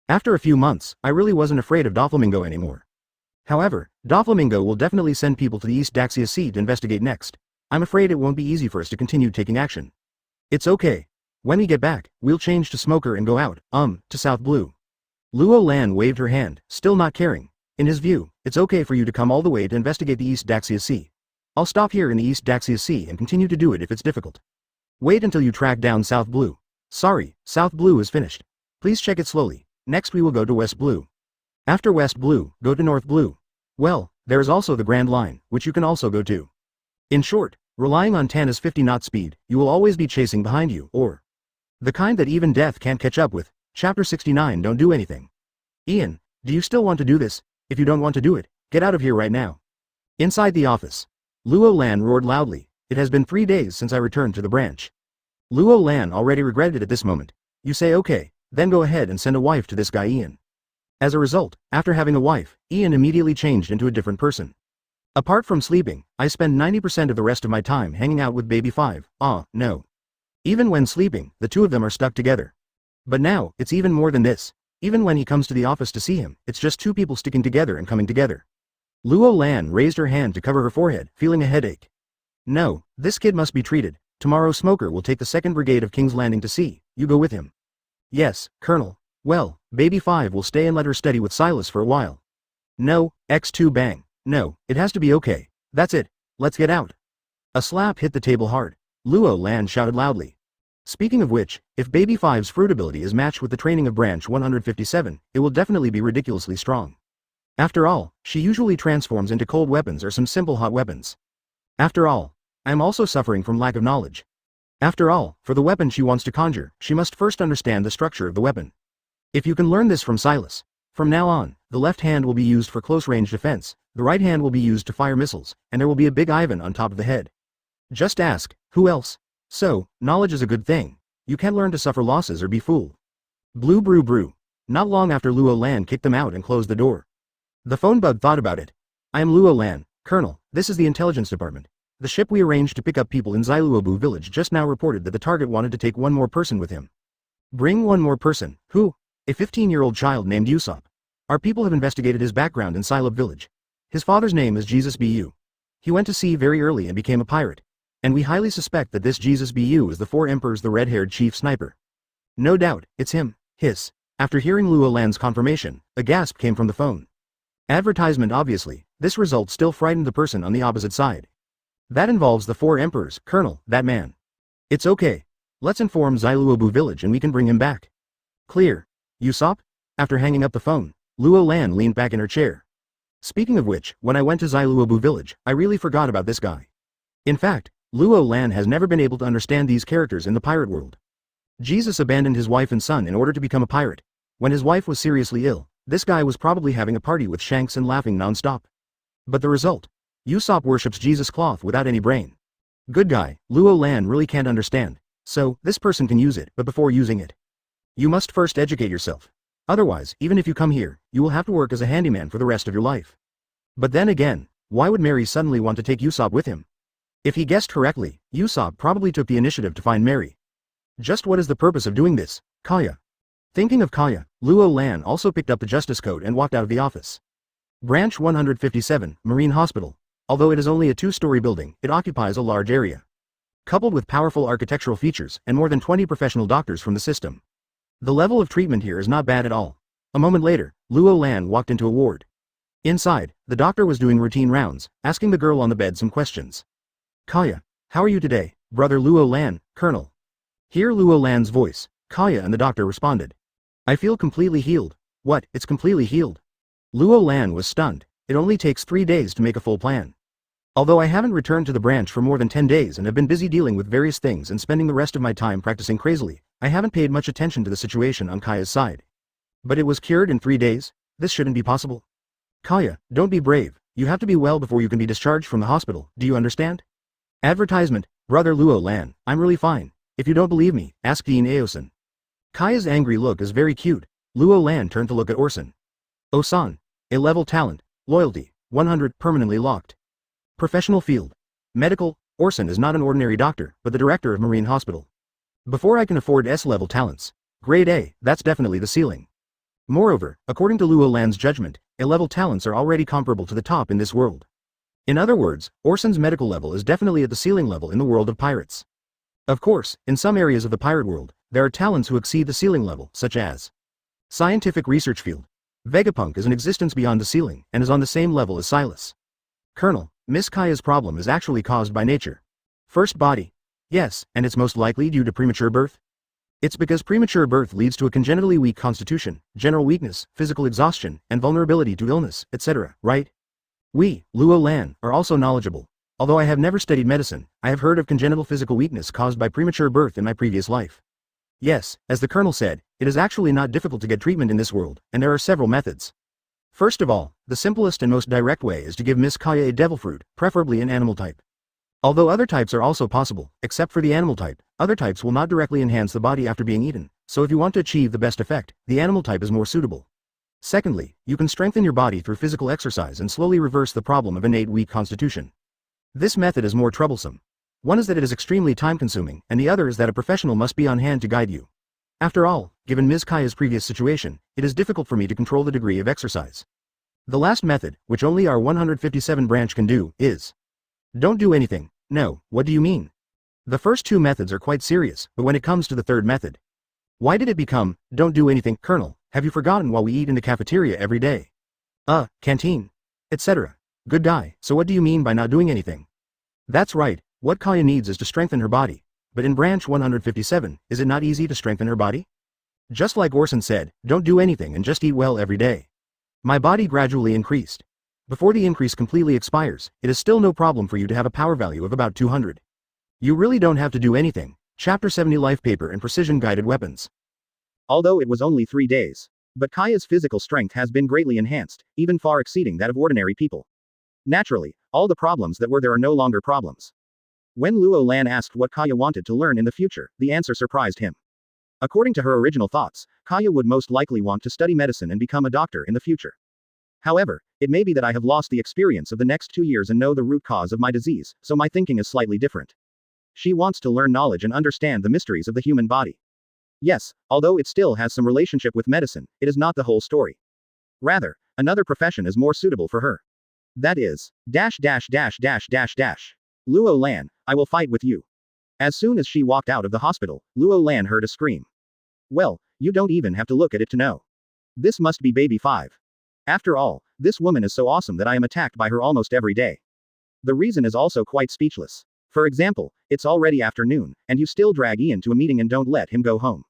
After a few months, I really wasn't afraid of Doflamingo anymore. However, Doflamingo will definitely send people to the East Daxia Sea to investigate next. I'm afraid it won't be easy for us to continue taking action. It's okay. When we get back, we'll change to Smoker and go out, to South Blue. Luo Lan waved her hand, still not caring. In his view, it's okay for you to come all the way to investigate the East Daxia Sea. I'll stop here in the East Daxia Sea and continue to do it if it's difficult. Wait until you track down South Blue. Sorry, South Blue is finished. Please check it slowly. Next we will go to West Blue. After West Blue, go to North Blue. Well, there is also the Grand Line, which you can also go to. In short, relying on Tana's 50-knot speed, you will always be chasing behind you, or the kind that even death can't catch up with. Chapter 69. Don't do anything. Ian, do you still want to do this? If you don't want to do it, get out of here right now. Inside the office, Luo Lan roared loudly. It has been 3 days since I returned to the branch. Luo Lan already regretted it at this moment. You say okay, then go ahead and send a wife to this guy Ian. As a result, after having a wife, Ian immediately changed into a different person. Apart from sleeping, I spend 90% of the rest of my time hanging out with Baby 5. No. Even when sleeping, the two of them are stuck together. But now, it's even more than this. Even when he comes to the office to see him, it's just two people sticking together and coming together. Luo Lan raised her hand to cover her forehead, feeling a headache. No, this kid must be treated. Tomorrow Smoker will take the 2nd Brigade of King's Landing to sea. You go with him. Yes, Colonel. Well, Baby 5 will stay and let her study with Silas for a while. No, X2 bang. No, it has to be okay. That's it. Let's get out. A slap hit the table hard. Luo Lan shouted loudly. Speaking of which, if Baby 5's fruit ability is matched with the training of Branch 157, it will definitely be ridiculously strong. After all, she usually transforms into cold weapons or some simple hot weapons. After all, I am also suffering from lack of knowledge. After all, for the weapon she wants to conjure, she must first understand the structure of the weapon. If you can learn this from Silas, from now on, the left hand will be used for close-range defense, the right hand will be used to fire missiles, and there will be a big Ivan on top of the head. Just ask, who else? So, knowledge is a good thing. You can't learn to suffer losses or be fooled. Blue brew brew. Not long after Luo Lan kicked them out and closed the door. The phone bug thought about it. I am Luo Lan, Colonel, this is the intelligence department. The ship we arranged to pick up people in Xiluobu village just now reported that the target wanted to take one more person with him. Bring one more person. Who? A 15-year-old child named Usopp. Our people have investigated his background in Xilub village. His father's name is Jesus Bu. He went to sea very early and became a pirate. And we highly suspect that this Jesus Bu is the Four Emperors, the red-haired chief sniper. No doubt, it's him. Hiss. After hearing Luo Lan's confirmation, a gasp came from the phone. Advertisement obviously, this result still frightened the person on the opposite side. That involves the Four Emperors, Colonel, that man. It's okay. Let's inform Xiluobu village and we can bring him back. Clear. Usopp? After hanging up the phone, Luo Lan leaned back in her chair. Speaking of which, when I went to Xiluobu village, I really forgot about this guy. In fact, Luo Lan has never been able to understand these characters in the pirate world. Jesus abandoned his wife and son in order to become a pirate. When his wife was seriously ill, this guy was probably having a party with Shanks and laughing non-stop. But the result? Usopp worships Jesus cloth without any brain. Good guy, Luo Lan really can't understand. So, this person can use it, but before using it, you must first educate yourself. Otherwise, even if you come here, you will have to work as a handyman for the rest of your life. But then again, why would Mary suddenly want to take Usopp with him? If he guessed correctly, Usopp probably took the initiative to find Mary. Just what is the purpose of doing this, Kaya? Thinking of Kaya, Luo Lan also picked up the justice coat and walked out of the office. Branch 157, Marine Hospital. Although it is only a two-story building, it occupies a large area. Coupled with powerful architectural features and more than 20 professional doctors from the system. The level of treatment here is not bad at all. A moment later, Luo Lan walked into a ward. Inside, the doctor was doing routine rounds, asking the girl on the bed some questions. Kaya, how are you today, brother Luo Lan, Colonel? Hear Luo Lan's voice, Kaya and the doctor responded. I feel completely healed. What, it's completely healed? Luo Lan was stunned. It only takes 3 days to make a full plan. Although I haven't returned to the branch for more than 10 days and have been busy dealing with various things and spending the rest of my time practicing crazily, I haven't paid much attention to the situation on Kaya's side. But it was cured in 3 days? This shouldn't be possible. Kaya, don't be brave. You have to be well before you can be discharged from the hospital, do you understand? Advertisement, brother Luo Lan, I'm really fine. If you don't believe me, ask Dean Aosen. Kaya's angry look is very cute. Luo Lan turned to look at Orson. Osan. A-level talent. Loyalty. 100 permanently locked. Professional field. Medical. Orson is not an ordinary doctor, but the director of Marine Hospital. Before I can afford S-level talents. Grade A, that's definitely the ceiling. Moreover, according to Luo Lan's judgment, A-level talents are already comparable to the top in this world. In other words, Orson's medical level is definitely at the ceiling level in the world of pirates. Of course, in some areas of the pirate world, there are talents who exceed the ceiling level, such as scientific research field. Vegapunk is an existence beyond the ceiling, and is on the same level as Silas. Colonel, Miss Kaya's problem is actually caused by nature. First body. Yes, and it's most likely due to premature birth? It's because premature birth leads to a congenitally weak constitution, general weakness, physical exhaustion, and vulnerability to illness, etc., right? We, Luo Lan, are also knowledgeable. Although I have never studied medicine, I have heard of congenital physical weakness caused by premature birth in my previous life. Yes, as the Colonel said, it is actually not difficult to get treatment in this world, and there are several methods. First of all, the simplest and most direct way is to give Miss Kaya a devil fruit, preferably an animal type. Although other types are also possible, except for the animal type, other types will not directly enhance the body after being eaten, so if you want to achieve the best effect, the animal type is more suitable. Secondly, you can strengthen your body through physical exercise and slowly reverse the problem of innate weak constitution. This method is more troublesome. One is that it is extremely time-consuming, and the other is that a professional must be on hand to guide you. After all, given Ms. Kaya's previous situation, it is difficult for me to control the degree of exercise. The last method, which only our 157 branch can do, is don't do anything. No, what do you mean? The first two methods are quite serious, but when it comes to the third method, why did it become, don't do anything, Colonel? Have you forgotten why we eat in the cafeteria every day? Canteen. Etc. Good guy, so what do you mean by not doing anything? That's right, what Kaya needs is to strengthen her body. But in branch 157, is it not easy to strengthen her body? Just like Orson said, don't do anything and just eat well every day. My body gradually increased. Before the increase completely expires, it is still no problem for you to have a power value of about 200. You really don't have to do anything. Chapter 70 Life Paper and Precision Guided Weapons. Although it was only 3 days. But Kaya's physical strength has been greatly enhanced, even far exceeding that of ordinary people. Naturally, all the problems that were there are no longer problems. When Luo Lan asked what Kaya wanted to learn in the future, the answer surprised him. According to her original thoughts, Kaya would most likely want to study medicine and become a doctor in the future. However, it may be that I have lost the experience of the next 2 years and know the root cause of my disease, so my thinking is slightly different. She wants to learn knowledge and understand the mysteries of the human body. Yes, although it still has some relationship with medicine, it is not the whole story. Rather, another profession is more suitable for her. That is, Luo Lan, I will fight with you. As soon as she walked out of the hospital, Luo Lan heard a scream. Well, you don't even have to look at it to know. This must be Baby 5. After all, this woman is so awesome that I am attacked by her almost every day. The reason is also quite speechless. For example, it's already afternoon, and you still drag Ian to a meeting and don't let him go home.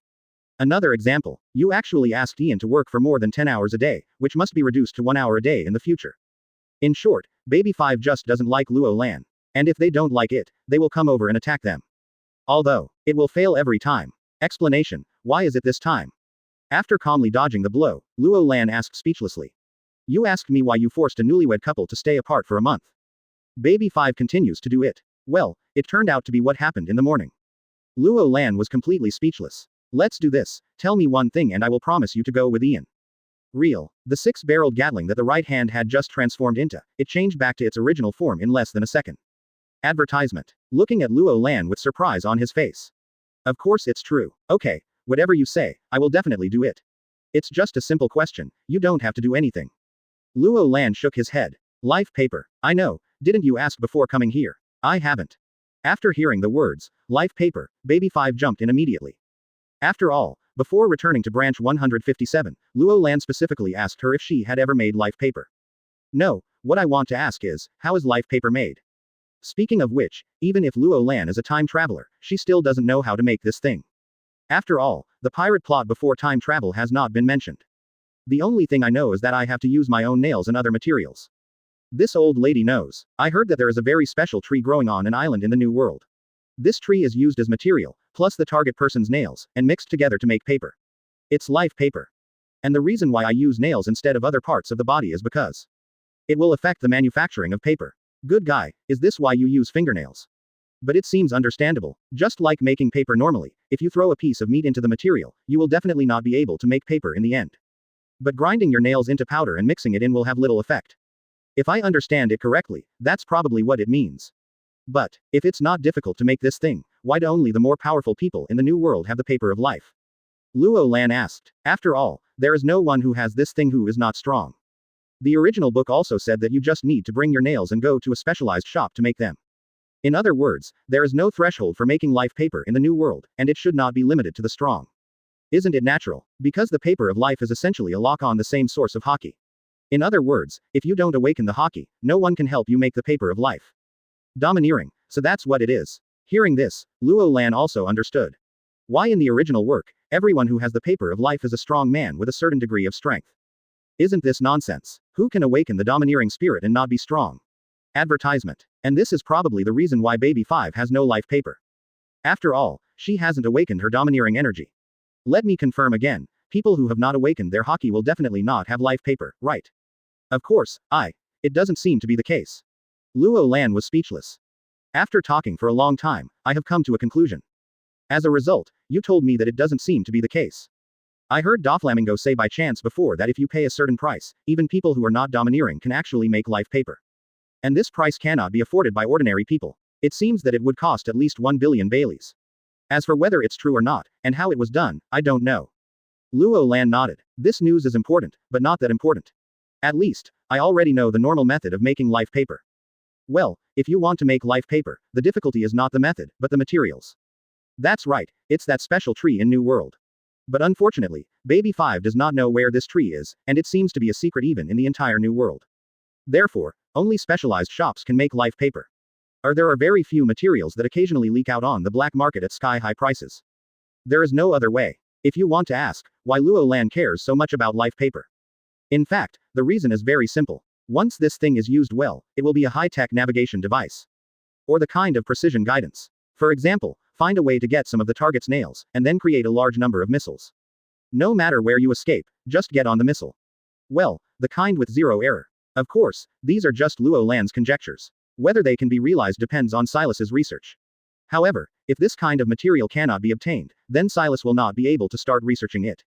Another example, you actually asked Ian to work for more than 10 hours a day, which must be reduced to 1 hour a day in the future. In short, Baby 5 just doesn't like Luo Lan. And if they don't like it, they will come over and attack them. Although, it will fail every time. Explanation, why is it this time? After calmly dodging the blow, Luo Lan asked speechlessly. You asked me why you forced a newlywed couple to stay apart for a month. Baby 5 continues to do it. Well, it turned out to be what happened in the morning. Luo Lan was completely speechless. Let's do this, tell me one thing and I will promise you to go with Ian. Real. The 6-barreled Gatling that the right hand had just transformed into, it changed back to its original form in less than a second. Advertisement. Looking at Luo Lan with surprise on his face. Of course it's true. Okay, whatever you say, I will definitely do it. It's just a simple question, you don't have to do anything. Luo Lan shook his head. Life paper. I know, didn't you ask before coming here? I haven't. After hearing the words, life paper, Baby 5 jumped in immediately. After all, before returning to branch 157, Luo Lan specifically asked her if she had ever made life paper. No, what I want to ask is, how is life paper made? Speaking of which, even if Luo Lan is a time traveler, she still doesn't know how to make this thing. After all, the pirate plot before time travel has not been mentioned. The only thing I know is that I have to use my own nails and other materials. This old lady knows. I heard that there is a very special tree growing on an island in the New World. This tree is used as material, plus the target person's nails, and mixed together to make paper. It's life paper. And the reason why I use nails instead of other parts of the body is because it will affect the manufacturing of paper. Good guy, is this why you use fingernails? But it seems understandable. Just like making paper normally, if you throw a piece of meat into the material, you will definitely not be able to make paper in the end. But grinding your nails into powder and mixing it in will have little effect. If I understand it correctly, that's probably what it means. But, if it's not difficult to make this thing, why do only the more powerful people in the New World have the paper of life? Luo Lan asked. After all, there is no one who has this thing who is not strong. The original book also said that you just need to bring your nails and go to a specialized shop to make them. In other words, there is no threshold for making life paper in the New World, and it should not be limited to the strong. Isn't it natural? Because the paper of life is essentially a lock on the same source of hockey. In other words, if you don't awaken the hockey, no one can help you make the paper of life. Domineering, so that's what it is. Hearing this, Luo Lan also understood. Why in the original work, everyone who has the paper of life is a strong man with a certain degree of strength. Isn't this nonsense? Who can awaken the domineering spirit and not be strong? Advertisement. And this is probably the reason why Baby 5 has no life paper. After all, she hasn't awakened her domineering energy. Let me confirm again, people who have not awakened their hockey will definitely not have life paper, right? Of course, it doesn't seem to be the case. Luo Lan was speechless. After talking for a long time, I have come to a conclusion. As a result, you told me that it doesn't seem to be the case. I heard Doflamingo say by chance before that if you pay a certain price, even people who are not domineering can actually make life paper. And this price cannot be afforded by ordinary people. It seems that it would cost at least 1 billion Baileys. As for whether it's true or not, and how it was done, I don't know. Luo Lan nodded. This news is important, but not that important. At least, I already know the normal method of making life paper. Well, if you want to make life paper, the difficulty is not the method, but the materials. That's right, it's that special tree in New World. But unfortunately, Baby 5 does not know where this tree is, and it seems to be a secret even in the entire New World. Therefore, only specialized shops can make life paper. Or there are very few materials that occasionally leak out on the black market at sky-high prices. There is no other way. If you want to ask, why Luo Lan cares so much about life paper. In fact, the reason is very simple. Once this thing is used well, it will be a high-tech navigation device. Or the kind of precision guidance. For example, find a way to get some of the target's nails, and then create a large number of missiles. No matter where you escape, just get on the missile. Well, the kind with zero error. Of course, these are just Luo Lan's conjectures. Whether they can be realized depends on Silas's research. However, if this kind of material cannot be obtained, then Silas will not be able to start researching it.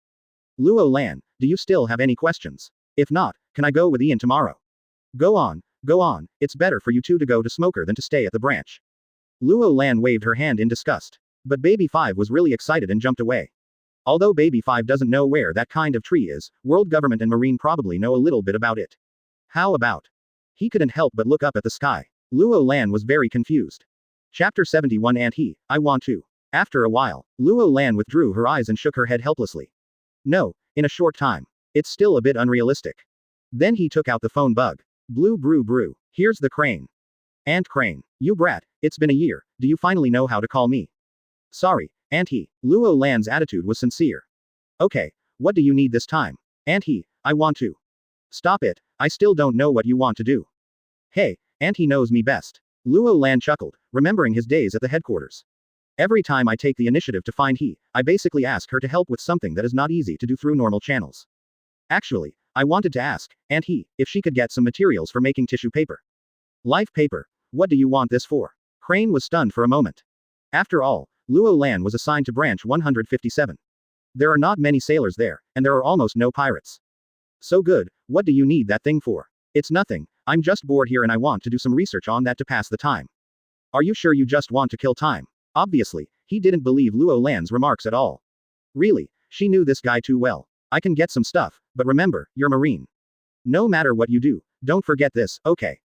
Luo Lan, do you still have any questions? If not, can I go with Ian tomorrow? Go on, it's better for you two to go to Smoker than to stay at the branch. Luo Lan waved her hand in disgust. But Baby 5 was really excited and jumped away. Although Baby 5 doesn't know where that kind of tree is, world government and marine probably know a little bit about it. How about? He couldn't help but look up at the sky. Luo Lan was very confused. Chapter 71 And I want to. After a while, Luo Lan withdrew her eyes and shook her head helplessly. No, in a short time. It's still a bit unrealistic. Then he took out the phone bug. Blue brew brew. Here's the crane. Aunt Crane. You brat, it's been a year, do you finally know how to call me? Sorry, Auntie. Luo Lan's attitude was sincere. Okay, what do you need this time? Auntie, I want to. Stop it, I still don't know what you want to do. Hey, Auntie knows me best. Luo Lan chuckled, remembering his days at the headquarters. Every time I take the initiative to find I basically ask her to help with something that is not easy to do through normal channels. Actually, I wanted to ask Auntie if she could get some materials for making tissue paper. Life paper. What do you want this for? Crane was stunned for a moment. After all, Luo Lan was assigned to branch 157. There are not many sailors there, and there are almost no pirates. So good, what do you need that thing for? It's nothing, I'm just bored here and I want to do some research on that to pass the time. Are you sure you just want to kill time? Obviously, he didn't believe Luo Lan's remarks at all. Really, she knew this guy too well. I can get some stuff, but remember, you're Marine. No matter what you do, don't forget this, okay?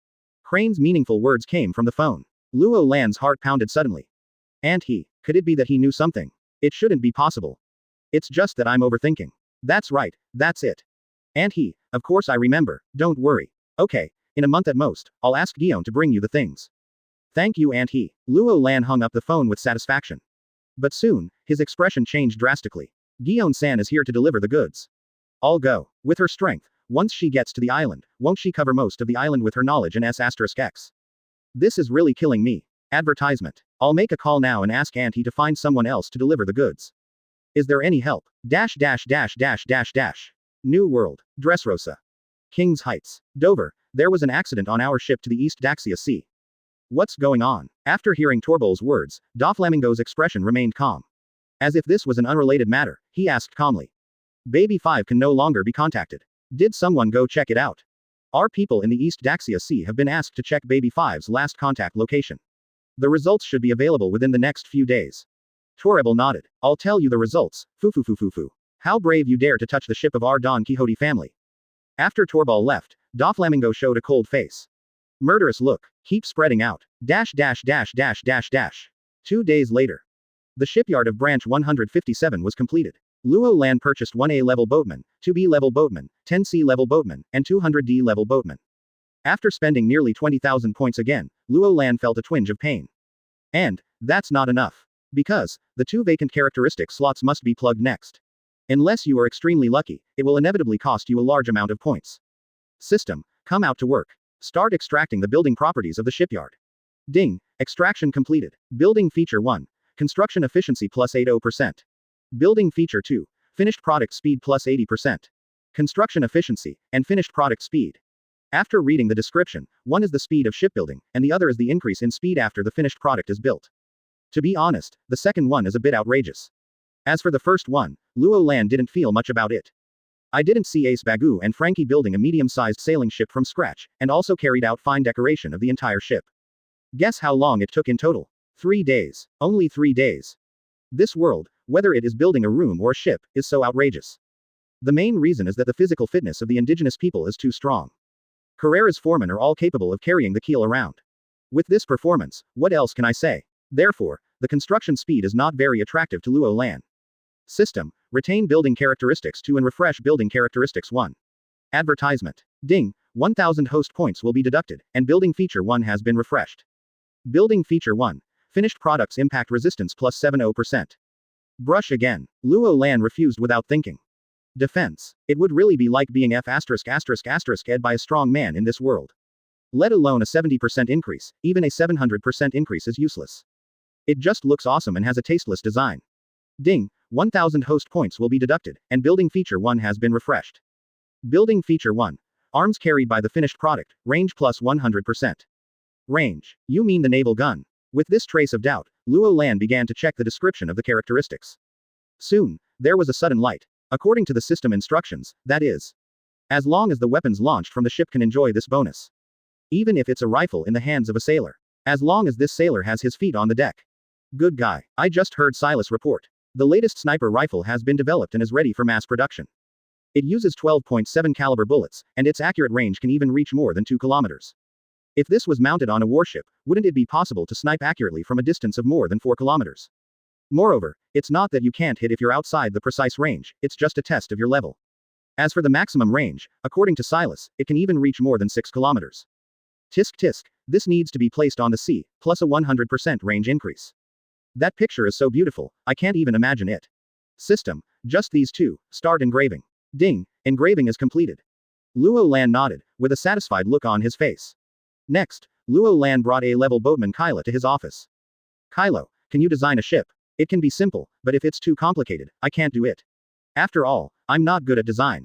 Crane's meaningful words came from the phone. Luo Lan's heart pounded suddenly. And could it be that he knew something? It shouldn't be possible. It's just that I'm overthinking. That's right, that's it. And of course I remember, don't worry. Okay, in a month at most, I'll ask Guillaume to bring you the things. Thank you and Luo Lan hung up the phone with satisfaction. But soon, his expression changed drastically. Guillaume-san is here to deliver the goods. I'll go. With her strength, once she gets to the island, won't she cover most of the island with her knowledge in S**X? This is really killing me. Advertisement. I'll make a call now and ask Auntie to find someone else to deliver the goods. Is there any help? New World. Dressrosa. King's Heights. Dover. There was an accident on our ship to the East Daxia Sea. What's going on? After hearing Torbol's words, Doflamingo's expression remained calm. As if this was an unrelated matter, he asked calmly. Baby 5 can no longer be contacted. Did someone go check it out? Our people in the East Daxia Sea have been asked to check Baby 5's last contact location. The results should be available within the next few days. Torebel nodded. I'll tell you the results. Foo. How brave you dare to touch the ship of our Don Quixote family. After Torbal left, Doflamingo showed a cold face. Murderous look. Keep spreading out. 2 days later. The shipyard of Branch 157 was completed. Luo Lan purchased 1A level boatman, 2B level boatman, 10C level boatman, and 200D level boatman. After spending nearly 20,000 points again, Luo Lan felt a twinge of pain. And that's not enough. Because the 2 vacant characteristic slots must be plugged next. Unless you are extremely lucky, it will inevitably cost you a large amount of points. System, come out to work. Start extracting the building properties of the shipyard. Ding, extraction completed. Building feature 1, construction efficiency plus 80%. Building feature 2, finished product speed plus 80%. Construction efficiency, and finished product speed. After reading the description, one is the speed of shipbuilding, and the other is the increase in speed after the finished product is built. To be honest, the second one is a bit outrageous. As for the first one, Luo Lan didn't feel much about it. I didn't see Ace Bagu and Frankie building a medium-sized sailing ship from scratch, and also carried out fine decoration of the entire ship. Guess how long it took in total? 3 days. Only 3 days. This world, whether it is building a room or a ship, is so outrageous. The main reason is that the physical fitness of the indigenous people is too strong. Carrera's foremen are all capable of carrying the keel around. With this performance, what else can I say? Therefore, the construction speed is not very attractive to Luo Lan. System, retain building characteristics 2 and refresh building characteristics 1. Advertisement. Ding, 1000 host points will be deducted, and building feature 1 has been refreshed. Building feature 1. Finished products impact resistance plus 70%. Brush again. Luo Lan refused without thinking. Defense. It would really be like being ed by a strong man in this world. Let alone a 70% increase, even a 700% increase is useless. It just looks awesome and has a tasteless design. Ding, 1000 host points will be deducted, and building feature 1 has been refreshed. Building feature 1. Arms carried by the finished product, range plus 100%. Range. You mean the naval gun. With this trace of doubt, Luo Lan began to check the description of the characteristics. Soon, there was a sudden light. According to the system instructions, that is. As long as the weapons launched from the ship can enjoy this bonus. Even if it's a rifle in the hands of a sailor. As long as this sailor has his feet on the deck. Good guy. I just heard Silas report. The latest sniper rifle has been developed and is ready for mass production. It uses 12.7 caliber bullets, and its accurate range can even reach more than 2 kilometers. If this was mounted on a warship, wouldn't it be possible to snipe accurately from a distance of more than 4 kilometers? Moreover, it's not that you can't hit if you're outside the precise range, it's just a test of your level. As for the maximum range, according to Silas, it can even reach more than 6 kilometers. Tisk, this needs to be placed on the sea, plus a 100% range increase. That picture is so beautiful, I can't even imagine it. System, just these 2, start engraving. Ding, engraving is completed. Luo Lan nodded, with a satisfied look on his face. Next, Luo Lan brought A-level boatman Kyla to his office. Kylo, can you design a ship? It can be simple, but if it's too complicated, I can't do it. After all, I'm not good at design.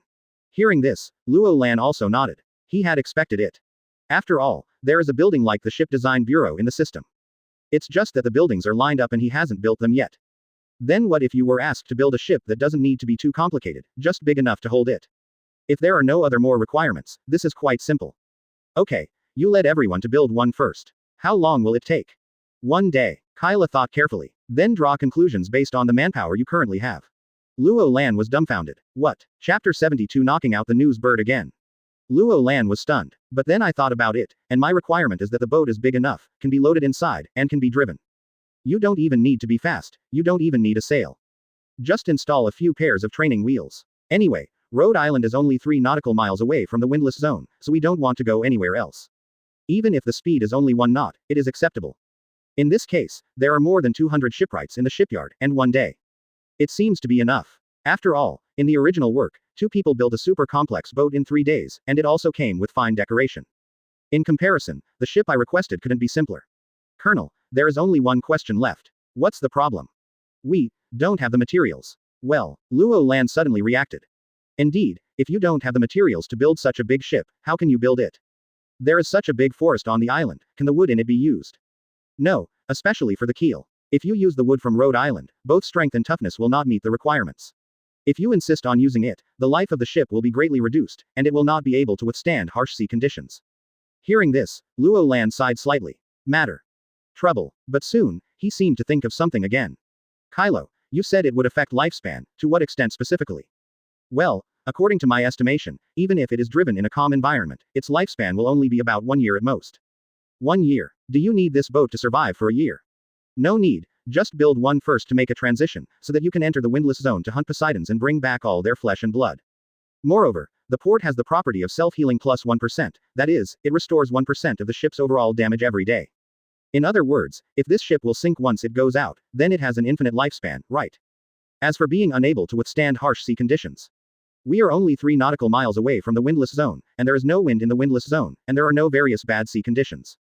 Hearing this, Luo Lan also nodded. He had expected it. After all, there is a building like the Ship Design Bureau in the system. It's just that the buildings are lined up and he hasn't built them yet. Then what if you were asked to build a ship that doesn't need to be too complicated, just big enough to hold it? If there are no other more requirements, this is quite simple. Okay, you led everyone to build one first. How long will it take? 1 day. Kyla thought carefully. Then draw conclusions based on the manpower you currently have. Luo Lan was dumbfounded. What? Chapter 72 knocking out the news bird again. Luo Lan was stunned. But then I thought about it, and my requirement is that the boat is big enough, can be loaded inside, and can be driven. You don't even need to be fast, you don't even need a sail. Just install a few pairs of training wheels. Anyway, Rhode Island is only 3 nautical miles away from the windless zone, so we don't want to go anywhere else. Even if the speed is only 1 knot, it is acceptable. In this case, there are more than 200 shipwrights in the shipyard, and 1 day. It seems to be enough. After all, in the original work, 2 people built a super complex boat in 3 days, and it also came with fine decoration. In comparison, the ship I requested couldn't be simpler. Colonel, there is only one question left. What's the problem? We don't have the materials. Well, Luo Lan suddenly reacted. Indeed, if you don't have the materials to build such a big ship, how can you build it? There is such a big forest on the island, can the wood in it be used? No, especially for the keel. If you use the wood from Rhode Island, both strength and toughness will not meet the requirements. If you insist on using it, the life of the ship will be greatly reduced, and it will not be able to withstand harsh sea conditions. Hearing this, Luo Lan sighed slightly. Matter. Trouble. But soon, he seemed to think of something again. Kylo, you said it would affect lifespan, to what extent specifically? Well, according to my estimation, even if it is driven in a calm environment, its lifespan will only be about 1 year at most. 1 year. Do you need this boat to survive for a year? No need, just build one first to make a transition, so that you can enter the windless zone to hunt Poseidons and bring back all their flesh and blood. Moreover, the port has the property of self-healing plus 1%, that is, it restores 1% of the ship's overall damage every day. In other words, if this ship will sink once it goes out, then it has an infinite lifespan, right? As for being unable to withstand harsh sea conditions, we are only 3 nautical miles away from the windless zone, and there is no wind in the windless zone, and there are no various bad sea conditions.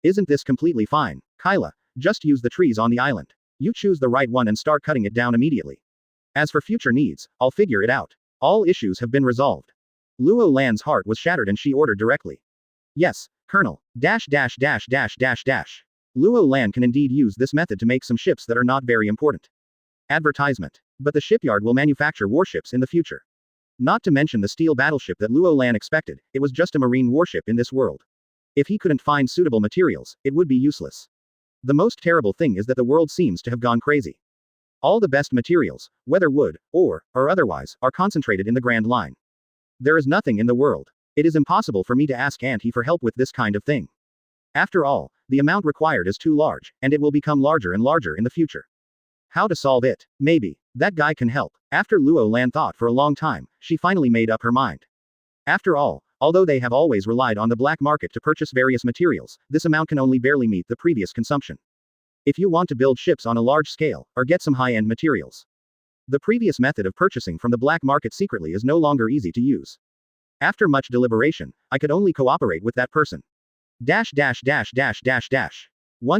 Isn't this completely fine? Kyla, just use the trees on the island. You choose the right one and start cutting it down immediately. As for future needs, I'll figure it out. All issues have been resolved. Luo Lan's heart was shattered and she ordered directly. Yes, Colonel. Luo Lan can indeed use this method to make some ships that are not very important. Advertisement. But the shipyard will manufacture warships in the future. Not to mention the steel battleship that Luo Lan expected, it was just a marine warship in this world. If he couldn't find suitable materials, it would be useless. The most terrible thing is that the world seems to have gone crazy. All the best materials, whether wood, or otherwise, are concentrated in the Grand Line. There is nothing in the world. It is impossible for me to ask Auntie for help with this kind of thing. After all, the amount required is too large, and it will become larger and larger in the future. How to solve it? Maybe that guy can help. After Luo Lan thought for a long time, she finally made up her mind. After all, although they have always relied on the black market to purchase various materials, this amount can only barely meet the previous consumption. If you want to build ships on a large scale, or get some high-end materials, the previous method of purchasing from the black market secretly is no longer easy to use. After much deliberation, I could only cooperate with that person. 1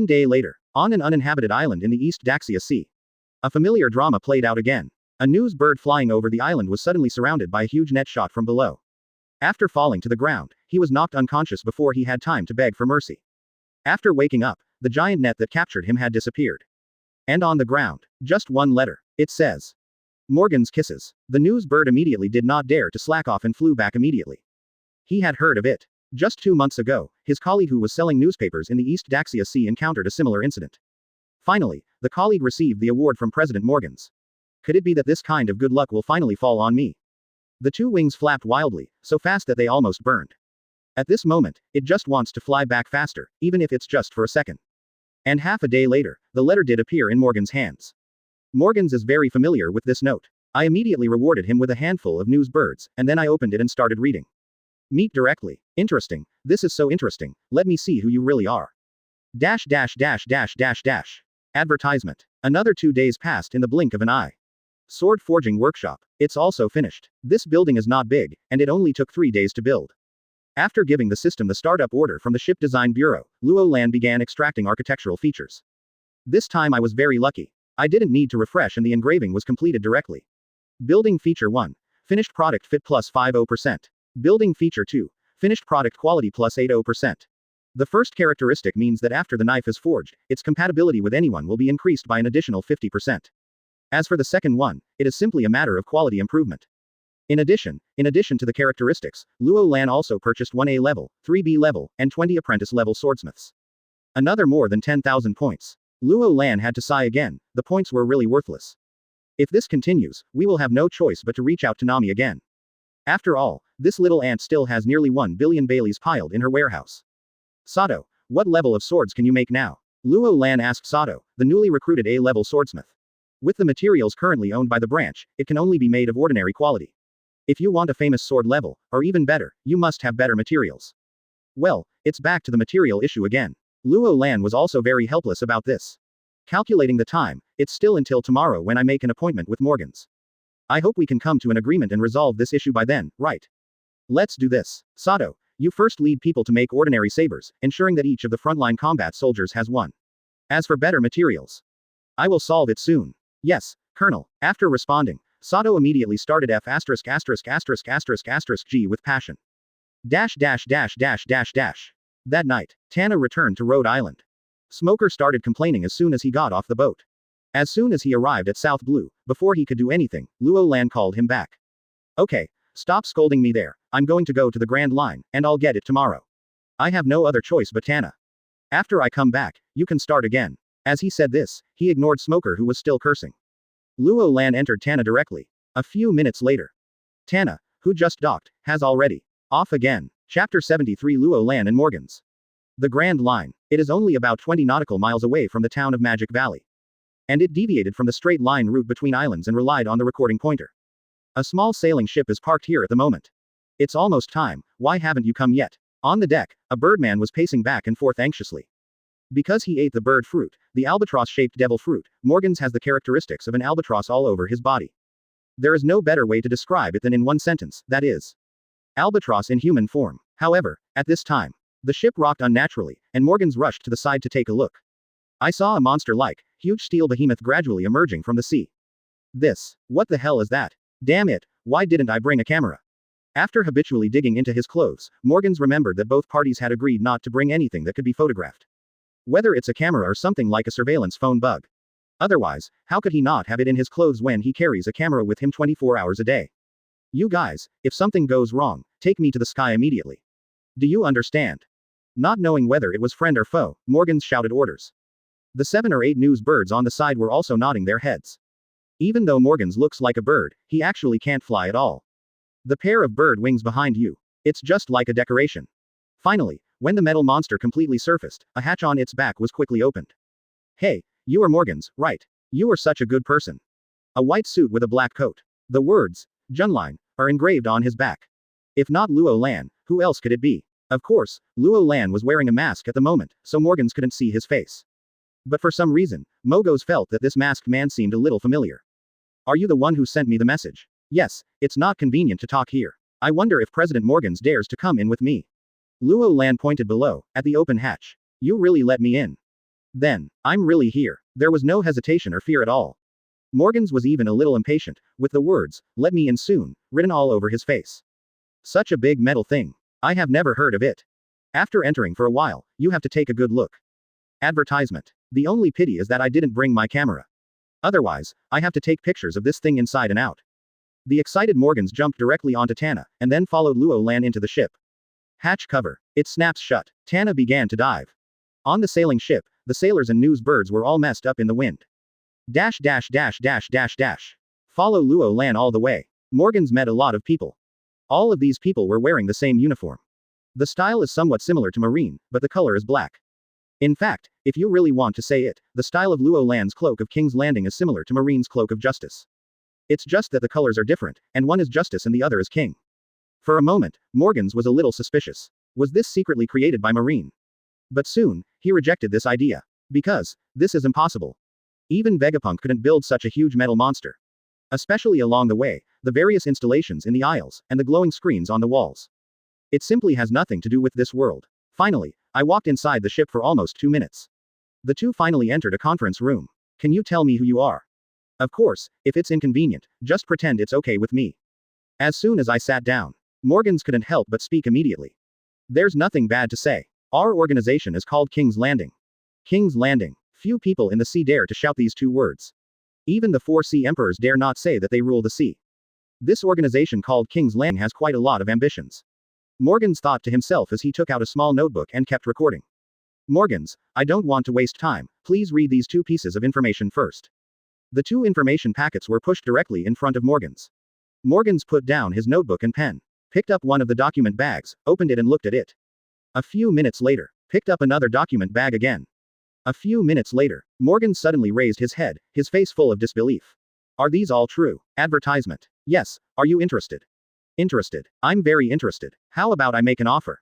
day later, on an uninhabited island in the East Daxia Sea. A familiar drama played out again. A news bird flying over the island was suddenly surrounded by a huge net shot from below. After falling to the ground, he was knocked unconscious before he had time to beg for mercy. After waking up, the giant net that captured him had disappeared. And on the ground, just one letter. It says, Morgan's Kisses. The news bird immediately did not dare to slack off and flew back immediately. He had heard of it. Just 2 months ago, his colleague who was selling newspapers in the East Daxia Sea encountered a similar incident. Finally, the colleague received the award from President Morgans. Could it be that this kind of good luck will finally fall on me? The 2 wings flapped wildly, so fast that they almost burned. At this moment, it just wants to fly back faster, even if it's just for a second. And half a day later, the letter did appear in Morgan's hands. Morgans is very familiar with this note. I immediately rewarded him with a handful of news birds, and then I opened it and started reading. Meet directly. Interesting. This is so interesting. Let me see who you really are. Advertisement. Another 2 days passed in the blink of an eye. Sword Forging Workshop. It's also finished. This building is not big, and it only took 3 days to build. After giving the system the startup order from the Ship Design Bureau, Luo Lan began extracting architectural features. This time I was very lucky. I didn't need to refresh and the engraving was completed directly. Building Feature 1. Finished Product Fit plus 50%. Building Feature 2. Finished Product Quality plus 80%. The first characteristic means that after the knife is forged, its compatibility with anyone will be increased by an additional 50%. As for the second one, it is simply a matter of quality improvement. In addition to the characteristics, Luo Lan also purchased 1A level, 3B level, and 20 apprentice level swordsmiths. Another more than 10,000 points. Luo Lan had to sigh again, the points were really worthless. If this continues, we will have no choice but to reach out to Nami again. After all, this little ant still has nearly 1 billion Baileys piled in her warehouse. Sato, what level of swords can you make now? Luo Lan asked Sato, the newly recruited A-level swordsmith. With the materials currently owned by the branch, it can only be made of ordinary quality. If you want a famous sword level, or even better, you must have better materials. Well, it's back to the material issue again. Luo Lan was also very helpless about this. Calculating the time, it's still until tomorrow when I make an appointment with Morgans. I hope we can come to an agreement and resolve this issue by then, right? Let's do this. Sato, you first lead people to make ordinary sabers, ensuring that each of the frontline combat soldiers has one. As for better materials, I will solve it soon. Yes, Colonel. After responding, Sato immediately started F***G with passion. That night, Tana returned to Rhode Island. Smoker started complaining as soon as he got off the boat. As soon as he arrived at South Blue, before he could do anything, Luo Lan called him back. Okay, stop scolding me there, I'm going to go to the Grand Line, and I'll get it tomorrow. I have no other choice but Tana. After I come back, you can start again. As he said this, he ignored Smoker who was still cursing. Luo Lan entered Tana directly. A few minutes later. Tana, who just docked, has already off again. Chapter 73 Luo Lan and Morgans. The Grand Line. It is only about 20 nautical miles away from the town of Magic Valley. And it deviated from the straight line route between islands and relied on the recording pointer. A small sailing ship is parked here at the moment. It's almost time, why haven't you come yet? On the deck, a birdman was pacing back and forth anxiously. Because he ate the bird fruit, the albatross-shaped devil fruit, Morgans has the characteristics of an albatross all over his body. There is no better way to describe it than in one sentence, that is. Albatross in human form. However, at this time, the ship rocked unnaturally, and Morgans rushed to the side to take a look. I saw a monster-like, huge steel behemoth gradually emerging from the sea. What the hell is that? Damn it, why didn't I bring a camera? After habitually digging into his clothes, Morgans remembered that both parties had agreed not to bring anything that could be photographed. Whether it's a camera or something like a surveillance phone bug. Otherwise, how could he not have it in his clothes when he carries a camera with him 24 hours a day? You guys, if something goes wrong, take me to the sky immediately. Do you understand? Not knowing whether it was friend or foe, Morgans shouted orders. The 7 or 8 news birds on the side were also nodding their heads. Even though Morgans looks like a bird, he actually can't fly at all. The pair of bird wings behind you. It's just like a decoration. Finally, when the metal monster completely surfaced, a hatch on its back was quickly opened. Hey, you are Morgans, right? You are such a good person. A white suit with a black coat. The words, Junline, are engraved on his back. If not Luo Lan, who else could it be? Of course, Luo Lan was wearing a mask at the moment, so Morgans couldn't see his face. But for some reason, Mogos felt that this masked man seemed a little familiar. Are you the one who sent me the message? Yes, it's not convenient to talk here. I wonder if President Morgans dares to come in with me. Luo Lan pointed below, at the open hatch. You really let me in. Then, I'm really here. There was no hesitation or fear at all. Morgans was even a little impatient, with the words, let me in soon, written all over his face. Such a big metal thing. I have never heard of it. After entering for a while, you have to take a good look. Advertisement. The only pity is that I didn't bring my camera. Otherwise, I have to take pictures of this thing inside and out. The excited Morgans jumped directly onto Tana, and then followed Luo Lan into the ship. Hatch cover. It snaps shut. Tana began to dive. On the sailing ship, the sailors and news birds were all messed up in the wind. Follow Luo Lan all the way. Morgans met a lot of people. All of these people were wearing the same uniform. The style is somewhat similar to Marine, but the color is black. In fact, if you really want to say it, the style of Luo Lan's Cloak of King's Landing is similar to Marine's Cloak of Justice. It's just that the colors are different, and one is Justice and the other is King. For a moment, Morgans was a little suspicious. Was this secretly created by Marine? But soon, he rejected this idea. Because, this is impossible. Even Vegapunk couldn't build such a huge metal monster. Especially along the way, the various installations in the aisles, and the glowing screens on the walls. It simply has nothing to do with this world. Finally, I walked inside the ship for almost 2 minutes. The two finally entered a conference room. Can you tell me who you are? Of course, if it's inconvenient, just pretend it's okay with me. As soon as I sat down, Morgans couldn't help but speak immediately. There's nothing bad to say. Our organization is called King's Landing. King's Landing. Few people in the sea dare to shout these 2 words. Even the 4 sea emperors dare not say that they rule the sea. This organization called King's Landing has quite a lot of ambitions. Morgans thought to himself as he took out a small notebook and kept recording. Morgans, I don't want to waste time, please read these two pieces of information first. The two information packets were pushed directly in front of Morgans. Morgans put down his notebook and pen, picked up one of the document bags, opened it and looked at it. A few minutes later, picked up another document bag again. A few minutes later, Morgans suddenly raised his head, his face full of disbelief. Are these all true? Advertisement. Yes, are you interested? Interested. I'm very interested. How about I make an offer?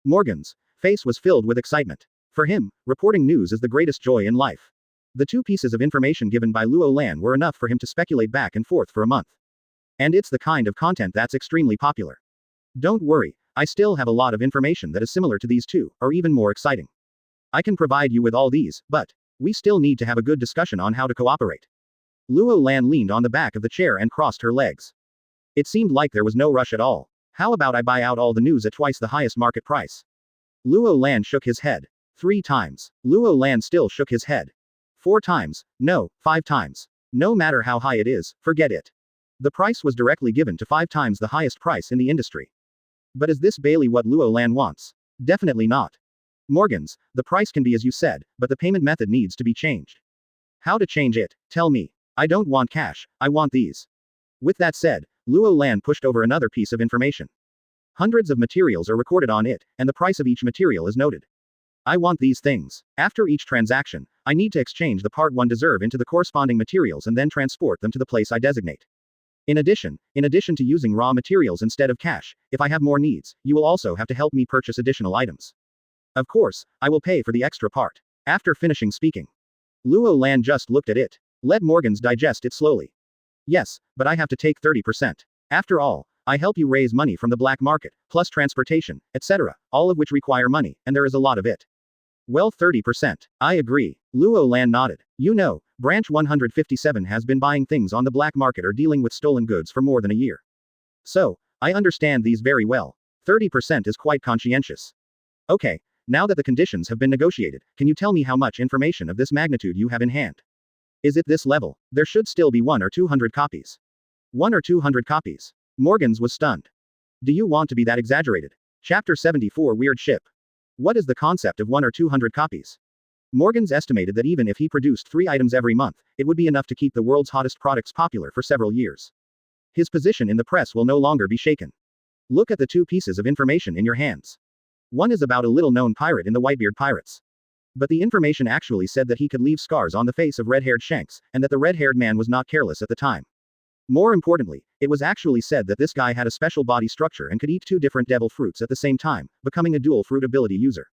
Morgans' face was filled with excitement. For him, reporting news is the greatest joy in life. The two pieces of information given by Luo Lan were enough for him to speculate back and forth for a month. And it's the kind of content that's extremely popular. Don't worry, I still have a lot of information that is similar to these two, or even more exciting. I can provide you with all these, but we still need to have a good discussion on how to cooperate. Luo Lan leaned on the back of the chair and crossed her legs. It seemed like there was no rush at all. How about I buy out all the news at twice the highest market price? Luo Lan shook his head. 3 times. Luo Lan still shook his head. 4 times. No, 5 times. No matter how high it is, forget it. The price was directly given to 5 times the highest price in the industry. But is this Bailey what Luo Lan wants? Definitely not. Morgans, the price can be as you said, but the payment method needs to be changed. How to change it? Tell me. I don't want cash, I want these. With that said, Luo Lan pushed over another piece of information. Hundreds of materials are recorded on it, and the price of each material is noted. I want these things. After each transaction, I need to exchange the part 1 deserve into the corresponding materials and then transport them to the place I designate. In addition to using raw materials instead of cash, if I have more needs, you will also have to help me purchase additional items. Of course, I will pay for the extra part. After finishing speaking, Luo Lan just looked at it. Let Morgans digest it slowly. Yes, but I have to take 30%. After all, I help you raise money from the black market, plus transportation, etc., all of which require money, and there is a lot of it. Well, 30%. I agree. Luo Lan nodded. You know, Branch 157 has been buying things on the black market or dealing with stolen goods for more than a year. So, I understand these very well. 30% is quite conscientious. Okay, now that the conditions have been negotiated, can you tell me how much information of this magnitude you have in hand? Is it this level? There should still be 1 or 200 copies. 1 or 200 copies. Morgans was stunned. Do you want to be that exaggerated? Chapter 74 Weird Ship. What is the concept of 1 or 200 copies? Morgans estimated that even if he produced 3 items every month, it would be enough to keep the world's hottest products popular for several years. His position in the press will no longer be shaken. Look at the 2 pieces of information in your hands. One is about a little-known pirate in the Whitebeard Pirates. But the information actually said that he could leave scars on the face of red-haired Shanks, and that the red-haired man was not careless at the time. More importantly, it was actually said that this guy had a special body structure and could eat 2 different devil fruits at the same time, becoming a dual fruit ability user.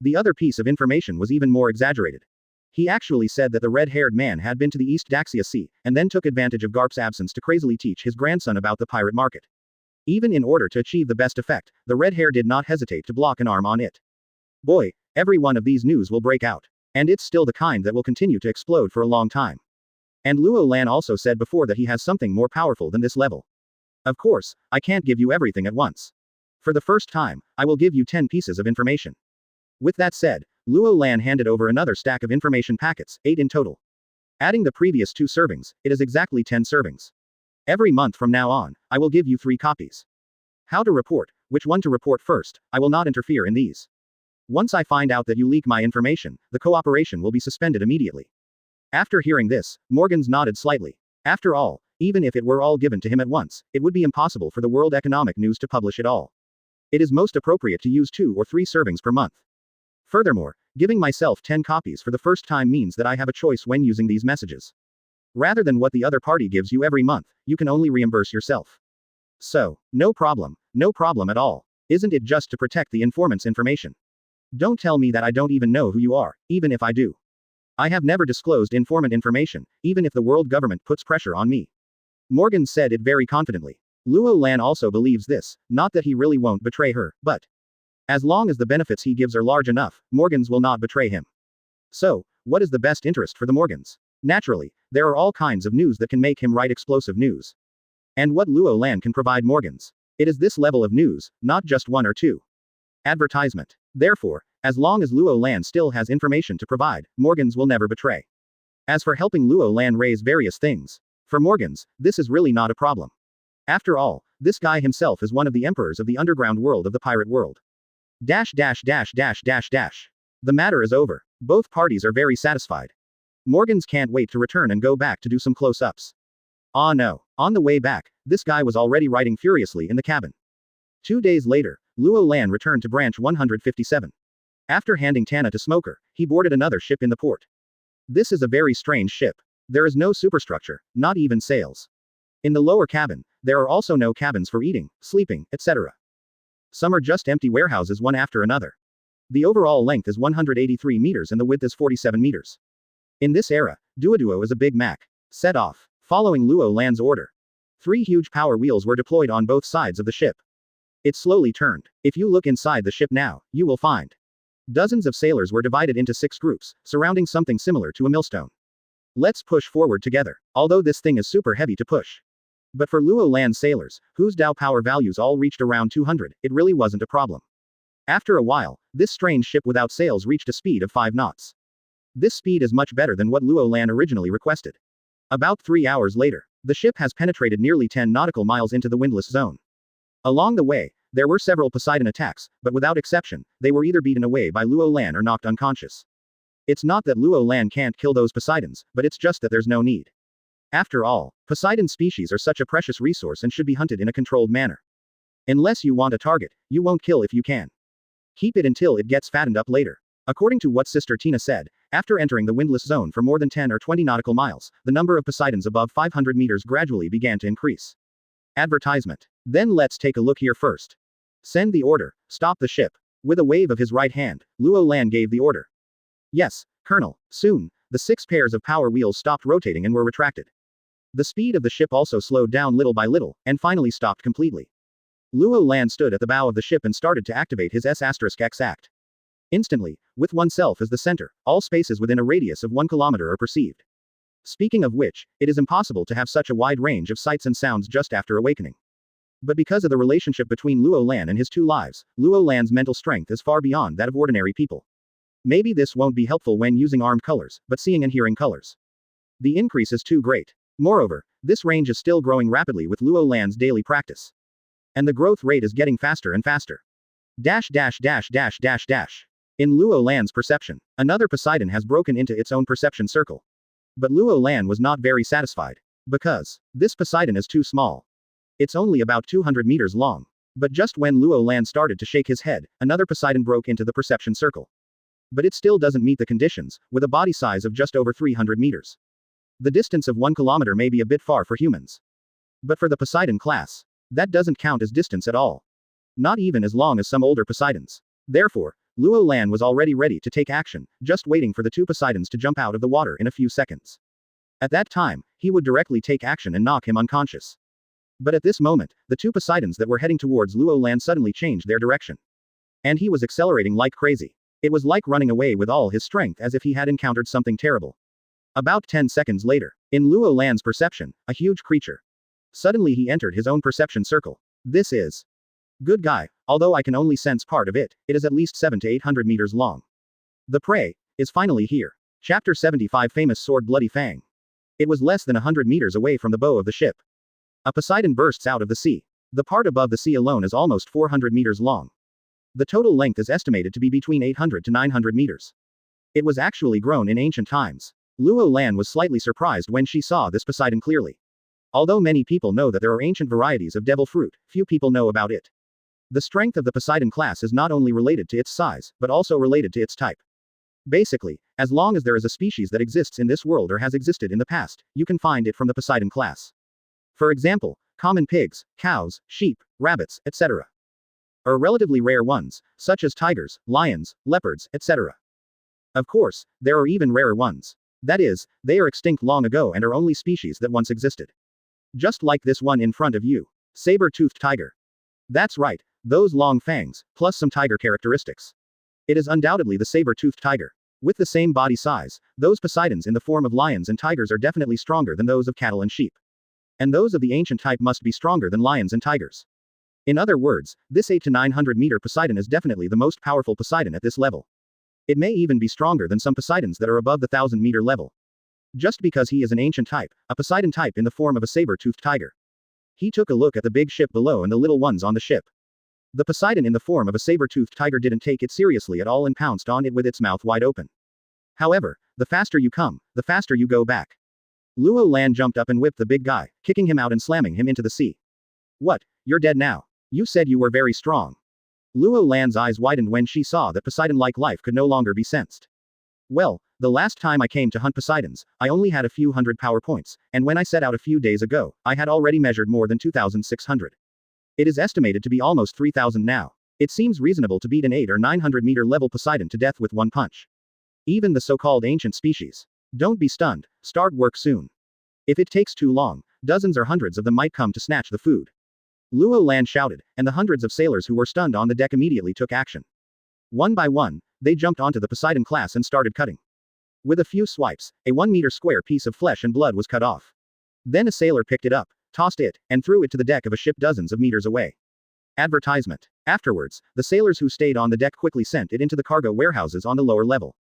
The other piece of information was even more exaggerated. He actually said that the red-haired man had been to the East Daxia Sea, and then took advantage of Garp's absence to crazily teach his grandson about the pirate market. Even in order to achieve the best effect, the red hair did not hesitate to block an arm on it. Boy, every one of these news will break out. And it's still the kind that will continue to explode for a long time. And Luo Lan also said before that he has something more powerful than this level. Of course, I can't give you everything at once. For the first time, I will give you 10 pieces of information. With that said, Luo Lan handed over another stack of information packets, 8 in total. Adding the previous 2 servings, it is exactly 10 servings. Every month from now on, I will give you 3 copies. How to report, which one to report first, I will not interfere in these. Once I find out that you leak my information, the cooperation will be suspended immediately. After hearing this, Morgans nodded slightly. After all, even if it were all given to him at once, it would be impossible for the World Economic News to publish it all. It is most appropriate to use 2 or 3 servings per month. Furthermore, giving myself 10 copies for the first time means that I have a choice when using these messages. Rather than what the other party gives you every month, you can only reimburse yourself. So, no problem at all. Isn't it just to protect the informant's information? Don't tell me that I don't even know who you are, even if I do. I have never disclosed informant information, even if the world government puts pressure on me. Morgan said it very confidently. Luo Lan also believes this, not that he really won't betray her, but as long as the benefits he gives are large enough, Morgans will not betray him. So, what is the best interest for the Morgans? Naturally, there are all kinds of news that can make him write explosive news. And what Luo Lan can provide Morgans? It is this level of news, not just 1 or 2. Advertisement. Therefore, as long as Luo Lan still has information to provide, Morgans will never betray. As for helping Luo Lan raise various things, for Morgans, this is really not a problem. After all, this guy himself is one of the emperors of the underground world of the pirate world. The matter is over. Both parties are very satisfied. Morgans can't wait to return and go back to do some close-ups. Ah no. On the way back, this guy was already writing furiously in the cabin. 2 days later, Luo Lan returned to branch 157. After handing Tana to Smoker, he boarded another ship in the port. This is a very strange ship. There is no superstructure, not even sails. In the lower cabin, there are also no cabins for eating, sleeping, etc. Some are just empty warehouses one after another. The overall length is 183 meters and the width is 47 meters. In this era, Duoduo is a Big Mac. Set off. Following Luo Lan's order. 3 huge power wheels were deployed on both sides of the ship. It slowly turned. If you look inside the ship now, you will find dozens of sailors were divided into 6 groups, surrounding something similar to a millstone. Let's push forward together, although this thing is super heavy to push. But for Luo Lan sailors, whose Dao power values all reached around 200, it really wasn't a problem. After a while, this strange ship without sails reached a speed of 5 knots. This speed is much better than what Luo Lan originally requested. About 3 hours later, the ship has penetrated nearly 10 nautical miles into the windless zone. Along the way, there were several Poseidon attacks, but without exception, they were either beaten away by Luo Lan or knocked unconscious. It's not that Luo Lan can't kill those Poseidons, but it's just that there's no need. After all, Poseidon species are such a precious resource and should be hunted in a controlled manner. Unless you want a target, you won't kill if you can. Keep it until it gets fattened up later. According to what Sister Tina said, after entering the windless zone for more than 10 or 20 nautical miles, the number of Poseidons above 500 meters gradually began to increase. Advertisement. Then let's take a look here first. Send the order. Stop the ship. With a wave of his right hand, Luo Lan gave the order. Yes, Colonel. Soon, the 6 pairs of power wheels stopped rotating and were retracted. The speed of the ship also slowed down little by little, and finally stopped completely. Luo Lan stood at the bow of the ship and started to activate his S*X act. Instantly, with oneself as the center, all spaces within a radius of 1 kilometer are perceived. Speaking of which, it is impossible to have such a wide range of sights and sounds just after awakening. But because of the relationship between Luo Lan and his 2 lives, Luo Lan's mental strength is far beyond that of ordinary people. Maybe this won't be helpful when using armed colors, but seeing and hearing colors. The increase is too great. Moreover, this range is still growing rapidly with Luo Lan's daily practice. And the growth rate is getting faster and faster. In Luo Lan's perception, another Poseidon has broken into its own perception circle. But Luo Lan was not very satisfied. Because this Poseidon is too small. It's only about 200 meters long. But just when Luo Lan started to shake his head, another Poseidon broke into the perception circle. But it still doesn't meet the conditions, with a body size of just over 300 meters. The distance of 1 kilometer may be a bit far for humans. But for the Poseidon class, that doesn't count as distance at all. Not even as long as some older Poseidons. Therefore, Luo Lan was already ready to take action, just waiting for the 2 Poseidons to jump out of the water in a few seconds. At that time, he would directly take action and knock him unconscious. But at this moment, the 2 Poseidons that were heading towards Luo Lan suddenly changed their direction. And he was accelerating like crazy. It was like running away with all his strength as if he had encountered something terrible. About 10 seconds later, in Luo Lan's perception, a huge creature. Suddenly he entered his own perception circle. This is good guy, although I can only sense part of it, it is at least 700 to 800 meters long. The prey is finally here. Chapter 75 Famous Sword Bloody Fang. It was less than 100 meters away from the bow of the ship. A Poseidon bursts out of the sea. The part above the sea alone is almost 400 meters long. The total length is estimated to be between 800 to 900 meters. It was actually grown in ancient times. Luo Lan was slightly surprised when she saw this Poseidon clearly. Although many people know that there are ancient varieties of devil fruit, few people know about it. The strength of the Poseidon class is not only related to its size, but also related to its type. Basically, as long as there is a species that exists in this world or has existed in the past, you can find it from the Poseidon class. For example, common pigs, cows, sheep, rabbits, etc. Or relatively rare ones, such as tigers, lions, leopards, etc. Of course, there are even rarer ones. That is, they are extinct long ago and are only species that once existed. Just like this one in front of you. Saber-toothed tiger. That's right, those long fangs, plus some tiger characteristics. It is undoubtedly the saber-toothed tiger. With the same body size, those Poseidons in the form of lions and tigers are definitely stronger than those of cattle and sheep. And those of the ancient type must be stronger than lions and tigers. In other words, this 800 to 900 meter Poseidon is definitely the most powerful Poseidon at this level. It may even be stronger than some Poseidons that are above the 1000 meter level. Just because he is an ancient type, a Poseidon type in the form of a saber-toothed tiger. He took a look at the big ship below and the little ones on the ship. The Poseidon in the form of a saber-toothed tiger didn't take it seriously at all and pounced on it with its mouth wide open. However, the faster you come, the faster you go back. Luo Lan jumped up and whipped the big guy, kicking him out and slamming him into the sea. What? You're dead now. You said you were very strong. Luo Lan's eyes widened when she saw that Poseidon-like life could no longer be sensed. Well, the last time I came to hunt Poseidons, I only had a few hundred power points, and when I set out a few days ago, I had already measured more than 2,600. It is estimated to be almost 3,000 now. It seems reasonable to beat an 8 or 900 meter level Poseidon to death with one punch. Even the so-called ancient species. Don't be stunned, start work soon. If it takes too long, dozens or hundreds of them might come to snatch the food. Luo Lan shouted, and the hundreds of sailors who were stunned on the deck immediately took action. One by one, they jumped onto the Poseidon class and started cutting. With a few swipes, a 1-meter square piece of flesh and blood was cut off. Then a sailor picked it up, tossed it, and threw it to the deck of a ship dozens of meters away. Advertisement. Afterwards, the sailors who stayed on the deck quickly sent it into the cargo warehouses on the lower level.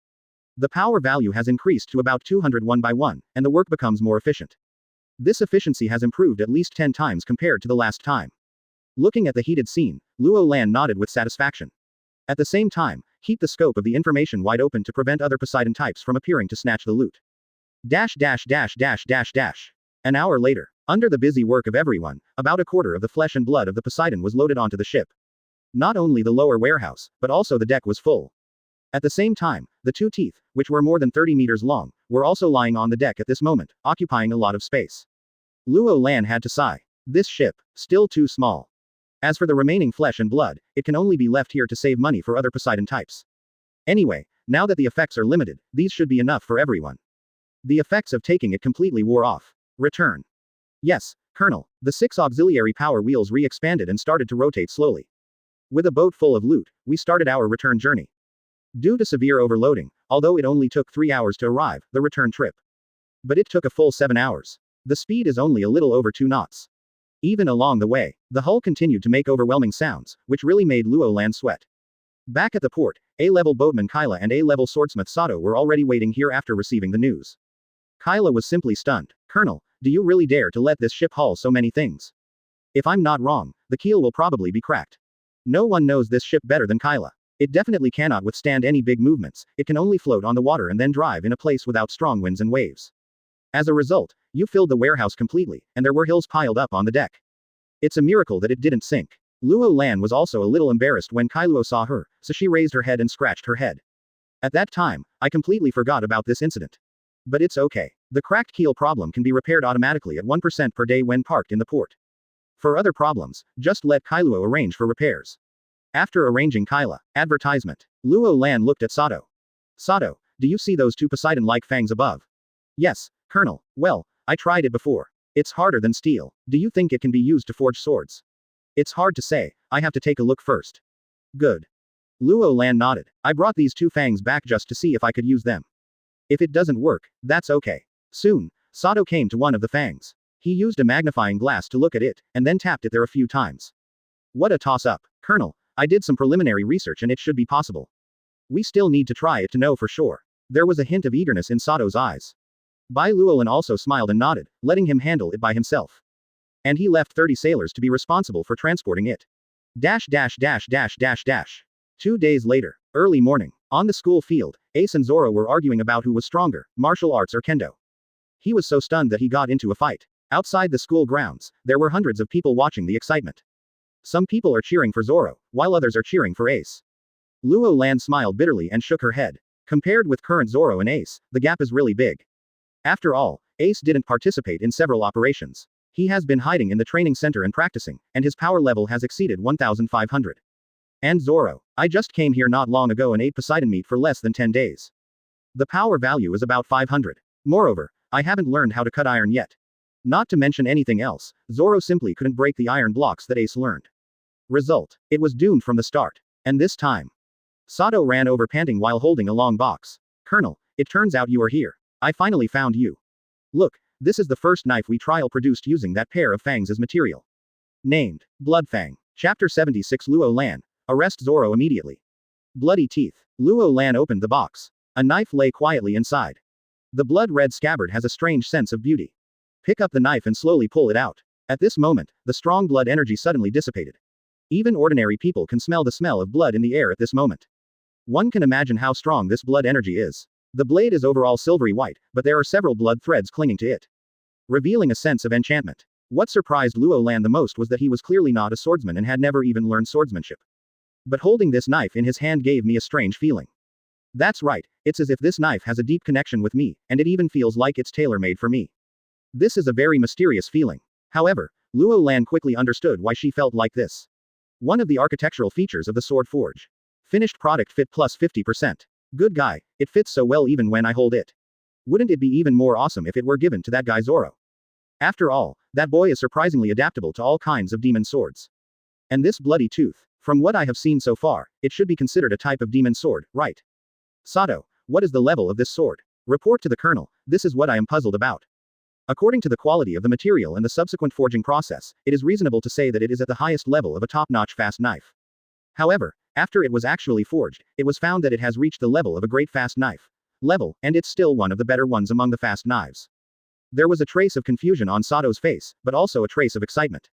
The power value has increased to about 201 by 1, and the work becomes more efficient. This efficiency has improved at least 10 times compared to the last time. Looking at the heated scene, Luo Lan nodded with satisfaction. At the same time, keep the scope of the information wide open to prevent other Poseidon types from appearing to snatch the loot. An hour later, under the busy work of everyone, about a quarter of the flesh and blood of the Poseidon was loaded onto the ship. Not only the lower warehouse, but also the deck was full. At the same time, the 2 teeth, which were more than 30 meters long, were also lying on the deck at this moment, occupying a lot of space. Luo Lan had to sigh. This ship, still too small. As for the remaining flesh and blood, it can only be left here to save money for other Poseidon types. Anyway, now that the effects are limited, these should be enough for everyone. The effects of taking it completely wore off. Return. Yes, Colonel. The 6 auxiliary power wheels re-expanded and started to rotate slowly. With a boat full of loot, we started our return journey. Due to severe overloading, although it only took 3 hours to arrive, the return trip. But it took a full 7 hours. The speed is only a little over 2 knots. Even along the way, the hull continued to make overwhelming sounds, which really made Luo Lan sweat. Back at the port, A-level boatman Kyla and A-level swordsmith Sato were already waiting here after receiving the news. Kyla was simply stunned. Colonel, do you really dare to let this ship haul so many things? If I'm not wrong, the keel will probably be cracked. No one knows this ship better than Kyla. It definitely cannot withstand any big movements, it can only float on the water and then drive in a place without strong winds and waves. As a result, you filled the warehouse completely, and there were hills piled up on the deck. It's a miracle that it didn't sink. Luo Lan was also a little embarrassed when Kailuo saw her, so she raised her head and scratched her head. At that time, I completely forgot about this incident. But it's okay. The cracked keel problem can be repaired automatically at 1% per day when parked in the port. For other problems, just let Kailuo arrange for repairs. After arranging Kyla, advertisement. Luo Lan looked at Sato. Sato, do you see those 2 Poseidon-like fangs above? Yes, Colonel. Well, I tried it before. It's harder than steel. Do you think it can be used to forge swords? It's hard to say. I have to take a look first. Good. Luo Lan nodded. I brought these 2 fangs back just to see if I could use them. If it doesn't work, that's okay. Soon, Sato came to one of the fangs. He used a magnifying glass to look at it, and then tapped it there a few times. What a toss-up. Colonel, I did some preliminary research and it should be possible. We still need to try it to know for sure. There was a hint of eagerness in Sato's eyes. Bai Luolan also smiled and nodded, letting him handle it by himself. And he left 30 sailors to be responsible for transporting it. 2 days later, early morning, on the school field, Ace and Zoro were arguing about who was stronger, martial arts or kendo. He was so stunned that he got into a fight. Outside the school grounds, there were hundreds of people watching the excitement. Some people are cheering for Zoro, while others are cheering for Ace. Luo Lan smiled bitterly and shook her head. Compared with current Zoro and Ace, the gap is really big. After all, Ace didn't participate in several operations. He has been hiding in the training center and practicing, and his power level has exceeded 1,500. And Zoro, I just came here not long ago and ate Poseidon meat for less than 10 days. The power value is about 500. Moreover, I haven't learned how to cut iron yet. Not to mention anything else, Zoro simply couldn't break the iron blocks that Ace learned. Result, it was doomed from the start. And this time, Sato ran over panting while holding a long box. Colonel, it turns out you are here. I finally found you. Look, this is the first knife we trial produced using that pair of fangs as material. Named Bloodfang. Chapter 76 Luo Lan. Arrest Zoro immediately. Bloody teeth. Luo Lan opened the box. A knife lay quietly inside. The blood-red scabbard has a strange sense of beauty. Pick up the knife and slowly pull it out. At this moment, the strong blood energy suddenly dissipated. Even ordinary people can smell the smell of blood in the air at this moment. One can imagine how strong this blood energy is. The blade is overall silvery white, but there are several blood threads clinging to it, revealing a sense of enchantment. What surprised Luo Lan the most was that he was clearly not a swordsman and had never even learned swordsmanship. But holding this knife in his hand gave me a strange feeling. That's right, it's as if this knife has a deep connection with me, and it even feels like it's tailor-made for me. This is a very mysterious feeling. However, Luo Lan quickly understood why she felt like this. One of the architectural features of the sword forge. Finished product fit plus 50%. Good guy, it fits so well even when I hold it. Wouldn't it be even more awesome if it were given to that guy Zoro? After all, that boy is surprisingly adaptable to all kinds of demon swords. And this bloody tooth. From what I have seen so far, it should be considered a type of demon sword, right? Sato, what is the level of this sword? Report to the colonel, this is what I am puzzled about. According to the quality of the material and the subsequent forging process, it is reasonable to say that it is at the highest level of a top-notch fast knife. However, after it was actually forged, it was found that it has reached the level of a great fast knife level, and it's still one of the better ones among the fast knives. There was a trace of confusion on Sato's face, but also a trace of excitement.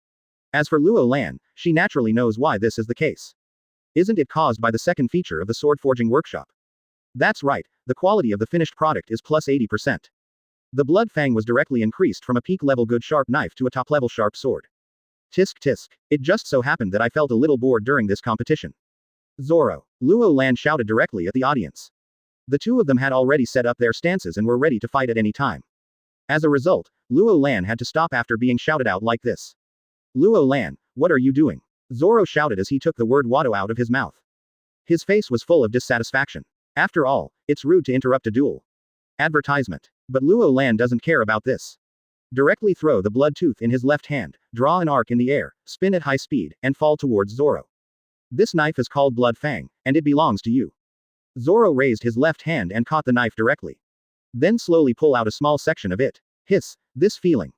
As for Luo Lan, she naturally knows why this is the case. Isn't it caused by the second feature of the sword forging workshop? That's right, the quality of the finished product is plus 80%. The blood fang was directly increased from a peak-level good sharp knife to a top-level sharp sword. Tisk tisk. It just so happened that I felt a little bored during this competition. Zoro. Luo Lan shouted directly at the audience. The two of them had already set up their stances and were ready to fight at any time. As a result, Luo Lan had to stop after being shouted out like this. Luo Lan, what are you doing? Zoro shouted as he took the word Wado out of his mouth. His face was full of dissatisfaction. After all, it's rude to interrupt a duel. Advertisement. But Luo Lan doesn't care about this. Directly throw the blood tooth in his left hand, draw an arc in the air, spin at high speed, and fall towards Zoro. This knife is called Blood Fang, and it belongs to you. Zoro raised his left hand and caught the knife directly. Then slowly pull out a small section of it. Hiss, this feeling.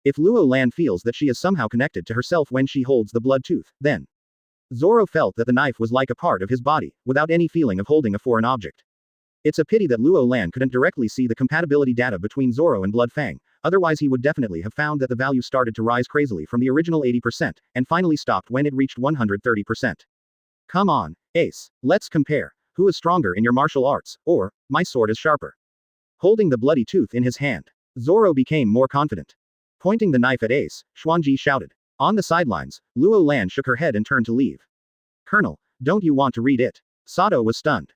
If Luo Lan feels that she is somehow connected to herself when she holds the blood tooth, then Zoro felt that the knife was like a part of his body, without any feeling of holding a foreign object. It's a pity that Luo Lan couldn't directly see the compatibility data between Zoro and Blood Fang, otherwise he would definitely have found that the value started to rise crazily from the original 80%, and finally stopped when it reached 130%. Come on, Ace, let's compare. Who is stronger in your martial arts, or, my sword is sharper. Holding the bloody tooth in his hand, Zoro became more confident. Pointing the knife at Ace, Xuanji shouted. On the sidelines, Luo Lan shook her head and turned to leave. Colonel, don't you want to read it? Sato was stunned.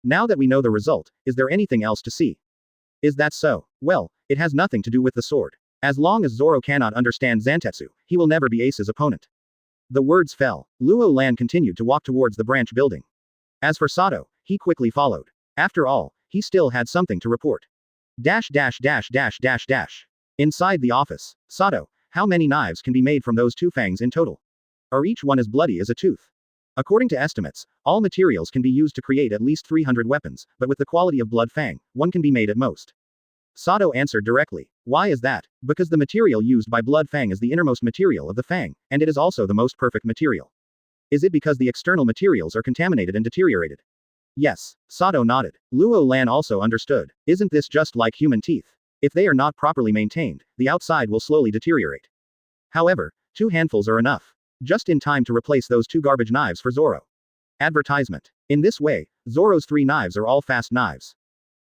Now that we know the result, is there anything else to see? Is that so? Well, it has nothing to do with the sword. As long as Zoro cannot understand Zantetsu, he will never be Ace's opponent. The words fell. Luo Lan continued to walk towards the branch building. As for Sato, he quickly followed. After all, he still had something to report. Dash dash dash dash dash dash. Inside the office. Sato, how many knives can be made from those two fangs in total? Or each one as bloody as a tooth? According to estimates, all materials can be used to create at least 300 weapons, but with the quality of Blood Fang, one can be made at most. Sato answered directly. Why is that? Because the material used by Blood Fang is the innermost material of the Fang, and it is also the most perfect material. Is it because the external materials are contaminated and deteriorated? Yes. Sato nodded. Luo Lan also understood. Isn't this just like human teeth? If they are not properly maintained, the outside will slowly deteriorate. However, 2 handfuls are enough. Just in time to replace those 2 garbage knives for Zoro. Advertisement. In this way, Zoro's 3 knives are all fast knives.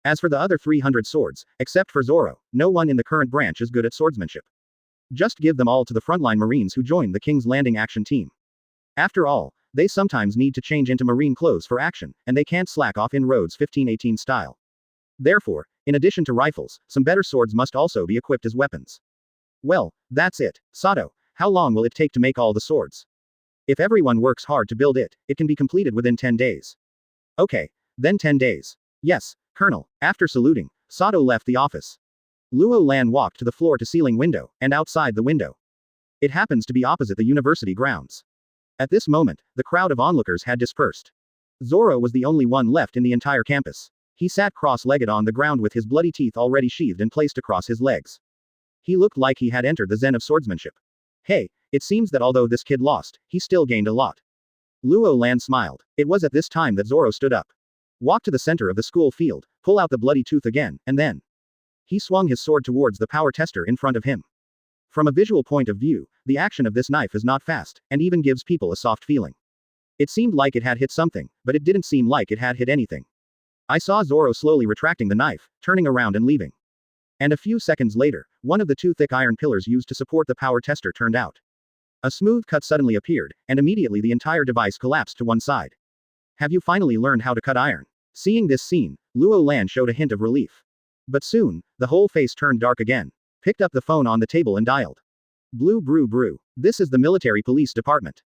As for the other 300 swords, except for Zoro, no one in the current branch is good at swordsmanship. Just give them all to the frontline Marines who join the King's Landing action team. After all, they sometimes need to change into Marine clothes for action, and they can't slack off in Rhodes 1518 style. Therefore, in addition to rifles, some better swords must also be equipped as weapons. Well, that's it. Sato, how long will it take to make all the swords? If everyone works hard to build it, it can be completed within 10 days. Okay, then 10 days. Yes, Colonel. After saluting, Sato left the office. Luo Lan walked to the floor-to-ceiling window, and outside the window. It happens to be opposite the university grounds. At this moment, the crowd of onlookers had dispersed. Zoro was the only one left in the entire campus. He sat cross-legged on the ground with his bloody teeth already sheathed and placed across his legs. He looked like he had entered the zen of swordsmanship. Hey, it seems that although this kid lost, he still gained a lot. Luo Lan smiled. It was at this time that Zoro stood up. Walk to the center of the school field, pull out the bloody tooth again, and then. He swung his sword towards the power tester in front of him. From a visual point of view, the action of this knife is not fast, and even gives people a soft feeling. It seemed like it had hit something, but it didn't seem like it had hit anything. I saw Zoro slowly retracting the knife, turning around and leaving. And a few seconds later, one of the two thick iron pillars used to support the power tester turned out. A smooth cut suddenly appeared, and immediately the entire device collapsed to one side. Have you finally learned how to cut iron? Seeing this scene, Luo Lan showed a hint of relief. But soon, the whole face turned dark again. Picked up the phone on the table and dialed. Blue brew brew. This is the military police department.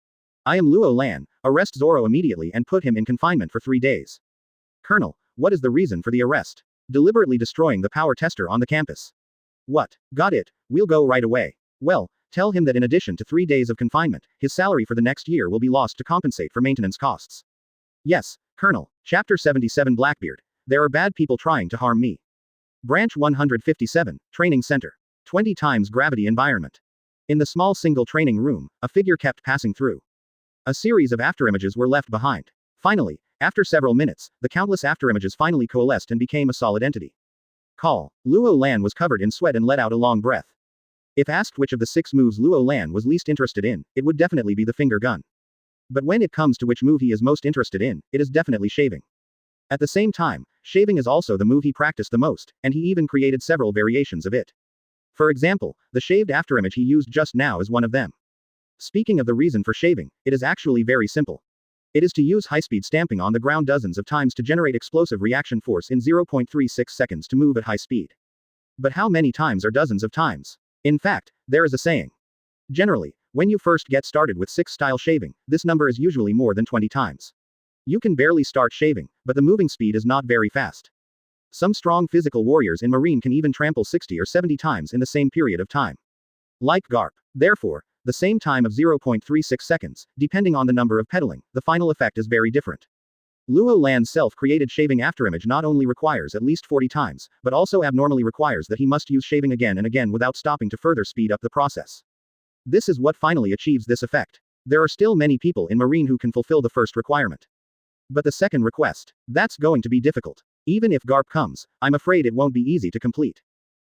I am Luo Lan. Arrest Zoro immediately and put him in confinement for 3 days. Colonel, what is the reason for the arrest? Deliberately destroying the power tester on the campus. What? Got it. We'll go right away. Well, tell him that in addition to 3 days of confinement, his salary for the next year will be lost to compensate for maintenance costs. Yes, Colonel. Chapter 77 Blackbeard. There are bad people trying to harm me. Branch 157, Training Center. 20 times gravity environment. In the small single training room, a figure kept passing through. A series of afterimages were left behind. Finally, after several minutes, the countless afterimages finally coalesced and became a solid entity. Call. Luo Lan was covered in sweat and let out a long breath. If asked which of the 6 moves Luo Lan was least interested in, it would definitely be the finger gun. But when it comes to which move he is most interested in, it is definitely shaving. At the same time, shaving is also the move he practiced the most, and he even created several variations of it. For example, the shaved afterimage he used just now is one of them. Speaking of the reason for shaving, it is actually very simple. It is to use high-speed stamping on the ground dozens of times to generate explosive reaction force in 0.36 seconds to move at high speed. But how many times are dozens of times? In fact, there is a saying. Generally, when you first get started with 6-style shaving, this number is usually more than 20 times. You can barely start shaving, but the moving speed is not very fast. Some strong physical warriors in Marine can even trample 60 or 70 times in the same period of time. Like Garp. Therefore, the same time of 0.36 seconds, depending on the number of pedaling, the final effect is very different. Luo Lan's self-created shaving afterimage not only requires at least 40 times, but also abnormally requires that he must use shaving again and again without stopping to further speed up the process. This is what finally achieves this effect. There are still many people in Marine who can fulfill the first requirement. But the second request, that's going to be difficult. Even if Garp comes, I'm afraid it won't be easy to complete.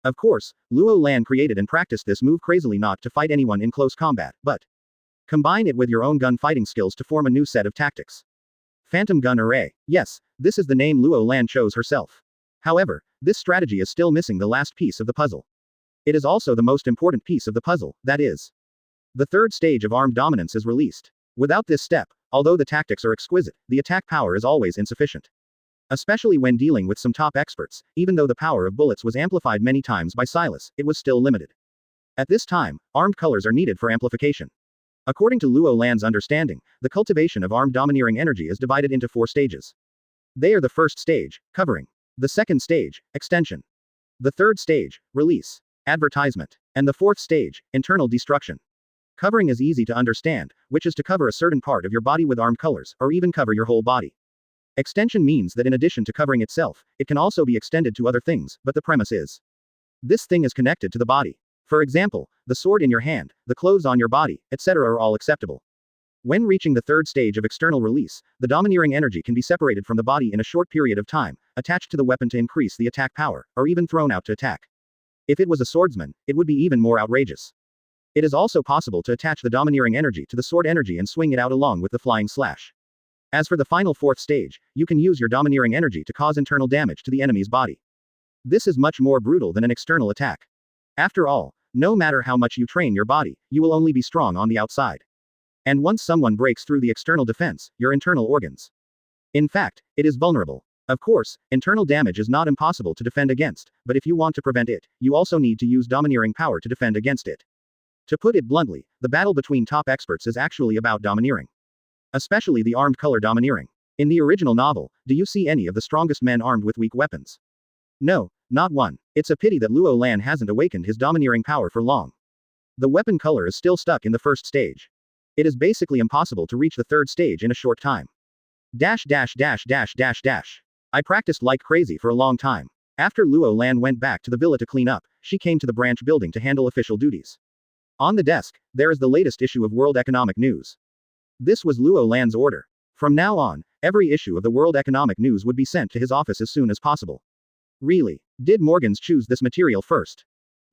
Of course, Luo Lan created and practiced this move crazily not to fight anyone in close combat, but combine it with your own gun fighting skills to form a new set of tactics. Phantom Gun Array. Yes, this is the name Luo Lan chose herself. However, this strategy is still missing the last piece of the puzzle. It is also the most important piece of the puzzle, that is, the third stage of armed dominance is released. Without this step, although the tactics are exquisite, the attack power is always insufficient. Especially when dealing with some top experts, even though the power of bullets was amplified many times by Silas, it was still limited. At this time, armed colors are needed for amplification. According to Luo Lan's understanding, the cultivation of armed domineering energy is divided into 4 stages. They are the first stage, covering. The second stage, extension. The third stage, release. Advertisement. And the fourth stage, internal destruction. Covering is easy to understand, which is to cover a certain part of your body with armed colors, or even cover your whole body. Extension means that in addition to covering itself, it can also be extended to other things, but the premise is, this thing is connected to the body. For example, the sword in your hand, the clothes on your body, etc. are all acceptable. When reaching the third stage of external release, the domineering energy can be separated from the body in a short period of time, attached to the weapon to increase the attack power, or even thrown out to attack. If it was a swordsman, it would be even more outrageous. It is also possible to attach the domineering energy to the sword energy and swing it out along with the flying slash. As for the final fourth stage, you can use your domineering energy to cause internal damage to the enemy's body. This is much more brutal than an external attack. After all, no matter how much you train your body, you will only be strong on the outside. And once someone breaks through the external defense, your internal organs. In fact, it is vulnerable. Of course, internal damage is not impossible to defend against, but if you want to prevent it, you also need to use domineering power to defend against it. To put it bluntly, the battle between top experts is actually about domineering. Especially the armed color domineering. In the original novel, do you see any of the strongest men armed with weak weapons? No, not one. It's a pity that Luo Lan hasn't awakened his domineering power for long. The weapon color is still stuck in the first stage. It is basically impossible to reach the third stage in a short time. I practiced like crazy for a long time. After Luo Lan went back to the villa to clean up, she came to the branch building to handle official duties. On the desk, there is the latest issue of World Economic News. This was Luo Lan's order. From now on, every issue of the World Economic News would be sent to his office as soon as possible. Really? Did Morgans choose this material first?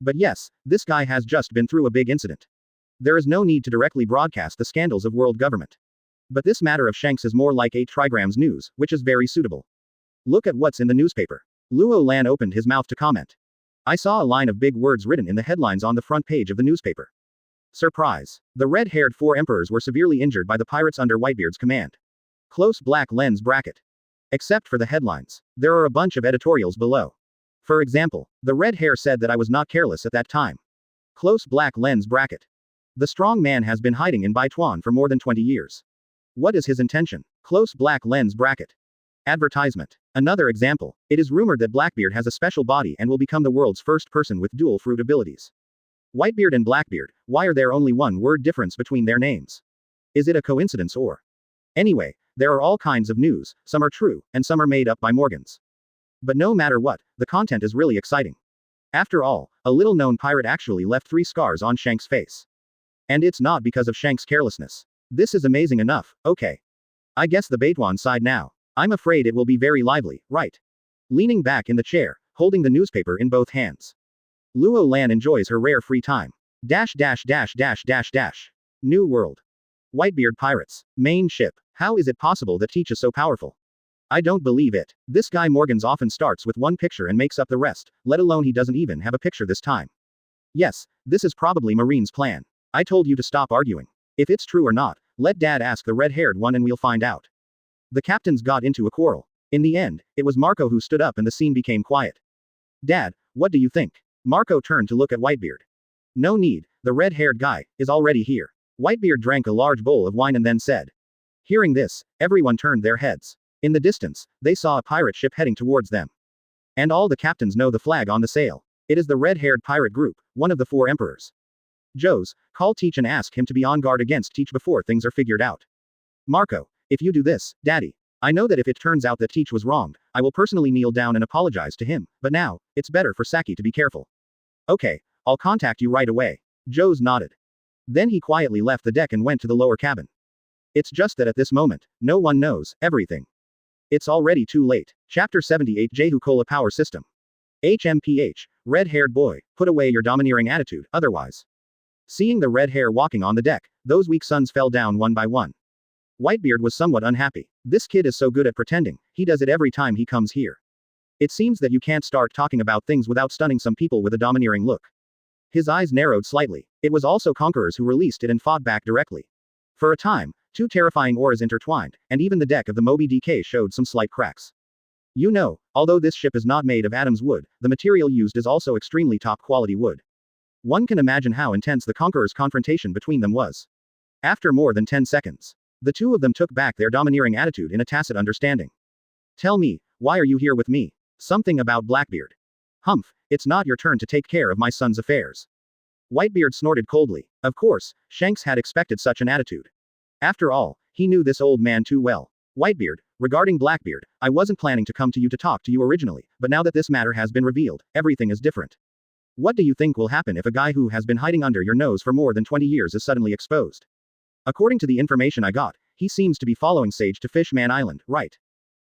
But yes, this guy has just been through a big incident. There is no need to directly broadcast the scandals of world government. But this matter of Shanks is more like 8 trigrams news, which is very suitable. Look at what's in the newspaper. Luo Lan opened his mouth to comment. I saw a line of big words written in the headlines on the front page of the newspaper. Surprise. The red-haired 4 emperors were severely injured by the pirates under Whitebeard's command. Close black lens bracket. Except for the headlines. There are a bunch of editorials below. For example, the red hair said that I was not careless at that time. Close black lens bracket. The strong man has been hiding in Baituan for more than 20 years. What is his intention? Close black lens bracket. Advertisement. Another example. It is rumored that Blackbeard has a special body and will become the world's first person with dual fruit abilities. Whitebeard and Blackbeard, why are there only one word difference between their names? Is it a coincidence or? Anyway, there are all kinds of news, some are true, and some are made up by Morgans. But no matter what, the content is really exciting. After all, a little known pirate actually left 3 scars on Shanks' face. And it's not because of Shanks' carelessness. This is amazing enough, okay. I guess the Baituan side now. I'm afraid it will be very lively, right? Leaning back in the chair, holding the newspaper in both hands. Luo Lan enjoys her rare free time. New World. Whitebeard Pirates. Main ship. How is it possible that Teach is so powerful? I don't believe it. This guy Morgans often starts with one picture and makes up the rest, let alone he doesn't even have a picture this time. Yes, this is probably Marine's plan. I told you to stop arguing. If it's true or not, let Dad ask the red-haired one and we'll find out. The captains got into a quarrel. In the end, it was Marco who stood up and the scene became quiet. Dad, what do you think? Marco turned to look at Whitebeard. No need, the red-haired guy is already here. Whitebeard drank a large bowl of wine and then said. Hearing this, everyone turned their heads. In the distance, they saw a pirate ship heading towards them. And all the captains know the flag on the sail. It is the red-haired pirate group, one of the 4 emperors. Joes, call Teach and ask him to be on guard against Teach before things are figured out. Marco, if you do this, Daddy. I know that if it turns out that Teach was wronged, I will personally kneel down and apologize to him, but now, it's better for Saki to be careful. Okay, I'll contact you right away. Joes nodded. Then he quietly left the deck and went to the lower cabin. It's just that at this moment, no one knows everything. It's already too late. Chapter 78 Jehu Kola Power System. HMPH, red-haired boy, put away your domineering attitude, otherwise. Seeing the red hair walking on the deck, those weak sons fell down one by one. Whitebeard was somewhat unhappy. This kid is so good at pretending, he does it every time he comes here. It seems that you can't start talking about things without stunning some people with a domineering look. His eyes narrowed slightly. It was also Conquerors who released it and fought back directly. For a time, 2 terrifying auras intertwined, and even the deck of the Moby DK showed some slight cracks. You know, although this ship is not made of Adam's wood, the material used is also extremely top-quality wood. One can imagine how intense the Conqueror's confrontation between them was. After more than 10 seconds, the 2 of them took back their domineering attitude in a tacit understanding. Tell me, why are you here with me? Something about Blackbeard. Humph, it's not your turn to take care of my son's affairs. Whitebeard snorted coldly. Of course, Shanks had expected such an attitude. After all, he knew this old man too well. Whitebeard, regarding Blackbeard, I wasn't planning to come to you to talk to you originally, but now that this matter has been revealed, everything is different. What do you think will happen if a guy who has been hiding under your nose for more than 20 years is suddenly exposed? According to the information I got, he seems to be following Sage to Fishman Island, right?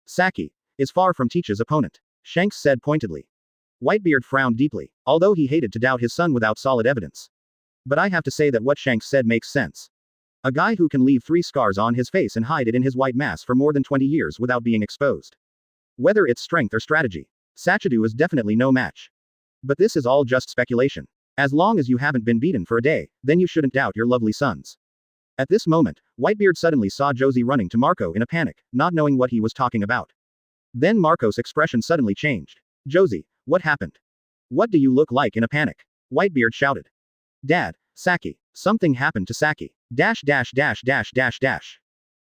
Saki is far from Teach's opponent, Shanks said pointedly. Whitebeard frowned deeply, although he hated to doubt his son without solid evidence. But I have to say that what Shanks said makes sense. A guy who can leave 3 scars on his face and hide it in his white mass for more than 20 years without being exposed. Whether it's strength or strategy, Sachadu is definitely no match. But this is all just speculation. As long as you haven't been beaten for a day, then you shouldn't doubt your lovely sons. At this moment, Whitebeard suddenly saw Josie running to Marco in a panic, not knowing what he was talking about. Then Marco's expression suddenly changed. Josie, what happened? What do you look like in a panic? Whitebeard shouted. Dad, Saki. Something happened to Saki.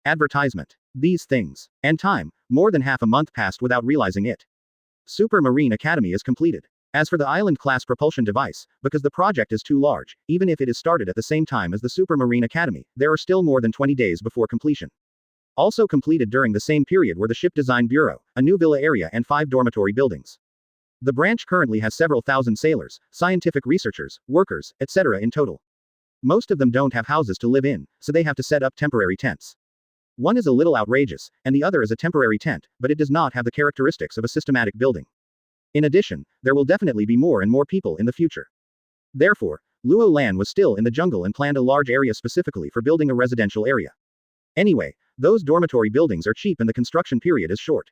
Advertisement. These things. And time, more than half a month passed without realizing it. Super Marine Academy is completed. As for the island-class propulsion device, because the project is too large, even if it is started at the same time as the Super Marine Academy, there are still more than 20 days before completion. Also completed during the same period were the Ship Design Bureau, a new villa area and 5 dormitory buildings. The branch currently has several thousand sailors, scientific researchers, workers, etc. in total. Most of them don't have houses to live in, so they have to set up temporary tents. One is a little outrageous, and the other is a temporary tent, but it does not have the characteristics of a systematic building. In addition, there will definitely be more and more people in the future. Therefore, Luo Lan was still in the jungle and planned a large area specifically for building a residential area. Anyway, those dormitory buildings are cheap and the construction period is short.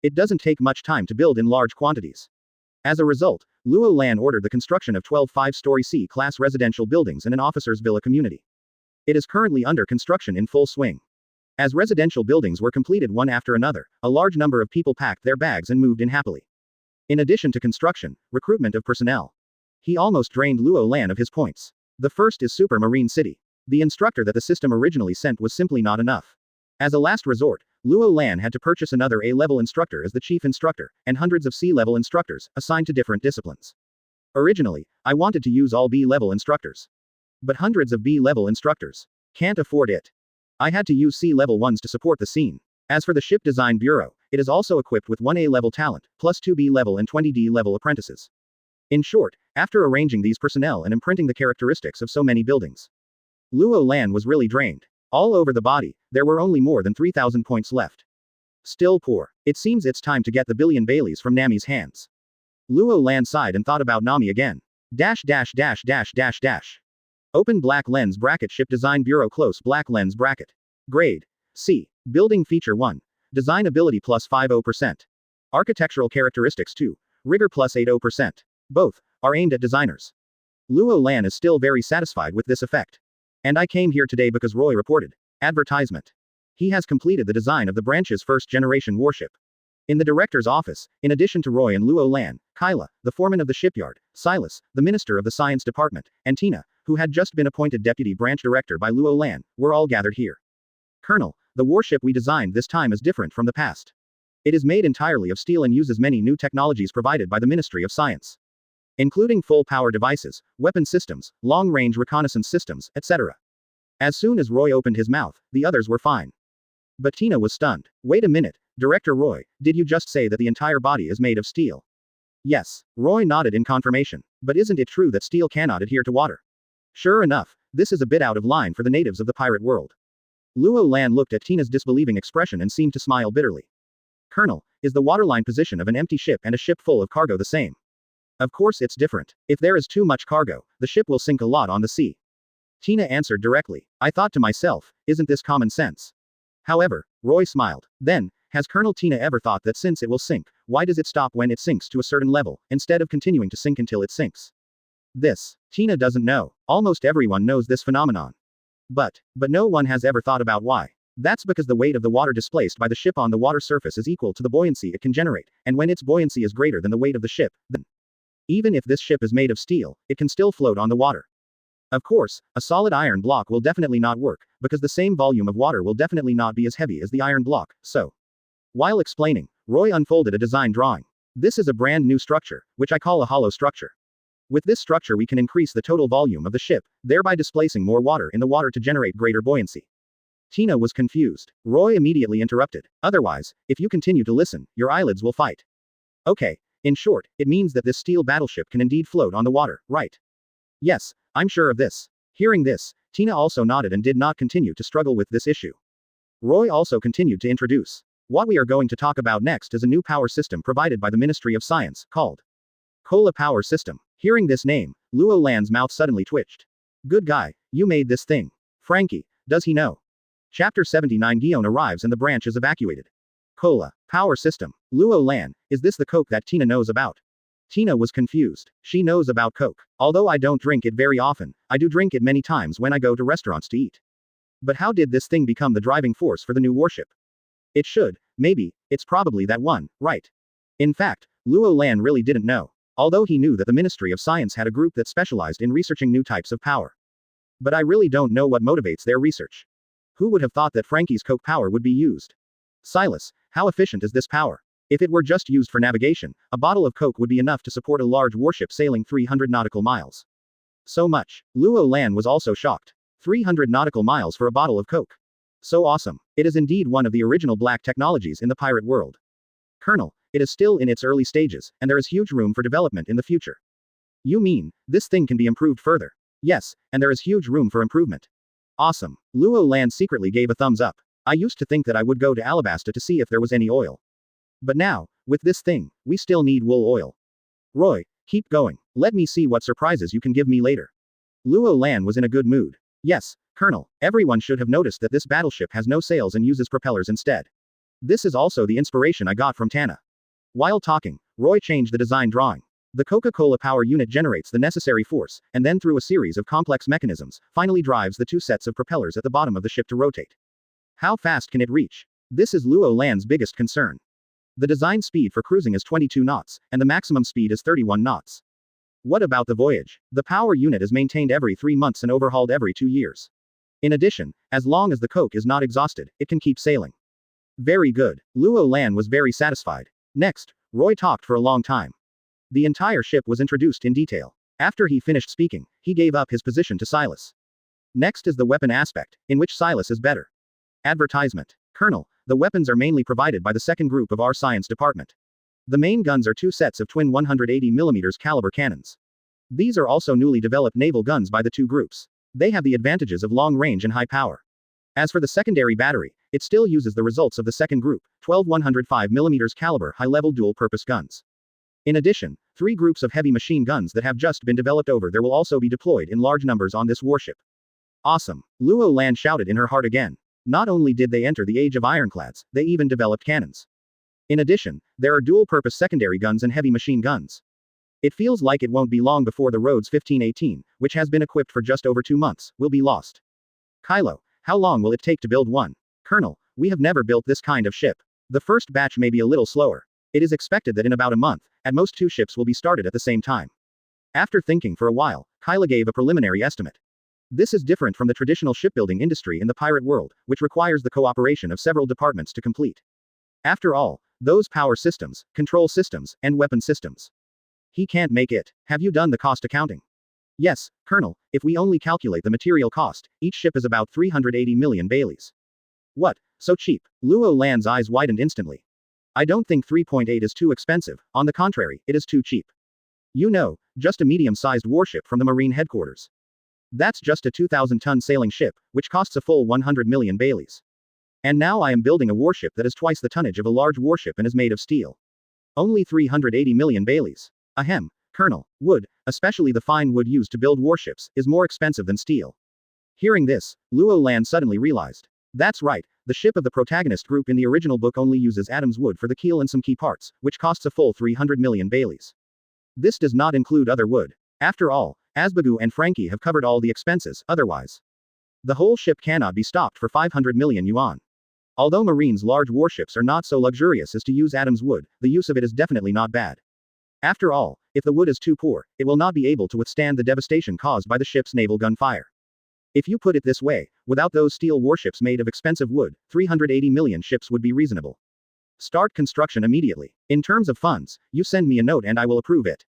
It doesn't take much time to build in large quantities. As a result, Luo Lan ordered the construction of 12 5-story C-class residential buildings and an officer's villa community. It is currently under construction in full swing. As residential buildings were completed one after another, a large number of people packed their bags and moved in happily. In addition to construction, recruitment of personnel. He almost drained Luo Lan of his points. The first is Super Marine City. The instructor that the system originally sent was simply not enough. As a last resort, Luo Lan had to purchase another A-level instructor as the chief instructor, and hundreds of C-level instructors, assigned to different disciplines. Originally, I wanted to use all B-level instructors. But hundreds of B-level instructors. Can't afford it. I had to use C-level ones to support the scene. As for the Ship Design Bureau, it is also equipped with 1 A-level talent, plus 2 B-level and 20 D-level apprentices. In short, after arranging these personnel and imprinting the characteristics of so many buildings, Luo Lan was really drained. All over the body, there were only more than 3,000 points left. Still poor. It seems it's time to get the billion Baileys from Nami's hands. Luo Lan sighed and thought about Nami again. Dash dash dash dash dash dash. Open black lens bracket Ship Design Bureau close black lens bracket. Grade C. Building feature 1. Design ability plus 50%. Architectural characteristics 2. Rigor plus 80%. Both are aimed at designers. Luo Lan is still very satisfied with this effect. And I came here today because Roy reported. Advertisement. He has completed the design of the branch's first-generation warship. In the director's office, in addition to Roy and Luo Lan, Kyla, the foreman of the shipyard, Silas, the minister of the science department, and Tina, who had just been appointed deputy branch director by Luo Lan, were all gathered here. Colonel, the warship we designed this time is different from the past. It is made entirely of steel and uses many new technologies provided by the Ministry of Science, including full-power devices, weapon systems, long-range reconnaissance systems, etc. As soon as Roy opened his mouth, the others were fine. But Tina was stunned. Wait a minute, Director Roy, did you just say that the entire body is made of steel? Yes, Roy nodded in confirmation. But isn't it true that steel cannot adhere to water? Sure enough, this is a bit out of line for the natives of the pirate world. Luo Lan looked at Tina's disbelieving expression and seemed to smile bitterly. Colonel, is the waterline position of an empty ship and a ship full of cargo the same? Of course it's different. If there is too much cargo, the ship will sink a lot on the sea. Tina answered directly. I thought to myself, isn't this common sense? However, Roy smiled. Then, has Colonel Tina ever thought that since it will sink, why does it stop when it sinks to a certain level, instead of continuing to sink until it sinks? This, Tina doesn't know. Almost everyone knows this phenomenon. But no one has ever thought about why. That's because the weight of the water displaced by the ship on the water surface is equal to the buoyancy it can generate, and when its buoyancy is greater than the weight of the ship, then, even if this ship is made of steel, it can still float on the water. Of course, a solid iron block will definitely not work, because the same volume of water will definitely not be as heavy as the iron block, so. While explaining, Roy unfolded a design drawing. This is a brand new structure, which I call a hollow structure. With this structure we can increase the total volume of the ship, thereby displacing more water in the water to generate greater buoyancy. Tina was confused. Roy immediately interrupted. Otherwise, if you continue to listen, your eyelids will fight. Okay. In short, it means that this steel battleship can indeed float on the water, right? Yes, I'm sure of this. Hearing this, Tina also nodded and did not continue to struggle with this issue. Roy also continued to introduce. What we are going to talk about next is a new power system provided by the Ministry of Science, called Cola Power System. Hearing this name, Luo Lan's mouth suddenly twitched. Good guy, you made this thing. Frankie, does he know? Chapter 79 Guion arrives and the branch is evacuated. Cola Power System. Luo Lan, is this the Coke that Tina knows about? Tina was confused. She knows about Coke. Although I don't drink it very often, I do drink it many times when I go to restaurants to eat. But how did this thing become the driving force for the new warship? It should, maybe, it's probably that one, right? In fact, Luo Lan really didn't know. Although he knew that the Ministry of Science had a group that specialized in researching new types of power. But I really don't know what motivates their research. Who would have thought that Frankie's Coke power would be used? Silas, how efficient is this power? If it were just used for navigation, a bottle of Coke would be enough to support a large warship sailing 300 nautical miles. So much. Luo Lan was also shocked. 300 nautical miles for a bottle of Coke. So awesome. It is indeed one of the original black technologies in the pirate world. Colonel, it is still in its early stages, and there is huge room for development in the future. You mean, this thing can be improved further? Yes, and there is huge room for improvement. Awesome. Luo Lan secretly gave a thumbs up. I used to think that I would go to Alabasta to see if there was any oil. But now, with this thing, we still need wool oil. Roy, keep going. Let me see what surprises you can give me later. Luo Lan was in a good mood. Yes, Colonel, everyone should have noticed that this battleship has no sails and uses propellers instead. This is also the inspiration I got from Tana. While talking, Roy changed the design drawing. The Coca-Cola power unit generates the necessary force, and then through a series of complex mechanisms, finally drives the two sets of propellers at the bottom of the ship to rotate. How fast can it reach? This is Luo Lan's biggest concern. The design speed for cruising is 22 knots, and the maximum speed is 31 knots. What about the voyage? The power unit is maintained every 3 months and overhauled every 2 years. In addition, as long as the coke is not exhausted, it can keep sailing. Very good. Luo Lan was very satisfied. Next, Roy talked for a long time. The entire ship was introduced in detail. After he finished speaking, he gave up his position to Silas. Next is the weapon aspect, in which Silas is better. Advertisement. Colonel, the weapons are mainly provided by the second group of our science department. The main guns are 2 sets of twin 180mm caliber cannons. These are also newly developed naval guns by the 2 groups. They have the advantages of long range and high power. As for the secondary battery, it still uses the results of the second group, 12 105mm caliber high-level dual-purpose guns. In addition, 3 groups of heavy machine guns that have just been developed over there will also be deployed in large numbers on this warship. Awesome! Luo Lan shouted in her heart again. Not only did they enter the age of ironclads, they even developed cannons. In addition, there are dual-purpose secondary guns and heavy machine guns. It feels like it won't be long before the Rhodes 1518, which has been equipped for just over 2 months, will be lost. Kylo, how long will it take to build one? Colonel, we have never built this kind of ship. The first batch may be a little slower. It is expected that in about a month, at most 2 ships will be started at the same time. After thinking for a while, Kyla gave a preliminary estimate. This is different from the traditional shipbuilding industry in the pirate world, which requires the cooperation of several departments to complete. After all, those power systems, control systems, and weapon systems. He can't make it. Have you done the cost accounting? Yes, Colonel, if we only calculate the material cost, each ship is about 380 million Baileys. What, so cheap? Luo Lan's eyes widened instantly. I don't think 3.8 is too expensive, on the contrary, it is too cheap. You know, just a medium-sized warship from the Marine headquarters. That's just a 2,000-ton sailing ship, which costs a full 100 million Baileys. And now I am building a warship that is twice the tonnage of a large warship and is made of steel. Only 380 million Baileys. Ahem, Colonel, wood, especially the fine wood used to build warships, is more expensive than steel. Hearing this, Luo Lan suddenly realized. That's right, the ship of the protagonist group in the original book only uses Adam's wood for the keel and some key parts, which costs a full 300 million Baileys. This does not include other wood. After all, Asbagu and Frankie have covered all the expenses, otherwise. The whole ship cannot be stopped for 500 million yuan. Although Marine's large warships are not so luxurious as to use Adam's wood, the use of it is definitely not bad. After all, if the wood is too poor, it will not be able to withstand the devastation caused by the ship's naval gunfire. If you put it this way, without those steel warships made of expensive wood, 380 million ships would be reasonable. Start construction immediately. In terms of funds, you send me a note and I will approve it.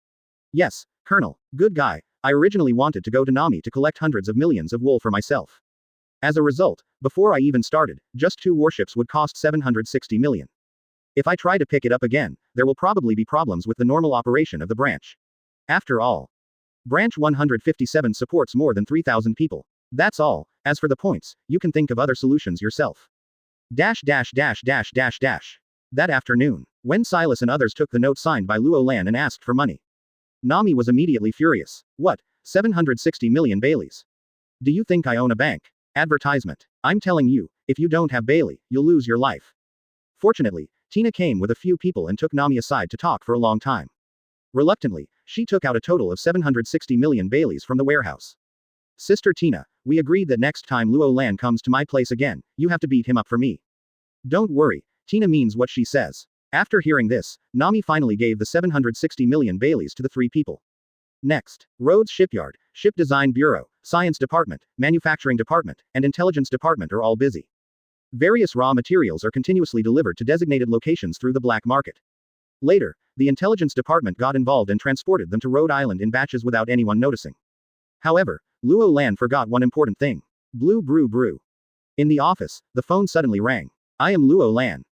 Yes, Colonel, good guy. I originally wanted to go to Nami to collect hundreds of millions of wool for myself. As a result, before I even started, just 2 warships would cost 760 million. If I try to pick it up again, there will probably be problems with the normal operation of the branch. After all, Branch 157 supports more than 3,000 people. That's all. As for the points, you can think of other solutions yourself. That afternoon, when Silas and others took the note signed by Luo Lan and asked for money, Nami was immediately furious. What? 760 million Baileys? Do you think I own a bank? Advertisement. I'm telling you, if you don't have Bailey, you'll lose your life. Fortunately, Tina came with a few people and took Nami aside to talk for a long time. Reluctantly, she took out a total of 760 million Baileys from the warehouse. Sister Tina, we agreed that next time Luo Lan comes to my place again, you have to beat him up for me. Don't worry, Tina means what she says. After hearing this, Nami finally gave the 760 million Baileys to the 3 people. Next, Rhodes Shipyard, Ship Design Bureau, Science Department, Manufacturing Department, and Intelligence Department are all busy. Various raw materials are continuously delivered to designated locations through the black market. Later, the Intelligence Department got involved and transported them to Rhode Island in batches without anyone noticing. However, Luo Lan forgot one important thing. Blue brew brew. In the office, the phone suddenly rang. I am Luo Lan.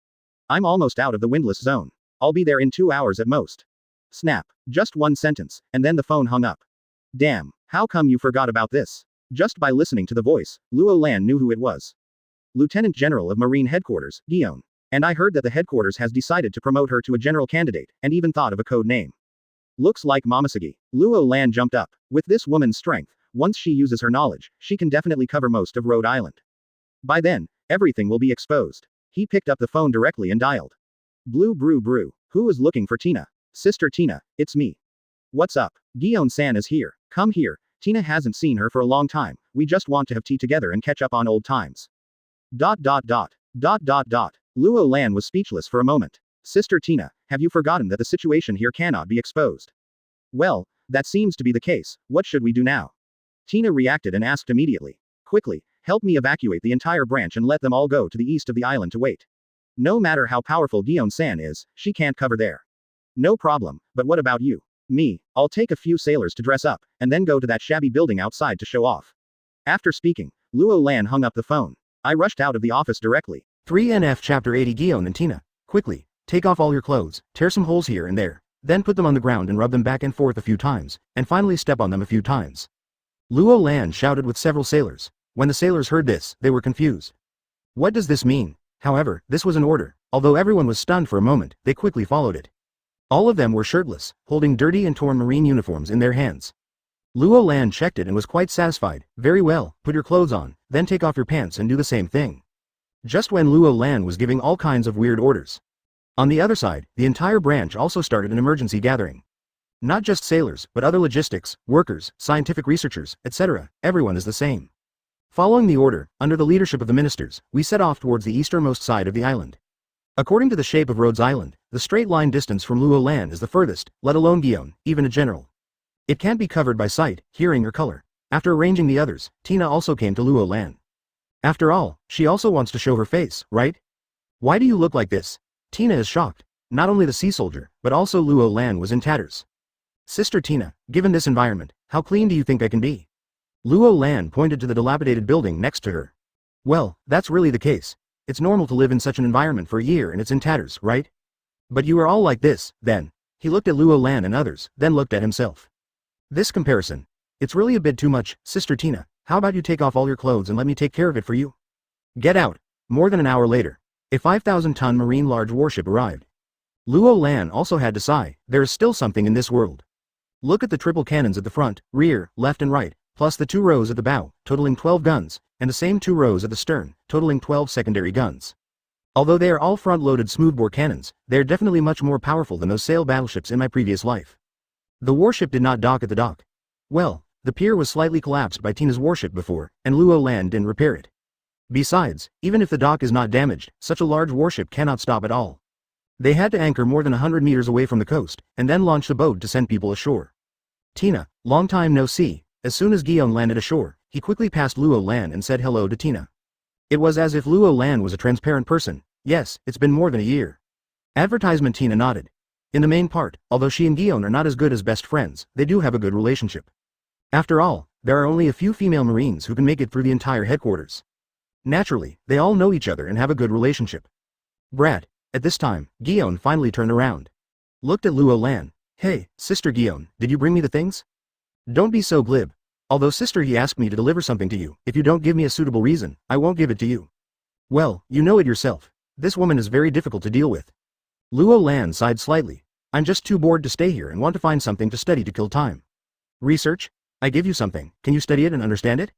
I'm almost out of the windless zone. I'll be there in 2 hours at most. Snap. Just one sentence, and then the phone hung up. Damn, how come you forgot about this? Just by listening to the voice, Luo Lan knew who it was. Lieutenant General of Marine Headquarters, Guion. And I heard that the headquarters has decided to promote her to a general candidate, and even thought of a code name. Looks like Momosuke. Luo Lan jumped up. With this woman's strength, once she uses her knowledge, she can definitely cover most of Rhode Island. By then, everything will be exposed. He picked up the phone directly and dialed. Blue brew brew. Who is looking for Tina? Sister Tina, it's me. What's up? Gion-san is here. Come here. Tina hasn't seen her for a long time. We just want to have tea together and catch up on old times. ... Luo Lan was speechless for a moment. Sister Tina, have you forgotten that the situation here cannot be exposed? Well, that seems to be the case. What should we do now? Tina reacted and asked immediately. Quickly, help me evacuate the entire branch and let them all go to the east of the island to wait. No matter how powerful Gion-san is, she can't cover there. No problem, but what about you? Me, I'll take a few sailors to dress up, and then go to that shabby building outside to show off. After speaking, Luo Lan hung up the phone. I rushed out of the office directly. 3NF Chapter 80 Gion and Tina. Quickly, take off all your clothes, tear some holes here and there, then put them on the ground and rub them back and forth a few times, and finally step on them a few times. Luo Lan shouted with several sailors. When the sailors heard this, they were confused. What does this mean? However, this was an order. Although everyone was stunned for a moment, they quickly followed it. All of them were shirtless, holding dirty and torn marine uniforms in their hands. Luo Lan checked it and was quite satisfied. Very well, put your clothes on, then take off your pants and do the same thing. Just when Luo Lan was giving all kinds of weird orders. On the other side, the entire branch also started an emergency gathering. Not just sailors, but other logistics, workers, scientific researchers, etc., everyone is the same. Following the order, under the leadership of the ministers, we set off towards the easternmost side of the island. According to the shape of Rhodes Island, the straight line distance from Luo Lan is the furthest, let alone Gion, even a general. It can't be covered by sight, hearing or color. After arranging the others, Tina also came to Luo Lan. After all, she also wants to show her face, right? Why do you look like this? Tina is shocked. Not only the sea soldier, but also Luo Lan was in tatters. Sister Tina, given this environment, how clean do you think I can be? Luo Lan pointed to the dilapidated building next to her. Well, that's really the case. It's normal to live in such an environment for a year and it's in tatters, right? But you are all like this, then. He looked at Luo Lan and others, then looked at himself. This comparison. It's really a bit too much, Sister Tina. How about you take off all your clothes and let me take care of it for you? Get out. More than an hour later, a 5,000-ton marine large warship arrived. Luo Lan also had to sigh. There is still something in this world. Look at the triple cannons at the front, rear, left and right, plus the 2 rows at the bow, totaling 12 guns, and the same 2 rows at the stern, totaling 12 secondary guns. Although they are all front-loaded smoothbore cannons, they are definitely much more powerful than those sail battleships in my previous life. The warship did not dock at the dock. Well, the pier was slightly collapsed by Tina's warship before, and Luo Lan didn't repair it. Besides, even if the dock is not damaged, such a large warship cannot stop at all. They had to anchor more than 100 meters away from the coast, and then launch the boat to send people ashore. Tina, long time no see. As soon as Gion landed ashore, he quickly passed Luo Lan and said hello to Tina. It was as if Luo Lan was a transparent person. Yes, it's been more than a year. Advertisement. Tina nodded. In the main part, although she and Gion are not as good as best friends, they do have a good relationship. After all, there are only a few female Marines who can make it through the entire headquarters. Naturally, they all know each other and have a good relationship. Brat. At this time, Gion finally turned around. Looked at Luo Lan. Hey, Sister Gion, did you bring me the things? Don't be so glib. Although sister, he asked me to deliver something to you. If you don't give me a suitable reason, I won't give it to you. Well, you know it yourself. This woman is very difficult to deal with. Luo Lan sighed slightly. I'm just too bored to stay here and want to find something to study to kill time. Research? I give you something, can you study it and understand it?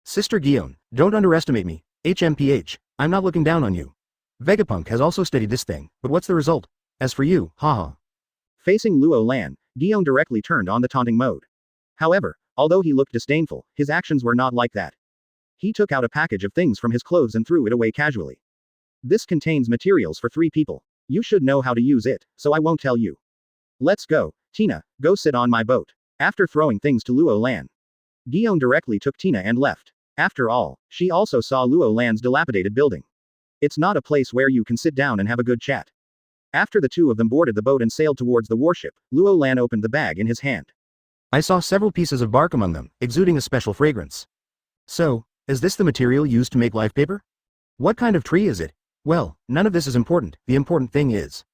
Sister Gion, don't underestimate me. HMPH, I'm not looking down on you. Vegapunk has also studied this thing, but what's the result? As for you, haha. Facing Luo Lan, Gion directly turned on the taunting mode. However, although he looked disdainful, his actions were not like that. He took out a package of things from his clothes and threw it away casually. This contains materials for 3 people. You should know how to use it, so I won't tell you. Let's go, Tina, go sit on my boat. After throwing things to Luo Lan, Gion directly took Tina and left. After all, she also saw Luo Lan's dilapidated building. It's not a place where you can sit down and have a good chat. After the 2 of them boarded the boat and sailed towards the warship, Luo Lan opened the bag in his hand. I saw several pieces of bark among them, exuding a special fragrance. So, is this the material used to make life paper? What kind of tree is it? Well, none of this is important. The important thing is,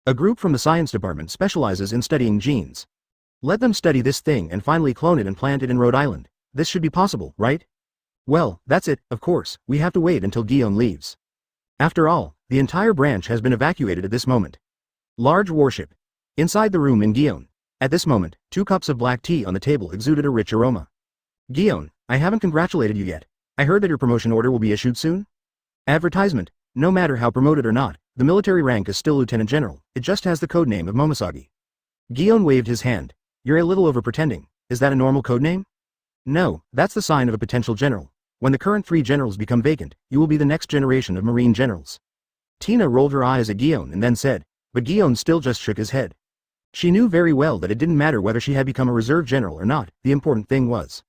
a group from the science department specializes in studying genes. Let them study this thing and finally clone it and plant it in Rhode Island. This should be possible, right? Well, that's it, of course. We have to wait until Gion leaves. After all, the entire branch has been evacuated at this moment. Large warship. Inside the room in Gion. At this moment, 2 cups of black tea on the table exuded a rich aroma. Guillaume, I haven't congratulated you yet. I heard that your promotion order will be issued soon? Advertisement. No matter how promoted or not, the military rank is still Lieutenant General, it just has the code name of Momosagi. Guillaume waved his hand. You're a little over pretending. Is that a normal code name? No, that's the sign of a potential general. When the current 3 generals become vacant, you will be the next generation of marine generals. Tina rolled her eyes at Guillaume and then said, but Guillaume still just shook his head. She knew very well that it didn't matter whether she had become a reserve general or not, the important thing was.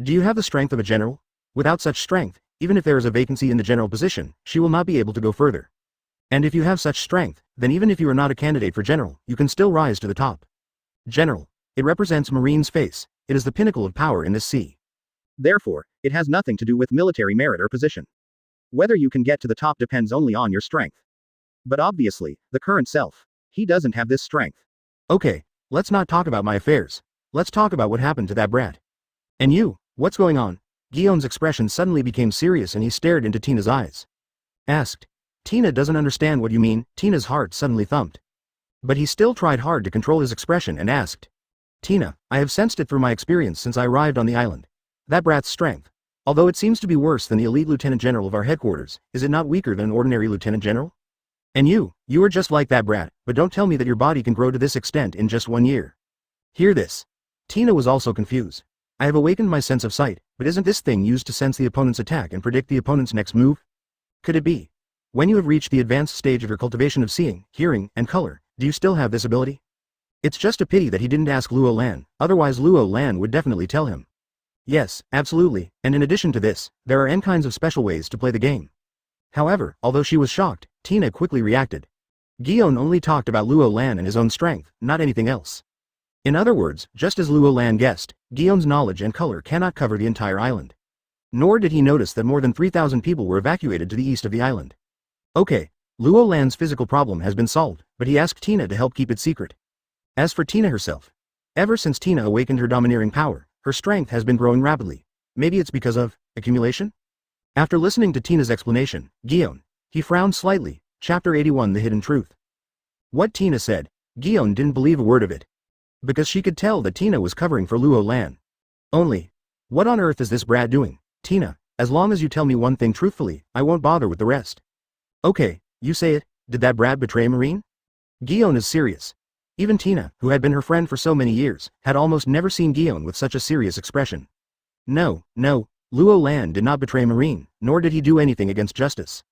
Do you have the strength of a general? Without such strength, even if there is a vacancy in the general position, she will not be able to go further. And if you have such strength, then even if you are not a candidate for general, you can still rise to the top. General. It represents Marine's face, it is the pinnacle of power in this sea. Therefore, it has nothing to do with military merit or position. Whether you can get to the top depends only on your strength. But obviously, the current self, he doesn't have this strength. Okay, let's not talk about my affairs. Let's talk about what happened to that brat. And you, what's going on? Guillaume's expression suddenly became serious and he stared into Tina's eyes. Asked. Tina doesn't understand what you mean. Tina's heart suddenly thumped. But he still tried hard to control his expression and asked. Tina, I have sensed it through my experience since I arrived on the island. That brat's strength. Although it seems to be worse than the elite lieutenant general of our headquarters, is it not weaker than an ordinary lieutenant general? And you are just like that brat, but don't tell me that your body can grow to this extent in just 1 year. Hear this. Tina was also confused. I have awakened my sense of sight, but isn't this thing used to sense the opponent's attack and predict the opponent's next move? Could it be? When you have reached the advanced stage of your cultivation of seeing, hearing, and color, do you still have this ability? It's just a pity that he didn't ask Luo Lan, otherwise Luo Lan would definitely tell him. Yes, absolutely, and in addition to this, there are n kinds of special ways to play the game. However, although she was shocked, Tina quickly reacted. Guillaume only talked about Luo Lan and his own strength, not anything else. In other words, just as Luo Lan guessed, Guillaume's knowledge and color cannot cover the entire island. Nor did he notice that more than 3,000 people were evacuated to the east of the island. Okay, Luo Lan's physical problem has been solved, but he asked Tina to help keep it secret. As for Tina herself, ever since Tina awakened her domineering power, her strength has been growing rapidly. Maybe it's because of accumulation? After listening to Tina's explanation, Guillaume, he frowned slightly. Chapter 81 The Hidden Truth. What Tina said, Guillaume didn't believe a word of it. Because she could tell that Tina was covering for Luo Lan. Only, what on earth is this brat doing? Tina, as long as you tell me one thing truthfully, I won't bother with the rest. Okay, you say it, did that brat betray Marine? Guillaume is serious. Even Tina, who had been her friend for so many years, had almost never seen Guillaume with such a serious expression. No, Luo Lan did not betray Marine, nor did he do anything against justice.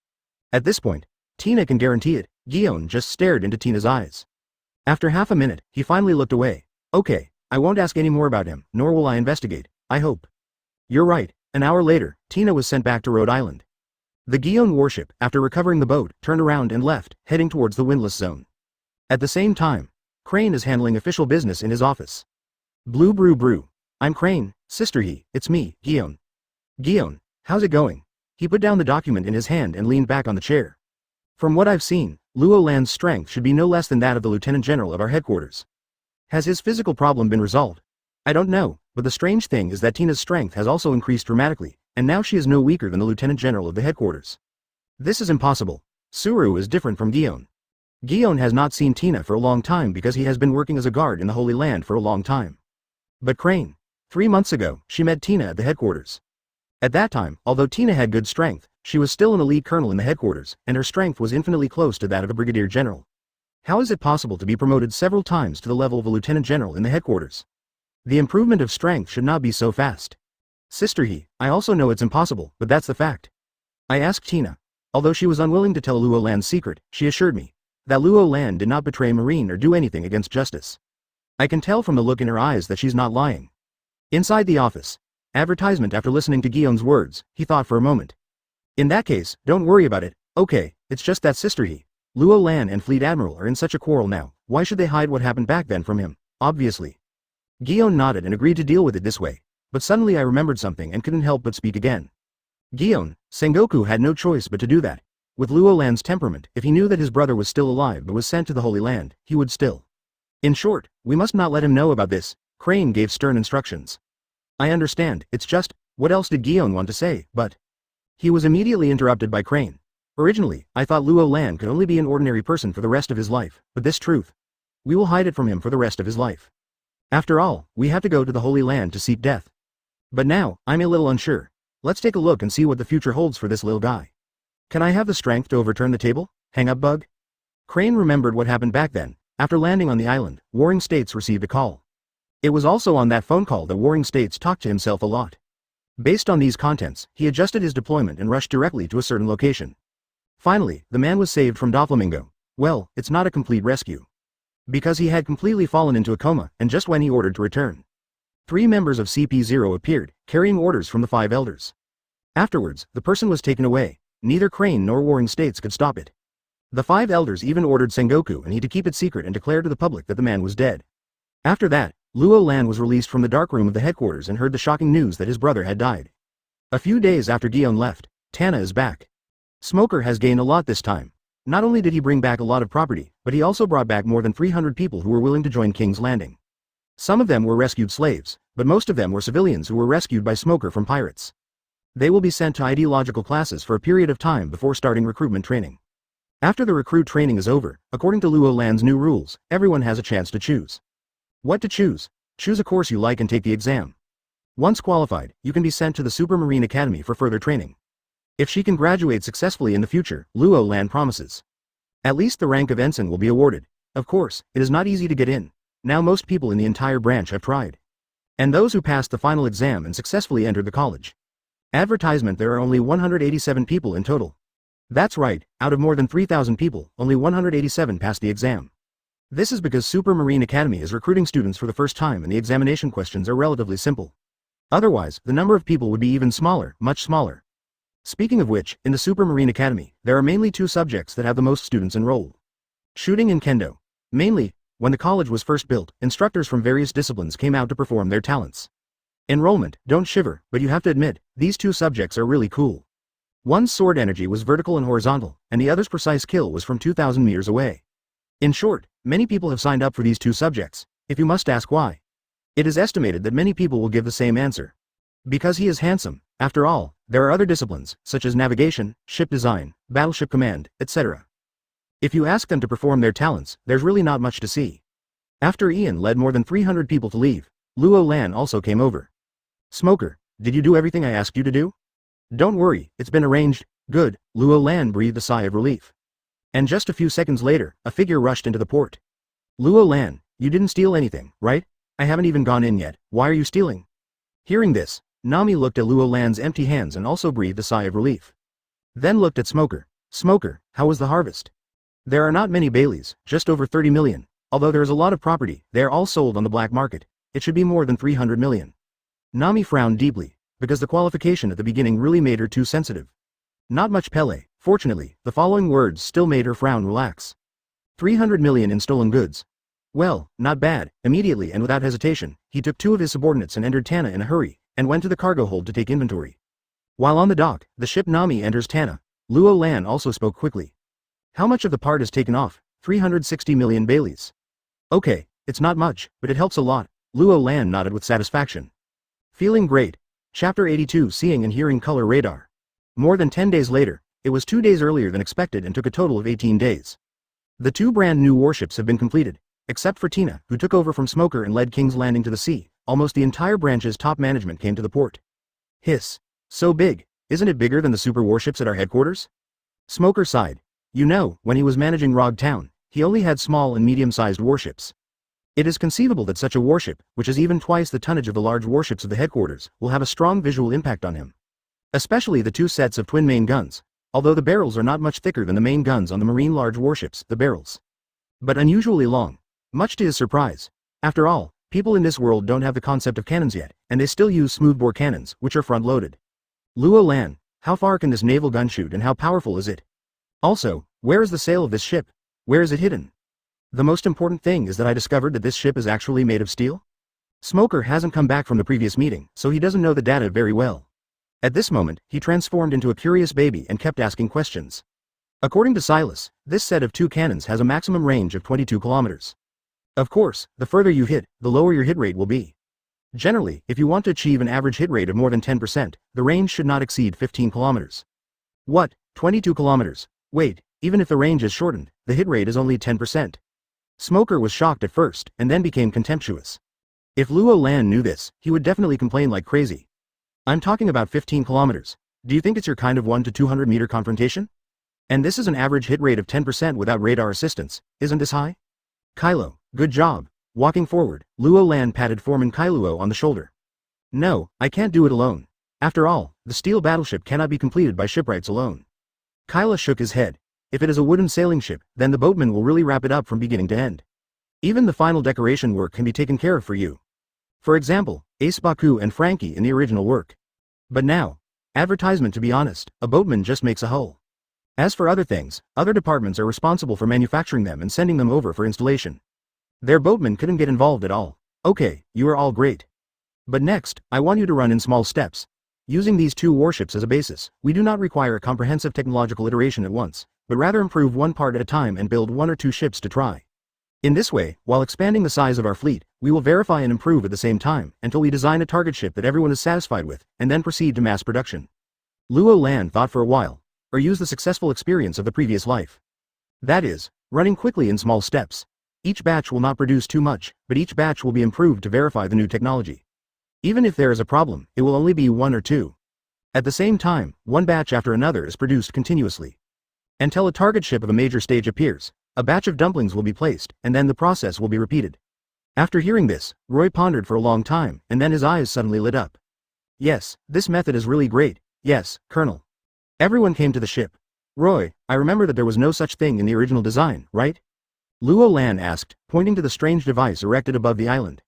At this point, Tina can guarantee it. Guillaume just stared into Tina's eyes. After half a minute, he finally looked away. Okay, I won't ask any more about him, nor will I investigate, I hope. You're right. An hour later, Tina was sent back to Rhode Island. The Guillaume warship, after recovering the boat, turned around and left, heading towards the windless zone. At the same time, Crane is handling official business in his office. Blue brew brew. I'm Crane, sister he, it's me, Guillaume. Guillaume, how's it going? He put down the document in his hand and leaned back on the chair. From what I've seen, Luo Lan's strength should be no less than that of the Lieutenant General of our headquarters. Has his physical problem been resolved? I don't know, but the strange thing is that Tina's strength has also increased dramatically, and now she is no weaker than the Lieutenant General of the headquarters. This is impossible. Suru is different from Guillaume. Guillaume has not seen Tina for a long time because he has been working as a guard in the Holy Land for a long time. But Crane. 3 months ago, she met Tina at the headquarters. At that time, although Tina had good strength, she was still an elite colonel in the headquarters, and her strength was infinitely close to that of a brigadier general. How is it possible to be promoted several times to the level of a lieutenant general in the headquarters? The improvement of strength should not be so fast. Sister he, I also know it's impossible, but that's the fact. I asked Tina. Although she was unwilling to tell Luo Lan's secret, she assured me that Luo Lan did not betray Marine or do anything against justice. I can tell from the look in her eyes that she's not lying. Inside the office. Advertisement. After listening to Guillaume's words, he thought for a moment. In that case, don't worry about it. Okay, it's just that sister he, Luo Lan and Fleet Admiral are in such a quarrel now. Why should they hide what happened back then from him? Obviously. Guillaume nodded and agreed to deal with it this way. But suddenly I remembered something and couldn't help but speak again. Guillaume, Sengoku had no choice but to do that. With Luo Lan's temperament, if he knew that his brother was still alive but was sent to the Holy Land, he would still. In short, we must not let him know about this. Crane gave stern instructions. I understand, it's just, what else did Guillaume want to say, but... He was immediately interrupted by Crane. Originally, I thought Luo Lan could only be an ordinary person for the rest of his life, but this truth. We will hide it from him for the rest of his life. After all, we have to go to the Holy Land to seek death. But now, I'm a little unsure. Let's take a look and see what the future holds for this little guy. Can I have the strength to overturn the table? Hang up, bug? Crane remembered what happened back then. After landing on the island, Warring States received a call. It was also on that phone call that Warring States talked to himself a lot. Based on these contents, he adjusted his deployment and rushed directly to a certain location. Finally, the man was saved from Doflamingo. Well, it's not a complete rescue. Because he had completely fallen into a coma, and just when he ordered to return, 3 members of CP0 appeared, carrying orders from the 5 elders. Afterwards, the person was taken away. Neither Crane nor Warring States could stop it. The 5 elders even ordered Sengoku and he to keep it secret and declare to the public that the man was dead. After that, Luo Lan was released from the dark room of the headquarters and heard the shocking news that his brother had died. A few days after Gion left, Tana is back. Smoker has gained a lot this time. Not only did he bring back a lot of property, but he also brought back more than 300 people who were willing to join King's Landing. Some of them were rescued slaves, but most of them were civilians who were rescued by Smoker from pirates. They will be sent to ideological classes for a period of time before starting recruitment training. After the recruit training is over, according to Luo Lan's new rules, everyone has a chance to choose. What to choose? Choose a course you like and take the exam. Once qualified, you can be sent to the Supermarine Academy for further training. If she can graduate successfully in the future, Luo Lan promises. At least the rank of ensign will be awarded. Of course, it is not easy to get in. Now most people in the entire branch have tried. And those who passed the final exam and successfully entered the college. Advertisement: there are only 187 people in total. That's right, out of more than 3,000 people, only 187 passed the exam. This is because Supermarine Academy is recruiting students for the first time and the examination questions are relatively simple. Otherwise, the number of people would be even smaller, much smaller. Speaking of which, in the Supermarine Academy, there are mainly 2 subjects that have the most students enrolled. Shooting and Kendo. Mainly, when the college was first built, instructors from various disciplines came out to perform their talents. Enrollment: don't shiver, but you have to admit, these 2 subjects are really cool. One's sword energy was vertical and horizontal, and the other's precise kill was from 2,000 meters away. In short, many people have signed up for these 2 subjects. If you must ask why, it is estimated that many people will give the same answer. Because he is handsome. After all, there are other disciplines, such as navigation, ship design, battleship command, etc. If you ask them to perform their talents, there's really not much to see. After Ian led more than 300 people to leave, Luo Lan also came over. Smoker, did you do everything I asked you to do? Don't worry, it's been arranged. Good, Luo Lan breathed a sigh of relief. And just a few seconds later, a figure rushed into the port. Luo Lan, you didn't steal anything, right? I haven't even gone in yet, why are you stealing? Hearing this, Nami looked at Luo Lan's empty hands and also breathed a sigh of relief. Then looked at Smoker. Smoker, how was the harvest? There are not many Baileys, just over 30 million. Although there is a lot of property, they are all sold on the black market. It should be more than 300 million. Nami frowned deeply, because the qualification at the beginning really made her too sensitive. Not much Pele. Fortunately, the following words still made her frown relax. 300 million in stolen goods. Well, not bad. Immediately and without hesitation, he took 2 of his subordinates and entered Tana in a hurry, and went to the cargo hold to take inventory. While on the dock, the ship Nami enters Tana. Luo Lan also spoke quickly. How much of the part is taken off? 360 million Baileys. Okay, it's not much, but it helps a lot. Luo Lan nodded with satisfaction. Feeling great. Chapter 82: Seeing and Hearing Color Radar. More than 10 days later, it was 2 days earlier than expected and took a total of 18 days. The 2 brand new warships have been completed. Except for Tina, who took over from Smoker and led King's Landing to the sea, almost the entire branch's top management came to the port. Hiss. So big, isn't it bigger than the super warships at our headquarters? Smoker sighed. You know, when he was managing Rog Town, he only had small and medium-sized warships. It is conceivable that such a warship, which is even twice the tonnage of the large warships of the headquarters, will have a strong visual impact on him. Especially the 2 sets of twin main guns, although the barrels are not much thicker than the main guns on the marine large warships, the barrels. But unusually long. Much to his surprise. After all, people in this world don't have the concept of cannons yet, and they still use smoothbore cannons, which are front-loaded. Luo Lan, how far can this naval gun shoot and how powerful is it? Also, where is the sail of this ship? Where is it hidden? The most important thing is that I discovered that this ship is actually made of steel. Smoker hasn't come back from the previous meeting, so he doesn't know the data very well. At this moment, he transformed into a curious baby and kept asking questions. According to Silas, this set of 2 cannons has a maximum range of 22 kilometers. Of course, the further you hit, the lower your hit rate will be. Generally, if you want to achieve an average hit rate of more than 10%, the range should not exceed 15 kilometers. What? 22 kilometers? Wait, even if the range is shortened, the hit rate is only 10%. Smoker was shocked at first, and then became contemptuous. If Luo Lan knew this, he would definitely complain like crazy. I'm talking about 15 kilometers. Do you think it's your kind of 1 to 200 meter confrontation? And this is an average hit rate of 10% without radar assistance, isn't this high? Kylo, good job. Walking forward, Luo Lan patted Foreman Kailuo on the shoulder. No, I can't do it alone. After all, the steel battleship cannot be completed by shipwrights alone. Kylo shook his head. If it is a wooden sailing ship, then the boatman will really wrap it up from beginning to end. Even the final decoration work can be taken care of for you. For example, Ace Baku and Frankie in the original work. But now, advertisement, to be honest, a boatman just makes a hull. As for other things, other departments are responsible for manufacturing them and sending them over for installation. Their boatmen couldn't get involved at all. Okay, you are all great. But next, I want you to run in small steps. Using these 2 warships as a basis, we do not require a comprehensive technological iteration at once, but rather improve one part at a time and build 1 or 2 ships to try. In this way, while expanding the size of our fleet, we will verify and improve at the same time, until we design a target ship that everyone is satisfied with, and then proceed to mass production. Luo Lan thought for a while, or use the successful experience of the previous life. That is, running quickly in small steps. Each batch will not produce too much, but each batch will be improved to verify the new technology. Even if there is a problem, it will only be 1 or 2. At the same time, one batch after another is produced continuously. Until a target ship of a major stage appears, a batch of dumplings will be placed, and then the process will be repeated. After hearing this, Roy pondered for a long time, and then his eyes suddenly lit up. Yes, this method is really great. Yes, Colonel. Everyone came to the ship. Roy, I remember that there was no such thing in the original design, right? Luo Lan asked, pointing to the strange device erected above the island.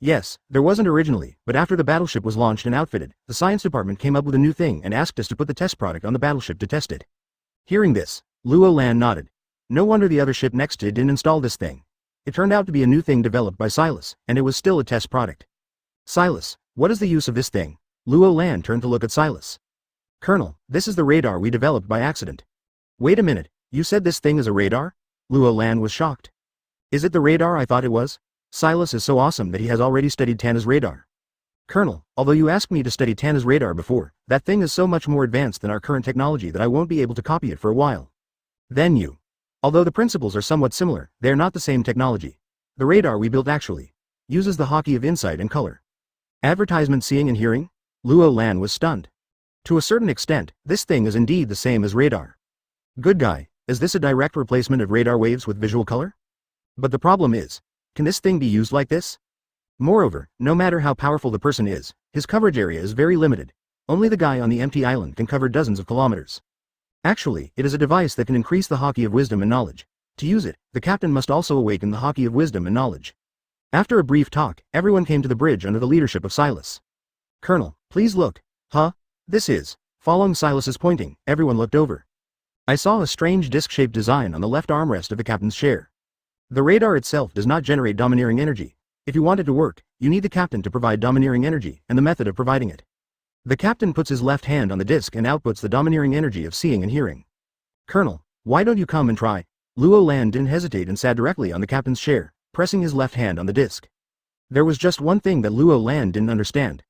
Yes, there wasn't originally, but after the battleship was launched and outfitted, the science department came up with a new thing and asked us to put the test product on the battleship to test it. Hearing this, Luo Lan nodded. No wonder the other ship next to it didn't install this thing. It turned out to be a new thing developed by Silas, and it was still a test product. Silas, what is the use of this thing? Luo Lan turned to look at Silas. Colonel, this is the radar we developed by accident. Wait a minute, you said this thing is a radar? Luo Lan was shocked. Is it the radar I thought it was? Silas is so awesome that he has already studied Tana's radar. Colonel, although you asked me to study Tana's radar before, that thing is so much more advanced than our current technology that I won't be able to copy it for a while. Then you. Although the principles are somewhat similar, they are not the same technology. The radar we built actually uses the hockey of insight and color. Advertisement seeing and hearing? Luo Lan was stunned. To a certain extent, this thing is indeed the same as radar. Good guy, is this a direct replacement of radar waves with visual color? But the problem is, can this thing be used like this? Moreover, no matter how powerful the person is, his coverage area is very limited. Only the guy on the empty island can cover dozens of kilometers. Actually, it is a device that can increase the hockey of wisdom and knowledge. To use it, the captain must also awaken the hockey of wisdom and knowledge. After a brief talk, everyone came to the bridge under the leadership of Silas. Colonel, please look. Huh? This is. Following Silas's pointing, everyone looked over. I saw a strange disc-shaped design on the left armrest of the captain's chair. The radar itself does not generate domineering energy. If you want it to work, you need the captain to provide domineering energy and the method of providing it. The captain puts his left hand on the disc and outputs the domineering energy of seeing and hearing. Colonel, why don't you come and try? Luo Lan didn't hesitate and sat directly on the captain's chair, pressing his left hand on the disc. There was just one thing that Luo Lan didn't understand.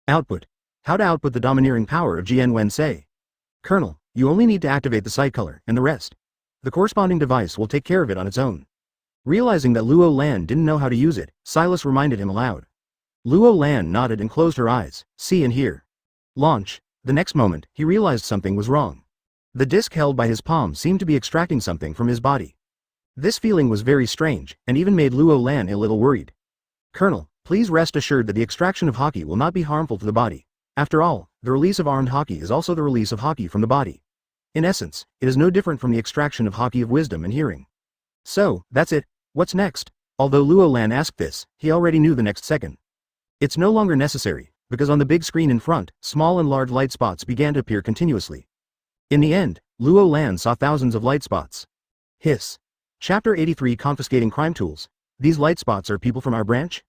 Output. How to output the domineering power of Jian Wen-sei. Colonel, you only need to activate the sight color, and the rest. The corresponding device will take care of it on its own. Realizing that Luo Lan didn't know how to use it, Silas reminded him aloud. Luo Lan nodded and closed her eyes, see and hear. Launch. The next moment, he realized something was wrong. The disc held by his palm seemed to be extracting something from his body. This feeling was very strange, and even made Luo Lan a little worried. Colonel, please rest assured that the extraction of hockey will not be harmful to the body. After all, the release of armed hockey is also the release of hockey from the body. In essence, it is no different from the extraction of hockey of wisdom and hearing. So, that's it. What's next? Although Luo Lan asked this, he already knew the next second. It's no longer necessary, because on the big screen in front, small and large light spots began to appear continuously. In the end, Luo Lan saw thousands of light spots. Hiss. Chapter 83 Confiscating Crime Tools. These light spots are people from our branch?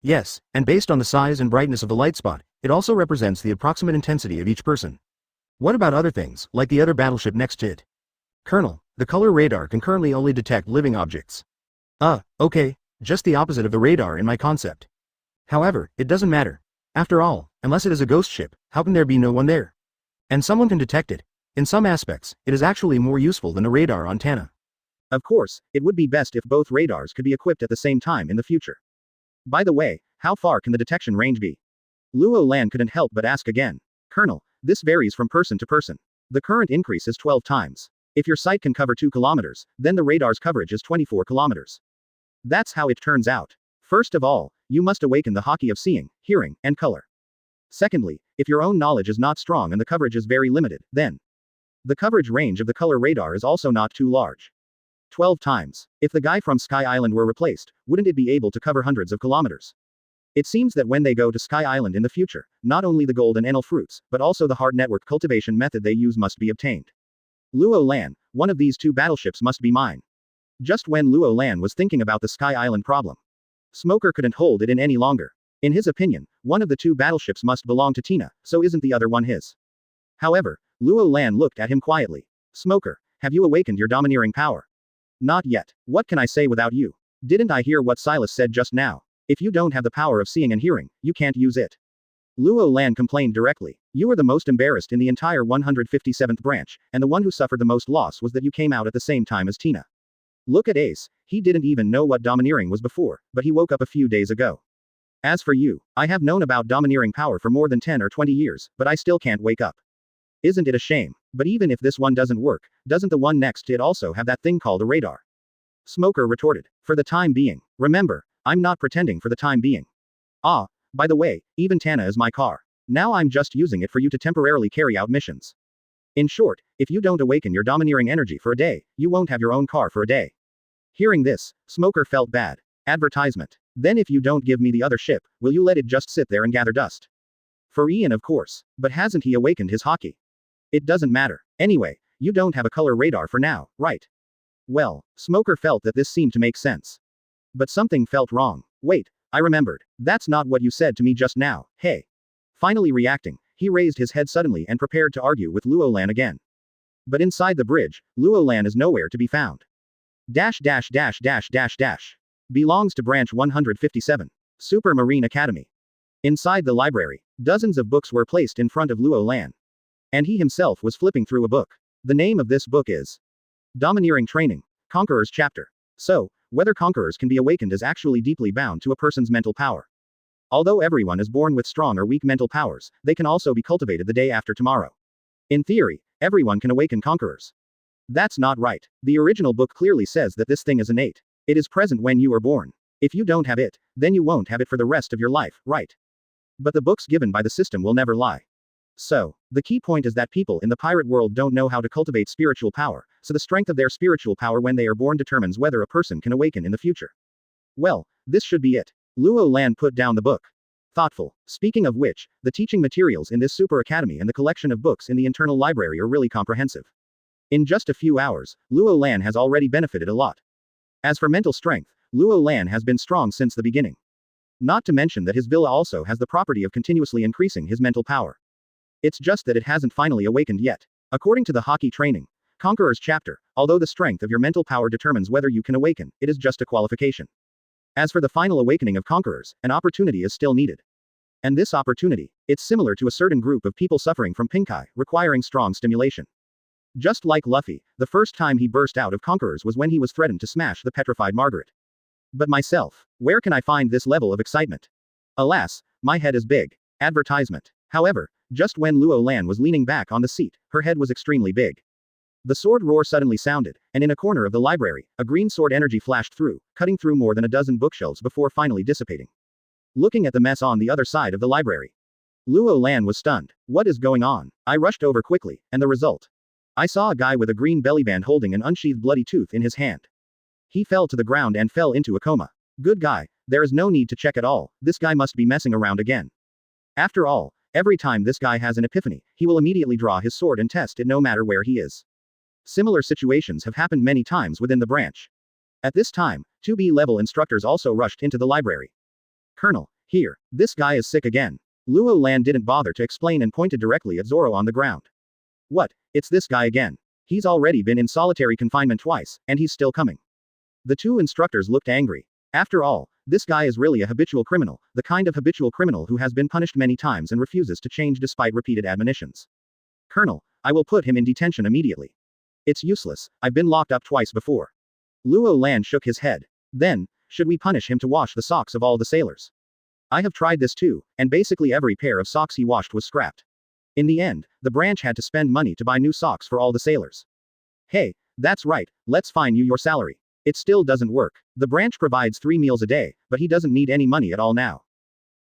Yes, and based on the size and brightness of the light spot, it also represents the approximate intensity of each person. What about other things, like the other battleship next to it? Colonel, the color radar can currently only detect living objects. Okay, just the opposite of the radar in my concept. However, it doesn't matter. After all, unless it is a ghost ship, how can there be no one there? And someone can detect it. In some aspects, it is actually more useful than a radar on Tana. Of course, it would be best if both radars could be equipped at the same time in the future. By the way, How far can the detection range be? Luo Lan couldn't help but ask again. Colonel, this varies from person to person. The current increase is 12 times. If your sight can cover 2 kilometers, then the radar's coverage is 24 kilometers. That's how it turns out. First of all, you must awaken the haki of seeing, hearing, and color. Secondly, if your own knowledge is not strong and the coverage is very limited, then the coverage range of the color radar is also not too large. 12 times. If the guy from Sky Island were replaced, wouldn't it be able to cover hundreds of kilometers? It seems that when they go to Sky Island in the future, not only the gold and enel fruits, but also the hard network cultivation method they use must be obtained. Luo Lan, one of these 2 battleships must be mine. Just when Luo Lan was thinking about the Sky Island problem, Smoker couldn't hold it in any longer. In his opinion, one of the 2 battleships must belong to Tina, so isn't the other one his? However, Luo Lan looked at him quietly. Smoker, have you awakened your domineering power? Not yet. What can I say without you? Didn't I hear what Silas said just now? If you don't have the power of seeing and hearing, you can't use it. Luo Lan complained directly. You were the most embarrassed in the entire 157th branch, and the one who suffered the most loss was that you came out at the same time as Tina. Look at Ace, he didn't even know what domineering was before, but he woke up a few days ago. As for you, I have known about domineering power for more than 10 or 20 years, but I still can't wake up. Isn't it a shame? But even if this one doesn't work, doesn't the one next to it also have that thing called a radar? Smoker retorted. For the time being. Remember, I'm not pretending for the time being. Ah, by the way, even Tana is my car. Now I'm just using it for you to temporarily carry out missions. In short, if you don't awaken your domineering energy for a day, you won't have your own car for a day. Hearing this, Smoker felt bad. Advertisement. Then if you don't give me the other ship, will you let it just sit there and gather dust? For Ian of course. But hasn't he awakened his haki? It doesn't matter. Anyway, you don't have a color radar for now, right? Well, Smoker felt that this seemed to make sense. But something felt wrong. Wait, I remembered. That's not what you said to me just now, hey. Finally reacting, he raised his head suddenly and prepared to argue with Luo Lan again. But inside the bridge, Luo Lan is nowhere to be found. Dash dash dash dash dash dash. Belongs to branch 157. Super Marine Academy. Inside the library, dozens of books were placed in front of Luo Lan. And he himself was flipping through a book. The name of this book is Domineering Training, Conqueror's Chapter. So, whether conquerors can be awakened is actually deeply bound to a person's mental power. Although everyone is born with strong or weak mental powers, they can also be cultivated the day after tomorrow. In theory, everyone can awaken conquerors. That's not right. The original book clearly says that this thing is innate. It is present when you are born. If you don't have it, then you won't have it for the rest of your life, right? But the books given by the system will never lie. So, the key point is that people in the pirate world don't know how to cultivate spiritual power, so the strength of their spiritual power when they are born determines whether a person can awaken in the future. Well, this should be it. Luo Lan put down the book. Thoughtful. Speaking of which, the teaching materials in this super academy and the collection of books in the internal library are really comprehensive. In just a few hours, Luo Lan has already benefited a lot. As for mental strength, Luo Lan has been strong since the beginning. Not to mention that his villa also has the property of continuously increasing his mental power. It's just that it hasn't finally awakened yet. According to the Haki training, Conqueror's chapter, although the strength of your mental power determines whether you can awaken, it is just a qualification. As for the final awakening of conquerors, an opportunity is still needed. And this opportunity, it's similar to a certain group of people suffering from pinkai, requiring strong stimulation. Just like Luffy, the first time he burst out of conquerors was when he was threatened to smash the petrified Margaret. But myself, where can I find this level of excitement? Alas, my head is big. Advertisement. However, just when Luo Lan was leaning back on the seat, her head was extremely big. The sword roar suddenly sounded, and in a corner of the library, a green sword energy flashed through, cutting through more than a dozen bookshelves before finally dissipating. Looking at the mess on the other side of the library, Luo Lan was stunned. What is going on? I rushed over quickly, and the result. I saw a guy with a green bellyband holding an unsheathed bloody tooth in his hand. He fell to the ground and fell into a coma. Good guy, there is no need to check at all, this guy must be messing around again. After all, every time this guy has an epiphany, he will immediately draw his sword and test it no matter where he is. Similar situations have happened many times within the branch. At this time, 2B level instructors also rushed into the library. Colonel, here, this guy is sick again. Luo Lan didn't bother to explain and pointed directly at Zoro on the ground. What, it's this guy again. He's already been in solitary confinement twice, and he's still coming. The 2 instructors looked angry. After all, this guy is really a habitual criminal, the kind of habitual criminal who has been punished many times and refuses to change despite repeated admonitions. Colonel, I will put him in detention immediately. It's useless, I've been locked up twice before. Luo Lan shook his head. Then, should we punish him to wash the socks of all the sailors? I have tried this too, and basically every pair of socks he washed was scrapped. In the end, the branch had to spend money to buy new socks for all the sailors. Hey, that's right, let's fine you your salary. It still doesn't work. The branch provides 3 meals a day, but he doesn't need any money at all now.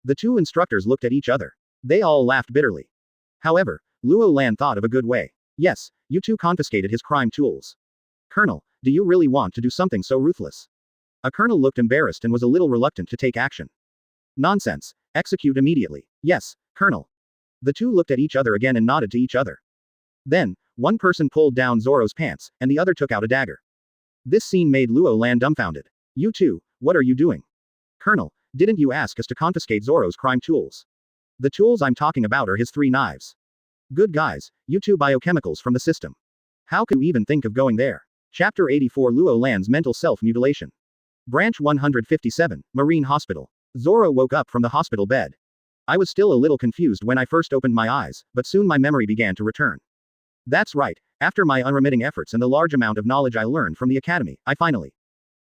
The two instructors looked at each other. They all laughed bitterly. However, Luo Lan thought of a good way. Yes, you two confiscated his crime tools. Colonel, do you really want to do something so ruthless? A colonel looked embarrassed and was a little reluctant to take action. Nonsense. Execute immediately. Yes, Colonel. The two looked at each other again and nodded to each other. Then, one person pulled down Zoro's pants, and the other took out a dagger. This scene made Luo Lan dumbfounded. You two, what are you doing? Colonel, didn't you ask us to confiscate Zoro's crime tools? The tools I'm talking about are his 3 knives. Good guys, you two biochemicals from the system. How could you even think of going there? Chapter 84 Luo Lan's mental self-mutilation. Branch 157, Marine Hospital. Zoro woke up from the hospital bed. I was still a little confused when I first opened my eyes, but soon my memory began to return. That's right, after my unremitting efforts and the large amount of knowledge I learned from the academy, I finally.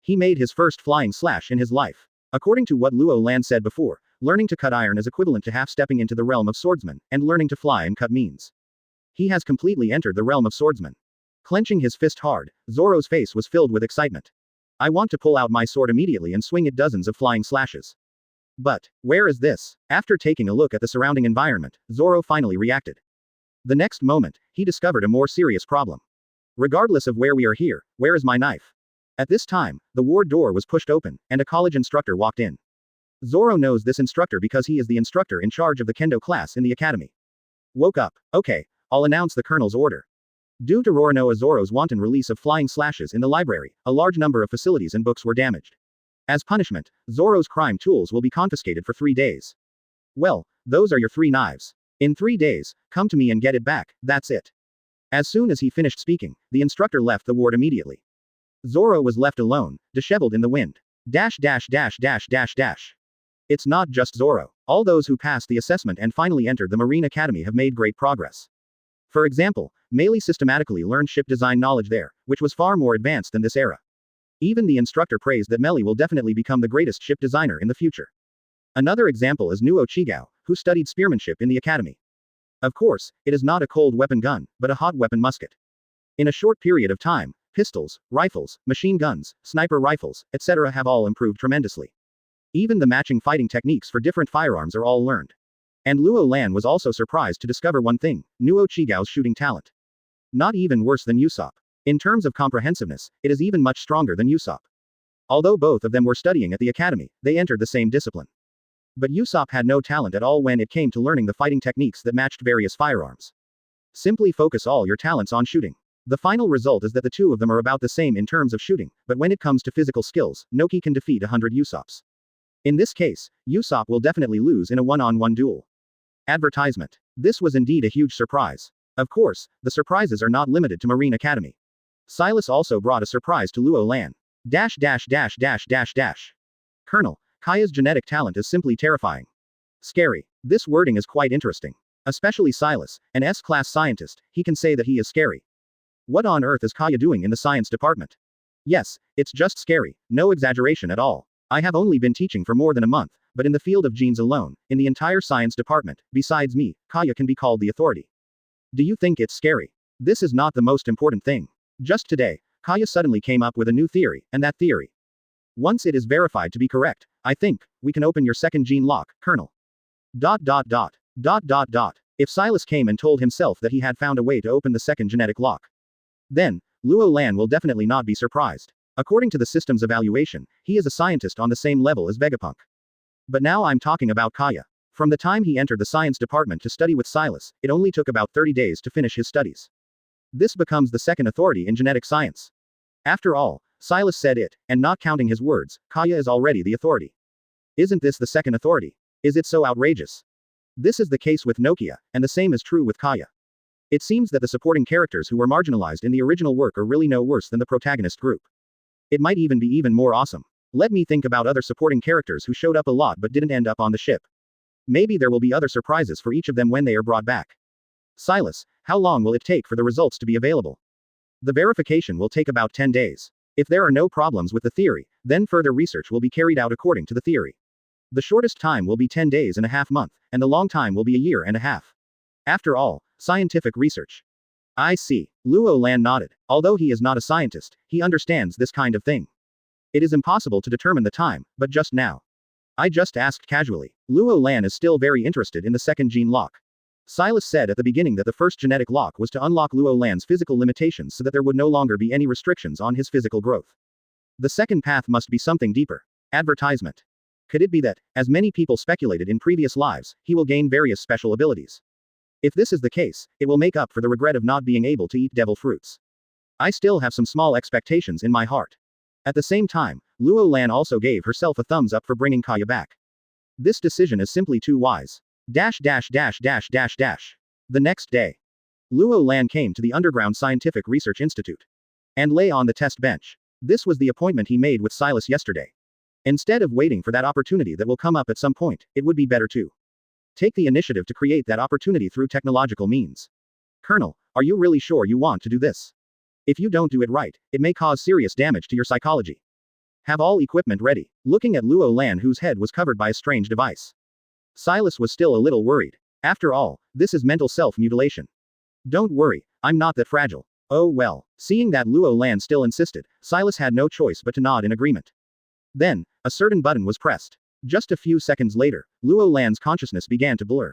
He made his first flying slash in his life. According to what Luo Lan said before, learning to cut iron is equivalent to half stepping into the realm of swordsman, and learning to fly and cut means. He has completely entered the realm of swordsman. Clenching his fist hard, Zoro's face was filled with excitement. I want to pull out my sword immediately and swing it dozens of flying slashes. But, where is this? After taking a look at the surrounding environment, Zoro finally reacted. The next moment, he discovered a more serious problem. Regardless of where we are here, where is my knife? At this time, the ward door was pushed open, and a college instructor walked in. Zoro knows this instructor because he is the instructor in charge of the kendo class in the academy. Woke up. Okay, I'll announce the colonel's order. Due to Roronoa Zoro's wanton release of flying slashes in the library, a large number of facilities and books were damaged. As punishment, Zoro's crime tools will be confiscated for 3 days. Well, those are your 3 knives. In 3 days, come to me and get it back, that's it. As soon as he finished speaking, the instructor left the ward immediately. Zoro was left alone, disheveled in the wind. Dash dash dash dash dash dash. It's not just Zoro. All those who passed the assessment and finally entered the Marine Academy have made great progress. For example, Meili systematically learned ship design knowledge there, which was far more advanced than this era. Even the instructor praised that Meili will definitely become the greatest ship designer in the future. Another example is Nuo Chigao, who studied spearmanship in the academy. Of course, it is not a cold weapon gun, but a hot weapon musket. In a short period of time, pistols, rifles, machine guns, sniper rifles, etc. have all improved tremendously. Even the matching fighting techniques for different firearms are all learned. And Luo Lan was also surprised to discover one thing, Nuo Chigao's shooting talent. Not even worse than Usopp. In terms of comprehensiveness, it is even much stronger than Usopp. Although both of them were studying at the academy, they entered the same discipline. But Usopp had no talent at all when it came to learning the fighting techniques that matched various firearms. Simply focus all your talents on shooting. The final result is that the two of them are about the same in terms of shooting, but when it comes to physical skills, Noki can defeat 100 Usopps. In this case, Usopp will definitely lose in a one-on-one duel. Advertisement. This was indeed a huge surprise. Of course, the surprises are not limited to Marine Academy. Silas also brought a surprise to Luo Lan. Dash dash dash dash dash dash. Colonel, Kaya's genetic talent is simply terrifying. Scary. This wording is quite interesting. Especially Silas, an S-class scientist, he can say that he is scary. What on earth is Kaya doing in the science department? Yes, it's just scary, no exaggeration at all. I have only been teaching for more than a month, but in the field of genes alone, in the entire science department, besides me, Kaya can be called the authority. Do you think it's scary? This is not the most important thing. Just today, Kaya suddenly came up with a new theory, and that theory. Once it is verified to be correct, I think, we can open your second gene lock, Colonel. ... If Silas came and told himself that he had found a way to open the second genetic lock, then, Luo Lan will definitely not be surprised. According to the system's evaluation, he is a scientist on the same level as Vegapunk. But now I'm talking about Kaya. From the time he entered the science department to study with Silas, it only took about 30 days to finish his studies. This becomes the second authority in genetic science. After all, Silas said it, and not counting his words, Kaya is already the authority. Isn't this the second authority? Is it so outrageous? This is the case with Nokia, and the same is true with Kaya. It seems that the supporting characters who were marginalized in the original work are really no worse than the protagonist group. It might even be even more awesome. Let me think about other supporting characters who showed up a lot but didn't end up on the ship. Maybe there will be other surprises for each of them when they are brought back. Silas, how long will it take for the results to be available? The verification will take about 10 days. If there are no problems with the theory, then further research will be carried out according to the theory. The shortest time will be 10 days and a half month, and the long time will be a year and a half. After all, scientific research. I see. Luo Lan nodded. Although he is not a scientist, he understands this kind of thing. It is impossible to determine the time, but just now. I just asked casually. Luo Lan is still very interested in the second gene lock. Silas said at the beginning that the first genetic lock was to unlock Luo Lan's physical limitations so that there would no longer be any restrictions on his physical growth. The second path must be something deeper. Advertisement. Could it be that, as many people speculated in previous lives, he will gain various special abilities? If this is the case, it will make up for the regret of not being able to eat devil fruits. I still have some small expectations in my heart. At the same time, Luo Lan also gave herself a thumbs up for bringing Kaya back. This decision is simply too wise. The next day. Luo Lan came to the Underground Scientific Research Institute. And lay on the test bench. This was the appointment he made with Silas yesterday. Instead of waiting for that opportunity that will come up at some point, it would be better to take the initiative to create that opportunity through technological means. Colonel, are you really sure you want to do this? If you don't do it right, it may cause serious damage to your psychology. Have all equipment ready. Looking at Luo Lan, whose head was covered by a strange device. Silas was still a little worried. After all, this is mental self-mutilation. Don't worry, I'm not that fragile. Oh well. Seeing that Luo Lan still insisted, Silas had no choice but to nod in agreement. Then, a certain button was pressed. Just a few seconds later, Luo Lan's consciousness began to blur.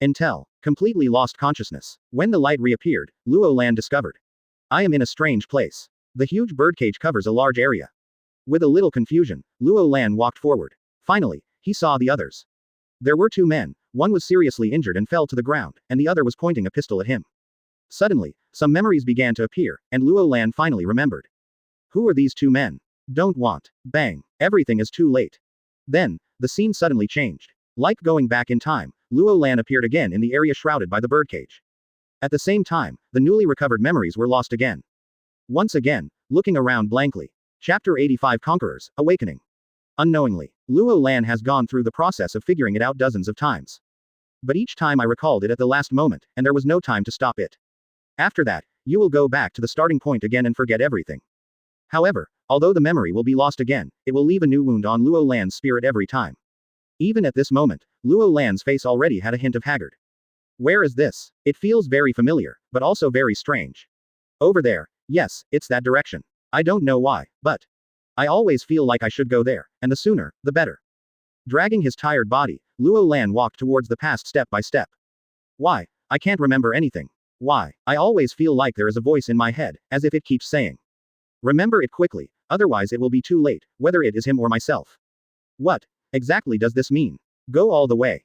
Until, completely lost consciousness. When the light reappeared, Luo Lan discovered. I am in a strange place. The huge birdcage covers a large area. With a little confusion, Luo Lan walked forward. Finally, he saw the others. There were two men, one was seriously injured and fell to the ground, and the other was pointing a pistol at him. Suddenly, some memories began to appear, and Luo Lan finally remembered. Who are these two men? Don't want. Bang. Everything is too late. Then, the scene suddenly changed. Like going back in time, Luo Lan appeared again in the area shrouded by the birdcage. At the same time, the newly recovered memories were lost again. Once again, looking around blankly. Chapter 85 Conquerors, Awakening. Unknowingly, Luo Lan has gone through the process of figuring it out dozens of times. But each time I recalled it at the last moment, and there was no time to stop it. After that, you will go back to the starting point again and forget everything. However, although the memory will be lost again, it will leave a new wound on Luo Lan's spirit every time. Even at this moment, Luo Lan's face already had a hint of haggard. Where is this? It feels very familiar, but also very strange. Over there, yes, it's that direction. I don't know why, but I always feel like I should go there, and the sooner, the better. Dragging his tired body, Luo Lan walked towards the past step by step. Why? I can't remember anything. Why? I always feel like there is a voice in my head, as if it keeps saying. Remember it quickly, otherwise it will be too late, whether it is him or myself. What exactly does this mean? Go all the way.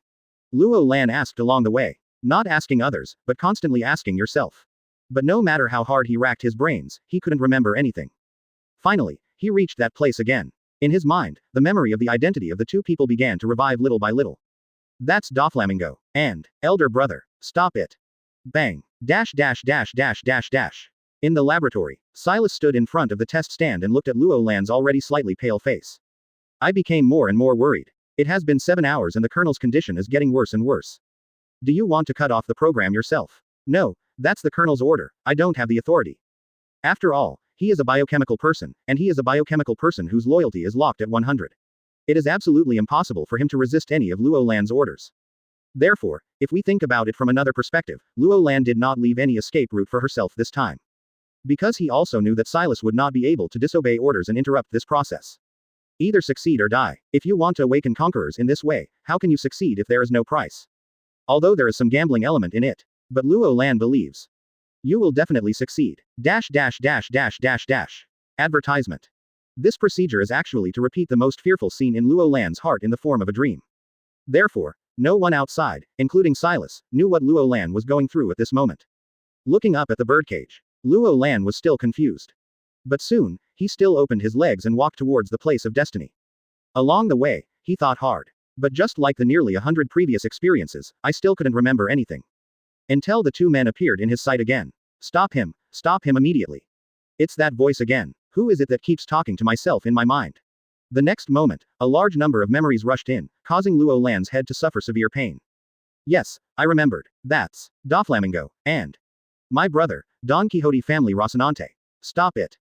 Luo Lan asked along the way. Not asking others, but constantly asking yourself. But no matter how hard he racked his brains, he couldn't remember anything. Finally, he reached that place again. In his mind, the memory of the identity of the two people began to revive little by little. That's Doflamingo. And, elder brother. Stop it. Bang. In the laboratory, Silas stood in front of the test stand and looked at Luo Lan's already slightly pale face. I became more and more worried. It has been 7 hours and the colonel's condition is getting worse and worse. Do you want to cut off the program yourself? No, that's the colonel's order. I don't have the authority. After all, he is a biochemical person, and he is a biochemical person whose loyalty is locked at 100. It is absolutely impossible for him to resist any of Luo Lan's orders. Therefore, if we think about it from another perspective, Luo Lan did not leave any escape route for herself this time. Because he also knew that Silas would not be able to disobey orders and interrupt this process. Either succeed or die. If you want to awaken conquerors in this way, how can you succeed if there is no price? Although there is some gambling element in it. But Luo Lan believes. You will definitely succeed. Advertisement. This procedure is actually to repeat the most fearful scene in Luo Lan's heart in the form of a dream. Therefore, no one outside, including Silas, knew what Luo Lan was going through at this moment. Looking up at the birdcage, Luo Lan was still confused. But soon, he still opened his legs and walked towards the place of destiny. Along the way, he thought hard. But just like the nearly 100 previous experiences, I still couldn't remember anything. Until the two men appeared in his sight again. Stop him immediately. It's that voice again. Who is it that keeps talking to myself in my mind? The next moment, a large number of memories rushed in, causing Luo Lan's head to suffer severe pain. Yes, I remembered. That's Doflamingo, and my brother, Don Quixote family Rocinante. Stop it.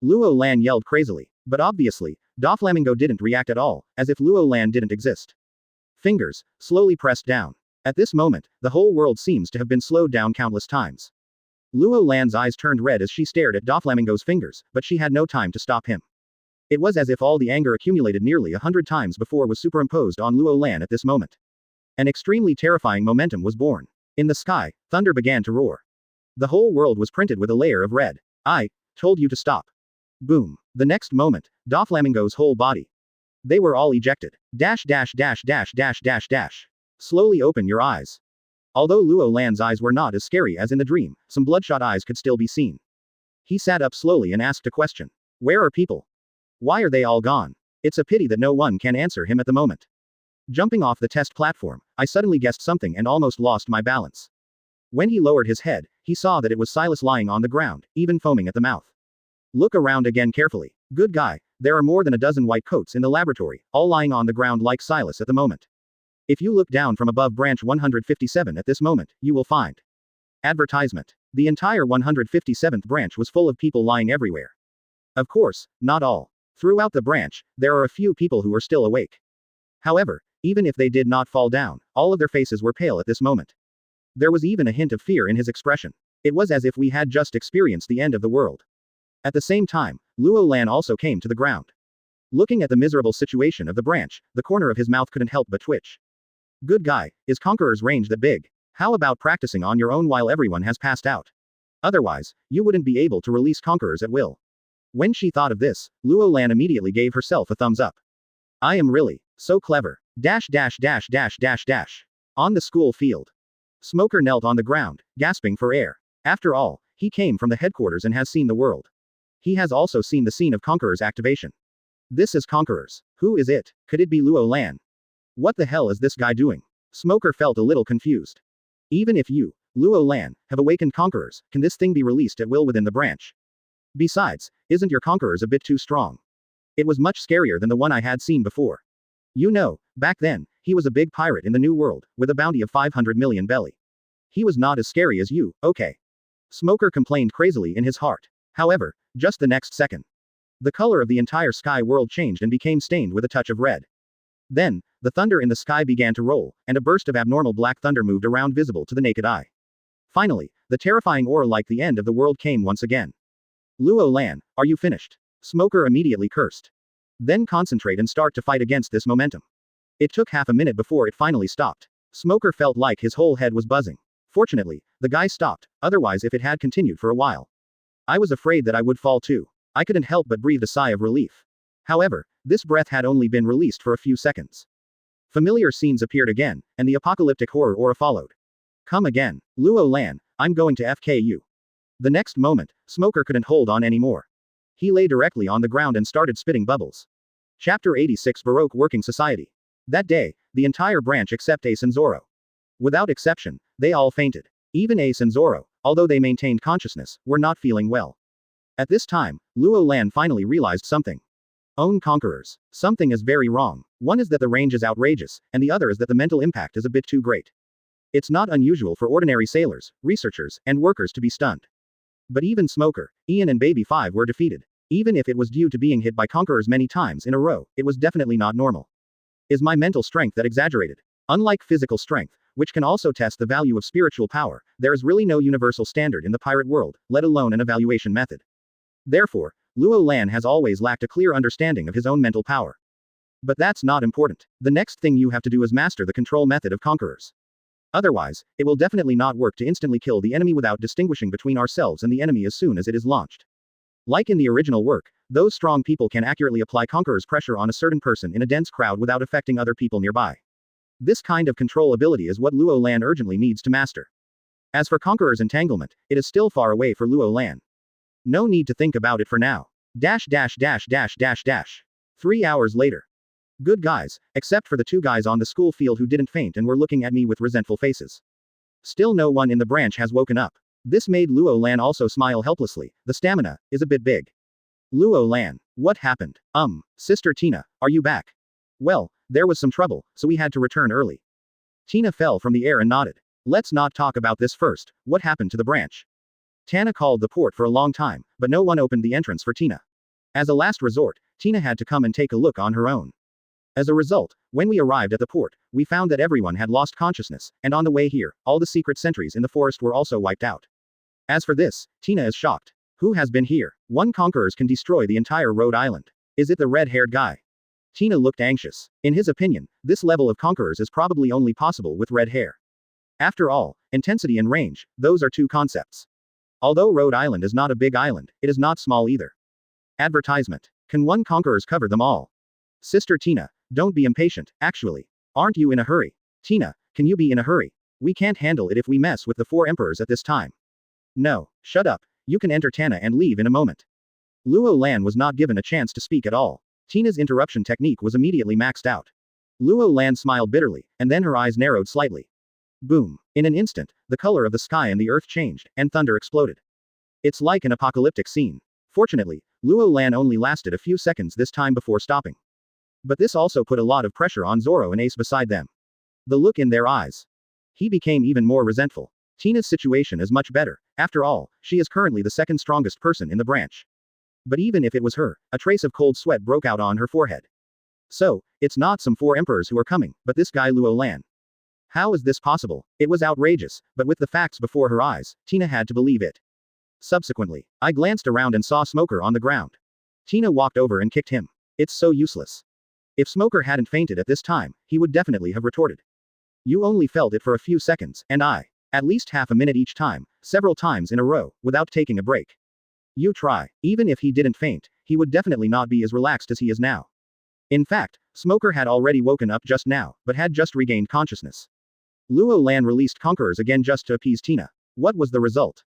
Luo Lan yelled crazily. But obviously, Doflamingo didn't react at all, as if Luo Lan didn't exist. Fingers, slowly pressed down. At this moment, the whole world seems to have been slowed down countless times. Luo Lan's eyes turned red as she stared at Doflamingo's fingers, but she had no time to stop him. It was as if all the anger accumulated nearly 100 times before was superimposed on Luo Lan at this moment. An extremely terrifying momentum was born. In the sky, thunder began to roar. The whole world was printed with a layer of red. I told you to stop. Boom. The next moment, Doflamingo's whole body. They were all ejected. Dash dash dash dash dash dash dash. Slowly open your eyes. Although Luo Lan's eyes were not as scary as in the dream, some bloodshot eyes could still be seen. He sat up slowly and asked a question. Where are people? Why are they all gone? It's a pity that no one can answer him at the moment. Jumping off the test platform, I suddenly guessed something and almost lost my balance. When he lowered his head, he saw that it was Silas lying on the ground, even foaming at the mouth. Look around again carefully. Good guy, there are more than a dozen white coats in the laboratory, all lying on the ground like Silas at the moment. If you look down from above branch 157 at this moment, you will find. Advertisement. The entire 157th branch was full of people lying everywhere. Of course, not all. Throughout the branch, there are a few people who are still awake. However, even if they did not fall down, all of their faces were pale at this moment. There was even a hint of fear in his expression. It was as if we had just experienced the end of the world. At the same time, Luo Lan also came to the ground. Looking at the miserable situation of the branch, the corner of his mouth couldn't help but twitch. Good guy, is Conqueror's range that big? How about practicing on your own while everyone has passed out? Otherwise, you wouldn't be able to release Conquerors at will. When she thought of this, Luo Lan immediately gave herself a thumbs up. I am really so clever. Dash dash dash dash dash dash. On the school field. Smoker knelt on the ground, gasping for air. After all, he came from the headquarters and has seen the world. He has also seen the scene of Conqueror's activation. This is Conqueror's. Who is it? Could it be Luo Lan? What the hell is this guy doing? Smoker felt a little confused. Even if you, Luo Lan, have awakened Conquerors, can this thing be released at will within the branch? Besides, isn't your Conquerors a bit too strong? It was much scarier than the one I had seen before. You know, back then, he was a big pirate in the New World, with a bounty of 500 million belly. He was not as scary as you, okay? Smoker complained crazily in his heart. However, just the next second. The color of the entire sky world changed and became stained with a touch of red. Then, the thunder in the sky began to roll, and a burst of abnormal black thunder moved around visible to the naked eye. Finally, the terrifying aura like the end of the world came once again. Luo Lan, are you finished? Smoker immediately cursed. Then concentrate and start to fight against this momentum. It took half a minute before it finally stopped. Smoker felt like his whole head was buzzing. Fortunately, the guy stopped, otherwise if it had continued for a while. I was afraid that I would fall too. I couldn't help but breathe a sigh of relief. However, this breath had only been released for a few seconds. Familiar scenes appeared again, and the apocalyptic horror aura followed. Come again. Luo Lan, I'm going to FK you. The next moment, Smoker couldn't hold on anymore. He lay directly on the ground and started spitting bubbles. Chapter 86 Baroque Working Society. That day, the entire branch except Ace and Zoro. Without exception, they all fainted. Even Ace and Zoro, although they maintained consciousness, were not feeling well. At this time, Luo Lan finally realized something. Own Conquerors. Something is very wrong. One is that the range is outrageous, and the other is that the mental impact is a bit too great. It's not unusual for ordinary sailors, researchers, and workers to be stunned. But even Smoker, Ian and Baby 5 were defeated. Even if it was due to being hit by Conquerors many times in a row, it was definitely not normal. Is my mental strength that exaggerated? Unlike physical strength, which can also test the value of spiritual power, there is really no universal standard in the pirate world, let alone an evaluation method. Therefore, Luo Lan has always lacked a clear understanding of his own mental power. But that's not important. The next thing you have to do is master the control method of Conquerors. Otherwise, it will definitely not work to instantly kill the enemy without distinguishing between ourselves and the enemy as soon as it is launched. Like in the original work, those strong people can accurately apply Conqueror's pressure on a certain person in a dense crowd without affecting other people nearby. This kind of control ability is what Luo Lan urgently needs to master. As for Conqueror's entanglement, it is still far away for Luo Lan. No need to think about it for now. Dash dash dash dash dash dash. 3 hours later. Good guys, except for the 2 guys on the school field who didn't faint and were looking at me with resentful faces. Still no one in the branch has woken up. This made Luo Lan also smile helplessly. The stamina is a bit big. Luo Lan, what happened? Sister Tina, are you back? Well, there was some trouble, so we had to return early. Tina fell from the air and nodded. Let's not talk about this first. What happened to the branch? Tana called the port for a long time, but no one opened the entrance for Tina. As a last resort, Tina had to come and take a look on her own. As a result, when we arrived at the port, we found that everyone had lost consciousness, and on the way here, all the secret sentries in the forest were also wiped out. As for this, Tina is shocked. Who has been here? One Conquerors can destroy the entire Rhode Island. Is it the red-haired guy? Tina looked anxious. In his opinion, this level of Conquerors is probably only possible with red hair. After all, intensity and range, those are two concepts. Although Rhode Island is not a big island, it is not small either. Advertisement. Can one Conquerors cover them all? Sister Tina, don't be impatient, actually. Aren't you in a hurry? Tina, can you be in a hurry? We can't handle it if we mess with the 4 emperors at this time. No, shut up, you can enter Tana and leave in a moment. Luo Lan was not given a chance to speak at all. Tina's interruption technique was immediately maxed out. Luo Lan smiled bitterly, and then her eyes narrowed slightly. Boom. In an instant, the color of the sky and the earth changed, and thunder exploded. It's like an apocalyptic scene. Fortunately, Luo Lan only lasted a few seconds this time before stopping. But this also put a lot of pressure on Zoro and Ace beside them. The look in their eyes. He became even more resentful. Tina's situation is much better. After all, she is currently the second strongest person in the branch. But even if it was her, a trace of cold sweat broke out on her forehead. So, it's not some 4 emperors who are coming, but this guy Luo Lan. How is this possible? It was outrageous, but with the facts before her eyes, Tina had to believe it. Subsequently, I glanced around and saw Smoker on the ground. Tina walked over and kicked him. It's so useless. If Smoker hadn't fainted at this time, he would definitely have retorted. You only felt it for a few seconds, and I. At least half a minute each time, several times in a row, without taking a break. You try. Even if he didn't faint, he would definitely not be as relaxed as he is now. In fact, Smoker had already woken up just now, but had just regained consciousness. Luo Lan released Conquerors again just to appease Tina. What was the result?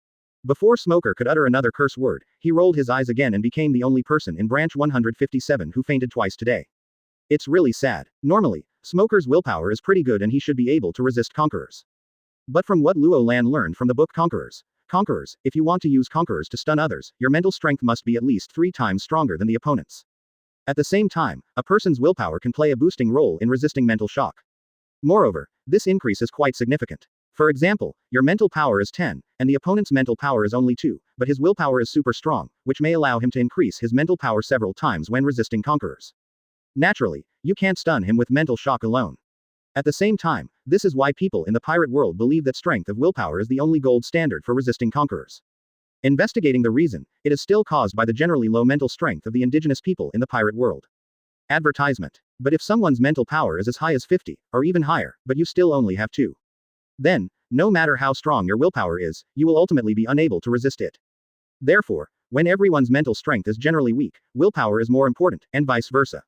Before Smoker could utter another curse word, he rolled his eyes again and became the only person in branch 157 who fainted twice today. It's really sad. Normally, Smoker's willpower is pretty good and he should be able to resist Conquerors. But from what Luo Lan learned from the book Conquerors, if you want to use Conquerors to stun others, your mental strength must be at least 3 times stronger than the opponent's. At the same time, a person's willpower can play a boosting role in resisting mental shock. Moreover, this increase is quite significant. For example, your mental power is 10, and the opponent's mental power is only 2, but his willpower is super strong, which may allow him to increase his mental power several times when resisting Conquerors. Naturally, you can't stun him with mental shock alone. At the same time, this is why people in the pirate world believe that strength of willpower is the only gold standard for resisting Conquerors. Investigating the reason, it is still caused by the generally low mental strength of the indigenous people in the pirate world. Advertisement. But if someone's mental power is as high as 50, or even higher, but you still only have 2. Then, no matter how strong your willpower is, you will ultimately be unable to resist it. Therefore, when everyone's mental strength is generally weak, willpower is more important, and vice versa.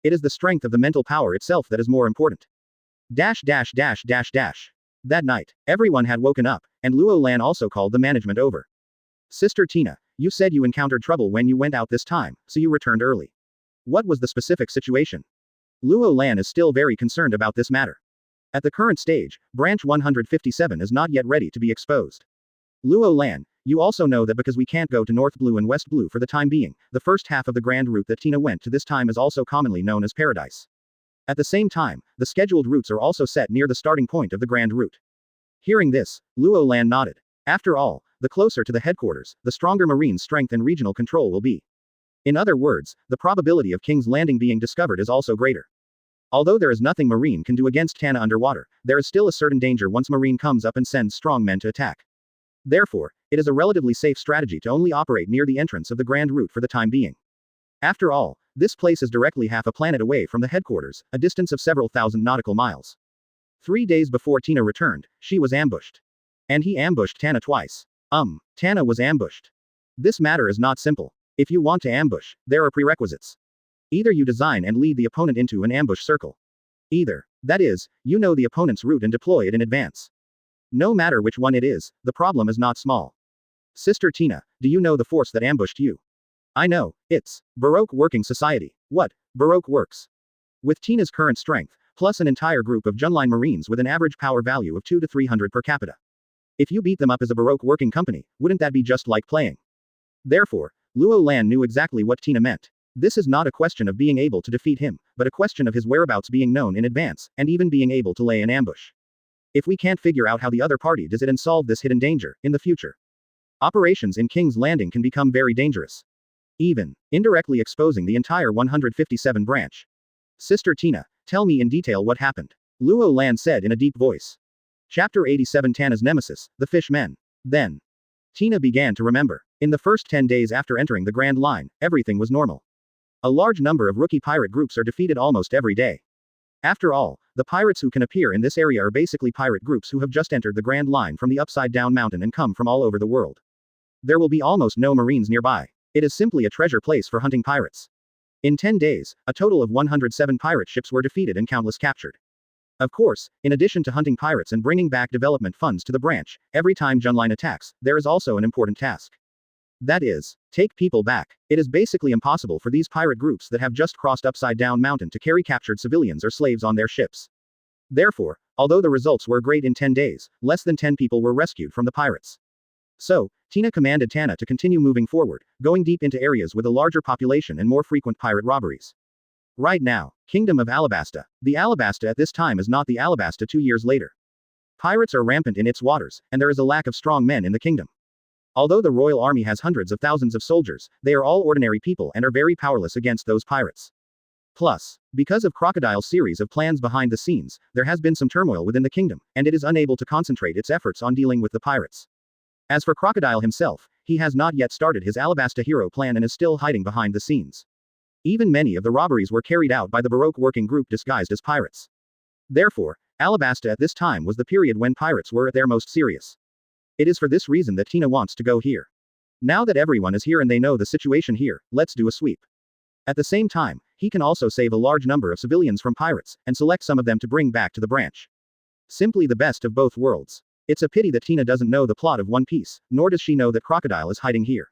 It is the strength of the mental power itself that is more important. That night, everyone had woken up, and Luo Lan also called the management over. Sister Tina, you said you encountered trouble when you went out this time, so you returned early. What was the specific situation? Luo Lan is still very concerned about this matter. At the current stage, branch 157 is not yet ready to be exposed. Luo Lan, you also know that because we can't go to North Blue and West Blue for the time being, the first half of the grand route that Tina went to this time is also commonly known as Paradise. At the same time, the scheduled routes are also set near the starting point of the grand route. Hearing this, Luo Lan nodded. After all, the closer to the headquarters, the stronger Marine strength and regional control will be. In other words, the probability of King's Landing being discovered is also greater. Although there is nothing Marine can do against Tana underwater, there is still a certain danger once Marine comes up and sends strong men to attack. Therefore, it is a relatively safe strategy to only operate near the entrance of the grand route for the time being. After all, this place is directly half a planet away from the headquarters, a distance of several thousand nautical miles. 3 days before Tina returned, she was ambushed. And he ambushed Tana twice. Tana was ambushed. This matter is not simple. If you want to ambush, there are prerequisites. Either you design and lead the opponent into an ambush circle. That is, you know the opponent's route and deploy it in advance. No matter which one it is, the problem is not small. Sister Tina, do you know the force that ambushed you? I know, it's Baroque Working Society. What? Baroque Works. With Tina's current strength, plus an entire group of Junline Marines with an average power value of 2 to 300 per capita. If you beat them up as a Baroque Working Company, wouldn't that be just like playing? Therefore, Luo Lan knew exactly what Tina meant. This is not a question of being able to defeat him, but a question of his whereabouts being known in advance, and even being able to lay an ambush. If we can't figure out how the other party does it and solve this hidden danger, in the future, operations in King's Landing can become very dangerous. even indirectly exposing the entire 157 branch. Sister Tina, tell me in detail what happened. Luo Lan said in a deep voice. Chapter 87 Tana's Nemesis, the Fishmen. Then, Tina began to remember. In the first 10 days after entering the Grand Line, everything was normal. A large number of rookie pirate groups are defeated almost every day. After all, the pirates who can appear in this area are basically pirate groups who have just entered the Grand Line from the Upside Down Mountain and come from all over the world. There will be almost no marines nearby. It is simply a treasure place for hunting pirates. In 10 days, a total of 107 pirate ships were defeated and countless captured. Of course, in addition to hunting pirates and bringing back development funds to the branch, every time Junline attacks, there is also an important task. That is, take people back. It is basically impossible for these pirate groups that have just crossed Upside Down Mountain to carry captured civilians or slaves on their ships. Therefore, although the results were great in 10 days, less than 10 people were rescued from the pirates. So, Tina commanded Tana to continue moving forward, going deep into areas with a larger population and more frequent pirate robberies. Right now, Kingdom of Alabasta. The Alabasta at this time is not the Alabasta 2 years later. Pirates are rampant in its waters, and there is a lack of strong men in the kingdom. Although the royal army has hundreds of thousands of soldiers, they are all ordinary people and are very powerless against those pirates. Plus, because of Crocodile's series of plans behind the scenes, there has been some turmoil within the kingdom, and it is unable to concentrate its efforts on dealing with the pirates. As for Crocodile himself, he has not yet started his Alabasta hero plan and is still hiding behind the scenes. Even many of the robberies were carried out by the Baroque working group disguised as pirates. Therefore, Alabasta at this time was the period when pirates were at their most serious. It is for this reason that Tina wants to go here. Now that everyone is here and they know the situation here, let's do a sweep. At the same time, he can also save a large number of civilians from pirates, and select some of them to bring back to the branch. Simply the best of both worlds. It's a pity that Tina doesn't know the plot of One Piece, nor does she know that Crocodile is hiding here.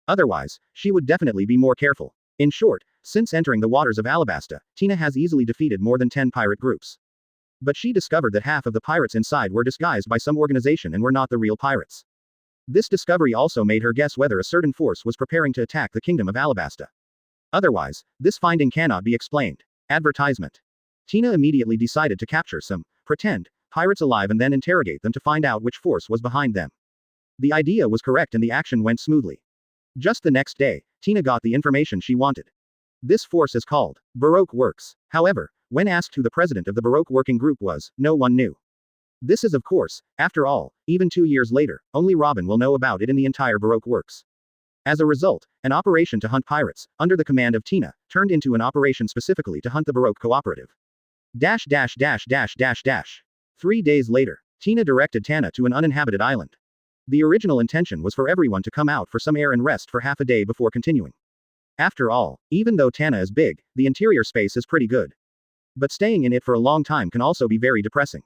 Otherwise, she would definitely be more careful. In short, since entering the waters of Alabasta, Tina has easily defeated more than 10 pirate groups. But she discovered that half of the pirates inside were disguised by some organization and were not the real pirates. This discovery also made her guess whether a certain force was preparing to attack the kingdom of Alabasta. Otherwise, this finding cannot be explained. Advertisement. Tina immediately decided to capture some pretend pirates alive and then interrogate them to find out which force was behind them. The idea was correct and the action went smoothly. Just the next day, Tina got the information she wanted. This force is called Baroque Works. However, when asked who the president of the Baroque working group was, no one knew. This is of course, after all, even 2 years later, only Robin will know about it in the entire Baroque Works. As a result, an operation to hunt pirates, under the command of Tina, turned into an operation specifically to hunt the Baroque Cooperative. 3 days later, Tina directed Tana to an uninhabited island. The original intention was for everyone to come out for some air and rest for half a day before continuing. After all, even though Tana is big, the interior space is pretty good. But staying in it for a long time can also be very depressing.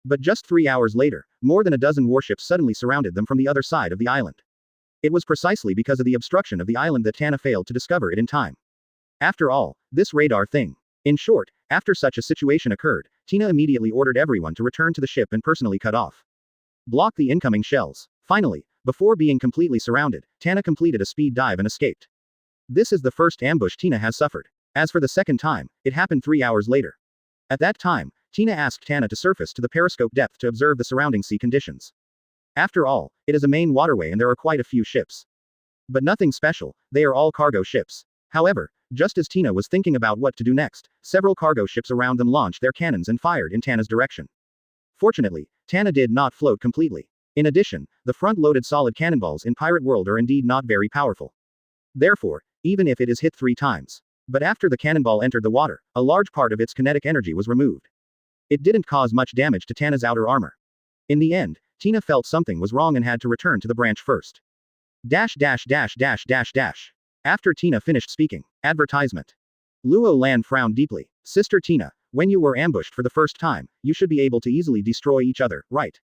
But just 3 hours later, more than a dozen warships suddenly surrounded them from the other side of the island. It was precisely because of the obstruction of the island that Tana failed to discover it in time. After all, this radar thing. In short, after such a situation occurred, Tina immediately ordered everyone to return to the ship and personally cut off. Block the incoming shells. Finally, before being completely surrounded, Tana completed a speed dive and escaped. This is the first ambush Tina has suffered. As for the second time, it happened 3 hours later. At that time, Tina asked Tana to surface to the periscope depth to observe the surrounding sea conditions. After all, it is a main waterway and there are quite a few ships. But nothing special, they are all cargo ships. However, just as Tina was thinking about what to do next, several cargo ships around them launched their cannons and fired in Tana's direction. Fortunately, Tana did not float completely. In addition, the front-loaded solid cannonballs in Pirate World are indeed not very powerful. Therefore, even if it is hit 3 times. But after the cannonball entered the water, a large part of its kinetic energy was removed. It didn't cause much damage to Tana's outer armor. In the end, Tina felt something was wrong and had to return to the branch first. After Tina finished speaking, advertisement. Luo Lan frowned deeply. Sister Tina, when you were ambushed for the first time, you should be able to easily destroy each other, right?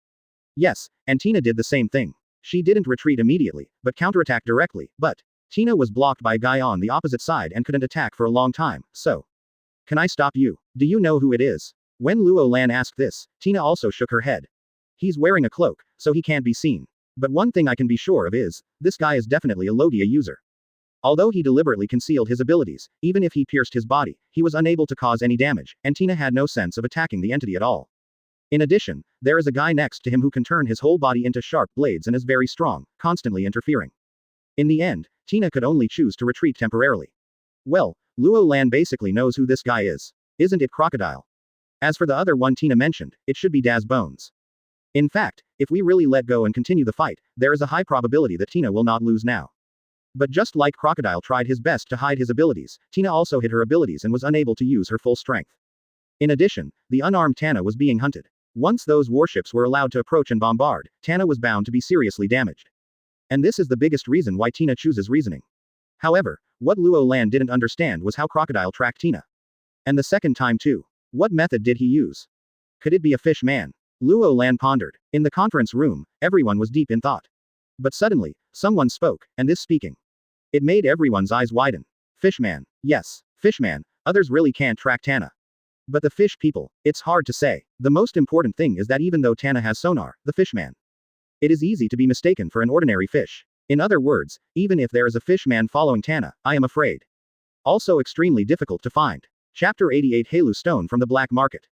Yes, and Tina did the same thing. She didn't retreat immediately, but counterattacked directly, but Tina was blocked by a guy on the opposite side and couldn't attack for a long time, so. Can I stop you? Do you know who it is? When Luo Lan asked this, Tina also shook her head. He's wearing a cloak, so he can't be seen. But one thing I can be sure of is, this guy is definitely a Logia user. Although he deliberately concealed his abilities, even if he pierced his body, he was unable to cause any damage, and Tina had no sense of attacking the entity at all. In addition, there is a guy next to him who can turn his whole body into sharp blades and is very strong, constantly interfering. In the end, Tina could only choose to retreat temporarily. Well, Luo Lan basically knows who this guy is. Isn't it Crocodile? As for the other one Tina mentioned, it should be Daz Bones. In fact, if we really let go and continue the fight, there is a high probability that Tina will not lose now. But just like Crocodile tried his best to hide his abilities, Tina also hid her abilities and was unable to use her full strength. In addition, the unarmed Tana was being hunted. Once those warships were allowed to approach and bombard, Tana was bound to be seriously damaged. And this is the biggest reason why Tina chooses reasoning. However, what Luo Lan didn't understand was how Crocodile tracked Tina. And the second time too. What method did he use? Could it be a fish man? Luo Lan pondered. In the conference room, everyone was deep in thought. But suddenly, someone spoke, and this speaking. It made everyone's eyes widen. Fishman. Yes, Fishman. Others really can't track Tana. But the fish people, it's hard to say. The most important thing is that even though Tana has sonar, the Fishman. It is easy to be mistaken for an ordinary fish. In other words, even if there is a Fishman following Tana, I am afraid. Also extremely difficult to find. Chapter 88 Halu Stone from the Black Market.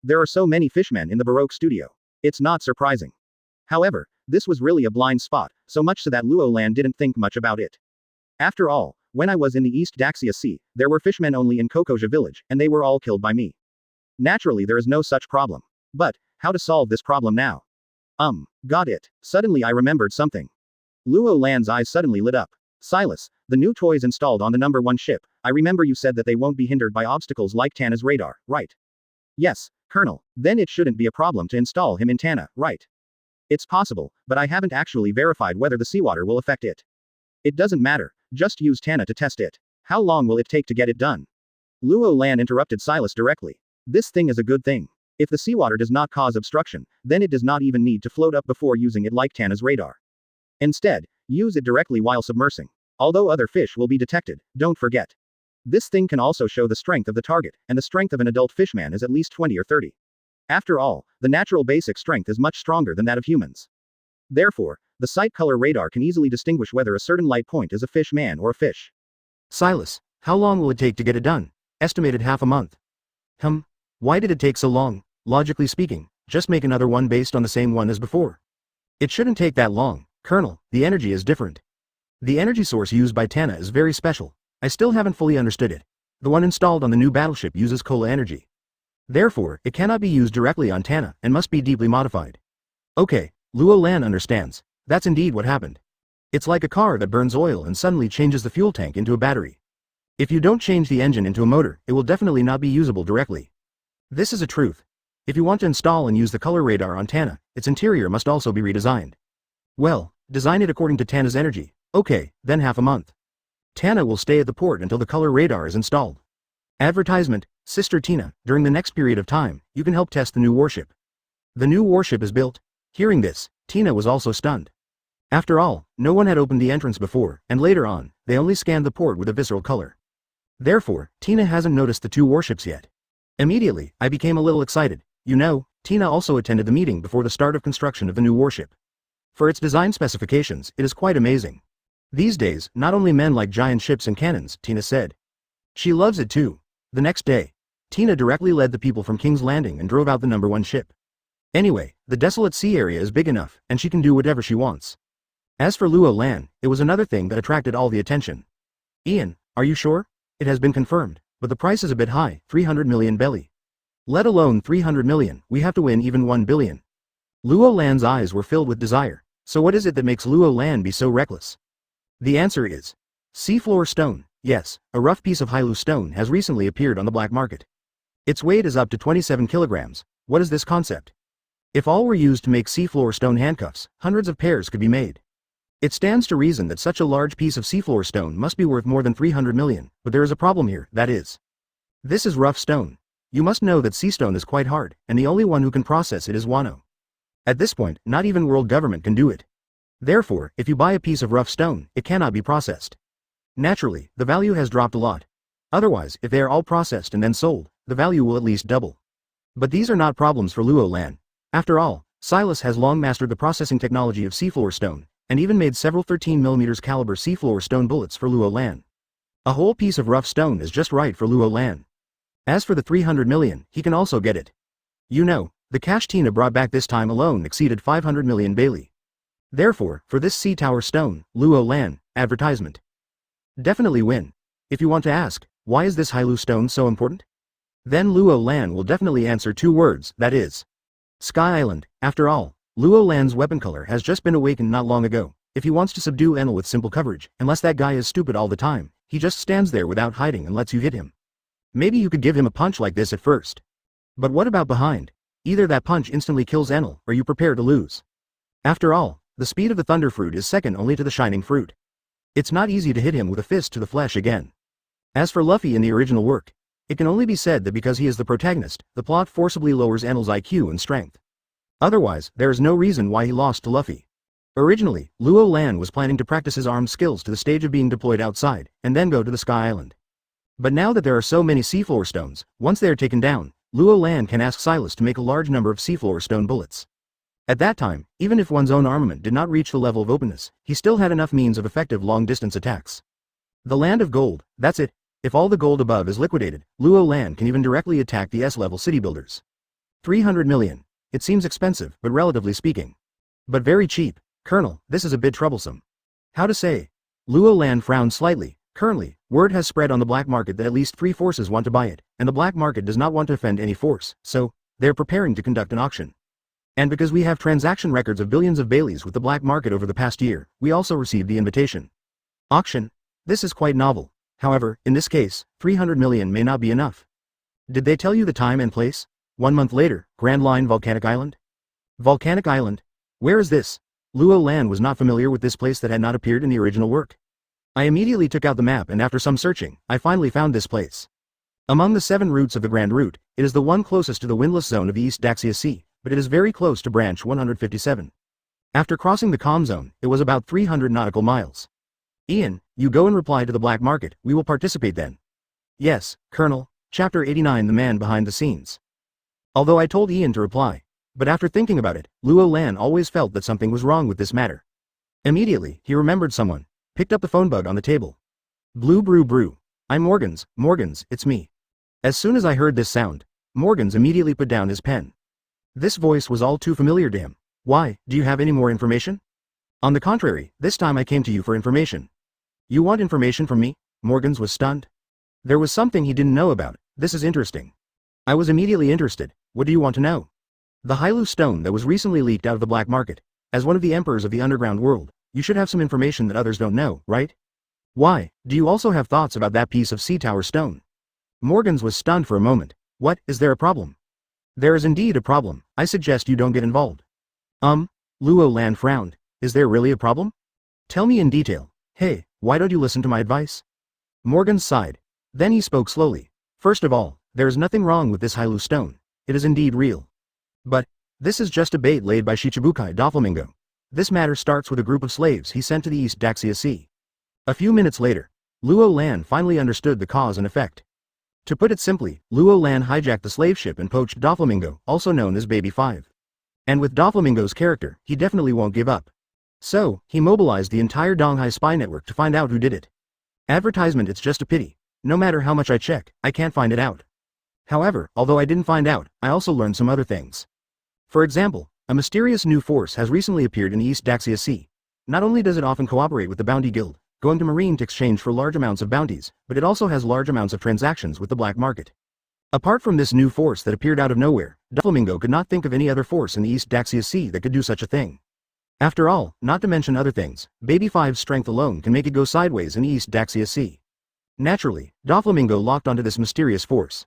There are so many fishmen in the Baroque studio. It's not surprising. However, this was really a blind spot, so much so that Luo Lan didn't think much about it. After all, when I was in the East Daxia Sea, there were fishmen only in Kokoja village, and they were all killed by me. Naturally there is no such problem. But, how to solve this problem now? Got it. Suddenly I remembered something. Luo Lan's eyes suddenly lit up. Silas, the new toys installed on the number 1 ship, I remember you said that they won't be hindered by obstacles like Tana's radar, right? Yes, Colonel, then it shouldn't be a problem to install him in Tana, right? It's possible, but I haven't actually verified whether the seawater will affect it. It doesn't matter, just use Tana to test it. How long will it take to get it done? Luo Lan interrupted Silas directly. This thing is a good thing. If the seawater does not cause obstruction, then it does not even need to float up before using it like Tana's radar. Instead, use it directly while submersing. Although other fish will be detected, don't forget. This thing can also show the strength of the target, and the strength of an adult fishman is at least 20 or 30. After all, the natural basic strength is much stronger than that of humans. Therefore, the sight color radar can easily distinguish whether a certain light point is a fish man or a fish. Silas, how long will it take to get it done? Estimated half a month. Why did it take so long? Logically speaking, just make another one based on the same one as before. It shouldn't take that long, Colonel, the energy is different. The energy source used by Tana is very special. I still haven't fully understood it. The one installed on the new battleship uses cola energy. Therefore, it cannot be used directly on Tana, and must be deeply modified. Okay, Luo Lan understands. That's indeed what happened. It's like a car that burns oil and suddenly changes the fuel tank into a battery. If you don't change the engine into a motor, it will definitely not be usable directly. This is a truth. If you want to install and use the color radar on Tana, its interior must also be redesigned. Well, design it according to Tana's energy. Okay, then half a month. Tana will stay at the port until the color radar is installed. Advertisement, Sister Tina, during the next period of time, you can help test the new warship. The new warship is built. Hearing this, Tina was also stunned. After all, no one had opened the entrance before, and later on, they only scanned the port with a visceral color. Therefore, Tina hasn't noticed the 2 warships yet. Immediately, I became a little excited. You know, Tina also attended the meeting before the start of construction of the new warship. For its design specifications, it is quite amazing. These days, not only men like giant ships and cannons, Tina said. She loves it too. The next day, Tina directly led the people from King's Landing and drove out the number 1 ship. Anyway, the desolate sea area is big enough, and she can do whatever she wants. As for Luo Lan, it was another thing that attracted all the attention. Ian, are you sure? It has been confirmed, but the price is a bit high, 300 million belly. Let alone 300 million, we have to win even 1 billion. Luo Lan's eyes were filled with desire. So what is it that makes Luo Lan be so reckless? The answer is seafloor stone. Yes, a rough piece of Hailu stone has recently appeared on the black market. Its weight is up to 27 kilograms. What is this concept? If all were used to make seafloor stone handcuffs, hundreds of pairs could be made. It stands to reason that such a large piece of seafloor stone must be worth more than 300 million, but there is a problem here, that is. This is rough stone. You must know that sea stone is quite hard, and the only one who can process it is Wano. At this point, not even world government can do it. Therefore, if you buy a piece of rough stone, it cannot be processed. Naturally, the value has dropped a lot. Otherwise, if they are all processed and then sold, the value will at least double. But these are not problems for Luo Lan. After all, Silas has long mastered the processing technology of seafloor stone, and even made several 13mm caliber seafloor stone bullets for Luo Lan. A whole piece of rough stone is just right for Luo Lan. As for the 300 million, he can also get it. You know, the cash Tina brought back this time alone exceeded 500 million Bailey. Therefore, for this sea tower stone, Luo Lan, advertisement. Definitely win. If you want to ask, why is this Hailu stone so important? Then Luo Lan will definitely answer 2 words, that is. Sky Island. After all, Luo Lan's weapon color has just been awakened not long ago. If he wants to subdue Enel with simple coverage, unless that guy is stupid all the time, he just stands there without hiding and lets you hit him. Maybe you could give him a punch like this at first. But what about behind? Either that punch instantly kills Enel, or you prepare to lose. After all, the speed of the Thunder Fruit is second only to the Shining Fruit. It's not easy to hit him with a fist to the flesh again. As for Luffy in the original work, it can only be said that because he is the protagonist, the plot forcibly lowers Enel's IQ and strength. Otherwise, there is no reason why he lost to Luffy. Originally, Luo Lan was planning to practice his armed skills to the stage of being deployed outside, and then go to the Sky Island. But now that there are so many seafloor stones, once they are taken down, Luo Lan can ask Silas to make a large number of seafloor stone bullets. At that time, even if one's own armament did not reach the level of openness, he still had enough means of effective long-distance attacks. The Land of Gold, that's it. If all the gold above is liquidated, Luo Lan can even directly attack the S-level city builders. 300 million. It seems expensive, but relatively speaking. But very cheap. Colonel, this is a bit troublesome. How to say? Luo Lan frowned slightly. Currently, word has spread on the black market that at least 3 forces want to buy it, and the black market does not want to offend any force, so, they're preparing to conduct an auction. And because we have transaction records of billions of Baileys with the black market over the past year, we also received the invitation. Auction? This is quite novel. However, in this case, 300 million may not be enough. Did they tell you the time and place? 1 month later, Grand Line Volcanic Island? Volcanic Island? Where is this? Luo Lan was not familiar with this place that had not appeared in the original work. I immediately took out the map and after some searching, I finally found this place. Among the 7 routes of the Grand Route, it is the one closest to the windless zone of the East Daxia Sea, but it is very close to branch 157. After crossing the calm zone, it was about 300 nautical miles. Ian, you go and reply to the black market, we will participate then. Yes, Colonel. Chapter 89 The Man Behind the Scenes. Although I told Ian to reply, but after thinking about it, Luo Lan always felt that something was wrong with this matter. Immediately, he remembered someone, picked up the phone bug on the table. Blue brew brew. I'm Morgans, it's me. As soon as I heard this sound, Morgans immediately put down his pen. This voice was all too familiar to him. Why, do you have any more information? On the contrary, this time I came to you for information. You want information from me? Morgans was stunned. There was something he didn't know about. This is interesting. I was immediately interested. What do you want to know? The Hailu stone that was recently leaked out of the black market. As one of the emperors of the underground world, you should have some information that others don't know, right? Why, do you also have thoughts about that piece of sea tower stone? Morgans was stunned for a moment. What, is there a problem? There is indeed a problem. I suggest you don't get involved. Luo Lan frowned. Is there really a problem? Tell me in detail. Hey, why don't you listen to my advice? Morgans sighed. Then he spoke slowly. First of all, there is nothing wrong with this Hailu stone. It is indeed real. But, this is just a bait laid by Shichibukai Doflamingo. This matter starts with a group of slaves he sent to the East Daxia Sea. A few minutes later, Luo Lan finally understood the cause and effect. To put it simply, Luo Lan hijacked the slave ship and poached Doflamingo, also known as Baby 5. And with Doflamingo's character, he definitely won't give up. So, he mobilized the entire Donghai spy network to find out who did it. Advertisement, it's just a pity. No matter how much I check, I can't find it out. However, although I didn't find out, I also learned some other things. For example, a mysterious new force has recently appeared in the East Daxia Sea. Not only does it often cooperate with the Bounty Guild, going to Marine to exchange for large amounts of bounties, but it also has large amounts of transactions with the black market. Apart from this new force that appeared out of nowhere, Doflamingo could not think of any other force in the East Daxia Sea that could do such a thing. After all, not to mention other things, Baby 5's strength alone can make it go sideways in the East Daxia Sea. Naturally, Doflamingo locked onto this mysterious force.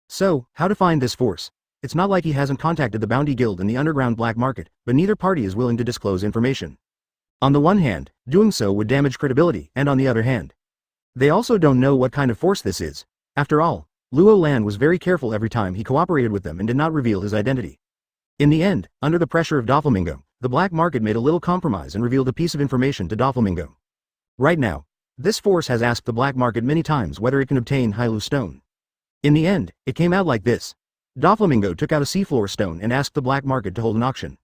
So, how to find this force? It's not like he hasn't contacted the Bounty Guild and the underground black market, but neither party is willing to disclose information. On the one hand, doing so would damage credibility, and on the other hand, they also don't know what kind of force this is. After all, Luo Lan was very careful every time he cooperated with them and did not reveal his identity. In the end, under the pressure of Doflamingo, the black market made a little compromise and revealed a piece of information to Doflamingo. Right now, this force has asked the black market many times whether it can obtain Hailu stone. In the end, it came out like this. Doflamingo took out a seafloor stone and asked the black market to hold an auction.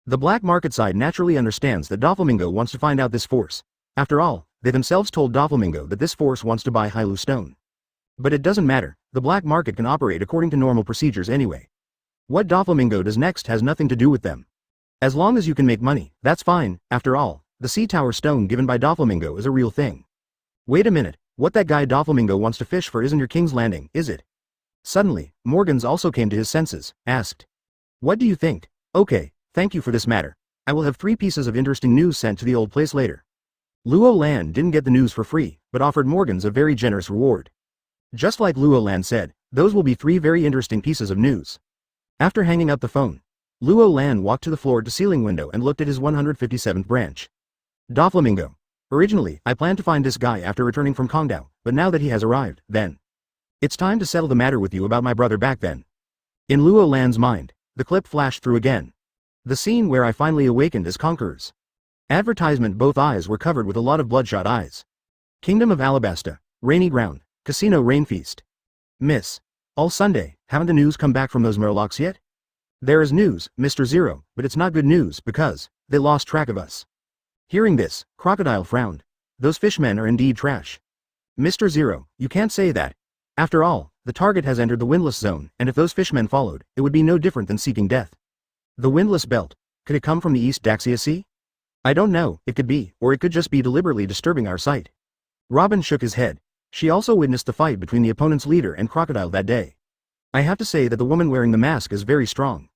The black market side naturally understands that Doflamingo wants to find out this force. After all, they themselves told Doflamingo that this force wants to buy Hailu stone. But it doesn't matter, the black market can operate according to normal procedures anyway. What Doflamingo does next has nothing to do with them. As long as you can make money, that's fine. After all, the sea tower stone given by Doflamingo is a real thing. Wait a minute, what that guy Doflamingo wants to fish for isn't your King's Landing, is it? Suddenly, Morgans also came to his senses, asked. What do you think? Okay, thank you for this matter. I will have 3 pieces of interesting news sent to the old place later. Luo Lan didn't get the news for free, but offered Morgans a very generous reward. Just like Luo Lan said, those will be 3 very interesting pieces of news. After hanging up the phone, Luo Lan walked to the floor-to-ceiling window and looked at his 157th branch. Doflamingo. Originally, I planned to find this guy after returning from Kongdao, but now that he has arrived, then. It's time to settle the matter with you about my brother back then. In Luo Lan's mind, the clip flashed through again. The scene where I finally awakened as conquerors. Advertisement. Both eyes were covered with a lot of bloodshot eyes. Kingdom of Alabasta, rainy ground, casino rain feast. Miss. All Sunday, haven't the news come back from those Murlocs yet? There is news, Mr. Zero, but it's not good news because they lost track of us. Hearing this, Crocodile frowned. Those fishmen are indeed trash. Mr. Zero, you can't say that. After all, the target has entered the windless zone, and if those fishmen followed, it would be no different than seeking death. The windless belt. Could it come from the East Daxia Sea? I don't know, it could be, or it could just be deliberately disturbing our sight. Robin shook his head. She also witnessed the fight between the opponent's leader and Crocodile that day. I have to say that the woman wearing the mask is very strong.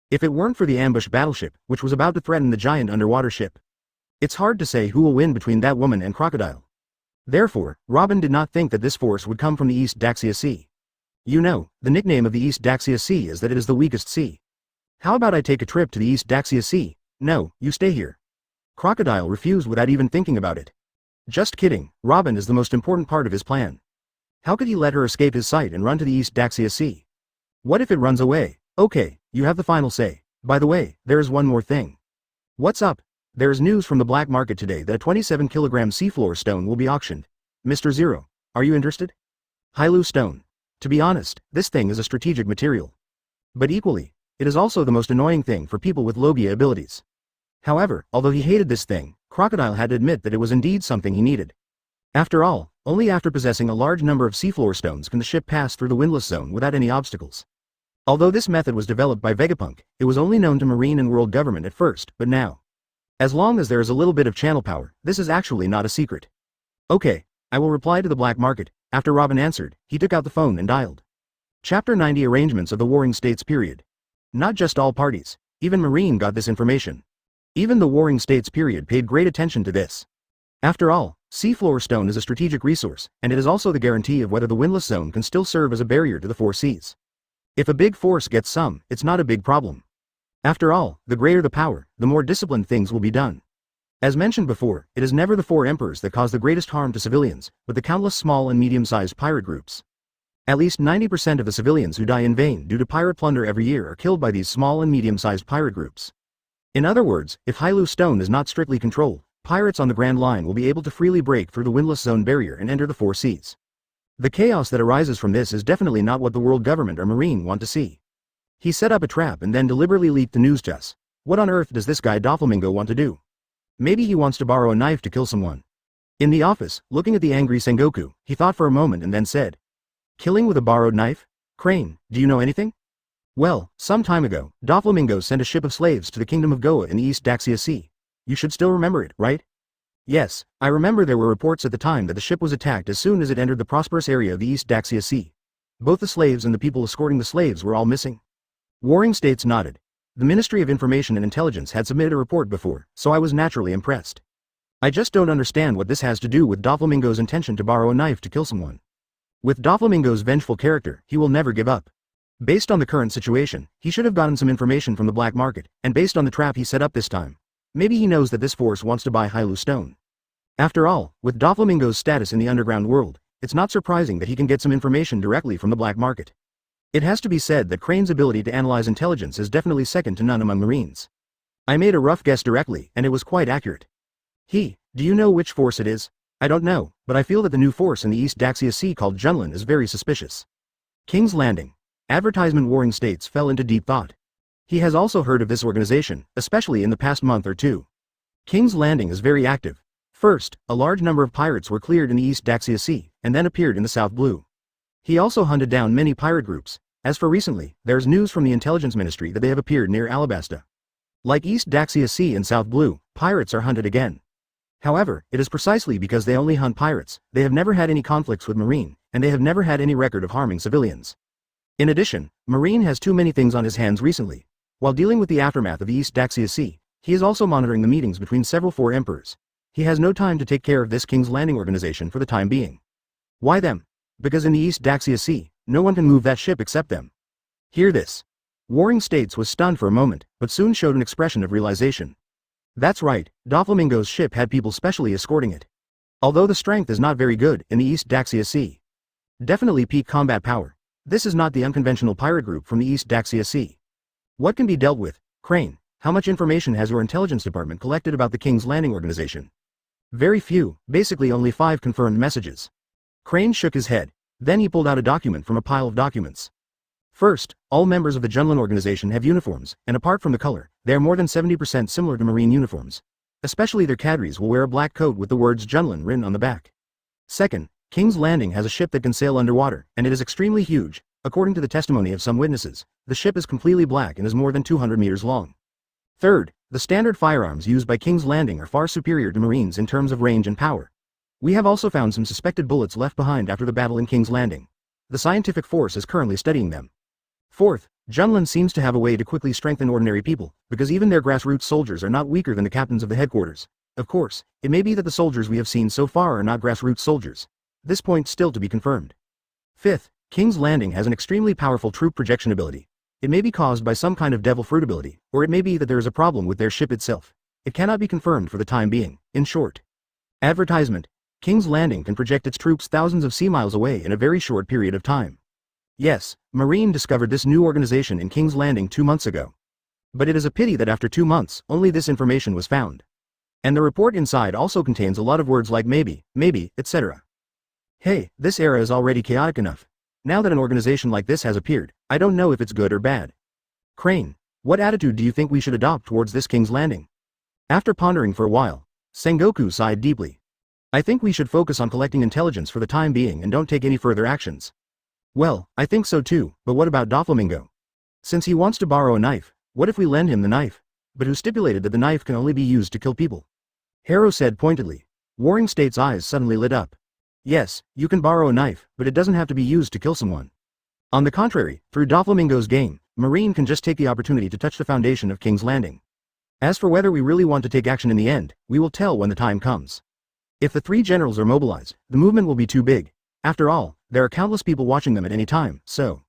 If it weren't for the ambush battleship, which was about to threaten the giant underwater ship. It's hard to say who will win between that woman and Crocodile. Therefore, Robin did not think that this force would come from the East Daxia Sea. You know, the nickname of the East Daxia Sea is that it is the weakest sea. How about I take a trip to the East Daxia Sea? No, you stay here. Crocodile refused without even thinking about it. Just kidding, Robin is the most important part of his plan. How could he let her escape his sight and run to the East Daxia Sea? What if it runs away? Okay, you have the final say. By the way, there is one more thing. What's up? There is news from the black market today that a 27-kilogram seafloor stone will be auctioned. Mr. Zero, are you interested? Hailu stone. To be honest, this thing is a strategic material. But equally, it is also the most annoying thing for people with Logia abilities. However, although he hated this thing, Crocodile had to admit that it was indeed something he needed. After all, only after possessing a large number of seafloor stones can the ship pass through the windless zone without any obstacles. Although this method was developed by Vegapunk, it was only known to Marine and World Government at first, but now. As long as there is a little bit of channel power, this is actually not a secret. Okay, I will reply to the black market. After Robin answered, he took out the phone and dialed. Chapter 90 Arrangements of the Warring States period. Not just all parties, even Marine got this information. Even the Warring States period paid great attention to this. After all, seafloor stone is a strategic resource, and it is also the guarantee of whether the windless zone can still serve as a barrier to the 4 seas. If a big force gets some, it's not a big problem. After all, the greater the power, the more disciplined things will be done. As mentioned before, it is never the 4 emperors that cause the greatest harm to civilians, but the countless small and medium-sized pirate groups. At least 90% of the civilians who die in vain due to pirate plunder every year are killed by these small and medium-sized pirate groups. In other words, if Hailu Stone is not strictly controlled, pirates on the Grand Line will be able to freely break through the windless zone barrier and enter the 4 seas. The chaos that arises from this is definitely not what the world government or Marine want to see. He set up a trap and then deliberately leaked the news to us. What on earth does this guy Doflamingo want to do? Maybe he wants to borrow a knife to kill someone. In the office, looking at the angry Sengoku, he thought for a moment and then said, "Killing with a borrowed knife? Crane, do you know anything?" Well, some time ago, Doflamingo sent a ship of slaves to the kingdom of Goa in the East Daxia Sea. You should still remember it, right? Yes, I remember there were reports at the time that the ship was attacked as soon as it entered the prosperous area of the East Daxia Sea. Both the slaves and the people escorting the slaves were all missing. Warring States nodded. The Ministry of Information and Intelligence had submitted a report before, so I was naturally impressed. I just don't understand what this has to do with Doflamingo's intention to borrow a knife to kill someone. With Doflamingo's vengeful character, he will never give up. Based on the current situation, he should have gotten some information from the black market, and based on the trap he set up this time, maybe he knows that this force wants to buy Hailu Stone. After all, with Doflamingo's status in the underground world, it's not surprising that he can get some information directly from the black market. It has to be said that Crane's ability to analyze intelligence is definitely second to none among Marines. I made a rough guess directly, and it was quite accurate. Do you know which force it is? I don't know, but I feel that the new force in the East Daxia Sea called Junlin is very suspicious. King's Landing. Advertisement. Warring States fell into deep thought. He has also heard of this organization, especially in the past month or two. King's Landing is very active. First, a large number of pirates were cleared in the East Daxia Sea, and then appeared in the South Blue. He also hunted down many pirate groups. As for recently, there's news from the Intelligence Ministry that they have appeared near Alabasta. Like East Daxia Sea and South Blue, pirates are hunted again. However, it is precisely because they only hunt pirates, they have never had any conflicts with Marine, and they have never had any record of harming civilians. In addition, Marine has too many things on his hands recently. While dealing with the aftermath of the East Daxia Sea, he is also monitoring the meetings between several four emperors. He has no time to take care of this King's Landing organization for the time being. Why them? Because in the East Daxia Sea, no one can move that ship except them. Hear this. Warring States was stunned for a moment, but soon showed an expression of realization. That's right, Doflamingo's ship had people specially escorting it. Although the strength is not very good in the East Daxia Sea. Definitely peak combat power. This is not the unconventional pirate group from the East Daxia Sea. What can be dealt with? Crane, how much information has your intelligence department collected about the King's Landing organization? Very few, basically only 5 confirmed messages. Crane shook his head. Then he pulled out a document from a pile of documents. First, all members of the Junlin organization have uniforms, and apart from the color, they are more than 70% similar to Marine uniforms. Especially their cadres will wear a black coat with the words Junlin written on the back. Second, King's Landing has a ship that can sail underwater, and it is extremely huge. According to the testimony of some witnesses, the ship is completely black and is more than 200 meters long. Third, the standard firearms used by King's Landing are far superior to Marines in terms of range and power. We have also found some suspected bullets left behind after the battle in King's Landing. The scientific force is currently studying them. Fourth, Junlin seems to have a way to quickly strengthen ordinary people, because even their grassroots soldiers are not weaker than the captains of the headquarters. Of course, it may be that the soldiers we have seen so far are not grassroots soldiers. This point still to be confirmed. Fifth, King's Landing has an extremely powerful troop projection ability. It may be caused by some kind of devil fruit ability, or it may be that there is a problem with their ship itself. It cannot be confirmed for the time being. In short. Advertisement. King's Landing can project its troops thousands of sea miles away in a very short period of time. Yes, Marine discovered this new organization in King's Landing 2 months ago. But it is a pity that after 2 months, only this information was found. And the report inside also contains a lot of words like maybe, etc. Hey, this era is already chaotic enough. Now that an organization like this has appeared, I don't know if it's good or bad. Crane, what attitude do you think we should adopt towards this King's Landing? After pondering for a while, Sengoku sighed deeply. I think we should focus on collecting intelligence for the time being and don't take any further actions. Well, I think so too, but what about Doflamingo? Since he wants to borrow a knife, what if we lend him the knife? But who stipulated that the knife can only be used to kill people? Harrow said pointedly. Warring State's eyes suddenly lit up. Yes, you can borrow a knife, but it doesn't have to be used to kill someone. On the contrary, through Doflamingo's game, Marine can just take the opportunity to touch the foundation of King's Landing. As for whether we really want to take action in the end, we will tell when the time comes. If the 3 generals are mobilized, the movement will be too big. After all, there are countless people watching them at any time, so.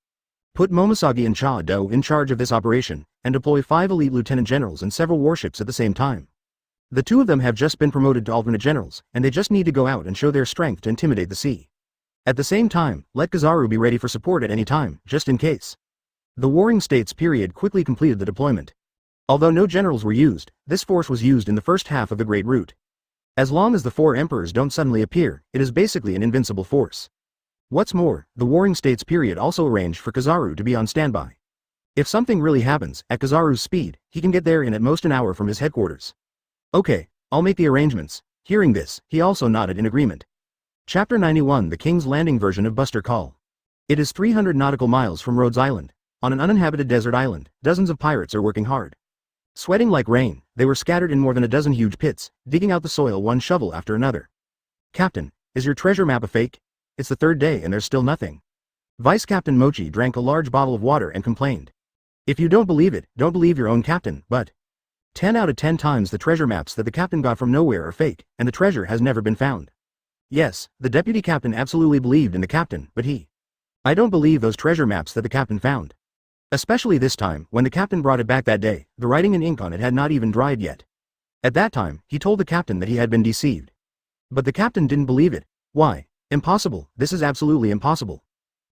Put Momosagi and Cha-Do in charge of this operation, and deploy 5 elite lieutenant generals and several warships at the same time. The 2 of them have just been promoted to alternate generals, and they just need to go out and show their strength to intimidate the sea. At the same time, let Kizaru be ready for support at any time, just in case. The Warring States period quickly completed the deployment. Although no generals were used, this force was used in the first half of the Great Route. As long as the 4 emperors don't suddenly appear, it is basically an invincible force. What's more, the Warring States period also arranged for Kizaru to be on standby. If something really happens, at Kizaru's speed, he can get there in at most an hour from his headquarters. Okay, I'll make the arrangements. Hearing this, he also nodded in agreement. Chapter 91 The King's Landing version of Buster Call. It is 300 nautical miles from Rhodes Island. On an uninhabited desert island, dozens of pirates are working hard. Sweating like rain, they were scattered in more than a dozen huge pits, digging out the soil one shovel after another. Captain, is your treasure map a fake? It's the 3rd day and there's still nothing. Vice Captain Mochi drank a large bottle of water and complained. If you don't believe it, don't believe your own captain, but 10 out of 10 times the treasure maps that the captain got from nowhere are fake, and the treasure has never been found. Yes, the deputy captain absolutely believed in the captain, but I don't believe those treasure maps that the captain found. Especially this time, when the captain brought it back that day, the writing and ink on it had not even dried yet. At that time, he told the captain that he had been deceived. But the captain didn't believe it. Why? Impossible, this is absolutely impossible.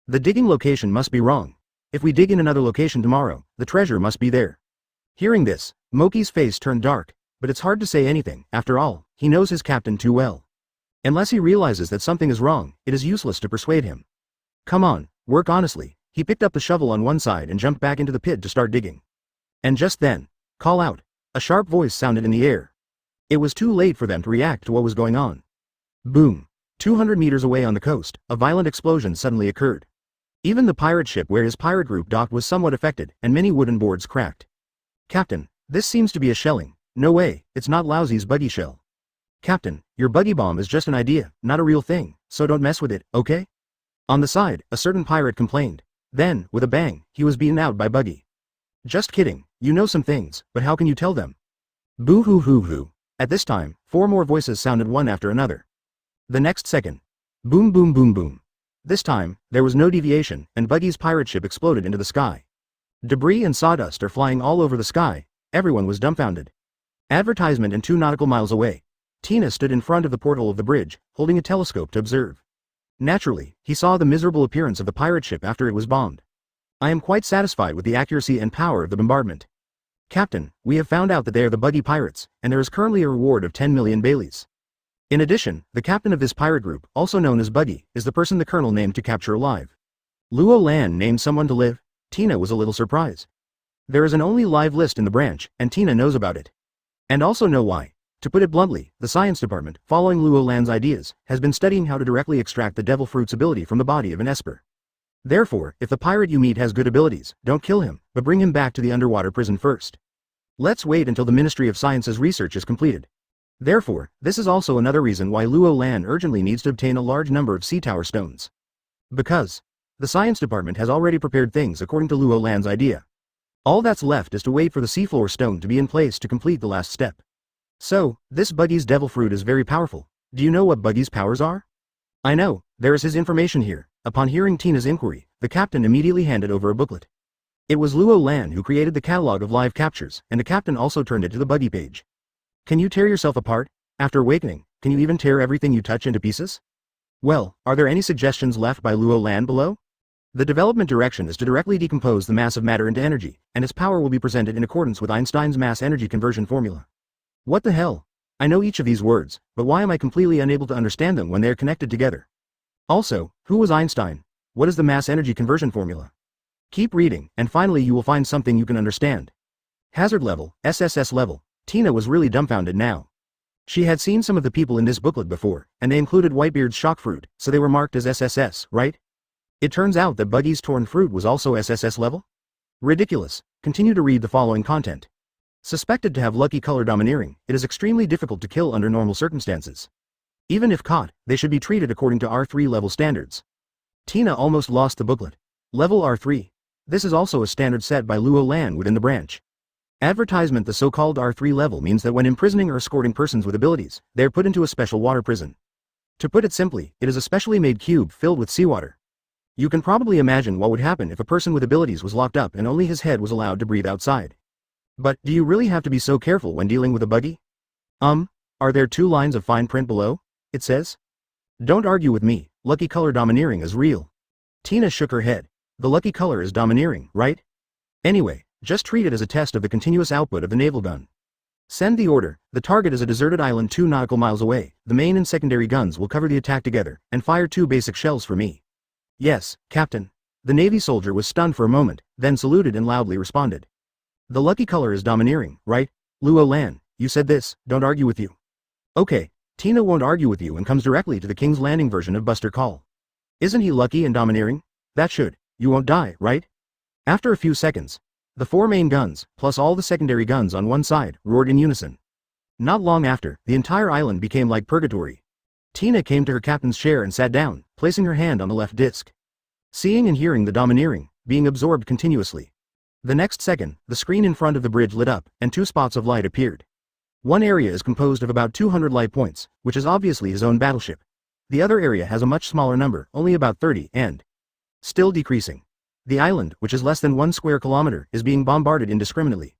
The digging location must be wrong. If we dig in another location tomorrow, the treasure must be there. Hearing this, Moki's face turned dark, but it's hard to say anything, after all, he knows his captain too well. Unless he realizes that something is wrong, it is useless to persuade him. Come on, work honestly. He picked up the shovel on one side and jumped back into the pit to start digging. And just then, call out. A sharp voice sounded in the air. It was too late for them to react to what was going on. Boom. 200 meters away on the coast, a violent explosion suddenly occurred. Even the pirate ship where his pirate group docked was somewhat affected, and many wooden boards cracked. Captain, this seems to be a shelling. No way, it's not Lousy's buggy shell. Captain, your buggy bomb is just an idea, not a real thing, so don't mess with it, okay? On the side, a certain pirate complained. Then, with a bang, he was beaten out by Buggy. Just kidding, you know some things, but how can you tell them? Boo hoo hoo hoo. At this time, 4 more voices sounded one after another. The next second. Boom boom boom boom. This time, there was no deviation, and Buggy's pirate ship exploded into the sky. Debris and sawdust are flying all over the sky. Everyone was dumbfounded. Advertisement and 2 nautical miles away. Tina stood in front of the portal of the bridge, holding a telescope to observe. Naturally, he saw the miserable appearance of the pirate ship after it was bombed. I am quite satisfied with the accuracy and power of the bombardment. Captain, we have found out that they are the Buggy Pirates, and there is currently a reward of 10 million Baileys. In addition, the captain of this pirate group, also known as Buggy, is the person the colonel named to capture alive. Luo Lan named someone to live? Tina was a little surprised. There is an only live list in the branch, and Tina knows about it. And also know why. To put it bluntly, the science department, following Luo Lan's ideas, has been studying how to directly extract the devil fruit's ability from the body of an esper. Therefore, if the pirate you meet has good abilities, don't kill him, but bring him back to the underwater prison first. Let's wait until the Ministry of Science's research is completed. Therefore, this is also another reason why Luo Lan urgently needs to obtain a large number of sea tower stones. Because the science department has already prepared things according to Luo Lan's idea. All that's left is to wait for the seafloor stone to be in place to complete the last step. So, this Buggy's devil fruit is very powerful. Do you know what Buggy's powers are? I know, there is his information here. Upon hearing Tina's inquiry, the captain immediately handed over a booklet. It was Luo Lan who created the catalog of live captures, and the captain also turned it to the Buggy page. Can you tear yourself apart? After awakening, can you even tear everything you touch into pieces? Well, are there any suggestions left by Luo Lan below? The development direction is to directly decompose the mass of matter into energy, and its power will be presented in accordance with Einstein's mass-energy conversion formula. What the hell? I know each of these words, but why am I completely unable to understand them when they are connected together? Also, who was Einstein? What is the mass-energy conversion formula? Keep reading, and finally you will find something you can understand. Hazard level, SSS level. Tina was really dumbfounded now. She had seen some of the people in this booklet before, and they included Whitebeard's shock fruit, so they were marked as SSS, right? It turns out that Buggy's torn fruit was also SSS level? Ridiculous. Continue to read the following content. Suspected to have lucky color domineering, it is extremely difficult to kill under normal circumstances. Even if caught, they should be treated according to R3 level standards. Tina almost lost the booklet. Level R3. This is also a standard set by Luo Lan within the branch. Advertisement. The so-called R3 level means that when imprisoning or escorting persons with abilities, they are put into a special water prison. To put it simply, it is a specially made cube filled with seawater. You can probably imagine what would happen if a person with abilities was locked up and only his head was allowed to breathe outside. But, do you really have to be so careful when dealing with a Buggy? Are there 2 lines of fine print below? It says. Don't argue with me, lucky color domineering is real. Tina shook her head. The lucky color is domineering, right? Anyway, just treat it as a test of the continuous output of the naval gun. Send the order. The target is a deserted island 2 nautical miles away. The main and secondary guns will cover the attack together, and fire 2 basic shells for me. Yes, Captain. The Navy soldier was stunned for a moment, then saluted and loudly responded. The lucky color is domineering, right? Luo Lan, you said this, don't argue with you. Okay, Tina won't argue with you and comes directly to the King's Landing version of Buster Call. Isn't he lucky and domineering? That should. You won't die, right? After a few seconds, the 4 main guns, plus all the secondary guns on one side, roared in unison. Not long after, the entire island became like purgatory. Tina came to her captain's chair and sat down, placing her hand on the left disc. Seeing and hearing the domineering, being absorbed continuously. The next second, the screen in front of the bridge lit up, and 2 spots of light appeared. One area is composed of about 200 light points, which is obviously his own battleship. The other area has a much smaller number, only about 30, and still decreasing. The island, which is less than 1 square kilometer, is being bombarded indiscriminately.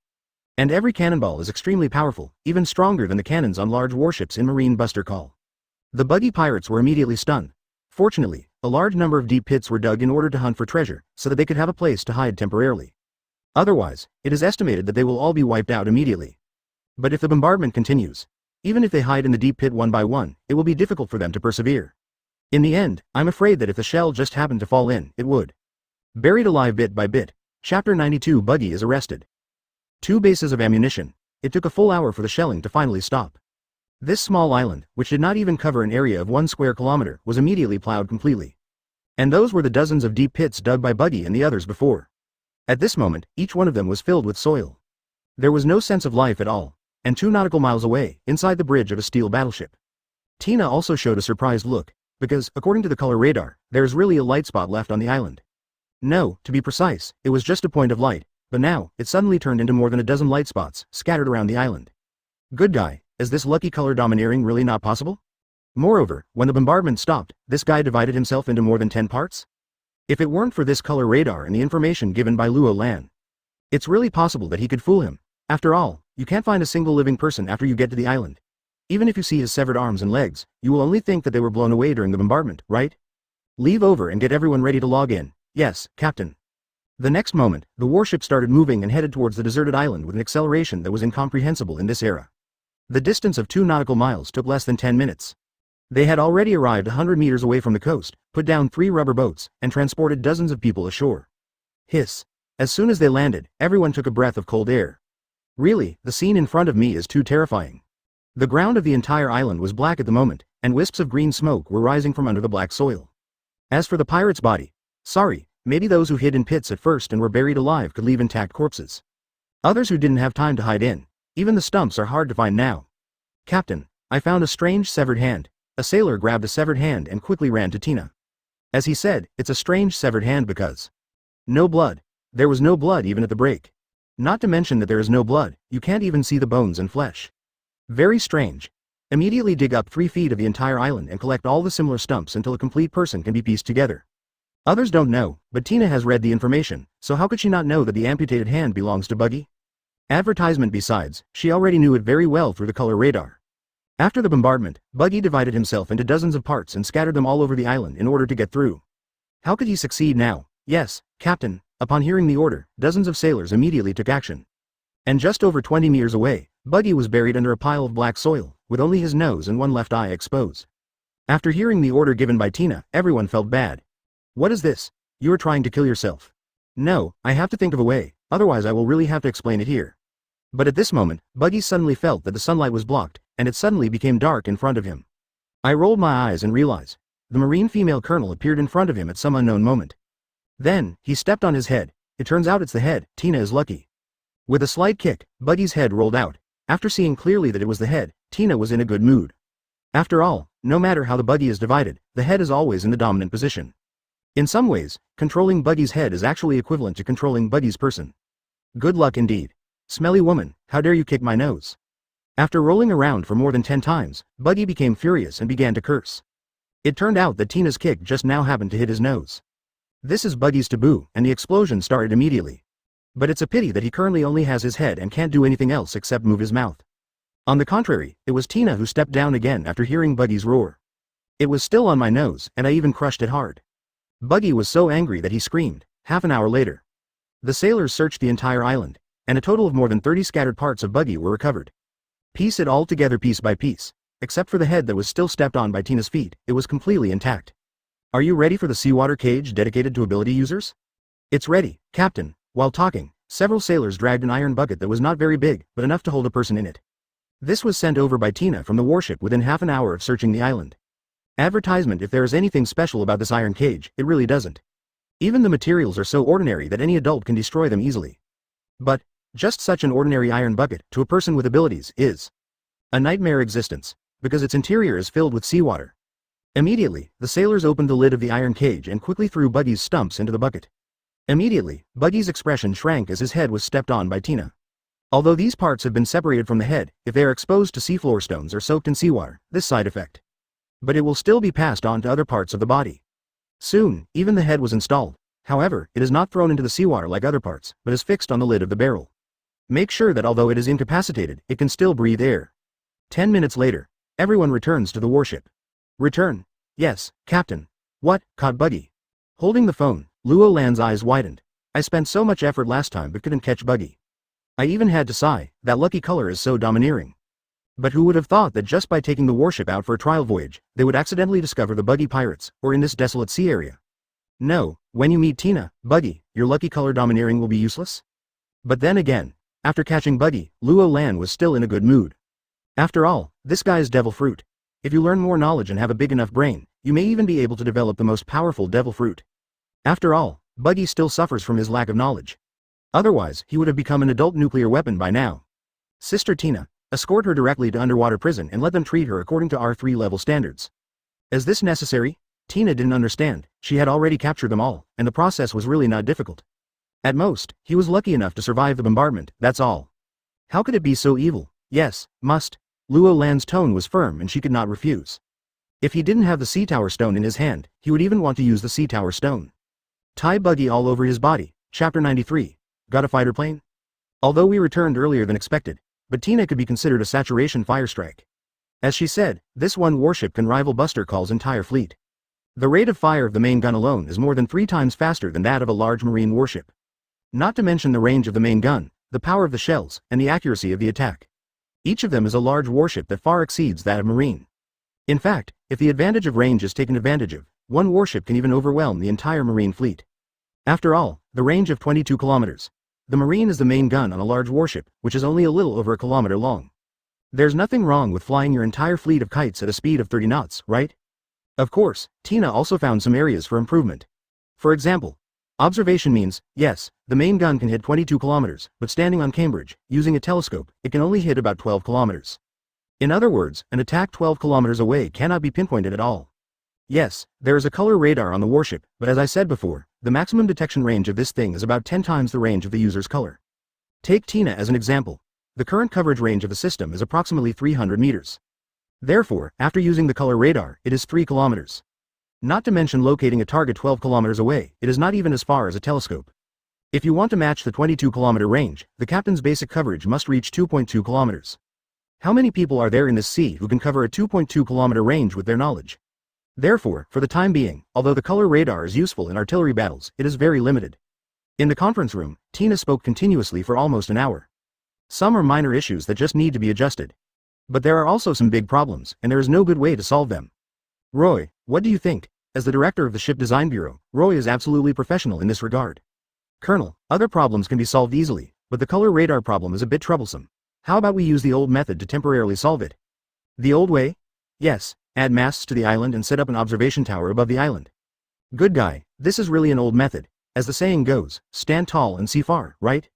And every cannonball is extremely powerful, even stronger than the cannons on large warships in Marine Buster Call. The Buggy pirates were immediately stunned. Fortunately, a large number of deep pits were dug in order to hunt for treasure, so that they could have a place to hide temporarily. Otherwise, it is estimated that they will all be wiped out immediately. But if the bombardment continues, even if they hide in the deep pit one by one, it will be difficult for them to persevere. In the end, I'm afraid that if the shell just happened to fall in, it would. Buried alive bit by bit. Chapter 92. Buggy is arrested. 2 bases of ammunition. It took a full hour for the shelling to finally stop. This small island, which did not even cover an area of 1 square kilometer, was immediately plowed completely. And those were the dozens of deep pits dug by Buggy and the others before. At this moment, each one of them was filled with soil. There was no sense of life at all. and 2 nautical miles away, inside the bridge of a steel battleship. Tina also showed a surprised look, because, according to the color radar, there is really a light spot left on the island. No, to be precise, it was just a point of light, but now, it suddenly turned into more than a dozen light spots, scattered around the island. Good guy, is this lucky color domineering really not possible? Moreover, when the bombardment stopped, this guy divided himself into more than 10 parts? If it weren't for this color radar and the information given by Luo Lan, it's really possible that he could fool him. After all, you can't find a single living person after you get to the island. Even if you see his severed arms and legs, you will only think that they were blown away during the bombardment, right? Leave over and get everyone ready to log in. Yes, Captain. The next moment, the warship started moving and headed towards the deserted island with an acceleration that was incomprehensible in this era. The distance of 2 nautical miles took less than 10 minutes. They had already arrived 100 meters away from the coast, put down 3 rubber boats, and transported dozens of people ashore. Hiss. As soon as they landed, everyone took a breath of cold air. Really, the scene in front of me is too terrifying. The ground of the entire island was black at the moment, and wisps of green smoke were rising from under the black soil. As for the pirate's body, sorry, maybe those who hid in pits at first and were buried alive could leave intact corpses. Others who didn't have time to hide in. Even the stumps are hard to find now. Captain, I found a strange severed hand. A sailor grabbed a severed hand and quickly ran to Tina. As he said, it's a strange severed hand because no blood. There was no blood even at the break. Not to mention that there is no blood, you can't even see the bones and flesh. Very strange. Immediately dig up 3 feet of the entire island and collect all the similar stumps until a complete person can be pieced together. Others don't know, but Tina has read the information, so how could she not know that the amputated hand belongs to Buggy? Advertisement besides, she already knew it very well through the color radar. After the bombardment, Buggy divided himself into dozens of parts and scattered them all over the island in order to get through. How could he succeed now? Yes, Captain. Upon hearing the order, dozens of sailors immediately took action. And just over 20 meters away, Buggy was buried under a pile of black soil, with only his nose and one left eye exposed. After hearing the order given by Tina, everyone felt bad. What is this? You are trying to kill yourself. No, I have to think of a way, otherwise I will really have to explain it here. But at this moment, Buggy suddenly felt that the sunlight was blocked, and it suddenly became dark in front of him. I rolled my eyes and realized. The Marine female colonel appeared in front of him at some unknown moment. Then, he stepped on his head. It turns out it's the head. Tina is lucky. With a slight kick, Buggy's head rolled out. After seeing clearly that it was the head, Tina was in a good mood. After all, no matter how the buggy is divided, the head is always in the dominant position. In some ways, controlling Buggy's head is actually equivalent to controlling Buggy's person. Good luck indeed. Smelly woman, how dare you kick my nose? After rolling around for more than 10 times, Buggy became furious and began to curse. It turned out that Tina's kick just now happened to hit his nose. This is Buggy's taboo, and the explosion started immediately. But it's a pity that he currently only has his head and can't do anything else except move his mouth. On the contrary, it was Tina who stepped down again after hearing Buggy's roar. It was still on my nose, and I even crushed it hard. Buggy was so angry that he screamed. Half an hour later, the sailors searched the entire island, and a total of more than 30 scattered parts of Buggy were recovered. Piece it all together piece by piece. Except for the head that was still stepped on by Tina's feet, it was completely intact. Are you ready for the seawater cage dedicated to ability users? It's ready, Captain. While talking, several sailors dragged an iron bucket that was not very big, but enough to hold a person in it. This was sent over by Tina from the warship within half an hour of searching the island. Advertisement: if there is anything special about this iron cage, it really doesn't. Even the materials are so ordinary that any adult can destroy them easily. But, just such an ordinary iron bucket, to a person with abilities, is a nightmare existence, because its interior is filled with seawater. Immediately, the sailors opened the lid of the iron cage and quickly threw Buggy's stumps into the bucket. Immediately, Buggy's expression shrank as his head was stepped on by Tina. Although these parts have been separated from the head, if they are exposed to seafloor stones or soaked in seawater, this side effect. But it will still be passed on to other parts of the body. Soon, even the head was installed. However, it is not thrown into the seawater like other parts, but is fixed on the lid of the barrel. Make sure that although it is incapacitated, it can still breathe air. 10 minutes later, everyone returns to the warship. Return. Yes, Captain. What? Caught Buggy. Holding the phone, Luo Lan's eyes widened. I spent so much effort last time but couldn't catch Buggy. I even had to sigh, that lucky color is so domineering. But who would have thought that just by taking the warship out for a trial voyage, they would accidentally discover the Buggy pirates, or in this desolate sea area? No, when you meet Tina, Buggy, your lucky color domineering will be useless? But then again, after catching Buggy, Luo Lan was still in a good mood. After all, this guy's devil fruit. If you learn more knowledge and have a big enough brain, you may even be able to develop the most powerful devil fruit. After all, Buggy still suffers from his lack of knowledge. Otherwise, he would have become an adult nuclear weapon by now. Sister Tina, Escort her directly to underwater prison and let them treat her according to R3 level standards. Is this necessary? Tina didn't understand, she had already captured them all, and the process was really not difficult. At most, he was lucky enough to survive the bombardment, that's all. How could it be so evil? Yes, must. Luo Lan's tone was firm and she could not refuse. If he didn't have the Sea Tower Stone in his hand, he would even want to use the Sea Tower Stone. Tie buggy all over his body, Chapter 93. Got a fighter plane? Although we returned earlier than expected, but Tina could be considered a saturation fire strike. As she said, this one warship can rival Buster Call's entire fleet. The rate of fire of the main gun alone is more than 3 times faster than that of a large marine warship. Not to mention the range of the main gun, the power of the shells, and the accuracy of the attack. Each of them is a large warship that far exceeds that of marine. In fact, if the advantage of range is taken advantage of, one warship can even overwhelm the entire marine fleet. After all, the range of 22 kilometers. The marine is the main gun on a large warship, which is only a little over a kilometer long. There's nothing wrong with flying your entire fleet of kites at a speed of 30 knots, right? Of course, Tina also found some areas for improvement. For example, observation means, yes, the main gun can hit 22 kilometers, but standing on Cambridge, using a telescope, it can only hit about 12 kilometers. In other words, an attack 12 kilometers away cannot be pinpointed at all. Yes, there is a color radar on the warship, but as I said before, the maximum detection range of this thing is about 10 times the range of the user's color. Take Tina as an example. The current coverage range of the system is approximately 300 meters. Therefore, after using the color radar, it is 3 kilometers. Not to mention locating a target 12 kilometers away, it is not even as far as a telescope. If you want to match the 22-kilometer range, the captain's basic coverage must reach 2.2 kilometers. How many people are there in this sea who can cover a 2.2-kilometer range with their knowledge? Therefore, for the time being, although the color radar is useful in artillery battles, it is very limited. In the conference room, Tina spoke continuously for almost an hour. Some are minor issues that just need to be adjusted. But there are also some big problems, and there is no good way to solve them. Roy, what do you think? As the director of the Ship Design Bureau, Roy is absolutely professional in this regard. Colonel, other problems can be solved easily, but the color radar problem is a bit troublesome. How about we use the old method to temporarily solve it? The old way? Yes, add masts to the island and set up an observation tower above the island. Good guy, this is really an old method. As the saying goes, stand tall and see far, right?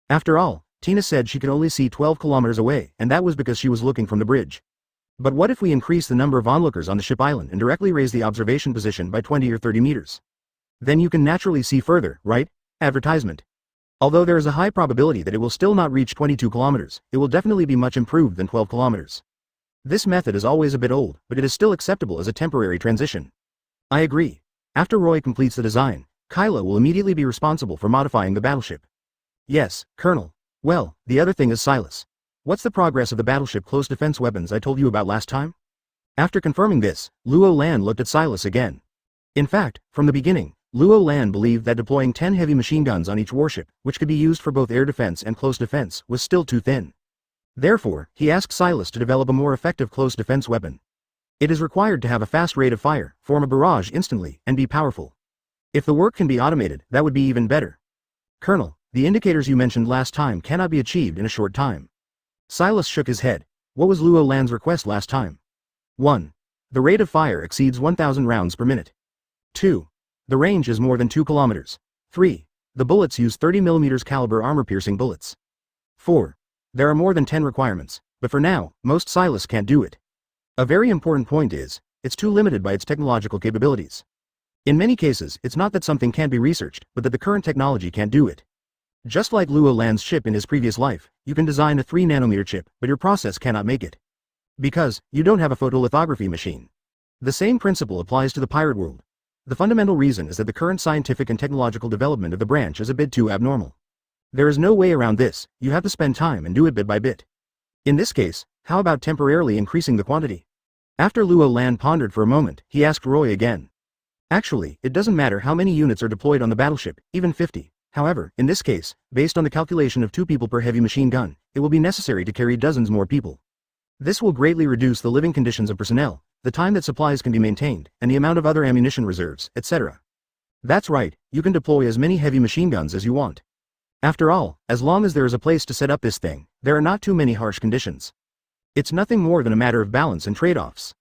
After all, Tina said she could only see 12 kilometers away, and that was because she was looking from the bridge. But what if we increase the number of onlookers on the ship island and directly raise the observation position by 20 or 30 meters? Then you can naturally see further, right? Advertisement. Although there is a high probability that it will still not reach 22 kilometers, it will definitely be much improved than 12 kilometers. This method is always a bit old, but it is still acceptable as a temporary transition. I agree. After Roy completes the design, Kyla will immediately be responsible for modifying the battleship. Yes, Colonel. Well, the other thing is Silas. What's the progress of the battleship close defense weapons I told you about last time? After confirming this, Luo Lan looked at Silas again. In fact, from the beginning, Luo Lan believed that deploying 10 heavy machine guns on each warship, which could be used for both air defense and close defense, was still too thin. Therefore, he asked Silas to develop a more effective close defense weapon. It is required to have a fast rate of fire, form a barrage instantly, and be powerful. If the work can be automated, that would be even better. Colonel, the indicators you mentioned last time cannot be achieved in a short time. Silas shook his head. What was Luo Lan's request last time? 1. The rate of fire exceeds 1,000 rounds per minute. 2. The range is more than 2 kilometers. 3. The bullets use 30mm caliber armor-piercing bullets. 4. There are more than 10 requirements, but for now, most Silas can't do it. A very important point is, it's too limited by its technological capabilities. In many cases, it's not that something can't be researched, but that the current technology can't do it. Just like Luo Lan's chip in his previous life, you can design a 3-nanometer chip, but your process cannot make it. Because, you don't have a photolithography machine. The same principle applies to the pirate world. The fundamental reason is that the current scientific and technological development of the branch is a bit too abnormal. There is no way around this, you have to spend time and do it bit by bit. In this case, how about temporarily increasing the quantity? After Luo Lan pondered for a moment, he asked Roy again. Actually, it doesn't matter how many units are deployed on the battleship, even 50. However, in this case, based on the calculation of 2 people per heavy machine gun, it will be necessary to carry dozens more people. This will greatly reduce the living conditions of personnel, the time that supplies can be maintained, and the amount of other ammunition reserves, etc. That's right, you can deploy as many heavy machine guns as you want. After all, as long as there is a place to set up this thing, there are not too many harsh conditions. It's nothing more than a matter of balance and trade-offs.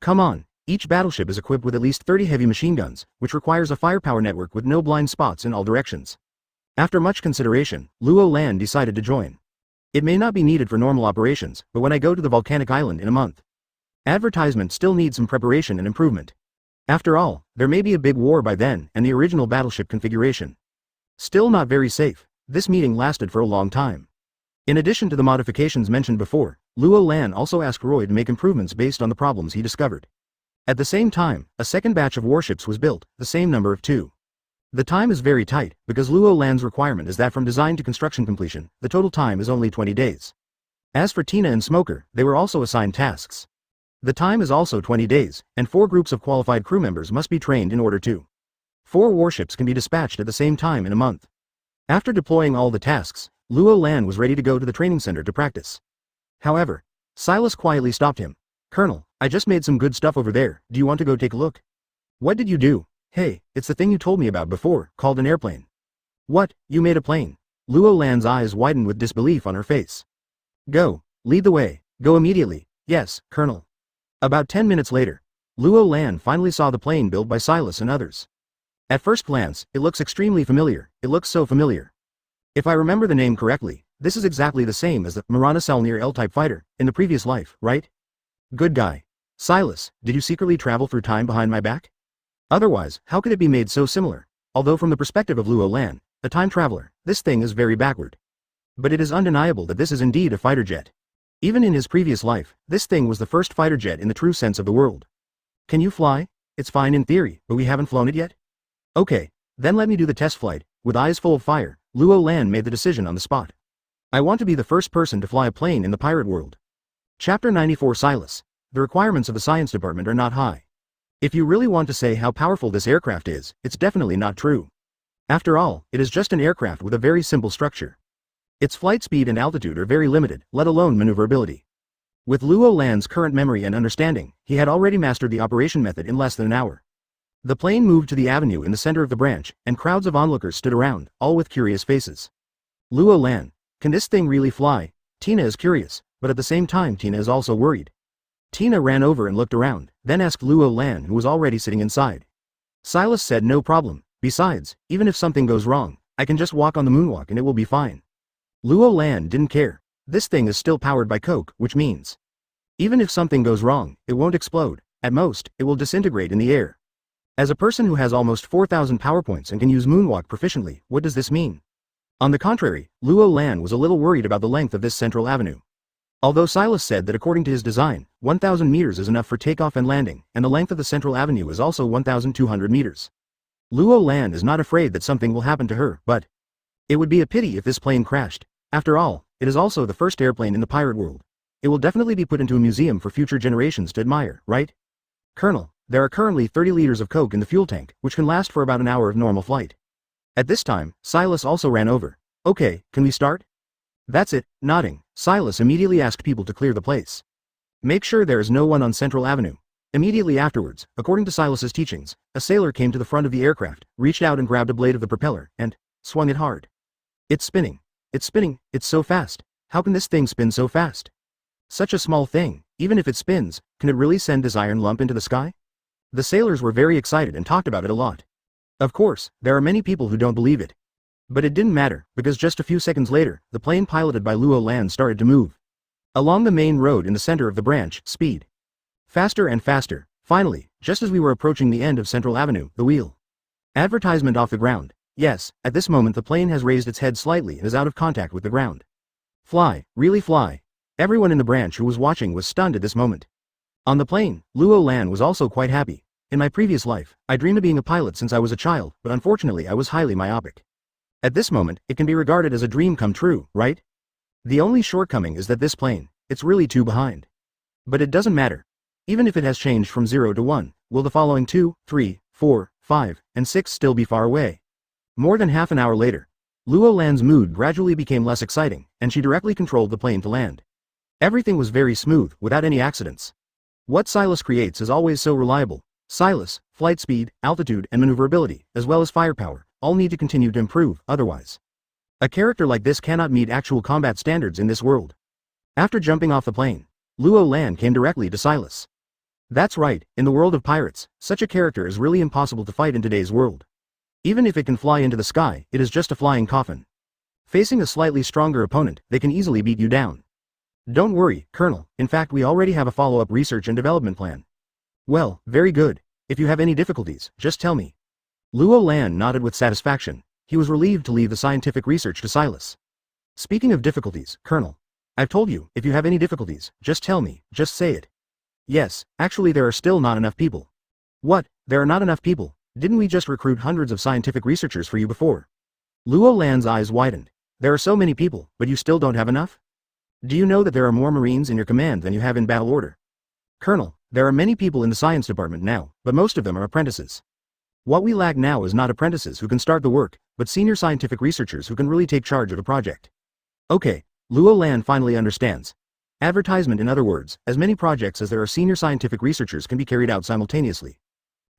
Come on, each battleship is equipped with at least 30 heavy machine guns, which requires a firepower network with no blind spots in all directions. After much consideration, Luo Lan decided to join. It may not be needed for normal operations, but when I go to the volcanic island in a month. Advertisement still needs some preparation and improvement. After all, there may be a big war by then, and the original battleship configuration. Still not very safe. This meeting lasted for a long time. In addition to the modifications mentioned before, Luo Lan also asked Roy to make improvements based on the problems he discovered. At the same time, a second batch of warships was built, the same number of 2. The time is very tight, because Luo Lan's requirement is that from design to construction completion, the total time is only 20 days. As for Tina and Smoker, they were also assigned tasks. The time is also 20 days, and 4 groups of qualified crew members must be trained in order to. 4 warships can be dispatched at the same time in a month. After deploying all the tasks, Luo Lan was ready to go to the training center to practice. However, Silas quietly stopped him. "Colonel, I just made some good stuff over there, do you want to go take a look?" "What did you do?" "Hey, it's the thing you told me about before, called an airplane." "What, you made a plane?" Luo Lan's eyes widened with disbelief on her face. "Go, lead the way, go immediately." "Yes, Colonel." About 10 minutes later, Luo Lan finally saw the plane built by Silas and others. At first glance, it looks extremely familiar, it looks so familiar. If I remember the name correctly, this is exactly the same as the Marana Salnir L-type fighter, in the previous life, right? Good guy. Silas, did you secretly travel through time behind my back? Otherwise, how could it be made so similar? Although from the perspective of Luo Lan, a time traveler, this thing is very backward. But it is undeniable that this is indeed a fighter jet. Even in his previous life, this thing was the first fighter jet in the true sense of the word. Can you fly? It's fine in theory, but we haven't flown it yet? Okay, then let me do the test flight. With eyes full of fire, Luo Lan made the decision on the spot. I want to be the first person to fly a plane in the pirate world. Chapter 94 Silas. The requirements of the science department are not high. If you really want to say how powerful this aircraft is, it's definitely not true. After all, it is just an aircraft with a very simple structure. Its flight speed and altitude are very limited, let alone maneuverability. With Luo Lan's current memory and understanding, he had already mastered the operation method in less than an hour. The plane moved to the avenue in the center of the branch, and crowds of onlookers stood around, all with curious faces. Luo Lan, can this thing really fly? Tina is curious, but at the same time Tina is also worried. Tina ran over and looked around, then asked Luo Lan, who was already sitting inside. Silas said no problem, besides, even if something goes wrong, I can just walk on the moonwalk and it will be fine. Luo Lan didn't care. This thing is still powered by coke, which means even if something goes wrong, it won't explode. At most, it will disintegrate in the air. As a person who has almost 4,000 power points and can use moonwalk proficiently, what does this mean? On the contrary, Luo Lan was a little worried about the length of this central avenue. Although Silas said that according to his design, 1,000 meters is enough for takeoff and landing, and the length of the central avenue is also 1,200 meters. Luo Lan is not afraid that something will happen to her, but it would be a pity if this plane crashed. After all, it is also the first airplane in the pirate world. It will definitely be put into a museum for future generations to admire, right? Colonel, there are currently 30 liters of coke in the fuel tank, which can last for about an hour of normal flight. At this time, Silas also ran over. Okay, can we start? That's it. Nodding, Silas immediately asked people to clear the place. Make sure there is no one on Central Avenue. Immediately afterwards, according to Silas's teachings, a sailor came to the front of the aircraft, reached out and grabbed a blade of the propeller, and swung it hard. It's spinning. It's spinning, it's so fast. How can this thing spin so fast? Such a small thing, even if it spins, can it really send this iron lump into the sky? The sailors were very excited and talked about it a lot. Of course, there are many people who don't believe it. But it didn't matter, because just a few seconds later, the plane piloted by Luo Lan started to move. Along the main road in the center of the branch, speed. Faster and faster. Finally, just as we were approaching the end of Central Avenue, the wheel. Advertisement off the ground. Yes, at this moment the plane has raised its head slightly and is out of contact with the ground. Fly, really fly. Everyone in the branch who was watching was stunned at this moment. On the plane, Luo Lan was also quite happy. In my previous life, I dreamed of being a pilot since I was a child, but unfortunately I was highly myopic. At this moment, it can be regarded as a dream come true, right? The only shortcoming is that this plane, it's really too behind. But it doesn't matter. Even if it has changed from 0 to 1, will the following 2, 3, 4, 5, and 6 still be far away? More than half an hour later, Luo Lan's mood gradually became less exciting, and she directly controlled the plane to land. Everything was very smooth, without any accidents. What Silas creates is always so reliable. Silas, flight speed, altitude, and maneuverability, as well as firepower, all need to continue to improve, otherwise a character like this cannot meet actual combat standards in this world. After jumping off the plane, Luo Lan came directly to Silas. That's right, in the world of pirates, such a character is really impossible to fight in today's world. Even if it can fly into the sky, it is just a flying coffin. Facing a slightly stronger opponent, they can easily beat you down. Don't worry, Colonel, in fact we already have a follow-up research and development plan. Well, very good. If you have any difficulties, just tell me. Luo Lan nodded with satisfaction. He was relieved to leave the scientific research to Silas. Speaking of difficulties, Colonel. I've told you, if you have any difficulties, just tell me, just say it. Yes, actually there are still not enough people. What, there are not enough people? Didn't we just recruit hundreds of scientific researchers for you before? Luo Lan's eyes widened. There are so many people, but you still don't have enough? Do you know that there are more Marines in your command than you have in battle order? Colonel, there are many people in the science department now, but most of them are apprentices. What we lack now is not apprentices who can start the work, but senior scientific researchers who can really take charge of a project. Okay, Luo Lan finally understands. Advertisement, in other words, as many projects as there are senior scientific researchers can be carried out simultaneously.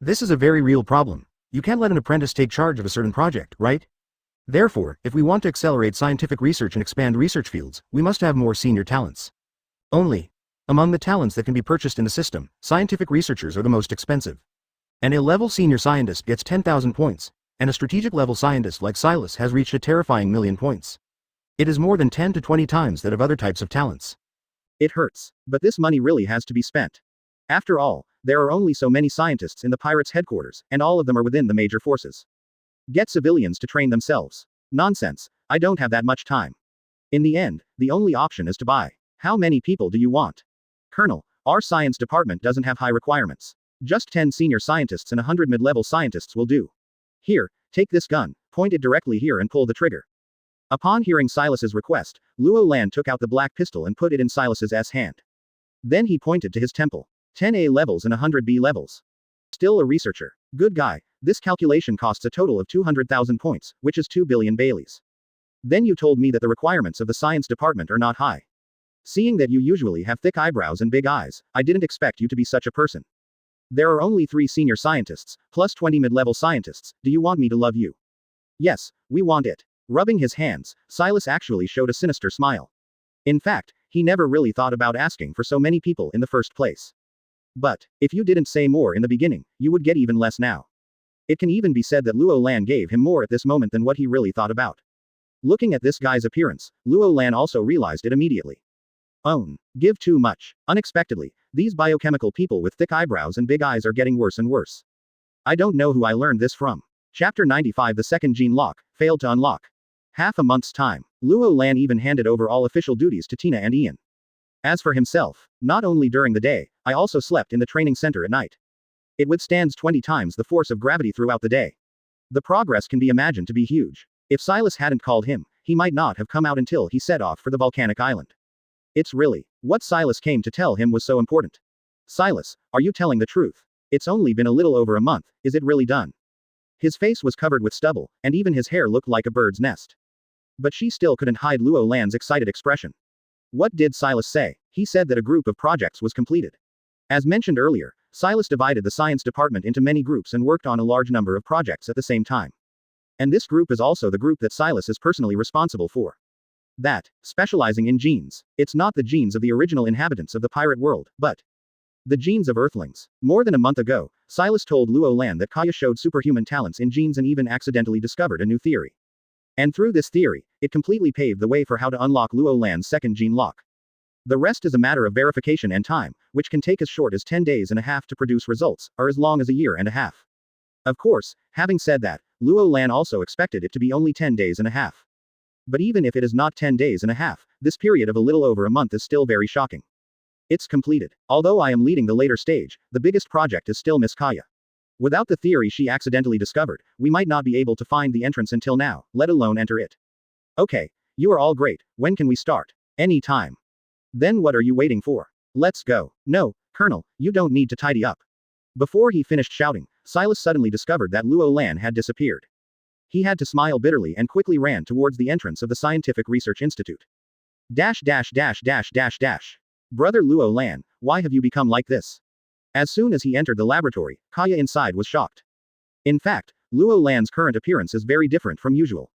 This is a very real problem. You can't let an apprentice take charge of a certain project, right? Therefore, if we want to accelerate scientific research and expand research fields, we must have more senior talents. Only, among the talents that can be purchased in the system, scientific researchers are the most expensive. An A-level senior scientist gets 10,000 points, and a strategic level scientist like Silas has reached a terrifying 1,000,000 points. It is more than 10 to 20 times that of other types of talents. It hurts, but this money really has to be spent. After all, there are only so many scientists in the pirates' headquarters, and all of them are within the major forces. Get civilians to train themselves. Nonsense, I don't have that much time. In the end, the only option is to buy. How many people do you want? Colonel, our science department doesn't have high requirements. Just 10 senior scientists and 100 mid-level scientists will do. Here, take this gun, point it directly here and pull the trigger. Upon hearing Silas's request, Luo Lan took out the black pistol and put it in Silas's hand. Then he pointed to his temple. 10 A levels and 100 B levels. Still a researcher. Good guy. This calculation costs a total of 200,000 points, which is 2 billion Baileys. Then you told me that the requirements of the science department are not high. Seeing that you usually have thick eyebrows and big eyes, I didn't expect you to be such a person. There are only 3 senior scientists, plus 20 mid-level scientists. Do you want me to love you? Yes, we want it. Rubbing his hands, Silas actually showed a sinister smile. In fact, he never really thought about asking for so many people in the first place. But, if you didn't say more in the beginning, you would get even less now. It can even be said that Luo Lan gave him more at this moment than what he really thought about. Looking at this guy's appearance, Luo Lan also realized it immediately. Give too much. Unexpectedly, these biochemical people with thick eyebrows and big eyes are getting worse and worse. I don't know who I learned this from. Chapter 95. The second gene lock, failed to unlock. Half a month's time, Luo Lan even handed over all official duties to Tina and Ian. As for himself, not only during the day, I also slept in the training center at night. It withstands 20 times the force of gravity throughout the day. The progress can be imagined to be huge. If Silas hadn't called him, he might not have come out until he set off for the volcanic island. It's really, what Silas came to tell him was so important. Silas, are you telling the truth? It's only been a little over a month, is it really done? His face was covered with stubble, and even his hair looked like a bird's nest. But she still couldn't hide Luo Lan's excited expression. What did Silas say? He said that a group of projects was completed. As mentioned earlier, Silas divided the science department into many groups and worked on a large number of projects at the same time. And this group is also the group that Silas is personally responsible for. That, specializing in genes. It's not the genes of the original inhabitants of the pirate world, but the genes of Earthlings. More than a month ago, Silas told Luo Lan that Kaya showed superhuman talents in genes and even accidentally discovered a new theory. And through this theory, it completely paved the way for how to unlock Luo Lan's second gene lock. The rest is a matter of verification and time, which can take as short as 10 days and a half to produce results, or as long as a year and a half. Of course, having said that, Luo Lan also expected it to be only 10 days and a half. But even if it is not 10 days and a half, this period of a little over a month is still very shocking. It's completed. Although I am leading the later stage, the biggest project is still Miss Kaya. Without the theory she accidentally discovered, we might not be able to find the entrance until now, let alone enter it. Okay, you are all great, when can we start? Any time. Then what are you waiting for? Let's go. No, Colonel, you don't need to tidy up. Before he finished shouting, Silas suddenly discovered that Luo Lan had disappeared. He had to smile bitterly and quickly ran towards the entrance of the Scientific Research Institute. Brother Luo Lan, why have you become like this? As soon as he entered the laboratory, Kaya inside was shocked. In fact, Luo Lan's current appearance is very different from usual.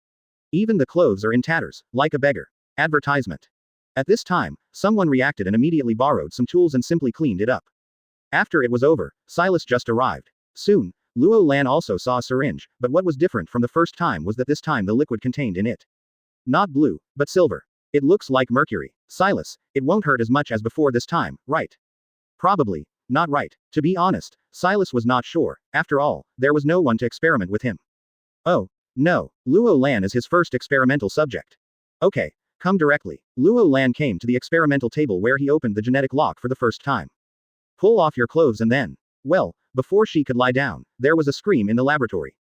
Even the clothes are in tatters, like a beggar. Advertisement. At this time, someone reacted and immediately borrowed some tools and simply cleaned it up. After it was over, Silas just arrived. Soon, Luo Lan also saw a syringe, but what was different from the first time was that this time the liquid contained in it Not blue, but silver. It looks like mercury. Silas, it won't hurt as much as before this time, right? Probably. Not right. To be honest, Silas was not sure. After all, there was no one to experiment with him. Oh, no. Luo Lan is his first experimental subject. Okay. Come directly. Luo Lan came to the experimental table where he opened the genetic lock for the first time. Pull off your clothes and then. Well, before she could lie down, there was a scream in the laboratory.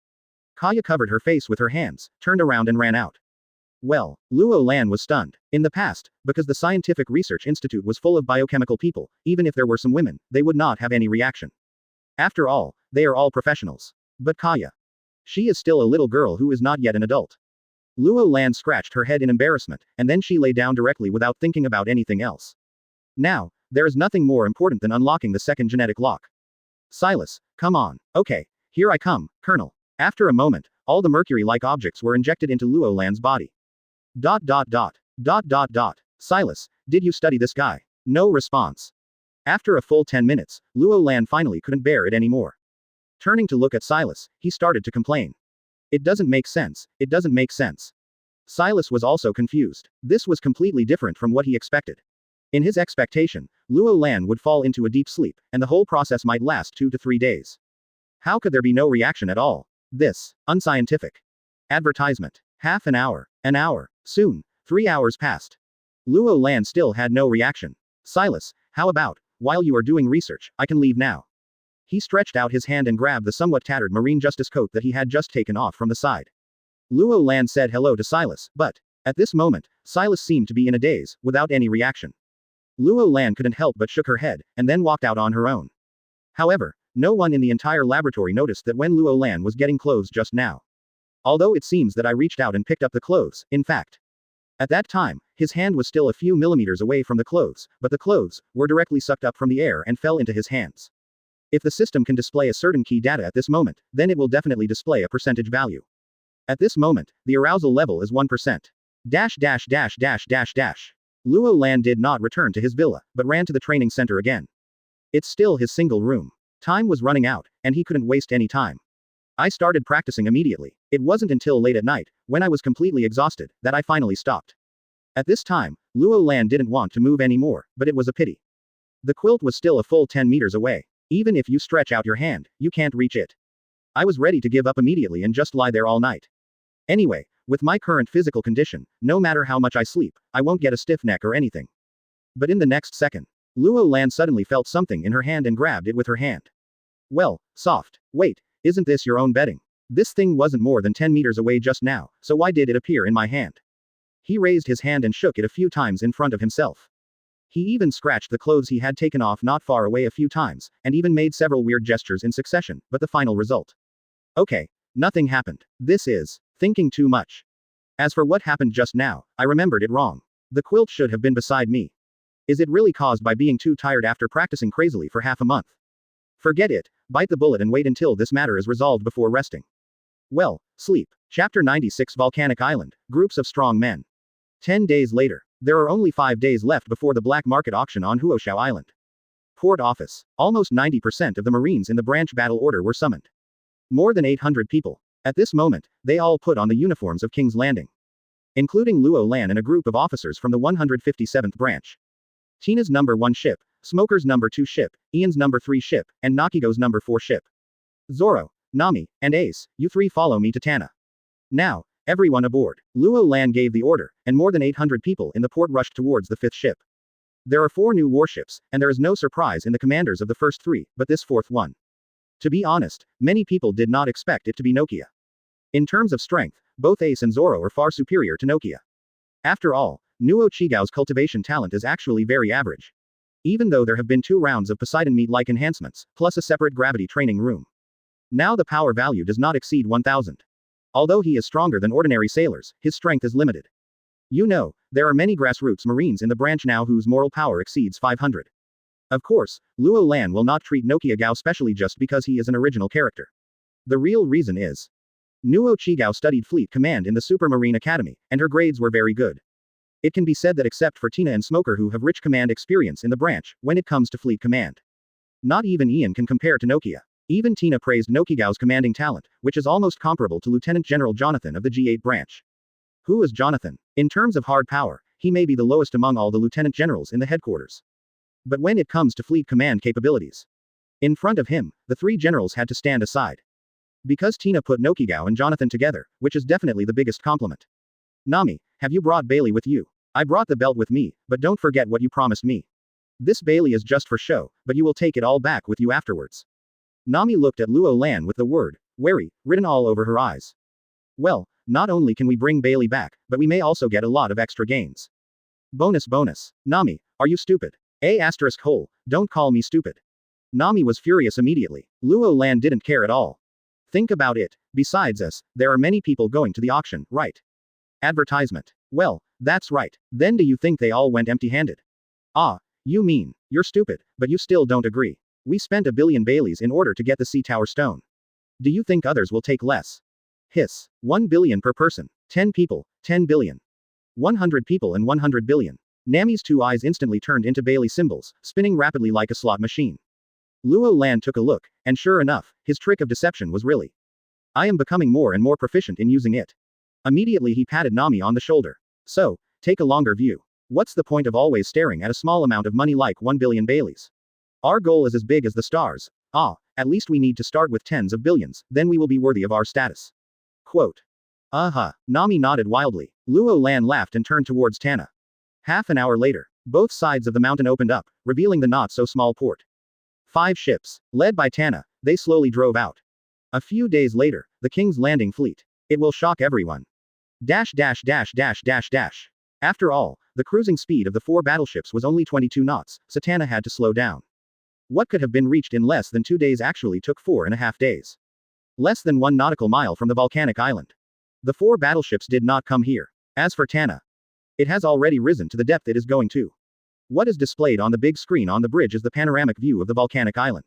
Kaya covered her face with her hands, turned around and ran out. Well, Luo Lan was stunned. In the past, because the Scientific Research Institute was full of biochemical people, even if there were some women, they would not have any reaction. After all, they are all professionals. But Kaya. She is still a little girl who is not yet an adult. Luo Lan scratched her head in embarrassment, and then she lay down directly without thinking about anything else. Now, there is nothing more important than unlocking the second genetic lock. Silas, come on. Okay, here I come, Colonel. After a moment, all the mercury-like objects were injected into Luo Lan's body. ... Silas, did you study this guy? No response. After a full 10 minutes, Luo Lan finally couldn't bear it anymore. Turning to look at Silas, he started to complain. It doesn't make sense, it doesn't make sense. Silas was also confused. This was completely different from what he expected. In his expectation, Luo Lan would fall into a deep sleep, and the whole process might last 2 to 3 days. How could there be no reaction at all? This, unscientific. Advertisement. Half an hour. An hour. Soon, 3 hours passed. Luo Lan still had no reaction. Silas, how about, while you are doing research, I can leave now. He stretched out his hand and grabbed the somewhat tattered marine justice coat that he had just taken off from the side. Luo Lan said hello to Silas, but, at this moment, Silas seemed to be in a daze, without any reaction. Luo Lan couldn't help but shook her head, and then walked out on her own. However, no one in the entire laboratory noticed that when Luo Lan was getting clothes just now. Although it seems that I reached out and picked up the clothes, in fact. At that time, his hand was still a few millimeters away from the clothes, but the clothes were directly sucked up from the air and fell into his hands. If the system can display a certain key data at this moment, then it will definitely display a percentage value. At this moment, the arousal level is 1%. Luo Lan did not return to his villa, but ran to the training center again. It's still his single room. Time was running out, and he couldn't waste any time. I started practicing immediately. It wasn't until late at night, when I was completely exhausted, that I finally stopped. At this time, Luo Lan didn't want to move anymore, but it was a pity. The quilt was still a full 10 meters away. Even if you stretch out your hand, you can't reach it. I was ready to give up immediately and just lie there all night. Anyway, with my current physical condition, no matter how much I sleep, I won't get a stiff neck or anything. But in the next second, Luo Lan suddenly felt something in her hand and grabbed it with her hand. Well, soft. Wait, isn't this your own bedding? This thing wasn't more than 10 meters away just now, so why did it appear in my hand? He raised his hand and shook it a few times in front of himself. He even scratched the clothes he had taken off not far away a few times, and even made several weird gestures in succession, but the final result. Okay, nothing happened. This is thinking too much. As for what happened just now, I remembered it wrong. The quilt should have been beside me. Is it really caused by being too tired after practicing crazily for half a month? Forget it, bite the bullet and wait until this matter is resolved before resting. Well, sleep. Chapter 96 Volcanic Island, Groups of Strong Men. 10 days later. There are only 5 days left before the black market auction on Huoshao Island. Port Office. Almost 90% of the Marines in the branch battle order were summoned. More than 800 people. At this moment, they all put on the uniforms of King's Landing. Including Luo Lan and a group of officers from the 157th branch. Tina's number 1 ship, Smoker's number 2 ship, Ian's number 3 ship, and Nakigo's number 4 ship. Zoro, Nami, and Ace, you 3 follow me to Tana. Now, everyone aboard. Luo Lan gave the order, and more than 800 people in the port rushed towards the 5th ship. There are 4 new warships, and there is no surprise in the commanders of the first 3, but this 4th one. To be honest, many people did not expect it to be Nokia. In terms of strength, both Ace and Zoro are far superior to Nokia. After all, Nuo Chigao's cultivation talent is actually very average. Even though there have been 2 rounds of Poseidon meat-like enhancements, plus a separate gravity training room. Now the power value does not exceed 1000. Although he is stronger than ordinary sailors, his strength is limited. You know, there are many grassroots Marines in the branch now whose moral power exceeds 500. Of course, Luo Lan will not treat Nokia Gao specially just because he is an original character. The real reason is, Nuo Chigao studied Fleet Command in the Supermarine Academy, and her grades were very good. It can be said that except for Tina and Smoker who have rich command experience in the branch, when it comes to Fleet Command. Not even Ian can compare to Nokia. Even Tina praised Nokigao's commanding talent, which is almost comparable to Lieutenant General Jonathan of the G8 branch. Who is Jonathan? In terms of hard power, he may be the lowest among all the lieutenant generals in the headquarters. But when it comes to fleet command capabilities, in front of him, the three generals had to stand aside. Because Tina put Nokigao and Jonathan together, which is definitely the biggest compliment. Nami, have you brought Bailey with you? I brought the belt with me, but don't forget what you promised me. This Bailey is just for show, but you will take it all back with you afterwards. Nami looked at Luo Lan with the word, wary, written all over her eyes. Well, not only can we bring Bailey back, but we may also get a lot of extra gains. Bonus. Nami, are you stupid? Don't call me stupid. Nami was furious immediately. Luo Lan didn't care at all. Think about it. Besides us, there are many people going to the auction, right? Advertisement. Well, that's right. Then do you think they all went empty-handed? Ah, you mean, you're stupid, but you still don't agree. We spent 1 billion Baileys in order to get the Sea Tower Stone. Do you think others will take less? Hiss. 1 billion per person. 10 people, 10 billion. 100 people and 100 billion. Nami's two eyes instantly turned into Bailey symbols, spinning rapidly like a slot machine. Luo Lan took a look, and sure enough, his trick of deception was really. I am becoming more and more proficient in using it. Immediately he patted Nami on the shoulder. So, take a longer view. What's the point of always staring at a small amount of money like 1 billion Baileys? Our goal is as big as the stars. At least we need to start with tens of billions, then we will be worthy of our status. Quote. Nami nodded wildly. Luo Lan laughed and turned towards Tana. Half an hour later, both sides of the mountain opened up, revealing the not-so-small port. 5 ships, led by Tana, they slowly drove out. A few days later, the King's Landing fleet. It will shock everyone. After all, the cruising speed of the 4 battleships was only 22 knots, so Tana had to slow down. What could have been reached in less than 2 days actually took 4.5 days. Less than 1 nautical mile from the volcanic island. The 4 battleships did not come here. As for Tana, it has already risen to the depth it is going to. What is displayed on the big screen on the bridge is the panoramic view of the volcanic island.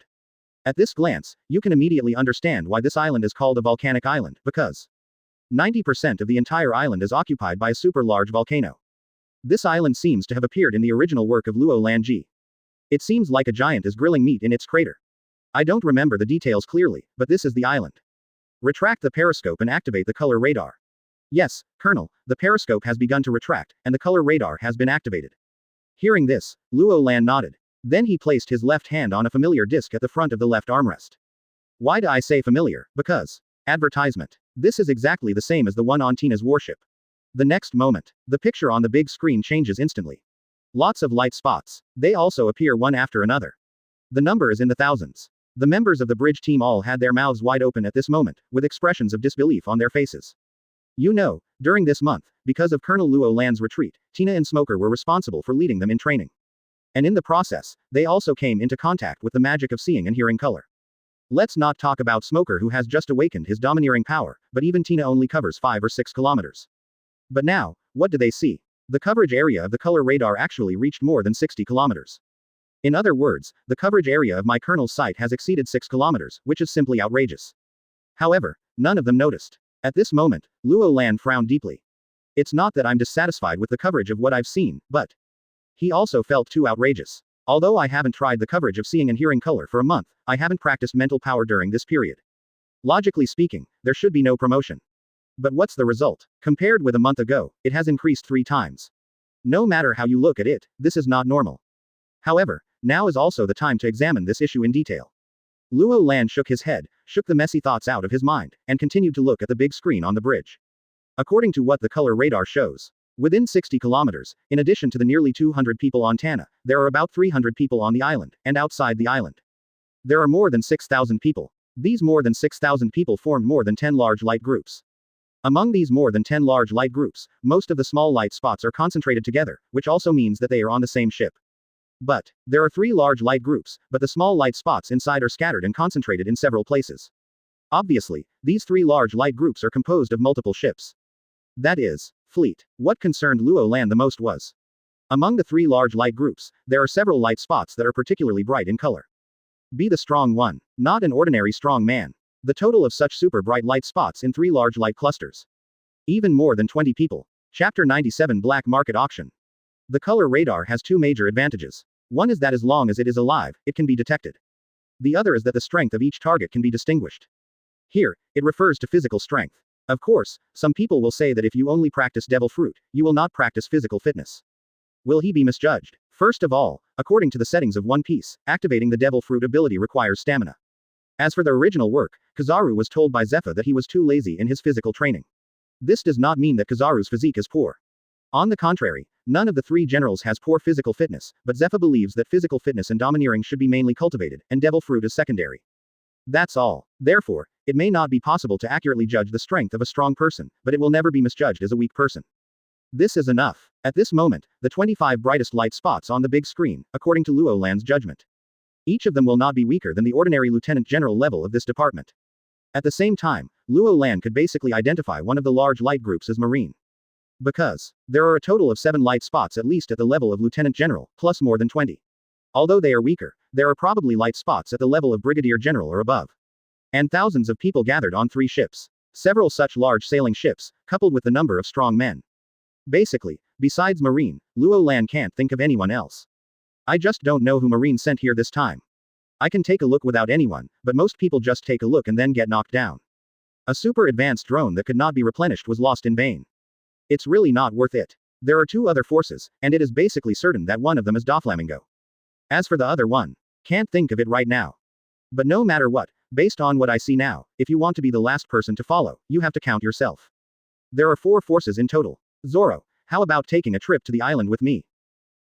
At this glance, you can immediately understand why this island is called a volcanic island, because 90% of the entire island is occupied by a super large volcano. This island seems to have appeared in the original work of Luo Lanji. It seems like a giant is grilling meat in its crater. I don't remember the details clearly, but this is the island. Retract the periscope and activate the color radar. Yes, Colonel, the periscope has begun to retract, and the color radar has been activated. Hearing this, Luo Lan nodded. Then he placed his left hand on a familiar disc at the front of the left armrest. Why do I say familiar? Because. Advertisement. This is exactly the same as the one on Tina's warship. The next moment, the picture on the big screen changes instantly. Lots of light spots. They also appear one after another. The number is in the thousands. The members of the bridge team all had their mouths wide open at this moment, with expressions of disbelief on their faces. You know, during this month, because of Colonel Luo Lan's retreat, Tina and Smoker were responsible for leading them in training. And in the process, they also came into contact with the magic of seeing and hearing color. Let's not talk about Smoker who has just awakened his domineering power, but even Tina only covers 5 or 6 kilometers. But now, what do they see? The coverage area of the color radar actually reached more than 60 kilometers. In other words, the coverage area of my colonel's sight has exceeded 6 kilometers, which is simply outrageous. However, none of them noticed. At this moment, Luo Lan frowned deeply. It's not that I'm dissatisfied with the coverage of what I've seen, but he also felt too outrageous. Although I haven't tried the coverage of seeing and hearing color for a month, I haven't practiced mental power during this period. Logically speaking, there should be no promotion. But what's the result? Compared with a month ago, it has increased 3 times. No matter how you look at it, this is not normal. However, now is also the time to examine this issue in detail. Luo Lan shook his head, shook the messy thoughts out of his mind, and continued to look at the big screen on the bridge. According to what the color radar shows, within 60 kilometers, in addition to the nearly 200 people on Tana, there are about 300 people on the island, and outside the island. There are more than 6,000 people. These more than 6,000 people formed more than 10 large light groups. Among these more than 10 large light groups, most of the small light spots are concentrated together, which also means that they are on the same ship. But there are 3 large light groups, but the small light spots inside are scattered and concentrated in several places. Obviously, these 3 large light groups are composed of multiple ships. That is, fleet. What concerned Luo Lan the most was, among the 3 large light groups, there are several light spots that are particularly bright in color. Be the strong one, not an ordinary strong man. The total of such super bright light spots in 3 large light clusters. Even more than 20 people. Chapter 97 Black Market Auction. The color radar has 2 major advantages. One is that as long as it is alive, it can be detected. The other is that the strength of each target can be distinguished. Here, it refers to physical strength. Of course, some people will say that if you only practice devil fruit, you will not practice physical fitness. Will he be misjudged? First of all, according to the settings of One Piece, activating the devil fruit ability requires stamina. As for the original work, Kizaru was told by Zephyr that he was too lazy in his physical training. This does not mean that Kizaru's physique is poor. On the contrary, none of the three generals has poor physical fitness, but Zephyr believes that physical fitness and domineering should be mainly cultivated, and devil fruit is secondary. That's all. Therefore, it may not be possible to accurately judge the strength of a strong person, but it will never be misjudged as a weak person. This is enough. At this moment, the 25 brightest light spots on the big screen, according to Luo Lan's judgment. Each of them will not be weaker than the ordinary lieutenant general level of this department. At the same time, Luo Lan could basically identify one of the large light groups as marine. Because there are a total of 7 light spots at least at the level of lieutenant general, plus more than 20. Although they are weaker, there are probably light spots at the level of brigadier general or above. And thousands of people gathered on 3 ships. Several such large sailing ships, coupled with the number of strong men. Basically, besides Marine, Luo Lan can't think of anyone else. I just don't know who Marine sent here this time. I can take a look without anyone, but most people just take a look and then get knocked down. A super advanced drone that could not be replenished was lost in vain. It's really not worth it. There are 2 other forces, and it is basically certain that one of them is Doflamingo. As for the other one, can't think of it right now. But no matter what, based on what I see now, if you want to be the last person to follow, you have to count yourself. There are 4 forces in total. Zoro, how about taking a trip to the island with me?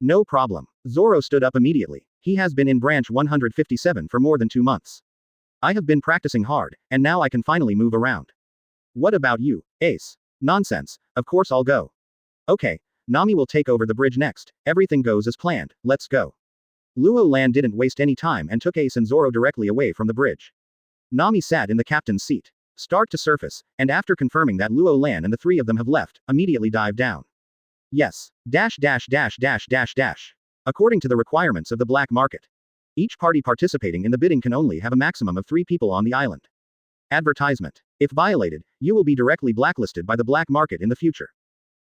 No problem. Zoro stood up immediately. He has been in branch 157 for more than 2 months. I have been practicing hard, and now I can finally move around. What about you, Ace? Nonsense, of course I'll go. Okay, Nami will take over the bridge next, everything goes as planned, let's go. Luo Lan didn't waste any time and took Ace and Zoro directly away from the bridge. Nami sat in the captain's seat. Start to surface, and after confirming that Luo Lan and the 3 of them have left, immediately dive down. Yes. According to the requirements of the black market. Each party participating in the bidding can only have a maximum of 3 people on the island. Advertisement. If violated, you will be directly blacklisted by the black market in the future.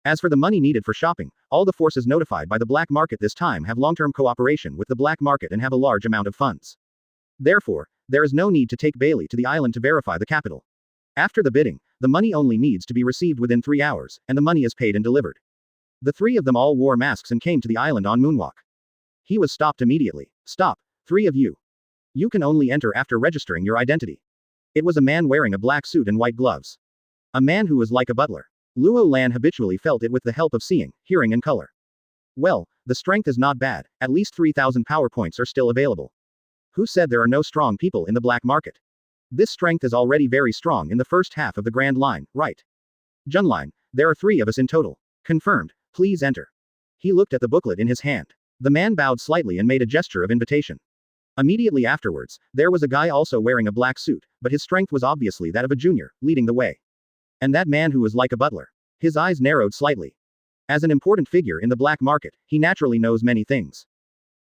As for the money needed for shopping, all the forces notified by the black market this time have long-term cooperation with the black market and have a large amount of funds. Therefore, there is no need to take Bailey to the island to verify the capital. After the bidding, the money only needs to be received within 3 hours, and the money is paid and delivered. The 3 of them all wore masks and came to the island on moonwalk. He was stopped immediately. Stop, 3 of you. You can only enter after registering your identity. It was a man wearing a black suit and white gloves. A man who was like a butler. Luo Lan habitually felt it with the help of seeing, hearing and color. Well, the strength is not bad, at least 3,000 power points are still available. Who said there are no strong people in the black market? This strength is already very strong in the first half of the Grand Line, right? Junline, there are 3 of us in total. Confirmed, please enter. He looked at the booklet in his hand. The man bowed slightly and made a gesture of invitation. Immediately afterwards, there was a guy also wearing a black suit, but his strength was obviously that of a junior, leading the way. And that man who was like a butler. His eyes narrowed slightly. As an important figure in the black market, he naturally knows many things.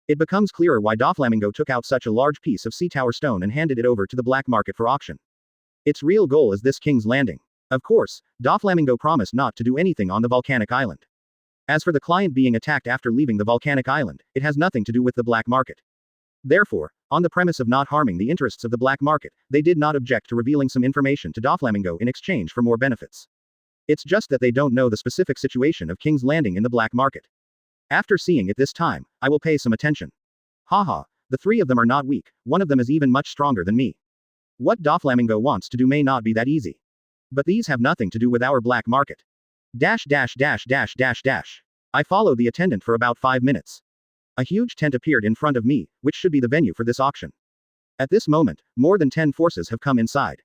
It becomes clearer why Doflamingo took out such a large piece of sea tower stone and handed it over to the black market for auction. Its real goal is this King's Landing. Of course, Doflamingo promised not to do anything on the volcanic island. As for the client being attacked after leaving the volcanic island, it has nothing to do with the black market. Therefore, on the premise of not harming the interests of the black market, they did not object to revealing some information to Doflamingo in exchange for more benefits. It's just that they don't know the specific situation of King's Landing in the black market. After seeing it this time, I will pay some attention. Haha, the 3 of them are not weak, one of them is even much stronger than me. What Doflamingo wants to do may not be that easy. But these have nothing to do with our black market. I followed the attendant for about 5 minutes. A huge tent appeared in front of me, which should be the venue for this auction. At this moment, more than 10 forces have come inside.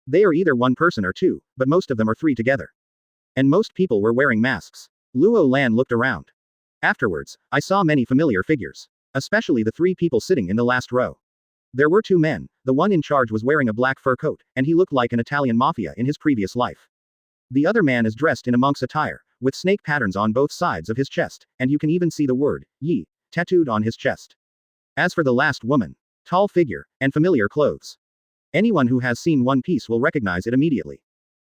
They are either 1 person or 2, but most of them are 3 together. And most people were wearing masks. Luo Lan looked around. Afterwards, I saw many familiar figures. Especially the 3 people sitting in the last row. There were 2 men, the one in charge was wearing a black fur coat, and he looked like an Italian mafia in his previous life. The other man is dressed in a monk's attire, with snake patterns on both sides of his chest, and you can even see the word, Yi, tattooed on his chest. As for the last woman, tall figure, and familiar clothes. Anyone who has seen One Piece will recognize it immediately.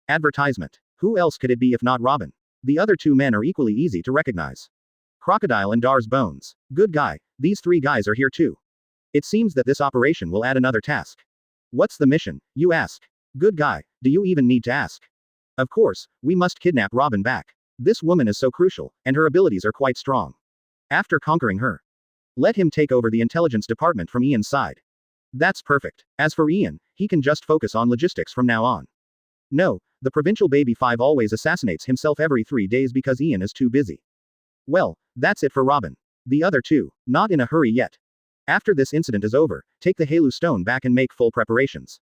Advertisement. Who else could it be if not Robin? The other 2 men are equally easy to recognize. Crocodile and Dar's Bones. Good guy, these 3 guys are here too. It seems that this operation will add another task. What's the mission, you ask? Good guy, do you even need to ask? Of course, we must kidnap Robin back. This woman is so crucial, and her abilities are quite strong. After conquering her, let him take over the intelligence department from Ian's side. That's perfect. As for Ian, he can just focus on logistics from now on. No, the provincial baby 5 always assassinates himself every 3 days because Ian is too busy. Well, that's it for Robin. The other two, not in a hurry yet. After this incident is over, take the Halu stone back and make full preparations.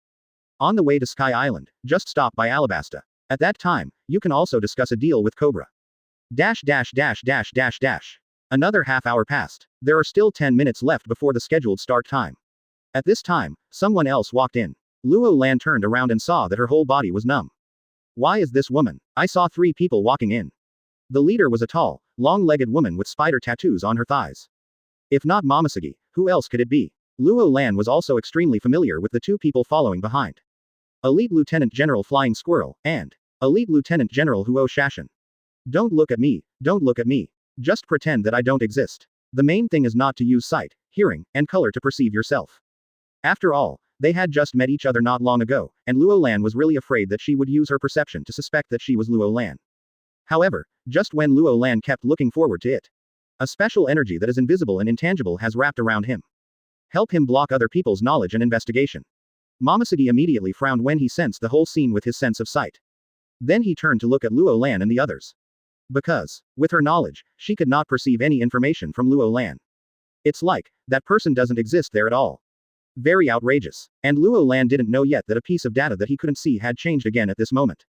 On the way to Sky Island, just stop by Alabasta. At that time, you can also discuss a deal with Cobra. Another half hour passed. There are still 10 minutes left before the scheduled start time. At this time, someone else walked in. Luo Lan turned around and saw that her whole body was numb. Why is this woman? I saw 3 people walking in. The leader was a tall, long-legged woman with spider tattoos on her thighs. If not Momosugi, who else could it be? Luo Lan was also extremely familiar with the 2 people following behind. Elite Lieutenant General Flying Squirrel, and Elite Lieutenant General Huo Shashin. Don't look at me, don't look at me. Just pretend that I don't exist. The main thing is not to use sight, hearing, and color to perceive yourself. After all, they had just met each other not long ago, and Luo Lan was really afraid that she would use her perception to suspect that she was Luo Lan. However, just when Luo Lan kept looking forward to it, a special energy that is invisible and intangible has wrapped around him. Help him block other people's knowledge and investigation. Momosugi immediately frowned when he sensed the whole scene with his sense of sight. Then he turned to look at Luo Lan and the others. Because, with her knowledge, she could not perceive any information from Luo Lan. It's like, that person doesn't exist there at all. Very outrageous. And Luo Lan didn't know yet that a piece of data that he couldn't see had changed again at this moment.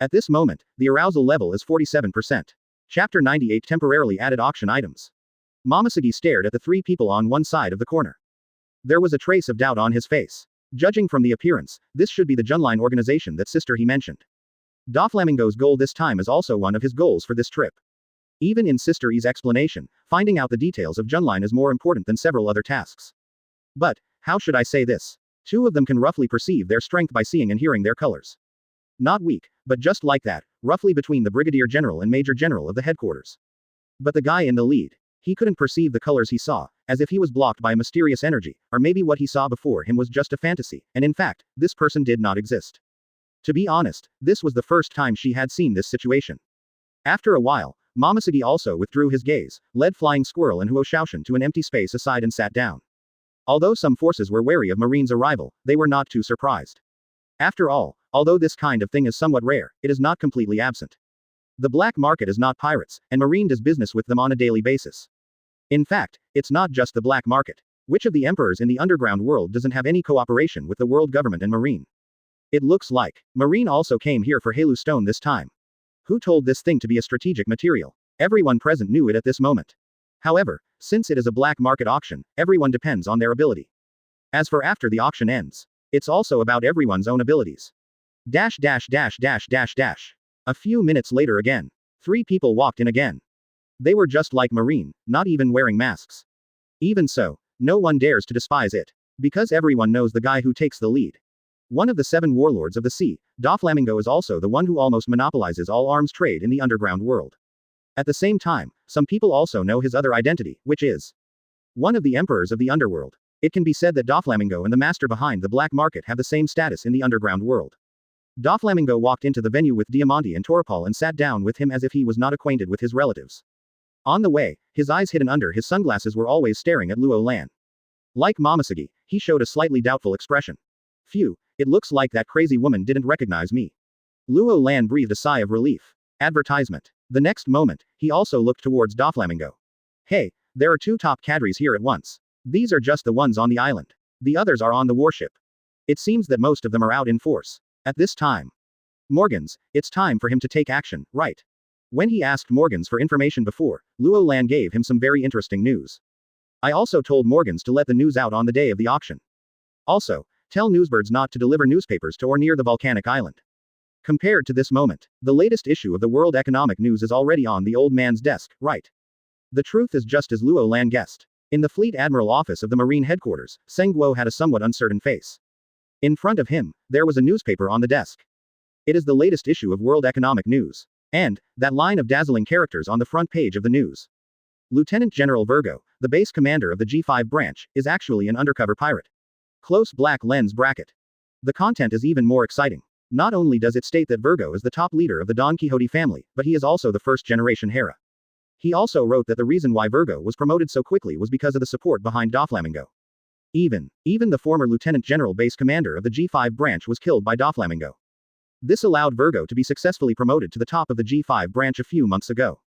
At this moment, the arousal level is 47%. Chapter 98 Temporarily added auction items. Momosugi stared at the 3 people on one side of the corner. There was a trace of doubt on his face. Judging from the appearance, this should be the Junline organization that Sister he mentioned. Doflamingo's goal this time is also one of his goals for this trip. Even in Sister E's explanation, finding out the details of Junline is more important than several other tasks. But, how should I say this? 2 of them can roughly perceive their strength by seeing and hearing their colors. Not weak, but just like that, roughly between the Brigadier General and Major General of the headquarters. But the guy in the lead, he couldn't perceive the colors he saw, as if he was blocked by mysterious energy, or maybe what he saw before him was just a fantasy, and in fact, this person did not exist. To be honest, this was the first time she had seen this situation. After a while, Momosugi also withdrew his gaze, led Flying Squirrel and Huo Shaoshan to an empty space aside and sat down. Although some forces were wary of Marine's arrival, they were not too surprised. After all, although this kind of thing is somewhat rare, it is not completely absent. The black market is not pirates, and Marine does business with them on a daily basis. In fact, it's not just the black market. Which of the emperors in the underground world doesn't have any cooperation with the world government and Marine? It looks like Marine also came here for Halu Stone this time. Who told this thing to be a strategic material? Everyone present knew it at this moment. However, since it is a black market auction, everyone depends on their ability. As for after the auction ends, it's also about everyone's own abilities. A few minutes later again. 3 people walked in again. They were just like Marine, not even wearing masks. Even so, no one dares to despise it. Because everyone knows the guy who takes the lead. One of the 7 warlords of the sea, Doflamingo is also the one who almost monopolizes all arms trade in the underground world. At the same time, some people also know his other identity, which is one of the emperors of the underworld. It can be said that Doflamingo and the master behind the black market have the same status in the underground world. Doflamingo walked into the venue with Diamante and Torpal and sat down with him as if he was not acquainted with his relatives. On the way, his eyes hidden under his sunglasses were always staring at Luo Lan. Like Momosugi, he showed a slightly doubtful expression. Phew, it looks like that crazy woman didn't recognize me. Luo Lan breathed a sigh of relief. Advertisement. The next moment, he also looked towards Doflamingo. Hey, there are 2 top cadres here at once. These are just the ones on the island. The others are on the warship. It seems that most of them are out in force. At this time. Morgans, it's time for him to take action, right? When he asked Morgans for information before, Luo Lan gave him some very interesting news. I also told Morgans to let the news out on the day of the auction. Also, tell newsbirds not to deliver newspapers to or near the volcanic island. Compared to this moment, the latest issue of the World Economic News is already on the old man's desk, right? The truth is just as Luo Lan guessed. In the Fleet Admiral office of the Marine headquarters, Seng Guo had a somewhat uncertain face. In front of him, there was a newspaper on the desk. It is the latest issue of World Economic News. And, that line of dazzling characters on the front page of the news. Lieutenant General Virgo, the base commander of the G5 branch, is actually an undercover pirate. Close black lens bracket. The content is even more exciting. Not only does it state that Virgo is the top leader of the Don Quixote family, but he is also the first-generation Hera. He also wrote that the reason why Virgo was promoted so quickly was because of the support behind Doflamingo. Even the former Lieutenant General base commander of the G5 branch was killed by Doflamingo. This allowed Virgo to be successfully promoted to the top of the G5 branch a few months ago.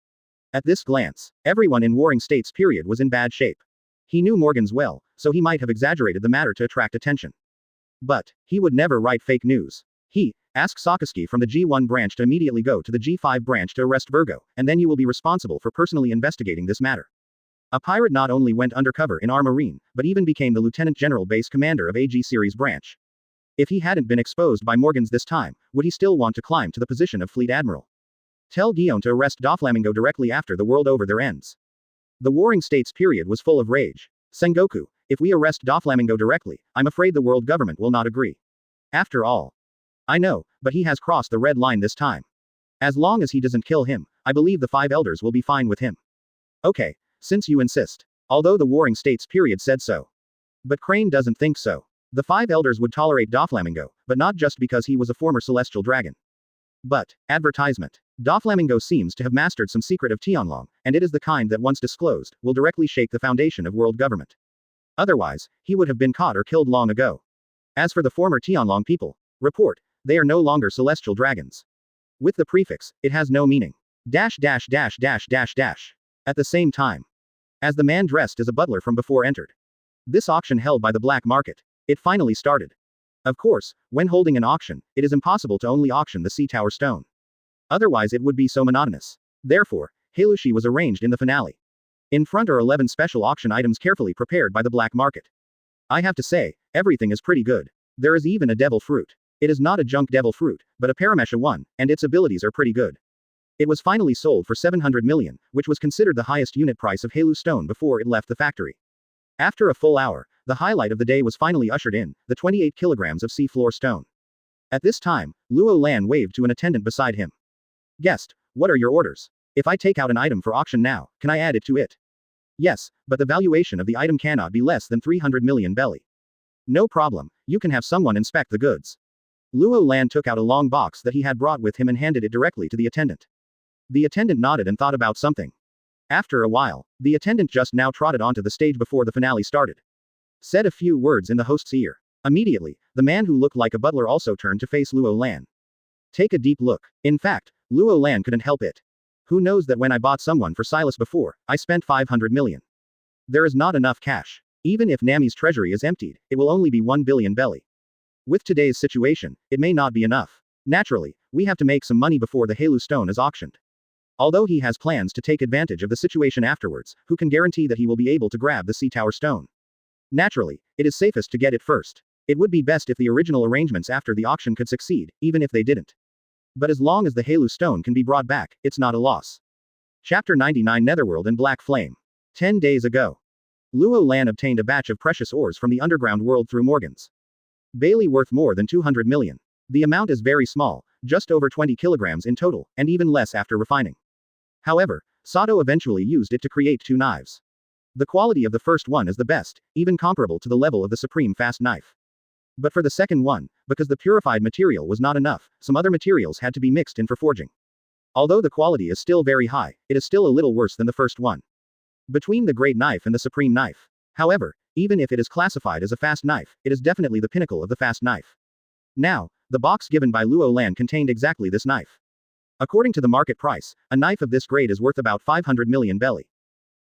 At this glance, everyone in Warring States period was in bad shape. He knew Morgans well, so he might have exaggerated the matter to attract attention. But he would never write fake news. He asked Sakaski from the G1 branch to immediately go to the G5 branch to arrest Virgo, and then you will be responsible for personally investigating this matter. A pirate not only went undercover in our marine, but even became the Lieutenant General base commander of AG series branch. If he hadn't been exposed by Morgans this time, would he still want to climb to the position of Fleet Admiral? Tell Guillaume to arrest Doflamingo directly after the world over there ends. The Warring States period was full of rage. Sengoku, if we arrest Doflamingo directly, I'm afraid the world government will not agree. After all. I know, but he has crossed the red line this time. As long as he doesn't kill him, I believe the 5 elders will be fine with him. Okay, since you insist. Although the Warring States period said so. But Crane doesn't think so. The 5 elders would tolerate Doflamingo, but not just because he was a former celestial dragon. But, advertisement. Doflamingo seems to have mastered some secret of Tianlong, and it is the kind that once disclosed, will directly shake the foundation of world government. Otherwise, he would have been caught or killed long ago. As for the former Tianlong people, report, they are no longer celestial dragons. With the prefix, it has no meaning. At the same time. As the man dressed as a butler from before entered. This auction held by the black market. It finally started. Of course, when holding an auction, it is impossible to only auction the Sea Tower stone. Otherwise it would be so monotonous. Therefore, Heilushi was arranged in the finale. In front are 11 special auction items carefully prepared by the black market. I have to say, everything is pretty good. There is even a devil fruit. It is not a junk devil fruit, but a Paramesha one, and its abilities are pretty good. It was finally sold for 700 million, which was considered the highest unit price of Heilu stone before it left the factory. After a full hour, the highlight of the day was finally ushered in, the 28 kilograms of seafloor stone. At this time, Luo Lan waved to an attendant beside him. Guest, what are your orders? If I take out an item for auction now, can I add it to it? Yes, but the valuation of the item cannot be less than 300 million belly. No problem, you can have someone inspect the goods. Luo Lan took out a long box that he had brought with him and handed it directly to the attendant. The attendant nodded and thought about something. After a while, the attendant just now trotted onto the stage before the finale started. Said a few words in the host's ear. Immediately, the man who looked like a butler also turned to face Luo Lan. Take a deep look. In fact, Luo Lan couldn't help it. Who knows that when I bought someone for Silas before, I spent 500 million. There is not enough cash. Even if Nami's treasury is emptied, it will only be 1 billion belly. With today's situation, it may not be enough. Naturally, we have to make some money before the Heilu stone is auctioned. Although he has plans to take advantage of the situation afterwards, who can guarantee that he will be able to grab the Sea Tower stone? Naturally, it is safest to get it first. It would be best if the original arrangements after the auction could succeed, even if they didn't. But as long as the Heilu stone can be brought back, it's not a loss. Chapter 99 Netherworld and Black Flame. 10 days ago. Luo Lan obtained a batch of precious ores from the underground world through Morgans. Bailey worth more than 200 million. The amount is very small, just over 20 kilograms in total, and even less after refining. However, Sato eventually used it to create 2 knives. The quality of the first one is the best, even comparable to the level of the Supreme Fast Knife. But for the second one, because the purified material was not enough, some other materials had to be mixed in for forging. Although the quality is still very high, it is still a little worse than the first one. Between the Great Knife and the Supreme Knife. However, even if it is classified as a fast knife, it is definitely the pinnacle of the fast knife. Now, the box given by Luo Lan contained exactly this knife. According to the market price, a knife of this grade is worth about 500 million belly.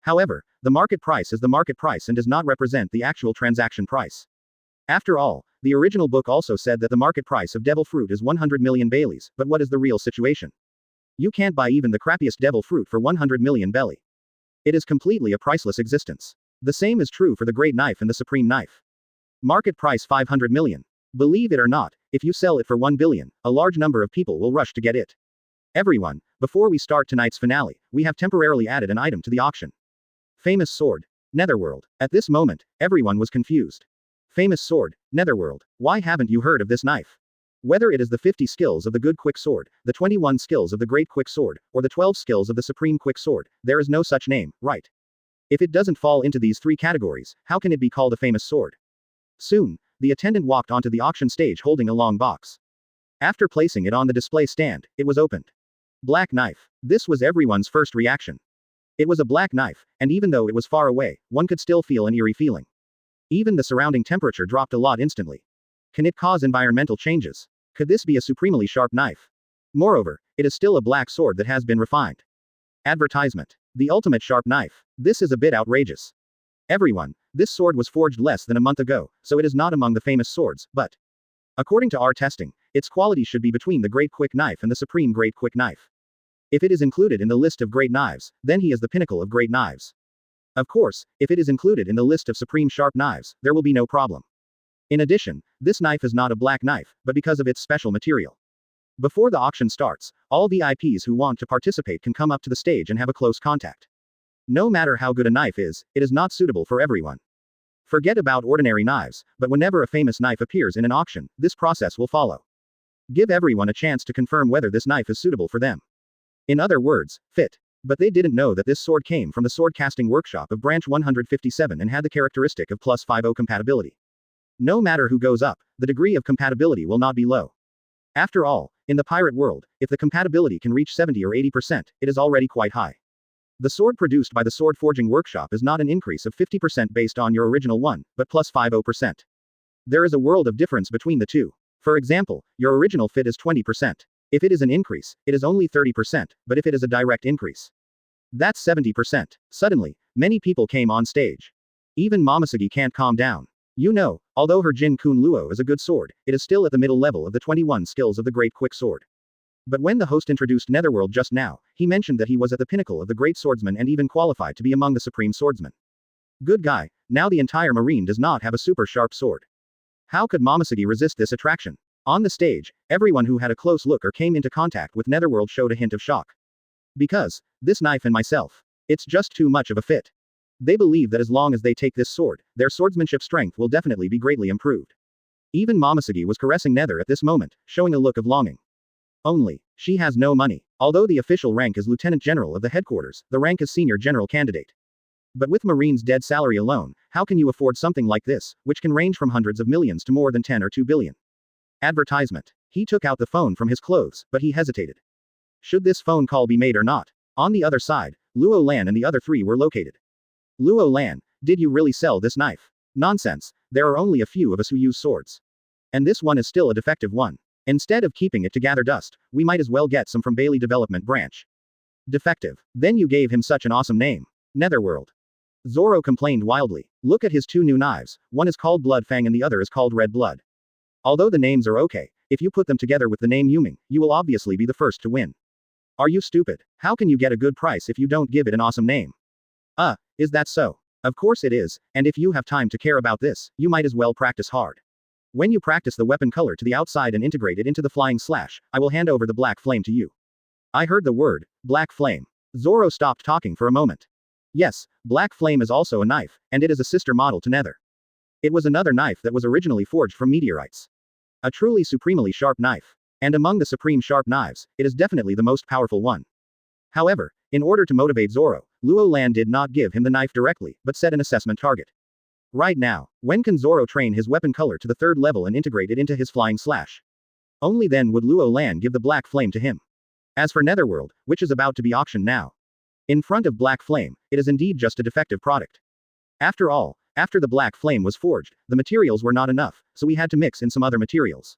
However, the market price is the market price and does not represent the actual transaction price. After all, the original book also said that the market price of devil fruit is 100 million baileys, but what is the real situation? You can't buy even the crappiest devil fruit for 100 million belly. It is completely a priceless existence. The same is true for the Great Knife and the Supreme Knife. Market price 500 million. Believe it or not, if you sell it for 1 billion, a large number of people will rush to get it. Everyone, before we start tonight's finale, we have temporarily added an item to the auction. Famous sword. Netherworld. At this moment, everyone was confused. Famous sword, Netherworld. Why haven't you heard of this knife? Whether it is the 50 skills of the good quick sword, the 21 skills of the great quick sword, or the 12 skills of the supreme quick sword, there is no such name, right? If it doesn't fall into these 3 categories, how can it be called a famous sword? Soon, the attendant walked onto the auction stage holding a long box. After placing it on the display stand, it was opened. Black knife. This was everyone's first reaction. It was a black knife, and even though it was far away, one could still feel an eerie feeling. Even the surrounding temperature dropped a lot instantly. Can it cause environmental changes? Could this be a supremely sharp knife? Moreover, it is still a black sword that has been refined. Advertisement. The ultimate sharp knife. This is a bit outrageous. Everyone, this sword was forged less than a month ago, so it is not among the famous swords, but according to our testing, its quality should be between the Great Quick Knife and the Supreme Great Quick Knife. If it is included in the list of great knives, then he is the pinnacle of great knives. Of course, if it is included in the list of supreme sharp knives, there will be no problem. In addition, this knife is not a black knife, but because of its special material. Before the auction starts, all VIPs who want to participate can come up to the stage and have a close contact. No matter how good a knife is, it is not suitable for everyone. Forget about ordinary knives, but whenever a famous knife appears in an auction, this process will follow. Give everyone a chance to confirm whether this knife is suitable for them. In other words, fit. But they didn't know that this sword came from the sword casting workshop of branch 157 and had the characteristic of +50 compatibility. No matter who goes up, the degree of compatibility will not be low. After all, in the pirate world, if the compatibility can reach 70 or 80%, it is already quite high. The sword produced by the sword forging workshop is not an increase of 50% based on your original one, but +50%. There is a world of difference between the two. For example, your original fit is 20%. If it is an increase, it is only 30%, but if it is a direct increase, that's 70%. Suddenly, many people came on stage. Even Momosuke can't calm down. You know, although her Jin Kun Luo is a good sword, it is still at the middle level of the 21 skills of the Great Quick Sword. But when the host introduced Netherworld just now, he mentioned that he was at the pinnacle of the great swordsman and even qualified to be among the supreme swordsmen. Good guy, now the entire marine does not have a super sharp sword. How could Momosuke resist this attraction? On the stage, everyone who had a close look or came into contact with Netherworld showed a hint of shock. Because, this knife and myself, it's just too much of a fit. They believe that as long as they take this sword, their swordsmanship strength will definitely be greatly improved. Even Momosuke was caressing Nether at this moment, showing a look of longing. Only, she has no money. Although the official rank is Lieutenant General of the headquarters, the rank is Senior General Candidate. But with Marine's dead salary alone, how can you afford something like this, which can range from hundreds of millions to more than 10 or 2 billion? Advertisement. He took out the phone from his clothes, but he hesitated. Should this phone call be made or not? On the other side, Luo Lan and the other three were located. Luo Lan, did you really sell this knife? Nonsense, there are only a few of us who use swords. And this one is still a defective one. Instead of keeping it to gather dust, we might as well get some from Bailey Development Branch. Defective. Then you gave him such an awesome name. Netherworld. Zoro complained wildly. Look at his two new knives, one is called Blood Fang and the other is called Red Blood. Although the names are okay, if you put them together with the name Yuming, you will obviously be the first to win. Are you stupid? How can you get a good price if you don't give it an awesome name? Is that so? Of course it is, and if you have time to care about this, you might as well practice hard. When you practice the weapon color to the outside and integrate it into the flying slash, I will hand over the black flame to you. I heard the word, black flame. Zoro stopped talking for a moment. Yes, black flame is also a knife, and it is a sister model to Nether. It was another knife that was originally forged from meteorites. A truly supremely sharp knife. And among the supreme sharp knives, it is definitely the most powerful one. However, in order to motivate Zoro, Luo Lan did not give him the knife directly, but set an assessment target. Right now, when can Zoro train his weapon color to the 3rd level and integrate it into his flying slash? Only then would Luo Lan give the black flame to him. As for Netherworld, which is about to be auctioned now. In front of black flame, it is indeed just a defective product. After all, after the black flame was forged, the materials were not enough, so we had to mix in some other materials.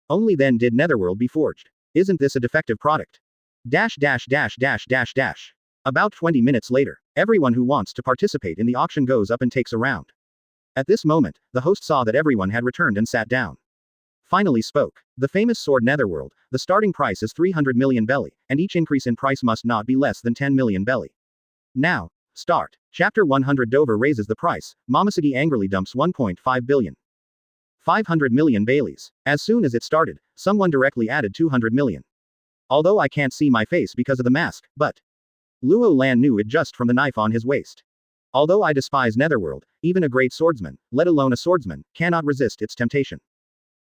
Only then did Netherworld be forged. Isn't this a defective product? About 20 minutes later, everyone who wants to participate in the auction goes up and takes a round. At this moment, the host saw that everyone had returned and sat down. Finally spoke. The famous sword Netherworld, the starting price is 300 million belly, and each increase in price must not be less than 10 million belly. Now, start. Chapter 100 Dover raises the price, Momosuke angrily dumps 1.5 billion. 500 million Baileys. As soon as it started, someone directly added 200 million. Although I can't see my face because of the mask, but Luo Lan knew it just from the knife on his waist. Although I despise Netherworld, even a great swordsman, let alone a swordsman, cannot resist its temptation.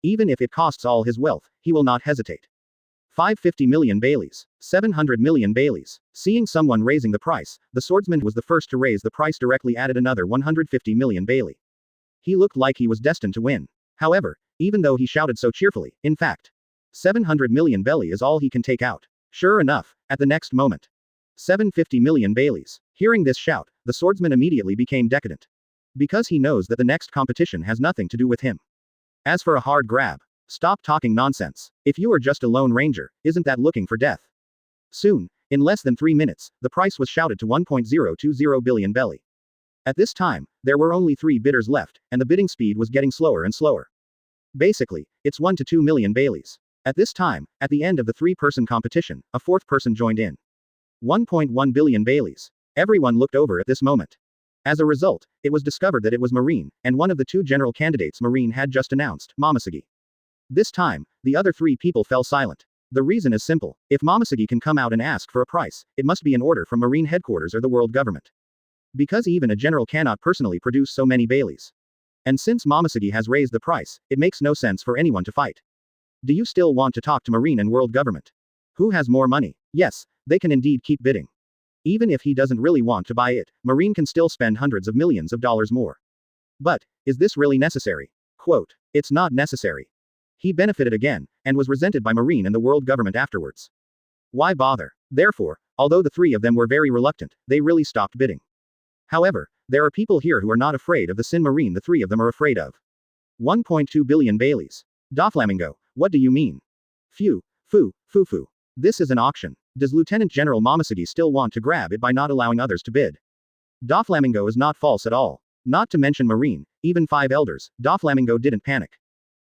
Even if it costs all his wealth, he will not hesitate. 550 million Baileys. 700 million Baileys. Seeing someone raising the price, the swordsman was the first to raise the price directly added another 150 million Bailey. He looked like he was destined to win. However, even though he shouted so cheerfully, in fact, 700 million belly is all he can take out. Sure enough, at the next moment. 750 million Baileys. Hearing this shout, the swordsman immediately became decadent. Because he knows that the next competition has nothing to do with him. As for a hard grab, stop talking nonsense. If you are just a lone ranger, isn't that looking for death? Soon, in less than 3 minutes, the price was shouted to 1.020 billion belly. At this time, there were only 3 bidders left, and the bidding speed was getting slower and slower. Basically, it's 1 to 2 million Baileys. At this time, at the end of the 3-person competition, a 4th person joined in. 1.1 billion Baileys. Everyone looked over at this moment. As a result, it was discovered that it was Marine, and one of the 2 general candidates Marine had just announced, Momoshiki. This time, the other 3 people fell silent. The reason is simple. If Momoshiki can come out and ask for a price, it must be an order from Marine headquarters or the world government. Because even a general cannot personally produce so many Baileys. And since Momoshiki has raised the price, it makes no sense for anyone to fight. Do you still want to talk to Marine and world government? Who has more money? Yes, they can indeed keep bidding. Even if he doesn't really want to buy it, Marine can still spend hundreds of millions of dollars more. But, is this really necessary? Quote, it's not necessary. He benefited again, and was resented by Marine and the world government afterwards. Why bother? Therefore, although the 3 of them were very reluctant, they really stopped bidding. However, there are people here who are not afraid of the sin Marine the 3 of them are afraid of. 1.2 billion Baileys. Doflamingo, what do you mean? Phew, foo, foo foo. This is an auction. Does Lieutenant General Momoshiki still want to grab it by not allowing others to bid? Doflamingo is not false at all. Not to mention Marine, even 5 elders, Doflamingo didn't panic.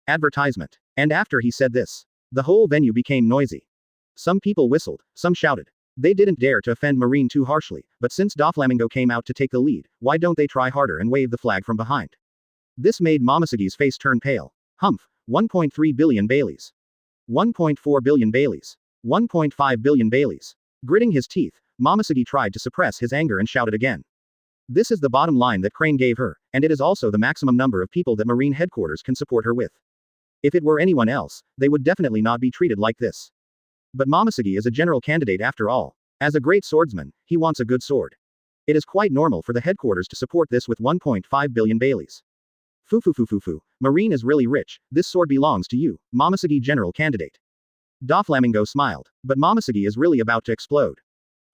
Advertisement. And after he said this, the whole venue became noisy. Some people whistled, some shouted. They didn't dare to offend Marine too harshly, but since Doflamingo came out to take the lead, why don't they try harder and wave the flag from behind? This made Momoshiki's face turn pale. Humph, 1.3 billion Baileys. 1.4 billion Baileys. 1.5 billion Baileys. Gritting his teeth, Momoshiki tried to suppress his anger and shouted again. This is the bottom line that Crane gave her, and it is also the maximum number of people that Marine headquarters can support her with. If it were anyone else, they would definitely not be treated like this. But Momoshiki is a general candidate after all. As a great swordsman, he wants a good sword. It is quite normal for the headquarters to support this with 1.5 billion Baileys. Foo foo foo foo foo. Marine is really rich, this sword belongs to you, Momoshiki general candidate. Doflamingo smiled. But Momoshiki is really about to explode.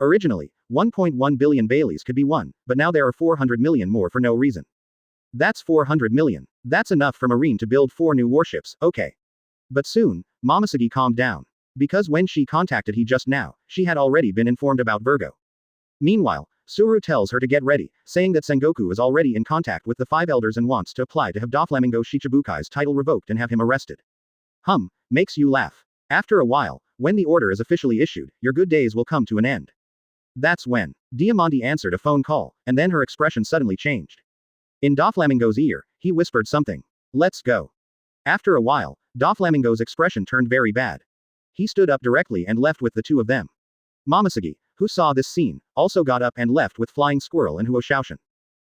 Originally, 1.1 billion Baileys could be won, but now there are 400 million more for no reason. That's 400 million. That's enough for Marine to build 4 new warships, okay. But soon, Momoshiki calmed down. Because when she contacted he just now, she had already been informed about Virgo. Meanwhile, Suru tells her to get ready, saying that Sengoku is already in contact with the 5 elders and wants to apply to have Doflamingo Shichibukai's title revoked and have him arrested. Makes you laugh. After a while, when the order is officially issued, your good days will come to an end. That's when Diamante answered a phone call, and then her expression suddenly changed. In Doflamingo's ear, he whispered something. Let's go. After a while, Doflamingo's expression turned very bad. He stood up directly and left with the 2 of them. Momoshiki, who saw this scene, also got up and left with Flying Squirrel and Huo Shaoshan.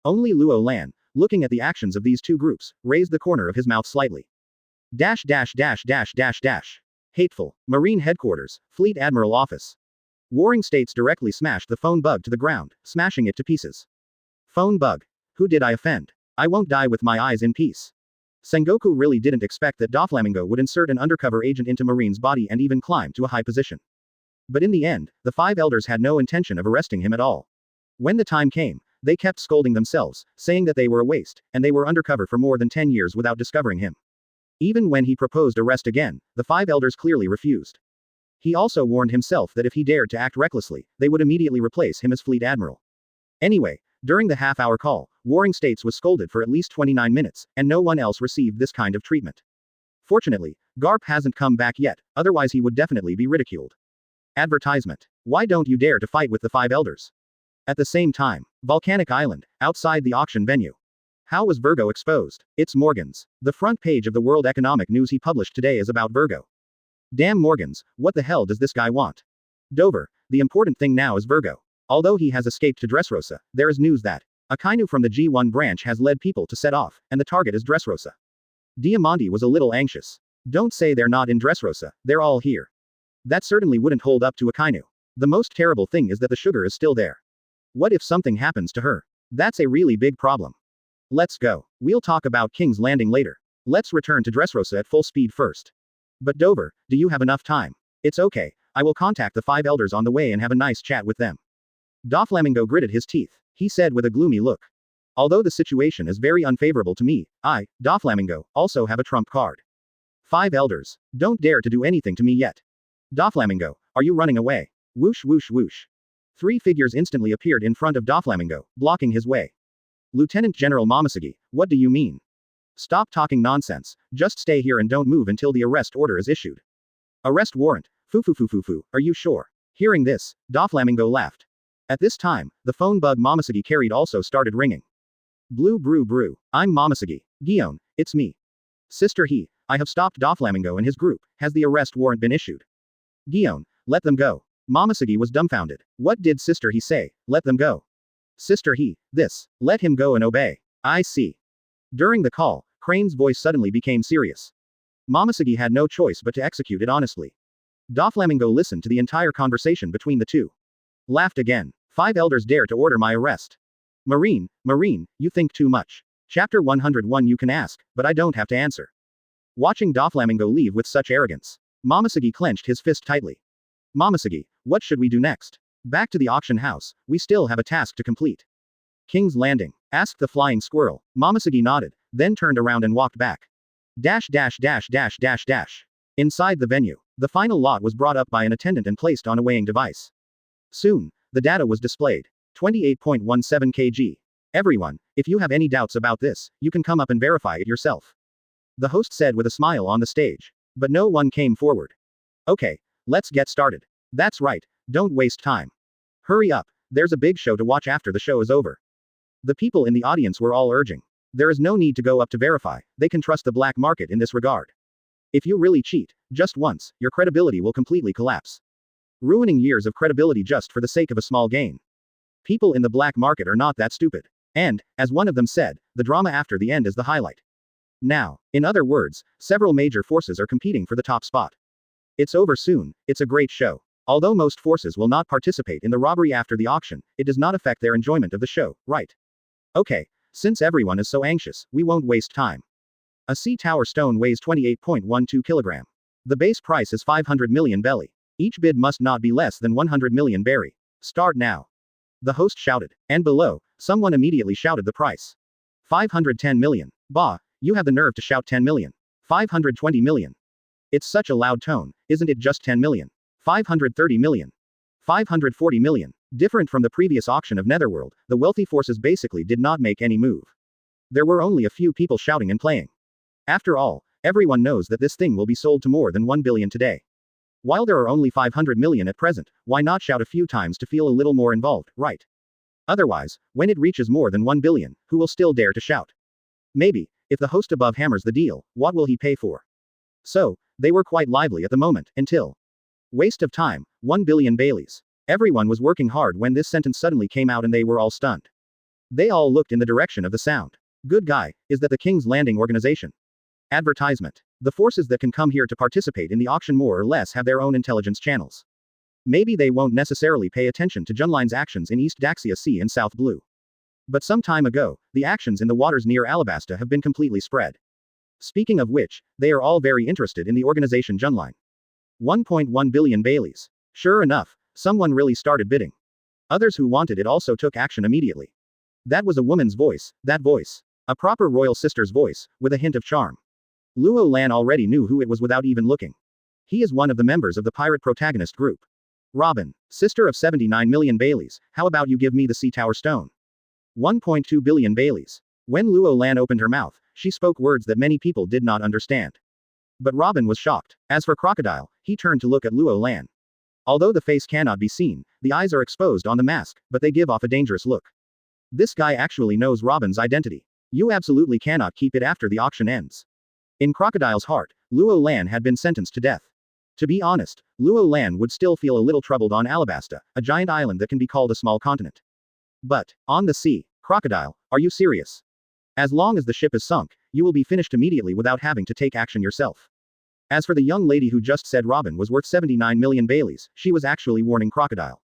Only Luo Lan, looking at the actions of these 2 groups, raised the corner of his mouth slightly. Dash dash dash dash dash dash. Hateful. Marine Headquarters, Fleet Admiral Office. Warring States directly smashed the phone bug to the ground, smashing it to pieces. Phone bug. Who did I offend? I won't die with my eyes in peace. Sengoku really didn't expect that Doflamingo would insert an undercover agent into Marine's body and even climb to a high position. But in the end, the 5 elders had no intention of arresting him at all. When the time came, they kept scolding themselves, saying that they were a waste, and they were undercover for more than 10 years without discovering him. Even when he proposed arrest again, the 5 elders clearly refused. He also warned himself that if he dared to act recklessly, they would immediately replace him as Fleet Admiral. Anyway, during the half-hour call, Warring States was scolded for at least 29 minutes, and no one else received this kind of treatment. Fortunately, Garp hasn't come back yet, otherwise he would definitely be ridiculed. Advertisement. Why don't you dare to fight with the 5 elders? At the same time, Volcanic Island, outside the auction venue. How was Virgo exposed? It's Morgans. The front page of the World Economic News he published today is about Virgo. Damn Morgans, what the hell does this guy want? Dover, the important thing now is Virgo. Although he has escaped to Dressrosa, there is news that Akainu from the G1 branch has led people to set off, and the target is Dressrosa. Diamante was a little anxious. Don't say they're not in Dressrosa, they're all here. That certainly wouldn't hold up to Akainu. The most terrible thing is that the sugar is still there. What if something happens to her? That's a really big problem. Let's go. We'll talk about King's Landing later. Let's return to Dressrosa at full speed first. But Dover, do you have enough time? It's okay, I will contact the 5 elders on the way and have a nice chat with them. Doflamingo gritted his teeth. He said with a gloomy look. Although the situation is very unfavorable to me, I, Doflamingo, also have a trump card. 5 elders. Don't dare to do anything to me yet. Doflamingo, are you running away? Whoosh whoosh whoosh. 3 figures instantly appeared in front of Doflamingo, blocking his way. Lieutenant General Momosugi, what do you mean? Stop talking nonsense, just stay here and don't move until the arrest order is issued. Arrest warrant, foo, are you sure? Hearing this, Doflamingo laughed. At this time, the phone bug Momosugi carried also started ringing. Blue brew, I'm Momosugi. Gion, it's me. Sister I have stopped Doflamingo and his group, has the arrest warrant been issued? Gion, let them go. Momosugi was dumbfounded. What did Sister He say? Let them go. Sister this. Let him go and obey. I see. During the call, Crane's voice suddenly became serious. Momosugi had no choice but to execute it honestly. Doflamingo listened to the entire conversation between the two. Laughed again. 5 elders dare to order my arrest. Marine, you think too much. Chapter 101 You can ask, but I don't have to answer. Watching Doflamingo leave with such arrogance, Momosugi clenched his fist tightly. Momosugi, what should we do next? Back to the auction house, we still have a task to complete. King's Landing, asked the flying squirrel. Momosugi nodded, then turned around and walked back. Inside the venue, the final lot was brought up by an attendant and placed on a weighing device. Soon, the data was displayed. 28.17 kg. Everyone, if you have any doubts about this, you can come up and verify it yourself. The host said with a smile on the stage. But no one came forward. Okay, let's get started. That's right, don't waste time. Hurry up, there's a big show to watch after the show is over. The people in the audience were all urging. There is no need to go up to verify, they can trust the black market in this regard. If you really cheat, just once, your credibility will completely collapse. Ruining years of credibility just for the sake of a small gain. People in the black market are not that stupid. And, as one of them said, the drama after the end is the highlight. Now, in other words, several major forces are competing for the top spot. It's over soon, it's a great show. Although most forces will not participate in the robbery after the auction, it does not affect their enjoyment of the show, right? Okay, since everyone is so anxious, we won't waste time. A sea tower stone weighs 28.12 kg. The base price is 500 million belly. Each bid must not be less than 100 million berry. Start now. The host shouted, and below, someone immediately shouted the price. 510 million. Bah, you have the nerve to shout 10 million. 520 million. It's such a loud tone, isn't it just 10 million? 530 million. 540 million. Different from the previous auction of Netherworld, the wealthy forces basically did not make any move. There were only a few people shouting and playing. After all, everyone knows that this thing will be sold to more than 1 billion today. While there are only 500 million at present, why not shout a few times to feel a little more involved, right? Otherwise, when it reaches more than 1 billion, who will still dare to shout? Maybe, if the host above hammers the deal, what will he pay for? So, they were quite lively at the moment, until. Waste of time, 1 billion Baileys. Everyone was working hard when this sentence suddenly came out and they were all stunned. They all looked in the direction of the sound. Good guy, is that the King's Landing organization? Advertisement. The forces that can come here to participate in the auction more or less have their own intelligence channels. Maybe they won't necessarily pay attention to Junline's actions in East Daxia Sea and South Blue. But some time ago, the actions in the waters near Alabasta have been completely spread. Speaking of which, they are all very interested in the organization Junline. 1.1 billion Baileys. Sure enough, someone really started bidding. Others who wanted it also took action immediately. That was a woman's voice, that voice. A proper royal sister's voice, with a hint of charm. Luo Lan already knew who it was without even looking. He is one of the members of the pirate protagonist group. Robin, sister of 79 million Baileys, how about you give me the sea tower stone? 1.2 billion Baileys. When Luo Lan opened her mouth, she spoke words that many people did not understand. But Robin was shocked. As for Crocodile, he turned to look at Luo Lan. Although the face cannot be seen, the eyes are exposed on the mask, but they give off a dangerous look. This guy actually knows Robin's identity. You absolutely cannot keep it after the auction ends. In Crocodile's heart, Luo Lan had been sentenced to death. To be honest, Luo Lan would still feel a little troubled on Alabasta, a giant island that can be called a small continent. But, on the sea, Crocodile, are you serious? As long as the ship is sunk, you will be finished immediately without having to take action yourself. As for the young lady who just said Robin was worth 79 million Baileys, she was actually warning Crocodile.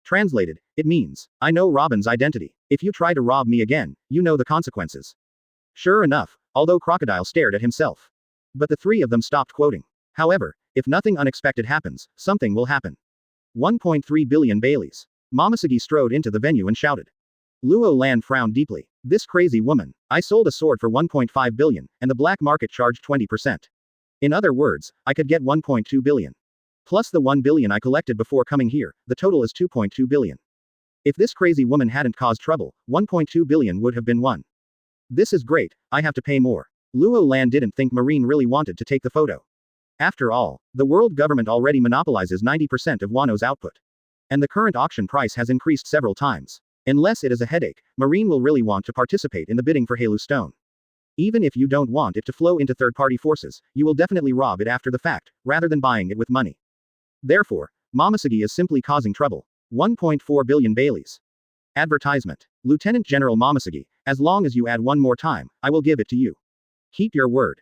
Translated, it means, I know Robin's identity. If you try to rob me again, you know the consequences. Sure enough, although Crocodile stared at himself. But the three of them stopped quoting. However, if nothing unexpected happens, something will happen. 1.3 billion Baileys. Momosugi strode into the venue and shouted. Luo Lan frowned deeply. This crazy woman. I sold a sword for 1.5 billion, and the black market charged 20%. In other words, I could get 1.2 billion. Plus the 1 billion I collected before coming here, the total is 2.2 billion. If this crazy woman hadn't caused trouble, 1.2 billion would have been won. This is great, I have to pay more. Luo Lan didn't think Marine really wanted to take the photo. After all, the world government already monopolizes 90% of Wano's output. And the current auction price has increased several times. Unless it is a headache, Marine will really want to participate in the bidding for Halu Stone. Even if you don't want it to flow into third-party forces, you will definitely rob it after the fact, rather than buying it with money. Therefore, Momosugi is simply causing trouble. 1.4 billion Baileys. Advertisement. Lieutenant General Momosugi, as long as you add one more time, I will give it to you. Keep your word.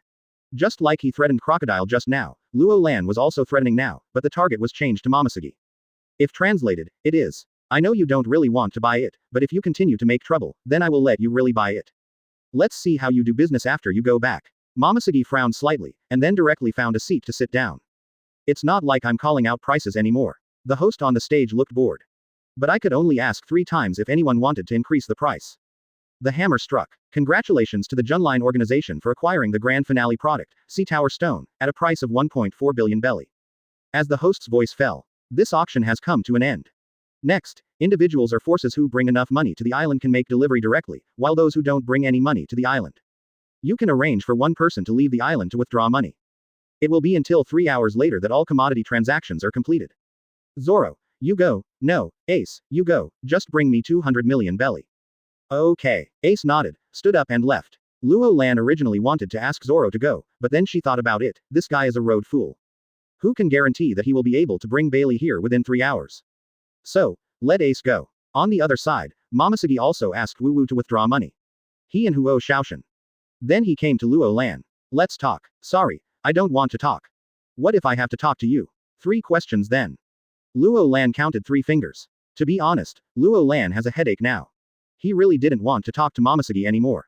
Just like he threatened Crocodile just now, Luo Lan was also threatening now, but the target was changed to Momosugi. If translated, it is. I know you don't really want to buy it, but if you continue to make trouble, then I will let you really buy it. Let's see how you do business after you go back. Momosugi frowned slightly, and then directly found a seat to sit down. It's not like I'm calling out prices anymore. The host on the stage looked bored. But I could only ask 3 times if anyone wanted to increase the price. The hammer struck. Congratulations to the Junline organization for acquiring the grand finale product, Sea Tower Stone, at a price of 1.4 billion belly. As the host's voice fell, this auction has come to an end. Next, individuals or forces who bring enough money to the island can make delivery directly, while those who don't bring any money to the island. You can arrange for one person to leave the island to withdraw money. It will be until 3 hours later that all commodity transactions are completed. Zoro, you go. No, Ace, you go. Just bring me 200 million belly. Okay. Ace nodded, stood up and left. Luo Lan originally wanted to ask Zoro to go, but then she thought about it. This guy is a road fool. Who can guarantee that he will be able to bring Bailey here within 3 hours? So, let Ace go. On the other side, Momosugi also asked Wu Wu to withdraw money. He and Huo Shaoshan. Then he came to Luo Lan. Let's talk. Sorry, I don't want to talk. What if I have to talk to you? 3 questions then. Luo Lan counted 3 fingers. To be honest, Luo Lan has a headache now. He really didn't want to talk to Momosugi anymore.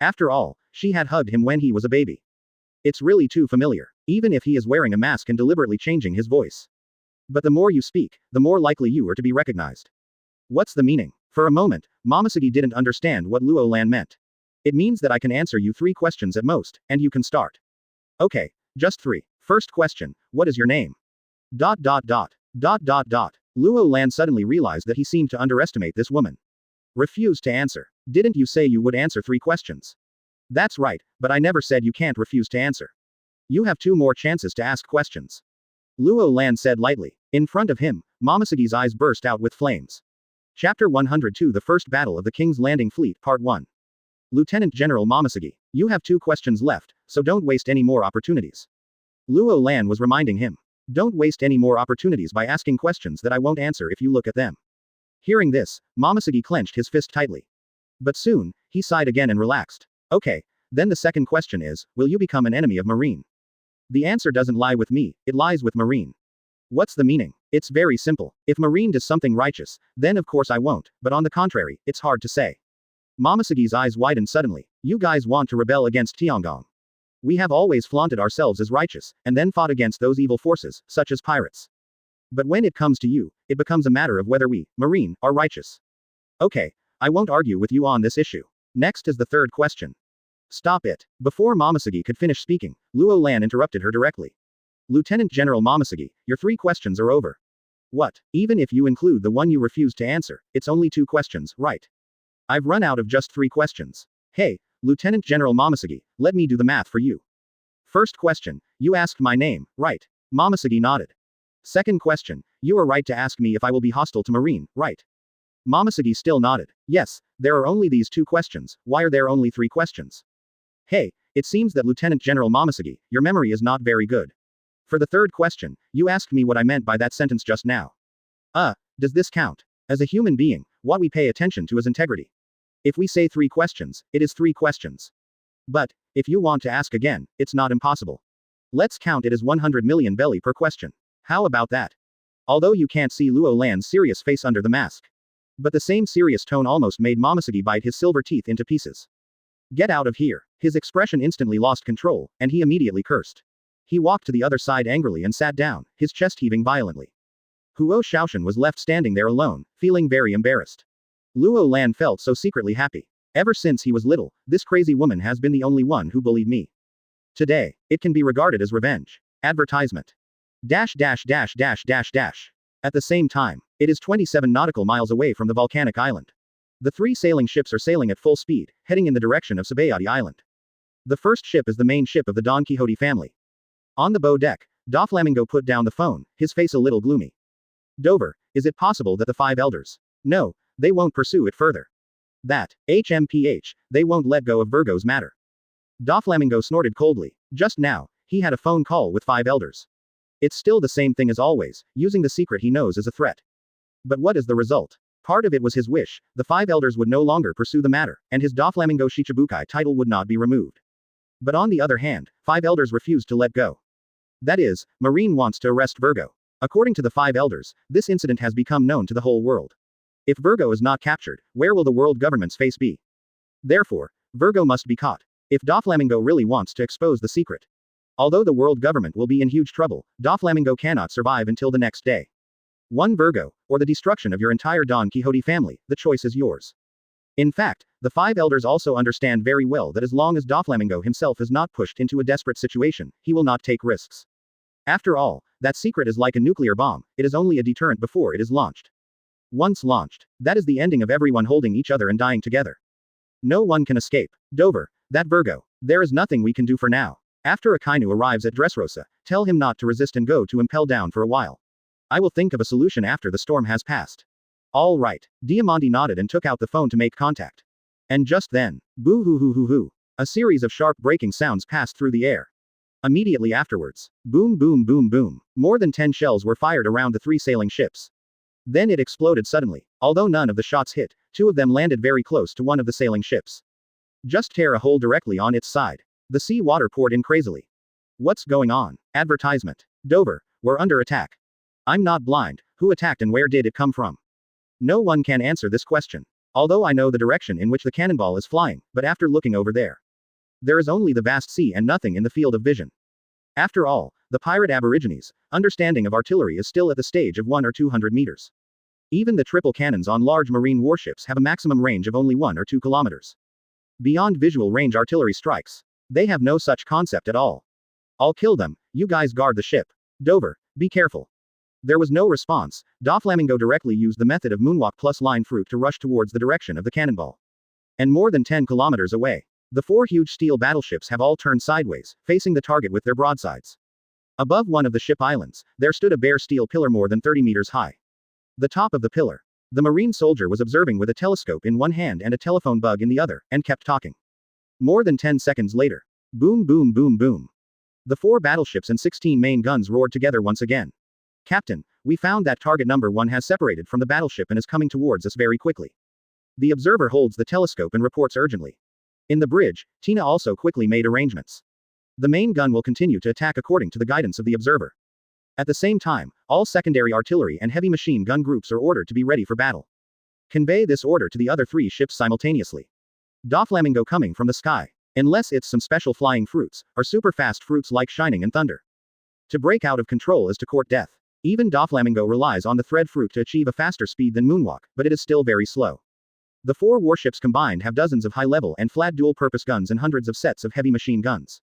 After all, she had hugged him when he was a baby. It's really too familiar, even if he is wearing a mask and deliberately changing his voice. But the more you speak, the more likely you are to be recognized. What's the meaning? For a moment, Momosugi didn't understand what Luo Lan meant. It means that I can answer you 3 questions at most, and you can start. Okay, just 3. First question, what is your name? ... Luo Lan suddenly realized that he seemed to underestimate this woman. Refused to answer. Didn't you say you would answer 3 questions? That's right, but I never said you can't refuse to answer. You have 2 more chances to ask questions. Luo Lan said lightly. In front of him, Momosugi's eyes burst out with flames. Chapter 102 The First Battle of the King's Landing Fleet Part 1. Lieutenant General Momosugi, you have 2 questions left, so don't waste any more opportunities. Luo Lan was reminding him. Don't waste any more opportunities by asking questions that I won't answer if you look at them. Hearing this, Momosugi clenched his fist tightly. But soon, he sighed again and relaxed. Okay, then the second question is, will you become an enemy of Marine? The answer doesn't lie with me, it lies with Marine. What's the meaning? It's very simple. If Marine does something righteous, then of course I won't, but on the contrary, it's hard to say. Momosugi's eyes widened suddenly. You guys want to rebel against Tiangong. We have always flaunted ourselves as righteous, and then fought against those evil forces, such as pirates. But when it comes to you, it becomes a matter of whether we, Marine, are righteous. Okay, I won't argue with you on this issue. Next is the third question. Stop it. Before Momosugi could finish speaking, Luo Lan interrupted her directly. Lieutenant General Momosugi, your 3 questions are over. What? Even if you include the one you refused to answer, it's only 2 questions, right? I've run out of just 3 questions. Hey, Lieutenant General Momosugi, let me do the math for you. First question, you asked my name, right? Momosugi nodded. Second question, you are right to ask me if I will be hostile to Marine, right? Momosugi still nodded. Yes, there are only these 2 questions, why are there only 3 questions? Hey, it seems that Lieutenant General Momosugi, your memory is not very good. For the third question, you asked me what I meant by that sentence just now. Does this count? As a human being, what we pay attention to is integrity. If we say 3 questions, it is 3 questions. But, if you want to ask again, it's not impossible. Let's count it as 100 million belly per question. How about that? Although you can't see Luo Lan's serious face under the mask. But the same serious tone almost made Momosugi bite his silver teeth into pieces. Get out of here. His expression instantly lost control, and he immediately cursed. He walked to the other side angrily and sat down, his chest heaving violently. Huo Shaoshan was left standing there alone, feeling very embarrassed. Luo Lan felt so secretly happy. Ever since he was little, this crazy woman has been the only one who bullied me. Today, it can be regarded as revenge. Advertisement. Dash dash dash dash dash dash. At the same time, it is 27 nautical miles away from the volcanic island. The 3 sailing ships are sailing at full speed, heading in the direction of Sabayati Island. The first ship is the main ship of the Don Quixote family. On the bow deck, Doflamingo put down the phone, his face a little gloomy. Dover, is it possible that the 5 elders? No, they won't pursue it further. That, HMPH, they won't let go of Virgo's matter. Doflamingo snorted coldly. Just now, he had a phone call with 5 elders. It's still the same thing as always, using the secret he knows as a threat. But what is the result? Part of it was his wish, the 5 elders would no longer pursue the matter, and his Doflamingo Shichibukai title would not be removed. But on the other hand, 5 elders refused to let go. That is, Marine wants to arrest Virgo. According to the 5 elders, this incident has become known to the whole world. If Virgo is not captured, where will the world government's face be? Therefore, Virgo must be caught. If Doflamingo really wants to expose the secret. Although the world government will be in huge trouble, Doflamingo cannot survive until the next day. 1 Virgo, or the destruction of your entire Don Quixote family, the choice is yours. In fact, the 5 elders also understand very well that as long as Doflamingo himself is not pushed into a desperate situation, he will not take risks. After all, that secret is like a nuclear bomb, it is only a deterrent before it is launched. Once launched, that is the ending of everyone holding each other and dying together. No one can escape. Dover, that Virgo, there is nothing we can do for now. After Akainu arrives at Dressrosa, tell him not to resist and go to impel down for a while. I will think of a solution after the storm has passed. All right. Diamante nodded and took out the phone to make contact. And just then, boo-hoo-hoo-hoo-hoo. A series of sharp breaking sounds passed through the air. Immediately afterwards, boom boom boom boom, more than 10 shells were fired around the 3 sailing ships. Then it exploded suddenly. Although none of the shots hit, 2 of them landed very close to one of the sailing ships. Just tear a hole directly on its side. The sea water poured in crazily. What's going on? Advertisement. Dover, we're under attack. I'm not blind, who attacked and where did it come from? No one can answer this question. Although I know the direction in which the cannonball is flying, but after looking over there is only the vast sea and nothing in the field of vision. After all, the pirate aborigines' understanding of artillery is still at the stage of 1 or 200 meters. Even the triple cannons on large marine warships have a maximum range of only 1 or 2 kilometers. Beyond visual range artillery strikes, they have no such concept at all. I'll kill them, you guys guard the ship. Dover, be careful. There was no response. Doflamingo directly used the method of moonwalk plus line fruit to rush towards the direction of the cannonball. And more than 10 kilometers away, the 4 huge steel battleships have all turned sideways, facing the target with their broadsides. Above one of the ship islands, there stood a bare steel pillar more than 30 meters high. The top of the pillar. The marine soldier was observing with a telescope in one hand and a telephone bug in the other, and kept talking. More than 10 seconds later. Boom boom boom boom. The 4 battleships and 16 main guns roared together once again. Captain, we found that target number 1 has separated from the battleship and is coming towards us very quickly. The observer holds the telescope and reports urgently. In the bridge, Tina also quickly made arrangements. The main gun will continue to attack according to the guidance of the observer. At the same time, all secondary artillery and heavy machine gun groups are ordered to be ready for battle. Convey this order to the other 3 ships simultaneously. Doflamingo coming from the sky. Unless it's some special flying fruits, or super fast fruits like Shining and Thunder. To break out of control is to court death. Even Doflamingo relies on the thread fruit to achieve a faster speed than Moonwalk, but it is still very slow. The 4 warships combined have dozens of high-level and flat dual-purpose guns and hundreds of sets of heavy machine guns.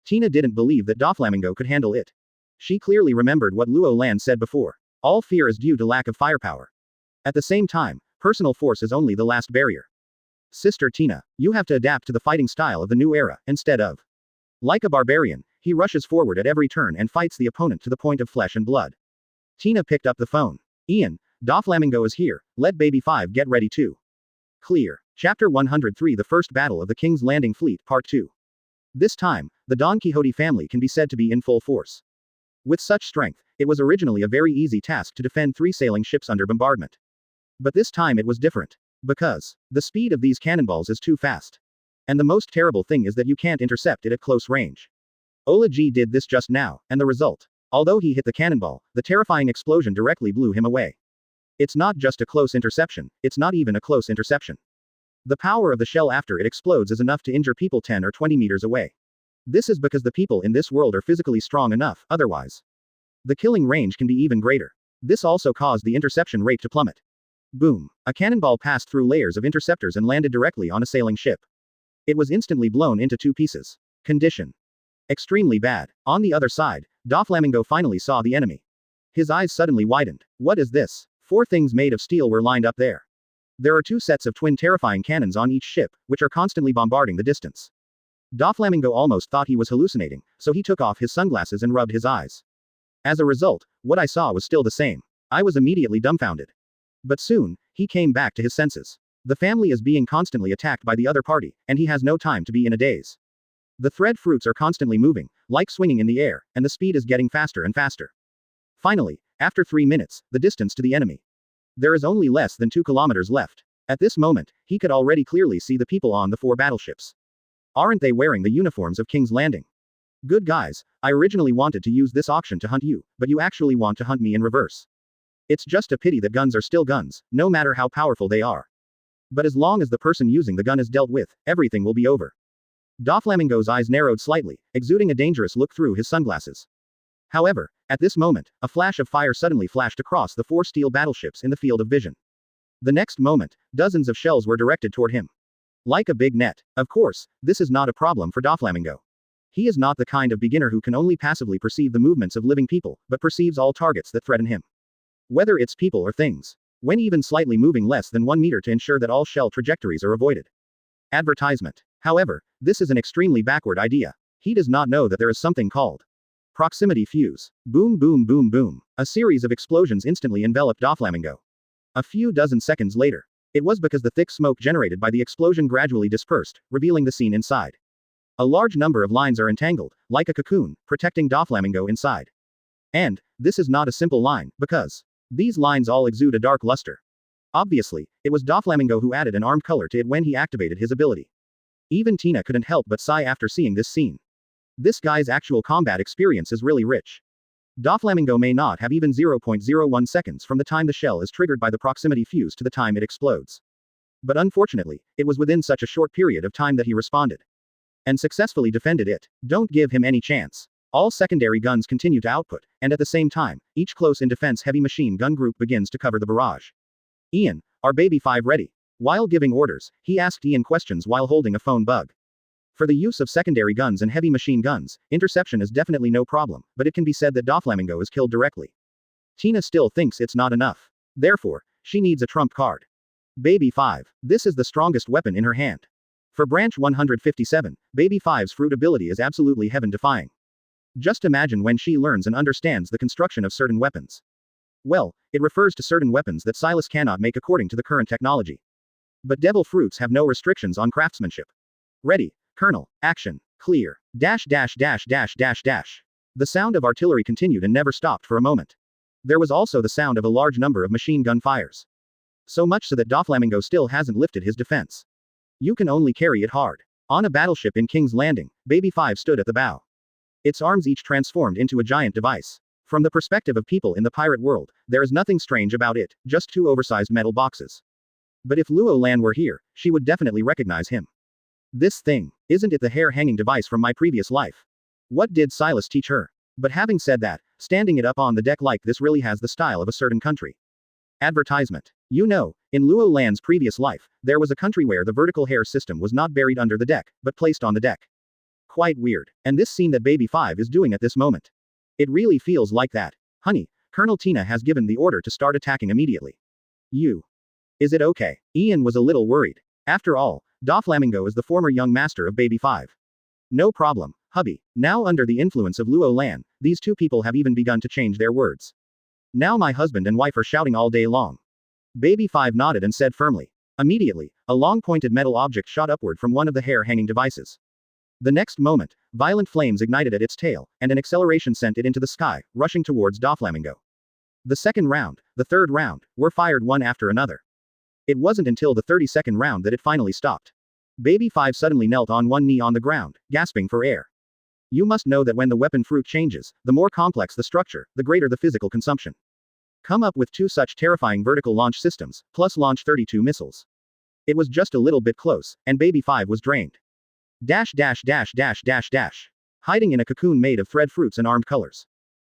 Tina didn't believe that Doflamingo could handle it. She clearly remembered what Luo Lan said before. All fear is due to lack of firepower. At the same time, personal force is only the last barrier. Sister Tina, you have to adapt to the fighting style of the new era, instead of. Like a barbarian, he rushes forward at every turn and fights the opponent to the point of flesh and blood. Tina picked up the phone. Ian, Doflamingo is here, let Baby 5 get ready too. Clear. Chapter 103 The First Battle of the King's Landing Fleet Part 2. This time, the Don Quixote family can be said to be in full force. With such strength, it was originally a very easy task to defend 3 sailing ships under bombardment. But this time it was different. Because the speed of these cannonballs is too fast. And the most terrible thing is that you can't intercept it at close range. Ola G did this just now, and the result. Although he hit the cannonball, the terrifying explosion directly blew him away. It's not just a close interception, it's not even a close interception. The power of the shell after it explodes is enough to injure people 10 or 20 meters away. This is because the people in this world are physically strong enough, otherwise. The killing range can be even greater. This also caused the interception rate to plummet. Boom. A cannonball passed through layers of interceptors and landed directly on a sailing ship. It was instantly blown into 2 pieces. Condition: extremely bad. On the other side, Doflamingo finally saw the enemy. His eyes suddenly widened. What is this? 4 things made of steel were lined up there. There are 2 sets of twin terrifying cannons on each ship, which are constantly bombarding the distance. Doflamingo almost thought he was hallucinating, so he took off his sunglasses and rubbed his eyes. As a result, what I saw was still the same. I was immediately dumbfounded. But soon, he came back to his senses. The family is being constantly attacked by the other party, and he has no time to be in a daze. The thread fruits are constantly moving, like swinging in the air, and the speed is getting faster and faster. Finally, after 3 minutes, the distance to the enemy. There is only less than 2 kilometers left. At this moment, he could already clearly see the people on the 4 battleships. Aren't they wearing the uniforms of King's Landing? Good guys, I originally wanted to use this auction to hunt you, but you actually want to hunt me in reverse. It's just a pity that guns are still guns, no matter how powerful they are. But as long as the person using the gun is dealt with, everything will be over. Doflamingo's eyes narrowed slightly, exuding a dangerous look through his sunglasses. However, at this moment, a flash of fire suddenly flashed across the 4 steel battleships in the field of vision. The next moment, dozens of shells were directed toward him. Like a big net. Of course, this is not a problem for Doflamingo. He is not the kind of beginner who can only passively perceive the movements of living people, but perceives all targets that threaten him. Whether it's people or things. When even slightly moving less than 1 meter to ensure that all shell trajectories are avoided. Advertisement. However, this is an extremely backward idea. He does not know that there is something called proximity fuse. Boom boom boom boom. A series of explosions instantly enveloped Doflamingo. A few dozen seconds later. It was because the thick smoke generated by the explosion gradually dispersed, revealing the scene inside. A large number of lines are entangled, like a cocoon, protecting Doflamingo inside. And, this is not a simple line, because these lines all exude a dark luster. Obviously, it was Doflamingo who added an armed color to it when he activated his ability. Even Tina couldn't help but sigh after seeing this scene. This guy's actual combat experience is really rich. Doflamingo may not have even 0.01 seconds from the time the shell is triggered by the proximity fuse to the time it explodes. But unfortunately, it was within such a short period of time that he responded. And successfully defended it. Don't give him any chance. All secondary guns continue to output, and at the same time, each close-in defense heavy machine gun group begins to cover the barrage. Ian, are Baby 5 ready? While giving orders, he asked Ian questions while holding a phone bug. For the use of secondary guns and heavy machine guns, interception is definitely no problem, but it can be said that Doflamingo is killed directly. Tina still thinks it's not enough. Therefore, she needs a trump card. Baby 5. This is the strongest weapon in her hand. For branch 157, Baby 5's fruit ability is absolutely heaven-defying. Just imagine when she learns and understands the construction of certain weapons. Well, it refers to certain weapons that Silas cannot make according to the current technology. But devil fruits have no restrictions on craftsmanship. Ready, Colonel, action, clear, dash dash dash dash dash dash. The sound of artillery continued and never stopped for a moment. There was also the sound of a large number of machine gun fires. So much so that Doflamingo still hasn't lifted his defense. You can only carry it hard. On a battleship in King's Landing, Baby 5 stood at the bow. Its arms each transformed into a giant device. From the perspective of people in the pirate world, there is nothing strange about it, just 2 oversized metal boxes. But if Luo Lan were here, she would definitely recognize him. This thing, isn't it the hair-hanging device from my previous life? What did Silas teach her? But having said that, standing it up on the deck like this really has the style of a certain country. Advertisement. You know, in Luo Lan's previous life, there was a country where the vertical hair system was not buried under the deck, but placed on the deck. Quite weird. And this scene that Baby 5 is doing at this moment. It really feels like that. Honey, Colonel Tina has given the order to start attacking immediately. Is it okay? Ian was a little worried. After all, Doflamingo is the former young master of Baby 5. No problem, hubby. Now under the influence of Luo Lan, these 2 people have even begun to change their words. Now my husband and wife are shouting all day long. Baby 5 nodded and said firmly. Immediately, a long pointed metal object shot upward from one of the hair-hanging devices. The next moment, violent flames ignited at its tail, and an acceleration sent it into the sky, rushing towards Doflamingo. The second round, the third round, were fired one after another. It wasn't until the 32nd round that it finally stopped. Baby 5 suddenly knelt on one knee on the ground, gasping for air. You must know that when the weapon fruit changes, the more complex the structure, the greater the physical consumption. Come up with 2 such terrifying vertical launch systems, plus launch 32 missiles. It was just a little bit close, and Baby 5 was drained. Dash dash dash dash dash dash. hiding in a cocoon made of thread fruits and armed colors.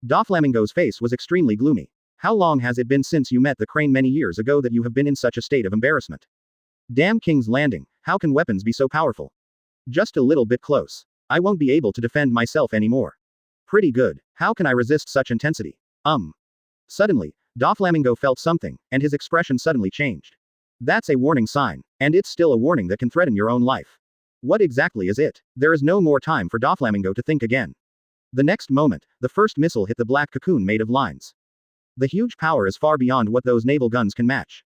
Doflamingo's face was extremely gloomy. How long has it been since you met the crane many years ago that you have been in such a state of embarrassment? Damn King's Landing, how can weapons be so powerful? Just a little bit close. I won't be able to defend myself anymore. Pretty good. How can I resist such intensity? Suddenly, Doflamingo felt something, and his expression suddenly changed. That's a warning sign, and it's still a warning that can threaten your own life. What exactly is it? There is no more time for Doflamingo to think again. The next moment, the first missile hit the black cocoon made of lines. The huge power is far beyond what those naval guns can match.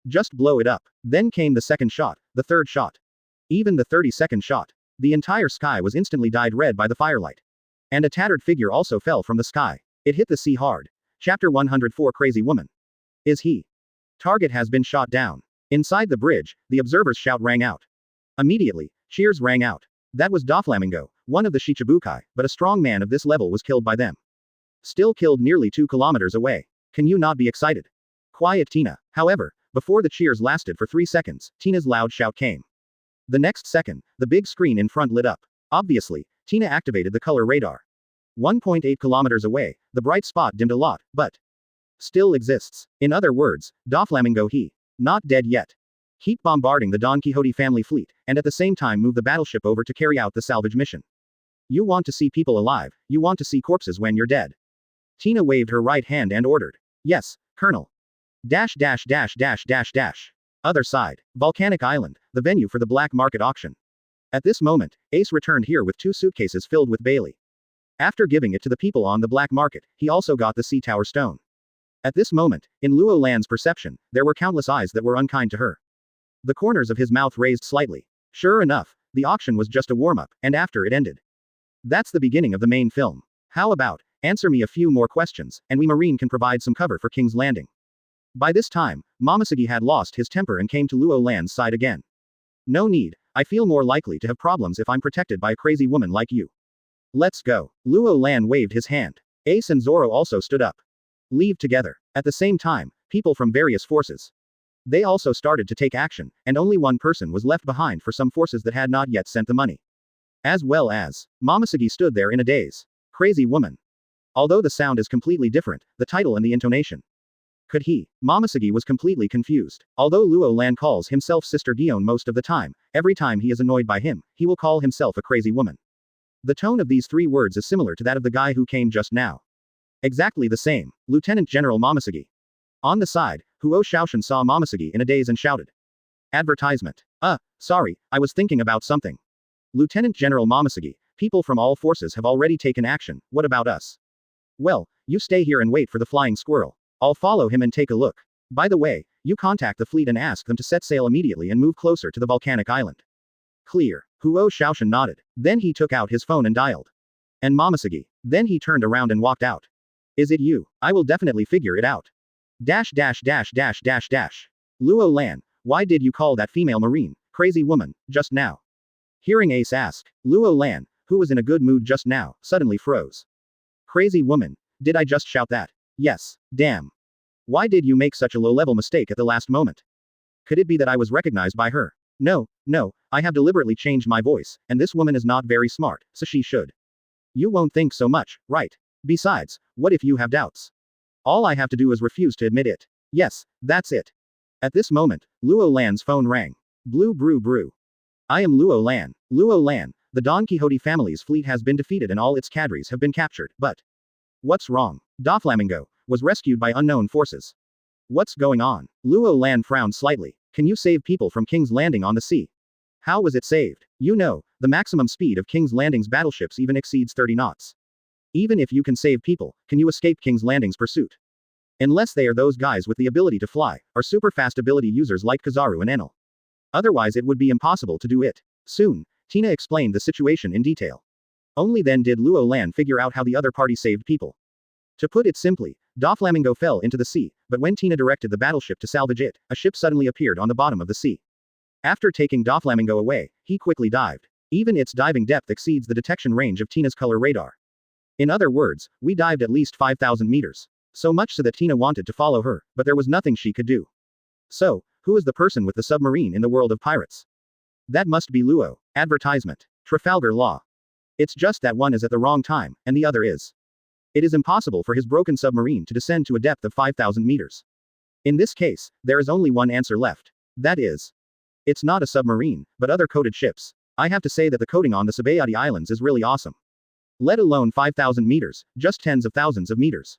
Just blow it up. Then came the second shot, the third shot. Even the 32nd shot. The entire sky was instantly dyed red by the firelight. And a tattered figure also fell from the sky. It hit the sea hard. Chapter 104 Crazy Woman. Is he? Target has been shot down. Inside the bridge, the observer's shout rang out. Immediately, cheers rang out. That was Doflamingo, one of the Shichibukai, but a strong man of this level was killed by them. Still killed nearly 2 kilometers away. Can you not be excited? Quiet Tina. However, before the cheers lasted for 3 seconds, Tina's loud shout came. The next second, the big screen in front lit up. Obviously, Tina activated the color radar. 1.8 kilometers away, the bright spot dimmed a lot, but still exists. In other words, Doflamingo he. Not dead yet. Keep bombarding the Don Quixote family fleet, and at the same time move the battleship over to carry out the salvage mission. You want to see people alive, you want to see corpses when you're dead. Tina waved her right hand and ordered. Yes, Colonel. Dash dash dash dash dash dash. Other side, Volcanic Island, the venue for the black market auction. At this moment, Ace returned here with 2 suitcases filled with Bailey. After giving it to the people on the black market, he also got the Sea Tower Stone. At this moment, in Luo Lan's perception, there were countless eyes that were unkind to her. The corners of his mouth raised slightly. Sure enough, the auction was just a warm-up, and after it ended. That's the beginning of the main film. How about, answer me a few more questions, and we Marine can provide some cover for King's Landing. By this time, Momosuke had lost his temper and came to Luo Lan's side again. No need, I feel more likely to have problems if I'm protected by a crazy woman like you. Let's go. Luo Lan waved his hand. Ace and Zoro also stood up. Leave together. At the same time, people from various forces. They also started to take action, and only one person was left behind for some forces that had not yet sent the money. As well as, Momosuke stood there in a daze. Crazy woman. Although the sound is completely different, the title and the intonation. Could he? Momosuke was completely confused. Although Luo Lan calls himself Sister Gion most of the time, every time he is annoyed by him, he will call himself a crazy woman. The tone of these 3 words is similar to that of the guy who came just now. Exactly the same. Lieutenant General Momosuke. On the side, Huo Shaoshan saw Momosuke in a daze and shouted. Advertisement. Sorry, I was thinking about something. Lieutenant General Momosuke, people from all forces have already taken action, what about us? Well, you stay here and wait for the flying squirrel. I'll follow him and take a look. By the way, you contact the fleet and ask them to set sail immediately and move closer to the volcanic island. Clear. Huo Shaoshan nodded. Then he took out his phone and dialed. And Momosuke. Then he turned around and walked out. Is it you? I will definitely figure it out. Dash dash dash dash dash dash. Luo Lan, why did you call that female Marine, crazy woman, just now? Hearing Ace ask, Luo Lan, who was in a good mood just now, suddenly froze. Crazy woman, did I just shout that? Yes, damn. Why did you make such a low-level mistake at the last moment? Could it be that I was recognized by her? No, I have deliberately changed my voice, and this woman is not very smart, so she should. You won't think so much, right? Besides, what if you have doubts? All I have to do is refuse to admit it. Yes, that's it. At this moment, Luo Lan's phone rang. Blue brew brew. I am Luo Lan. Luo Lan, the Don Quixote family's fleet has been defeated and all its cadres have been captured, but what's wrong? Doflamingo was rescued by unknown forces. What's going on? Luo Lan frowned slightly. Can you save people from King's Landing on the sea? How was it saved? You know, the maximum speed of King's Landing's battleships even exceeds 30 knots. Even if you can save people, can you escape King's Landing's pursuit? Unless they are those guys with the ability to fly, or super fast ability users like Kizaru and Enel. Otherwise it would be impossible to do it. Soon, Tina explained the situation in detail. Only then did Luo Lan figure out how the other party saved people. To put it simply, Doflamingo fell into the sea, but when Tina directed the battleship to salvage it, a ship suddenly appeared on the bottom of the sea. After taking Doflamingo away, he quickly dived. Even its diving depth exceeds the detection range of Tina's color radar. In other words, we dived at least 5,000 meters. So much so that Tina wanted to follow her, but there was nothing she could do. So, who is the person with the submarine in the world of pirates? That must be Luo. Advertisement. Trafalgar Law. It's just that one is at the wrong time, and the other is. It is impossible for his broken submarine to descend to a depth of 5,000 meters. In this case, there is only one answer left. That is. It's not a submarine, but other coated ships. I have to say that the coating on the Sabayati Islands is really awesome. Let alone 5,000 meters, just tens of thousands of meters.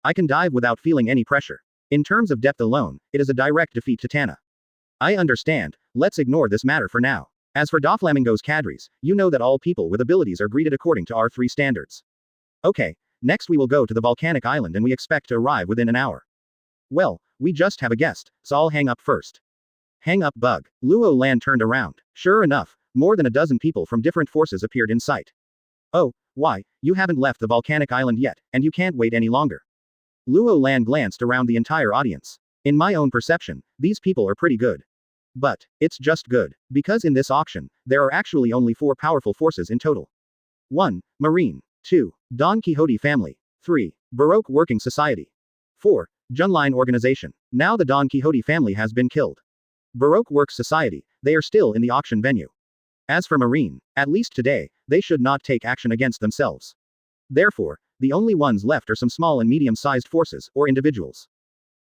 I can dive without feeling any pressure. In terms of depth alone, it is a direct defeat to Tana. I understand, let's ignore this matter for now. As for Doflamingo's cadres, you know that all people with abilities are greeted according to R3 standards. Okay, next we will go to the volcanic island and we expect to arrive within an hour. Well, we just have a guest, so I'll hang up first. Hang up bug. Luo Lan turned around. Sure enough, more than a dozen people from different forces appeared in sight. Oh, why, you haven't left the volcanic island yet, and you can't wait any longer. Luo Lan glanced around the entire audience. In my own perception, these people are pretty good. But, it's just good, because in this auction, there are actually only 4 powerful forces in total. 1. Marine. 2. Don Quixote family. 3. Baroque Working Society. 4. Junline Organization. Now the Don Quixote family has been killed. Baroque Works Society, they are still in the auction venue. As for Marine, at least today, they should not take action against themselves. Therefore, the only ones left are some small and medium-sized forces, or individuals.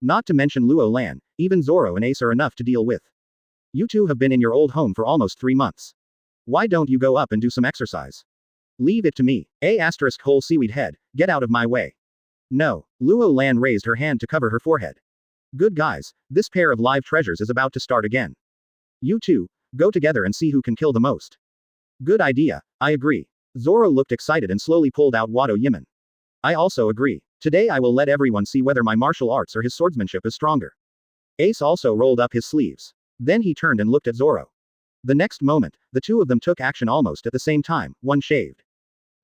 Not to mention Luo Lan, even Zoro and Ace are enough to deal with. You two have been in your old home for almost 3 months. Why don't you go up and do some exercise? Leave it to me. Whole seaweed head, get out of my way. No. Luo Lan raised her hand to cover her forehead. Good guys, this pair of live treasures is about to start again. You two, go together and see who can kill the most. Good idea, I agree. Zoro looked excited and slowly pulled out Wado Yiman. I also agree. Today I will let everyone see whether my martial arts or his swordsmanship is stronger. Ace also rolled up his sleeves. Then he turned and looked at Zoro. The next moment, the two of them took action almost at the same time, one shaved.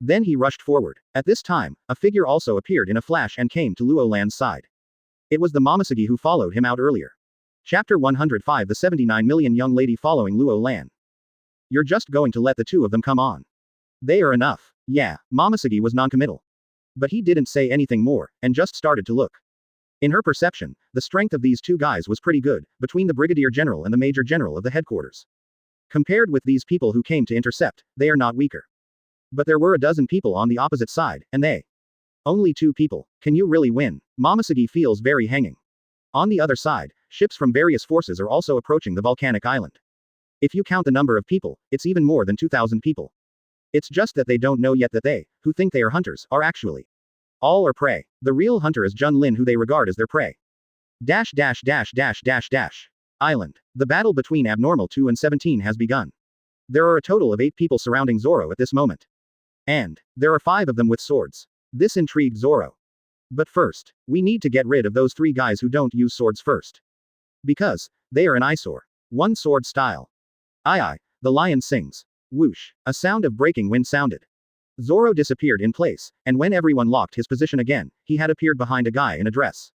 Then he rushed forward. At this time, a figure also appeared in a flash and came to Luo Lan's side. It was the Momosuke who followed him out earlier. Chapter 105 The 79 million young lady following Luo Lan. You're just going to let the two of them come on. They are enough. Yeah, Momosuke was noncommittal. But he didn't say anything more, and just started to look. In her perception, the strength of these two guys was pretty good, between the Brigadier General and the Major General of the headquarters. Compared with these people who came to intercept, they are not weaker. But there were a dozen people on the opposite side, and they. Only 2 people. Can you really win? Momosuke feels very hanging. On the other side, ships from various forces are also approaching the volcanic island. If you count the number of people, it's even more than 2,000 people. It's just that they don't know yet that they, who think they are hunters, are actually. All are prey. The real hunter is Jun Lin, who they regard as their prey. Island. The battle between Abnormal 2 and 17 has begun. There are a total of 8 people surrounding Zoro at this moment. And, there are 5 of them with swords. This intrigued Zoro. But first, we need to get rid of those 3 guys who don't use swords first. Because, they are an eyesore. One sword style. Aye, the lion sings. Whoosh. A sound of breaking wind sounded. Zoro disappeared in place, and when everyone locked his position again, he had appeared behind a guy in a dress.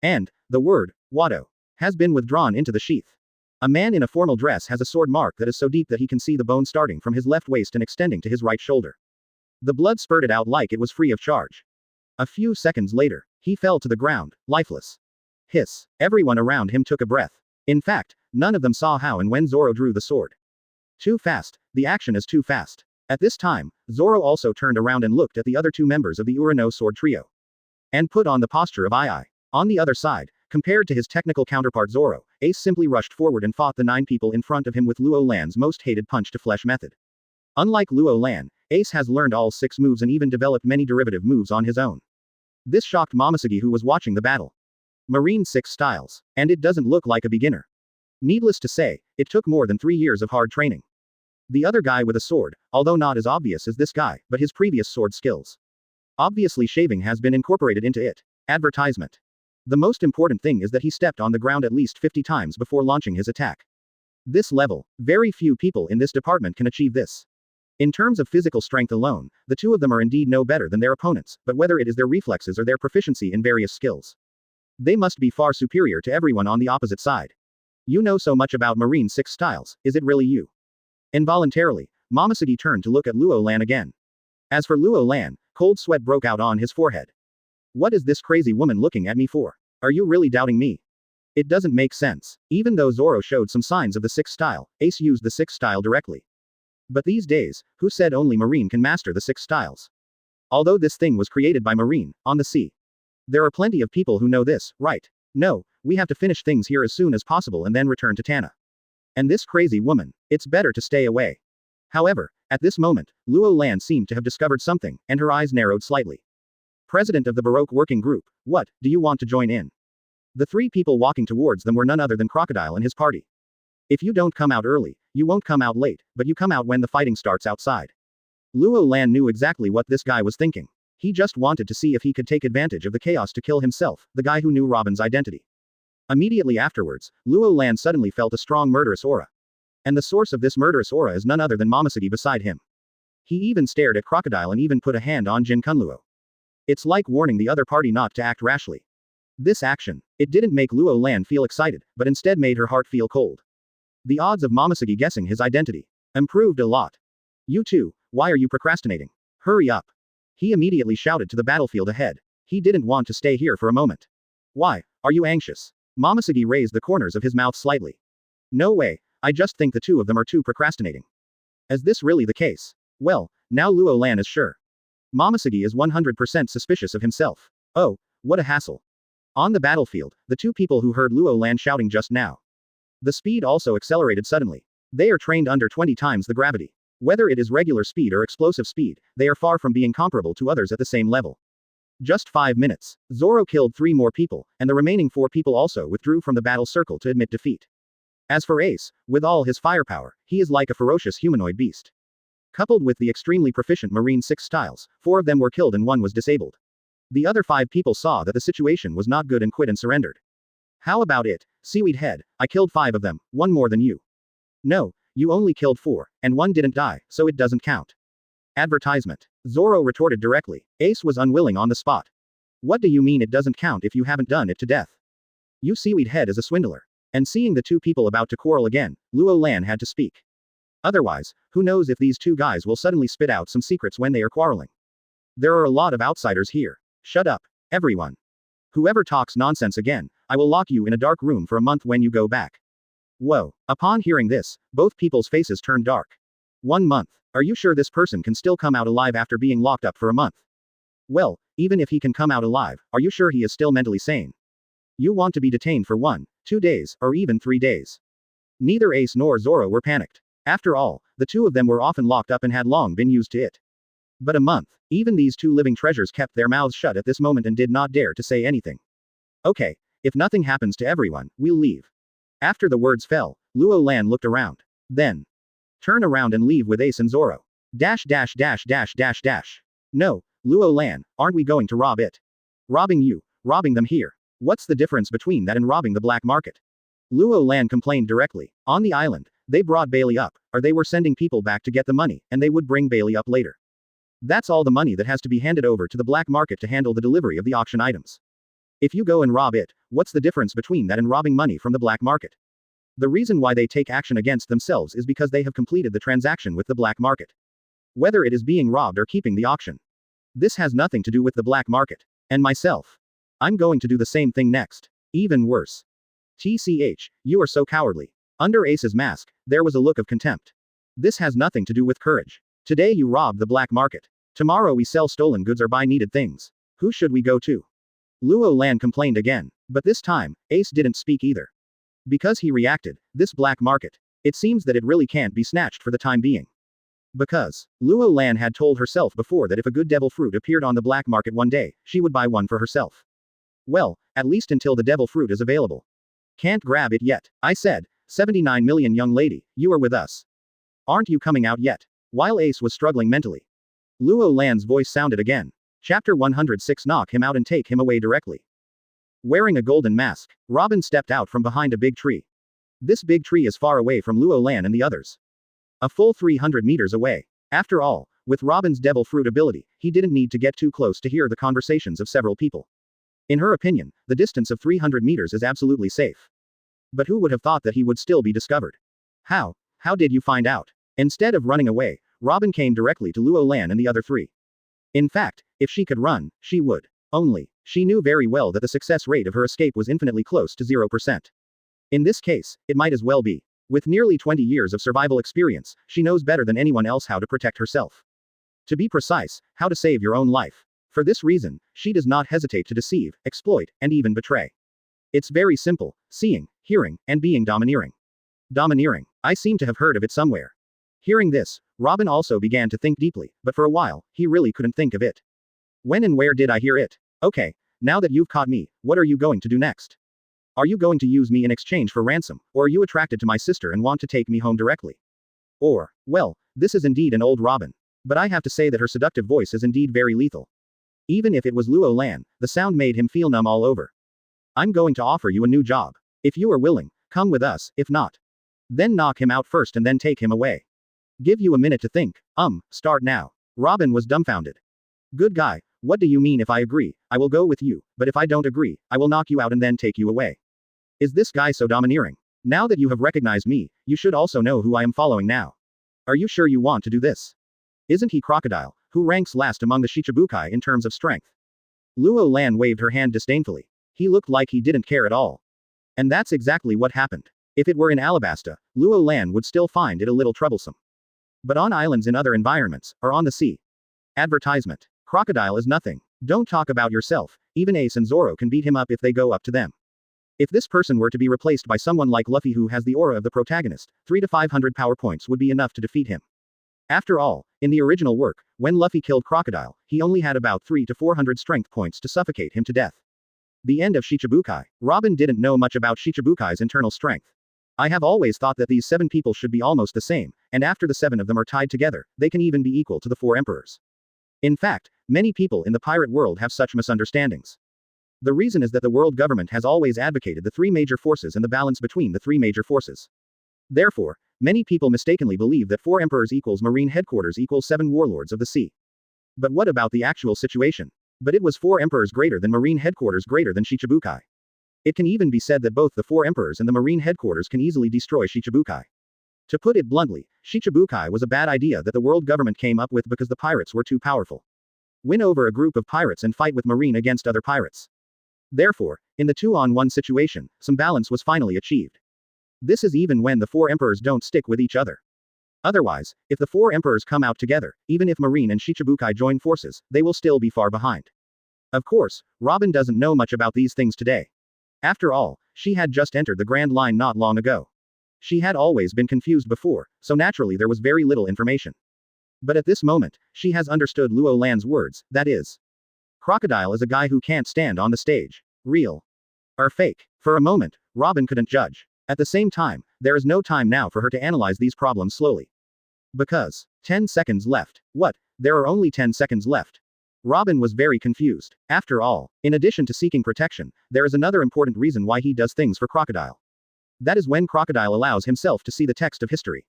And, the word, Wado, has been withdrawn into the sheath. A man in a formal dress has a sword mark that is so deep that he can see the bone starting from his left waist and extending to his right shoulder. The blood spurted out like it was free of charge. A few seconds later, he fell to the ground, lifeless. Hiss. Everyone around him took a breath. In fact, none of them saw how and when Zoro drew the sword. Too fast. The action is too fast. At this time, Zoro also turned around and looked at the other 2 members of the Urano sword trio. And put on the posture of Ai. On the other side, compared to his technical counterpart Zoro, Ace simply rushed forward and fought the 9 people in front of him with Luo Lan's most hated punch-to-flesh method. Unlike Luo Lan, Ace has learned all 6 moves and even developed many derivative moves on his own. This shocked Momosuke, who was watching the battle. Marine 6 styles. And it doesn't look like a beginner. Needless to say, it took more than 3 years of hard training. The other guy with a sword, although not as obvious as this guy, but his previous sword skills. Obviously shaving has been incorporated into it. Advertisement. The most important thing is that he stepped on the ground at least 50 times before launching his attack. This level, very few people in this department can achieve this. In terms of physical strength alone, the 2 of them are indeed no better than their opponents, but whether it is their reflexes or their proficiency in various skills, they must be far superior to everyone on the opposite side. You know so much about Marine 6 styles, is it really you? Involuntarily, Momosuke turned to look at Luo Lan again. As for Luo Lan, cold sweat broke out on his forehead. What is this crazy woman looking at me for? Are you really doubting me? It doesn't make sense. Even though Zoro showed some signs of the 6 style, Ace used the 6 style directly. But these days, who said only Marine can master the 6 styles? Although this thing was created by Marine, on the sea. There are plenty of people who know this, right? No, we have to finish things here as soon as possible and then return to Tana. And this crazy woman, it's better to stay away. However, at this moment, Luo Lan seemed to have discovered something, and her eyes narrowed slightly. President of the Baroque Working Group, what, do you want to join in? The 3 people walking towards them were none other than Crocodile and his party. If you don't come out early, you won't come out late, but you come out when the fighting starts outside. Luo Lan knew exactly what this guy was thinking. He just wanted to see if he could take advantage of the chaos to kill himself, the guy who knew Robin's identity. Immediately afterwards, Luo Lan suddenly felt a strong murderous aura. And the source of this murderous aura is none other than Momosuke beside him. He even stared at Crocodile and even put a hand on Jin Kunluo. It's like warning the other party not to act rashly. This action, it didn't make Luo Lan feel excited, but instead made her heart feel cold. The odds of Momosuke guessing his identity improved a lot. You two, why are you procrastinating? Hurry up. He immediately shouted to the battlefield ahead. He didn't want to stay here for a moment. Why, are you anxious? Momosuke raised the corners of his mouth slightly. No way, I just think the 2 of them are too procrastinating. Is this really the case? Well, now Luo Lan is sure. Momosuke is 100% suspicious of himself. Oh, what a hassle. On the battlefield, the 2 people who heard Luo Lan shouting just now. The speed also accelerated suddenly. They are trained under 20 times the gravity. Whether it is regular speed or explosive speed, they are far from being comparable to others at the same level. Just 5 minutes, Zoro killed 3 more people, and the remaining 4 people also withdrew from the battle circle to admit defeat. As for Ace, with all his firepower, he is like a ferocious humanoid beast. Coupled with the extremely proficient Marine 6 styles, 4 of them were killed and 1 was disabled. The other 5 people saw that the situation was not good and quit and surrendered. How about it, Seaweed Head, I killed 5 of them, 1 more than you. No, you only killed 4, and 1 didn't die, so it doesn't count. Advertisement. Zoro retorted directly. Ace was unwilling on the spot. What do you mean it doesn't count if you haven't done it to death? You Seaweed Head is a swindler. And seeing the 2 people about to quarrel again, Luo Lan had to speak. Otherwise, who knows if these 2 guys will suddenly spit out some secrets when they are quarreling. There are a lot of outsiders here. Shut up, everyone. Whoever talks nonsense again, I will lock you in a dark room for a month when you go back. Whoa. Upon hearing this, both people's faces turned dark. 1 month. Are you sure this person can still come out alive after being locked up for a month? Well, even if he can come out alive, are you sure he is still mentally sane? You want to be detained for 1, 2 days, or even 3 days. Neither Ace nor Zoro were panicked. After all, the 2 of them were often locked up and had long been used to it. But a month, even these 2 living treasures kept their mouths shut at this moment and did not dare to say anything. Okay, if nothing happens to everyone, we'll leave. After the words fell, Luo Lan looked around. Then, turn around and leave with Ace and Zoro. No, Luo Lan, aren't we going to rob it? Robbing you, robbing them here. What's the difference between that and robbing the black market? Luo Lan complained directly. On the island, they brought Bailey up, or they were sending people back to get the money, and they would bring Bailey up later. That's all the money that has to be handed over to the black market to handle the delivery of the auction items. If you go and rob it, what's the difference between that and robbing money from the black market? The reason why they take action against themselves is because they have completed the transaction with the black market. Whether it is being robbed or keeping the auction. This has nothing to do with the black market. And myself. I'm going to do the same thing next. Even worse. TCH, you are so cowardly. Under Ace's mask, there was a look of contempt. This has nothing to do with courage. Today you robbed the black market. Tomorrow we sell stolen goods or buy needed things. Who should we go to? Luo Lan complained again. But this time, Ace didn't speak either. Because he reacted, this black market. It seems that it really can't be snatched for the time being. Because, Luo Lan had told herself before that if a good devil fruit appeared on the black market one day, she would buy one for herself. Well, at least until the devil fruit is available. Can't grab it yet. I said, 79 million young lady, you are with us. Aren't you coming out yet? While Ace was struggling mentally. Luo Lan's voice sounded again. Chapter 106 Knock him out and take him away directly. Wearing a golden mask, Robin stepped out from behind a big tree. This big tree is far away from Luo Lan and the others. A full 300 meters away. After all, with Robin's devil fruit ability, he didn't need to get too close to hear the conversations of several people. In her opinion, the distance of 300 meters is absolutely safe. But who would have thought that he would still be discovered? How did you find out? Instead of running away, Robin came directly to Luo Lan and the other 3. In fact, if she could run, she would. Only, she knew very well that the success rate of her escape was infinitely close to 0%. In this case, it might as well be. With nearly 20 years of survival experience, she knows better than anyone else how to protect herself. To be precise, how to save your own life. For this reason, she does not hesitate to deceive, exploit, and even betray. It's very simple: seeing, hearing, and being domineering. Domineering. I seem to have heard of it somewhere. Hearing this, Robin also began to think deeply, but for a while, he really couldn't think of it. When and where did I hear it? Okay, now that you've caught me, what are you going to do next? Are you going to use me in exchange for ransom, or are you attracted to my sister and want to take me home directly? Or, well, this is indeed an old Robin. But I have to say that her seductive voice is indeed very lethal. Even if it was Luo Lan, the sound made him feel numb all over. I'm going to offer you a new job. If you are willing, come with us; if not, then knock him out first and then take him away. Give you a minute to think. Start now. Robin was dumbfounded. Good guy, what do you mean? If I agree, I will go with you, but if I don't agree, I will knock you out and then take you away. Is this guy so domineering? Now that you have recognized me, you should also know who I am following now. Are you sure you want to do this? Isn't he Crocodile, who ranks last among the Shichibukai in terms of strength? Luo Lan waved her hand disdainfully. He looked like he didn't care at all. And that's exactly what happened. If it were in Alabasta, Luo Lan would still find it a little troublesome. But on islands in other environments, or on the sea. Advertisement. Crocodile is nothing. Don't talk about yourself, even Ace and Zoro can beat him up if they go up to them. If this person were to be replaced by someone like Luffy who has the aura of the protagonist, 300 to 500 power points would be enough to defeat him. After all, in the original work, when Luffy killed Crocodile, he only had about 300 to 400 strength points to suffocate him to death. The end of Shichibukai. Robin didn't know much about Shichibukai's internal strength. I have always thought that these 7 people should be almost the same, and after the 7 of them are tied together, they can even be equal to the 4 emperors. In fact, many people in the pirate world have such misunderstandings. The reason is that the world government has always advocated the 3 major forces and the balance between the 3 major forces. Therefore, many people mistakenly believe that 4 emperors equals marine headquarters equals 7 warlords of the sea. But what about the actual situation? But it was 4 emperors greater than marine headquarters greater than Shichibukai. It can even be said that both the 4 emperors and the marine headquarters can easily destroy Shichibukai. To put it bluntly, Shichibukai was a bad idea that the world government came up with because the pirates were too powerful. Win over a group of pirates and fight with marine against other pirates. Therefore, in the 2-on-1 situation, some balance was finally achieved. This is even when the 4 emperors don't stick with each other. Otherwise, if the 4 emperors come out together, even if Marine and Shichibukai join forces, they will still be far behind. Of course, Robin doesn't know much about these things today. After all, she had just entered the Grand Line not long ago. She had always been confused before, so naturally there was very little information. But at this moment, she has understood Luo Lan's words, that is. Crocodile is a guy who can't stand on the stage. Real. Or fake. For a moment, Robin couldn't judge. At the same time, there is no time now for her to analyze these problems slowly. Because 10 seconds left. What? There are only 10 seconds left. Robin was very confused. After all, in addition to seeking protection, there is another important reason why he does things for Crocodile. That is when Crocodile allows himself to see the text of history.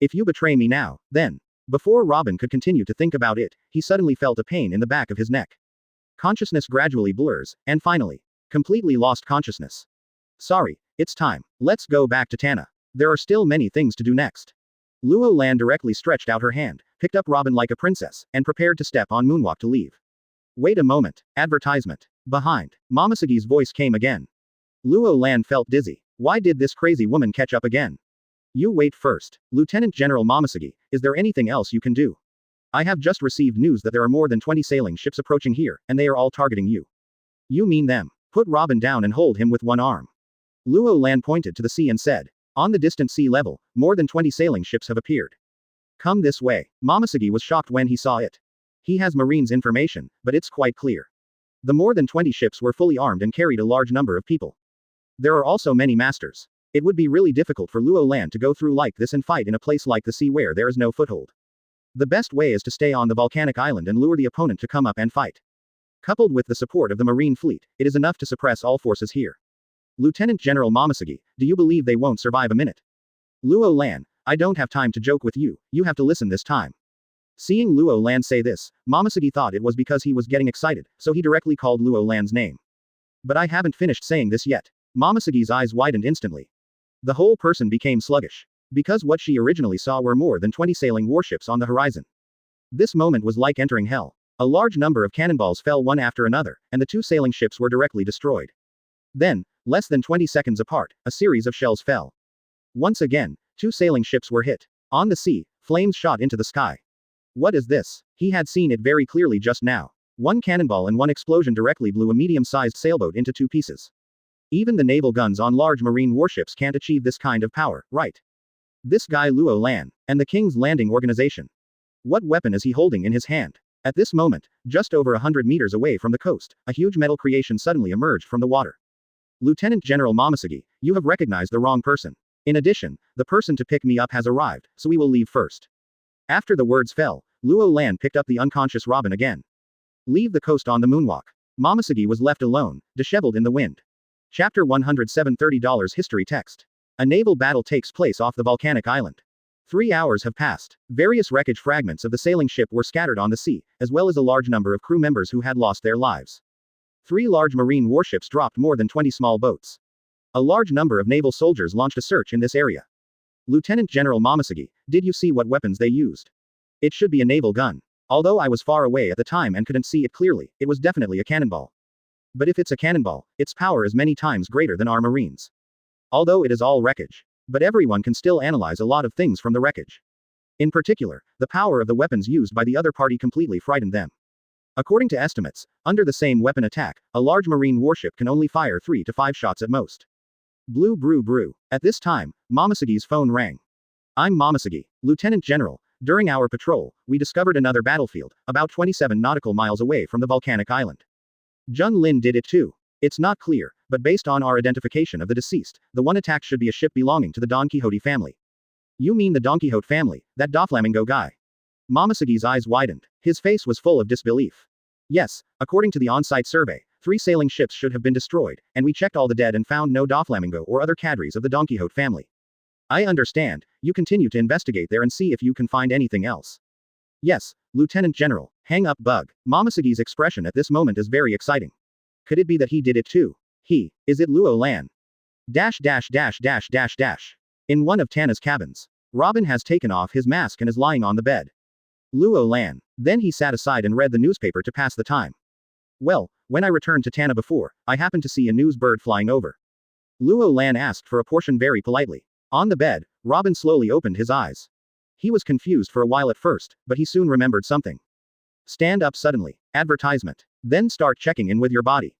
If you betray me now, then. Before Robin could continue to think about it, he suddenly felt a pain in the back of his neck. Consciousness gradually blurs, and finally, completely lost consciousness. Sorry, it's time. Let's go back to Tana. There are still many things to do next. Luo Lan directly stretched out her hand, picked up Robin like a princess, and prepared to step on moonwalk to leave. Wait a moment. Advertisement. Behind. Momosegi's voice came again. Luo Lan felt dizzy. Why did this crazy woman catch up again? You wait first. Lieutenant General Momosegi, is there anything else you can do? I have just received news that there are more than 20 sailing ships approaching here, and they are all targeting you. You mean them? Put Robin down and hold him with one arm. Luo Lan pointed to the sea and said. On the distant sea level, more than 20 sailing ships have appeared. Come this way. Momosegi was shocked when he saw it. He has Marine's information, but it's quite clear. The more than 20 ships were fully armed and carried a large number of people. There are also many masters. It would be really difficult for Luo Lan to go through like this and fight in a place like the sea where there is no foothold. The best way is to stay on the volcanic island and lure the opponent to come up and fight. Coupled with the support of the Marine fleet, it is enough to suppress all forces here. Lieutenant General Momosegi, do you believe they won't survive a minute? Luo Lan, I don't have time to joke with you, you have to listen this time. Seeing Luo Lan say this, Momosegi thought it was because he was getting excited, so he directly called Luo Lan's name. But I haven't finished saying this yet. Momosegi's eyes widened instantly. The whole person became sluggish. Because what she originally saw were more than 20 sailing warships on the horizon. This moment was like entering hell. A large number of cannonballs fell one after another, and the 2 sailing ships were directly destroyed. Then, less than 20 seconds apart, a series of shells fell. Once again, 2 sailing ships were hit. On the sea, flames shot into the sky. What is this? He had seen it very clearly just now. 1 cannonball and 1 explosion directly blew a medium-sized sailboat into 2 pieces. Even the naval guns on large marine warships can't achieve this kind of power, right? This guy Luo Lan, and the King's Landing organization. What weapon is he holding in his hand? At this moment, just over 100 meters away from the coast, a huge metal creation suddenly emerged from the water. Lieutenant General Momosugi, you have recognized the wrong person. In addition, the person to pick me up has arrived, so we will leave first. After the words fell, Luo Lan picked up the unconscious Robin again. Leave the coast on the moonwalk. Momosugi was left alone, disheveled in the wind. Chapter 107 $30 History Text. A naval battle takes place off the volcanic island. 3 hours have passed. Various wreckage fragments of the sailing ship were scattered on the sea, as well as a large number of crew members who had lost their lives. 3 large marine warships dropped more than 20 small boats. A large number of naval soldiers launched a search in this area. Lieutenant General Momosugi, did you see what weapons they used? It should be a naval gun. Although I was far away at the time and couldn't see it clearly, it was definitely a cannonball. But if it's a cannonball, its power is many times greater than our marines. Although it is all wreckage. But everyone can still analyze a lot of things from the wreckage. In particular, the power of the weapons used by the other party completely frightened them. According to estimates, under the same weapon attack, a large marine warship can only fire 3 to 5 shots at most. Blue brew brew. At this time, Momosugi's phone rang. I'm Momosugi, Lieutenant General. During our patrol, we discovered another battlefield, about 27 nautical miles away from the volcanic island. Jun Lin did it too. It's not clear, but based on our identification of the deceased, the one attack should be a ship belonging to the Donquixote family. You mean the Donquixote family, that Doflamingo guy? Momosugi's eyes widened. His face was full of disbelief. Yes, according to the on-site survey, 3 sailing ships should have been destroyed, and we checked all the dead and found no Doflamingo or other cadres of the Donquixote family. I understand, you continue to investigate there and see if you can find anything else. Yes, Lieutenant General, hang up bug. Momosugi's expression at this moment is very exciting. Could it be that he did it too? Is it Luo Lan? In one of Tana's cabins. Robin has taken off his mask and is lying on the bed. Luo Lan. Then he sat aside and read the newspaper to pass the time. Well, when I returned to Tana before, I happened to see a news bird flying over. Luo Lan asked for a portion very politely. On the bed, Robin slowly opened his eyes. He was confused for a while at first, but he soon remembered something. Stand up suddenly. Advertisement. Then start checking in with your body.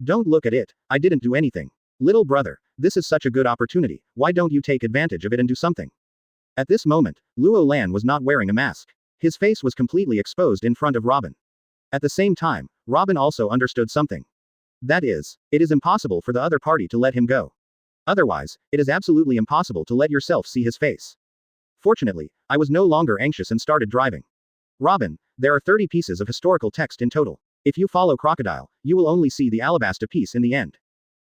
Don't look at it, I didn't do anything. Little brother, this is such a good opportunity, why don't you take advantage of it and do something? At this moment, Luo Lan was not wearing a mask. His face was completely exposed in front of Robin. At the same time, Robin also understood something. That is, it is impossible for the other party to let him go. Otherwise, it is absolutely impossible to let yourself see his face. Fortunately, I was no longer anxious and started driving. Robin, there are 30 pieces of historical text in total. If you follow Crocodile, you will only see the Alabasta piece in the end.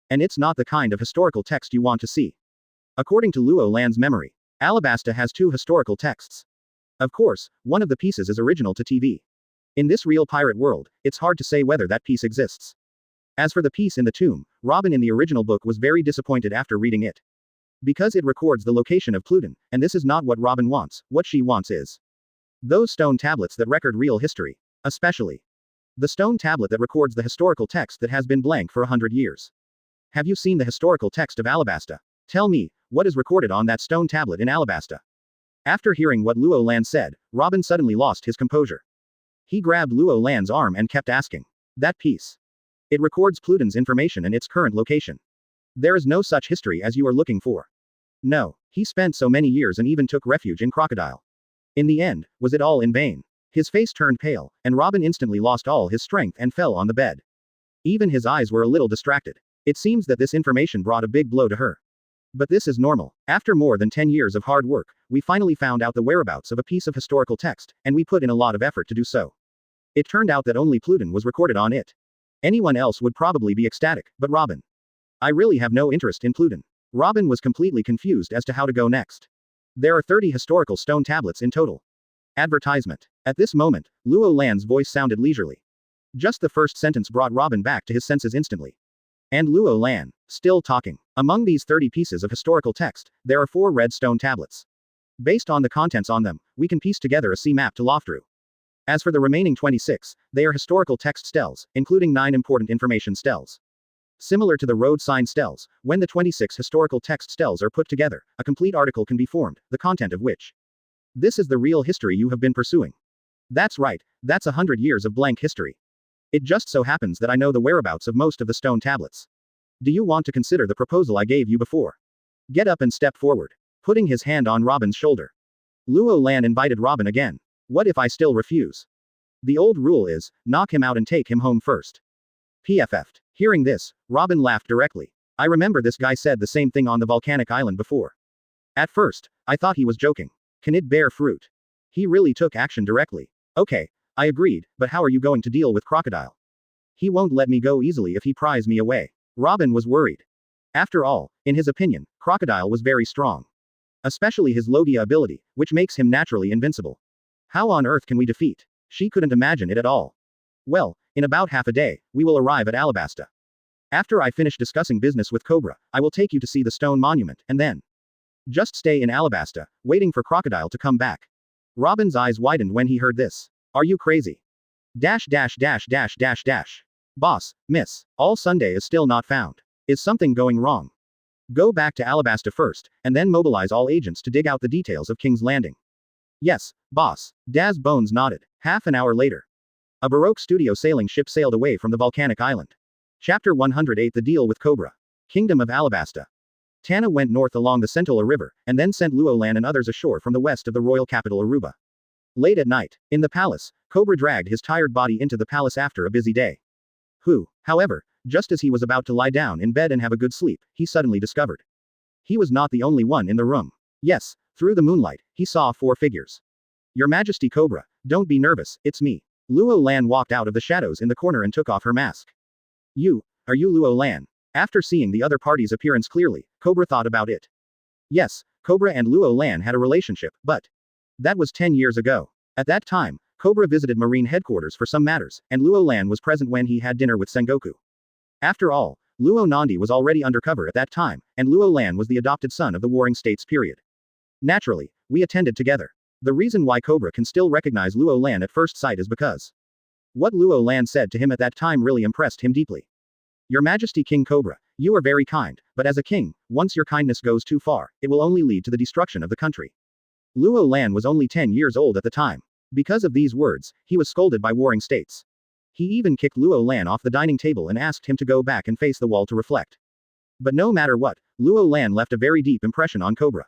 And it's not the kind of historical text you want to see. According to Luo Lan's memory, Alabasta has 2 historical texts. Of course, one of the pieces is original to TV. In this real pirate world, it's hard to say whether that piece exists. As for the piece in the tomb, Robin in the original book was very disappointed after reading it. Because it records the location of Pluton, and this is not what Robin wants, what she wants is those stone tablets that record real history. Especially the stone tablet that records the historical text that has been blank for 100 years. Have you seen the historical text of Alabasta? Tell me, what is recorded on that stone tablet in Alabasta? After hearing what Luo Lan said, Robin suddenly lost his composure. He grabbed Luo Lan's arm and kept asking. That piece. It records Pluton's information and its current location. There is no such history as you are looking for. No, he spent so many years and even took refuge in Crocodile. In the end, was it all in vain? His face turned pale, and Robin instantly lost all his strength and fell on the bed. Even his eyes were a little distracted. It seems that this information brought a big blow to her. But this is normal. After more than 10 years of hard work, we finally found out the whereabouts of a piece of historical text, and we put in a lot of effort to do so. It turned out that only Pluton was recorded on it. Anyone else would probably be ecstatic, but Robin. I really have no interest in Pluton. Robin was completely confused as to how to go next. There are 30 historical stone tablets in total. Advertisement. At this moment, Luo Lan's voice sounded leisurely. Just the first sentence brought Robin back to his senses instantly. And Luo Lan, still talking. Among these 30 pieces of historical text, there are 4 red stone tablets. Based on the contents on them, we can piece together a sea map to Loftru. As for the remaining 26, they are historical text steles, including 9 important information steles. Similar to the road sign stels, when the 26 historical text stels are put together, a complete article can be formed, the content of which. This is the real history you have been pursuing. That's right, that's 100 years of blank history. It just so happens that I know the whereabouts of most of the stone tablets. Do you want to consider the proposal I gave you before? Get up and step forward. Putting his hand on Robin's shoulder. Luo Lan invited Robin again. What if I still refuse? The old rule is, knock him out and take him home first. PFF'd. Hearing this, Robin laughed directly. I remember this guy said the same thing on the volcanic island before. At first, I thought he was joking. Can it bear fruit? He really took action directly. Okay, I agreed, but how are you going to deal with Crocodile? He won't let me go easily if he pries me away. Robin was worried. After all, in his opinion, Crocodile was very strong. Especially his Logia ability, which makes him naturally invincible. How on earth can we defeat? She couldn't imagine it at all. Well, in about half a day, we will arrive at Alabasta. After I finish discussing business with Cobra, I will take you to see the stone monument, and then. Just stay in Alabasta, waiting for Crocodile to come back. Robin's eyes widened when he heard this. Are you crazy? Dash dash dash dash dash dash. Boss, miss, all Sunday is still not found. Is something going wrong? Go back to Alabasta first, and then mobilize all agents to dig out the details of King's Landing. Yes, boss. Daz Bones nodded. Half an hour later. A Baroque studio sailing ship sailed away from the volcanic island. Chapter 108 The Deal with Cobra. Kingdom of Alabasta. Tana went north along the Sentola River, and then sent Luo Lan and others ashore from the west of the royal capital Aruba. Late at night, in the palace, Cobra dragged his tired body into the palace after a busy day. However, just as he was about to lie down in bed and have a good sleep, he suddenly discovered. He was not the only one in the room. Yes, through the moonlight, he saw 4 figures. Your Majesty Cobra, don't be nervous, it's me. Luo Lan walked out of the shadows in the corner and took off her mask. Are you Luo Lan? After seeing the other party's appearance clearly, Cobra thought about it. Yes, Cobra and Luo Lan had a relationship, but that was 10 years ago. At that time, Cobra visited Marine headquarters for some matters, and Luo Lan was present when he had dinner with Sengoku. After all, Luo Nandi was already undercover at that time, and Luo Lan was the adopted son of the Warring States period. Naturally, we attended together. The reason why Cobra can still recognize Luo Lan at first sight is because what Luo Lan said to him at that time really impressed him deeply. Your Majesty King Cobra, you are very kind, but as a king, once your kindness goes too far, it will only lead to the destruction of the country. Luo Lan was only 10 years old at the time. Because of these words, he was scolded by Warring States. He even kicked Luo Lan off the dining table and asked him to go back and face the wall to reflect. But no matter what, Luo Lan left a very deep impression on Cobra.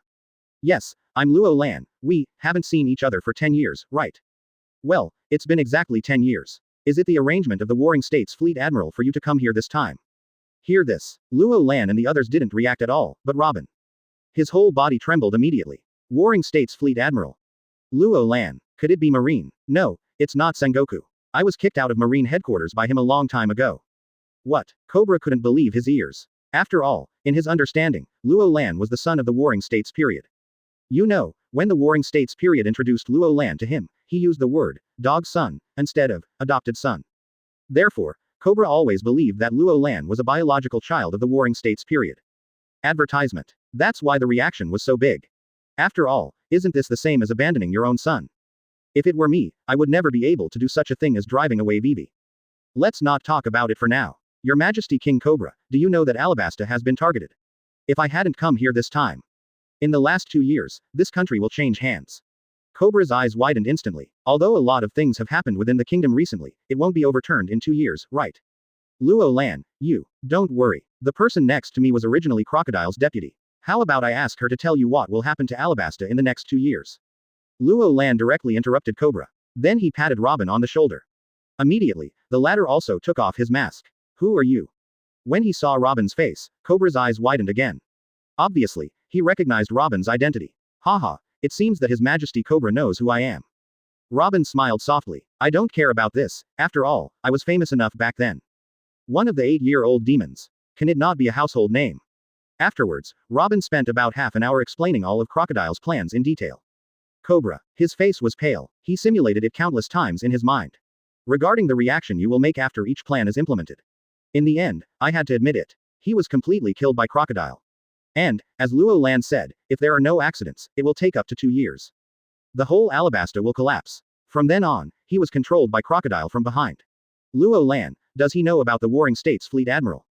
Yes, I'm Luo Lan. We haven't seen each other for 10 years, right? Well, it's been exactly 10 years. Is it the arrangement of the Warring States Fleet Admiral for you to come here this time? Hear this. Luo Lan and the others didn't react at all, but Robin. His whole body trembled immediately. Warring States Fleet Admiral. Luo Lan. Could it be Marine? No, it's not Sengoku. I was kicked out of Marine headquarters by him a long time ago. What? Cobra couldn't believe his ears. After all, in his understanding, Luo Lan was the son of the Warring States period. You know, when the Warring States period introduced Luo Lan to him, he used the word, dog son, instead of, adopted son. Therefore, Cobra always believed that Luo Lan was a biological child of the Warring States period. Advertisement. That's why the reaction was so big. After all, isn't this the same as abandoning your own son? If it were me, I would never be able to do such a thing as driving away Vivi. Let's not talk about it for now. Your Majesty King Cobra, do you know that Alabasta has been targeted? If I hadn't come here this time. In the last 2 years, this country will change hands. Cobra's eyes widened instantly. Although a lot of things have happened within the kingdom recently, it won't be overturned in 2 years, right? Luo Lan, you. Don't worry. The person next to me was originally Crocodile's deputy. How about I ask her to tell you what will happen to Alabasta in the next 2 years? Luo Lan directly interrupted Cobra. Then he patted Robin on the shoulder. Immediately, the latter also took off his mask. Who are you? When he saw Robin's face, Cobra's eyes widened again. Obviously, he recognized Robin's identity. Haha, it seems that His Majesty Cobra knows who I am. Robin smiled softly. I don't care about this, after all, I was famous enough back then. One of the 8-year-old demons. Can it not be a household name? Afterwards, Robin spent about half an hour explaining all of Crocodile's plans in detail. Cobra. His face was pale. He simulated it countless times in his mind. Regarding the reaction you will make after each plan is implemented. In the end, I had to admit it. He was completely killed by Crocodile. And, as Luo Lan said, if there are no accidents, it will take up to 2 years. The whole Alabasta will collapse. From then on, he was controlled by Crocodile from behind. Luo Lan, does he know about the Warring States Fleet Admiral?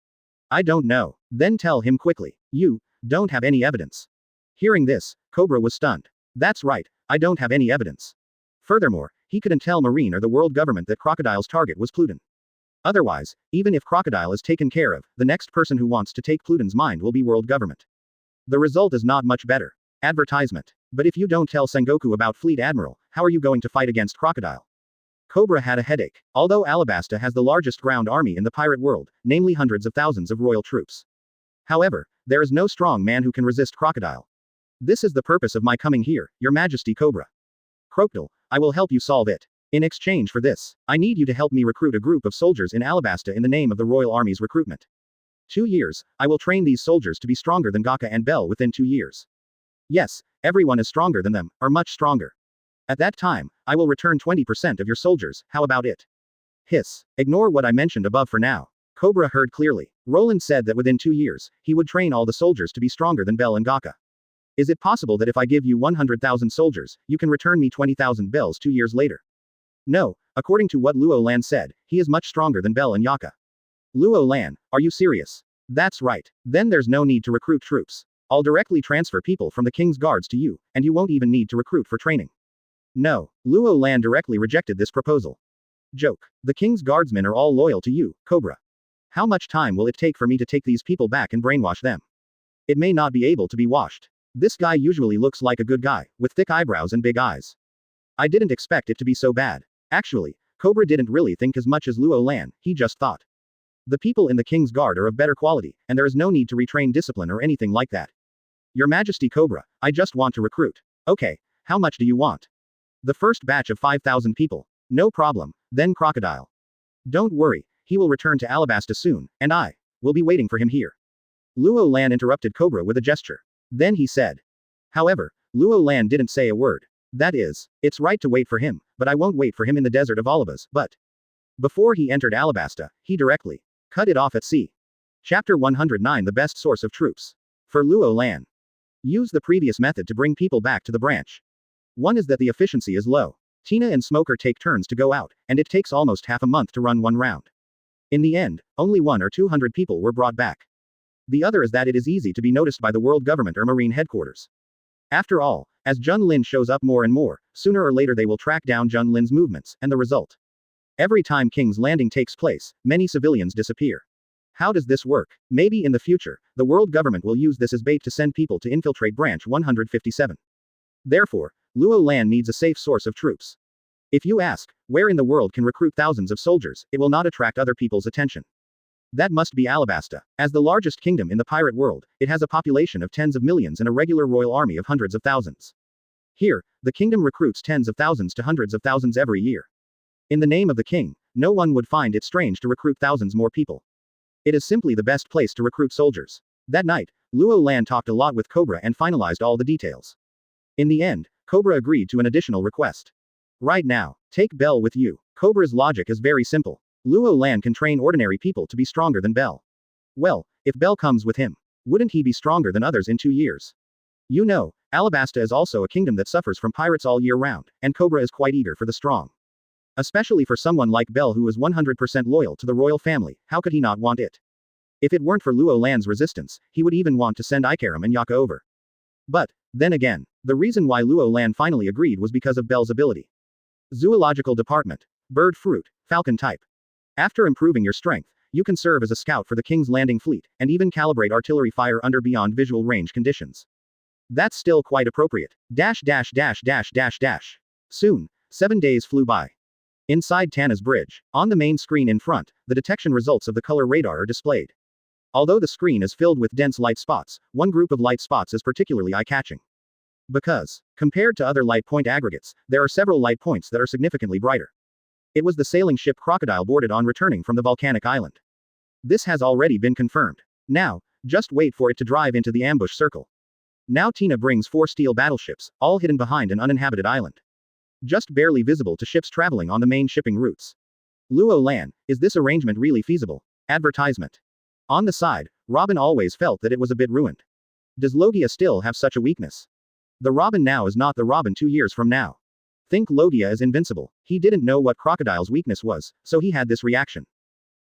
I don't know. Then tell him quickly. You don't have any evidence. Hearing this, Cobra was stunned. That's right, I don't have any evidence. Furthermore, he couldn't tell Marine or the world government that Crocodile's target was Pluton. Otherwise, even if Crocodile is taken care of, the next person who wants to take Pluton's mind will be world government. The result is not much better. Advertisement. But if you don't tell Sengoku about Fleet Admiral, how are you going to fight against Crocodile? Cobra had a headache. Although Alabasta has the largest ground army in the pirate world, namely hundreds of thousands of royal troops. However, there is no strong man who can resist Crocodile. This is the purpose of my coming here, Your Majesty Cobra. Crocodile, I will help you solve it. In exchange for this, I need you to help me recruit a group of soldiers in Alabasta in the name of the Royal Army's recruitment. 2 years, I will train these soldiers to be stronger than Gaka and Bell within 2 years. Yes, everyone is stronger than them, or much stronger. At that time, I will return 20% of your soldiers, how about it? Hiss. Ignore what I mentioned above for now. Cobra heard clearly. Roland said that within 2 years, he would train all the soldiers to be stronger than Bell and Gaka. Is it possible that if I give you 100,000 soldiers, you can return me 20,000 bells 2 years later? No, according to what Luo Lan said, he is much stronger than Bell and Yaka. Luo Lan, are you serious? That's right. Then there's no need to recruit troops. I'll directly transfer people from the king's guards to you, and you won't even need to recruit for training. No, Luo Lan directly rejected this proposal. Joke. The king's guardsmen are all loyal to you, Cobra. How much time will it take for me to take these people back and brainwash them? It may not be able to be washed. This guy usually looks like a good guy, with thick eyebrows and big eyes. I didn't expect it to be so bad. Actually, Cobra didn't really think as much as Luo Lan, he just thought. The people in the king's guard are of better quality, and there is no need to retrain discipline or anything like that. Your Majesty Cobra, I just want to recruit. Okay, how much do you want? The first batch of 5,000 people. No problem, then Crocodile. Don't worry, he will return to Alabasta soon, and I will be waiting for him here. Luo Lan interrupted Cobra with a gesture. Then he said. However, Luo Lan didn't say a word. That is, it's right to wait for him, but I won't wait for him in the desert of Alabas, but. Before he entered Alabasta, he directly cut it off at sea. Chapter 109 The best source of troops. For Luo Lan. Use the previous method to bring people back to the branch. One is that the efficiency is low. Tina and Smoker take turns to go out, and it takes almost half a month to run one round. In the end, only 100 or 200 people were brought back. The other is that it is easy to be noticed by the world government or marine headquarters. After all, as Jun Lin shows up more and more, sooner or later they will track down Jun Lin's movements, and the result. Every time King's Landing takes place, many civilians disappear. How does this work? Maybe in the future, the world government will use this as bait to send people to infiltrate Branch 157. Therefore, Luo Lan needs a safe source of troops. If you ask, where in the world can recruit thousands of soldiers, it will not attract other people's attention. That must be Alabasta. As the largest kingdom in the pirate world, it has a population of tens of millions and a regular royal army of hundreds of thousands. Here, the kingdom recruits tens of thousands to hundreds of thousands every year. In the name of the king, no one would find it strange to recruit thousands more people. It is simply the best place to recruit soldiers. That night, Luo Lan talked a lot with Cobra and finalized all the details. In the end, Cobra agreed to an additional request. Right now, take Bell with you. Cobra's logic is very simple. Luo Lan can train ordinary people to be stronger than Bell. Well, if Bell comes with him, wouldn't he be stronger than others in 2 years? You know, Alabasta is also a kingdom that suffers from pirates all year round, and Cobra is quite eager for the strong. Especially for someone like Bell who is 100% loyal to the royal family, how could he not want it? If it weren't for Luo Lan's resistance, he would even want to send Ikaram and Yaka over. But, then again, the reason why Luo Lan finally agreed was because of Bell's ability. Zoological Department. Bird fruit, falcon type. After improving your strength, you can serve as a scout for the King's Landing fleet, and even calibrate artillery fire under beyond visual range conditions. That's still quite appropriate. Soon, 7 days flew by. Inside Tana's bridge, on the main screen in front, the detection results of the color radar are displayed. Although the screen is filled with dense light spots, one group of light spots is particularly eye-catching. Because, compared to other light point aggregates, there are several light points that are significantly brighter. It was the sailing ship Crocodile boarded on returning from the volcanic island. This has already been confirmed. Now, just wait for it to drive into the ambush circle. Now Tina brings 4 steel battleships, all hidden behind an uninhabited island. Just barely visible to ships traveling on the main shipping routes. Luo Lan, is this arrangement really feasible? Advertisement. On the side, Robin always felt that it was a bit ruined. Does Logia still have such a weakness? The Robin now is not the Robin 2 years from now. Think Logia is invincible. He didn't know what Crocodile's weakness was, so he had this reaction.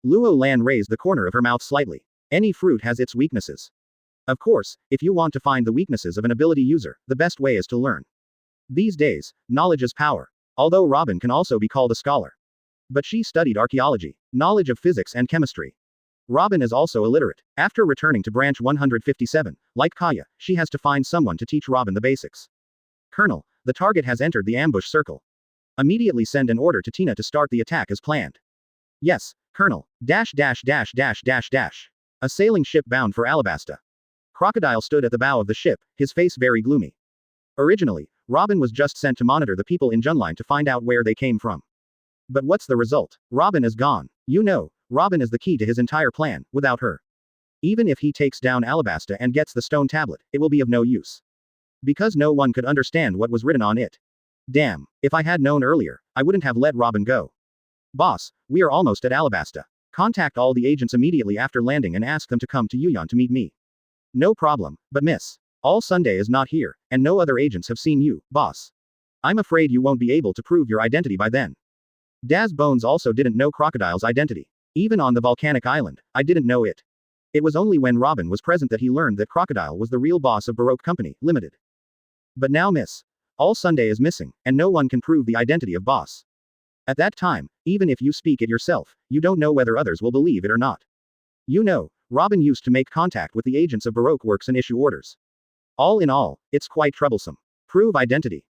Luo Lan raised the corner of her mouth slightly. Any fruit has its weaknesses. Of course, if you want to find the weaknesses of an ability user, the best way is to learn. These days, knowledge is power. Although Robin can also be called a scholar. But she studied archaeology, knowledge of physics and chemistry. Robin is also illiterate. After returning to branch 157, like Kaya, she has to find someone to teach Robin the basics. Colonel, the target has entered the ambush circle. Immediately send an order to Tina to start the attack as planned. Yes, Colonel. Dash dash dash dash dash dash. A sailing ship bound for Alabasta. Crocodile stood at the bow of the ship, his face very gloomy. Originally, Robin was just sent to monitor the people in Junline to find out where they came from. But what's the result? Robin is gone. You know, Robin is the key to his entire plan. Without her, even if he takes down Alabasta and gets the stone tablet, it will be of no use. Because no one could understand what was written on it. Damn, if I had known earlier, I wouldn't have let Robin go. Boss, we are almost at Alabasta. Contact all the agents immediately after landing and ask them to come to Yuyan to meet me. No problem, but miss. All Sunday is not here, and no other agents have seen you, boss. I'm afraid you won't be able to prove your identity by then. Daz Bones also didn't know Crocodile's identity. Even on the volcanic island, I didn't know it. It was only when Robin was present that he learned that Crocodile was the real boss of Baroque Company, Limited. But now miss. All Sunday is missing, and no one can prove the identity of boss. At that time, even if you speak it yourself, you don't know whether others will believe it or not. You know, Robin used to make contact with the agents of Baroque Works and issue orders. All in all, it's quite troublesome. Prove identity.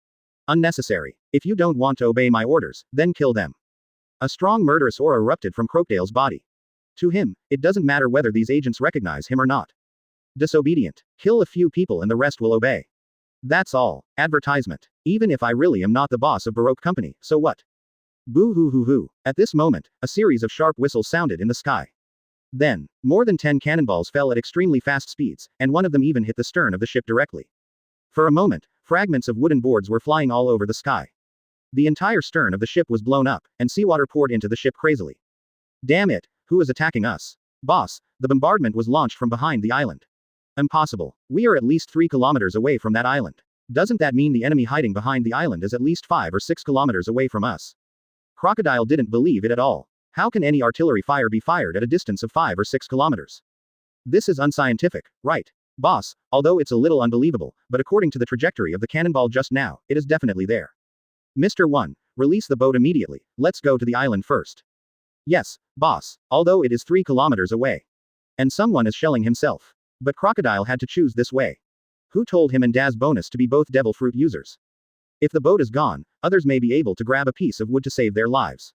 Unnecessary. If you don't want to obey my orders, then kill them. A strong murderous aura erupted from Crocodile's body. To him, it doesn't matter whether these agents recognize him or not. Disobedient. Kill a few people and the rest will obey. That's all. Advertisement. Even if I really am not the boss of Baroque Company, so what? Boo hoo hoo hoo. At this moment, a series of sharp whistles sounded in the sky. Then, more than 10 cannonballs fell at extremely fast speeds, and one of them even hit the stern of the ship directly. For a moment, fragments of wooden boards were flying all over the sky. The entire stern of the ship was blown up, and seawater poured into the ship crazily. Damn it, who is attacking us? Boss, the bombardment was launched from behind the island. Impossible. We are at least 3 kilometers away from that island. Doesn't that mean the enemy hiding behind the island is at least 5 or 6 kilometers away from us? Crocodile didn't believe it at all. How can any artillery fire be fired at a distance of 5 or 6 kilometers? This is unscientific, right? Boss, although it's a little unbelievable, but according to the trajectory of the cannonball just now, it is definitely there. Mr. 1, release the boat immediately. Let's go to the island first. Yes, boss, although it is 3 kilometers away. And someone is shelling himself. But Crocodile had to choose this way. Who told him and Daz Bonus to be both devil fruit users? If the boat is gone, others may be able to grab a piece of wood to save their lives.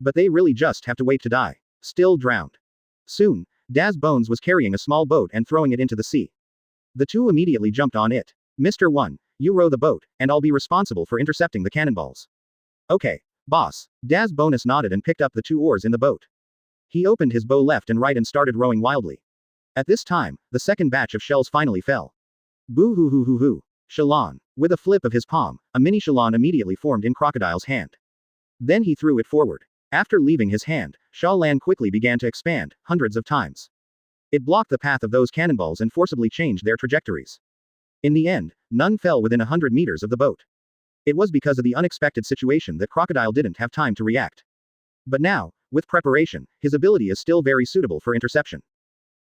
But they really just have to wait to die. Still drowned. Soon, Daz Bones was carrying a small boat and throwing it into the sea. The two immediately jumped on it. Mr. 1, you row the boat, and I'll be responsible for intercepting the cannonballs. Okay, boss. Daz Bonus nodded and picked up the 2 oars in the boat. He opened his bow left and right and started rowing wildly. At this time, the second batch of shells finally fell. Boo hoo hoo hoo hoo. Shalon. With a flip of his palm, a mini Shalon immediately formed in Crocodile's hand. Then he threw it forward. After leaving his hand, Shalon quickly began to expand, hundreds of times. It blocked the path of those cannonballs and forcibly changed their trajectories. In the end, none fell within 100 meters of the boat. It was because of the unexpected situation that Crocodile didn't have time to react. But now, with preparation, his ability is still very suitable for interception.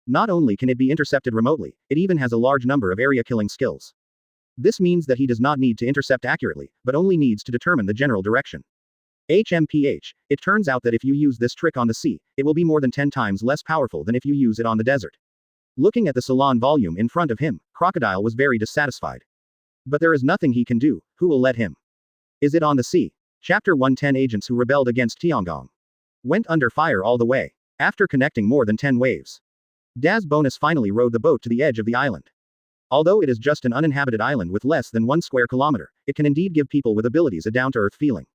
Not only can it be intercepted remotely, it even has a large number of area killing skills. This means that he does not need to intercept accurately, but only needs to determine the general direction. HMPH, it turns out that if you use this trick on the sea, it will be more than 10 times less powerful than if you use it on the desert. Looking at the salon volume in front of him, Crocodile was very dissatisfied. But there is nothing he can do. Who will let him? Is it on the sea? Chapter 110 Agents who rebelled against Tiangong went under fire all the way. After connecting more than 10 waves, Daz Bonus finally rowed the boat to the edge of the island. Although it is just an uninhabited island with less than 1 square kilometer, it can indeed give people with abilities a down-to-earth feeling.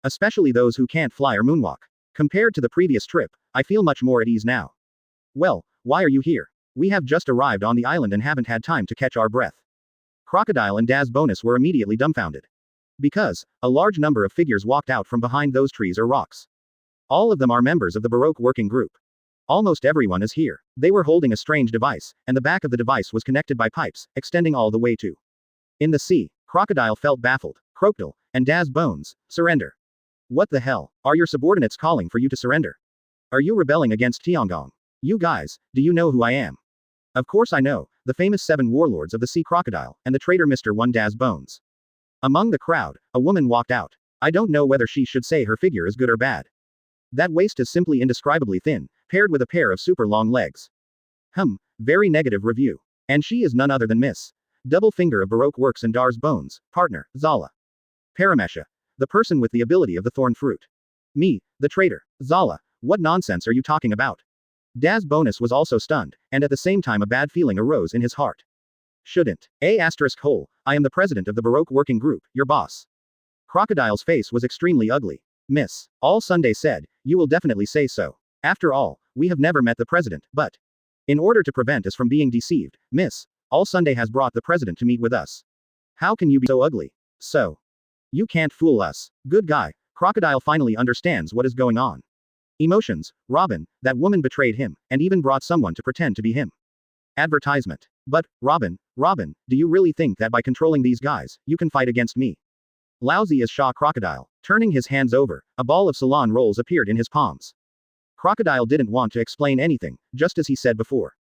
Especially those who can't fly or moonwalk. Compared to the previous trip, I feel much more at ease now. Well, why are you here? We have just arrived on the island and haven't had time to catch our breath. Crocodile and Daz Bonus were immediately dumbfounded. Because, a large number of figures walked out from behind those trees or rocks. All of them are members of the Baroque working group. Almost everyone is here. They were holding a strange device, and the back of the device was connected by pipes, extending all the way to. In the sea, Crocodile felt baffled. Crocodile, and Daz Bones, surrender. What the hell? Are your subordinates calling for you to surrender? Are you rebelling against Tiangong? You guys, do you know who I am? Of course I know, the famous 7 warlords of the sea crocodile, and the traitor Mr. One Daz Bones. Among the crowd, a woman walked out. I don't know whether she should say her figure is good or bad. That waist is simply indescribably thin, paired with a pair of super long legs. Very negative review. And she is none other than Miss Double Finger of Baroque Works and Dar's Bones, partner, Zala. Paramesha. The person with the ability of the thorn fruit. Me, the traitor. Zala, what nonsense are you talking about? Daz Bonus was also stunned, and at the same time a bad feeling arose in his heart. Shouldn't. I am the president of the Baroque Working Group, your boss. Crocodile's face was extremely ugly. Miss All Sunday said, you will definitely say so. After all, we have never met the president, but in order to prevent us from being deceived, Miss All Sunday has brought the president to meet with us. How can you be so ugly? So, you can't fool us. Good guy. Crocodile finally understands what is going on. Emotions, Robin, that woman betrayed him, and even brought someone to pretend to be him. Advertisement. But, Robin, do you really think that by controlling these guys, you can fight against me? Lousy as Shaw Crocodile. Turning his hands over, a ball of Ceylon rolls appeared in his palms. Crocodile didn't want to explain anything, just as he said before.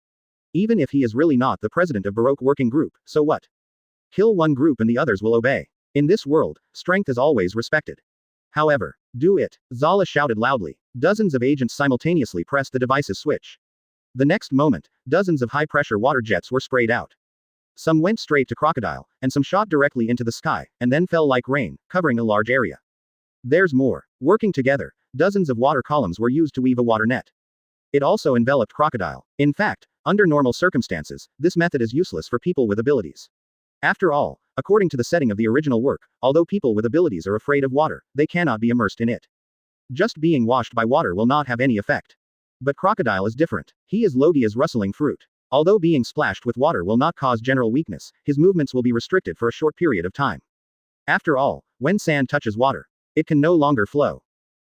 Even if he is really not the president of Baroque Working Group, so what? Kill one group and the others will obey. In this world, strength is always respected. However, do it, Zala shouted loudly. Dozens of agents simultaneously pressed the device's switch. The next moment, dozens of high-pressure water jets were sprayed out. Some went straight to Crocodile, and some shot directly into the sky, and then fell like rain, covering a large area. There's more. Working together, dozens of water columns were used to weave a water net. It also enveloped Crocodile. In fact, under normal circumstances, this method is useless for people with abilities. After all, according to the setting of the original work, although people with abilities are afraid of water, they cannot be immersed in it. Just being washed by water will not have any effect. But Crocodile is different. He is Logia's rustling fruit. Although being splashed with water will not cause general weakness, his movements will be restricted for a short period of time. After all, when sand touches water, it can no longer flow.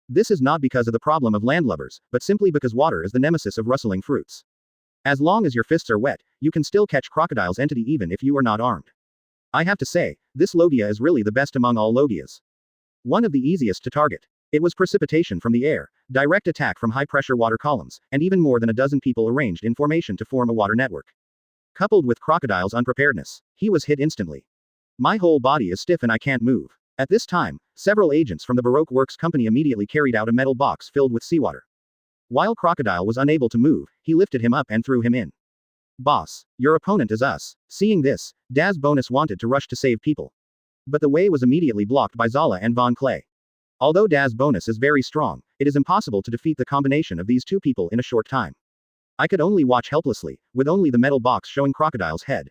This is not because of the problem of landlubbers, but simply because water is the nemesis of rustling fruits. As long as your fists are wet, you can still catch Crocodile's entity even if you are not armed. I have to say, this Logia is really the best among all Logias. One of the easiest to target. It was precipitation from the air, direct attack from high-pressure water columns, and even more than a dozen people arranged in formation to form a water network. Coupled with Crocodile's unpreparedness, he was hit instantly. My whole body is stiff and I can't move. At this time, several agents from the Baroque Works company immediately carried out a metal box filled with seawater. While Crocodile was unable to move, he lifted him up and threw him in. Boss, your opponent is us. Seeing this, Daz Bonus wanted to rush to save people. But the way was immediately blocked by Zala and Von Clay. Although Daz Bonus is very strong, it is impossible to defeat the combination of these two people in a short time. I could only watch helplessly, with only the metal box showing Crocodile's head.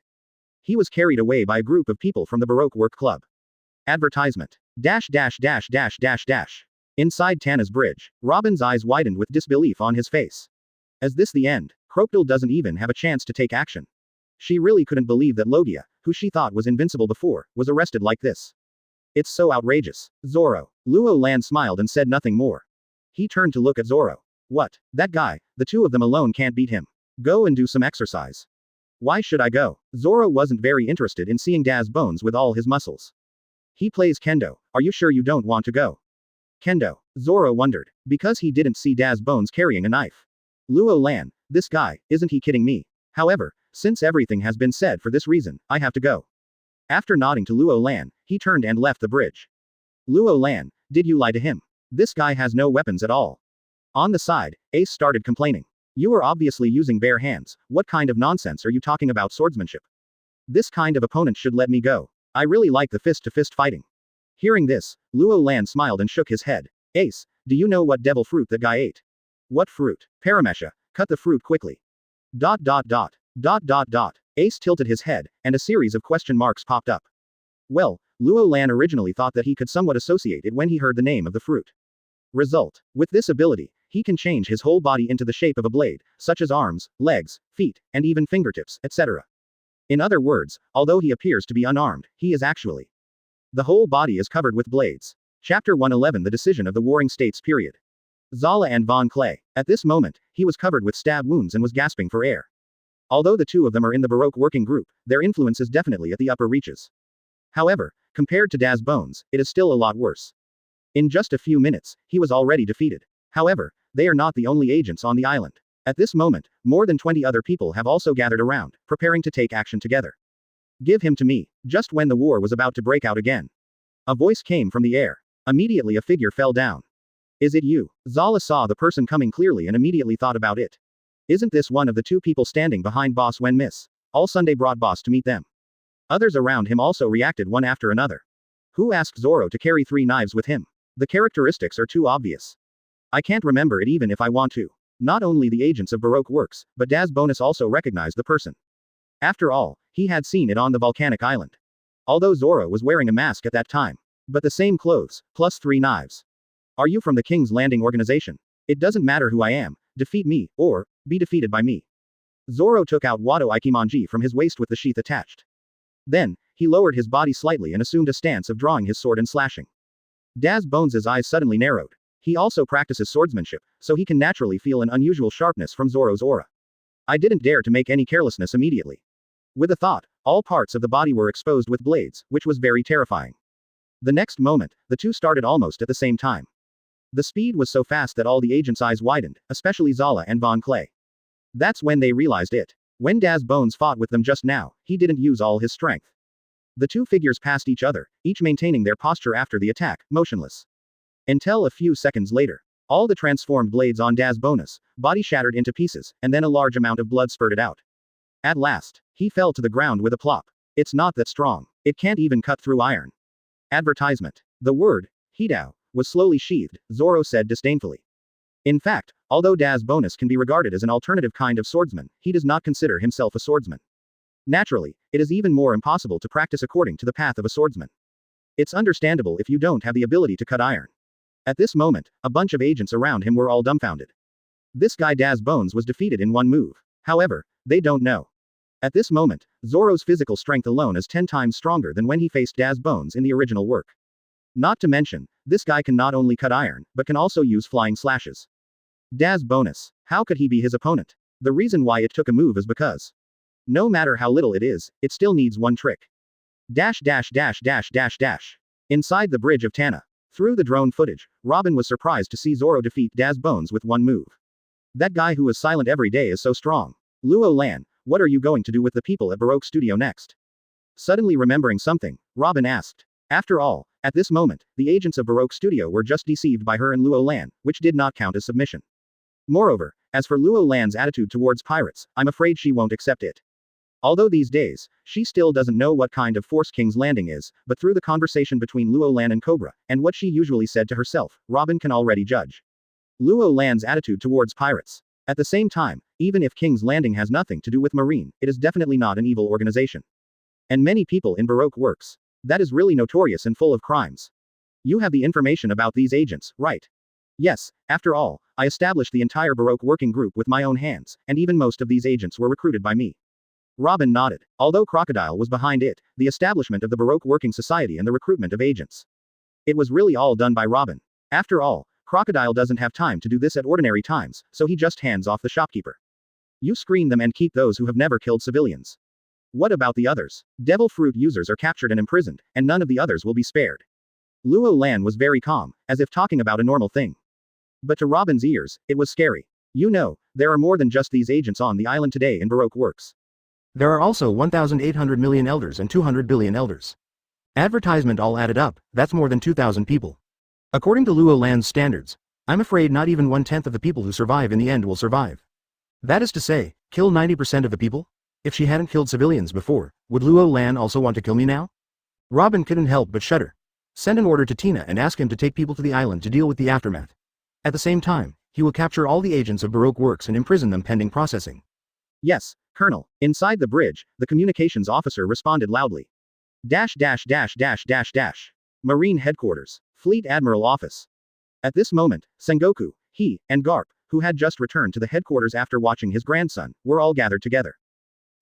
He was carried away by a group of people from the Baroque Work Club. Advertisement. Inside Tana's bridge, Robin's eyes widened with disbelief on his face. Is this the end? Crocodile doesn't even have a chance to take action. She really couldn't believe that Logia, who she thought was invincible before, was arrested like this. It's so outrageous. Zoro. Luo Lan smiled and said nothing more. He turned to look at Zoro. What? That guy, the two of them alone can't beat him. Go and do some exercise. Why should I go? Zoro wasn't very interested in seeing Daz Bones with all his muscles. He plays kendo. Are you sure you don't want to go? Kendo. Zoro wondered. Because he didn't see Daz Bones carrying a knife. Luo Lan, this guy, isn't he kidding me? However, since everything has been said for this reason, I have to go. After nodding to Luo Lan, he turned and left the bridge. Luo Lan, did you lie to him? This guy has no weapons at all. On the side, Ace started complaining. You are obviously using bare hands. What kind of nonsense are you talking about swordsmanship? This kind of opponent should let me go. I really like the fist-to-fist fighting. Hearing this, Luo Lan smiled and shook his head. Ace, do you know what devil fruit that guy ate? What fruit? Paramesha, cut the fruit quickly. ... Ace tilted his head, and a series of question marks popped up. Well, Luo Lan originally thought that he could somewhat associate it when he heard the name of the fruit. Result. With this ability, he can change his whole body into the shape of a blade, such as arms, legs, feet, and even fingertips, etc. In other words, although he appears to be unarmed, he is actually. The whole body is covered with blades. Chapter 111 The Decision of the Warring States period. Zala and Von Clay. At this moment, he was covered with stab wounds and was gasping for air. Although the two of them are in the Baroque Working Group, their influence is definitely at the upper reaches. However, compared to Daz Bones, it is still a lot worse. In just a few minutes, he was already defeated. However, they are not the only agents on the island. At this moment, more than 20 other people have also gathered around, preparing to take action together. Give him to me. Just when the war was about to break out again, a voice came from the air. Immediately a figure fell down. Is it you? Zala saw the person coming clearly and immediately thought about it. Isn't this one of the two people standing behind Boss when Miss All Sunday brought Boss to meet them? Others around him also reacted one after another. Who asked Zoro to carry 3 knives with him? The characteristics are too obvious. I can't remember it even if I want to. Not only the agents of Baroque Works, but Das Bonus also recognized the person. After all, he had seen it on the volcanic island. Although Zoro was wearing a mask at that time. But the same clothes, plus 3 knives. Are you from the King's Landing organization? It doesn't matter who I am, defeat me, or be defeated by me. Zoro took out Wado Ikimonji from his waist with the sheath attached. Then, he lowered his body slightly and assumed a stance of drawing his sword and slashing. Das Bones' eyes suddenly narrowed. He also practices swordsmanship, so he can naturally feel an unusual sharpness from Zoro's aura. I didn't dare to make any carelessness immediately. With a thought, all parts of the body were exposed with blades, which was very terrifying. The next moment, the two started almost at the same time. The speed was so fast that all the agents' eyes widened, especially Zala and Von Clay. That's when they realized it. When Das Bones fought with them just now, he didn't use all his strength. The two figures passed each other, each maintaining their posture after the attack, motionless. Until a few seconds later, all the transformed blades on Das Bonus' body shattered into pieces, and then a large amount of blood spurted out. At last, he fell to the ground with a plop. It's not that strong. It can't even cut through iron. Advertisement. The word, Hidao, was slowly sheathed, Zoro said disdainfully. In fact, although Das Bonus can be regarded as an alternative kind of swordsman, he does not consider himself a swordsman. Naturally, it is even more impossible to practice according to the path of a swordsman. It's understandable if you don't have the ability to cut iron. At this moment, a bunch of agents around him were all dumbfounded. This guy Das Bones was defeated in one move. However, they don't know. At this moment, Zoro's physical strength alone is 10 times stronger than when he faced Das Bones in the original work. Not to mention, this guy can not only cut iron, but can also use flying slashes. Das Bonus. How could he be his opponent? The reason why it took a move is because no matter how little it is, it still needs one trick. Dash dash dash dash dash dash. Inside the bridge of Tana. Through the drone footage, Robin was surprised to see Zoro defeat Das Bones with one move. That guy who is silent every day is so strong. Luo Lan, what are you going to do with the people at Baroque Studio next? Suddenly remembering something, Robin asked. After all, at this moment, the agents of Baroque Studio were just deceived by her and Luo Lan, which did not count as submission. Moreover, as for Luo Lan's attitude towards pirates, I'm afraid she won't accept it. Although these days, she still doesn't know what kind of force King's Landing is, but through the conversation between Luo Lan and Cobra, and what she usually said to herself, Robin can already judge Luo Lan's attitude towards pirates. At the same time, even if King's Landing has nothing to do with Marine, it is definitely not an evil organization. And many people in Baroque Works. That is really notorious and full of crimes. You have the information about these agents, right? Yes, after all, I established the entire Baroque working group with my own hands, and even most of these agents were recruited by me. Robin nodded. Although Crocodile was behind it, the establishment of the Baroque Working Society and the recruitment of agents. It was really all done by Robin. After all, Crocodile doesn't have time to do this at ordinary times, so he just hands off the shopkeeper. You screen them and keep those who have never killed civilians. What about the others? Devil fruit users are captured and imprisoned, and none of the others will be spared. Luo Lan was very calm, as if talking about a normal thing. But to Robin's ears, it was scary. You know, there are more than just these agents on the island today in Baroque Works. There are also 1,800 million elders and 200 billion elders. Advertisement all added up, that's more than 2,000 people. According to Luo Lan's standards, I'm afraid not even 1/10 of the people who survive in the end will survive. That is to say, kill 90% of the people? If she hadn't killed civilians before, would Luo Lan also want to kill me now? Robin couldn't help but shudder. Send an order to Tina and ask him to take people to the island to deal with the aftermath. At the same time, he will capture all the agents of Baroque Works and imprison them pending processing. Yes, Colonel. Inside the bridge, the communications officer responded loudly. Dash dash dash dash dash dash. Marine Headquarters. Fleet Admiral Office. At this moment, Sengoku, he, and Garp, who had just returned to the headquarters after watching his grandson, were all gathered together.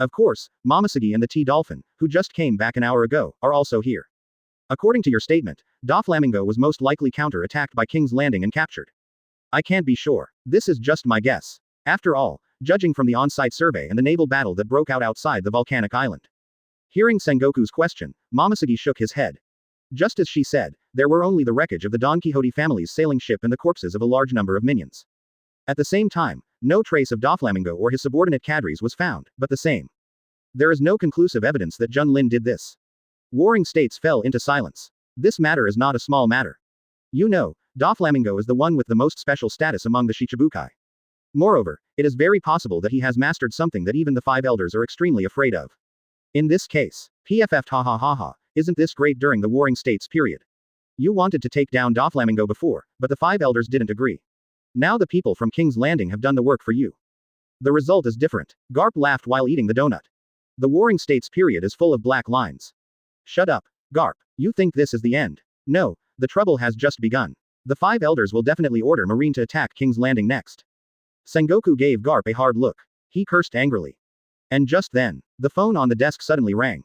Of course, Momosuke and the T-Dolphin, who just came back an hour ago, are also here. According to your statement, Doflamingo was most likely counter-attacked by King's Landing and captured. I can't be sure. This is just my guess. After all, judging from the on-site survey and the naval battle that broke out outside the volcanic island. Hearing Sengoku's question, Momosuke shook his head. Just as she said, there were only the wreckage of the Don Quixote family's sailing ship and the corpses of a large number of minions. At the same time, No trace of Doflamingo or his subordinate cadres was found, but the same. There is no conclusive evidence that Junlin did this. Warring states fell into silence. This matter is not a small matter. You know, Doflamingo is the one with the most special status among the Shichibukai. Moreover, it is very possible that he has mastered something that even the five elders are extremely afraid of. In this case, PFF ha ha ha ha, isn't this great during the Warring States period? You wanted to take down Doflamingo before, but the five elders didn't agree. Now the people from King's Landing have done the work for you. The result is different. Garp laughed while eating the donut. The Warring States period is full of black lines. Shut up, Garp. You think this is the end? No, the trouble has just begun. The five elders will definitely order Marine to attack King's Landing next. Sengoku gave Garp a hard look. He cursed angrily. And just then, the phone on the desk suddenly rang.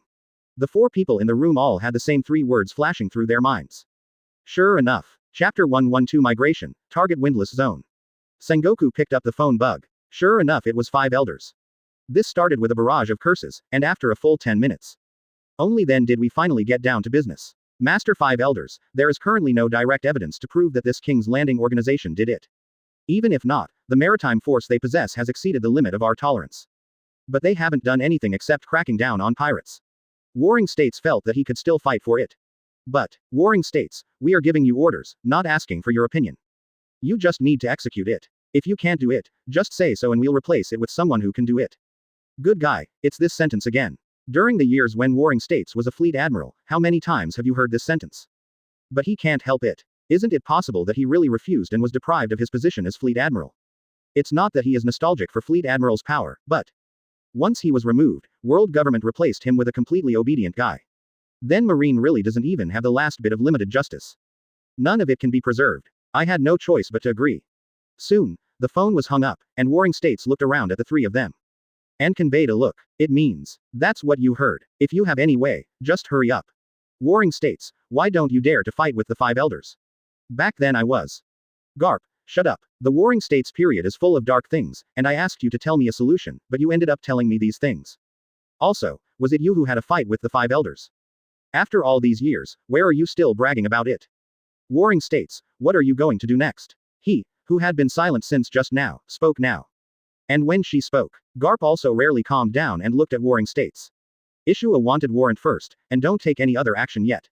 The four people in the room all had the same three words flashing through their minds. Sure enough. Chapter 112 Migration, Target Windless Zone. Sengoku picked up the phone bug. Sure enough, it was five elders. This started with a barrage of curses, and after a full 10 minutes. Only then did we finally get down to business. Master Five Elders, there is currently no direct evidence to prove that this King's Landing organization did it. Even if not, the maritime force they possess has exceeded the limit of our tolerance. But they haven't done anything except cracking down on pirates. Warring States felt that he could still fight for it. But, Warring States, we are giving you orders, not asking for your opinion. You just need to execute it. If you can't do it, just say so and we'll replace it with someone who can do it. Good guy, it's this sentence again. During the years when Warring States was a fleet admiral, how many times have you heard this sentence? But he can't help it. Isn't it possible that he really refused and was deprived of his position as fleet admiral? It's not that he is nostalgic for fleet admiral's power, but once he was removed, world government replaced him with a completely obedient guy. Then Marine really doesn't even have the last bit of limited justice. None of it can be preserved. I had no choice but to agree. Soon, the phone was hung up, and Warring States looked around at the three of them. And conveyed a look. It means, that's what you heard. If you have any way, just hurry up. Warring States, why don't you dare to fight with the five elders? Back then I was. Garp, shut up. The Warring States period is full of dark things, and I asked you to tell me a solution, but you ended up telling me these things. Also, was it you who had a fight with the five elders? After all these years, where are you still bragging about it? Warring States, what are you going to do next? He, who had been silent since just now, spoke now. And when she spoke, Garp also rarely calmed down and looked at Warring States. Issue a wanted warrant first, and don't take any other action yet.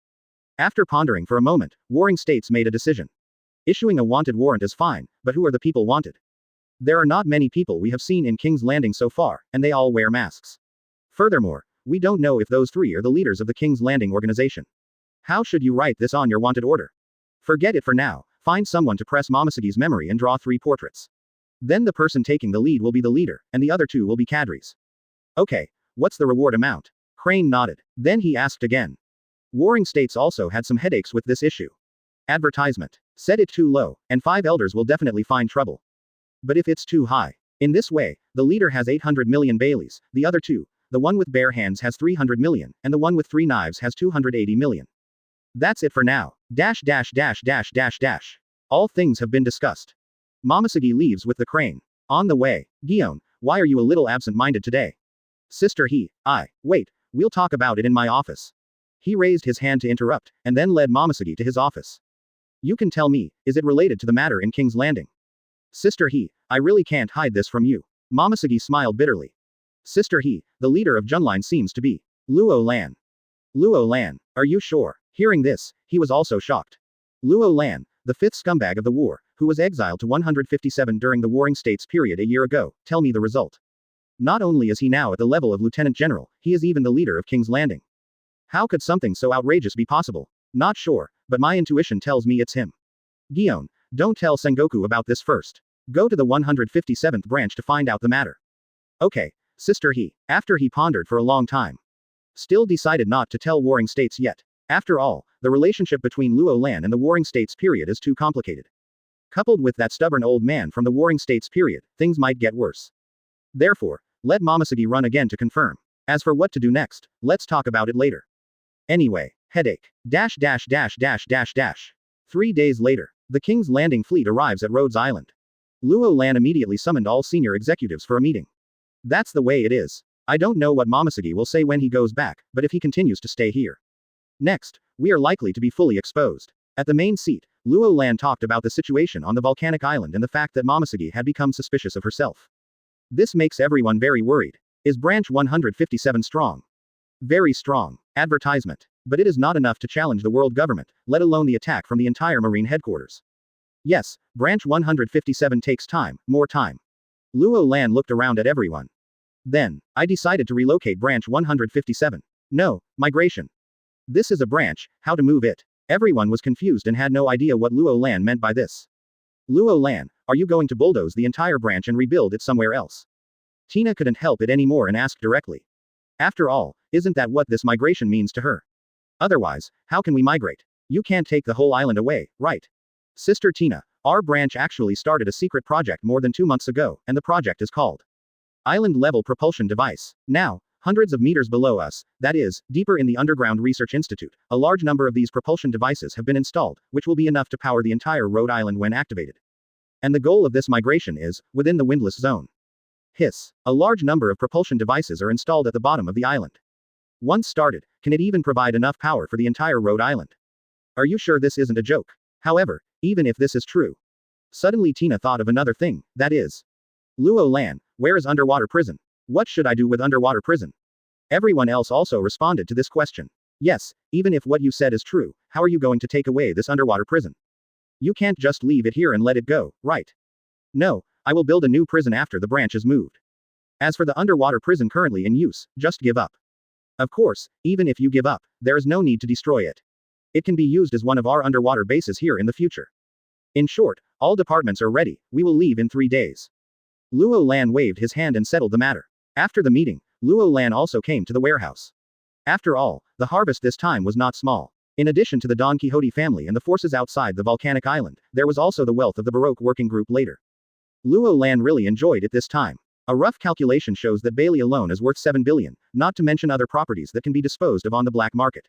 After pondering for a moment, Warring States made a decision. Issuing a wanted warrant is fine, but who are the people wanted? There are not many people we have seen in King's Landing so far, and they all wear masks. Furthermore, we don't know if those three are the leaders of the King's Landing organization. How should you write this on your wanted order? Forget it for now, find someone to press Momosagi's memory and draw three portraits. Then the person taking the lead will be the leader, and the other two will be cadres. Okay, what's the reward amount? Crane nodded. Then he asked again. Warring States also had some headaches with this issue. Advertisement. Set it too low, and five elders will definitely find trouble. But if it's too high. In this way, the leader has 800 million Baileys, the other two, the one with bare hands has 300 million, and the one with three knives has 280 million. That's it for now. All things have been discussed. Momoshiki leaves with the crane. On the way, Gion, why are you a little absent-minded today? Sister wait, we'll talk about it in my office. He raised his hand to interrupt, and then led Momoshiki to his office. You can tell me, is it related to the matter in King's Landing? Sister I really can't hide this from you. Momoshiki smiled bitterly. Sister the leader of Junline seems to be Luo Lan. Luo Lan, are you sure? Hearing this, he was also shocked. Luo Lan, the fifth scumbag of the war, who was exiled to 157 during the Warring States period a year ago, tell me the result. Not only is he now at the level of Lieutenant General, he is even the leader of King's Landing. How could something so outrageous be possible? Not sure, but my intuition tells me it's him. Gion, don't tell Sengoku about this first. Go to the 157th branch to find out the matter. Okay, Sister after he pondered for a long time. Still decided not to tell Warring States yet. After all, the relationship between Luo Lan and the Warring States period is too complicated. Coupled with that stubborn old man from the Warring States period, things might get worse. Therefore, let Momoshiki run again to confirm. As for what to do next, let's talk about it later. Anyway, headache. 3 days later, the King's Landing fleet arrives at Rhodes Island. Luo Lan immediately summoned all senior executives for a meeting. That's the way it is. I don't know what Momoshiki will say when he goes back, but if he continues to stay here. Next, we are likely to be fully exposed. At the main seat, Luo Lan talked about the situation on the volcanic island and the fact that Momoshiki had become suspicious of herself. This makes everyone very worried. Is branch 157 strong? Very strong. Advertisement. But it is not enough to challenge the world government, let alone the attack from the entire Marine headquarters. Yes, branch 157 takes time, more time. Luo Lan looked around at everyone. Then, I decided to relocate branch 157. No, migration. This is a branch, how to move it. Everyone was confused and had no idea what Luo Lan meant by this. Luo Lan, are you going to bulldoze the entire branch and rebuild it somewhere else? Tina couldn't help it anymore and asked directly. After all, isn't that what this migration means to her? Otherwise, how can we migrate? You can't take the whole island away, right? Sister Tina, our branch actually started a secret project more than 2 months ago, and the project is called Island Level Propulsion Device. Now, hundreds of meters below us, that is, deeper in the Underground Research Institute, a large number of these propulsion devices have been installed, which will be enough to power the entire Rhode Island when activated. And the goal of this migration is, within the windless zone. Hiss. A large number of propulsion devices are installed at the bottom of the island. Once started, can it even provide enough power for the entire Rhode Island? Are you sure this isn't a joke? However, even if this is true. Suddenly Tina thought of another thing, that is. Luo Lan, where is underwater prison? What should I do with underwater prison? Everyone else also responded to this question. Yes, even if what you said is true, how are you going to take away this underwater prison? You can't just leave it here and let it go, right? No, I will build a new prison after the branch is moved. As for the underwater prison currently in use, just give up. Of course, even if you give up, there is no need to destroy it. It can be used as one of our underwater bases here in the future. In short, all departments are ready, we will leave in 3 days. Luo Lan waved his hand and settled the matter. After the meeting, Luo Lan also came to the warehouse. After all, the harvest this time was not small. In addition to the Don Quixote family and the forces outside the volcanic island, there was also the wealth of the Baroque working group later. Luo Lan really enjoyed it this time. A rough calculation shows that Bailey alone is worth 7 billion, not to mention other properties that can be disposed of on the black market.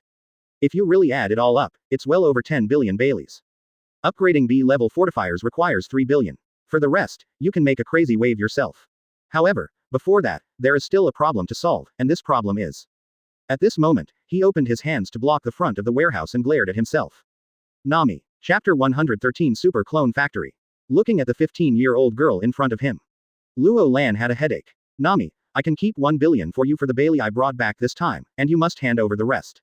If you really add it all up, it's well over 10 billion Baileys. Upgrading B-level fortifiers requires 3 billion. For the rest, you can make a crazy wave yourself. However, before that, there is still a problem to solve, and this problem is. At this moment, he opened his hands to block the front of the warehouse and glared at himself. Nami. Chapter 113 Super Clone Factory. Looking at the 15-year-old girl in front of him. Luo Lan had a headache. Nami, I can keep 1 billion for you for the Bailey I brought back this time, and you must hand over the rest.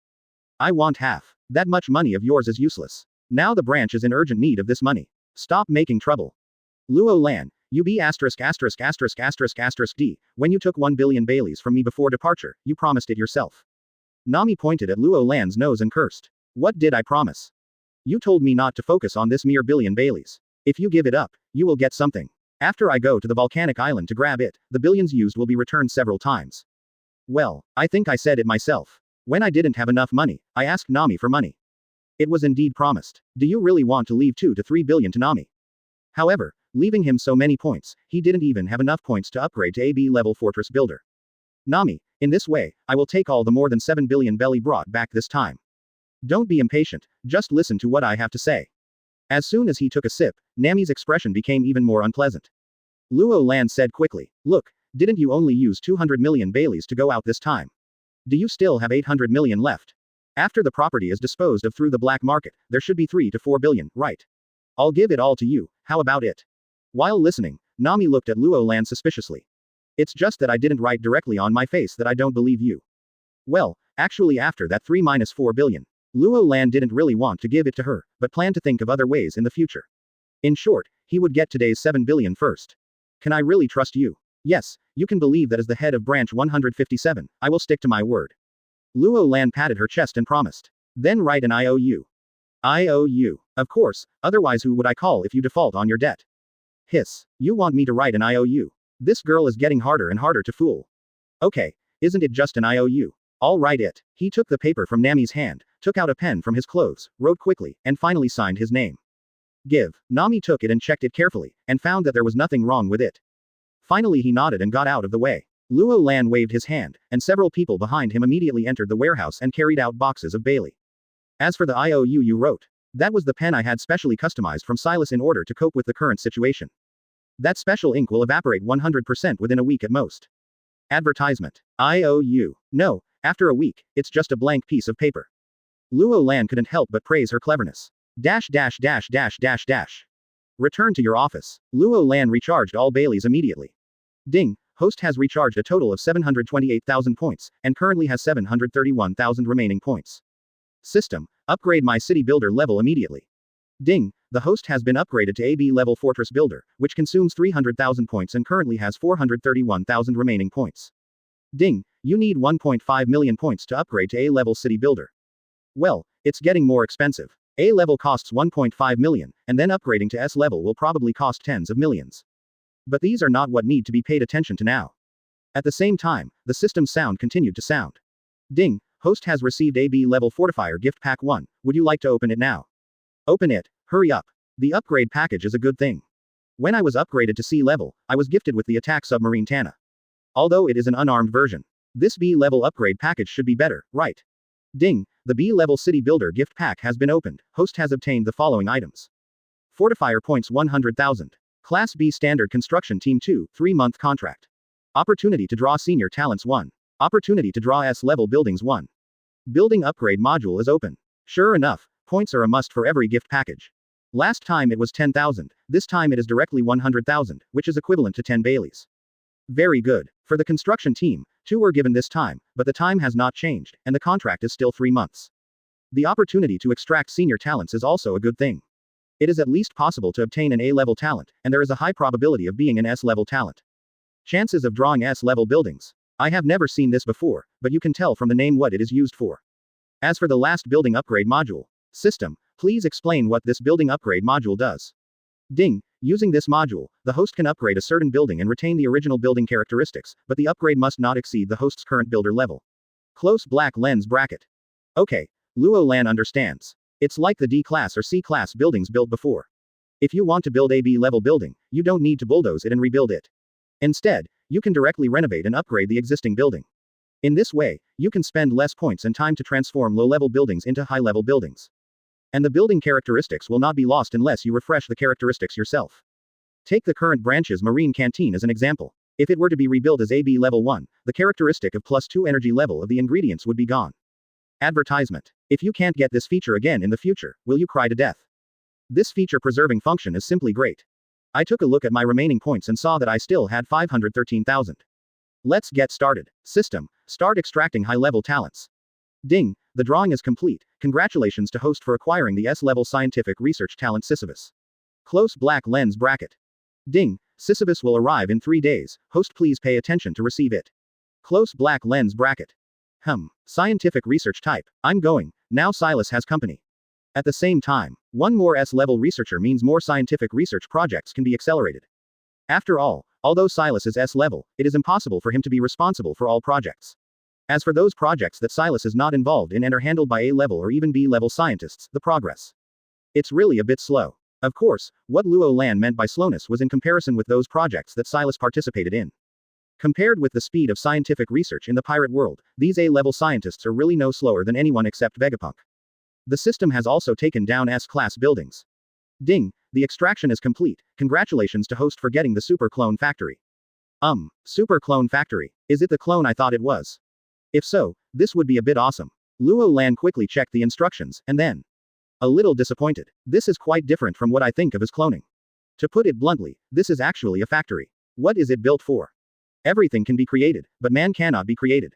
I want half. That much money of yours is useless. Now the branch is in urgent need of this money. Stop making trouble. Luo Lan, you be asterisk asterisk asterisk asterisk asterisk D, when you took 1 billion Baileys from me before departure, you promised it yourself. Nami pointed at Luo Lan's nose and cursed. What did I promise? You told me not to focus on this mere billion Baileys. If you give it up, you will get something. After I go to the volcanic island to grab it, the billions used will be returned several times. Well, I think I said it myself. When I didn't have enough money, I asked Nami for money. It was indeed promised. Do you really want to leave 2 to 3 billion to Nami? However, leaving him so many points, he didn't even have enough points to upgrade to a B-level fortress builder. Nami, in this way, I will take all the more than 7 billion Belly brought back this time. Don't be impatient, just listen to what I have to say. As soon as he took a sip, Nami's expression became even more unpleasant. Luo Lan said quickly, look, didn't you only use 200 million Baileys to go out this time? Do you still have 800 million left? After the property is disposed of through the black market, there should be 3 to 4 billion, right? I'll give it all to you, how about it? While listening, Nami looked at Luo Lan suspiciously. It's just that I didn't write directly on my face that I don't believe you. Well, actually after that 3 minus 4 billion. Luo Lan didn't really want to give it to her, but planned to think of other ways in the future. In short, he would get today's 7 billion first. Can I really trust you? Yes, you can believe that as the head of branch 157, I will stick to my word. Luo Lan patted her chest and promised. Then write an IOU. IOU. Of course, otherwise who would I call if you default on your debt? Hiss. You want me to write an IOU? This girl is getting harder and harder to fool. Okay, isn't it just an IOU? I'll write it. He took the paper from Nami's hand, took out a pen from his clothes, wrote quickly, and finally signed his name. Give. Nami took it and checked it carefully, and found that there was nothing wrong with it. Finally he nodded and got out of the way. Luo Lan waved his hand, and several people behind him immediately entered the warehouse and carried out boxes of Bailey. As for the IOU you wrote, that was the pen I had specially customized from Silas in order to cope with the current situation. That special ink will evaporate 100% within a week at most. Advertisement. IOU. No, after a week, it's just a blank piece of paper. Luo Lan couldn't help but praise her cleverness. Dash dash dash dash dash dash. Return to your office. Luo Lan recharged all Baileys immediately. Ding, host has recharged a total of 728,000 points, and currently has 731,000 remaining points. System, upgrade my city builder level immediately. Ding, the host has been upgraded to AB level fortress builder, which consumes 300,000 points and currently has 431,000 remaining points. Ding, you need 1.5 million points to upgrade to A level city builder. Well, it's getting more expensive. A level costs 1.5 million, and then upgrading to S level will probably cost tens of millions. But these are not what need to be paid attention to now. At the same time, the system's sound continued to sound. Ding, host has received AB level fortifier gift pack 1, would you like to open it now? Open it, hurry up. The upgrade package is a good thing. When I was upgraded to C level, I was gifted with the attack submarine Tana. Although it is an unarmed version. This B level upgrade package should be better, right? Ding, the B level city builder gift pack has been opened. Host has obtained the following items. Fortifier points 100,000. Class B standard construction team 2, 3-month contract. Opportunity to draw senior talents 1. Opportunity to draw S level buildings 1. Building upgrade module is open. Sure enough, points are a must for every gift package. Last time it was 10,000, this time it is directly 100,000, which is equivalent to 10 Baileys. Very good. For the construction team, 2 were given this time, but the time has not changed, and the contract is still 3 months. The opportunity to extract senior talents is also a good thing. It is at least possible to obtain an A-level talent, and there is a high probability of being an S-level talent. Chances of drawing S-level buildings. I have never seen this before, but you can tell from the name what it is used for. As for the last building upgrade module, system, please explain what this building upgrade module does. Ding, using this module, the host can upgrade a certain building and retain the original building characteristics, but the upgrade must not exceed the host's current builder level. Close black lens bracket. Okay, Luo Lan understands. It's like the D-class or C-class buildings built before. If you want to build a B-level building, you don't need to bulldoze it and rebuild it. Instead, you can directly renovate and upgrade the existing building. In this way, you can spend less points and time to transform low-level buildings into high-level buildings. And the building characteristics will not be lost unless you refresh the characteristics yourself. Take the current branch's marine canteen as an example. If it were to be rebuilt as AB level 1, the characteristic of +2 energy level of the ingredients would be gone. Advertisement. If you can't get this feature again in the future, will you cry to death? This feature preserving function is simply great. I took a look at my remaining points and saw that I still had 513,000. Let's get started. System, start extracting high-level talents. Ding, the drawing is complete. Congratulations to host for acquiring the S-level scientific research talent Sisyphus. Close black lens bracket. Ding, Sisyphus will arrive in 3 days. Host please pay attention to receive it. Close black lens bracket. Scientific research type. I'm going. Now Silas has company. At the same time, one more S-level researcher means more scientific research projects can be accelerated. After all, although Silas is S-level, it is impossible for him to be responsible for all projects. As for those projects that Silas is not involved in and are handled by A-level or even B-level scientists, the progress. It's really a bit slow. Of course, what Luo Lan meant by slowness was in comparison with those projects that Silas participated in. Compared with the speed of scientific research in the pirate world, these A-level scientists are really no slower than anyone except Vegapunk. The system has also taken down S-class buildings. Ding, the extraction is complete. Congratulations to host for getting the super clone factory. Super clone factory. Is it the clone I thought it was? If so, this would be a bit awesome. Luo Lan quickly checked the instructions, and then. A little disappointed. This is quite different from what I think of as cloning. To put it bluntly, this is actually a factory. What is it built for? Everything can be created, but man cannot be created.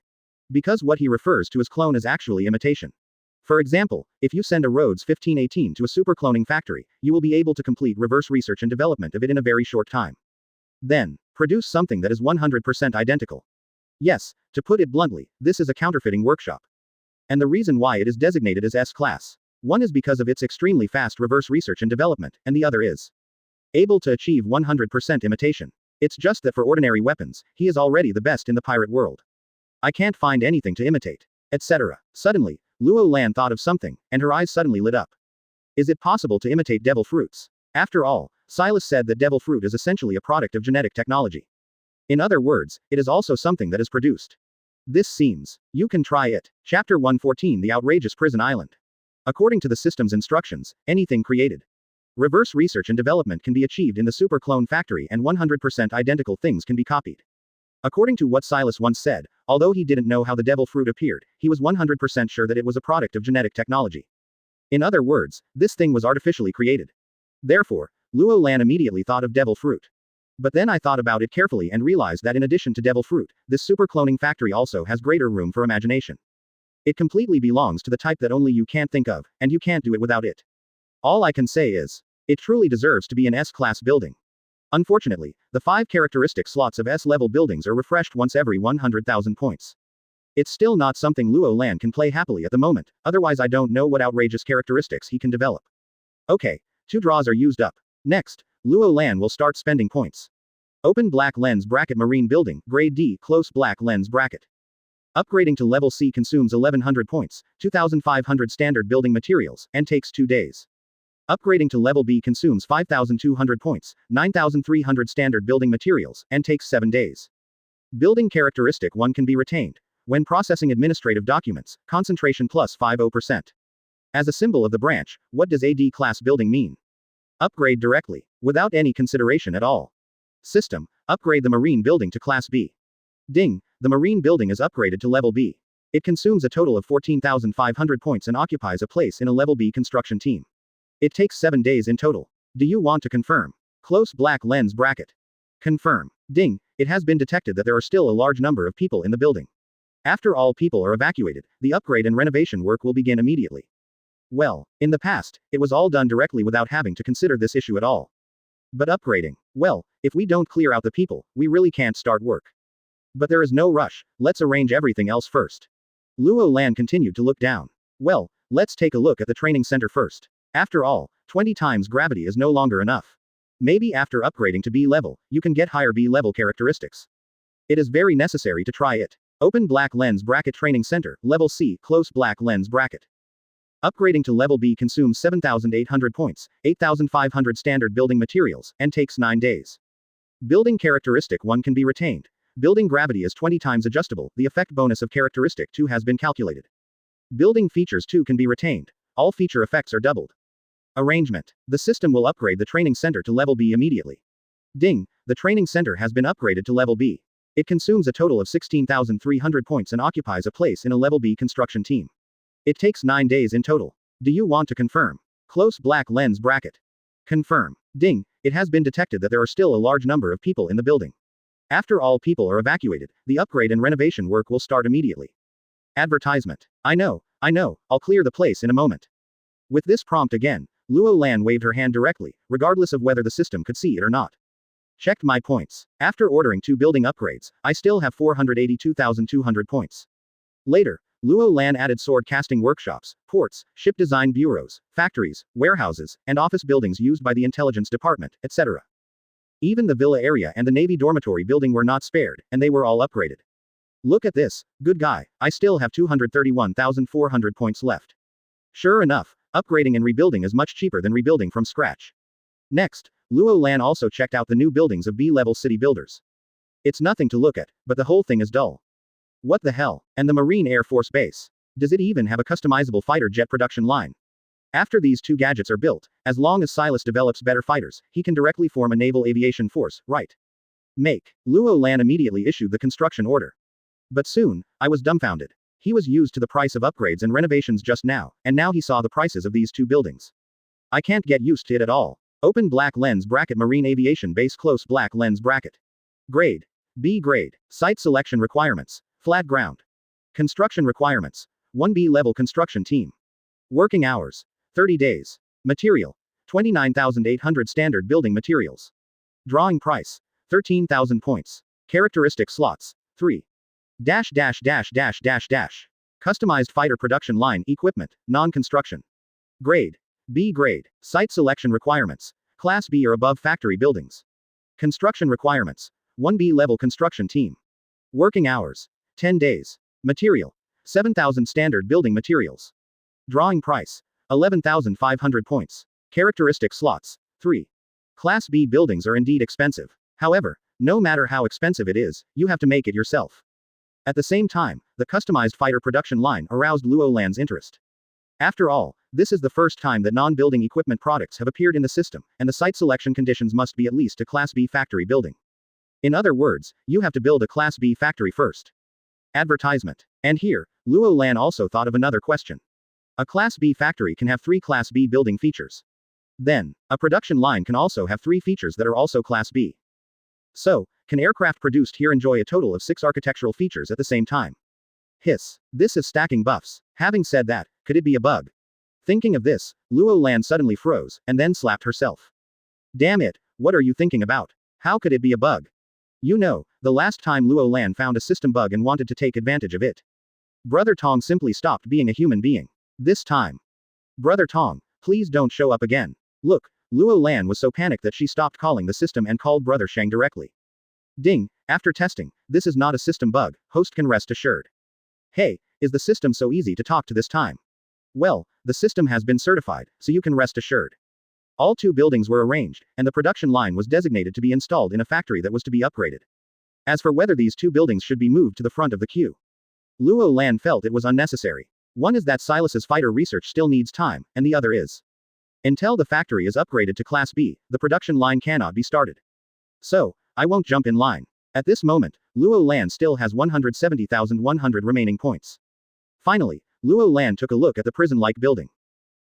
Because what he refers to as clone is actually imitation. For example, if you send a Rhodes 1518 to a super cloning factory, you will be able to complete reverse research and development of it in a very short time. Then, produce something that is 100% identical. Yes, to put it bluntly, this is a counterfeiting workshop. And the reason why it is designated as S-class. One is because of its extremely fast reverse research and development, and the other is able to achieve 100% imitation. It's just that for ordinary weapons, he is already the best in the pirate world. I can't find anything to imitate, etc. Suddenly, Luo Lan thought of something, and her eyes suddenly lit up. Is it possible to imitate devil fruits? After all, Silas said that devil fruit is essentially a product of genetic technology. In other words, it is also something that is produced. This seems. You can try it. Chapter 114 The Outrageous Prison Island. According to the system's instructions, anything created. Reverse research and development can be achieved in the super clone factory and 100% identical things can be copied. According to what Silas once said, although he didn't know how the devil fruit appeared, he was 100% sure that it was a product of genetic technology. In other words, this thing was artificially created. Therefore, Luo Lan immediately thought of devil fruit. But then I thought about it carefully and realized that in addition to devil fruit, this super cloning factory also has greater room for imagination. It completely belongs to the type that only you can't think of, and you can't do it without it. All I can say is, it truly deserves to be an S-class building. Unfortunately, the 5 characteristic slots of S-level buildings are refreshed once every 100,000 points. It's still not something Luo Lan can play happily at the moment, otherwise I don't know what outrageous characteristics he can develop. Okay, 2 draws are used up. Next, Luo Lan will start spending points. Open black lens bracket marine building, grade D, close black lens bracket. Upgrading to level C consumes 1100 points, 2500 standard building materials, and takes 2 days. Upgrading to level B consumes 5200 points, 9300 standard building materials, and takes 7 days. Building characteristic 1 can be retained. When processing administrative documents, concentration plus 50%. As a symbol of the branch, what does a D-class building mean? Upgrade directly, without any consideration at all. System, upgrade the marine building to Class B. Ding, the marine building is upgraded to level B. It consumes a total of 14,500 points and occupies a place in a level B construction team. It takes 7 days in total. Do you want to confirm? Close black lens bracket. Confirm. Ding, it has been detected that there are still a large number of people in the building. After all people are evacuated, the upgrade and renovation work will begin immediately. Well, in the past, it was all done directly without having to consider this issue at all. But upgrading, well, if we don't clear out the people, we really can't start work. But there is no rush, let's arrange everything else first. Luo Lan continued to look down. Well, let's take a look at the training center first. After all, 20 times gravity is no longer enough. Maybe after upgrading to B level, you can get higher B level characteristics. It is very necessary to try it. Open black lens bracket training center, level C, close black lens bracket. Upgrading to level B consumes 7,800 points, 8,500 standard building materials, and takes 9 days. Building characteristic 1 can be retained. Building gravity is 20 times adjustable, the effect bonus of characteristic 2 has been calculated. Building features 2 can be retained. All feature effects are doubled. Arrangement. The system will upgrade the training center to level B immediately. Ding, the training center has been upgraded to level B. It consumes a total of 16,300 points and occupies a place in a level B construction team. It takes 9 days in total. Do you want to confirm? Close black lens bracket. Confirm. Ding, it has been detected that there are still a large number of people in the building. After all people are evacuated, the upgrade and renovation work will start immediately. Advertisement. I know, I'll clear the place in a moment. With this prompt again, Luo Lan waved her hand directly, regardless of whether the system could see it or not. Checked my points. After ordering 2 building upgrades, I still have 482,200 points. Later, Luo Lan added sword casting workshops, ports, ship design bureaus, factories, warehouses, and office buildings used by the intelligence department, etc. Even the villa area and the Navy dormitory building were not spared, and they were all upgraded. Look at this, good guy, I still have 231,400 points left. Sure enough, upgrading and rebuilding is much cheaper than rebuilding from scratch. Next, Luo Lan also checked out the new buildings of B-level city builders. It's nothing to look at, but the whole thing is dull. What the hell? And the Marine Air Force Base? Does it even have a customizable fighter jet production line? After these 2 gadgets are built, as long as Silas develops better fighters, he can directly form a naval aviation force, right? Make. Luo Lan immediately issued the construction order. But soon, I was dumbfounded. He was used to the price of upgrades and renovations just now, and now he saw the prices of these 2 buildings. I can't get used to it at all. Open black lens bracket marine aviation base close black lens bracket. Grade. B grade. Site selection requirements. Flat ground. Construction requirements. 1B level construction team. Working hours. 30 days. Material. 29,800 standard building materials. Drawing price. 13,000 points. Characteristic slots. 3. Customized fighter production line equipment, non-construction. Grade. B grade. Site selection requirements. Class B or above factory buildings. Construction requirements. 1B level construction team. Working hours. 10 days. Material. 7,000 standard building materials. Drawing price. 11,500 points. Characteristic slots. 3. Class B buildings are indeed expensive. However, no matter how expensive it is, you have to make it yourself. At the same time, the customized fighter production line aroused Luo Lan's interest. After all, this is the first time that non-building equipment products have appeared in the system, and the site selection conditions must be at least a Class B factory building. In other words, you have to build a Class B factory first. Advertisement. And here, Luo Lan also thought of another question. A Class B factory can have 3 Class B building features. Then, a production line can also have 3 features that are also Class B. So, can aircraft produced here enjoy a total of 6 architectural features at the same time? Hiss. This is stacking buffs. Having said that, could it be a bug? Thinking of this, Luo Lan suddenly froze, and then slapped herself. Damn it, what are you thinking about? How could it be a bug? You know, the last time Luo Lan found a system bug and wanted to take advantage of it. Brother Tong simply stopped being a human being. This time. Brother Tong, please don't show up again. Look, Luo Lan was so panicked that she stopped calling the system and called Brother Shang directly. Ding, after testing, this is not a system bug, host can rest assured. Hey, is the system so easy to talk to this time? Well, the system has been certified, so you can rest assured. All 2 buildings were arranged, and the production line was designated to be installed in a factory that was to be upgraded. As for whether these 2 buildings should be moved to the front of the queue, Luo Lan felt it was unnecessary. One is that Silas's fighter research still needs time, and the other is, until the factory is upgraded to Class B, the production line cannot be started. So, I won't jump in line. At this moment, Luo Lan still has 170,100 remaining points. Finally, Luo Lan took a look at the prison-like building.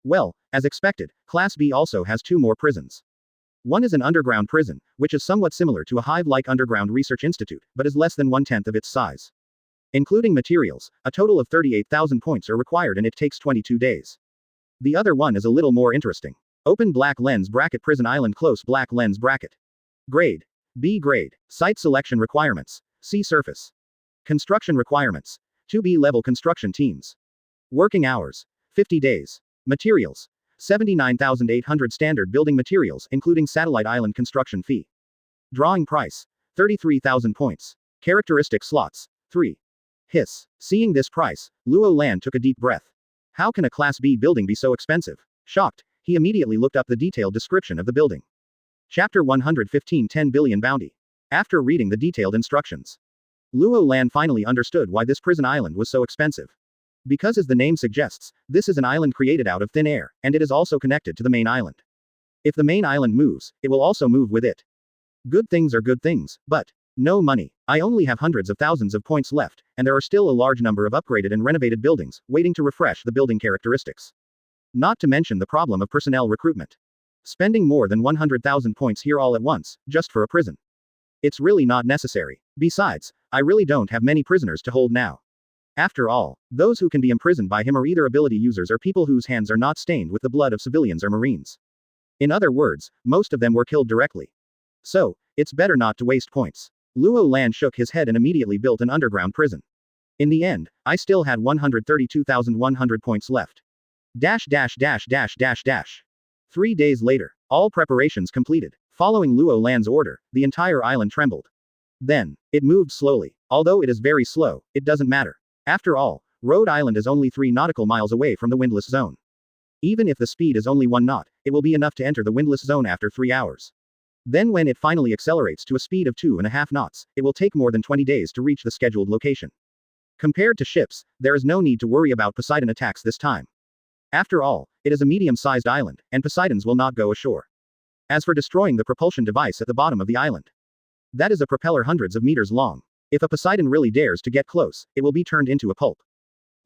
Well, as expected, Class B also has 2 more prisons. One is an underground prison, which is somewhat similar to a hive-like underground research institute, but is less than 1/10 of its size. Including materials, a total of 38,000 points are required and it takes 22 days. The other one is a little more interesting. Open black lens bracket prison island close black lens bracket. Grade. B grade. Site selection requirements. C surface. Construction requirements. 2B level construction teams. Working hours. 50 days. Materials. 79,800 standard building materials including satellite island construction fee. Drawing price. 33,000 points. Characteristic slots. 3. Hiss. Seeing this price, Luo Lan took a deep breath. How can a Class B building be so expensive? Shocked, he immediately looked up the detailed description of the building. Chapter 115 10 Billion Bounty. After reading the detailed instructions, Luo Lan finally understood why this prison island was so expensive. Because as the name suggests, this is an island created out of thin air, and it is also connected to the main island. If the main island moves, it will also move with it. Good things are good things, but no money. I only have hundreds of thousands of points left, and there are still a large number of upgraded and renovated buildings, waiting to refresh the building characteristics. Not to mention the problem of personnel recruitment. Spending more than 100,000 points here all at once, just for a prison. It's really not necessary. Besides, I really don't have many prisoners to hold now. After all, those who can be imprisoned by him are either ability users or people whose hands are not stained with the blood of civilians or marines. In other words, most of them were killed directly. So, it's better not to waste points. Luo Lan shook his head and immediately built an underground prison. In the end, I still had 132,100 points left. 3 days later, all preparations completed. Following Luo Lan's order, the entire island trembled. Then, it moved slowly. Although it is very slow, it doesn't matter. After all, Rhode Island is only 3 nautical miles away from the windless zone. Even if the speed is only 1 knot, it will be enough to enter the windless zone after 3 hours. Then when it finally accelerates to a speed of 2.5 knots, it will take more than 20 days to reach the scheduled location. Compared to ships, there is no need to worry about Poseidon attacks this time. After all, it is a medium-sized island, and Poseidons will not go ashore. As for destroying the propulsion device at the bottom of the island, that is a propeller hundreds of meters long. If a Poseidon really dares to get close, it will be turned into a pulp.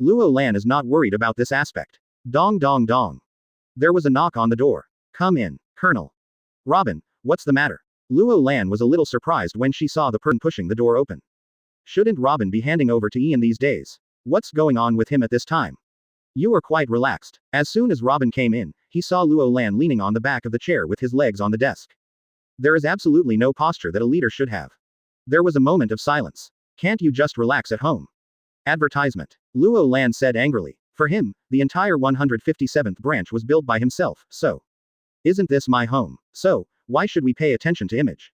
Luo Lan is not worried about this aspect. Dong dong dong. There was a knock on the door. Come in, Colonel. Robin, what's the matter? Luo Lan was a little surprised when she saw the person pushing the door open. Shouldn't Robin be handing over to Ian these days? What's going on with him at this time? You are quite relaxed. As soon as Robin came in, he saw Luo Lan leaning on the back of the chair with his legs on the desk. There is absolutely no posture that a leader should have. There was a moment of silence. Can't you just relax at home? Advertisement. Luo Lan said angrily. For him, the entire 157th branch was built by himself, so. Isn't this my home? So, why should we pay attention to image?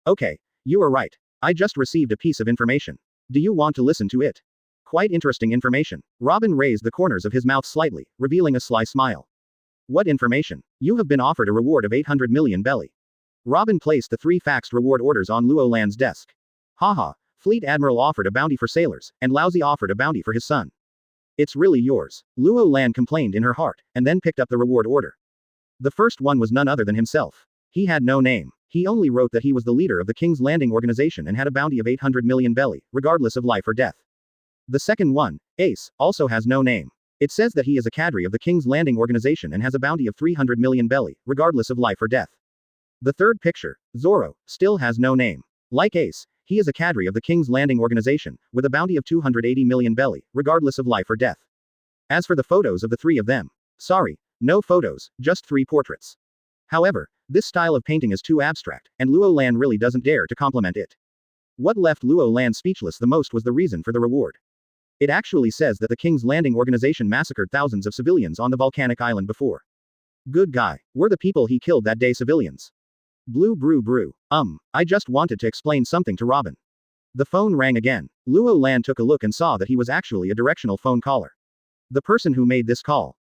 Okay, you are right. I just received a piece of information. Do you want to listen to it? Quite interesting information. Robin raised the corners of his mouth slightly, revealing a sly smile. What information? You have been offered a reward of 800 million belly. Robin placed the 3 faxed reward orders on Luo Lan's desk. Haha, Fleet Admiral offered a bounty for sailors, and Lousy offered a bounty for his son. It's really yours. Luo Lan complained in her heart, and then picked up the reward order. The first one was none other than himself. He had no name. He only wrote that he was the leader of the King's Landing organization and had a bounty of 800 million belly, regardless of life or death. The second one, Ace, also has no name. It says that he is a cadre of the King's Landing organization and has a bounty of 300 million belly, regardless of life or death. The third picture, Zoro, still has no name. Like Ace, he is a cadre of the King's Landing organization, with a bounty of 280 million belly, regardless of life or death. As for the photos of the three of them, sorry, no photos, just 3 portraits. However, this style of painting is too abstract, and Luo Lan really doesn't dare to compliment it. What left Luo Lan speechless the most was the reason for the reward. It actually says that the King's Landing organization massacred thousands of civilians on the volcanic island before. Good guy. Were the people he killed that day civilians? Blue brew brew. I just wanted to explain something to Robin. The phone rang again. Luo Lan took a look and saw that he was actually a directional phone caller. The person who made this call.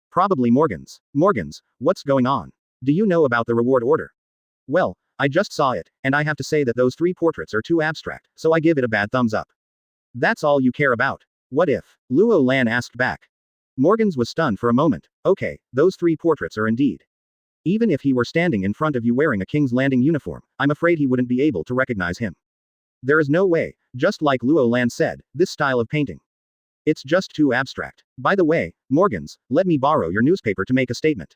Probably Morgans. Morgans, what's going on? Do you know about the reward order? Well, I just saw it, and I have to say that those 3 portraits are too abstract, so I give it a bad thumbs up. That's all you care about? What if? Luo Lan asked back. Morgans was stunned for a moment. Okay, those 3 portraits are indeed. Even if he were standing in front of you wearing a King's Landing uniform, I'm afraid he wouldn't be able to recognize him. There is no way, just like Luo Lan said, this style of painting. It's just too abstract. By the way, Morgans, let me borrow your newspaper to make a statement.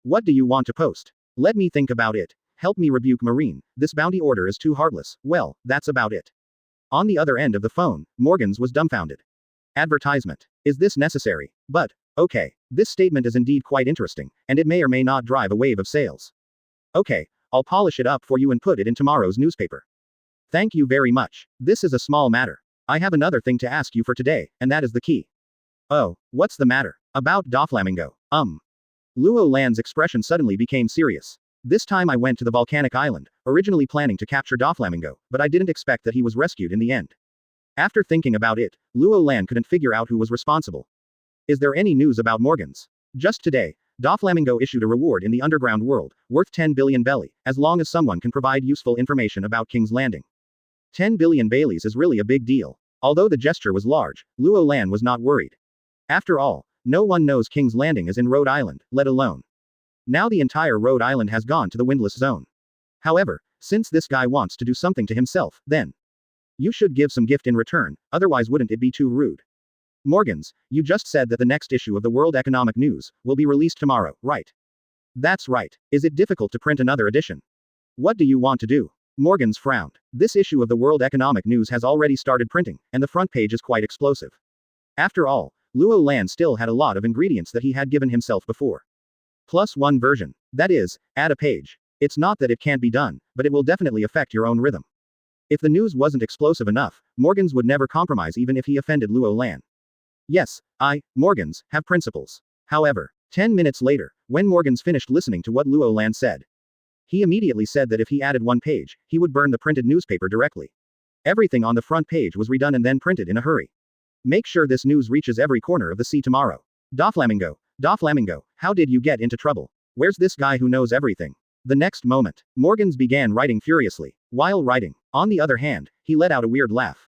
What do you want to post? Let me think about it. Help me rebuke Marine, this bounty order is too heartless. Well, that's about it. On the other end of the phone, Morgans was dumbfounded. Advertisement. Is this necessary? But, okay, this statement is indeed quite interesting, and it may or may not drive a wave of sales. Okay, I'll polish it up for you and put it in tomorrow's newspaper. Thank you very much. This is a small matter. I have another thing to ask you for today, and that is the key. Oh, what's the matter? About Doflamingo. Luo Lan's expression suddenly became serious. This time I went to the volcanic island, originally planning to capture Doflamingo, but I didn't expect that he was rescued in the end. After thinking about it, Luo Lan couldn't figure out who was responsible. Is there any news about Morgans? Just today, Doflamingo issued a reward in the underground world, worth 10 billion belly, as long as someone can provide useful information about King's Landing. 10 billion baileys is really a big deal. Although the gesture was large, Luo Lan was not worried. After all, no one knows King's Landing is in Rhode Island, let alone. Now the entire Rhode Island has gone to the windless zone. However, since this guy wants to do something to himself, then you should give some gift in return, otherwise wouldn't it be too rude? Morgans, you just said that the next issue of the World Economic News will be released tomorrow, right? That's right. Is it difficult to print another edition? What do you want to do? Morgans frowned. This issue of the World Economic News has already started printing, and the front page is quite explosive. After all, Luo Lan still had a lot of ingredients that he had given himself before. +1 version. That is, add a page. It's not that it can't be done, but it will definitely affect your own rhythm. If the news wasn't explosive enough, Morgans would never compromise even if he offended Luo Lan. Yes, Morgans, have principles. However, 10 minutes later, when Morgans finished listening to what Luo Lan said, he immediately said that if he added 1 page, he would burn the printed newspaper directly. Everything on the front page was redone and then printed in a hurry. Make sure this news reaches every corner of the sea tomorrow. Doflamingo, how did you get into trouble? Where's this guy who knows everything? The next moment, Morgans began writing furiously. While writing, on the other hand, he let out a weird laugh.